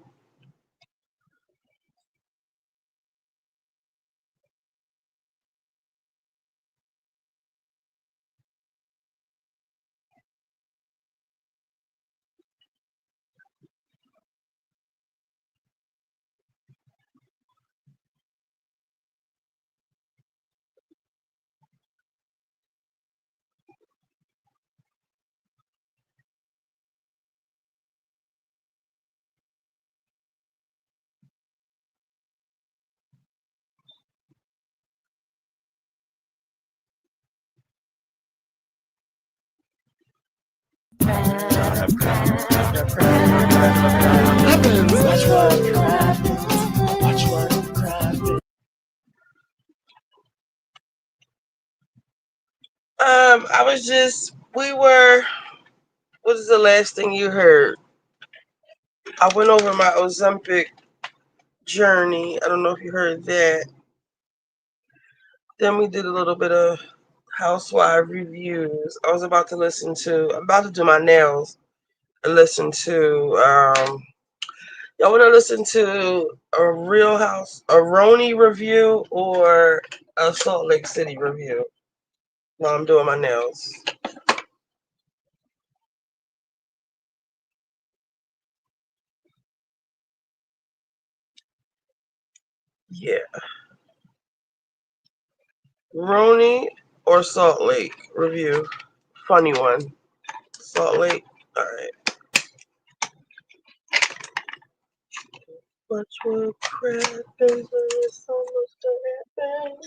What is the last thing you heard? I went over my Ozempic journey. I don't know if you heard that. Then we did a little bit of housewife reviews. I'm about to do my nails and listen to, y'all want to listen to a Real House, a Roni review or a Salt Lake City review while I'm doing my nails? Yeah. Roni or Salt Lake review. Funny one. Salt Lake. All right. Watch what crap is when it's almost to happen.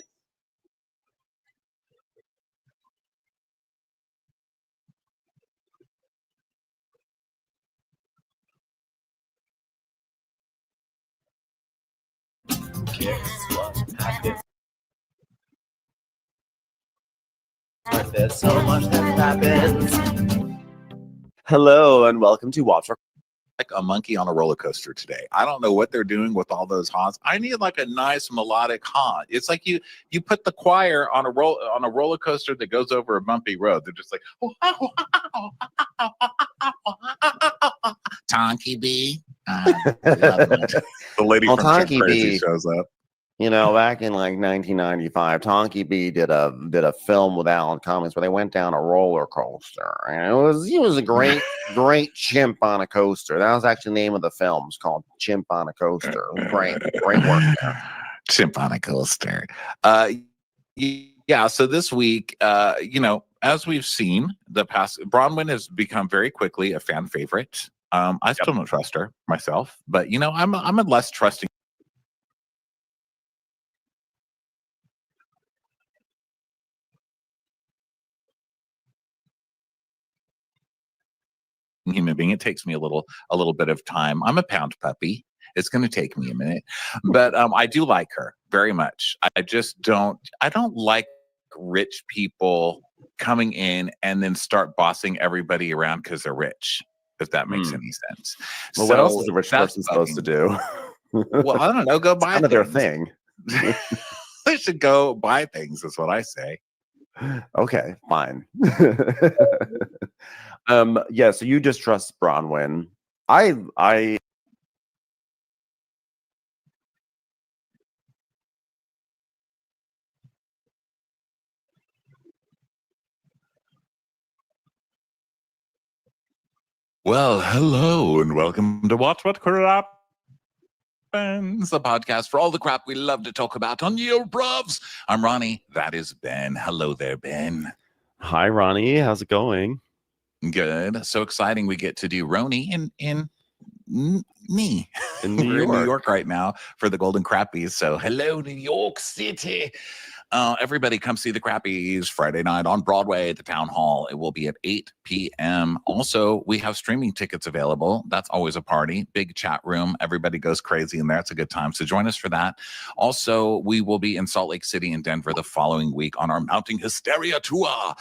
There's so much that happens. Hello and welcome to Watch What like a monkey on a roller coaster today. I don't know what they're doing with all those haunts. I need like a nice melodic haunt. It's like you put the choir on a roller coaster that goes over a bumpy road. They're just like Tonky B. The lady from Tonky Crazy B shows up. You know, back in like 1995, Tonky B did a film with Alan Cummings where they went down a roller coaster, and he was a great chimp on a coaster. That was actually the name of the film. It's called Chimp on a Coaster. It was great work there. Chimp on a coaster. Yeah. So this week, as we've seen the past, Bronwyn has become very quickly a fan favorite. I still don't trust her myself, but I'm a less trusting human being. It takes me a little bit of time. I'm a pound puppy. It's going to take me a minute, but I do like her very much. I don't like rich people coming in and then start bossing everybody around because they're rich, if that makes any sense. Well, what else is a rich person supposed to do? Well, I don't know. Go buy kind of their thing. They should go buy things, is what I say. Okay, fine. Yeah, so you just trust Bronwyn. I Well, hello and welcome to Watch What Crap Happens, the podcast for all the crap we love to talk about on your bruvs. I'm Ronnie. That is Ben. Hello there, Ben. Hi, Ronnie. How's it going? Good. So exciting. We get to do Roni in New York. New York right now for the Golden Crappies. So hello, New York City. Everybody come see the Crappies Friday night on Broadway at the Town Hall. It will be at 8 p.m. Also, we have streaming tickets available. That's always a party. Big chat room. Everybody goes crazy in there. It's a good time. So join us for that. Also, we will be in Salt Lake City and Denver the following week on our Mounting Hysteria tour.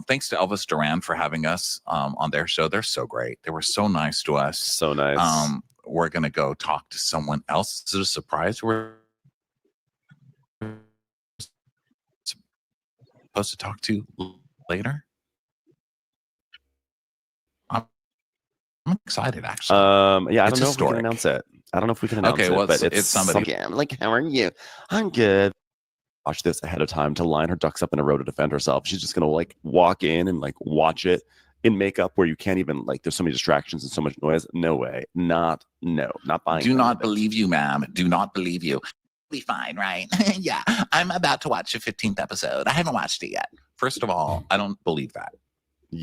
Thanks to Elvis Duran for having us on their show. They're so great. They were so nice to us. So nice. We're going to go talk to someone else. Is it a surprise? We're supposed to talk to later. I'm excited, actually. Yeah, I It's don't know historic. if we can announce it. I don't know if we can announce Okay, it, well, but it's somebody. Like, how are you? I'm good. Watch this ahead of time to line her ducks up in a row to defend herself. She's just gonna like walk in and like watch it in makeup where you can't even like. There's so many distractions and so much noise. No way. Not buying. Do not believe you, ma'am. Do not believe you. Be fine, right? Yeah, I'm about to watch the 15th episode. I haven't watched it yet. First of all, I don't believe that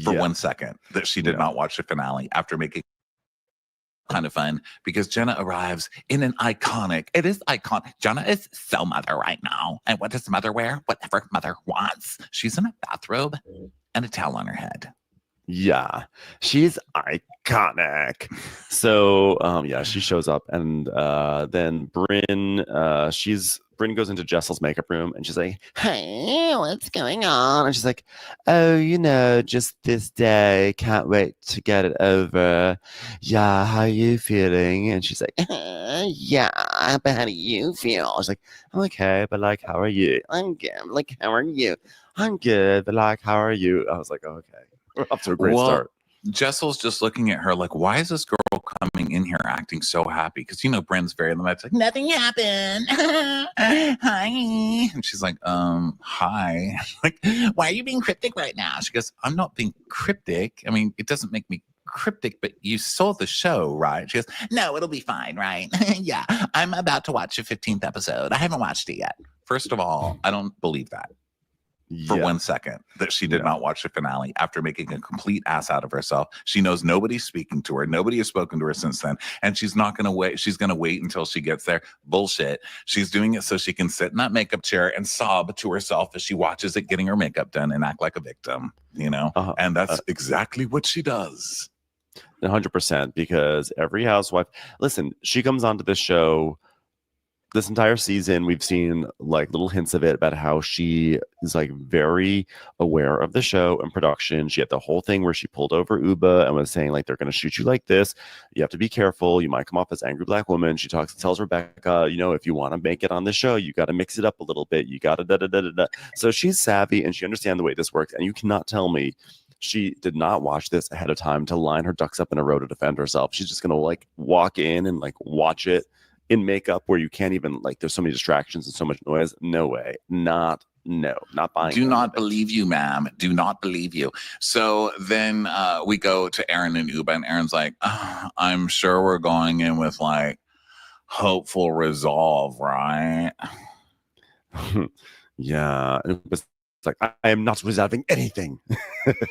for 1 second that she did not watch the finale after making kind of fun, because Jenna arrives in an iconic. It is iconic. Jenna is so mother right now. And what does mother wear? Whatever mother wants. She's in a bathrobe and a towel on her head. Yeah, she's iconic. So yeah, she shows up, and then Bryn goes into Jessel's makeup room, and she's like, "Hey, what's going on?" And she's like, "Oh, just this day. Can't wait to get it over. Yeah, how are you feeling?" And she's like, "Yeah, but how do you feel?" I was like, "I'm okay, but like, how are you?" "I'm good." Like, "How are you?" "I'm good, but like, how are you?" I was like, "Okay." We're up to a great start. Jessel's just looking at her like, why is this girl coming in here acting so happy? Because Bryn's very limited. It's like, nothing happened. Hi. And she's like, hi. Like, why are you being cryptic right now? She goes, I'm not being cryptic. I mean, it doesn't make me cryptic, but you saw the show, right? She goes, no, it'll be fine, right? Yeah, I'm about to watch the 15th episode. I haven't watched it yet. First of all, I don't believe that. For 1 second that she did not watch the finale after making a complete ass out of herself. She knows nobody's speaking to her. Nobody has spoken to her since then. And she's not going to wait. She's going to wait until she gets there. Bullshit. She's doing it so she can sit in that makeup chair and sob to herself as she watches it getting her makeup done and act like a victim, And that's exactly what she does. 100%, because every housewife, listen, she comes onto this show this entire season, we've seen like little hints of it about how she is like very aware of the show and production. She had the whole thing where she pulled over Uba and was saying like, they're going to shoot you like this. You have to be careful. You might come off as angry black woman. She tells Rebecca, you know, if you want to make it on the show, you got to mix it up a little bit. You got to da. So she's savvy and she understands the way this works. And you cannot tell me she did not watch this ahead of time to line her ducks up in a row to defend herself. She's just going to like walk in and like watch it in makeup where you can't even like, there's so many distractions and so much noise. No way. Not buying. Do not believe you, ma'am. Do not believe you. So then we go to Aaron and Uba, and Aaron's like, I'm sure we're going in with like hopeful resolve, right? Yeah. It's like, I am not resolving anything.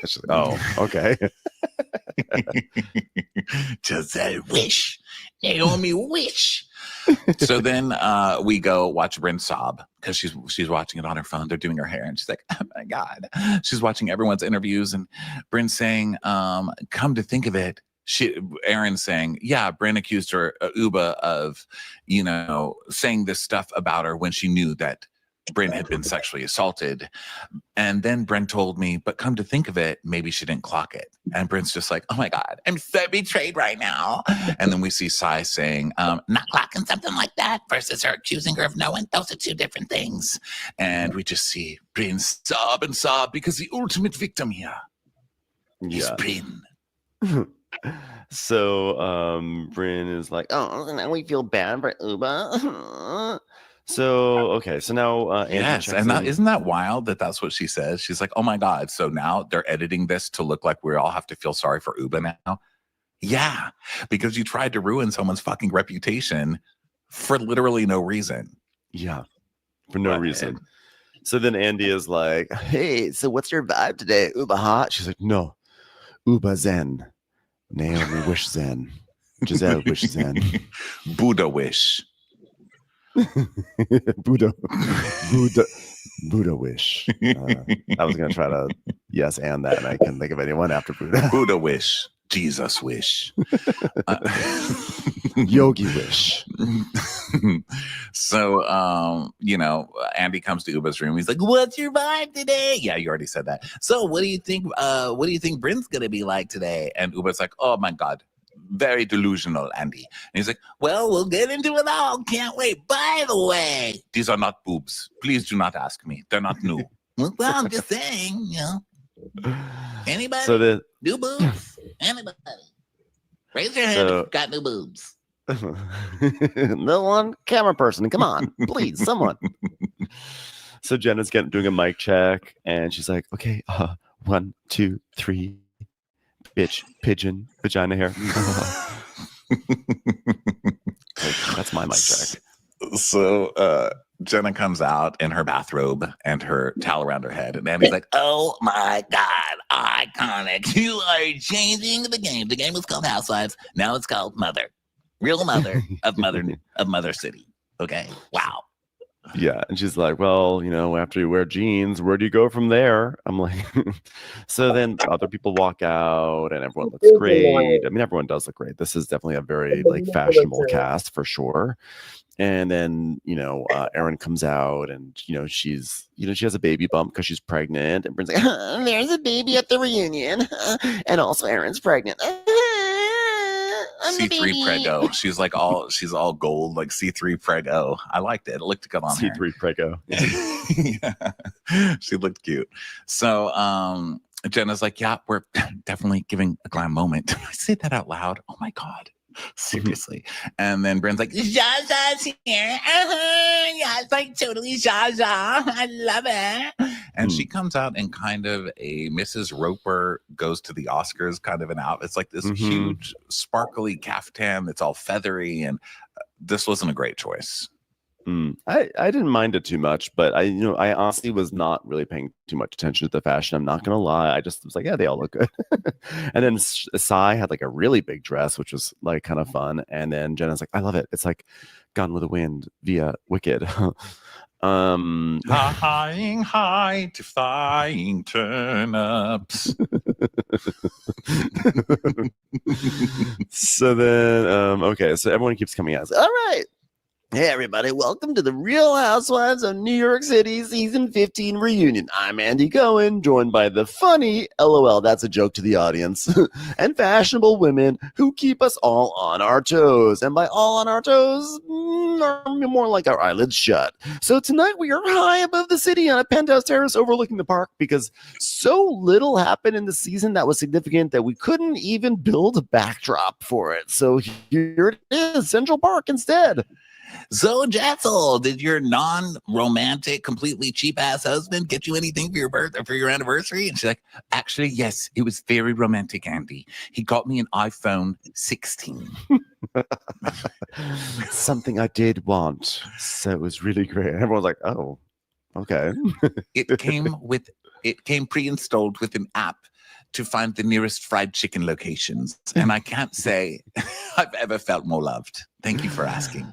She's like, oh, okay. Just a wish. Naomi wish. So then we go watch Bryn sob because she's watching it on her phone. They're doing her hair and she's like, oh my God. She's watching everyone's interviews and Bryn's saying, come to think of it, Aaron's saying, yeah, Bryn accused her, Uba, of, you know, saying this stuff about her when she knew that Bryn had been sexually assaulted. And then Bryn told me, but come to think of it, maybe she didn't clock it. And Bryn's just like, oh my God, I'm so betrayed right now. And then we see Sai saying, not clocking something like that versus her accusing her of knowing. Those are two different things. And we just see Bryn sob and sob because the ultimate victim here is Bryn. So Bryn is like, oh, now we feel bad for Uba. So, okay. So now, yes. And that, isn't that wild that that's what she says? She's like, oh my God. So now they're editing this to look like we all have to feel sorry for Uba now. Yeah. Because you tried to ruin someone's fucking reputation for literally no reason. Yeah. For no reason. So then Andy is like, hey, so what's your vibe today? Uba hot? She's like, no. Uba zen. Naomi wish zen. Giselle wish zen. Buddha wish. Buddha wish. I was gonna try to yes and that, and I couldn't think of anyone after Buddha. Buddha wish. Jesus wish. Yogi wish. So you know, Andy comes to Uba's room. He's like, what's your vibe today? Yeah, you already said that. So what do you think Bryn's gonna be like today? And Uba's like, oh my God, very delusional, Andy. And he's like, well, we'll get into it all. Can't wait. By the way, these are not boobs. Please do not ask me. They're not new. Well, I'm just saying, you know. Anybody? So new boobs? Anybody? Raise your hand if you've got new boobs. No one? Camera person. Come on. Please, someone. So Jenna's doing a mic check, and she's like, okay, 1, 2, 3. Bitch, pigeon, vagina hair. That's my mic check. So Jenna comes out in her bathrobe and her towel around her head. And Andy's like, oh my God, iconic. You are changing the game. The game was called Housewives. Now it's called Mother. Real Mother of Mother City. Okay. Wow. Yeah. And she's like, well, you know, after you wear jeans, where do you go from there? I'm like, so then other people walk out and everyone looks great. I mean, everyone does look great. This is definitely a very like fashionable cast for sure. And then, you know, Erin comes out and, you know, she has a baby bump because she's pregnant. And Bryn's like, there's a baby at the reunion. And also Erin's pregnant. C3 Prego. She's all gold, like C3 Prego. I liked it. It looked good on her. C3 Prego. Yeah. She looked cute. So Jenna's like, yeah, we're definitely giving a glam moment. Did I say that out loud? Oh my God. Seriously. And then Bryn's like, Zsa-Zsa's here. Yeah, it's like totally Zsa-Zsa. I love it. And she comes out in kind of a Mrs. Roper goes to the Oscars kind of an outfit. It's like this huge sparkly caftan that's all feathery. And this wasn't a great choice. I didn't mind it too much, but I honestly was not really paying too much attention to the fashion. I'm not gonna lie. I just was like, yeah, they all look good. And then Sai had like a really big dress, which was like kind of fun. And then Jenna's like, I love it. It's like Gone with the Wind via Wicked. Flying high to flying turnips. So then, okay, so everyone keeps coming out. All right. Hey everybody, welcome to the Real Housewives of New York City Season 15 reunion. I'm Andy Cohen, joined by the funny, LOL, that's a joke to the audience, and fashionable women who keep us all on our toes. And by all on our toes, more like our eyelids shut. So tonight we are high above the city on a penthouse terrace overlooking the park because so little happened in the season that was significant that we couldn't even build a backdrop for it. So here it is, Central Park instead. So, Jessel, did your non-romantic, completely cheap-ass husband get you anything for your birthday, for your anniversary? And she's like, actually, yes, it was very romantic, Andy. He got me an iPhone 16. Something I did want. So it was really great. Everyone's like, oh, okay. It came pre-installed with an app to find the nearest fried chicken locations. And I can't say I've ever felt more loved. Thank you for asking.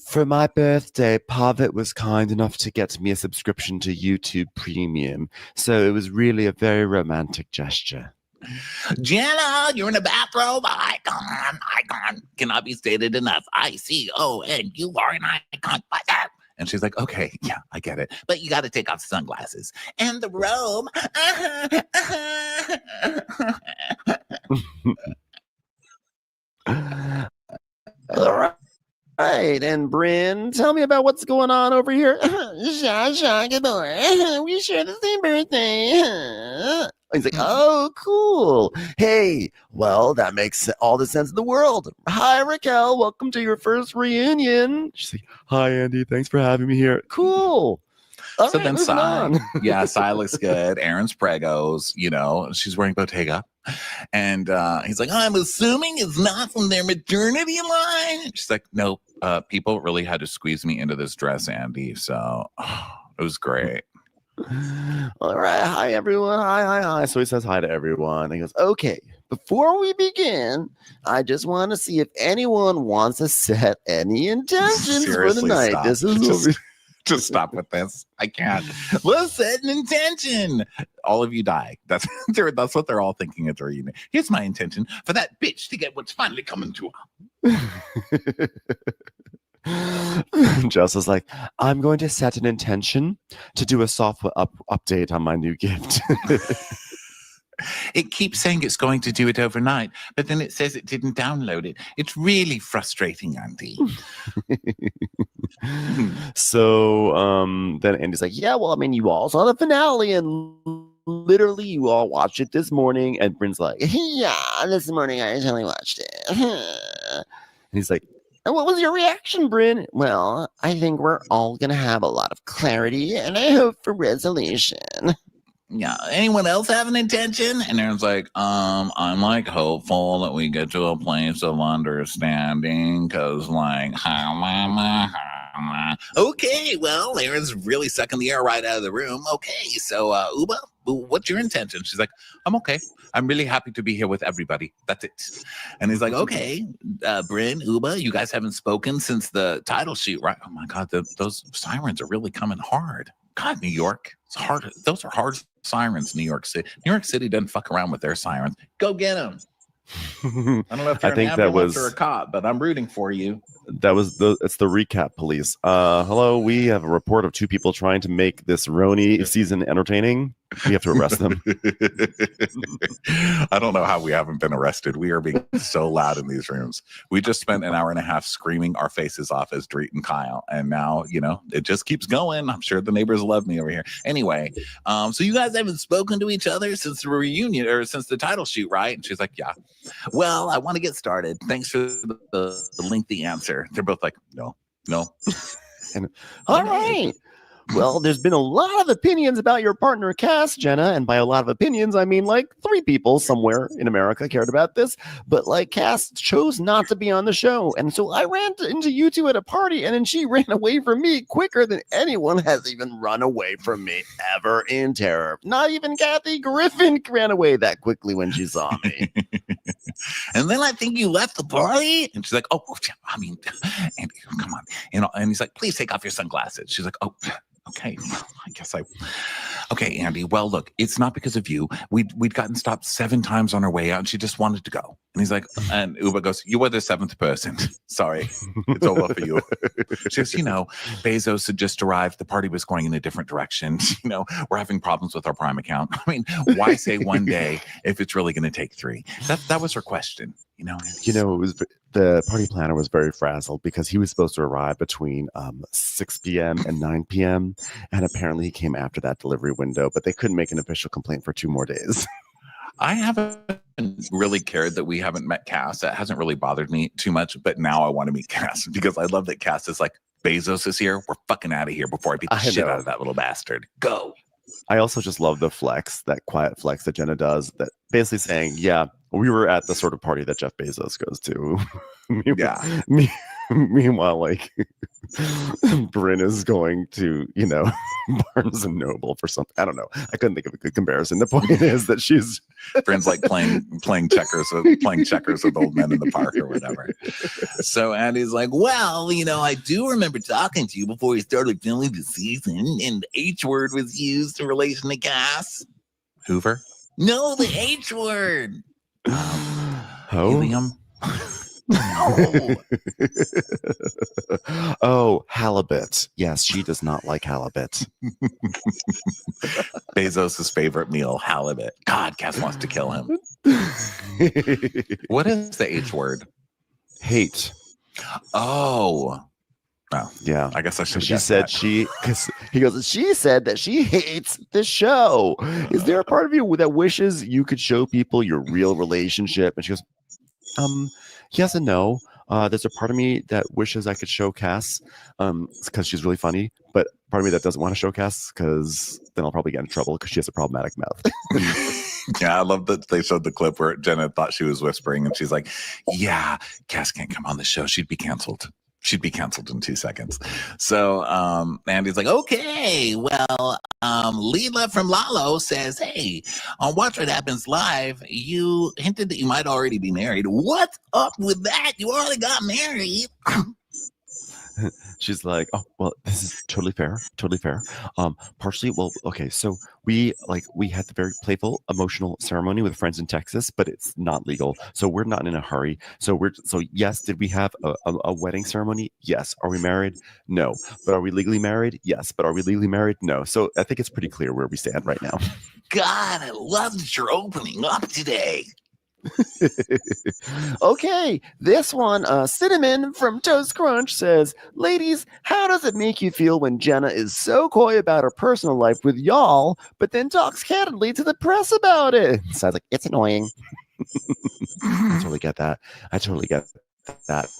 For my birthday, Parvit was kind enough to get me a subscription to YouTube Premium. So it was really a very romantic gesture. Jenna, you're in a bathrobe. Icon. Cannot be stated enough. ICON. You are an icon. And she's like, okay, yeah, I get it. But you got to take off the sunglasses. And the robe. All right, and Bryn, tell me about what's going on over here. Good boy. We share the same birthday. He's like, oh, cool. Hey, well, that makes all the sense in the world. Hi, Raquel. Welcome to your first reunion. She's like, hi, Andy. Thanks for having me here. Cool. All so right, then moving on. Sai looks good. Aaron's pregos, she's wearing Bottega. And he's like, I'm assuming it's not from their maternity line. She's like, nope. People really had to squeeze me into this dress, Andy. So it was great. All right. Hi, everyone. Hi. So he says hi to everyone. He goes, okay, before we begin, I just want to see if anyone wants to set any intentions for the night. Stop. This is Just stop with this. I can't. Let's set an intention. All of you die. That's what they're all thinking at the reunion. Here's my intention for that bitch to get what's finally coming to her. Jess is like, I'm going to set an intention to do a software update on my new gift. It keeps saying it's going to do it overnight, but then it says it didn't download it. It's really frustrating, Andy. So then Andy's like, yeah, well, I mean, you all saw the finale and literally you all watched it this morning. And Bryn's like, yeah, this morning I totally watched it. And he's like, and what was your reaction, Bryn? Well, I think we're all going to have a lot of clarity and I hope for resolution. Yeah. Anyone else have an intention? And Aaron's like, I'm like hopeful that we get to a place of understanding because okay, well, Aaron's really sucking the air right out of the room. Okay, so Uba, what's your intention? She's like, I'm okay. I'm really happy to be here with everybody. That's it. And he's like, okay, Bryn, Uba, you guys haven't spoken since the title shoot, right? Oh my God, those sirens are really coming hard. God, New York, it's hard. Those are hard sirens, New York City. New York City doesn't fuck around with their sirens. Go get them. I don't know if you're an ambulance or a cop, but I'm rooting for you. It's the recap police. Hello, we have a report of 2 people trying to make this Roni season entertaining. We have to arrest them. I don't know how we haven't been arrested. We are being so loud in these rooms. We just spent an hour and a half screaming our faces off as Dorit and Kyle. And now, it just keeps going. I'm sure the neighbors love me over here. Anyway, so you guys haven't spoken to each other since the reunion or since the title shoot, right? And she's like, yeah. Well, I want to get started. Thanks for the lengthy answer. They're both like, no. And all right. Well, there's been a lot of opinions about your partner, Cass, Jenna, and by a lot of opinions, I mean like 3 people somewhere in America cared about this, but like Cass chose not to be on the show, and so I ran into you 2 at a party, and then she ran away from me quicker than anyone has even run away from me ever in terror. Not even Kathy Griffin ran away that quickly when she saw me. And then I think you left the party, and she's like, oh, I mean, Andy, come on. And he's like, please take off your sunglasses. She's like, oh, Okay, okay, Andy. Well, look, it's not because of you. We'd gotten stopped 7 times on our way out, and she just wanted to go. And he's like, and Uber goes, "You were the 7th person. Sorry, it's over for you." She goes, Bezos had just arrived. The party was going in a different direction. We're having problems with our Prime account. I mean, why say one day if it's really going to take 3? That was her question. It was the party planner was very frazzled because he was supposed to arrive between 6 p.m. and 9 p.m. and apparently he came after that delivery window, but they couldn't make an official complaint for 2 more days. I haven't really cared that we haven't met Cass. That hasn't really bothered me too much, but now I want to meet Cass because I love that Cass is like, Bezos is here. We're fucking out of here before I beat the shit out of that little bastard. Go. I also just love the flex, that quiet flex that Jenna does, that basically saying, yeah, we were at the sort of party that Jeff Bezos goes to. Meanwhile, like, Bryn is going to, Barnes and Noble for something. I don't know. I couldn't think of a good comparison. The point is that she's Bryn's like playing checkers with old men in the park or whatever. So Andy's like, well, I do remember talking to you before we started filming the season, and the H word was used in relation to Cass. Hoover? No, the H word. Helium. No. Oh, halibut. Yes, she does not like halibut. Bezos' favorite meal, halibut. God, Cass wants to kill him. What is the H word? Hate. Oh. Well, yeah. I guess I should. She said she said that she hates the show. Is there a part of you that wishes you could show people your real relationship? And she goes, yes and no. There's a part of me that wishes I could show Cass because she's really funny, but part of me that doesn't want to show Cass because then I'll probably get in trouble because she has a problematic mouth. Yeah, I love that they showed the clip where Jenna thought she was whispering and she's like, yeah, Cass can't come on the show. She'd be canceled. She'd be canceled in 2 seconds. So Andy's like, okay, well, Leela from Lalo says, hey, on Watch What Happens Live, you hinted that you might already be married. What's up with that? You already got married. She's like, oh, well, this is totally fair. Partially, well, okay, so we had the very playful, emotional ceremony with friends in Texas, but it's not legal, so we're not in a hurry. So yes, did we have a wedding ceremony? Yes. Are we married? No. But are we legally married? Yes. But are we legally married? No. So I think it's pretty clear where we stand right now. God, I love that you're opening up today. Okay, this one, Cinnamon from Toast Crunch says, ladies, how does it make you feel when Jenna is so coy about her personal life with y'all, but then talks candidly to the press about it? Sounds like it's annoying. I totally get that.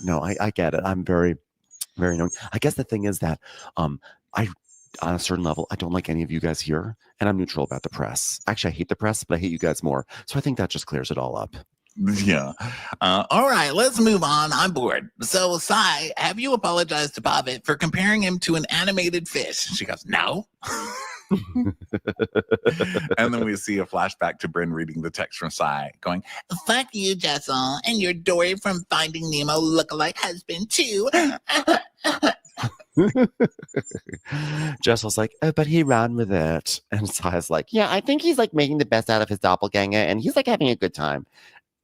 No, I get it. I'm very, very annoying. I guess the thing is that on a certain level, I don't like any of you guys here, and I'm neutral about the press. Actually, I hate the press, but I hate you guys more. So I think that just clears it all up. Yeah. All right, let's move on. I'm bored. So, Sai, have you apologized to Pavitt for comparing him to an animated fish? She goes, no. And then we see a flashback to Bryn reading the text from Sai going, fuck you, Jessel, and your Dory from Finding Nemo lookalike husband, too. Jessel's like, oh, but he ran with it. And Sai's like, yeah, I think he's like making the best out of his doppelganger and he's like having a good time.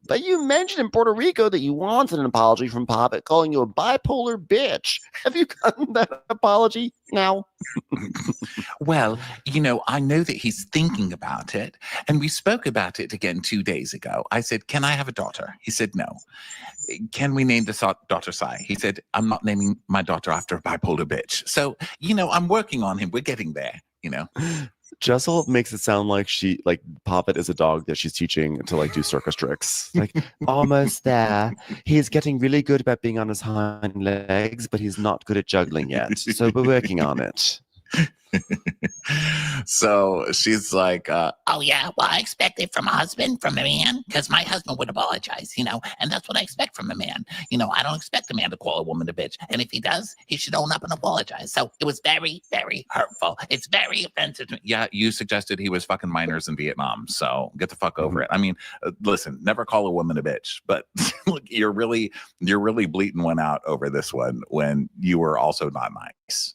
But you mentioned in Puerto Rico that you wanted an apology from Pavitt calling you a bipolar bitch. Have you gotten that apology now? Well, I know that he's thinking about it, and we spoke about it again 2 days ago. I said, can I have a daughter? He said, no. Can we name the daughter Sai? He said, I'm not naming my daughter after a bipolar bitch. So, I'm working on him. We're getting there, Jessel makes it sound like Pavitt is a dog that she's teaching to do circus tricks. Like, almost there. He's getting really good about being on his hind legs, but he's not good at juggling yet. So we're working on it. So she's like, oh yeah, well, I expect it from a husband, from a man, because my husband would apologize, and that's what I expect from a man. I don't expect a man to call a woman a bitch, and if he does, he should own up and apologize. So it was very, very hurtful. It's very offensive to me. Yeah, you suggested he was fucking minors in Vietnam, so get the fuck over it. I mean, listen, never call a woman a bitch, but look, you're really bleating one out over this one when you were also not nice.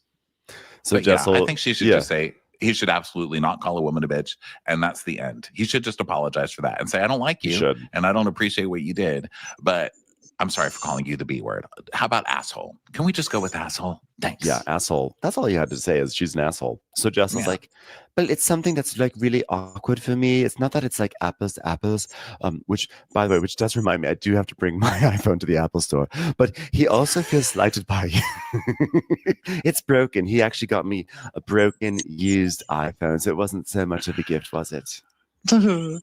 So But yeah, Jessel, I think she should just say he should absolutely not call a woman a bitch, and that's the end. He should just apologize for that and say, I don't like you, and I don't appreciate what you did, but I'm sorry for calling you the B word. How about asshole? Can we just go with asshole? Thanks. Yeah, asshole. That's all you had to say is she's an asshole. So Jessel's like, but it's something that's like really awkward for me. It's not that it's like apples to apples, which, by the way, which does remind me, I do have to bring my iPhone to the Apple store. But he also feels slighted by it's broken. He actually got me a broken, used iPhone, so it wasn't so much of a gift, was it? You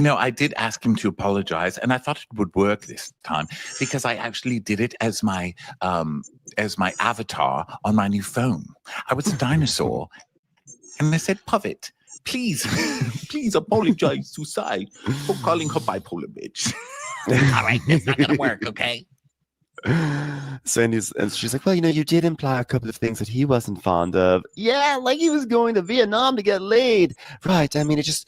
know, I did ask him to apologize, and I thought it would work this time because I actually did it as my avatar on my new phone. I was a dinosaur, and I said, "Puffet, please, please apologize to Sai for calling her bipolar bitch." All right, that's not gonna work, okay? So and she's like, well, you know, you did imply a couple of things that he wasn't fond of. Yeah, like he was going to Vietnam to get laid. Right. I mean, it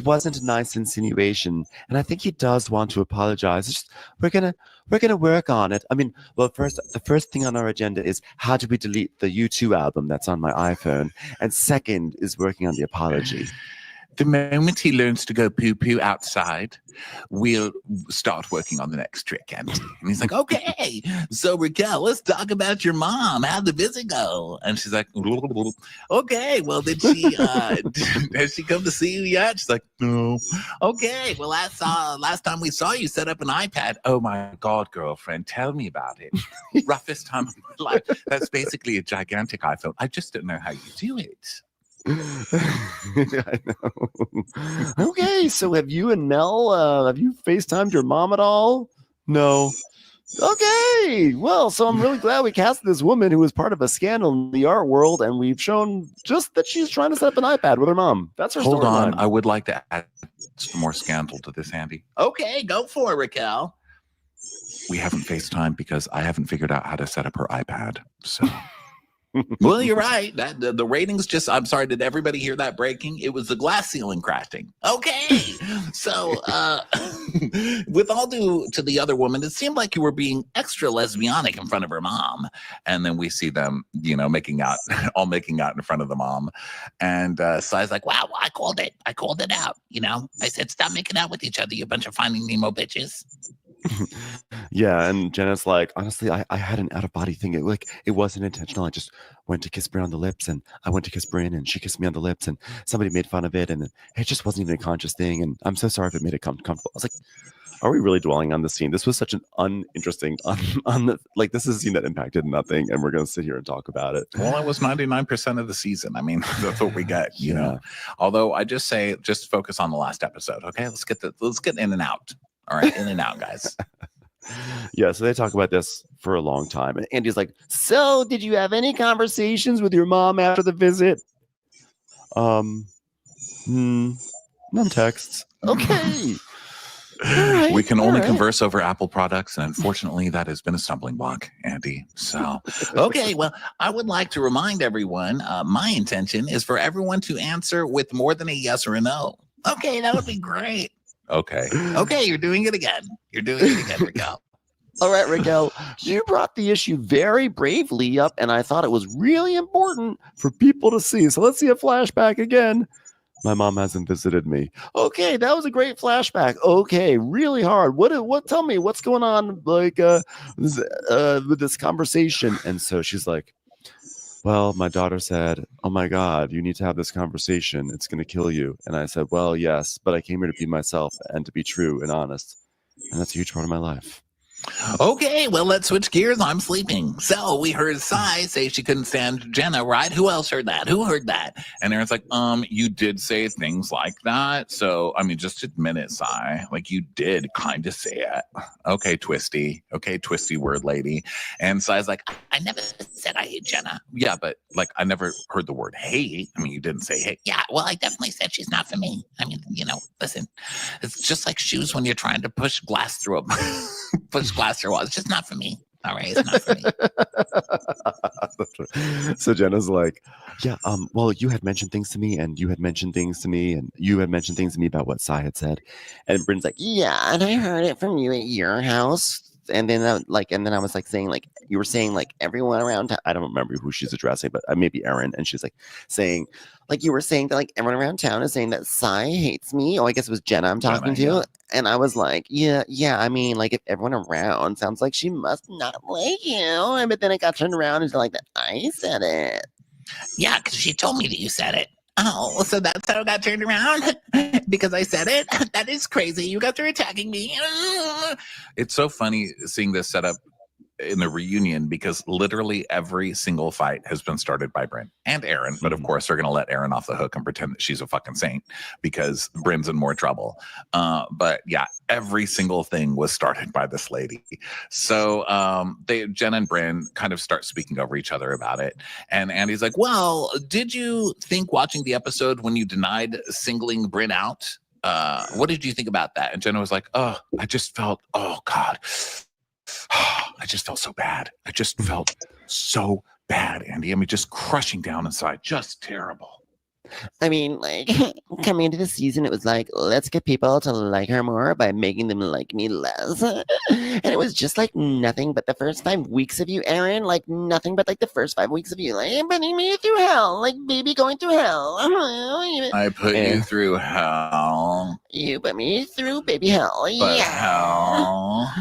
wasn't a nice insinuation. And I think he does want to apologize. It's just, we're gonna work on it. I mean, well, the first thing on our agenda is how do we delete the U2 album that's on my iPhone? And second is working on the apology. The moment he learns to go poo-poo outside, we'll start working on the next trick, Andy. And he's like, okay, so Raquel, let's talk about your mom. How'd the visit go? And she's like, okay, well, did she, has she come to see you yet? She's like, no. Okay, well, last time we saw you set up an iPad. Oh my God, girlfriend, tell me about it. Roughest time of my life. That's basically a gigantic iPhone. I just don't know how you do it. I know. Okay, so have you and Mel, have you FaceTimed your mom at all? No. Okay, well, so I'm really glad we casted this woman who was part of a scandal in the art world, and we've shown just that she's trying to set up an iPad with her mom. That's her Hold on, storyline. I would like to add some more scandal to this, Andy. Okay, go for it, Raquel. We haven't FaceTimed because I haven't figured out how to set up her iPad, so... Well, you're right. That the ratings just, I'm sorry, did everybody hear that breaking? It was the glass ceiling crashing. Okay. So, with all due to the other woman, it seemed like you were being extra lesbianic in front of her mom. And then we see them, you know, making out in front of the mom. And Sai's like, wow, I called it out. You know, I said, stop making out with each other, you bunch of Finding Nemo bitches. Yeah, and Jenna's like, honestly, I had an out-of-body thing. It wasn't intentional. I just went to kiss Bryn on the lips, and I went to kiss Bryn, and she kissed me on the lips, and somebody made fun of it, and it just wasn't even a conscious thing, and I'm so sorry if it made it comfortable. I was like, are we really dwelling on this scene? This was such an uninteresting, this is a scene that impacted nothing, and we're going to sit here and talk about it. Well, it was 99% of the season. I mean, that's what we got, you know. Although I just say, just focus on the last episode, okay? Let's get in and out. All right, in and out, guys. Yeah, so they talk about this for a long time. And Andy's like, so did you have any conversations with your mom after the visit? None texts. Okay. Right, we can only converse over Apple products, and unfortunately, that has been a stumbling block, Andy. So, okay, well, I would like to remind everyone, my intention is for everyone to answer with more than a yes or a no. Okay, that would be great. Okay, you're doing it again. Raquel. All right, Raquel, you brought the issue very bravely up, and I thought it was really important for people to see. So let's see a flashback again. My mom hasn't visited me. Okay, that was a great flashback. Okay, really hard. What? Tell me what's going on, like, with this conversation. And so she's like, well, my daughter said, oh my God, you need to have this conversation. It's going to kill you. And I said, well, yes, but I came here to be myself and to be true and honest. And that's a huge part of my life. Okay, well, let's switch gears. I'm sleeping. So we heard Sai say she couldn't stand Jenna, right? Who else heard that? Who heard that? And Aaron's like, you did say things like that. So, I mean, just admit it, Sai. Like, you did kind of say it. Okay, Twisty. Okay, Twisty word lady. And Sai's like, I never said I hate Jenna. Yeah, but, like, I never heard the word hate. I mean, you didn't say hate. Yeah, well, I definitely said she's not for me. I mean, you know, listen, it's just like shoes when you're trying to push glass through a... glass through a wall. It's just not for me. All right, it's not for me. So Jenna's like, yeah, well, you had mentioned things to me, and you had mentioned things to me, and you had mentioned things to me about what Sai had said. And Bryn's like, yeah, and I heard it from you at your house and then I was like saying like you were saying like everyone around. I don't remember who she's addressing, but maybe Erin, and she's like saying like you were saying that like everyone around town is saying that Sai hates me. Oh, I guess it was Jenna I'm talking to, yeah. and I was like, yeah. I mean, like if everyone around sounds like she must not like you, but then it got turned around and like that I said it. Yeah, because she told me that you said it. Oh, so that's how it got turned around? Because I said it? That is crazy. You guys are attacking me. It's so funny seeing this set up in the reunion because literally every single fight has been started by Bryn and Erin. But of course, they're going to let Erin off the hook and pretend that she's a fucking saint because Bryn's in more trouble. But yeah, every single thing was started by this lady. So Jen and Bryn kind of start speaking over each other about it. And Andy's like, well, did you think watching the episode when you denied singling Bryn out? What did you think about that? And Jenna was like, oh, I just felt, oh God. I just felt so bad. I just felt so bad, Andy. I mean, just crushing down inside. Just terrible. I mean, like, coming into the season, it was like, let's get people to like her more by making them like me less. And it was just like nothing but the first 5 weeks of you, Erin. Like, nothing but like the first 5 weeks of you, like, putting me through hell. Like, baby going through hell. I put you through hell. You put me through baby hell. But hell.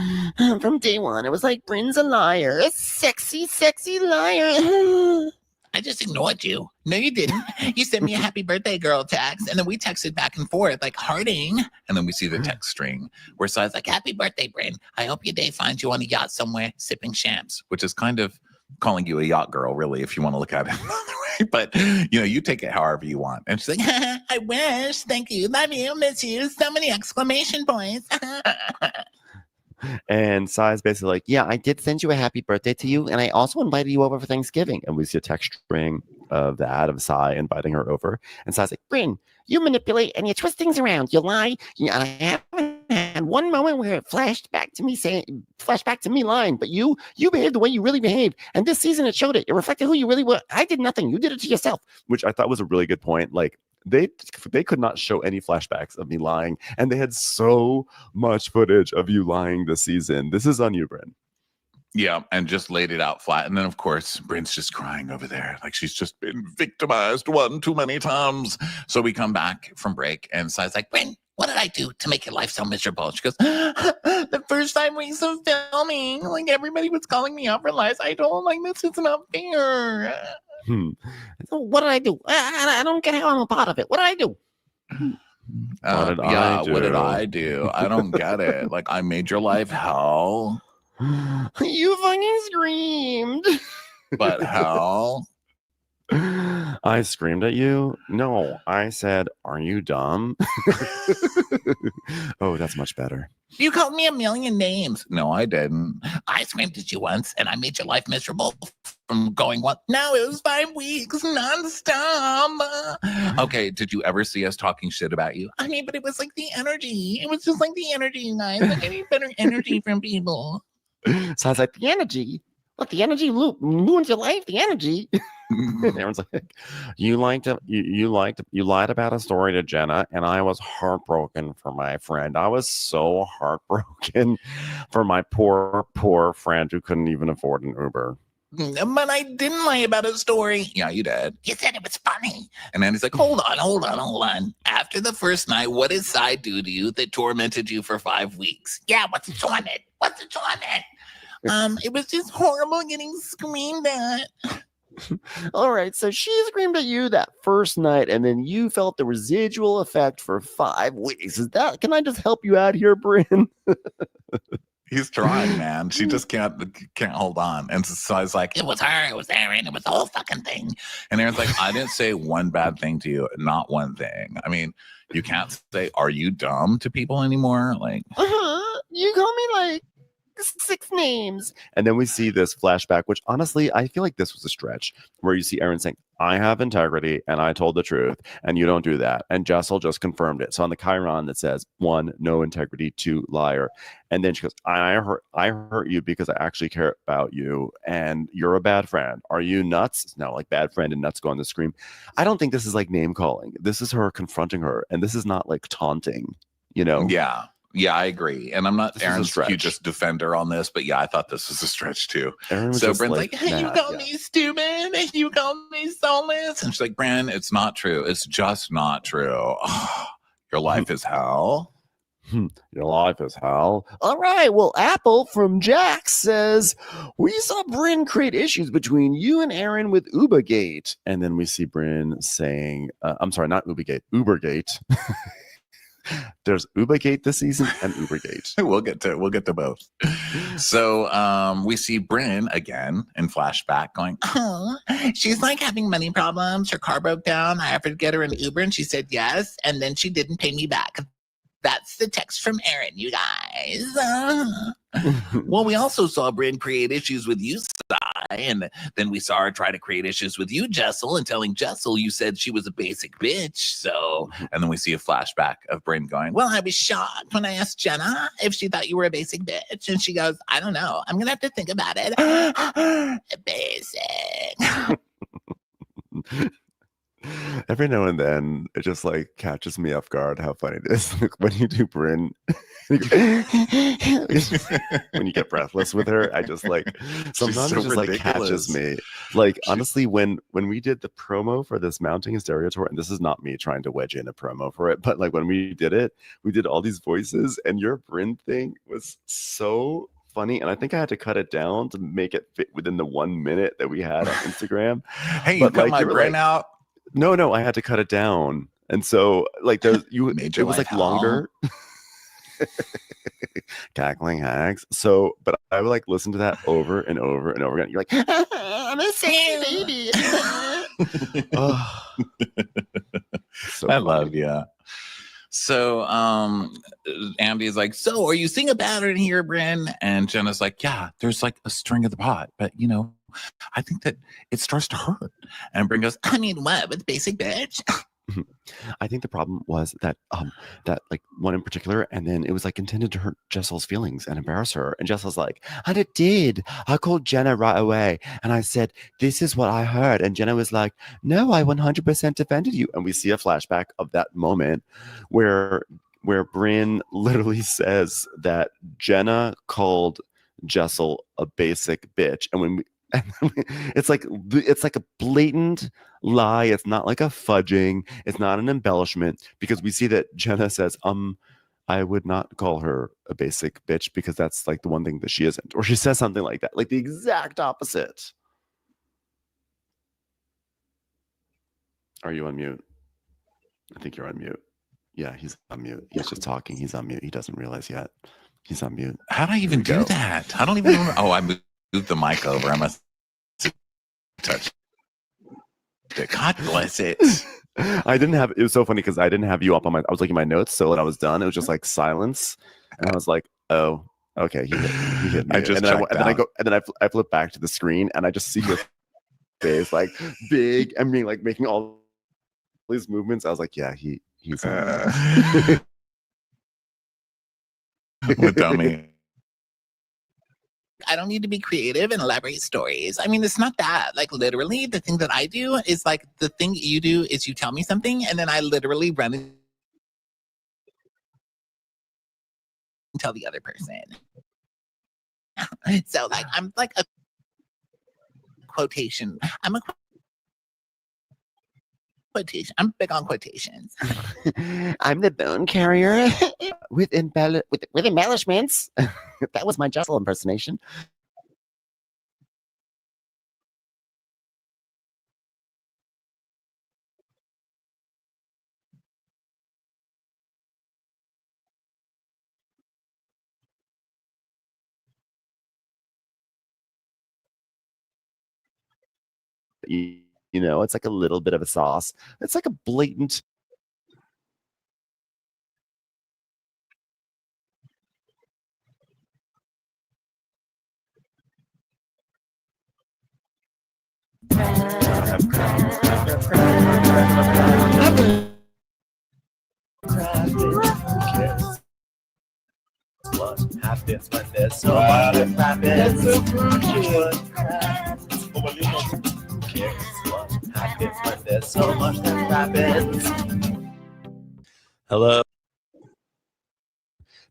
From day one, it was like, Bryn's a liar. A sexy, sexy liar. I just ignored you. No, you didn't. You sent me a happy birthday girl text, and then we texted back and forth, like hearting. And then we see the text string where Sai's like, happy birthday, Bryn. I hope your day finds you on a yacht somewhere sipping shams. Which is kind of calling you a yacht girl, really, if you want to look at it another way. But, you know, you take it however you want. And she's like, I wish. Thank you. Love you. Miss you. So many exclamation points. And Sai's basically like, yeah, I did send you a happy birthday to you, and I also invited you over for Thanksgiving. And we see a text string of that of Sai inviting her over. And Sai's like, Bryn, you manipulate and you twist things around. You lie. I haven't had one moment where it flashed back to me lying. But you behaved the way you really behaved. And this season it showed it. It reflected who you really were. I did nothing. You did it to yourself. Which I thought was a really good point. Like, they could not show any flashbacks of me lying, and they had so much footage of you lying this season. This is on you, Bryn. Yeah, and just laid it out flat. And then, of course, Bryn's just crying over there like she's just been victimized one too many times. So we come back from break, and Sai's like, Bryn, what did I do to make your life so miserable? She goes, the first 5 weeks of filming, like everybody was calling me out for lies. I don't like this. It's not fair. What did I do? I don't get how I'm a part of it. What did I do? What did I do? I don't get it. Like, I made your life hell. You fucking screamed. But hell? I screamed at you? No, I said, are you dumb? Oh, that's much better. You called me a million names. No, I didn't. I screamed at you once, and I made your life miserable from going, what? No, it was 5 weeks, nonstop. Okay, did you ever see us talking shit about you? I mean, but it was like the energy. It was just like the energy, you guys. Like, I need better energy from people. So I was like, the energy? What, the energy ruins your life? The energy? Everyone's like, you lied about a story to Jenna, and I was heartbroken for my friend. I was so heartbroken for my poor friend who couldn't even afford an Uber. But I didn't lie about a story. Yeah, you did. You said it was funny. And then he's like, hold on. After the first night, what did Sai do to you that tormented you for 5 weeks? Yeah, what's the torment? It was just horrible getting screamed at. All right, so she screamed at you that first night, and then you felt the residual effect for 5 weeks. Can I just help you out here, Bryn? He's trying, man. She just can't hold on. And so I was like, it was her, it was Erin, it was the whole fucking thing. And Erin's like, I didn't say one bad thing to you, not one thing. I mean, you can't say, are you dumb to people anymore? Like, you call me like 6 names. And then we see this flashback, which honestly, I feel like this was a stretch, where you see Erin saying, I have integrity and I told the truth and you don't do that. And Jessel just confirmed it. So on the Chiron that says 1, no integrity, 2, liar. And then she goes, I hurt you because I actually care about you and you're a bad friend. Are you nuts? No, like bad friend and nuts go on the screen. I don't think this is like name calling. This is her confronting her. And this is not like taunting, you know? Yeah. Yeah, I agree. And I'm not This was a Aaron's stretch. hugest defender on this, but yeah, I thought this was a stretch too. Aaron was So just Bryn's like, hey, you mad, call yeah. me stupid, you call me soulless. And she's like, Bryn, it's not true. It's just not true. Your life is hell. Your life is hell. All right. Well, Apple from Jack says, we saw Bryn create issues between you and Aaron with Ubergate. And then we see Bryn saying, I'm sorry, not Ubergate, Ubergate. There's Ubergate this season and Ubergate. We'll get to both. So we see Bryn again in flashback going, oh, she's like having money problems. Her car broke down. I offered to get her an Uber and she said yes. And then she didn't pay me back. That's the text from Aaron, you guys. Well, we also saw Bryn create issues with you, Sai, and then we saw her try to create issues with you, Jessel, and telling Jessel you said she was a basic bitch. So, and then we see a flashback of Bryn going, well, I was shocked when I asked Jenna if she thought you were a basic bitch. And she goes, I don't know. I'm going to have to think about it. Basic. Every now and then, it just like catches me off guard how funny it is. Like, when you do Bryn, when you get breathless with her, I just like sometimes so it just like catches me. Like honestly, when we did the promo for this Mounting Hysteria tour, and this is not me trying to wedge in a promo for it, but like when we did it, we did all these voices, and your Bryn thing was so funny, and I think I had to cut it down to make it fit within the 1 minute that we had on Instagram. Hey, you cut my Bryn out? No, I had to cut it down, and so like there's you. Made It your was life like longer. Cackling hags. So, but I would like listen to that over and over and over again. You're like, I'm a sad baby. Oh. So I love you. So Andy is like, so are you seeing a pattern here, Bryn? And Jenna's like, yeah, there's like a string of the pot, but you know, I think that it starts to hurt. And Bryn goes, I mean, what with basic bitch? I think the problem was that that like one in particular, and then it was like intended to hurt Jessel's feelings and embarrass her. And Jessel's like, and it did. I called Jenna right away and I said, this is what I heard. And Jenna was like, no, I 100% defended you. And we see a flashback of that moment where Bryn literally says that Jenna called Jessel a basic bitch. And when it's like a blatant lie. It's not like a fudging. It's not an embellishment, because we see that Jenna says, I would not call her a basic bitch because that's like the one thing that she isn't. Or she says something like that, like the exact opposite. Are you on mute? I think you're on mute. Yeah, he's on mute. He's just talking. He's on mute. He doesn't realize yet. He's on mute. How do I even do that? I don't even know. Oh, I moved the mic over. I must touch it. God bless it. I didn't have, it was so funny because I didn't have you up on my, I was looking at my notes. So when I was done, it was just like silence. And I was like, oh, okay. He hit me. And then I flip back to the screen and I just see your face like big and me like making all these movements. I was like, yeah, he's with dummy. I don't need to be creative and elaborate stories. I mean, it's not that. Like, literally, the thing that I do is like the thing you do is you tell me something, and then I literally run and tell the other person. So, like, I'm like a quotation. I'm a quotation. I'm big on quotations. I'm the bone carrier with embellishments. That was my Jessel impersonation. You know, it's like a little bit of a sauce. It's like a blatant. What happens when there's so much that happens? What happens when there's so much that happens? Hello.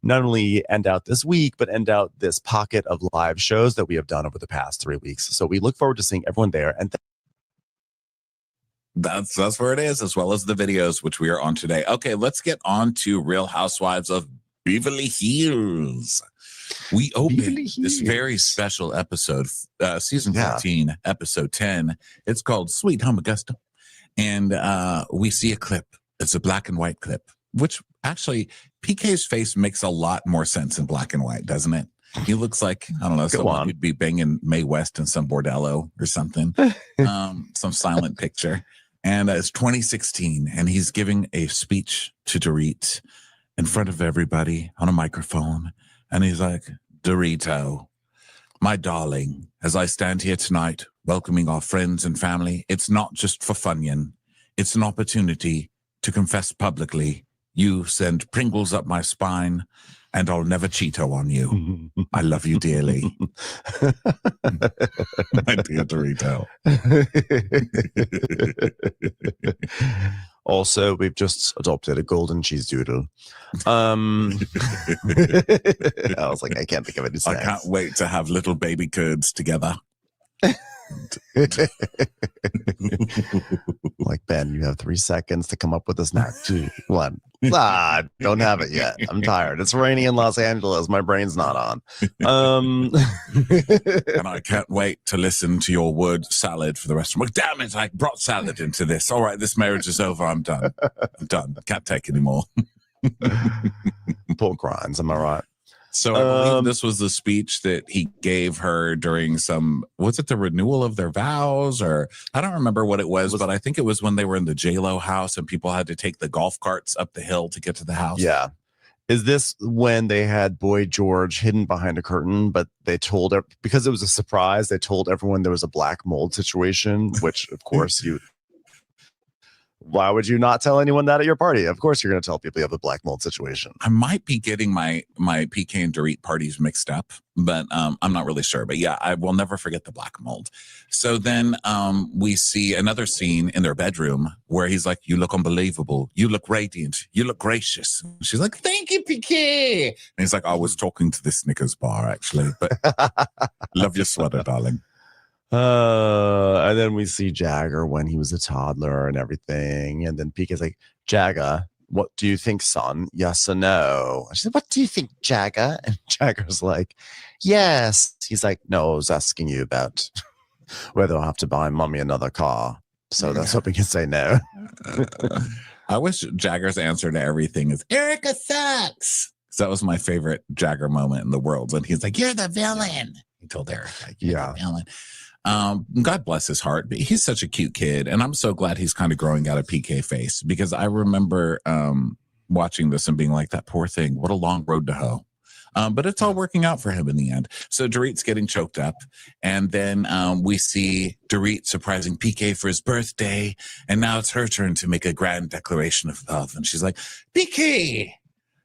not only end out this week, but end out this pocket of live shows that we have done over the past 3 weeks. So we look forward to seeing everyone there. And that's where it is, as well as the videos, which we are on today. Okay, let's get on to Real Housewives of Beverly Hills. We open this very special episode, season 14, episode 10. It's called Sweet Home Augusta. And we see a clip. It's a black and white clip, which actually PK's face makes a lot more sense in black and white, doesn't it? He looks like, I don't know, someone who'd be banging Mae West in some bordello or something, some silent picture. And it's 2016, and he's giving a speech to Dorit in front of everybody on a microphone. And he's like, Dorito, my darling, as I stand here tonight, welcoming our friends and family, it's not just for Funyun. It's an opportunity to confess publicly. You send Pringles up my spine, and I'll never Cheeto on you. I love you dearly. My dear Dorito. Also, we've just adopted a golden cheese doodle. I was like, I can't think of any snacks. I can't wait to have little baby curds together. Like, Ben, you have 3 seconds to come up with a snack. 2, 1. Don't have it yet. I'm tired. It's rainy in Los Angeles. My brain's not on. And I can't wait to listen to your word salad for the rest of my. Damn it! I brought salad into this. All right, this marriage is over. I'm done. I'm done. Can't take anymore. Pork rinds. Am I right? So I believe this was the speech that he gave her during was it the renewal of their vows, or I don't remember what it was, but I think it was when they were in the J-Lo house and people had to take the golf carts up the hill to get to the house. Yeah. Is this when they had Boy George hidden behind a curtain, but they told it because it was a surprise, they told everyone there was a black mold situation, which of course why would you not tell anyone that at your party? Of course, you're going to tell people you have a black mold situation. I might be getting my PK and Dorit parties mixed up, but I'm not really sure. But yeah, I will never forget the black mold. So then we see another scene in their bedroom where he's like, you look unbelievable. You look radiant. You look gracious. She's like, thank you, PK. And he's like, I was talking to the Snickers bar, actually. But love your sweater, darling. And then we see Jagger when he was a toddler and everything. And then PK's like, Jagger, what do you think, son? Yes or no? She said, what do you think, Jagger? And Jagger's like, yes. He's like, no, I was asking you about whether I'll have to buy mommy another car. So that's hoping you say no. I wish Jagger's answer to everything is, Erica sucks. So that was my favorite Jagger moment in the world. When he's like, you're the villain. He told Erica, you're the villain. God bless his heart, but he's such a cute kid, and I'm so glad he's kind of growing out of PK face, because I remember watching this and being like, that poor thing, what a long road to hoe. But it's all working out for him in the end. So Dorit's getting choked up, and then we see Dorit surprising PK for his birthday, and now it's her turn to make a grand declaration of love, and she's like, PK,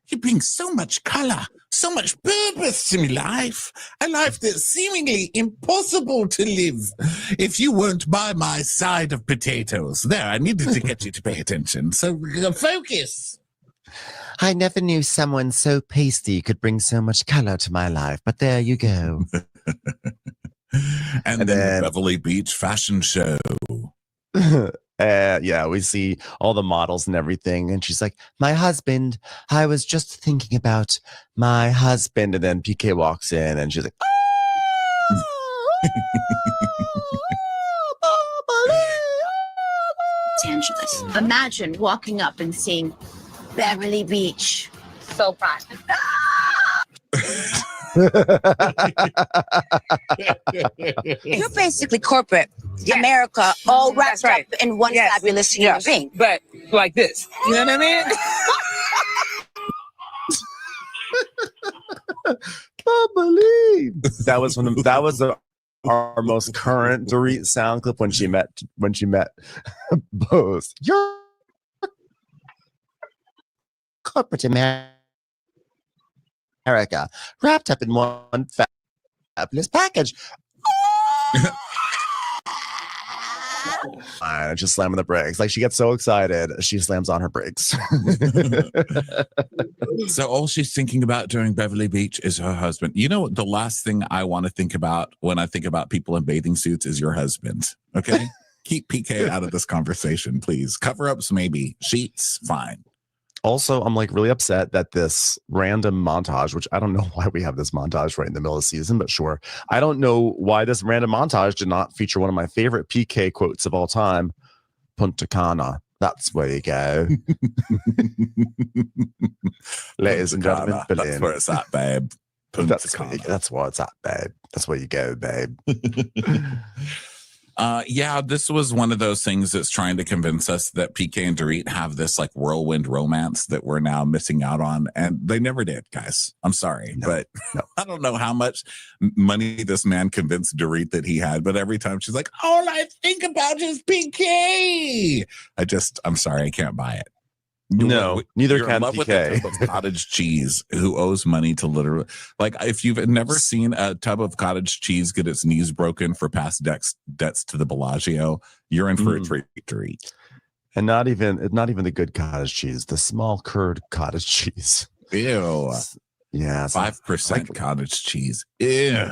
you bring so much color, so much purpose to my life, a life that's seemingly impossible to live if you weren't by my side of potatoes. There, I needed to get you to pay attention. So focus. I never knew someone so pasty could bring so much color to my life, but there you go. and then Beverly Beach fashion show. Yeah, we see all the models and everything. And she's like, my husband, I was just thinking about my husband. And then PK walks in and she's like, Angeles. Imagine walking up and seeing Beverly Beach. So proud. You're basically corporate America, all wrapped up in one fabulous human being. But like this, you know what I mean? That was our most current Dorit sound clip when she met Bose. You're corporate America wrapped up in one fabulous package. Just slamming the brakes. Like she gets so excited, she slams on her brakes. So all she's thinking about during Beverly Beach is her husband. You know, the last thing I want to think about when I think about people in bathing suits is your husband. Okay. Keep PK out of this conversation, please. Cover-ups, maybe. Sheets, fine. Also, I'm like really upset that this random montage, which I don't know why we have this montage right in the middle of the season, but sure. I don't know why this random montage did not feature one of my favorite PK quotes of all time, Punta Cana. That's where you go. Ladies and gentlemen, that's where it's at, babe. That's where it's at, babe. That's where you go, babe. Yeah, this was one of those things that's trying to convince us that PK and Dorit have this like whirlwind romance that we're now missing out on. And they never did, guys. I'm sorry. But I don't know how much money this man convinced Dorit that he had. But every time she's like, all I think about is PK. I'm sorry. I can't buy it. No, neither you're can in love with PK. a tub of cottage cheese who owes money to literally, like, if you've never seen a tub of cottage cheese get its knees broken for past debts to the Bellagio, you're in for a treat to eat. And not even the good cottage cheese, the small curd cottage cheese. Ew. Yeah, 5% cottage cheese. Ew.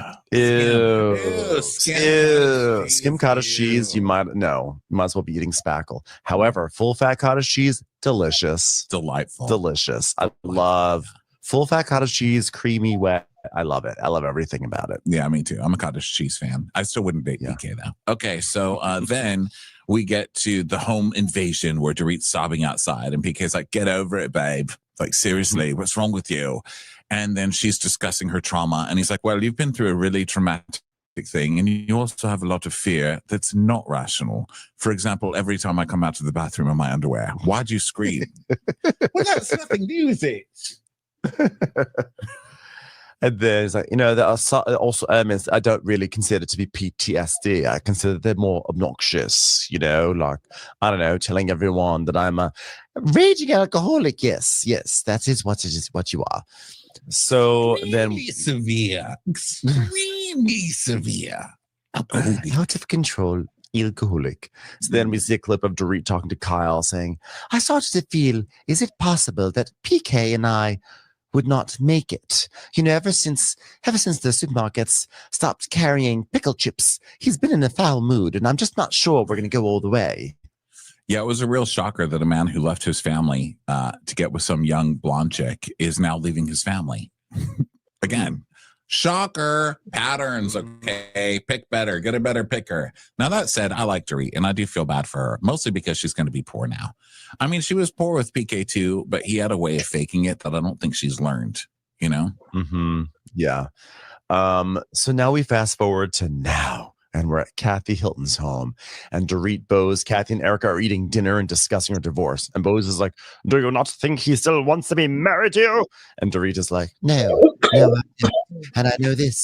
Skim cottage cheese, you might as well be eating spackle. However, full fat cottage cheese, delicious. Delightful. Delicious. I love full fat cottage cheese, creamy, wet. I love it. I love everything about it. Yeah, me too. I'm a cottage cheese fan. I still wouldn't date PK though. Okay, so then we get to the home invasion where Dorit's sobbing outside and PK's like, get over it, babe. Like, seriously, what's wrong with you? And then she's discussing her trauma. And he's like, well, you've been through a really traumatic thing. And you also have a lot of fear that's not rational. For example, every time I come out to the bathroom in my underwear, why'd you scream? Well, that's nothing new, is it? And then it's like, there are also elements I don't really consider to be PTSD. I consider they're more obnoxious, like, I don't know, telling everyone that I'm a raging alcoholic. Yes, that is what you are. So extremely severe. Out of control alcoholic. So then we see a clip of Dorit talking to Kyle saying, I started to feel, is it possible that PK and I would not make it? Ever since the supermarkets stopped carrying pickle chips, he's been in a foul mood, and I'm just not sure we're going to go all the way. Yeah, it was a real shocker that a man who left his family to get with some young blonde chick is now leaving his family. Again, shocker. Patterns. Okay, pick better. Get a better picker. Now, that said, I like Dorit, and I do feel bad for her, mostly because she's going to be poor now. I mean, she was poor with PK too, but he had a way of faking it that I don't think she's learned, Mm-hmm. Yeah. So now we fast forward to now. And we're at Kathy Hilton's home. And Dorit, Bose, Kathy, and Erica are eating dinner and discussing her divorce. And Bose is like, do you not think he still wants to be married to you? And Dorit is like, no. And I know this.